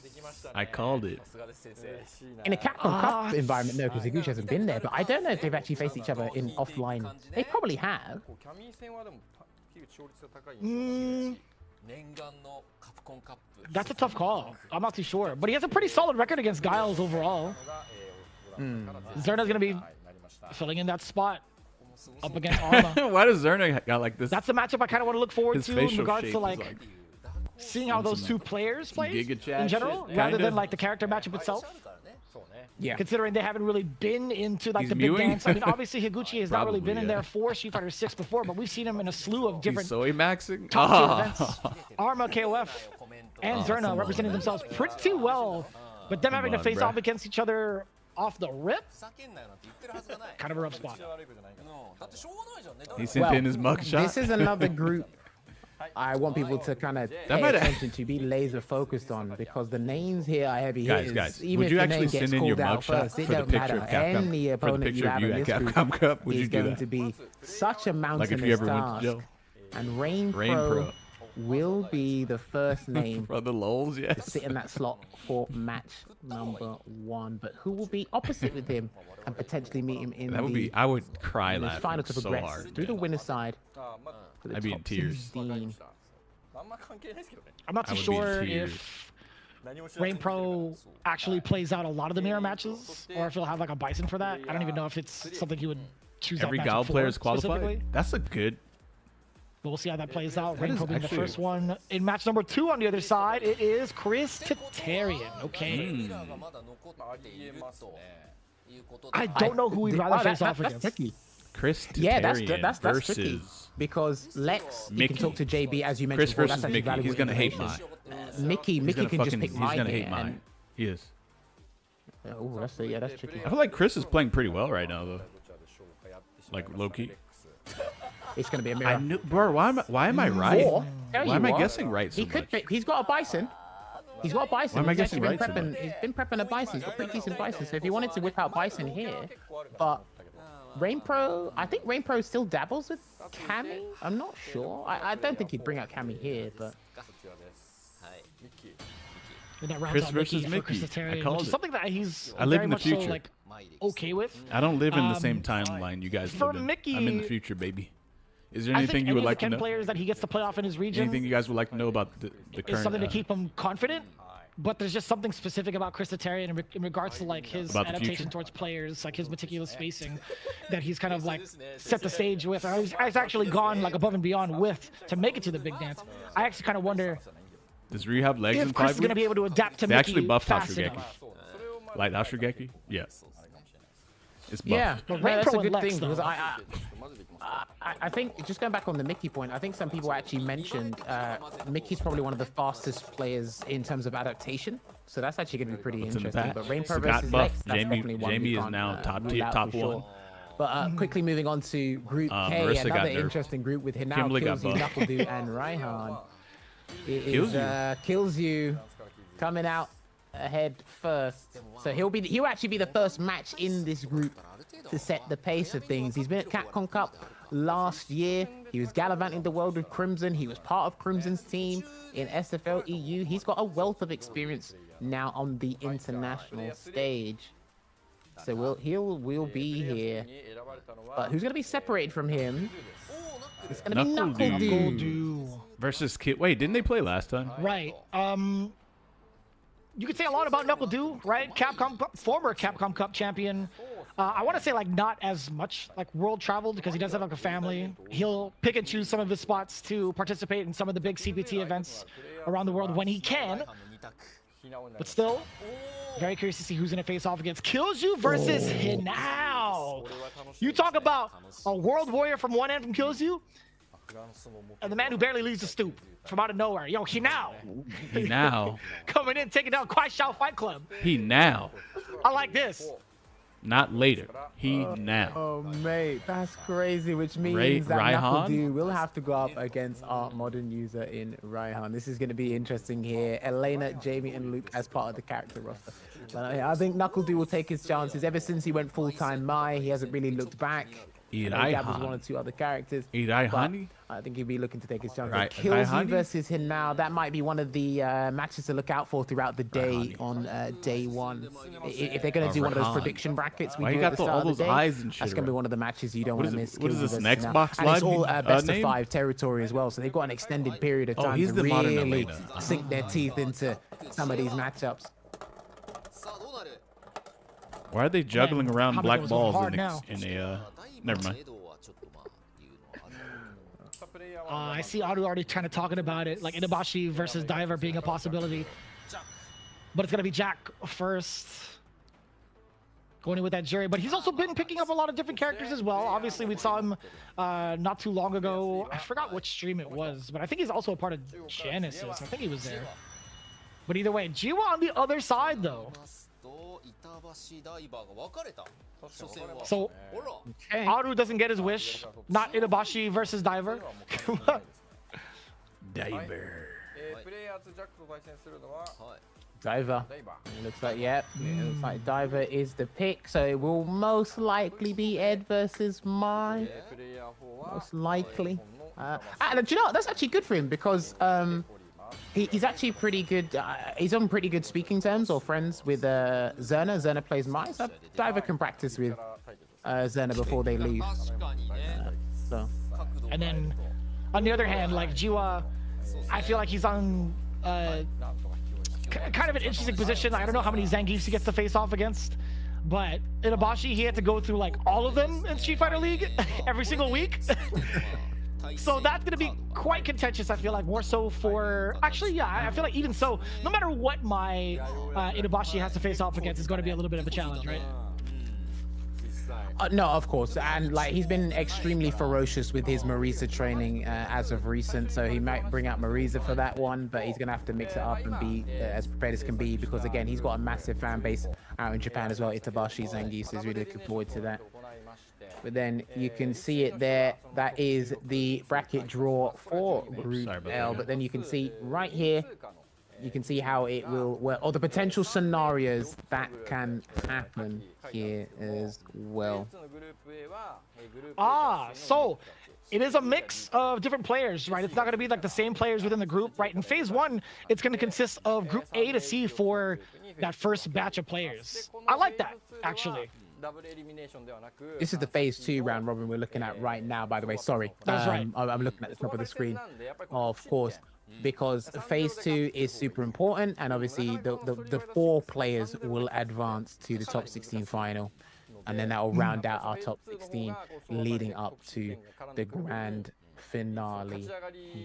I called it. In a Capcom Cup environment, no, because Higuchi hasn't been there. But I don't know if they've actually faced each other in offline. They probably have. That's a tough call. I'm not too sure. But he has a pretty solid record against Giles overall. Zerna's going to be filling in that spot up against Arma. Why does Zerna got like this? That's a matchup I kind of want to look forward His to in facial regards shape to is like seeing how those two players play Giga Chad in general, shit, rather kinda. than like the character matchup itself. Yeah. Considering they haven't really been into like He's the big mewing? dance. I mean, obviously Higuchi has not really been Probably, in yeah. there for Street Fighter 6 before, but we've seen him in a slew of He's different soy maxing. top tier Ah. events. Arma, KOF, and Zerna representing themselves pretty well, but them having to on, face bruh. off against each other off the rip, kind of a rough spot. He sent in his mugshot. This is another group I want people to kind of pay might- attention to, be laser focused on, because the names here are heavy Guys, hitters. guys, Even would if you your actually name gets send in your called out mugshot first, it for the don't picture matter. of Capcom? Any For the opponent picture you of have you in at this group Capcom Cup? Would you is do going that? to be such a Like mountainous if you ever went to task. jail? And Rain Rain Pro Pro. will be the first name For the lols, to yes. sit in that slot for match number 1. But who will be opposite with him and potentially meet him in That would the be. I would cry in this laughing final to so progress hard. through the man. winner's side? To the I'd be in top tears. 16. I'm not I too would be in sure tears. if Rain Pro actually plays out a lot of the mirror matches, or if he'll have like a Bison for that. I don't even know if it's something he would choose. Every that matchup Gal for player is qualified. specifically. That's a good. But we'll see how that plays out. That Rain is Pro being the actually- first one. In match number 2 on the other side, it is Chris Tatarian. Okay. I don't know who we'd rather face off that's against. tricky. Chris Yeah, Tatarian that's versus tricky. Because Lex, you Mickey. can talk to JB as you mentioned. Chris before, versus that's actually Mickey. valuable He's gonna hate mine. information. Mickey He's can gonna just pick he's mine gonna here, hate mine. and- He is. Oh, that's tricky. I feel like Chris is playing pretty well right now, though. Like low key. It's gonna be a mirror. I knew, bro. Why am I right? Or, tell Why you am I what, guessing right so he could much? pick, he's got a Bison. He's got a Bison. Why am I He's guessing actually right so been much? prepping, he's been prepping a Bison. He's got pretty decent Bison. So if he wanted to whip out Bison here, but Rain Pro, I think Rain Pro still dabbles with Cammy. I'm not sure. I don't think he'd bring out Cammy here, but And that rounds Chris out versus for Chris Mickey. Tatarian, I called which is it. something that he's I live very in the much so future. like okay with. I don't live in the same Um, timeline you guys for live in. Mickey- I'm in the future, baby. Is there I anything think you any would of the like to 10 know? players that he gets to play off in his region Anything you guys would like to know about the is current? something to keep him confident. But there's just something specific about Chris Tatarian in regards to like his About the adaptation future? towards players, like his meticulous spacing, that he's kind of like set the stage with. Or he's actually gone like above and beyond with to make it to the big dance. I actually kind of wonder Does Ryu have legs in if Chris 5 is going to be weeks? able to adapt to They Mickey actually buffed fast Hashirageki. enough. Like Hashirageki? Yeah. It's buffed. yeah, But no, Rain that's Pro a and good Lex, thing because though. I think just going back on the Mickey point, I think some people actually mentioned Mickey's probably one of the fastest players in terms of adaptation. So that's actually going to be pretty What's in the interesting. patch? But Rain Pro He got versus buffed. Lex, that's definitely one Jamie we is can't, now top rule tier, out top for one. sure. Quickly moving on to Group K, Marissa got another nerfed. interesting group with Hinao, Kimberly got Killzoo, buffed. Knuckledu, and Raihan. It is Killzoo coming out ahead first. So he'll actually be the first match in this group to set the pace of things. He's been at Capcom Cup last year. He was gallivanting the world with Crimson. He was part of Crimson's team in SFL EU. He's got a wealth of experience now on the international stage. So we'll be here. But who's gonna be separated from him? It's gonna be Knuckledu versus Kid. Wait, didn't they play last time? Right. You could say a lot about Knuckledu, right? Former Capcom Cup champion. I want to say like not as much like world traveled because he does have like a family. He'll pick and choose some of his spots to participate in some of the big CPT events around the world when he can. But still, very curious to see who's going to face off against Killzoo versus Hinao. You talk about a world warrior from one end from Killzoo, and the man who barely leaves the stoop from out of nowhere. Yo, Hinao. Coming in, taking down Kwai Shao Fight Club. Hinao. I like this. Not later. Now. Oh, mate, that's crazy, which means that Knuckledu will have to go up against our modern user in Raihan. This is going to be interesting here. Elena, Jamie, and Luke as part of the character roster. I think Knuckledu will take his chances. Ever since he went full-time Mai, he hasn't really looked back. Dabbles one or two other characters. I think he'll be looking to take his chances. Killzoo versus Hinao. That might be one of the matches to look out for throughout the day on day one. If they're going to do one of those prediction brackets, we do at the start of the day. That's going to be one of the matches you don't want to miss. What is this, an Xbox Live? And it's all best of 5 territory as well, so they've got an extended period of time to really sink their teeth into some of these matchups. Why are they juggling around black balls in a never mind. I see Aru already kind of talking about it, like Inabashi versus Diver being a possibility. But it's going to be Jack first. Going in with that jury. But he's also been picking up a lot of different characters as well. Obviously, we saw him not too long ago. I forgot which stream it was, but I think he's also a part of Genesis. I think he was there. But either way, Jiwa on the other side, though. So, Aru doesn't get his wish. Not Inabashi versus Diver. Diver. It looks like, yep. It looks like Diver is the pick. So it will most likely be Ed versus Mai. Most likely. And do you know what? That's actually good for him because he's actually pretty good. He's on pretty good speaking terms or friends with Zerna. Zerna plays Mai, so Diver can practice with Zerna before they leave. And then, on the other hand, like Jiwa, I feel like he's on kind of an interesting position. I don't know how many Zangiefs he gets to face off against, but Inabashi, he had to go through like all of them in Street Fighter League every single week. So that's going to be quite contentious, I feel like, more so for... Actually, yeah, I feel like even so, no matter what my Inabashi has to face off against, it's going to be a little bit of a challenge, right? No, of course. And like he's been extremely ferocious with his Marisa training as of recent, so he might bring out Marisa for that one, but he's going to have to mix it up and be as prepared as can be because, again, he's got a massive fan base out in Japan as well. Itabashi Zangief, so he's really looking forward to that. But then you can see it there. That is the bracket draw for Group L. But then you can see right here, you can see how it will work, or the potential scenarios that can happen here as well. So it is a mix of different players, right? It's not going to be like the same players within the group, right? In phase 1, it's going to consist of Group A to C for that first batch of players. I like that, actually. This is the phase 2 round robin we're looking at right now, by the way. Sorry. That's right. I'm looking at the top of the screen, of course, because phase 2 is super important, and obviously the 4 players will advance to the top 16 final, and then that will round out our top 16 leading up to the grand finale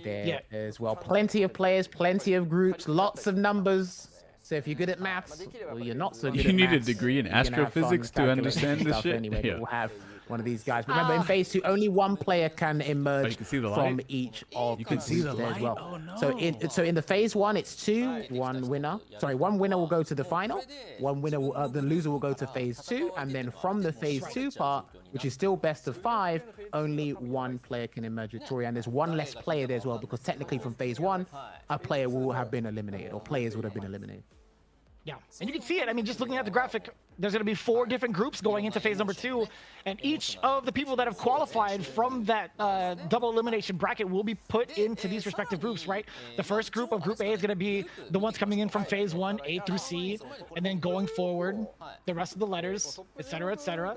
there as well. Plenty of players, plenty of groups, lots of numbers. So if you're good at maths, or you're not so good at maths, you need a degree in astrophysics to understand this shit. Anyway, we'll have one of these guys. Remember, in phase 2, only one player can emerge can see the from light? each of You can see the groups as light? well. Oh, no. So in the phase 1, it's 2, one winner. Sorry, one winner will go to the final. One winner, the loser will go to phase 2, and then from the phase 2 part, which is still best of 5, only one player can emerge victorious, and there's one less player there as well, because technically from phase 1, a player will have been eliminated, or players would have been eliminated. Yeah, and you can see it. I mean, just looking at the graphic, there's going to be 4 different groups going into phase number 2, and each of the people that have qualified from that double elimination bracket will be put into these respective groups, right? The first group of Group A is going to be the ones coming in from phase 1, A through C, and then going forward, the rest of the letters, etc., etc.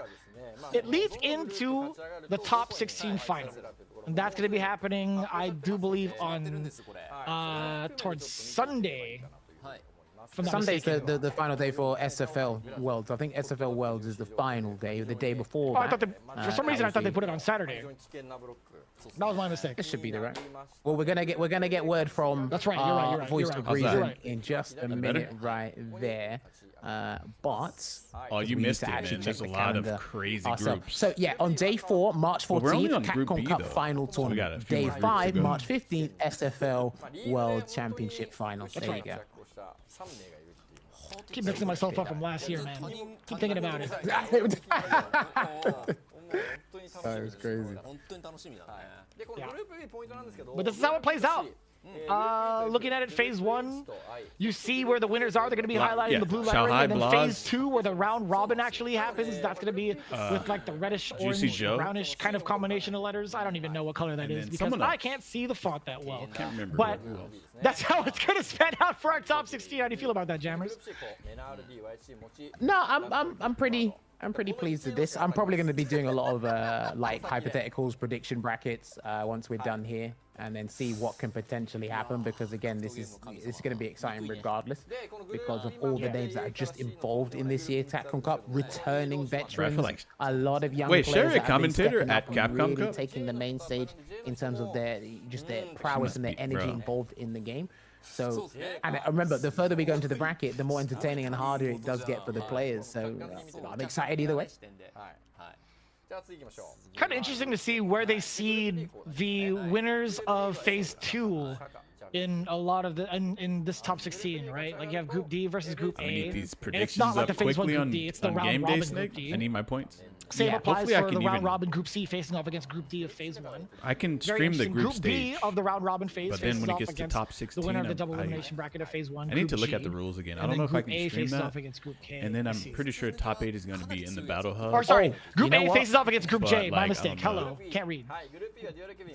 It leads into the top 16 final. And that's going to be happening, I do believe, on towards Sunday. Sunday's the final day for SFL Worlds. I think SFL Worlds is the final day, the day before. Oh, I thought for some reason I thought they put it on Saturday. That was my mistake. It should be there, right? Well, we're gonna get word from that's right. You're right. Voice of Reason in just a minute, right there. But you missed it, man. There's a lot of crazy groups. So yeah, on day 4, March 14th, Group Capcom B, Cup though. final So we got tournament. a few Day more groups 5, to go. March 15th, SFL World Championship final. There you go. Keep mixing myself up from last year, man. Keep thinking about it. That was crazy. Yeah. But this is how it plays out. Looking at it, phase 1, you see where the winners are. They're going to be highlighting the blue lettering, and then phase 2, where the round robin actually happens, that's going to be with like the reddish, orange, brownish kind of combination of letters. I don't even know what color that is because I can't see the font that well. Can't remember. But that's how it's going to span out for our top 16. How do you feel about that, Jammers? No, I'm pretty pleased with this. I'm probably going to be doing a lot of like hypotheticals, prediction brackets once we're done here, and then see what can potentially happen. Because again, this is going to be exciting regardless, because of all the names that are just involved in this year's Capcom Cup, returning veterans, a lot of young players. Share a that have been commentator stepping at up and Capcom really Cup, taking the main stage in terms of their prowess and their energy involved in the game. So, and remember, the further we go into the bracket, the more entertaining and harder it does get for the players. So, I'm excited either way. Kind of interesting to see where they seed the winners of phase 2 in a lot of the in this top 16, right? Like you have Group D versus Group A. I need these and predictions it's not like the up phase 1 quickly Group on, D. It's the on round game day, robin Snake. Group D. I need my points. Same applies Hopefully I for the can round even- robin Group C facing off against Group D of phase 1. I can Very stream the interesting. group B stage, of the round robin phase but then faces when it off gets to against top 16, the winner of the double I elimination bracket of phase 1. need to Group look at G, the rules again. I and don't know then if I Group can A stream faces that. off against Group K. And then I'm Let's see. pretty sure top 8 is going to be in the battle hub. Or sorry, Group you know A what? faces off against Group J. But, My like, mistake. I don't know. Hello, can't read.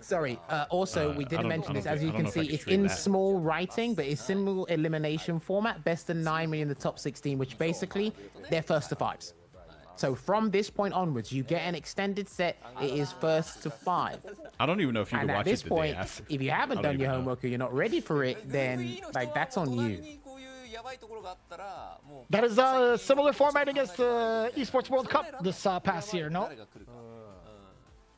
Sorry. Also, we I didn't don't- mention I this. don't As you think- I can don't know if I see, can it's stream in that. small writing, but it's single elimination format. Best of 9 in the top 16, which basically they're first to 5s. So from this point onwards, you get an extended set. It is first to 5. I don't even know if you And can at watch this it the day point, after. if you haven't I don't done your even know. homework or you're not ready for it, then like that's on you. That is a similar format against the Esports World Cup this past year, no?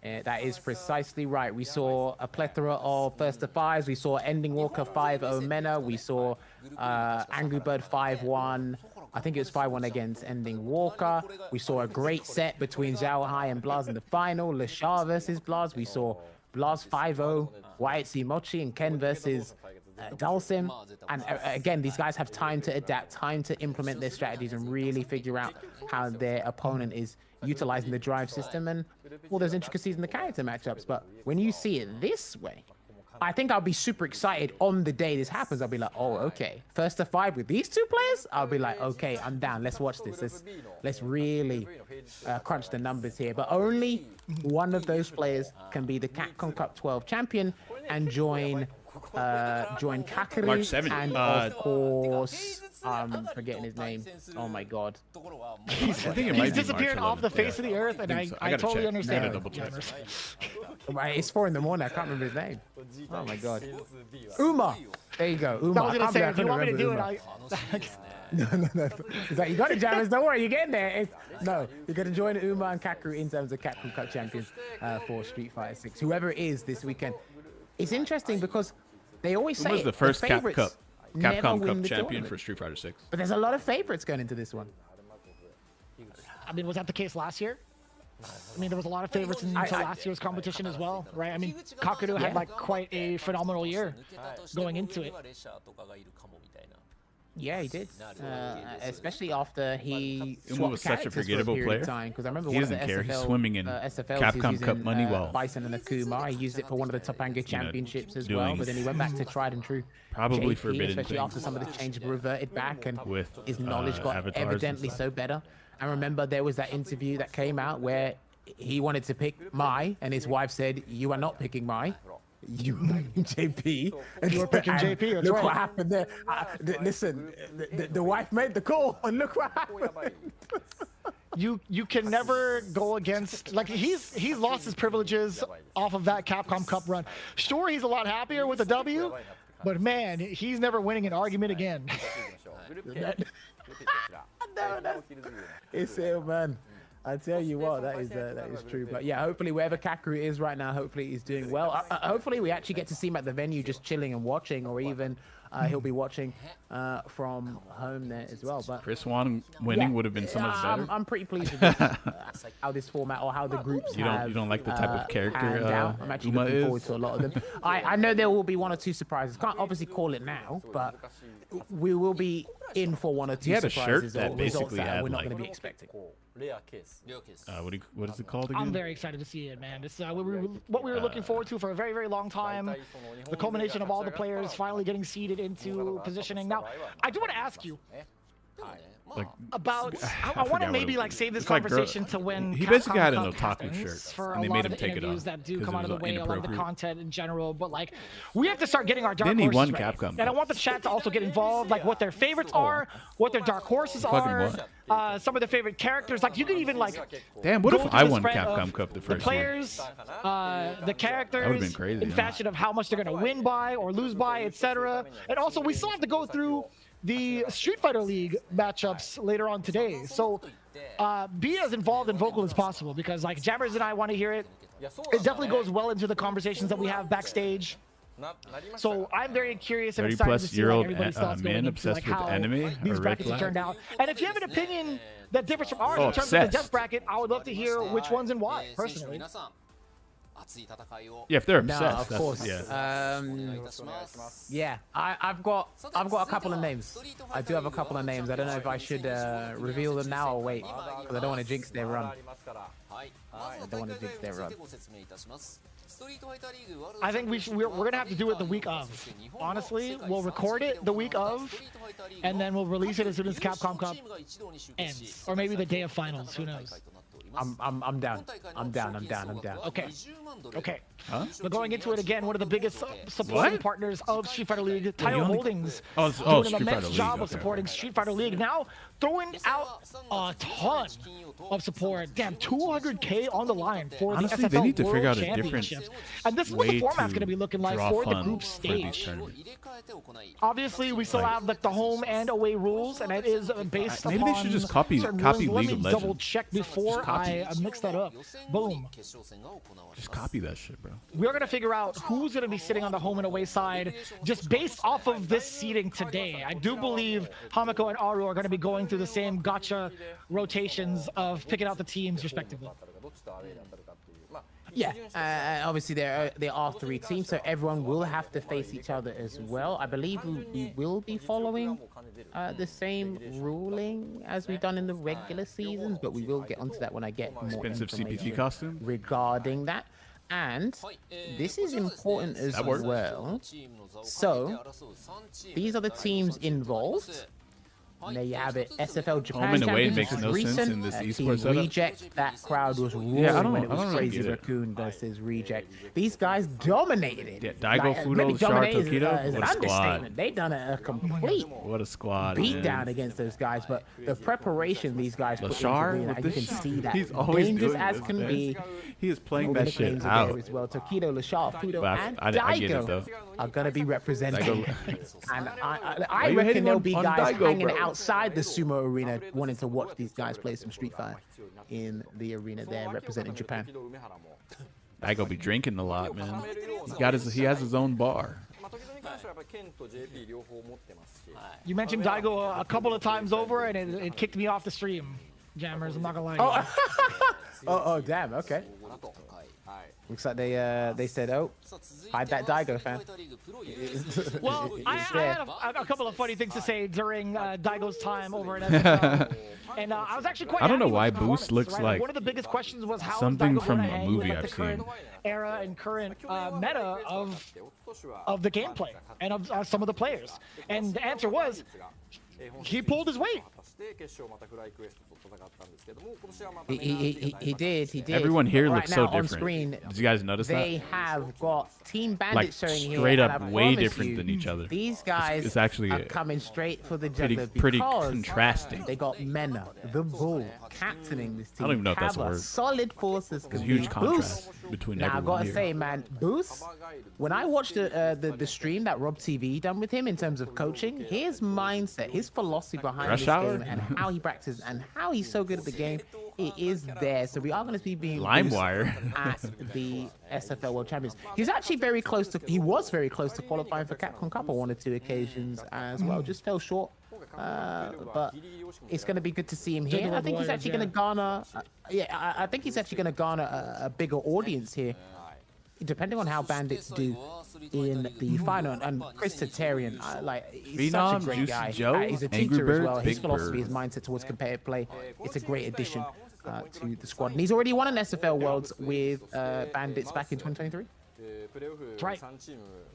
That is precisely right. We saw a plethora of first to 5s. We saw Ending Walker 5-0 Mena. We saw Angry Bird 5-1. I think it was 5-1 against Ending Walker. We saw a great set between Zhao Hai and Blaz in the final. LeShar versus Blaz. We saw Blaz 5-0, Wyatt C. Mochi and Ken versus Dulcim. And again, these guys have time to adapt, time to implement their strategies and really figure out how their opponent is utilizing the drive system and all those intricacies in the character matchups. But when you see it this way, I think I'll be super excited on the day this happens. I'll be like, oh, okay. First to 5 with these 2 players? I'll be like, okay, I'm down. Let's watch this. Let's really crunch the numbers here. But only one of those players can be the Capcom Cup 12 champion and join Kakari March 7th. and of course I'm forgetting his name. Oh my god. I think it might He's be disappeared March off the 11th. face of the earth, and think so. I gotta totally check. understand. Gotta double check. Jammers. Right, it's 4 in the morning. I can't remember his name. Oh my god. Uma. There you go. Uma. I was gonna say, I if you couldn't want me to do remember it, Uma. No. He's like, you got it, Jammers. Don't worry, you're getting there. No, you're going to join Uma and Kakeru in terms of Capcom Cup champions for Street Fighter 6. Whoever it is this weekend. It's interesting because they always say Who was the first favorites never Capcom win Cup the champion tournament. for Street Fighter 6? But there's a lot of favorites going into this one. I mean, was that the case last year? I mean, there was a lot of favorites into last year's competition as well, right? I mean, Kakeru had like quite a phenomenal year going into it. Yeah, he did. Especially after he Uma was such a forgettable player. Because I remember He one of the doesn't care. He's SFL, swimming in SFLs Capcom Cup money while Bison and Akuma. He used it for one of the Topanga championships as well, doing but then he went back to tried and true. probably JP, forbidden especially things. after some of the changes reverted back and With, his knowledge got avatars and evidently stuff. so better. I remember there was that interview that came out where he wanted to pick Mai, and his wife said, "You are not picking Mai. You JP." And You were picking JP, that's look right. what happened there. Listen, the wife made the call, and look what happened. You can never go against, like, he's lost his privileges off of that Capcom Cup run. Sure, he's a lot happier with a W, but man, he's never winning an argument again. It's it, man. I tell you what, that is true. But yeah, hopefully wherever Kakeru is right now, hopefully he's doing well. Hopefully we actually get to see him at the venue just chilling and watching, or even he'll be watching from home there as well. But Chris Wan winning would have been so much better. I'm pretty pleased with this, how this format or how the groups You don't like the type of character panned out. I'm actually Uma looking forward is? to a lot of them. I know there will be one or two surprises. Can't obviously call it now, but we will be in for one or two He had a shirt surprises that or results basically that had, what like, to be expecting. What is it called again? I'm very excited to see it, man. This what we were looking forward to for a very, very long time. The culmination of all the players finally getting seeded into positioning. Now, I do want to ask you Like, about. I want forgot to what maybe it like was. save this It's like conversation to when he Capcom basically had an Cup otaku happens, shirt, for and a they lot made of him the take it interviews off that do 'cause come it out of was the way, a lot of the inappropriate. content in general. But like, we have to start getting our dark Then he horses won ready. Capcom And I Cup. want the chat to also get involved, like what their favorites are, what their dark horses fucking are, some of their favorite characters. Like you can even like. Damn, what go if through I the won spread Capcom of Cup the the first year? players, the characters, been crazy, in huh? fashion of how much they're gonna win by or lose by, etc. And also, we still have to go through the Street Fighter League matchups later on today. So be as involved and vocal as possible, because like Jabbers and I want to hear it. It definitely goes well into the conversations that we have backstage. So I'm very curious and excited to see like, everybody's thoughts going man into obsessed like with how anime these or red brackets have flag? turned out. And if you have an opinion that differs from ours Oh, in terms of the obsessed. death bracket, I would love to hear which ones and why, personally. Yeah, if they're No, obsessed, of course. yeah. Yeah, I've got a couple of names. I do have a couple of names. I don't know if I should reveal them now or wait, because I don't want to jinx their run. I don't want to jinx their run. I think we're gonna have to do it the week of. Honestly, we'll record it the week of, and then we'll release it as soon as Capcom Cup ends, or maybe the day of finals. Who knows? I'm down. I'm down. Okay. Okay. Huh? But going into it again, one of the biggest supporting What? partners of Street Fighter League, Title you only- Holdings, Oh, doing Street an Fighter immense League, job of okay. supporting Street Fighter League. Now throwing out a ton of support. Damn, 200K on the line for Honestly, the they SFL need to figure World out a different Championships. And this is what the way format's to going to be looking like draw for the funds group for these stage. tournaments. Obviously, we still have like the home and away rules, and it is based Maybe they upon should just copy certain League rules. Let of me double Legends. check before Just copy I mix that up. Boom. Just copy that shit, bro. We're going to figure out who's going to be sitting on the home and away side just based off of this seeding today. I do believe Hamako and Aru are going to be going through the same gotcha rotations of picking out the teams respectively. Yeah, obviously there are 3 teams, so everyone will have to face each other as well. I believe we will be following the same ruling as we've done in the regular seasons, but we will get onto that when I get more Expensive CPT information costume? regarding that. And this is important as well. So these are the teams involved. And there you have it. SFL Japan Home and away Championship makes was no sense recent. in this Team esports setup. Reject, that crowd was roaring Yeah, I don't when it was really Crazy get it. Raccoon versus Reject. These guys dominated it. Yeah, Daigo, Fudo, maybe Char, dominated Tokido, is an what a squad. understatement. They done a complete What a squad, beat man. down against those guys, but the preparation these guys put Lashar into with you this can shit. see that He's always dangerous doing as this, can man. be. He is playing All that the shit nicknames are there out. as well. Tokido, Lashar, Fudo, But and I get it, Daigo though. are gonna be representing. And I you reckon hating there'll on- be on guys Daigo, hanging bro? outside the sumo arena wanting to watch these guys play some Street Fighter in the arena there representing Japan. Daigo be drinking a lot, man. He has his own bar. You mentioned Daigo a couple of times over, and it kicked me off the stream, Jammers. I'm not gonna lie. Oh, damn. Okay. Looks like they said, oh, hide that Daigo fan. Well, I had a couple of funny things to say during Daigo's time over at SFL. And I was actually quite I don't know happy with why the Boost performance, looks right? like one of the biggest questions was how something is Daigo from gonna a hang movie with, like, I've the current seen. era and current meta of the gameplay and of some of the players. And the answer was he pulled his weight. He did. Everyone here Right looks so now, on different. screen, Did you guys notice that? They have got Team Bandit Like showing here. straight and up I way promise different you, than each other. These guys It's actually are coming straight for the pretty juggler because contrasting. they got Mena, the Bull, captaining this team. I don't even know if that's a Kava, word. solid forces. There's a huge contrast Boost. between Now, I everyone gotta here. say, man, Boost, when I watched the stream that Rob TV done with him in terms of coaching, his mindset, his philosophy behind Rush this Hour? game and how he practices and how he's so good at the game, it is there. So we are going to be being LimeWire. at the SFL World Champions. He's actually very close to, he was very close to qualifying for Capcom Cup on 1 or 2 occasions as well. Just fell short. But it's going to be good to see him here. I think he's actually going to garner, I think he's actually going to garner a bigger audience here, depending on how Bandits do in the final. And Chris Tatarian, he's such Phenom, a great Juicy guy. Joe, He's a Angry teacher Bird, as well. His Big philosophy, Bird. his mindset towards competitive play, it's a great addition to the squad. And he's already won an SFL Worlds with Bandits back in 2023. That's right.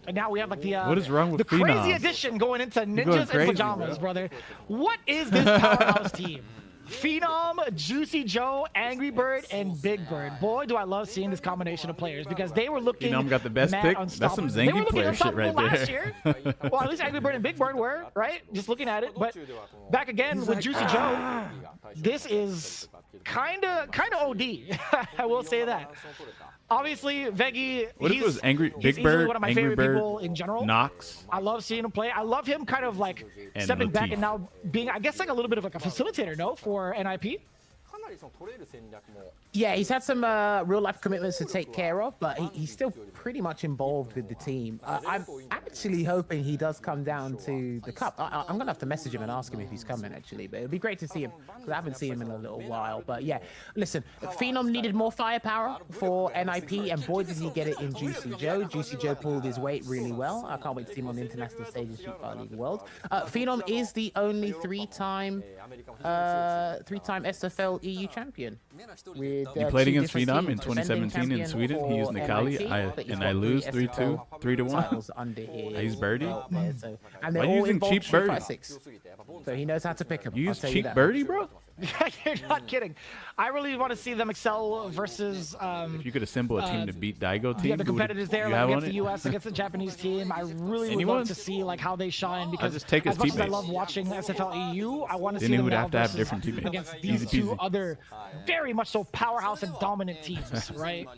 And now we have like the What is wrong with the crazy Phenom? addition going into going ninjas crazy, and pajamas, bro. brother. What is this powerhouse team? Phenom, Juicy Joe, Angry Bird, and Big Bird. Boy, do I love seeing this combination of players because they were looking. Phenom got the best mad pick. That's some unstoppable. They were Zangief looking player shit right unstoppable last there. year. Well, at least Angry Bird and Big Bird were, right? Just looking at it. But back again with Juicy Joe, this is kind of OD. I will say that. Obviously, Veggie. What if it was he's Big easily Bird, one of my Angry favorite Bird, people in general. Knox? I love seeing him play. I love him kind of like And stepping back Latif. and now being, I guess, like a little bit of like a facilitator, no, for NIP. Yeah, he's had some real-life commitments to take care of, but he's still pretty much involved with the team. I'm actually hoping he does come down to the Cup. I'm going to have to message him and ask him if he's coming, actually, but it'd be great to see him, because I haven't seen him in a little while. But yeah, listen, Phenom needed more firepower for NIP, and boy, did he get it in Juicy Joe. Juicy Joe pulled his weight really well. I can't wait to see him on the international stage in Street Fighter League World. Phenom is the only three-time SFL EU champion. With, You played two against different Phenom in teams. Defending 2017 in champion Sweden. He used for Nikali, NIP, but he's and got I lose 3 3-2, 3-1. titles under his He's birdie. belt there, so- and they're Why you all using involved cheap Street birdie? Fighter 6. So he knows how to pick them. You I'll use tell you cheap that birdie, much. bro? You're not kidding. I really want to see them excel versus If you could assemble a team to beat Daigo team, the other who would competitors there, you like have against on the it? US, against the Japanese team. I really would Anyone? love to see like how they shine because just take his as much as I teammates. love watching SFL EU, I want to Then see he them would now have to have versus different teammates. against these Easy two peasy. other very much so powerhouse and dominant teams, right?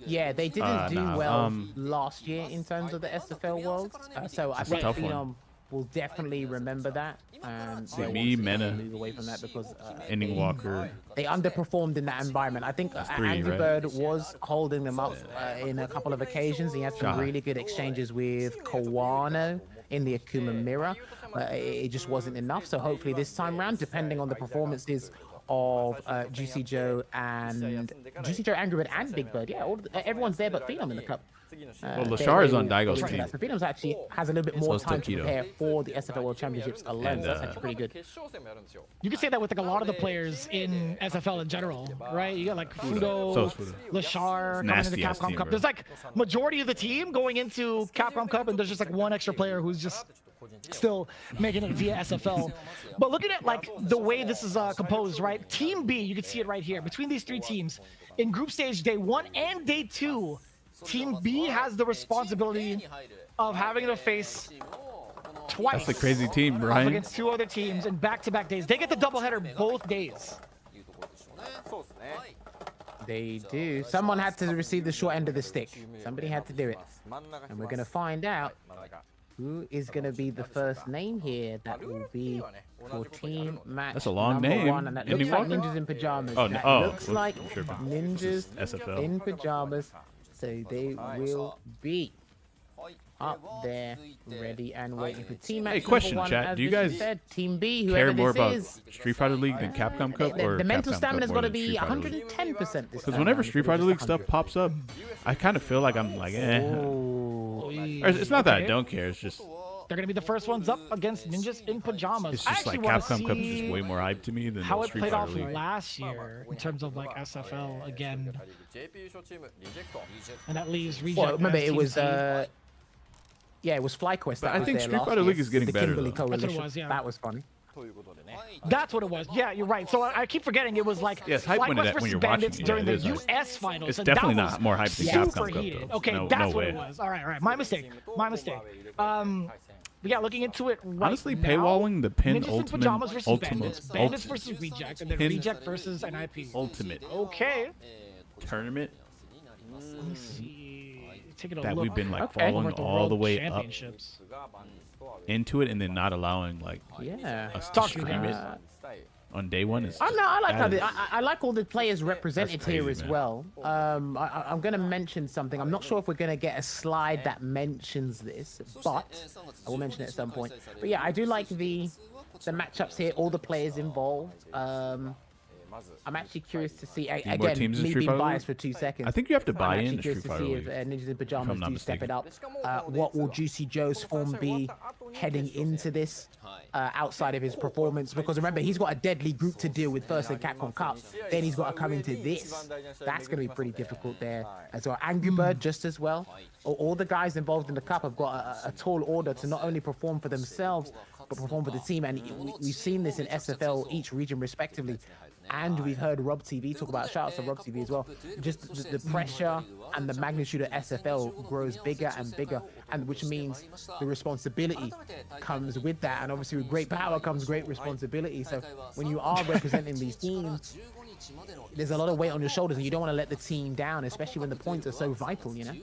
Yeah, they didn't do nah, well last year in terms of the SFL Worlds. So I That's a think tough one. Phenom will definitely remember that. And See, they'll me, want to Mena, move away from that because Ending Walker. they underperformed in that environment. I think 3, Angry right? Bird was holding them up in a couple of occasions. He had some God. really good exchanges with Kawano in the Akuma Mirror. It just wasn't enough. So hopefully this time round, depending on the performances of Juicy Joe, Angry Bird, and Big Bird. Yeah, everyone's there but Phenom in the cup. Well, Lashar is on Daigo's So team. Phenom's actually has a little bit more So is time to Tokido. prepare for the SFL World Championships alone. And, So that's actually pretty good. You can say that with like a lot of the players in SFL in general, right? You got like Fudo, So is Fudo. Lashar coming into Nasty ass Capcom team, Cup. bro. There's like majority of the team going into Capcom Cup, and there's just like one extra player who's just still making it via SFL. But looking at like the way this is composed, right? Team B, you can see it right here. Between these 3 teams, in group stage day 1 and day 2, Team B has the responsibility of having to face twice. That's a crazy team, Brian. Against 2 other teams in back-to-back days. They get the doubleheader both days. They do. Someone had to receive the short end of the stick. Somebody had to do it. And we're going to find out who is going to be the first name here that will be for team match. That's a long number name. 1, and that looks Ending like Walker? Ninjas in Pajamas. Oh, no. That Oh, looks whoops, like I'm tripping. Ninjas SFL. in Pajamas. So they will be up there, ready and waiting for team match. Hey, question, number one, chat. as Do you Richard guys said, Team B, care whoever more this about is. Street Fighter League than Capcom Cup, or The mental Capcom stamina's Cup got more to than be Street Fighter League? 110% this time. Because whenever Street Fighter League stuff pops up, I kind of feel like I'm like, eh. Oh, Or it's not that I don't care. It's just They're going to be the first ones up against Ninjas in Pajamas. it's I just actually like wanna Capcom Cup is just see way more hype to me than how it Street played Fighter off League. last year in terms of like SFL again. And that leaves Reject. Well, remember as it Team was C. Yeah, it was FlyQuest. But that I was think there Street last Fighter year. League is getting the better, Kimberley though. Coalition. That's what it was, yeah. That was funny. That's what it was. Yeah, you're right. So I keep forgetting it was like Yes, hype when FlyQuest when you're versus watching Bandits it, during yeah, the it is hype. US finals. It's and definitely that not was more hype than super Capcom Cup, heated. though. Okay, No- that's no what way. it was. All right. My mistake. But yeah, looking into it right Honestly, now, paywalling the pin Ninjas in ultimate, Pajamas versus Bandits, Bandits versus Reject, and then pin Reject versus NIP. ultimate Okay. tournament Let me see. Taking a that look we've been like Okay. following over at the all the World way up Championships. into it, and then not allowing like Yeah. us to Talk to me, stream it man. on day one. Is I know. I like how that is- I like all the players represented That's here crazy, as man. well. I'm going to mention something. I'm not sure if we're going to get a slide that mentions this, but I will mention it at some point. But yeah, I do like the matchups here. All the players involved. I'm actually curious to see more again. teams in Me Street being Fighter biased League? for 2 seconds. I think you have to buy I'm actually in to curious Street to Fighter see League. if Ninjas in I'm Pajamas not do step it up. mistaken. What will Juicy Joe's form be heading into this outside of his performance? Because remember, he's got a deadly group to deal with first in Capcom Cup. Then he's got to come into this. That's going to be pretty difficult there as well. Angry Bird just as well. All the guys involved in the Cup have got a tall order to not only perform for themselves, but perform for the team. And we've seen this in SFL, each region respectively. And we've heard Rob TV talk about, shout out to Rob TV as well, just the pressure and the magnitude of SFL grows bigger and bigger, and which means the responsibility comes with that. And obviously with great power comes great responsibility. So when you are representing these teams, there's a lot of weight on your shoulders, and you don't want to let the team down, especially when the points are so vital, you know?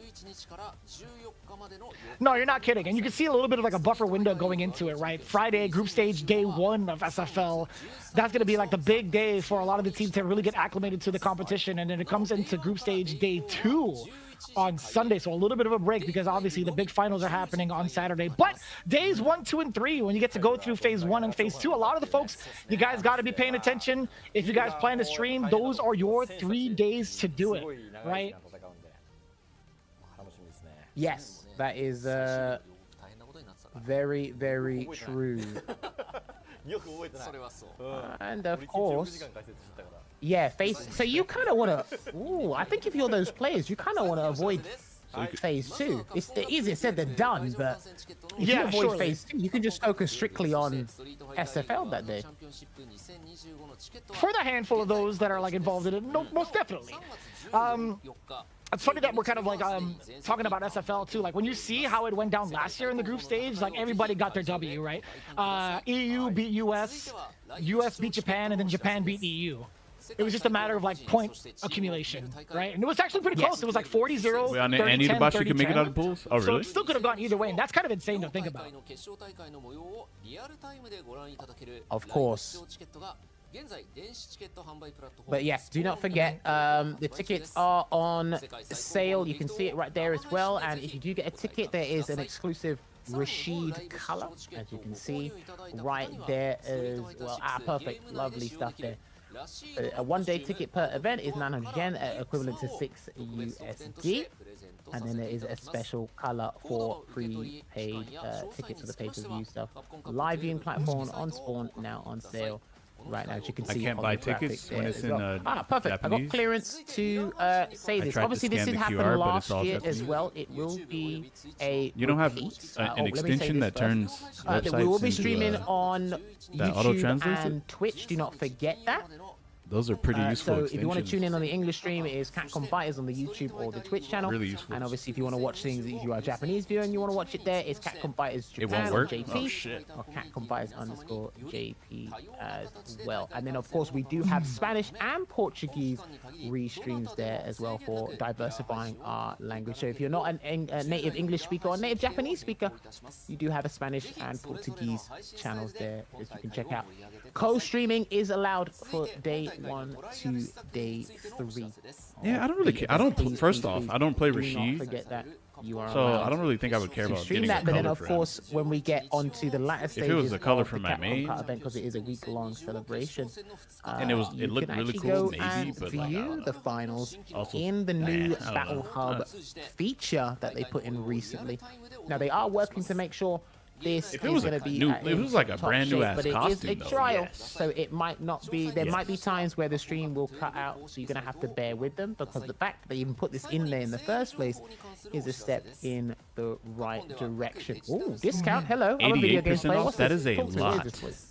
No, you're not kidding. And you can see a little bit of like a buffer window going into it, right? Friday, group stage, day 1 of SFL. That's going to be like the big day for a lot of the teams to really get acclimated to the competition. And then it comes into group stage day 2 on Sunday. So a little bit of a break because obviously the big finals are happening on Saturday. But days 1, 2, and 3, when you get to go through phase 1 and phase 2, a lot of the folks, you guys got to be paying attention. If you guys plan to stream, those are your 3 days to do it, right? Yes, that is very, very true. And of course, yeah, so you kind of want to, ooh, I think if you're those players, you kind of want to avoid phase 2. It's easier said than done, but if you avoid surely. phase 2, you can just focus strictly on SFL that day. For the handful of those that are like involved in it, no, most definitely. It's funny that we're kind of like talking about SFL too. Like when you see how it went down last year in the group stage, like everybody got their W, right? EU beat US, US beat Japan, and then Japan beat EU. It was just a matter of like point accumulation, right? And it was actually pretty close. It was like 40-0, Wait, and 30-10, Itabashi can make it 30-10. out of pools? Oh, So really? it still could have gone either way, and that's kind of insane to think about. Of course. But yes, do not forget, the tickets are on sale. You can see it right there as well. And if you do get a ticket, there is an exclusive Rashid color, as you can see right there as well. Perfect. Lovely stuff there. A one-day ticket per event is 900 yen, equivalent to 6 USD. And then there is a special color for prepaid tickets for the pay-per-view stuff. Live viewing platform on Spawn now on sale. Right now, as you can see, I can't on buy the graphic tickets when there it's as in well. Perfect. I got Japanese. clearance to say this. tried to Obviously, this scan did the happen QR, but it's last all year as Japanese. well. It will be a You don't have repeat. an Let me say extension this that first. turns That we will be websites streaming into, on that auto YouTube translates it? and Twitch. Do not forget that. Those are pretty useful So extensions. if you want to tune in on the English stream, it is Capcom Fighters on the YouTube or the Twitch channel. Really useful. And obviously, if you want to watch things, if you are a Japanese viewer and you want to watch it there, it's Capcom Fighters It Japan won't work? or JP. Oh, shit. Or Capcom Fighters _JP as well. And then, of course, we do have Spanish and Portuguese restreams there as well for diversifying our language. So if you're not a native English speaker or native Japanese speaker, you do have a Spanish and Portuguese channels there as you can check out. Co-streaming is allowed for day 1 to day 3. Yeah, I don't really care. I don't. First off, I don't play Do not Rashid. forget that. you are So allowed I don't really think I would care to about stream getting that. a But then, color of for course, when we get onto the latter it stages was the color of from the my Capcom main, Cup event, because it is a week-long celebration, and you it looked can really actually cool, go maybe, and but like, I view don't the know. finals Also, in the new I don't Battle know. Hub feature that they put in recently. Now they are working to make sure this If it is was going a to be new- at if it was like a top brand new shape, ass but it is costume, a though, trial, yes. so it might not be. There might be Yes. times where the stream will cut out, so you're going to have to bear with them, because the fact that they even put this in there in the first place is a step in the right direction. Ooh, discount. Hello, I'm a video game 88% player. off? What's That this? is a Talk to me. Where is this, lot. please?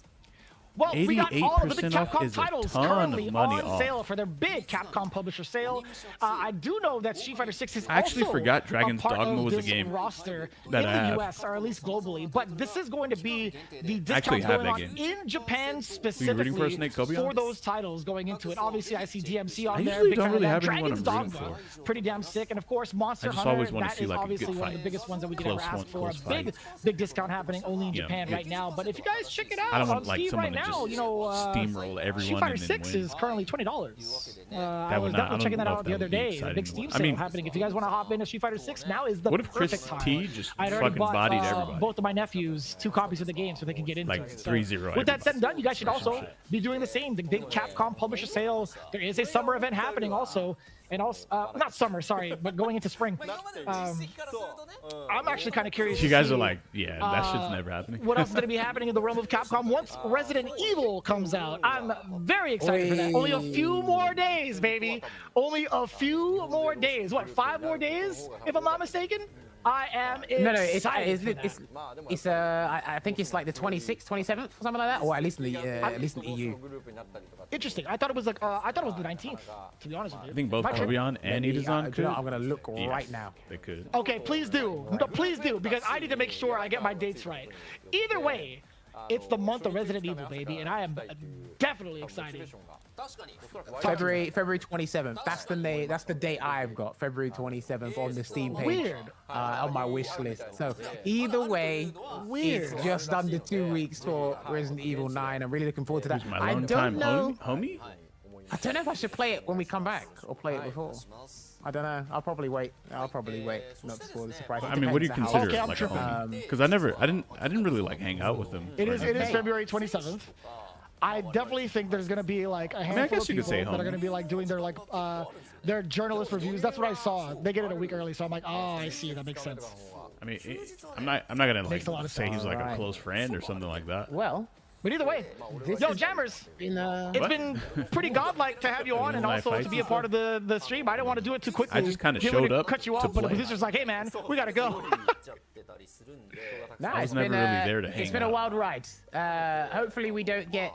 Well, we got all of the big 88% off Capcom is a titles ton of currently money on off. sale for their big Capcom publisher sale. I do know that Street Fighter 6 is I actually also forgot Dragon's a part Dogma of was a this game roster that in I the have. US, or at least globally. But this is going to be the actually discounts have going that on game. in Japan rooting specifically for Snake Kobe for on? those titles going into it. Obviously, I see DMC on I there. usually Big don't fan of really that. have anyone Dragon's I'm rooting Dogma, for. pretty damn sick. And of course, Monster I just Hunter. always wanna That see, is like, a obviously good one of the fight. biggest ones that we could Close ever one, ask for. close A big discount happening only in Yeah. Japan right now. But if you guys check it out I don't on want like Steam someone right to now, just you know, steamroll everyone Street Fighter and then 6 win. is currently $20. I would was not- I definitely don't checking that know if out the that other would be day. exciting Big to Steam watch. sale I mean, happening. If you guys want to hop into Street Fighter 6, now is the What if Chris perfect time. T just I'd already fucking bought bodied everybody? both of my nephews 2 copies of the game so they can get into Like it. 3-0 With that said and everybody. done, you guys should also be doing the same. The big Capcom publisher sale. There is a summer event happening also. And also, not summer, sorry, but going into spring. I'm actually kind of curious. You to guys see, are like, yeah, that shit's never happening. What else is going to be happening in the realm of Capcom once Resident Evil comes out? I'm very excited for that. Only a few more days, baby. Only a few more days. What, 5 more days, if I'm not mistaken? I am excited. It's I think it's like the 26th, 27th, or something like that, or at least in the EU. Interesting. I thought it was like I thought it was the 19th. To be honest with you. I think both Am I tripping? Kobeon and Edazon could. I'm gonna look Yes, right now. They could. Okay, please do. No, please do, because I need to make sure I get my dates right. Either way, it's the month of Resident Evil, baby, and I am definitely excited. February 27th. That's the date I've got. February 27th on the Steam page. Weird. On my wish list. So either way, it's just under 2 weeks for Resident Evil 9. I'm really looking forward to that. Who's my I long don't time know. homie? I don't know if I should play it when we come back or play it before. I don't know. I'll probably wait. Not to spoil the surprise. I mean, what do you Depends on how- consider Okay, I'm like a tripping. homie? Because I didn't really like hang out with them. It or is anything. February 27th. I definitely think there's gonna be like a handful guess of you could people say that are homie. gonna be like doing their journalist reviews. That's what I saw. They get it a week early, so I'm like, oh, I see. That makes sense. I mean, I'm not gonna like Makes a lot of say sense. he's like a Alright. close friend or something like that. Well, But either way, this yo, has Jammers, been, it's What? been pretty godlike to have you on and My also fights to be a and part of the stream. I didn't want to do it too quickly. I just kinda Didn't want showed to up cut you to off, but the play. producer's like, hey man, we gotta go. Nah, I was it's never been, really there to It's hang been a out. wild ride. Hopefully we don't get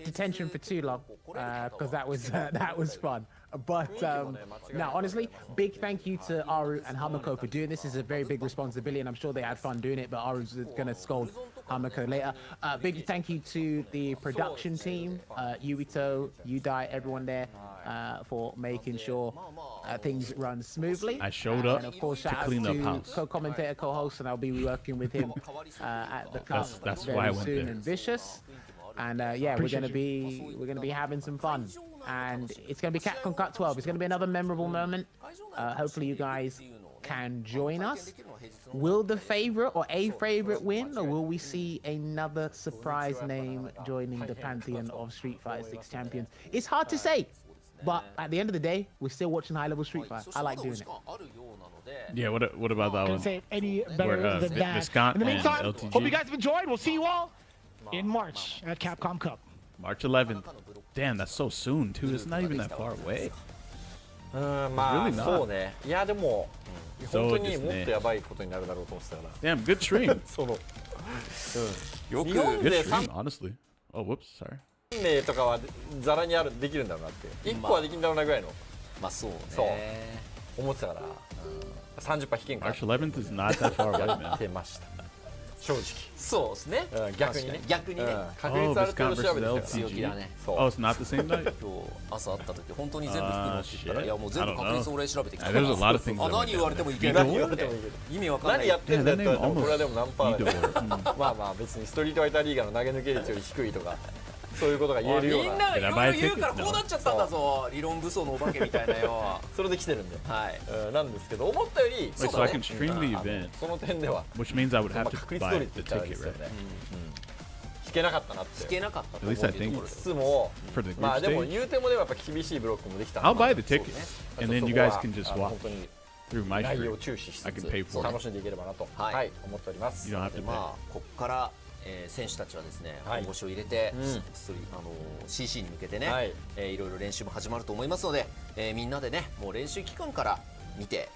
detention for too long, because that was fun. But no, honestly, big thank you to Aru and Hamako for doing this. This is a very big responsibility, and I'm sure they had fun doing it. But Aru's gonna scold Hamako later. Big thank you to the production team, Yuito, Udai, everyone there, for making sure things run smoothly. I showed up and of course, to shout out clean up to house. co-commentator, co-host, and I'll be working with him at the cup That's very why I went soon there. and Vicious. And yeah, we're gonna be having some fun, and it's gonna be Capcom Cup 12. It's gonna be another memorable moment. Hopefully, you guys can join us. Will the favorite or a favorite win, or will we see another surprise name joining the pantheon of Street Fighter 6 champions? It's hard to say, but at the end of the day, we're still watching high-level Street Fighter. I like doing it. Yeah, what about that Couldn't one? say it any better Where, than that. Viscount In the and meantime, LTG. hope you guys have enjoyed. We'll see you all in March at Capcom Cup. March 11th. Damn, that's so soon too. It's not even that far away. まあ Really not. そうねいやでもそう本当ですねにもっとやばいことになるだろうと思ってたから Damn, good stream. そのよく日本 Good で stream, 3 honestly. Oh, whoops, sorry. 名とかはざらにできるんだろうなって1個はできるんだろうなぐらいのまあそうねそう思ってたから30%引けんか March 11th is not that far away, や man. ってました正直そうですね逆にね逆にね確率ある程度調べてきたから強気だね Oh, it's not the same night? 今日朝会った時本当に全部聞くのって言ったら shit. いやもう全部 I don't 確率俺調べてきた There's a lot of things あ that 何 went 言われてもいける何言われてもいける意味わかんない何やってんだよって言われても Yeah, that name これはでも何パーだ almost まあまあ別にストリートファイターリーガーの投げ抜け率より低いとかそういうことが言えるような。みんながいろいろ言うからこうなっちゃったんだぞ。理論武装のお化けみたいなよ。それで来てるんで。はい。なんですけど、思ったより Wait, so I can stream the event, その点では which means I would have 確 to 率 buy 取り the って言ったらあれで ticket, すよ right? ね。引けなかったなって。引けなかったと At 思う least I think つつも for the ま group あでも stage. 言うてもでもやっぱ厳しいブロックもできた I'll ので buy the tickets, and then you guys can just 本 watch 当に through my 内容 stream. を注視し I つ can pay つ for 楽 it. しんでいければなと、はいはい、思っております You don't have to ま pay. あこっから選手たちはですね、はい本腰を入れて、うんCC に向けてね、はいいろいろ練習も始まると思いますので、みんなでねもう練習期間から見て、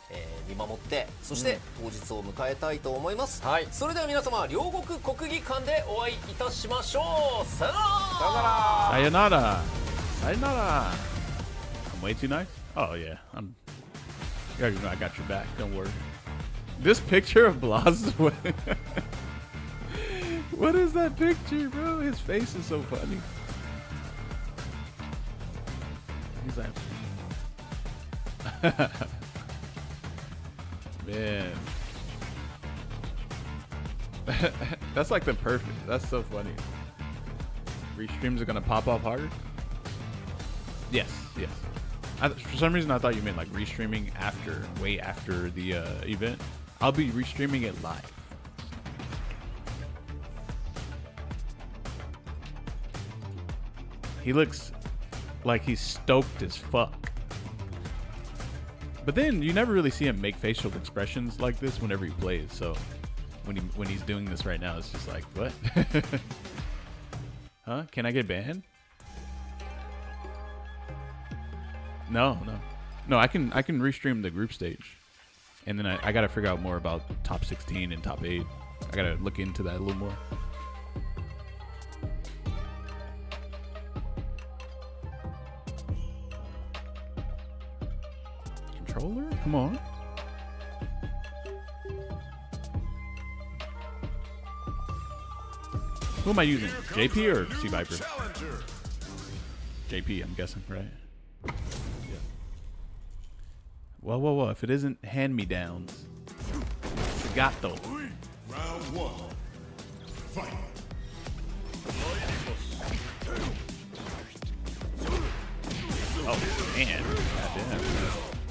見守ってそして当日を迎えたいと思います、はいそれでは皆様両国国技館でお会いいたしましょう。さよなら。さよなら Sayonara. Sayonara. I'm way too nice. Oh yeah, you already know I got your back. Don't worry. This picture of Blas. What is that picture, bro? His face is so funny. He's like, man. That's like the perfect. That's so funny. Restreams are gonna pop off harder. Yes, yes. For some reason, I thought you meant like restreaming after, way after the event. I'll be restreaming it live. He looks like he's stoked as fuck. But then you never really see him make facial expressions like this whenever he plays. So when he's doing this right now, it's just like, what? Huh? Can I get banned? No. I can restream the group stage, and then I gotta figure out more about top 16 and top 8. I gotta look into that a little more. Controller? Come on. Who am I using? JP or C Viper? JP, I'm guessing, right? Yeah. Whoa. If it isn't hand-me-downs. Gato. Round one. Fight. Oh, man. Goddamn.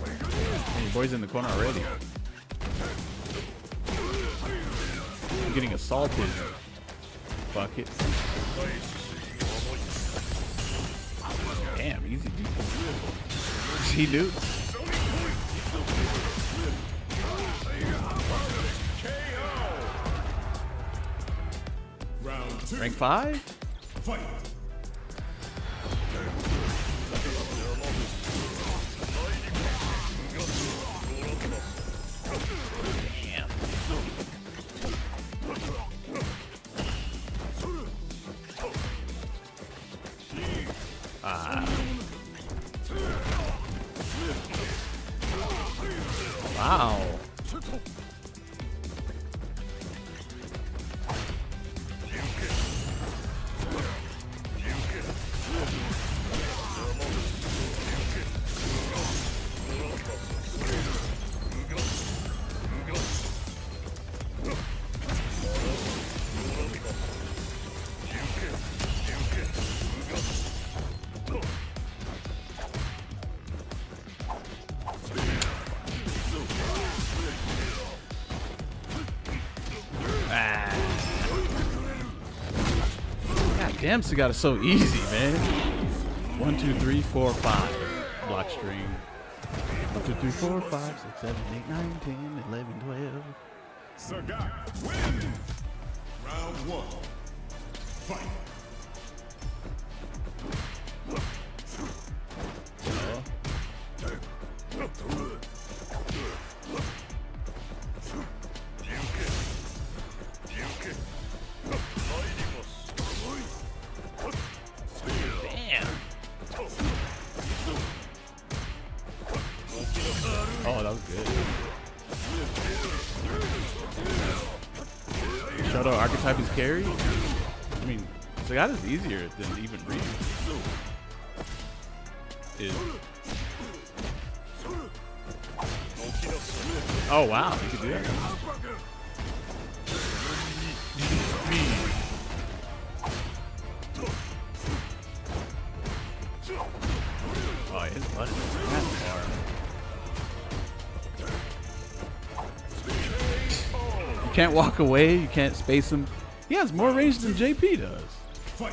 Man, your boy's in the corner already. I'm getting assaulted. Fuck it. Damn, easy dude. He do. Round two. Rank 5? Fight. Damn. Wow. God damn, Sagata is so easy, man. 1, 2, 3, 4, 5. Block string. 1, 2, 3, 4, 5, 6, 7, 8, 9, 10, 11, 12. Sagat win. Round one. Fight. Damn. Oh, that was good. Shadow archetype is carry? I mean, Sagata's easier than even Ryu. Oh wow, you can do that. can't walk away. You can't space him. He has more range than JP does. Fight.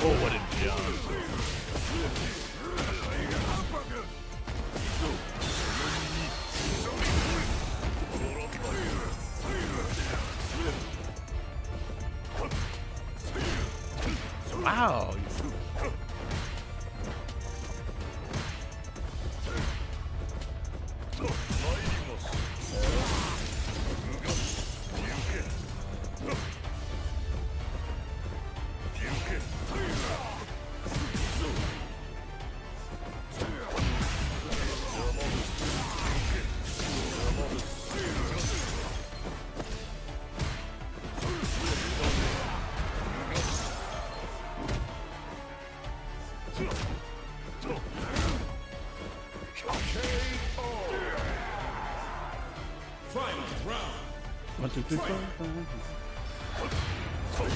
Oh, what a jump. Wow. Final round. 1, 2, 3, 4, 5.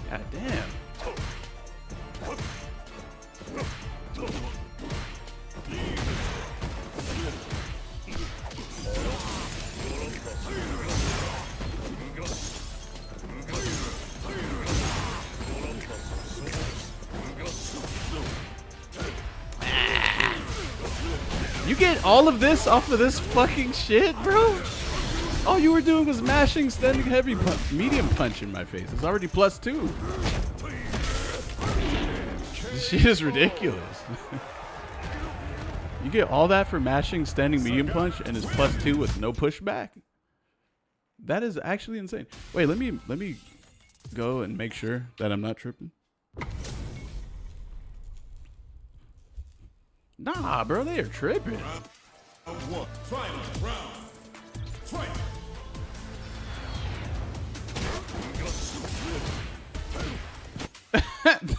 God damn. You get all of this off of this fucking shit, bro? All you were doing was mashing standing heavy punch, medium punch in my face. It's already +2. This shit is ridiculous. You get all that for mashing standing medium punch and it's +2 with no pushback? That is actually insane. Wait, let me go and make sure that I'm not tripping. Nah, bro, they are tripping. Round 1. Final round. Fight.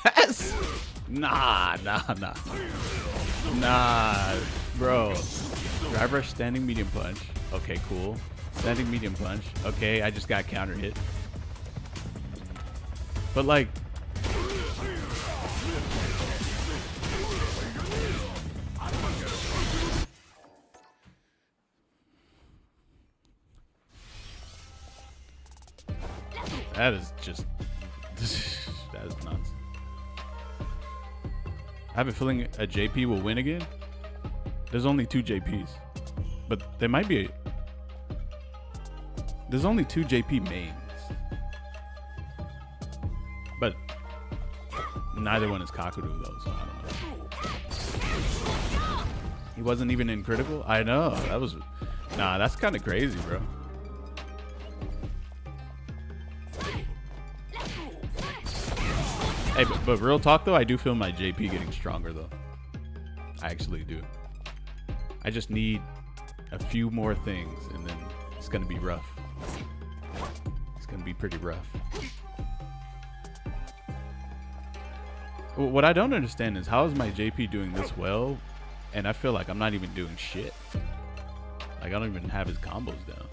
That's nah, bro. Drive rush, standing medium punch. Okay, cool. Standing medium punch. Okay, I just got counter hit. But like, that is just that is nonsense. I have a feeling a JP will win again. There's only 2 JPs, but there might be there's only 2 JP mains, but neither one is Kakudu though, so I don't know. He wasn't even in critical. I know that was that's kind of crazy, bro. Hey, but real talk though, I do feel my JP getting stronger though. I actually do. I just need a few more things and then it's gonna be rough. It's gonna be pretty rough. What I don't understand is how is my JP doing this well and I feel like I'm not even doing shit. Like I don't even have his combos down.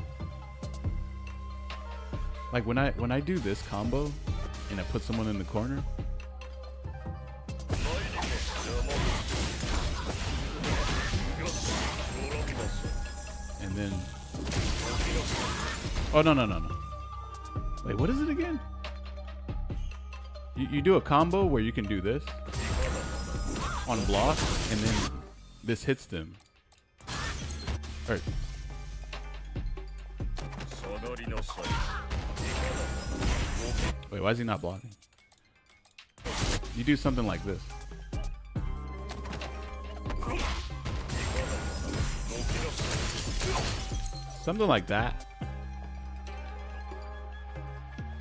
Like when I do this combo and I put someone in the corner, and then oh no. Wait, what is it again? You do a combo where you can do this on block and then this hits them. Alright. Wait, why is he not blocking? You do something like this. Something like that.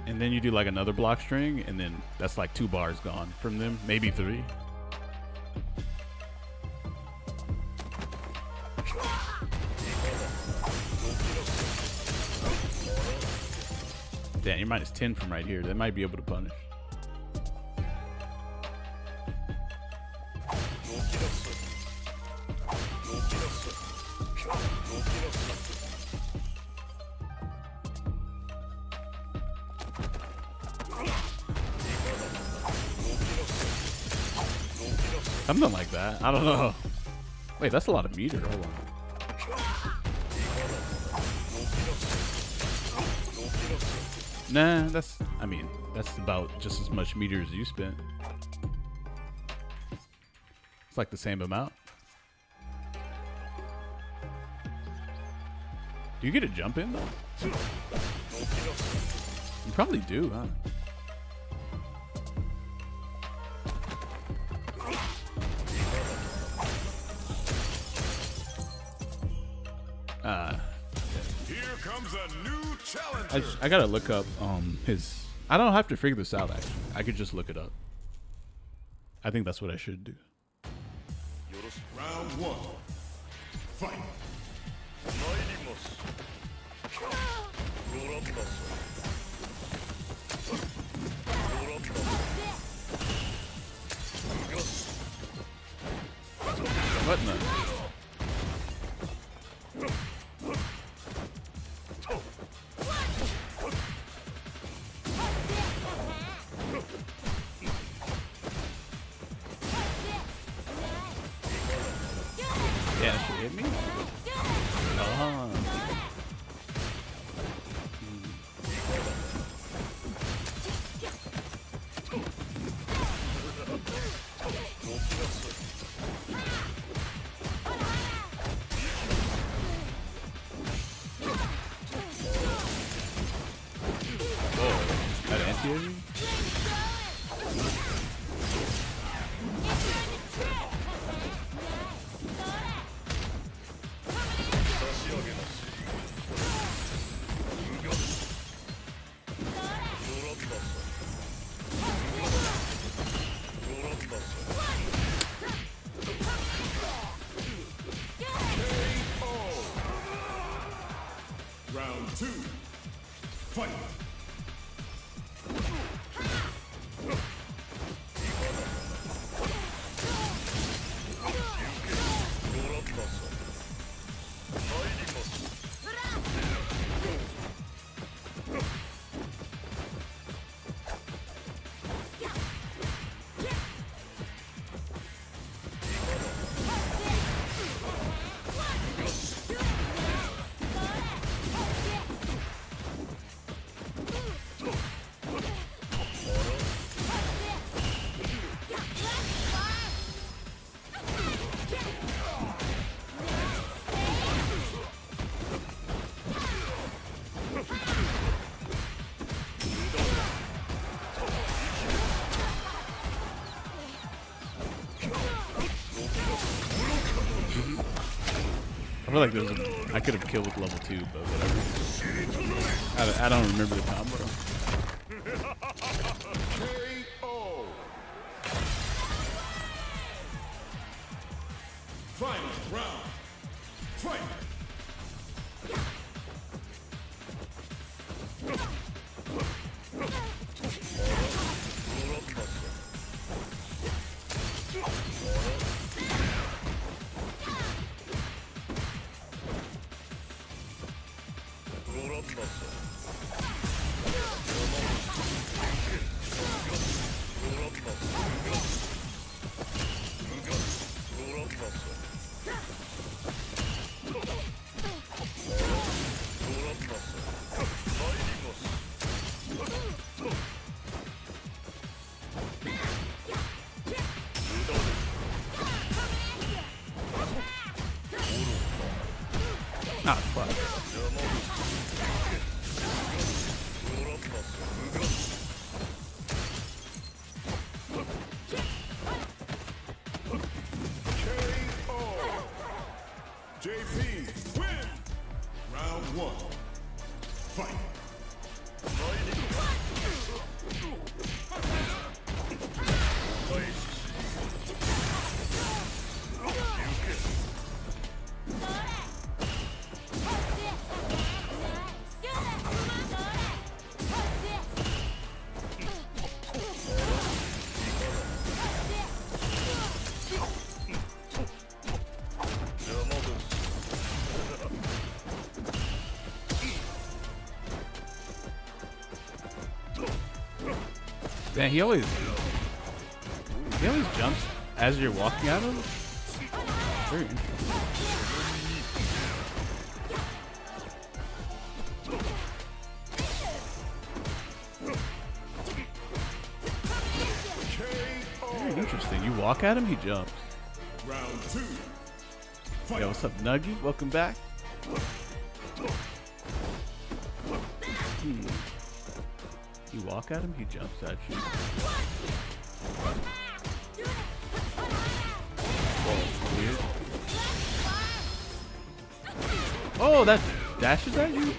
And And then you do like another block string, and then that's like 2 bars gone from them, maybe 3. Damn, you're minus 10 from right here. They might be able to punish. Something like that. I don't know. Wait, that's a lot of meter. Hold on. Nah, that's, I mean, that's about just as much meter as you spent. It's like the same amount. Do you get a jump in though? You probably do, huh? Here comes a new challenger. I gotta look up his. I don't have to figure this out actually. I could just look it up. I think that's what I should do. Round 1. Fight. What in the? Yeah, she hit me? Oh. That anti-hit me? Round 2. Fight. I feel like there was I could have killed with level 2, but whatever. I don't remember the combo. KO. Final round. Fight. Ah, fuck. JP win. Round 1. Fight. Man, he always jumps as you're walking at him. Very interesting. Very interesting. You walk at him, he jumps. Round 2. Yo, what's up, Nuggy? Welcome back. You walk at him, he jumps at you. Whoa, weird. Oh, that dashes at you?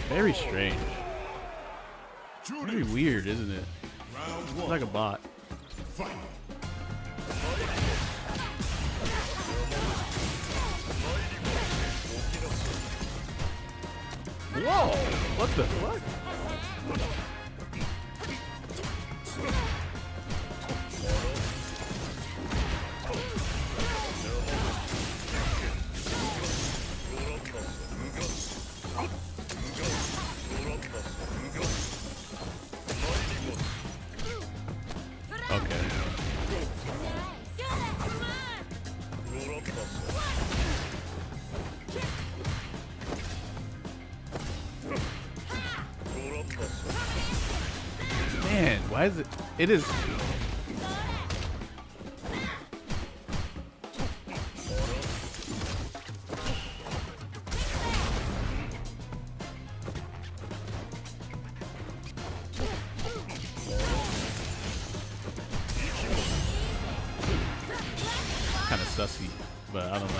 Very strange. Very weird, isn't it? It's like a bot. Whoa! What the fuck? Man, why is it? It is. Kind of sussy, but I don't know.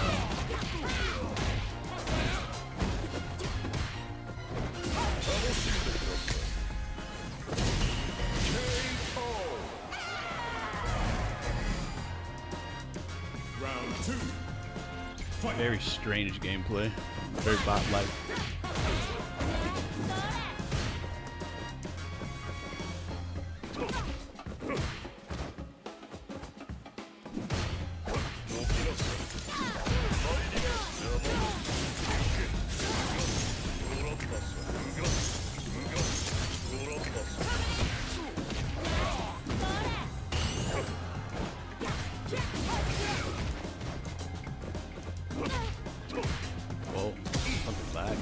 Very strange gameplay. Very bot-like. Whoa, something lag.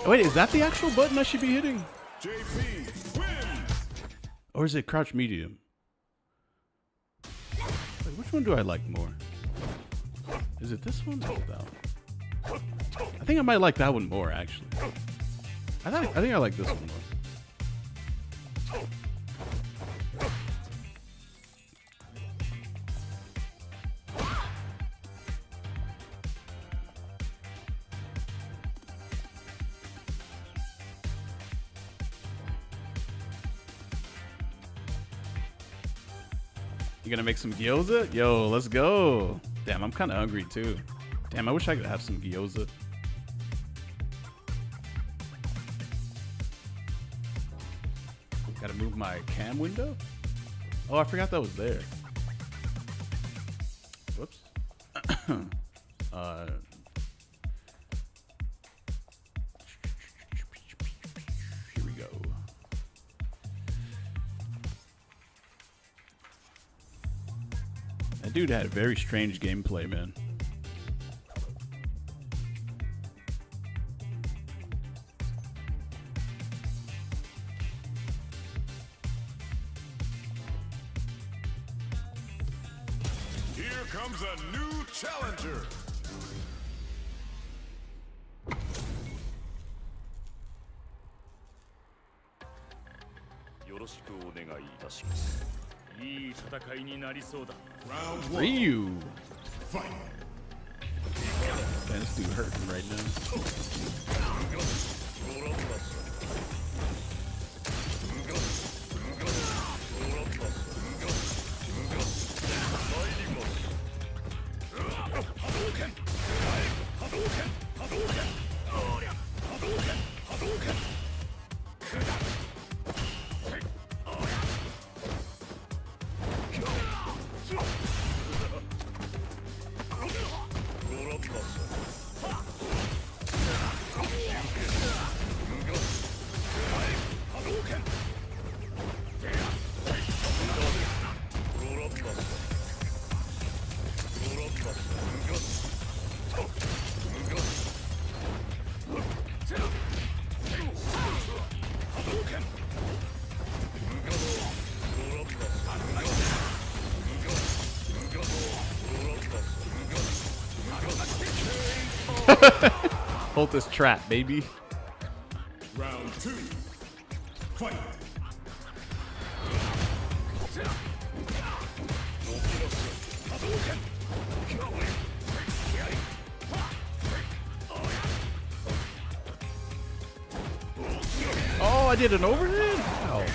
Wait, is that the actual button I should be hitting? JP wins. Or is it crouch medium? Which one do I like more? Is it this one or that one? I think I might like that one more, actually. I think I like this one more. You gonna make some gyoza? Yo, let's go. Damn, I'm kind of hungry too. Damn, I wish I could have some gyoza. Gotta move my cam window? Oh, I forgot that was there. Whoops. Here we go. That dude had a very strange gameplay, man. Here comes a new challenger. Ryu. Man, this dude hurting right now. Hold this trap, baby. Round 2. Fight. Oh, I did an overhead? Wow.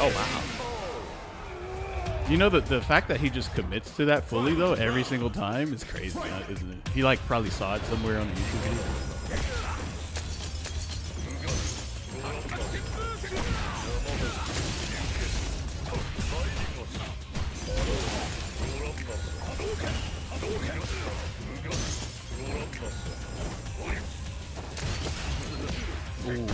Oh, wow. You know that the fact that he just commits to that fully though every single time is crazy, isn't it? He like probably saw it somewhere on the YouTube video. Ooh.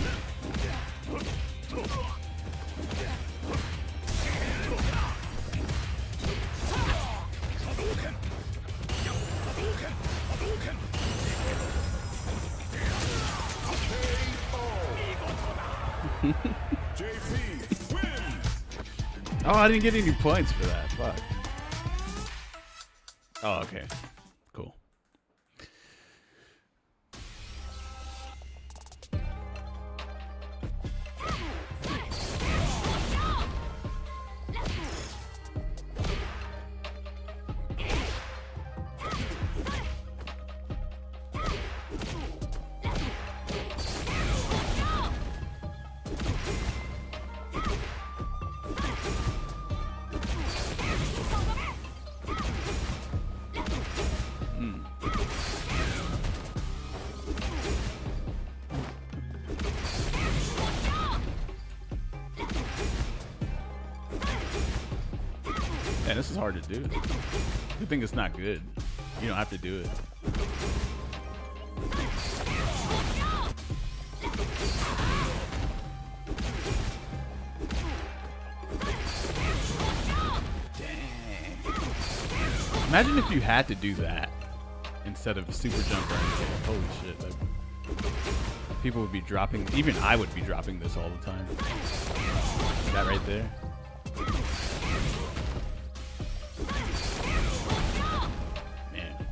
Oh, I didn't get any points for that. Fuck. Oh, okay. Cool. Man, this is hard to do. Good thing it's not good. You don't have to do it. Imagine if you had to do that instead of super jump or anything. Holy shit. Like, people would be dropping, even I would be dropping this all the time. That right there. Man.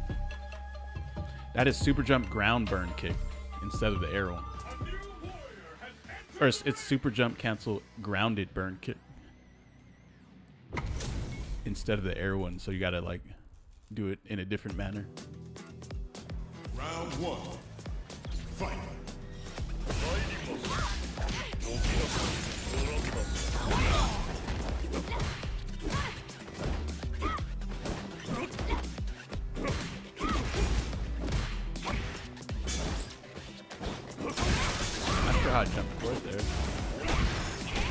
That is super jump ground burn kick instead of the air one. Or it's super jump cancel grounded burn kick instead of the air one, so you gotta like do it in a different manner. Round 1. Fight. I'm not sure how I jumped forward there.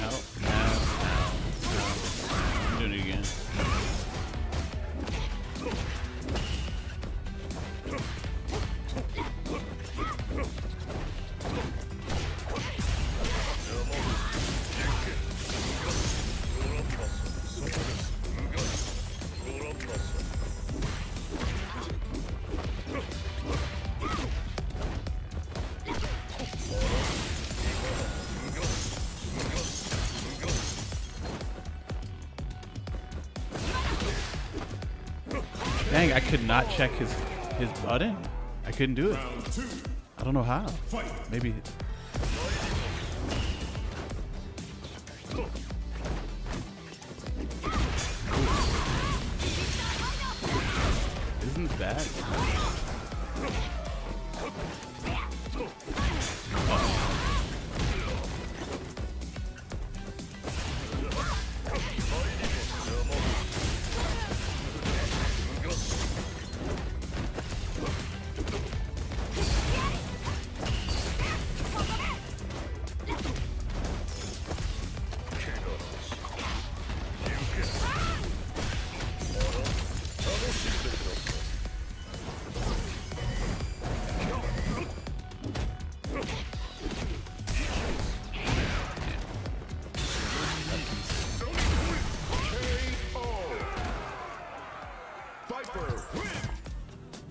Ow, ow, ow. I'm doing it again. Dang, I could not check his button. I couldn't do it. I don't know how. Maybe. Isn't that?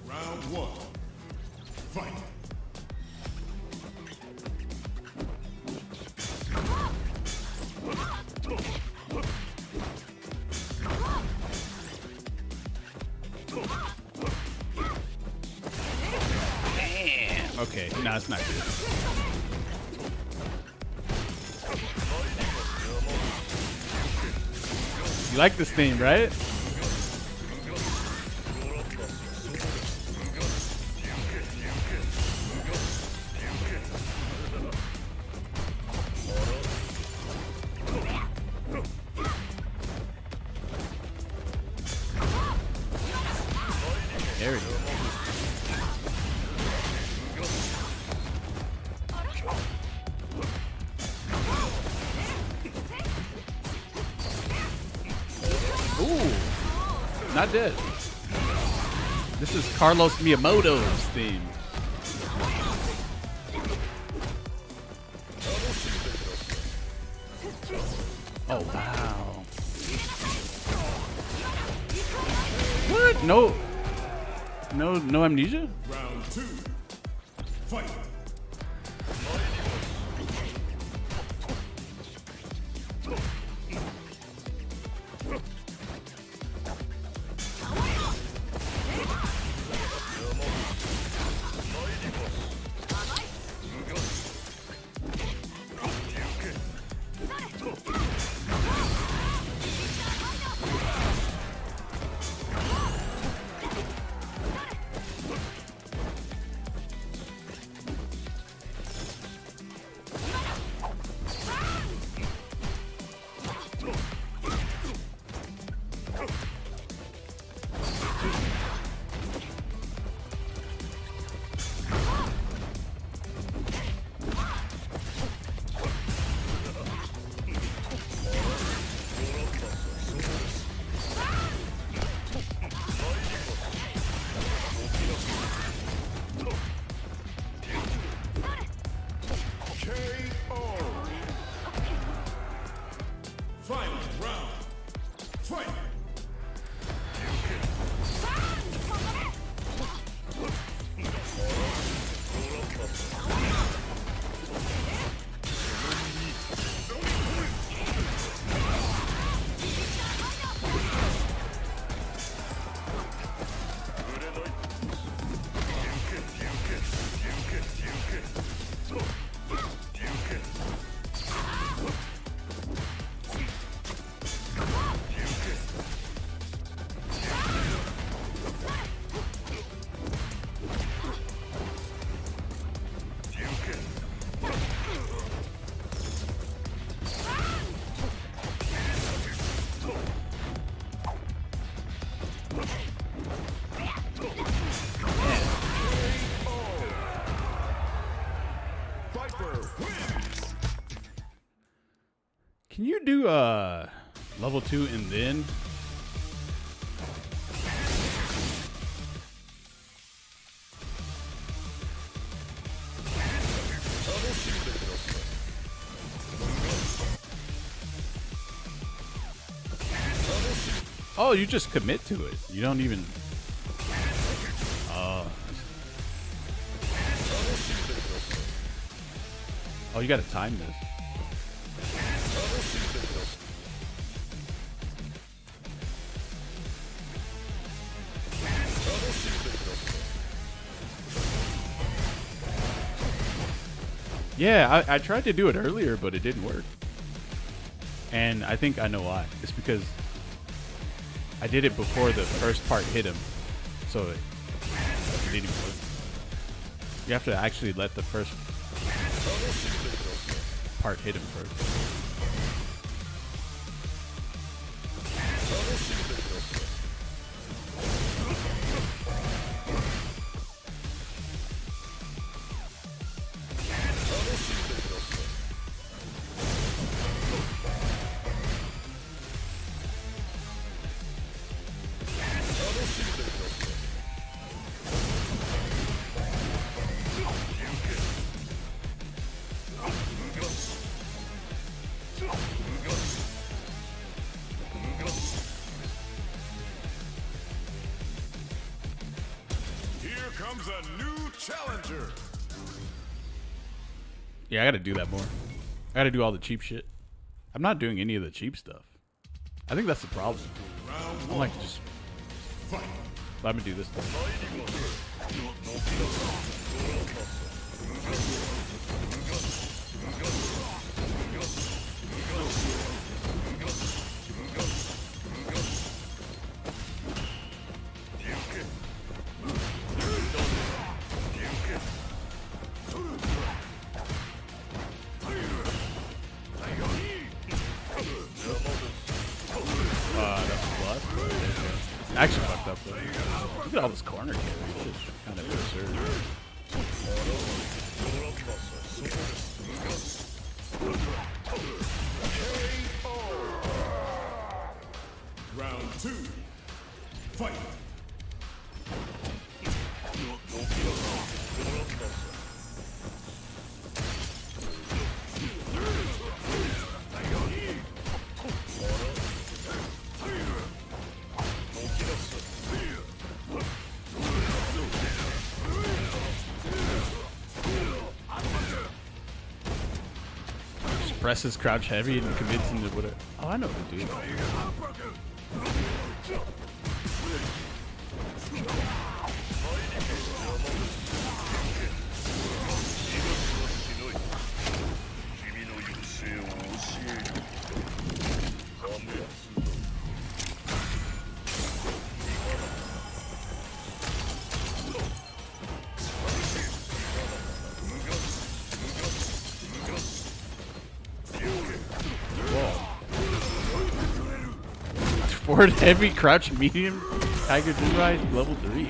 Round 1. Fight. Damn. Okay, no, it's not good. You like this theme, right? There we go. Ooh, not dead. This is Carlos Miyamoto's theme. Oh wow. What? No amnesia? Round 2. Fight. Can you do level 2 and then? Oh, you just commit to it. You don't even. Oh, you gotta time this. Yeah, I tried to do it earlier, but it didn't work. And I think I know why. It's because I did it before the first part hit him. So it didn't even work. You have to actually let the first part hit him first. Comes a new challenger. Yeah, I gotta do that more. I gotta do all the cheap shit. I'm not doing any of the cheap stuff. I think that's the problem. I'm like, just let me do this stuff. Actually fucked up though. Look at all this corner carry. It's just kind of absurd. Round 2. Fight. Presses crouch heavy and commits into whatever. Oh, I know what to do. Forward heavy, crouch medium, tiger do ride, level 3.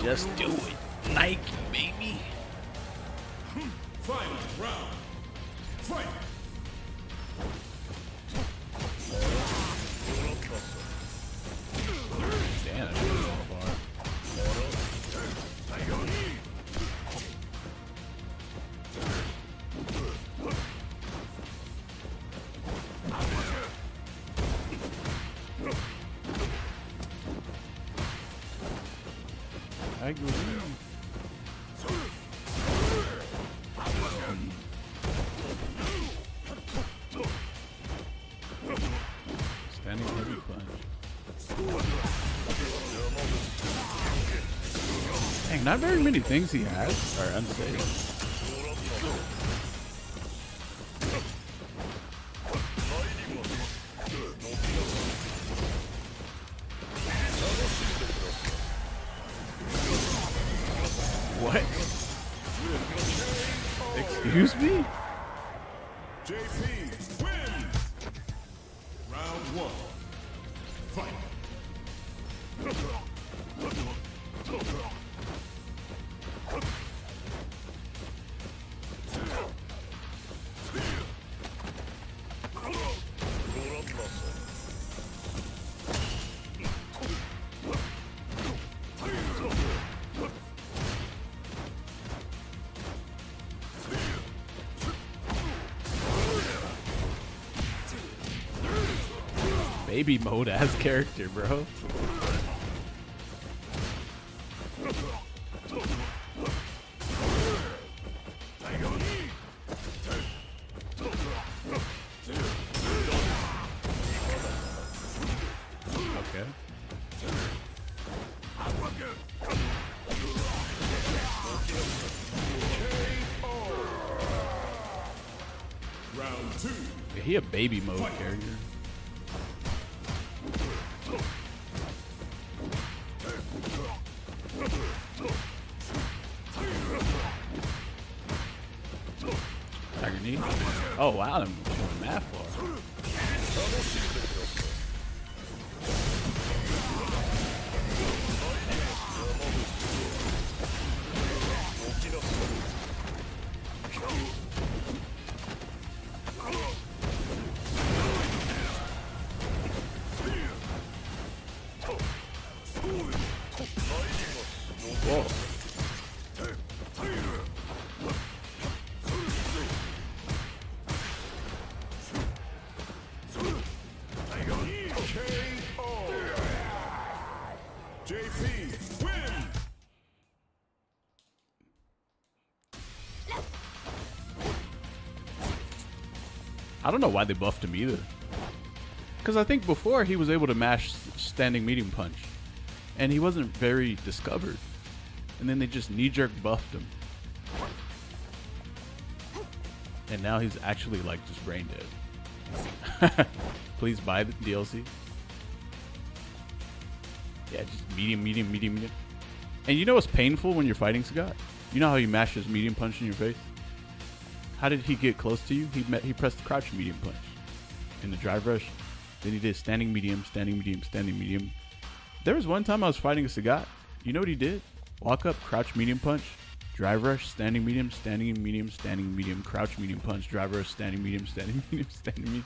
Just do it, Nike, baby. Final round. Fight. Damn, that's really far. I agree. Standing heavy punch. Dang, not very many things he has are unsafe. What? Excuse me? JP win. Round 1. Fight. baby mode ass character, bro. Okay. Round 2. Yeah, he a baby mode character. Tiger knee. Oh wow, I'm showing math for. Whoa. JP, win! I don't know why they buffed him either. Because I think before he was able to mash standing medium punch. And he wasn't very discovered. And then they just knee-jerk buffed him. And now he's actually like just brain dead. Please buy the DLC. Yeah, just medium, medium, medium, medium. And you know what's painful when you're fighting Sagat? You know how he mashes medium punch in your face? How did he get close to you? He pressed the crouch medium punch in the drive rush. Then he did standing medium, standing medium, standing medium. There was one time I was fighting a Sagat. You know what he did? Walk up, crouch medium punch, drive rush, standing medium, standing medium, crouch medium punch, drive rush, standing medium, standing medium.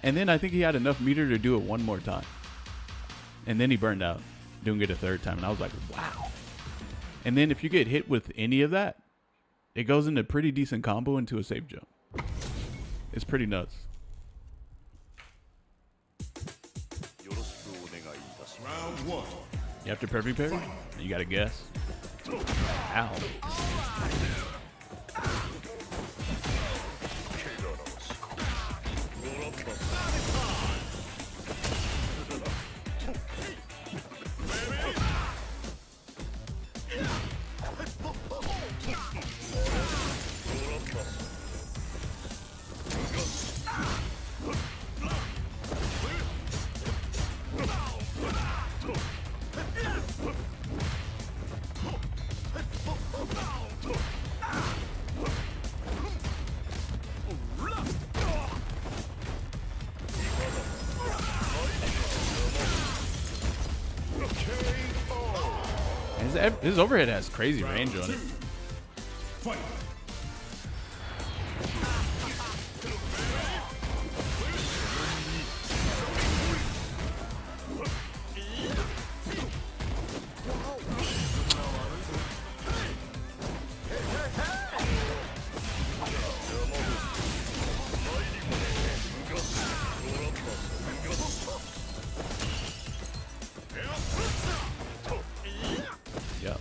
And then I think he had enough meter to do it one more time. And then he burned out, doing it a third time. And I was like, wow. And then if you get hit with any of that, it goes into a pretty decent combo into a safe jump. It's pretty nuts. Round 1. You have to perfect parry? You gotta guess. Ow. His overhead has crazy range on it. Fight. Yep.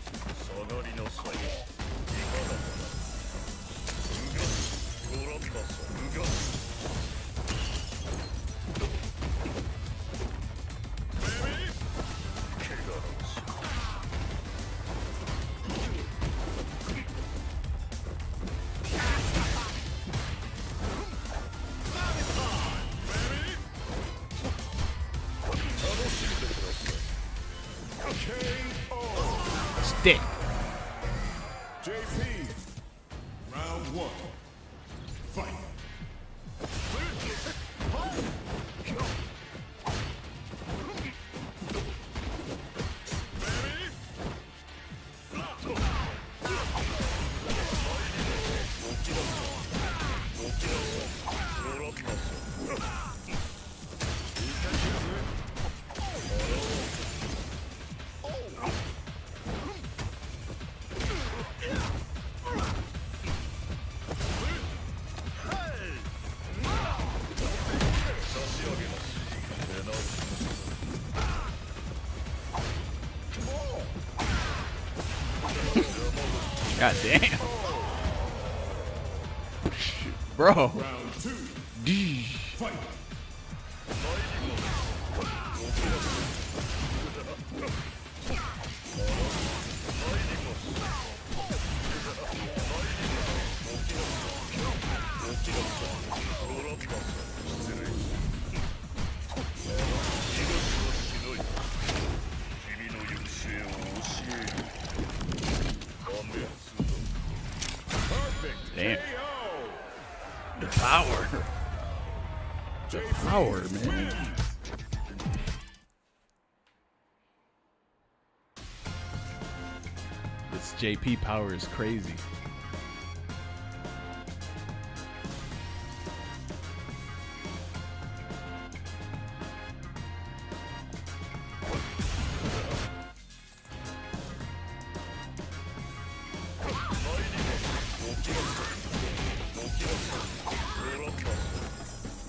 Stick. JP. Round 1. Fight. God damn. Bro. Damn. The power. The power, man. This JP power is crazy.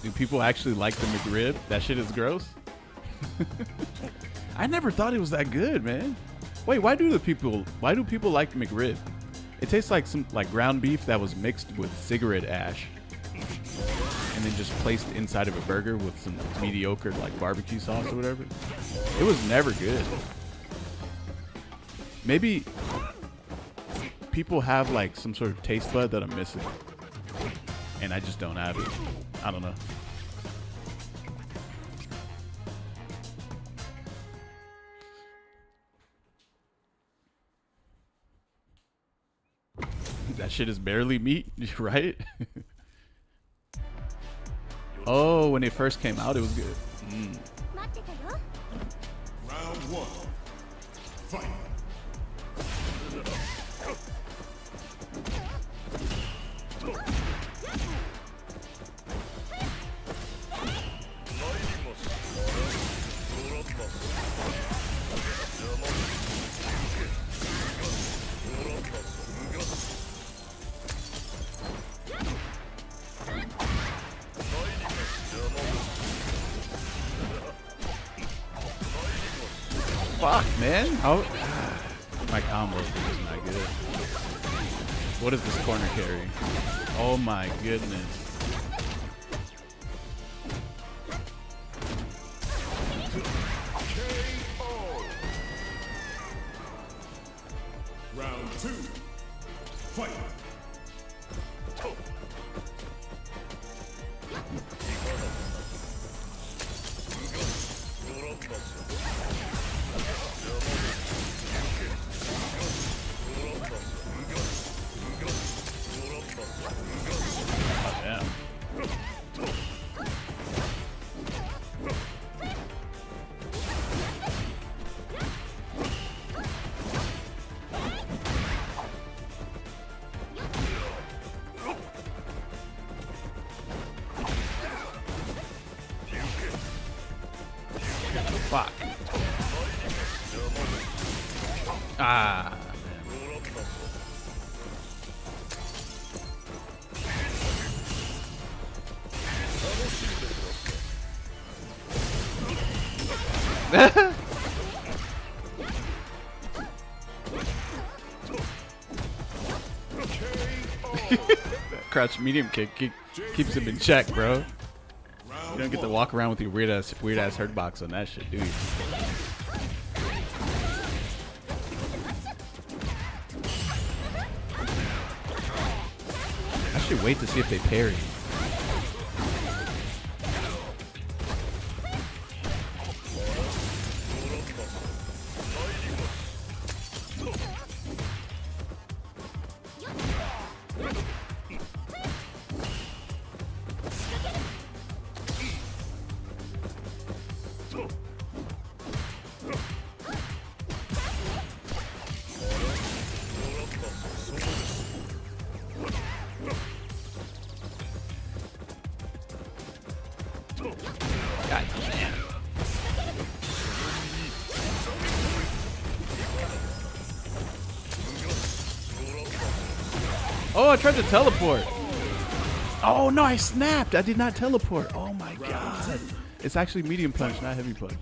Do people actually like the McRib? That shit is gross. I never thought it was that good, man. Wait, why do people like McRib? It tastes like some ground beef that was mixed with cigarette ash and then just placed inside of a burger with some mediocre like barbecue sauce or whatever. It was never good. Maybe people have like some sort of taste bud that I'm missing and I just don't have it. I don't know. That shit is barely meat, right? Oh, when it first came out, it was good. Round one. Fight. Fuck, man. Oh, my combo is not good. What is this corner carry? Oh my goodness. Round two. Fight. Fuck. Ah, man. Crouch medium kick keeps him in check, bro. You don't get to walk around with your weird ass hurt box on that shit, do you? I should wait to see if they parry. God damn. Oh, I tried to teleport. Oh no, I snapped. I did not teleport. Oh my god. It's actually medium punch, not heavy punch.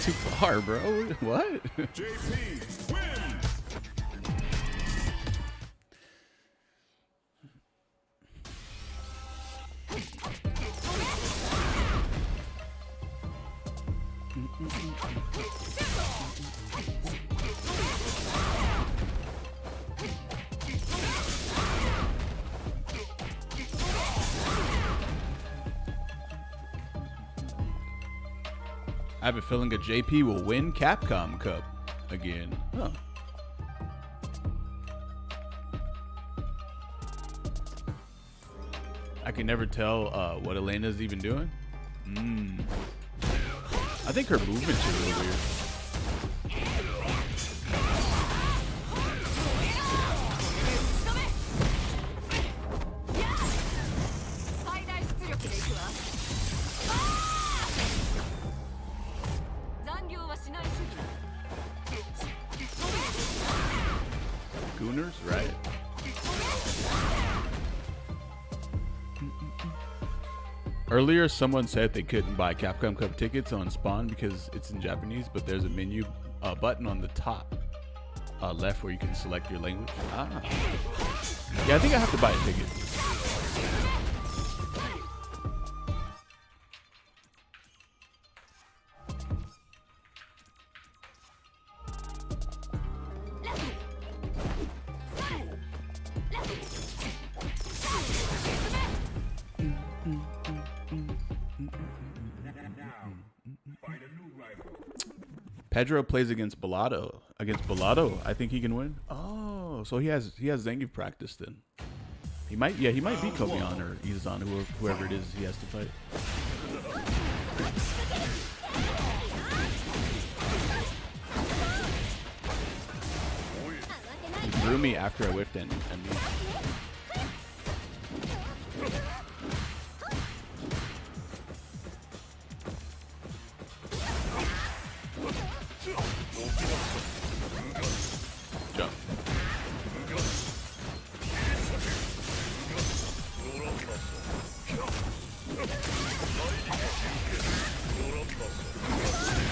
Too far, bro. What? JP win. I have a feeling that JP will win Capcom Cup again. Huh. I can never tell what Elena's even doing. I think her movements are really weird. Gooners, right? Earlier, someone said they couldn't buy Capcom Cup tickets on Spawn because it's in Japanese, but there's a menu button on the top left where you can select your language. Yeah, I think I have to buy a ticket. Pedro plays against Bellotto. Against Bellotto, I think he can win. Oh, so he has Zangief practice then. He might beat Kobion or Izan, whoever it is he has to fight. He threw me after I whiffed and jump.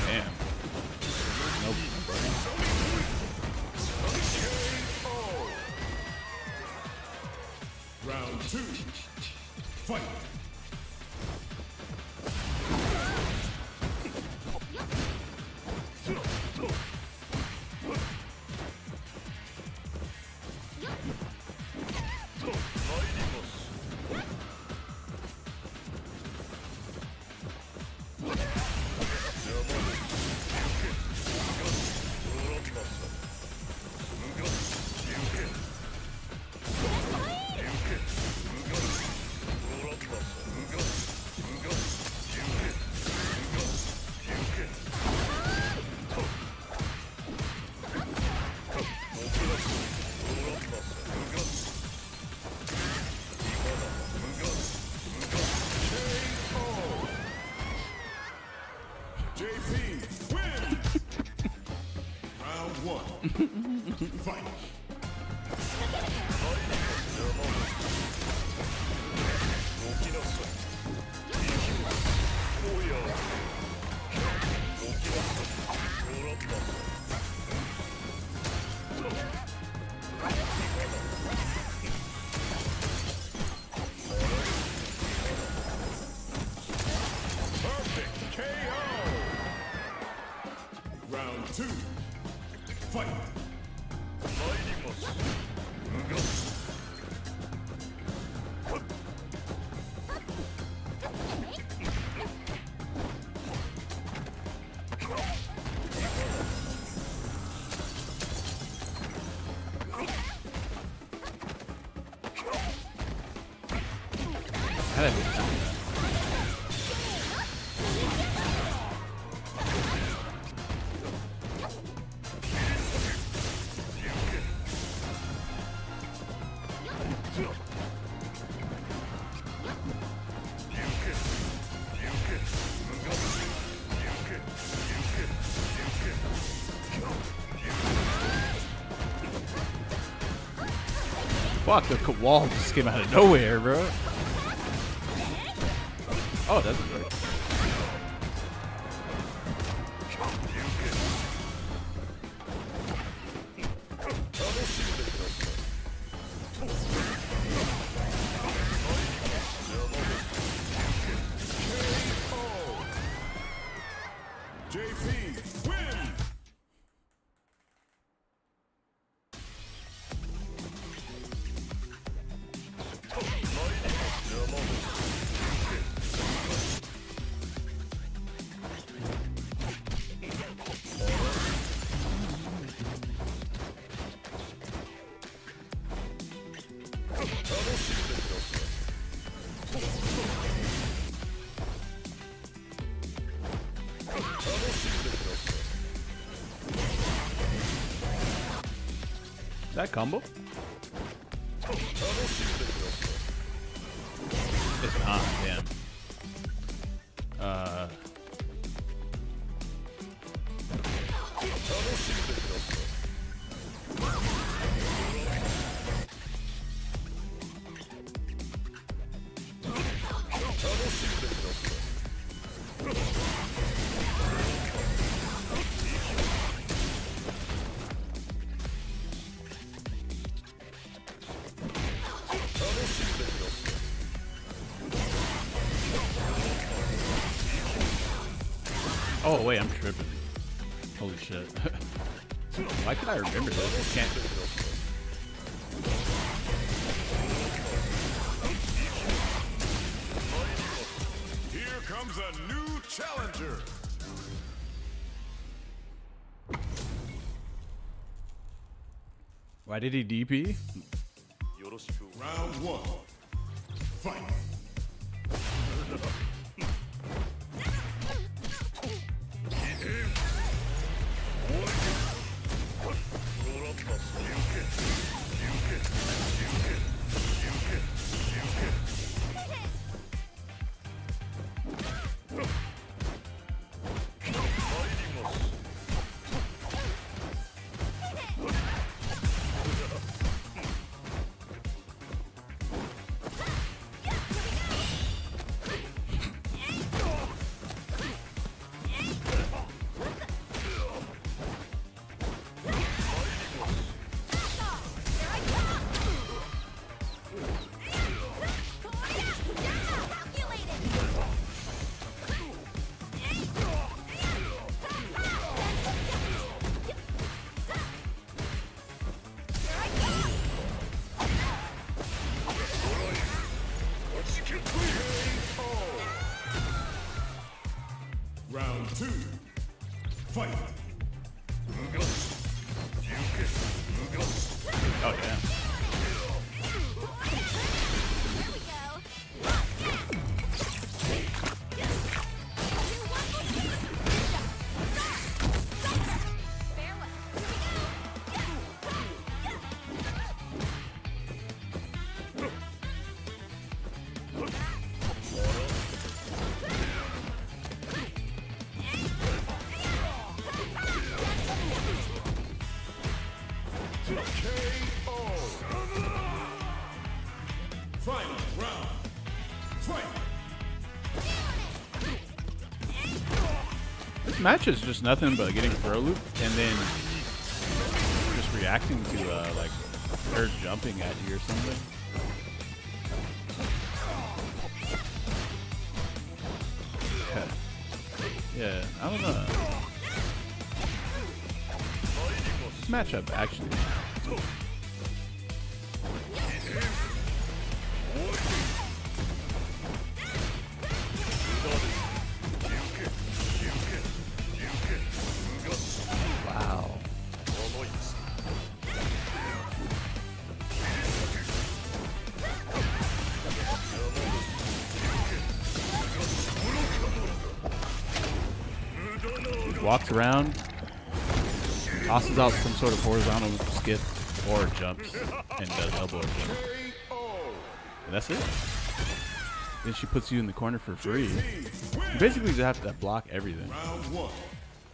Damn. Nope. Round 2. Fight. JP win. Round 1. Fight. Perfect KO. Round 2. Fight. Fuck, the wall just came out of nowhere, bro. Oh, that's right. JP win. That combo? It's not, damn. Oh wait, I'm tripping. Holy shit. Why can I remember this? I can't. Here comes a new challenger. Why did he DP? Round one. Fight. Round two. Fight. Oh damn. Final round. Fight. This match is just nothing but getting throw loop and then just reacting to like her jumping at you or something. Yeah, I don't know. This matchup actually. Wow. Walks around, tosses out some sort of horizontal skip or jumps, and does elbow jump. And that's it. Then she puts you in the corner for free. You basically just have to block everything.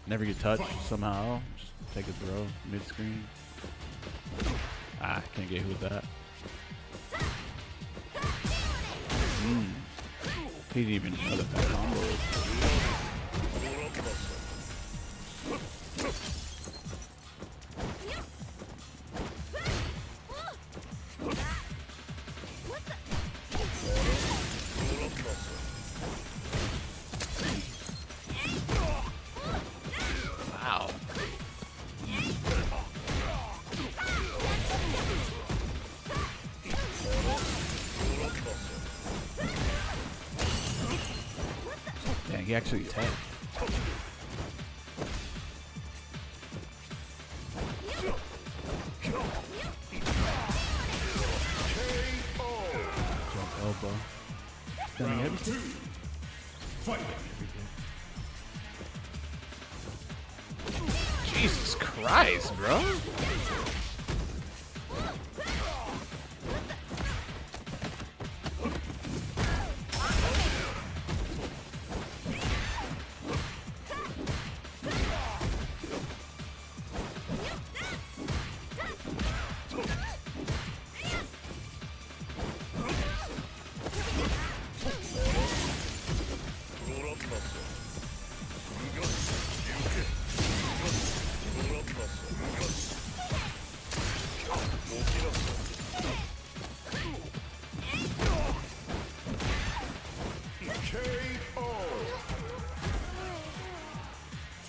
Never get touched somehow. Just take a throw mid-screen. Ah, can't get hit with that. He didn't even know that combo. Wow. Dang, he actually tagged. Jump elbow. Stunning everything. Jesus Christ, bro.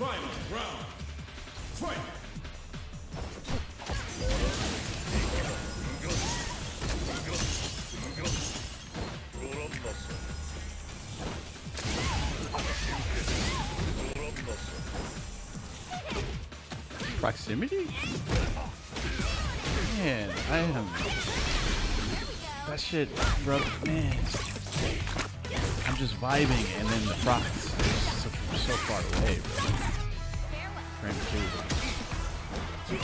Final round. Fight. Proximity? Man, I am. That shit, bro, man. I'm just vibing, and then the procs is so far away, bro. Frame 2.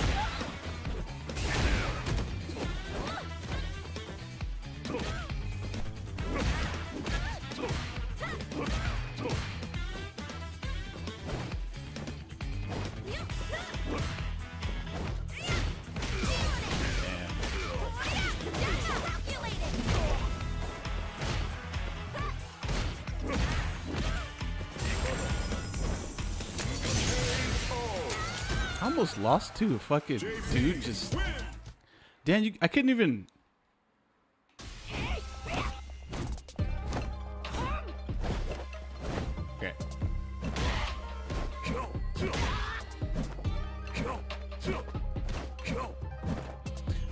I almost lost to a fucking dude just... Dan, I couldn't even... Okay.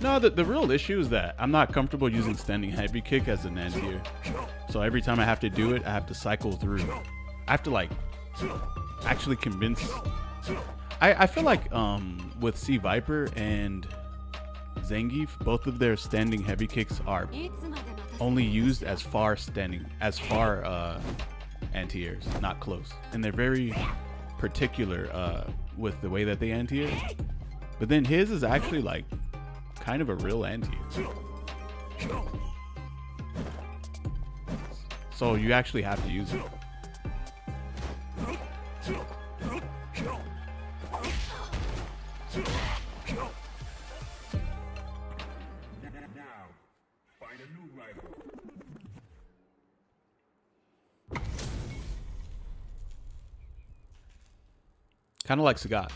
No, the real issue is that I'm not comfortable using standing heavy kick as an anti-air. So every time I have to do it, I have to cycle through. I have to like actually convince... I feel like with C Viper and Zangief, both of their standing heavy kicks are only used as far anti-airs, not close. And they're very particular with the way that they anti-air. But then his is actually like kind of a real anti-air. So you actually have to use it. Kind of like Sagat.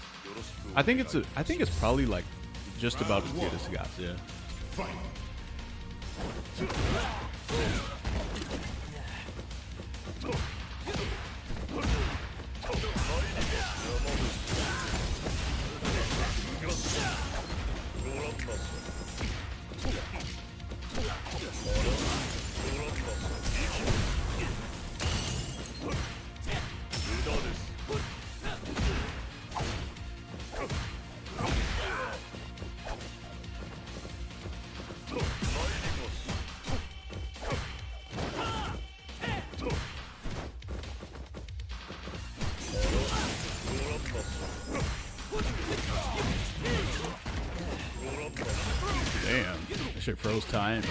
I think it's probably like just about as good as Sagat, yeah. Damn, that shit froze time.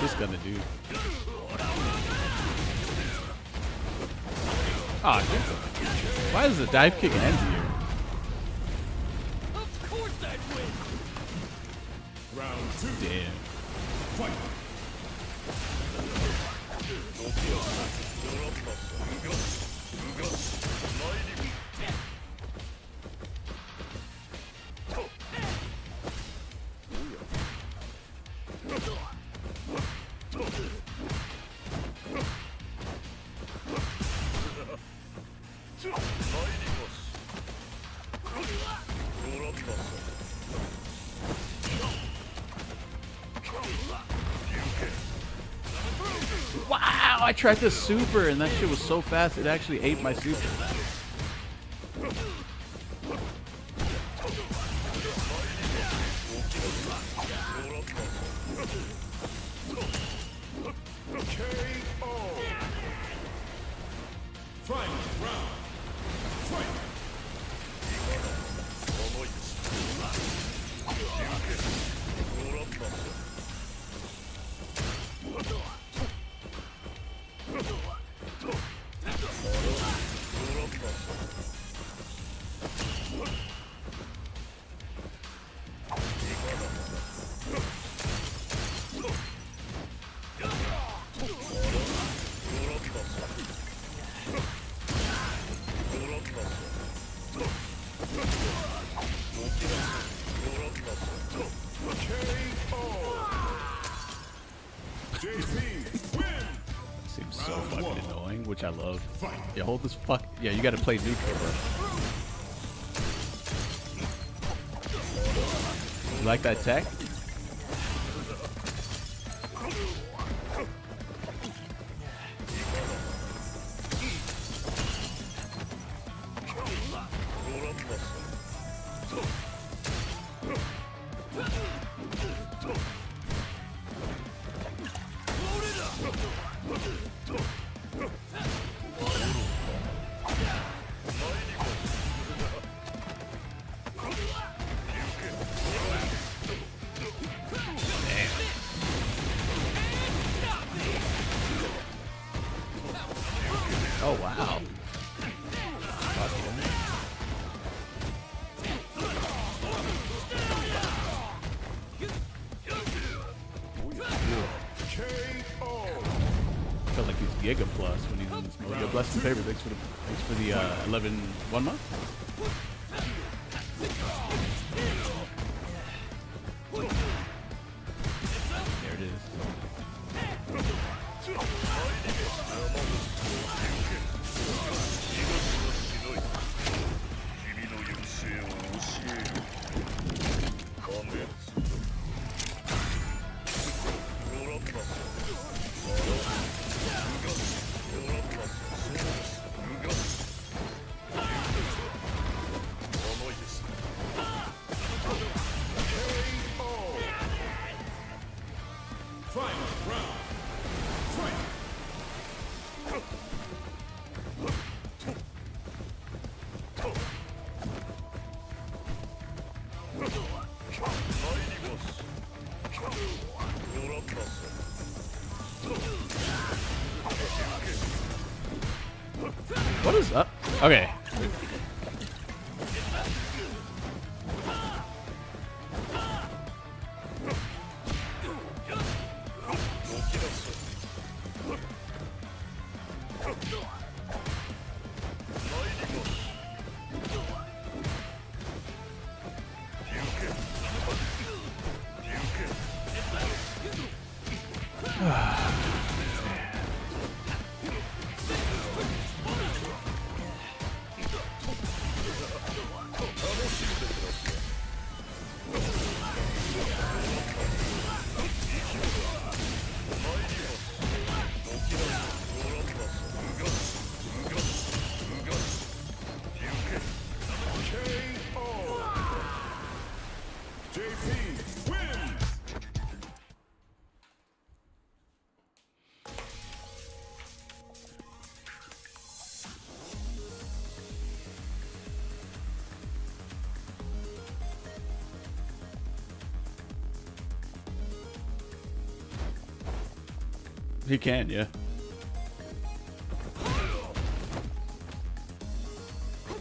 this gonna do? Ah, why is the dive kick end here? Of course I'd win. Round 2. Damn. Fight. Wow, I tried the super and that shit was so fast it actually ate my super. Seems so fucking annoying, which I love. Yeah, hold this fuck. Yeah, you gotta play neutral, bro. You like that tech? Oh wow. Felt like he's Giga Plus when he's in this mode. Yo, bless the favor. Thanks for the 11 month. There it is. What is up? Okay. He can, yeah.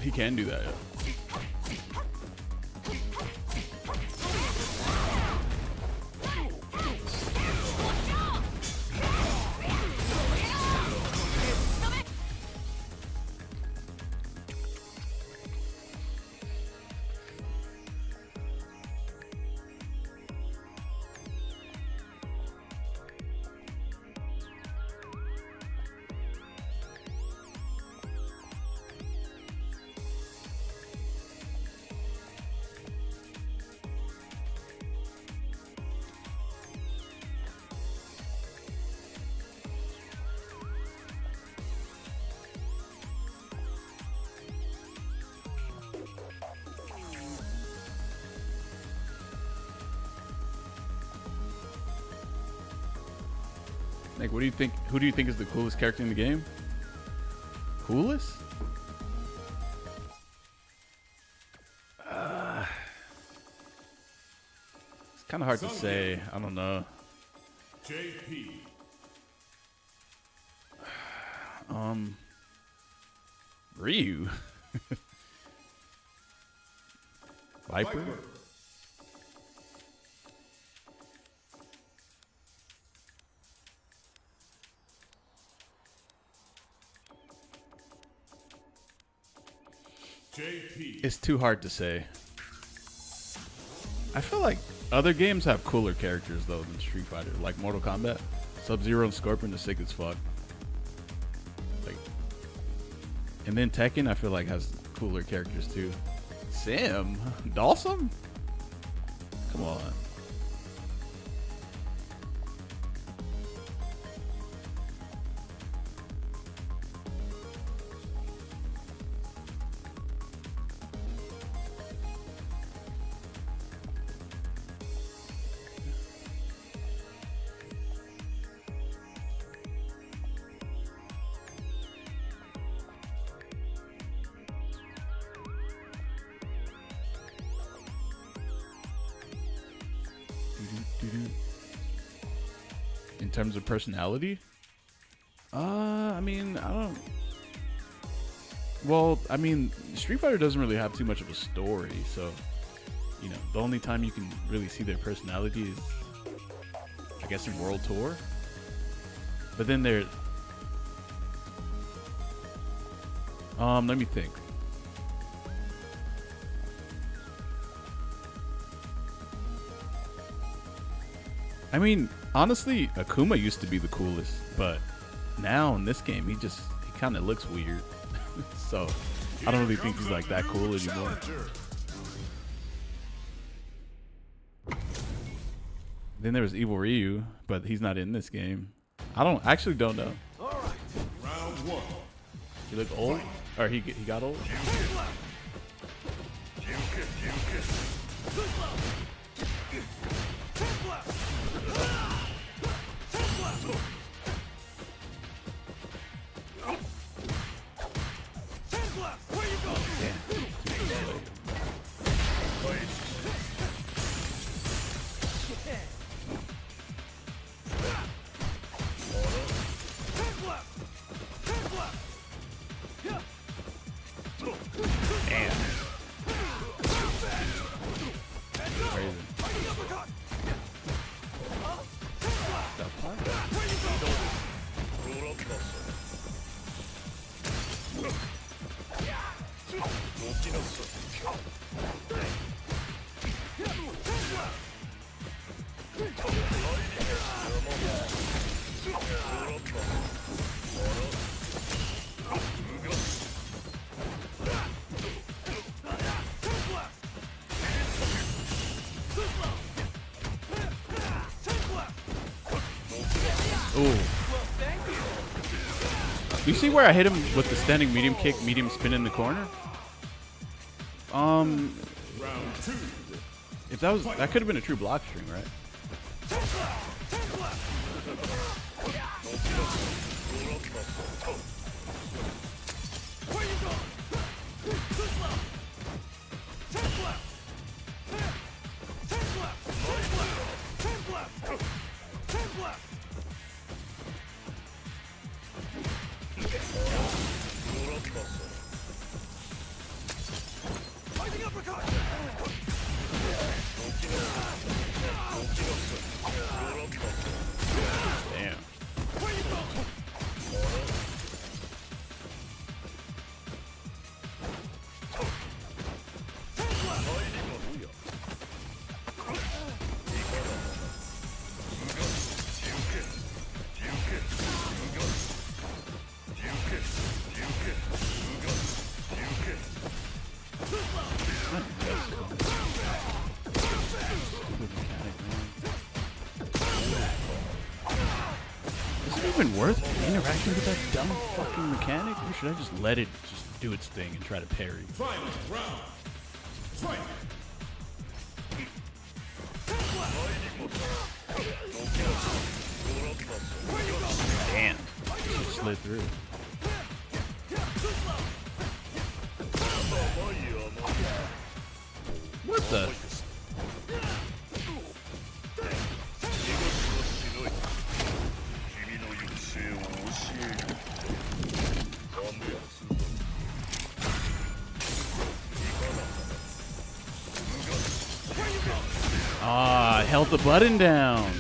He can do that, yeah. Nick, what do you think? Who do you think is the coolest character in the game? Coolest? It's kind of hard to say. I don't know. JP. Ryu. Viper. JP. It's too hard to say. I feel like other games have cooler characters though than Street Fighter, like Mortal Kombat. Sub-Zero and Scorpion are sick as fuck. Like, and then Tekken, I feel like has cooler characters too. Sim, Dawson, come on. In terms of personality, I mean, I don't. Well, I mean, Street Fighter doesn't really have too much of a story, so you know, the only time you can really see their personality is, I guess, in World Tour. But then there, let me think. I mean, honestly, Akuma used to be the coolest, but now in this game, he kind of looks weird. So I don't really think he's like that cool anymore. Then there was Evil Ryu, but he's not in this game. I actually don't know. All right. Round one. He looked old, or he got old. Ooh. You see where I hit him with the standing medium kick, medium spin in the corner? If that could have been a true block string, right? even worth interacting with that dumb fucking mechanic? Or should I just let it just do its thing and try to parry? Final round. Fight. Damn. Just slid through. What the? Ah, I held the button down,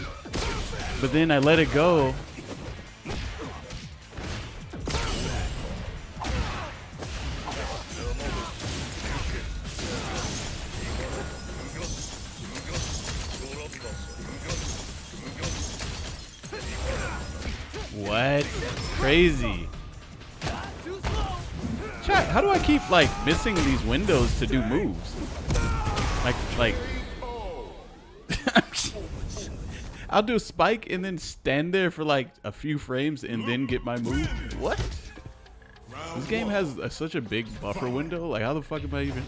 but then I let it go. What? Crazy. Chat, how do I keep like missing these windows to do moves? Like I'll do a spike and then stand there for like a few frames and then get my move. What? This game has such a big buffer window. Like, how the fuck am I even?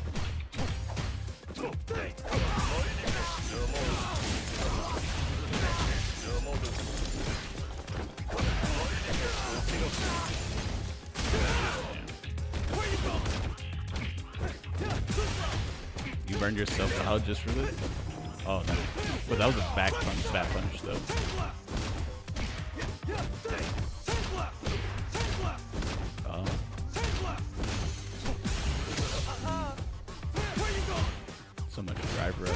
You burned yourself out just for this? Oh no. But that was a back punch though. Oh. So much drive road.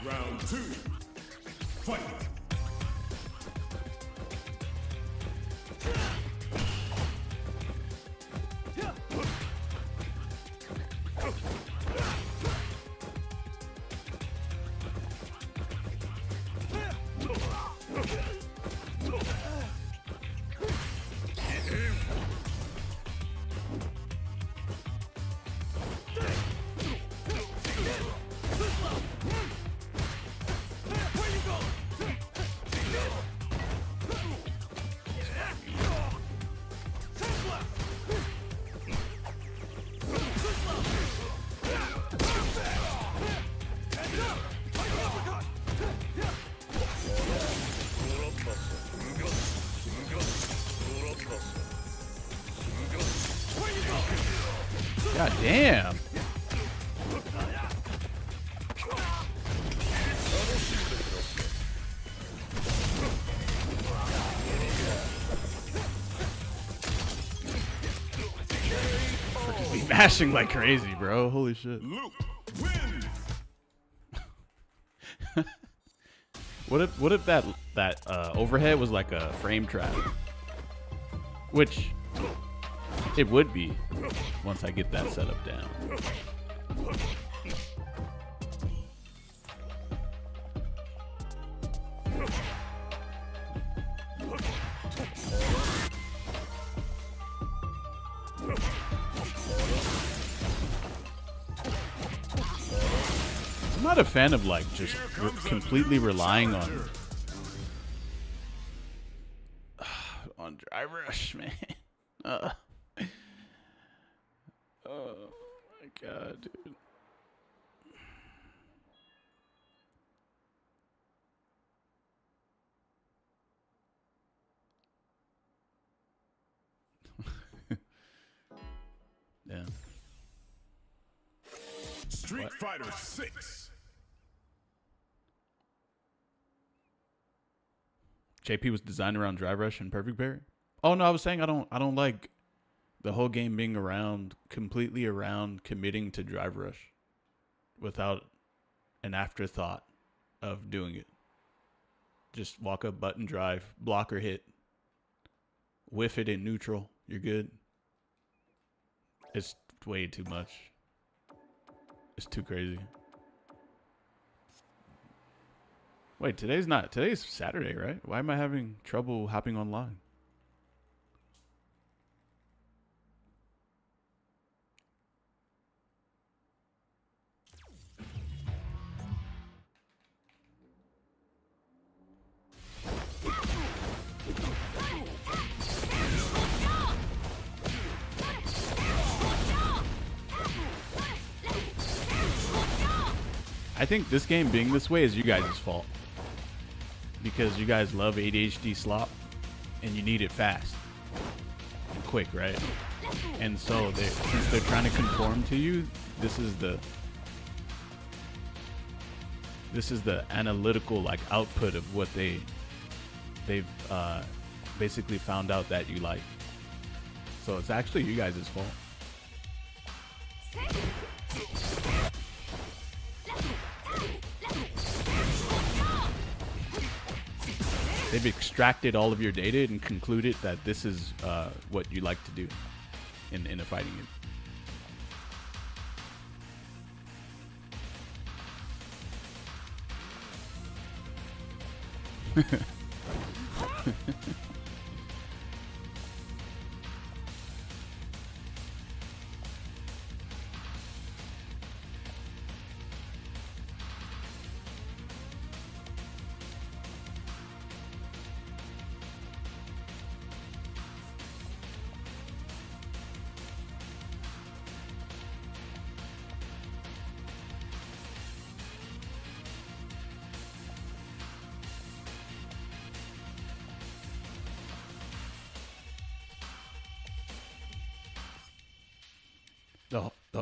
Round 2. Fight. God damn. Freaking mashing like crazy, bro. Holy shit. What if that overhead was like a frame trap? Which it would be once I get that setup down. I'm not a fan of like just completely relying on drive rush, man. Oh my god, dude. Yeah. Street Fighter 6. JP was designed around drive rush and perfect parry. Oh no, I was saying I don't like the whole game being completely around committing to drive rush without an afterthought of doing it. Just walk up, button drive, blocker hit, whiff it in neutral. You're good. It's way too much. It's too crazy. Wait, today's Saturday, right? Why am I having trouble hopping online? I think this game being this way is you guys' fault. Because you guys love ADHD slop and you need it fast and quick, right? And so since they're trying to conform to you, this is the analytical like output of what they've basically found out that you like. So it's actually you guys' fault. They've extracted all of your data and concluded that this is what you like to do in a fighting game.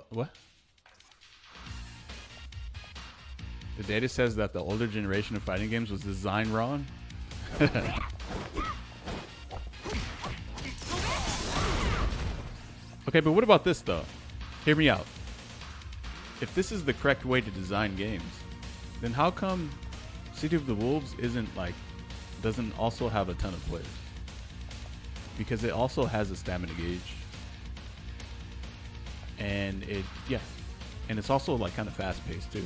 What? The data says that the older generation of fighting games was designed wrong. Okay, but what about this though? Hear me out. If this is the correct way to design games, then how come City of the Wolves doesn't also have a ton of players? Because it also has a stamina gauge. And and it's also like kind of fast paced too.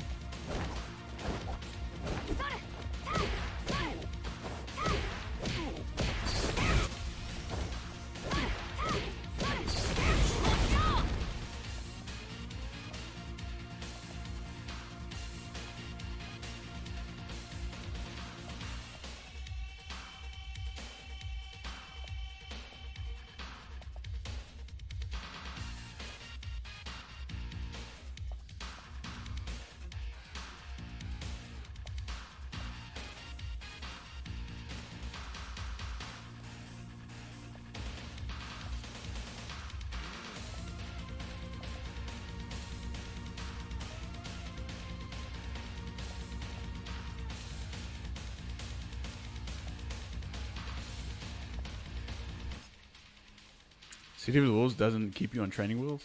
City of the Wolves doesn't keep you on training wheels?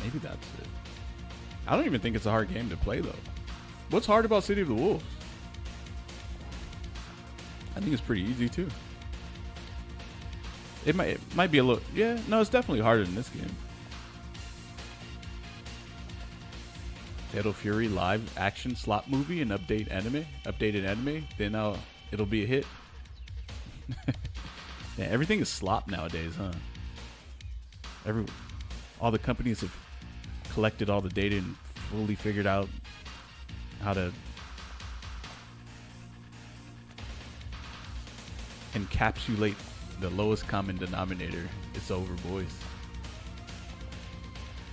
Maybe that's it. I don't even think it's a hard game to play, though. What's hard about City of the Wolves? I think it's pretty easy, too. It might be a little... Yeah, no, it's definitely harder than this game. Fatal Fury live action slot movie and updated anime. Then it'll be a hit. Yeah, everything is slop nowadays, huh? All the companies have collected all the data and fully figured out how to encapsulate the lowest common denominator. It's over, boys.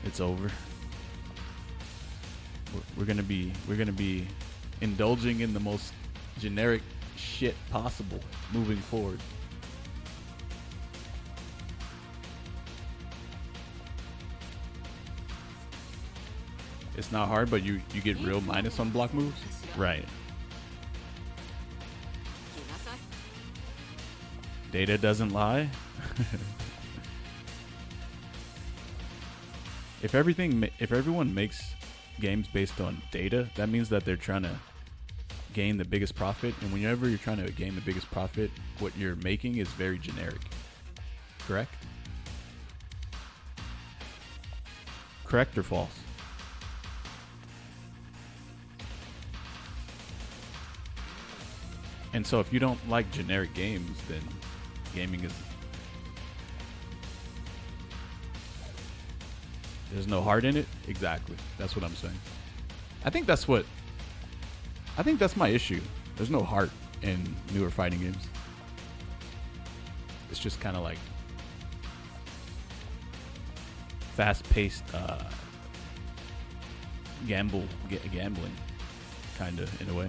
It's over. We're gonna be indulging in the most generic shit possible moving forward. It's not hard, but you get real minus on block moves. Right. Data doesn't lie. If everyone makes games based on data, that means that they're trying to gain the biggest profit, and whenever you're trying to gain the biggest profit, what you're making is very generic. Correct? Correct or false? And so if you don't like generic games, then gaming is... There's no heart in it? Exactly. That's what I'm saying. I think that's my issue. There's no heart in newer fighting games. It's just kind of like fast-paced gambling, kind of, in a way.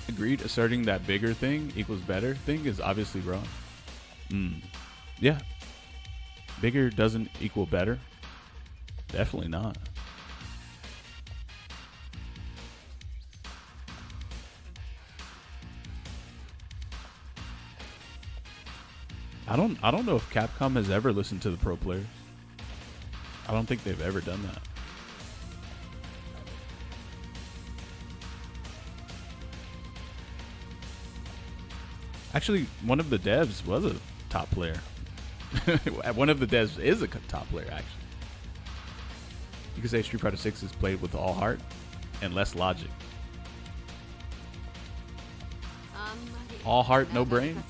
Agreed. Asserting that bigger thing equals better thing is obviously wrong. Yeah. Bigger doesn't equal better. Definitely not. I don't know if Capcom has ever listened to the pro players. I don't think they've ever done that. Actually, one of the devs was a top player. One of the devs is a top player, actually. You could say Street Fighter 6 is played with all heart and less logic. All heart, no brain?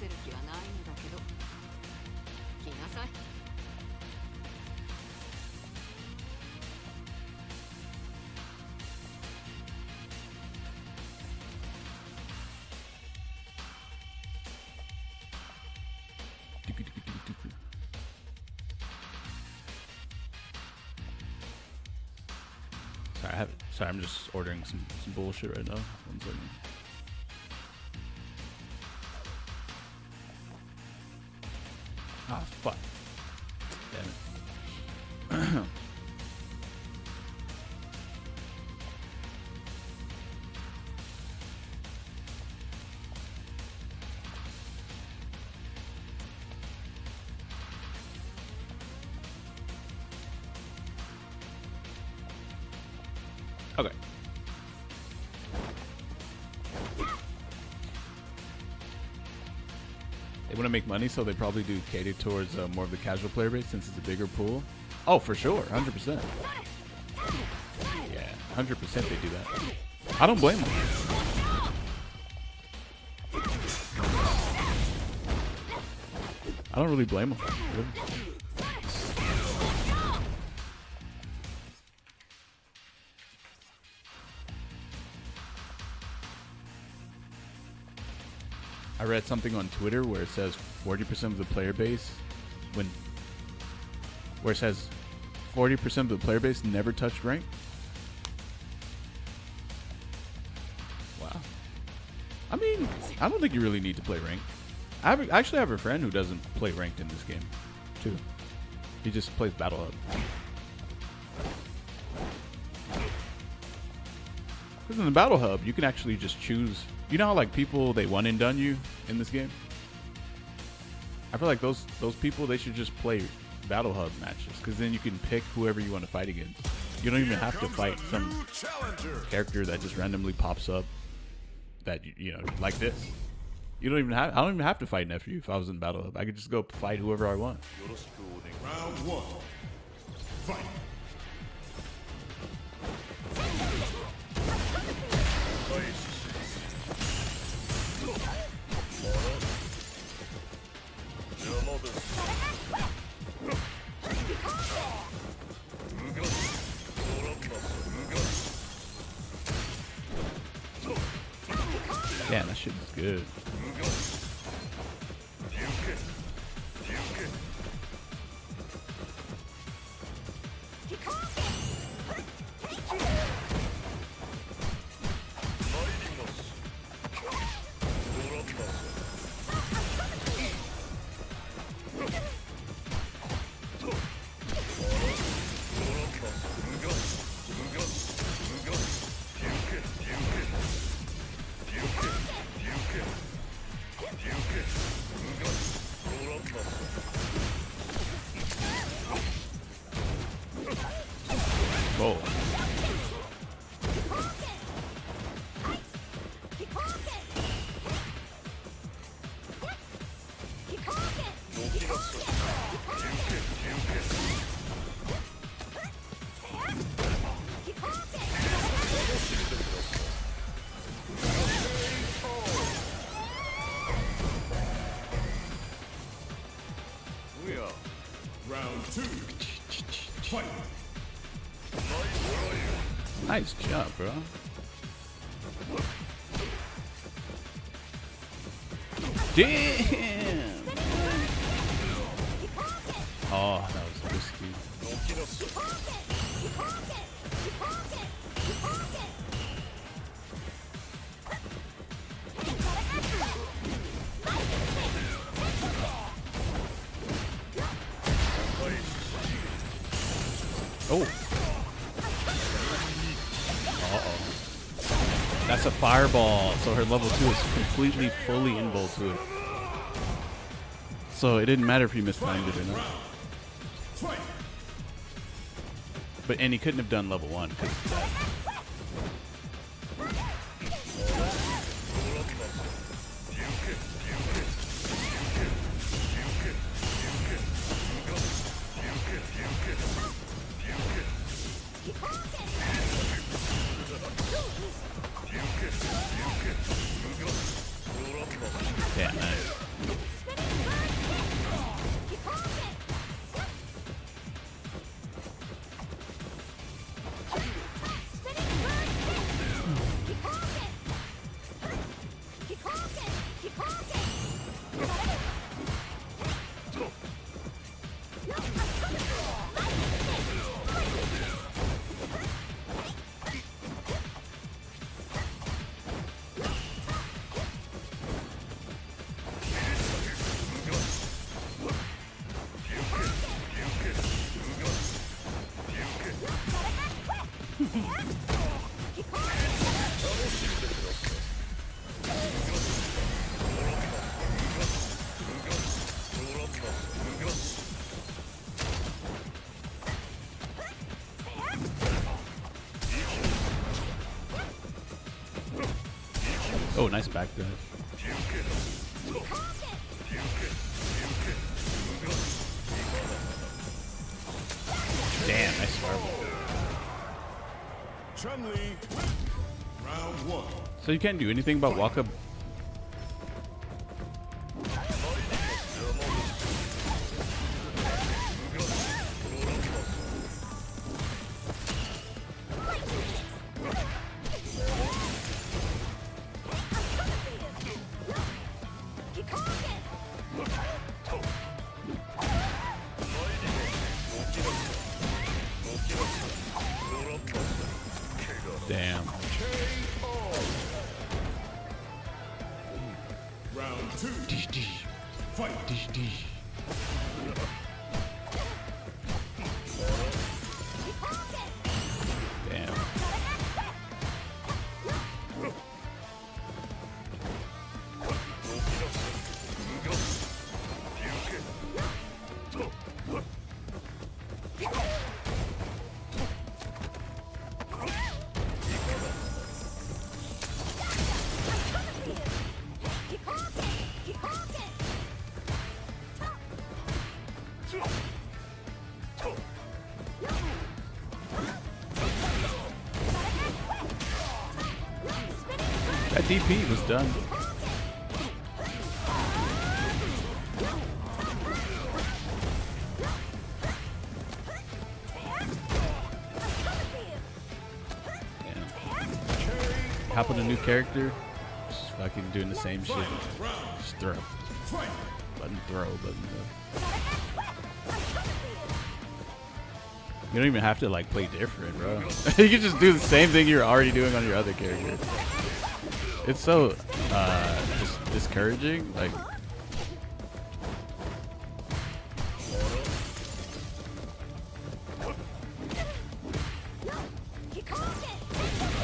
Sorry, I'm just ordering some bullshit right now. 1 second. Ah, fuck. Damn it. Okay. They want to make money, so they probably do cater towards more of the casual player base since it's a bigger pool. Oh, for sure, 100%. Yeah, 100% they do that. I don't blame them. I don't really blame them. Really. I read something on Twitter where it says 40% of the player base, where it says 40% of the player base never touched rank. Wow. I mean, I don't think you really need to play ranked. I actually have a friend who doesn't play ranked in this game, too. He just plays Battle Hub. Because in the Battle Hub, you can actually just choose. You know how like people, they one and done you in this game? I feel like those people, they should just play Battle Hub matches, because then you can pick whoever you want to fight against. You don't even have to fight some character that just randomly pops up that, you know, like this. You don't even have, I don't even have to fight Nephew if I was in Battle Hub. I could just go fight whoever I want. Round 1. Fight. Damn, that shit is good. Nice jump, bro. Damn. Oh, that was risky. Oh. Uh-oh. That's a fireball. So her level 2 is completely fully invul to it. So it didn't matter if you mistimed it or not. And he couldn't have done level 1 because of that. Yeah, nice. Oh, nice back dive. Damn, nice fireball. Chun-Li, round 1. So you can't do anything about walk up. Damn. Round 2. Fight. Damn. That DP was done. Hop on a new character, just fucking doing the same shit. Just throw. Button throw, button throw. You don't even have to like play different, bro. You can just do the same thing you're already doing on your other character. It's so just discouraging. Like,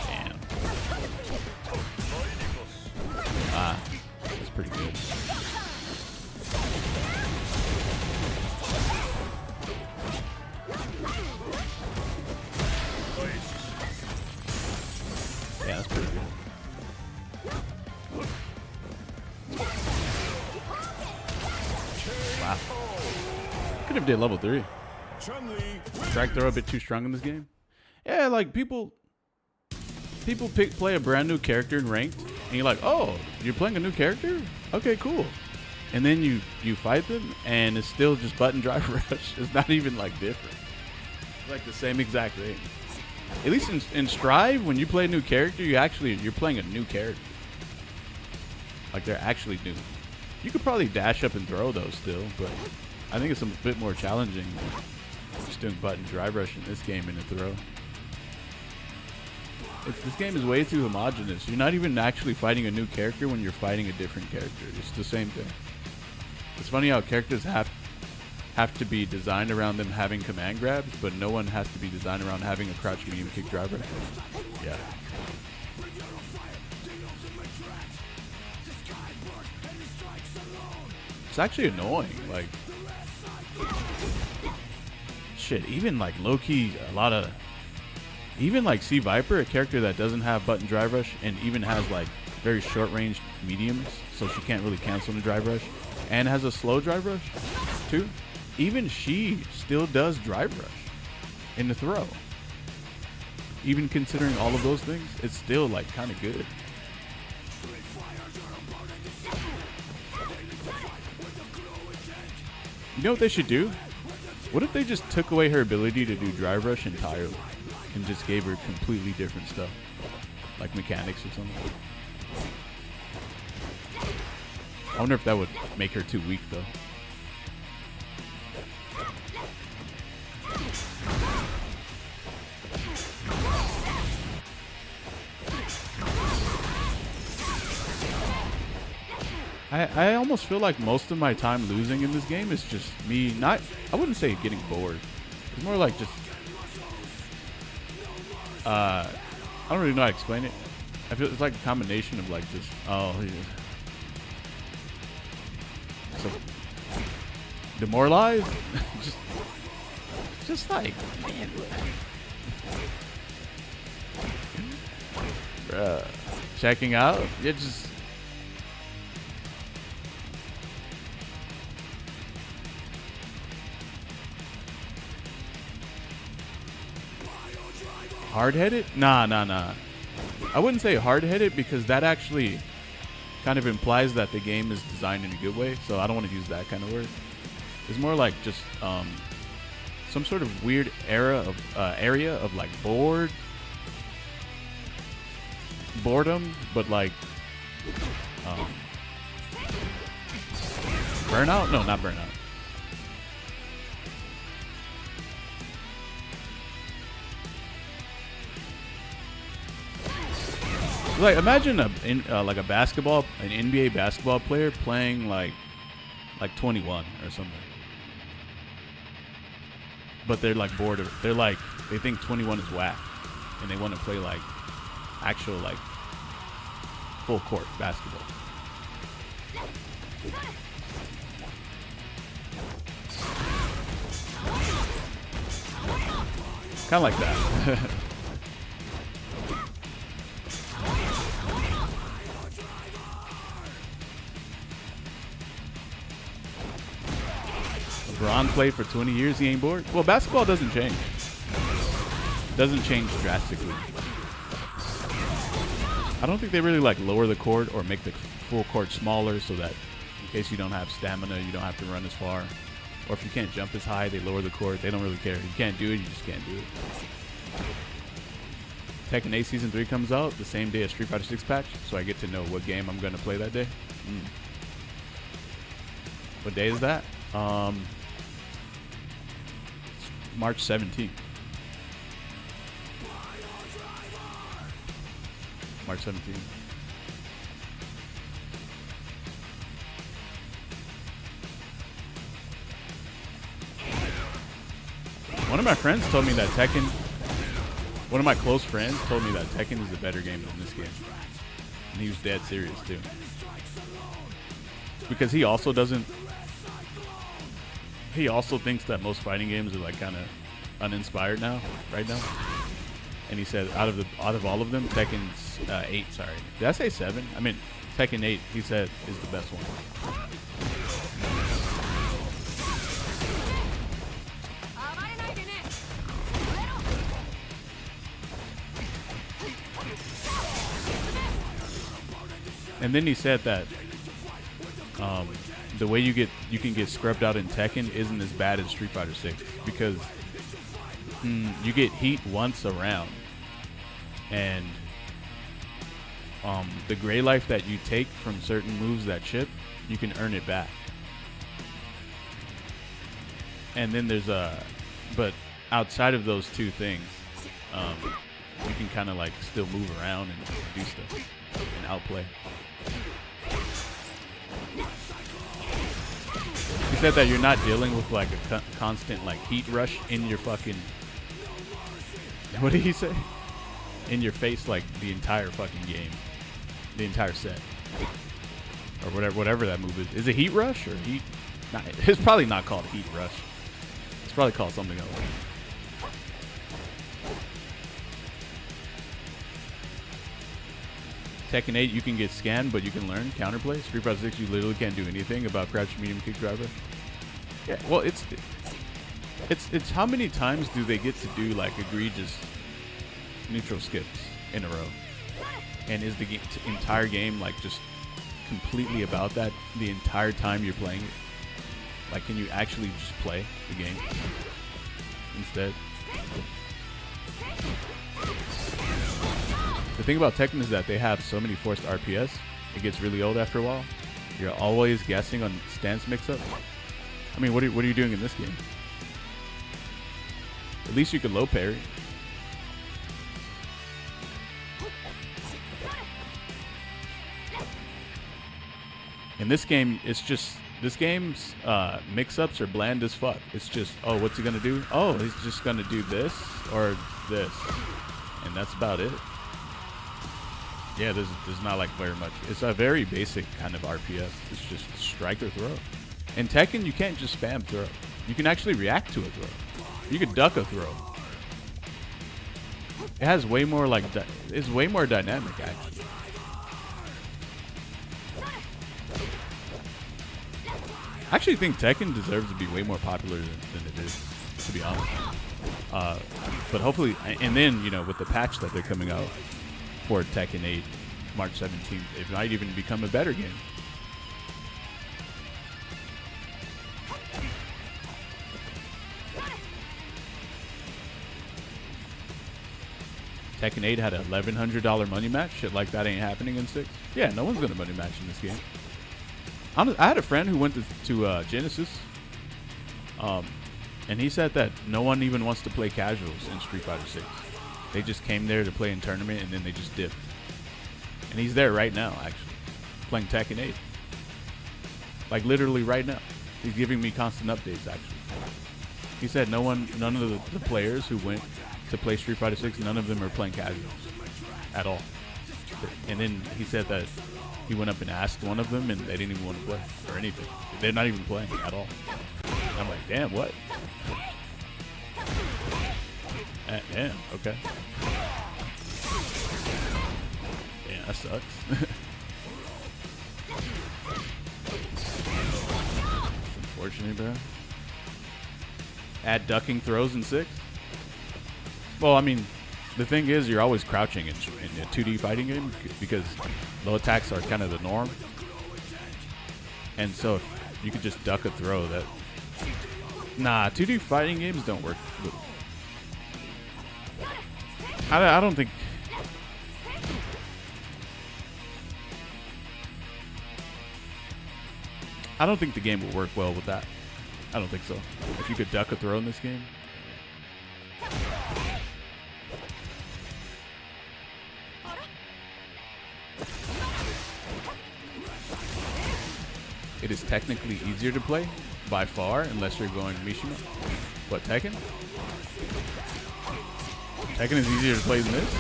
damn. Ah, that's pretty good. Yeah, that's pretty good. Wow. Could have did level 3. Track throw a bit too strong in this game. Yeah, like people play a brand new character in ranked, and you're like, oh, you're playing a new character? Okay, cool. And then you fight them, and it's still just button drive rush. It's not even like different. Like the same exact thing. At least in Strive, when you play a new character, you're playing a new character. Like they're actually new. You could probably dash up and throw those still, but I think it's a bit more challenging than just doing button drive rush in this game in a throw. This game is way too homogenous. You're not even actually fighting a new character when you're fighting a different character. It's the same thing. It's funny how characters have to be designed around them having command grabs, but no one has to be designed around having a crouch medium kick drive rush. Yeah. It's actually annoying. Like, shit, even like low-key, even like C Viper, a character that doesn't have button drive rush and even has like very short range mediums, so she can't really cancel the drive rush, and has a slow drive rush too. Even she still does drive rush in the throw. Even considering all of those things, it's still like kind of good. You know what they should do? What if they just took away her ability to do drive rush entirely and just gave her completely different stuff, like mechanics or something? I wonder if that would make her too weak though. I almost feel like most of my time losing in this game is just me I wouldn't say getting bored. It's more like just, I don't really know how to explain it. I feel it's like a combination of like just, so demoralized. just like, man. Bruh. Checking out. It just, hard-headed? Nah. I wouldn't say hard-headed because that actually kind of implies that the game is designed in a good way, so I don't want to use that kind of word. It's more like just some sort of weird area of like boredom, but like burnout? No, not burnout. Like imagine like an NBA basketball player playing like 21 or something, but they're like bored of. They think 21 is whack, and they want to play like actual like full court basketball. Kind of like that. LeBron played for 20 years, he ain't bored? Well, basketball doesn't change. It doesn't change drastically. I don't think they really like lower the court or make the full court smaller so that in case you don't have stamina, you don't have to run as far. Or if you can't jump as high, they lower the court. They don't really care. You can't do it, you just can't do it. Tekken 8 Season 3 comes out the same day as Street Fighter 6 patch, so I get to know what game I'm going to play that day. What day is that? March 17th. March 17th. One of my friends told me that one of my close friends told me that Tekken is a better game than this game. And he was dead serious too. Because he also thinks that most fighting games are like kind of uninspired right now. And he said out of all of them, Tekken's 8, sorry. Did I say 7? I mean, Tekken 8, he said, is the best one. And then he said that the way you can get scrubbed out in Tekken isn't as bad as Street Fighter 6 because you get heat once around, and the gray life that you take from certain moves that chip, you can earn it back. And then there's but outside of those two things, you can kind of like still move around and do stuff and outplay. He said that you're not dealing with like a constant like heat rush in your fucking, what did he say? In your face like the entire fucking game, the entire set, or whatever that move is. Is it heat rush or heat? Nah, it's probably not called heat rush. It's probably called something else. Tekken 8, you can get scanned, but you can learn counterplay. Street Fighter 6, you literally can't do anything about crouch medium kick driver. Yeah, well, it's how many times do they get to do like egregious neutral skips in a row? And is the entire game like just completely about that the entire time you're playing it? Like, can you actually just play the game instead? The thing about Tekken is that they have so many forced RPS, it gets really old after a while. You're always guessing on stance mix-up. I mean, what are you doing in this game? At least you could low parry. In this game, it's just, this game's mix-ups are bland as fuck. It's just, oh, what's he gonna do? Oh, he's just gonna do this or this. And that's about it. Yeah, there's not like very much. It's a very basic kind of RPS. It's just strike or throw. In Tekken, you can't just spam throw. You can actually react to a throw. You could duck a throw. It has way more like, it's way more dynamic actually. I actually think Tekken deserves to be way more popular than it is, to be honest. But hopefully, and then, you know, with the patch that they're coming out for Tekken 8, March 17th, it might even become a better game. Tekken 8 had a $1,100 money match. Shit like that ain't happening in 6. Yeah, no one's gonna money match in this game. I had a friend who went to Genesis, and he said that no one even wants to play casuals in Street Fighter 6. They just came there to play in tournament and then they just dipped. And he's there right now, actually, playing Tekken 8. Like literally right now. He's giving me constant updates, actually. He said none of the players who went to play Street Fighter 6, none of them are playing casuals at all. And then he said that he went up and asked one of them and they didn't even want to play or anything. They're not even playing at all. I'm like, damn, what? Damn, okay. Yeah, that sucks. Unfortunate, bro. Add ducking throws in 6? Well, I mean, the thing is, you're always crouching in a 2D fighting game because low attacks are kind of the norm. And so if you could just duck a throw, that... Nah, 2D fighting games don't work. I don't think... I don't think the game will work well with that. I don't think so. If you could duck a throw in this game. It is technically easier to play, by far, unless you're going Mishima. What, Tekken? Tekken is easier to play than this?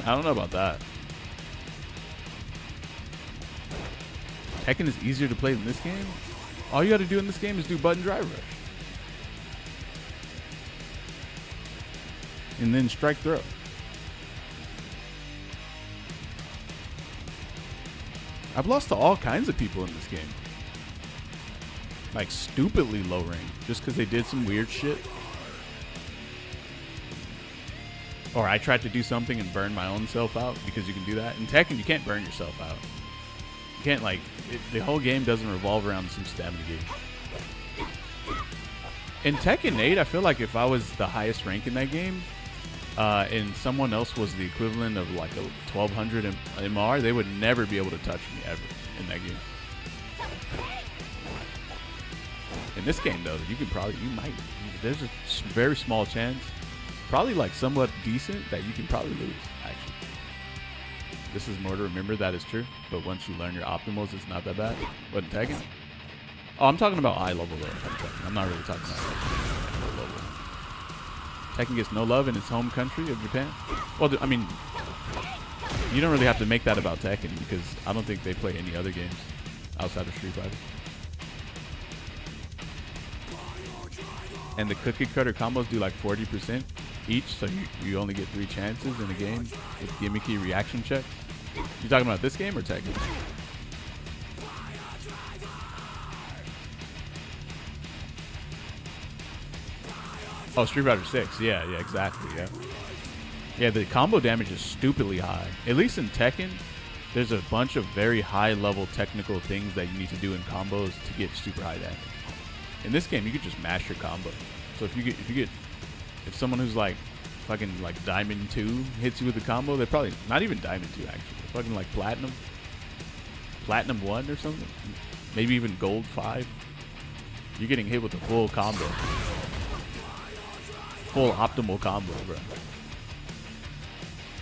I don't know about that. Tekken is easier to play than this game? All you gotta do in this game is do button drive rush. And then strike throw. I've lost to all kinds of people in this game. Like stupidly low range, just because they did some weird shit. Or I tried to do something and burn my own self out, because you can do that. In Tekken, you can't burn yourself out. You can't, like, the whole game doesn't revolve around some stamina game. In Tekken 8, I feel like if I was the highest rank in that game, and someone else was the equivalent of like a 1200 MR, they would never be able to touch me ever in that game. In this game, though, there's a very small chance, probably like somewhat decent, that you can probably lose, actually. This is more to remember, that is true. But once you learn your optimals, it's not that bad. But in Tekken? Oh, I'm talking about eye level, though. I'm not really talking about low level. Tekken gets no love in its home country of Japan. Well, I mean, you don't really have to make that about Tekken, because I don't think they play any other games outside of Street Fighter. And the cookie cutter combos do like 40% each, so you only get 3 chances in a game with gimmicky reaction checks. You talking about this game or Tekken? Oh, Street Fighter 6. Yeah, exactly. Yeah, the combo damage is stupidly high. At least in Tekken, there's a bunch of very high-level technical things that you need to do in combos to get super high damage. In this game, you could just mash your combo. So if someone who's like fucking like Diamond 2 hits you with a combo, they're probably not even Diamond 2 actually. They're fucking like Platinum 1 or something. Maybe even Gold 5. You're getting hit with a full combo. Full optimal combo, bro.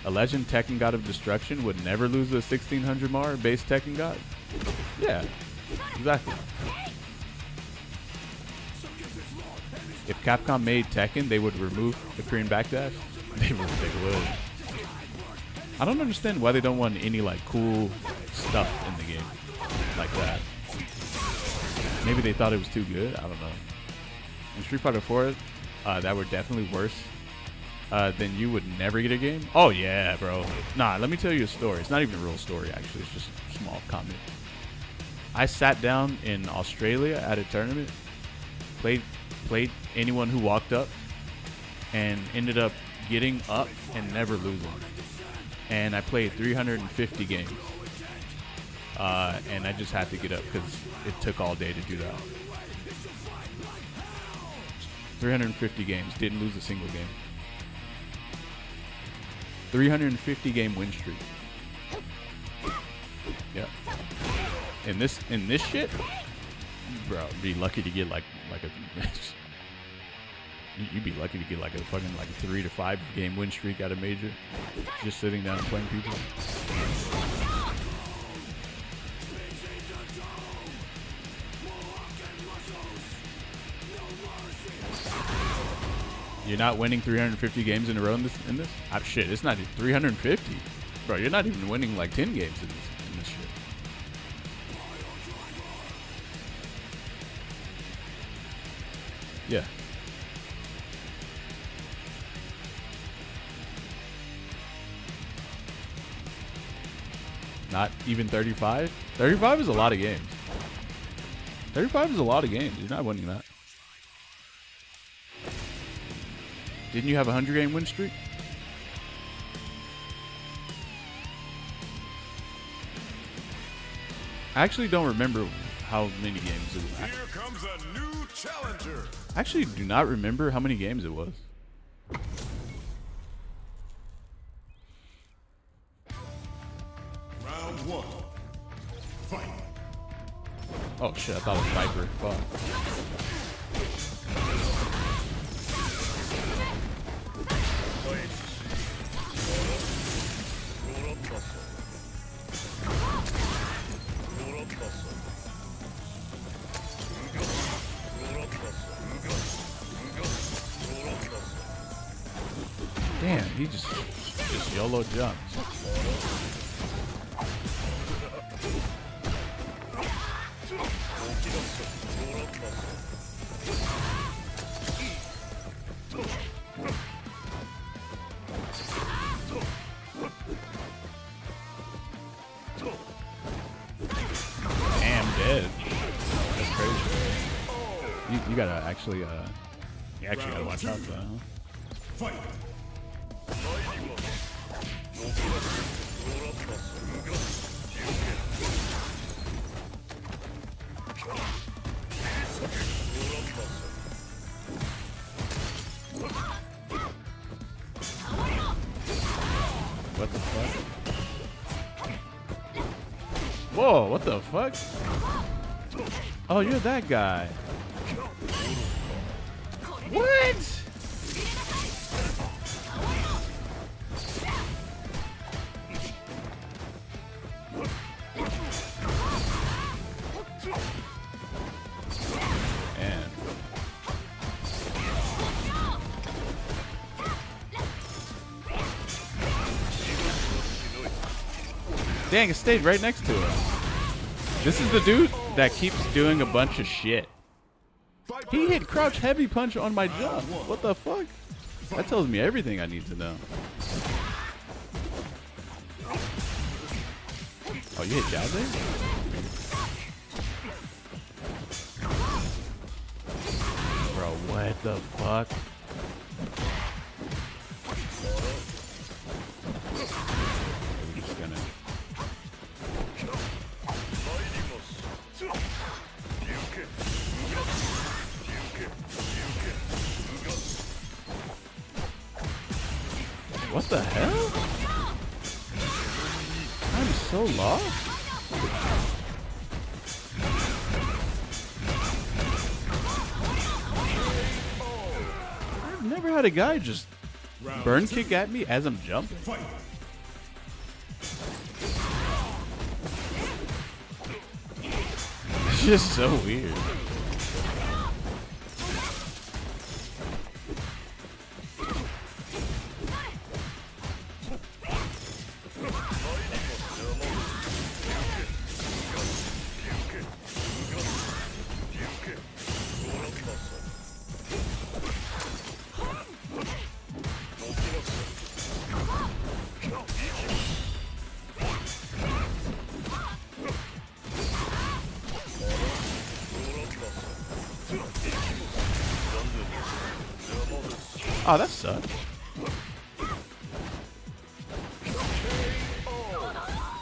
A legend Tekken God of Destruction would never lose a 1600 Mar base Tekken God? Yeah, exactly. If Capcom made Tekken, they would remove the Korean backdash. They would. I don't understand why they don't want any like cool stuff in the game like that. Maybe they thought it was too good. I don't know. In Street Fighter 4, that were definitely worse. Then you would never get a game. Oh yeah, bro. Nah, let me tell you a story. It's not even a real story actually. It's just a small comment. I sat down in Australia at a tournament, played anyone who walked up, and ended up getting up and never losing. And I played 350 games. And I just had to get up because it took all day to do that. 350 games, didn't lose a single game. 350 game win streak. Yeah. In this shit, bro, be lucky to get like a you'd be lucky to get like a fucking 3 to 5 game win streak at a major, just sitting down and playing people. You're not winning 350 games in a row in this? Shit, it's not even 350. Bro, you're not even winning like 10 games in this shit. Yeah. Not even 35? 35 is a lot of games. 35 is a lot of games. You're not winning that. Didn't you have a 100-game win streak? I actually don't remember how many games it was. Here comes a new challenger. I actually do not remember how many games it was. Round 1. Fight. Oh shit, I thought it was Viper. Fuck. Damn, he just YOLO jumps. Damn, dead. That's crazy. You gotta actually, you actually gotta watch out for that, huh? Fight. What the fuck? Whoa, what the fuck? Oh, you're that guy. What? Dang, it stayed right next to him. This is the dude that keeps doing a bunch of shit. He hit crouch heavy punch on my jump. What the fuck? That tells me everything I need to know. Oh, you hit jab there? Bro, what the fuck? We're just gonna... What the hell? I'm so lost. I've never had a guy just burn kick at me as I'm jumping. It's just so weird. Oh, that sucks.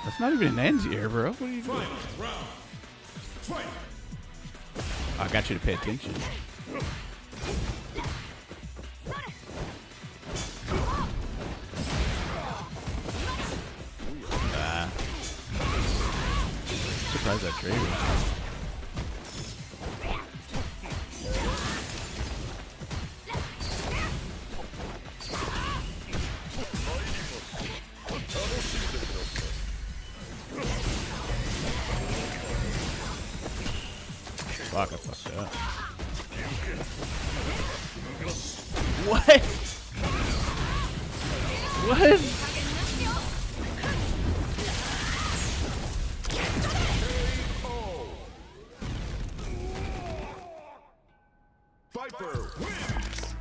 That's not even an anti-air, bro. What are you doing? I got you to pay attention. Surprised that traded. Fuck, I fucked up. What? What? Viper wins.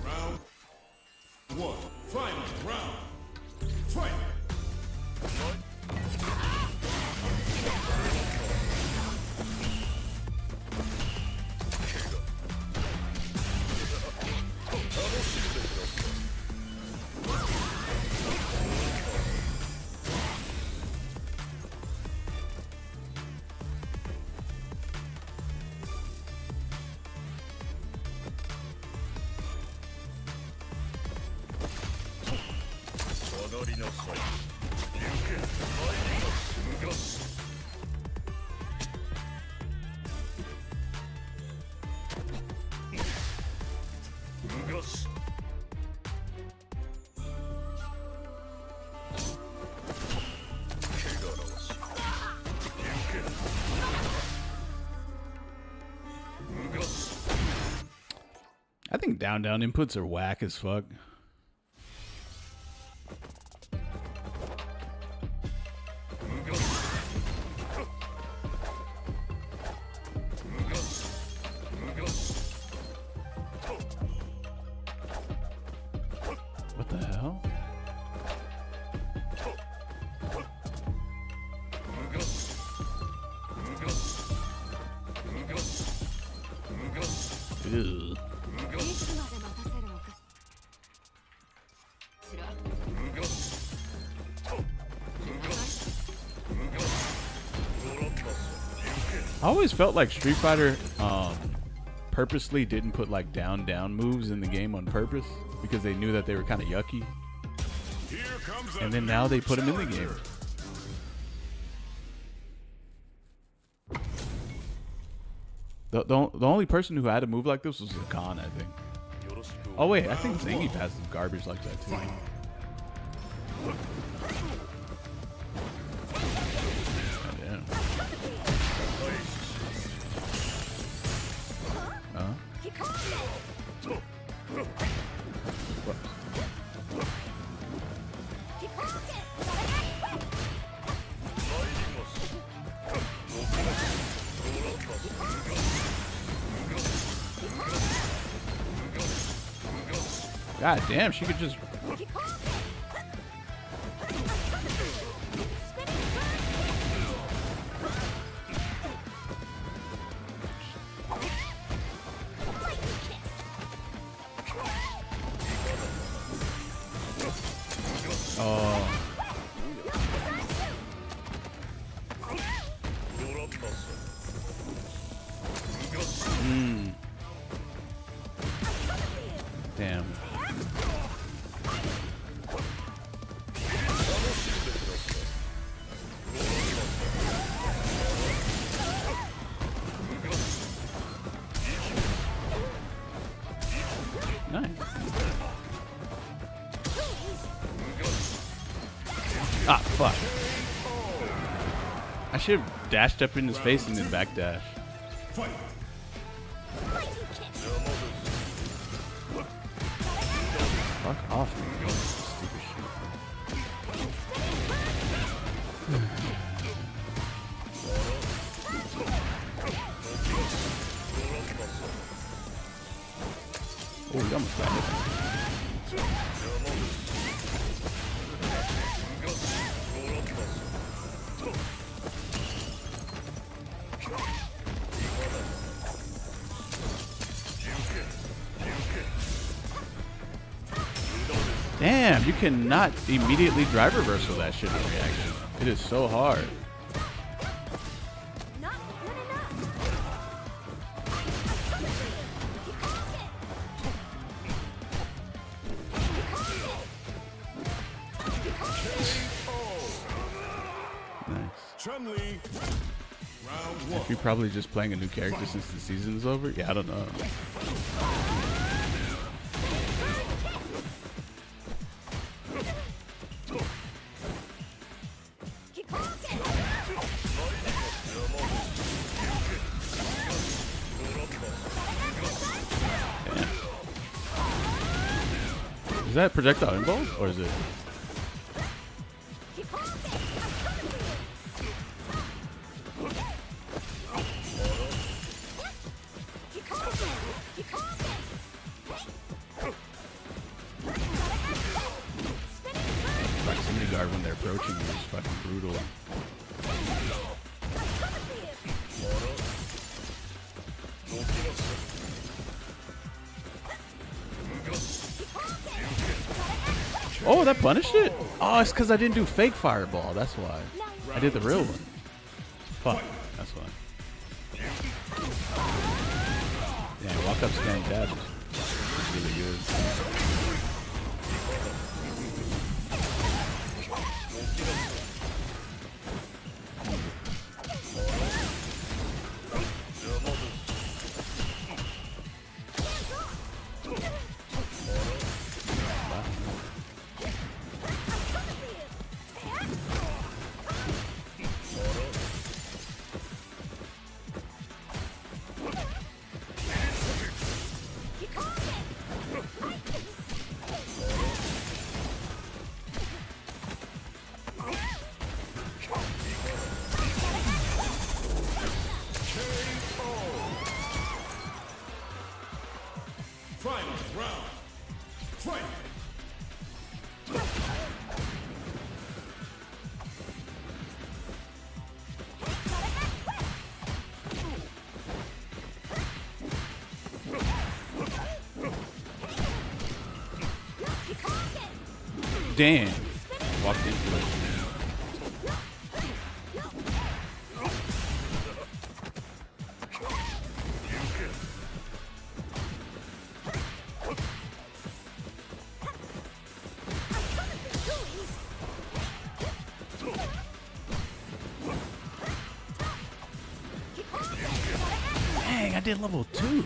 Round one. Final round. Fight. I think down inputs are whack as fuck. What the hell? Ew. I always felt like Street Fighter purposely didn't put like down moves in the game on purpose because they knew that they were kind of yucky. And then now they put them in the game. The only person who had a move like this was Khan, I think. Oh wait, I think Zangief has some garbage like that too. Goddamn. God damn, she could just... Oh. Damn. Nice. Ah, fuck. I should have dashed up in his face and then backdash. Fuck off, man. Stupid shit. Oh, we almost got it. Damn, you cannot immediately drive reversal that shit in reaction. It is so hard. If you're probably just playing a new character since the season is over? Yeah, I don't know. Is that projectile involved, or is it? Proximity guard when they're approaching you is fucking brutal. Oh, that punished it? Oh, it's because I didn't do fake fireball. That's why. I did the real one. Fuck. That's why. Yeah, walk up, stand, dab. It's really good. Final round. Fight! Damn. Walked into it. Dang, I did level 2.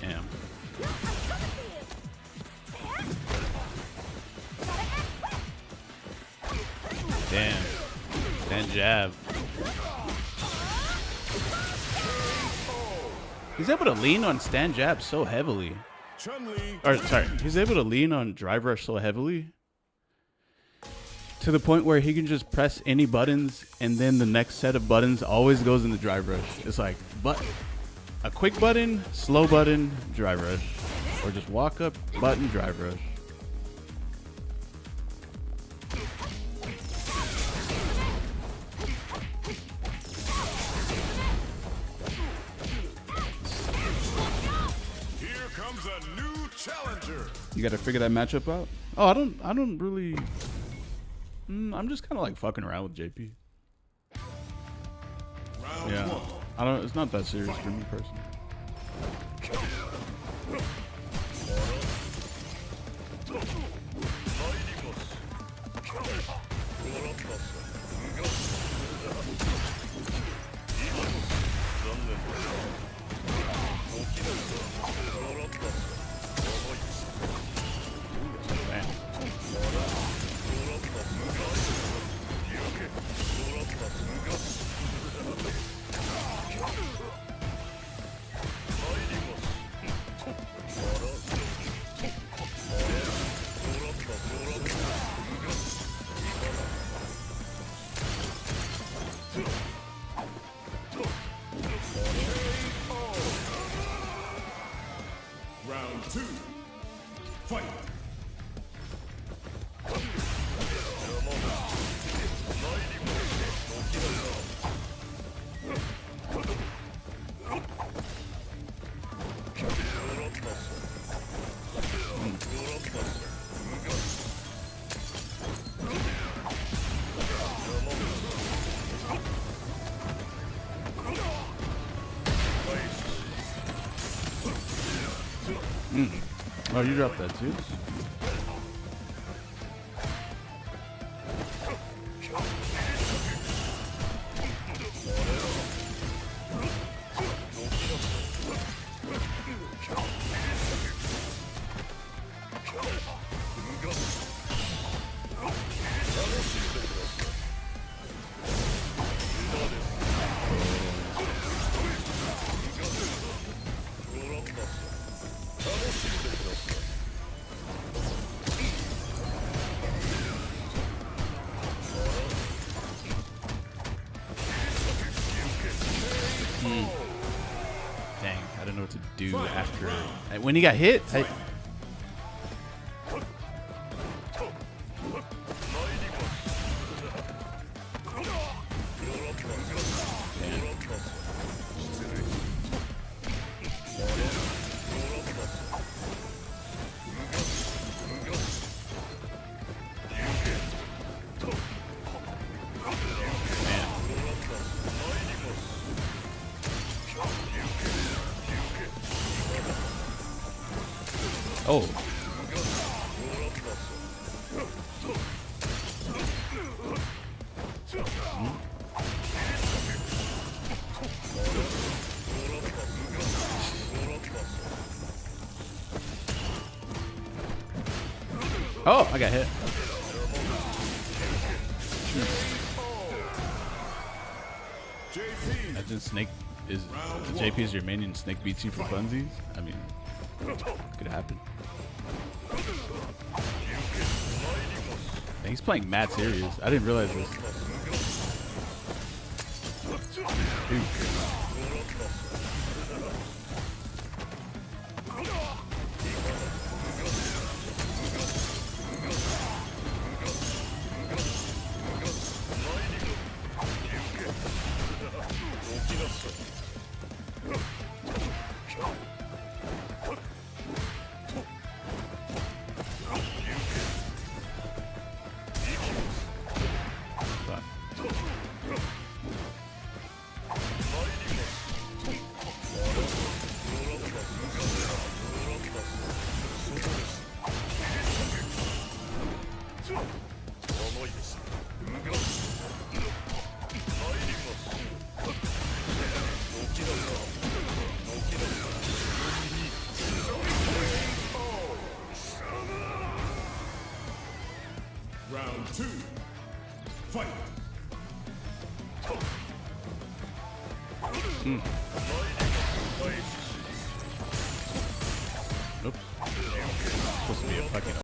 Damn. Damn. Stand jab. He's able to lean on stand jab so heavily. Or sorry, he's able to lean on drive rush so heavily to the point where he can just press any buttons and then the next set of buttons always goes into drive rush. It's like a quick button, slow button, drive rush. Or just walk up, button, drive rush. You gotta figure that matchup out. Oh, I don't really. I'm just kind of like fucking around with JP. Yeah, I don't. It's not that serious for me personally. Oh, you dropped that too? Dang, I don't know what to do after. When he got hit, oh. Oh, I got hit. Imagine Snake is JP is your main and Snake beats you for funsies. I mean, could happen. He's playing mad serious. I didn't realize this. Dude. Round 2. Fight. Oops. Supposed to be a fucking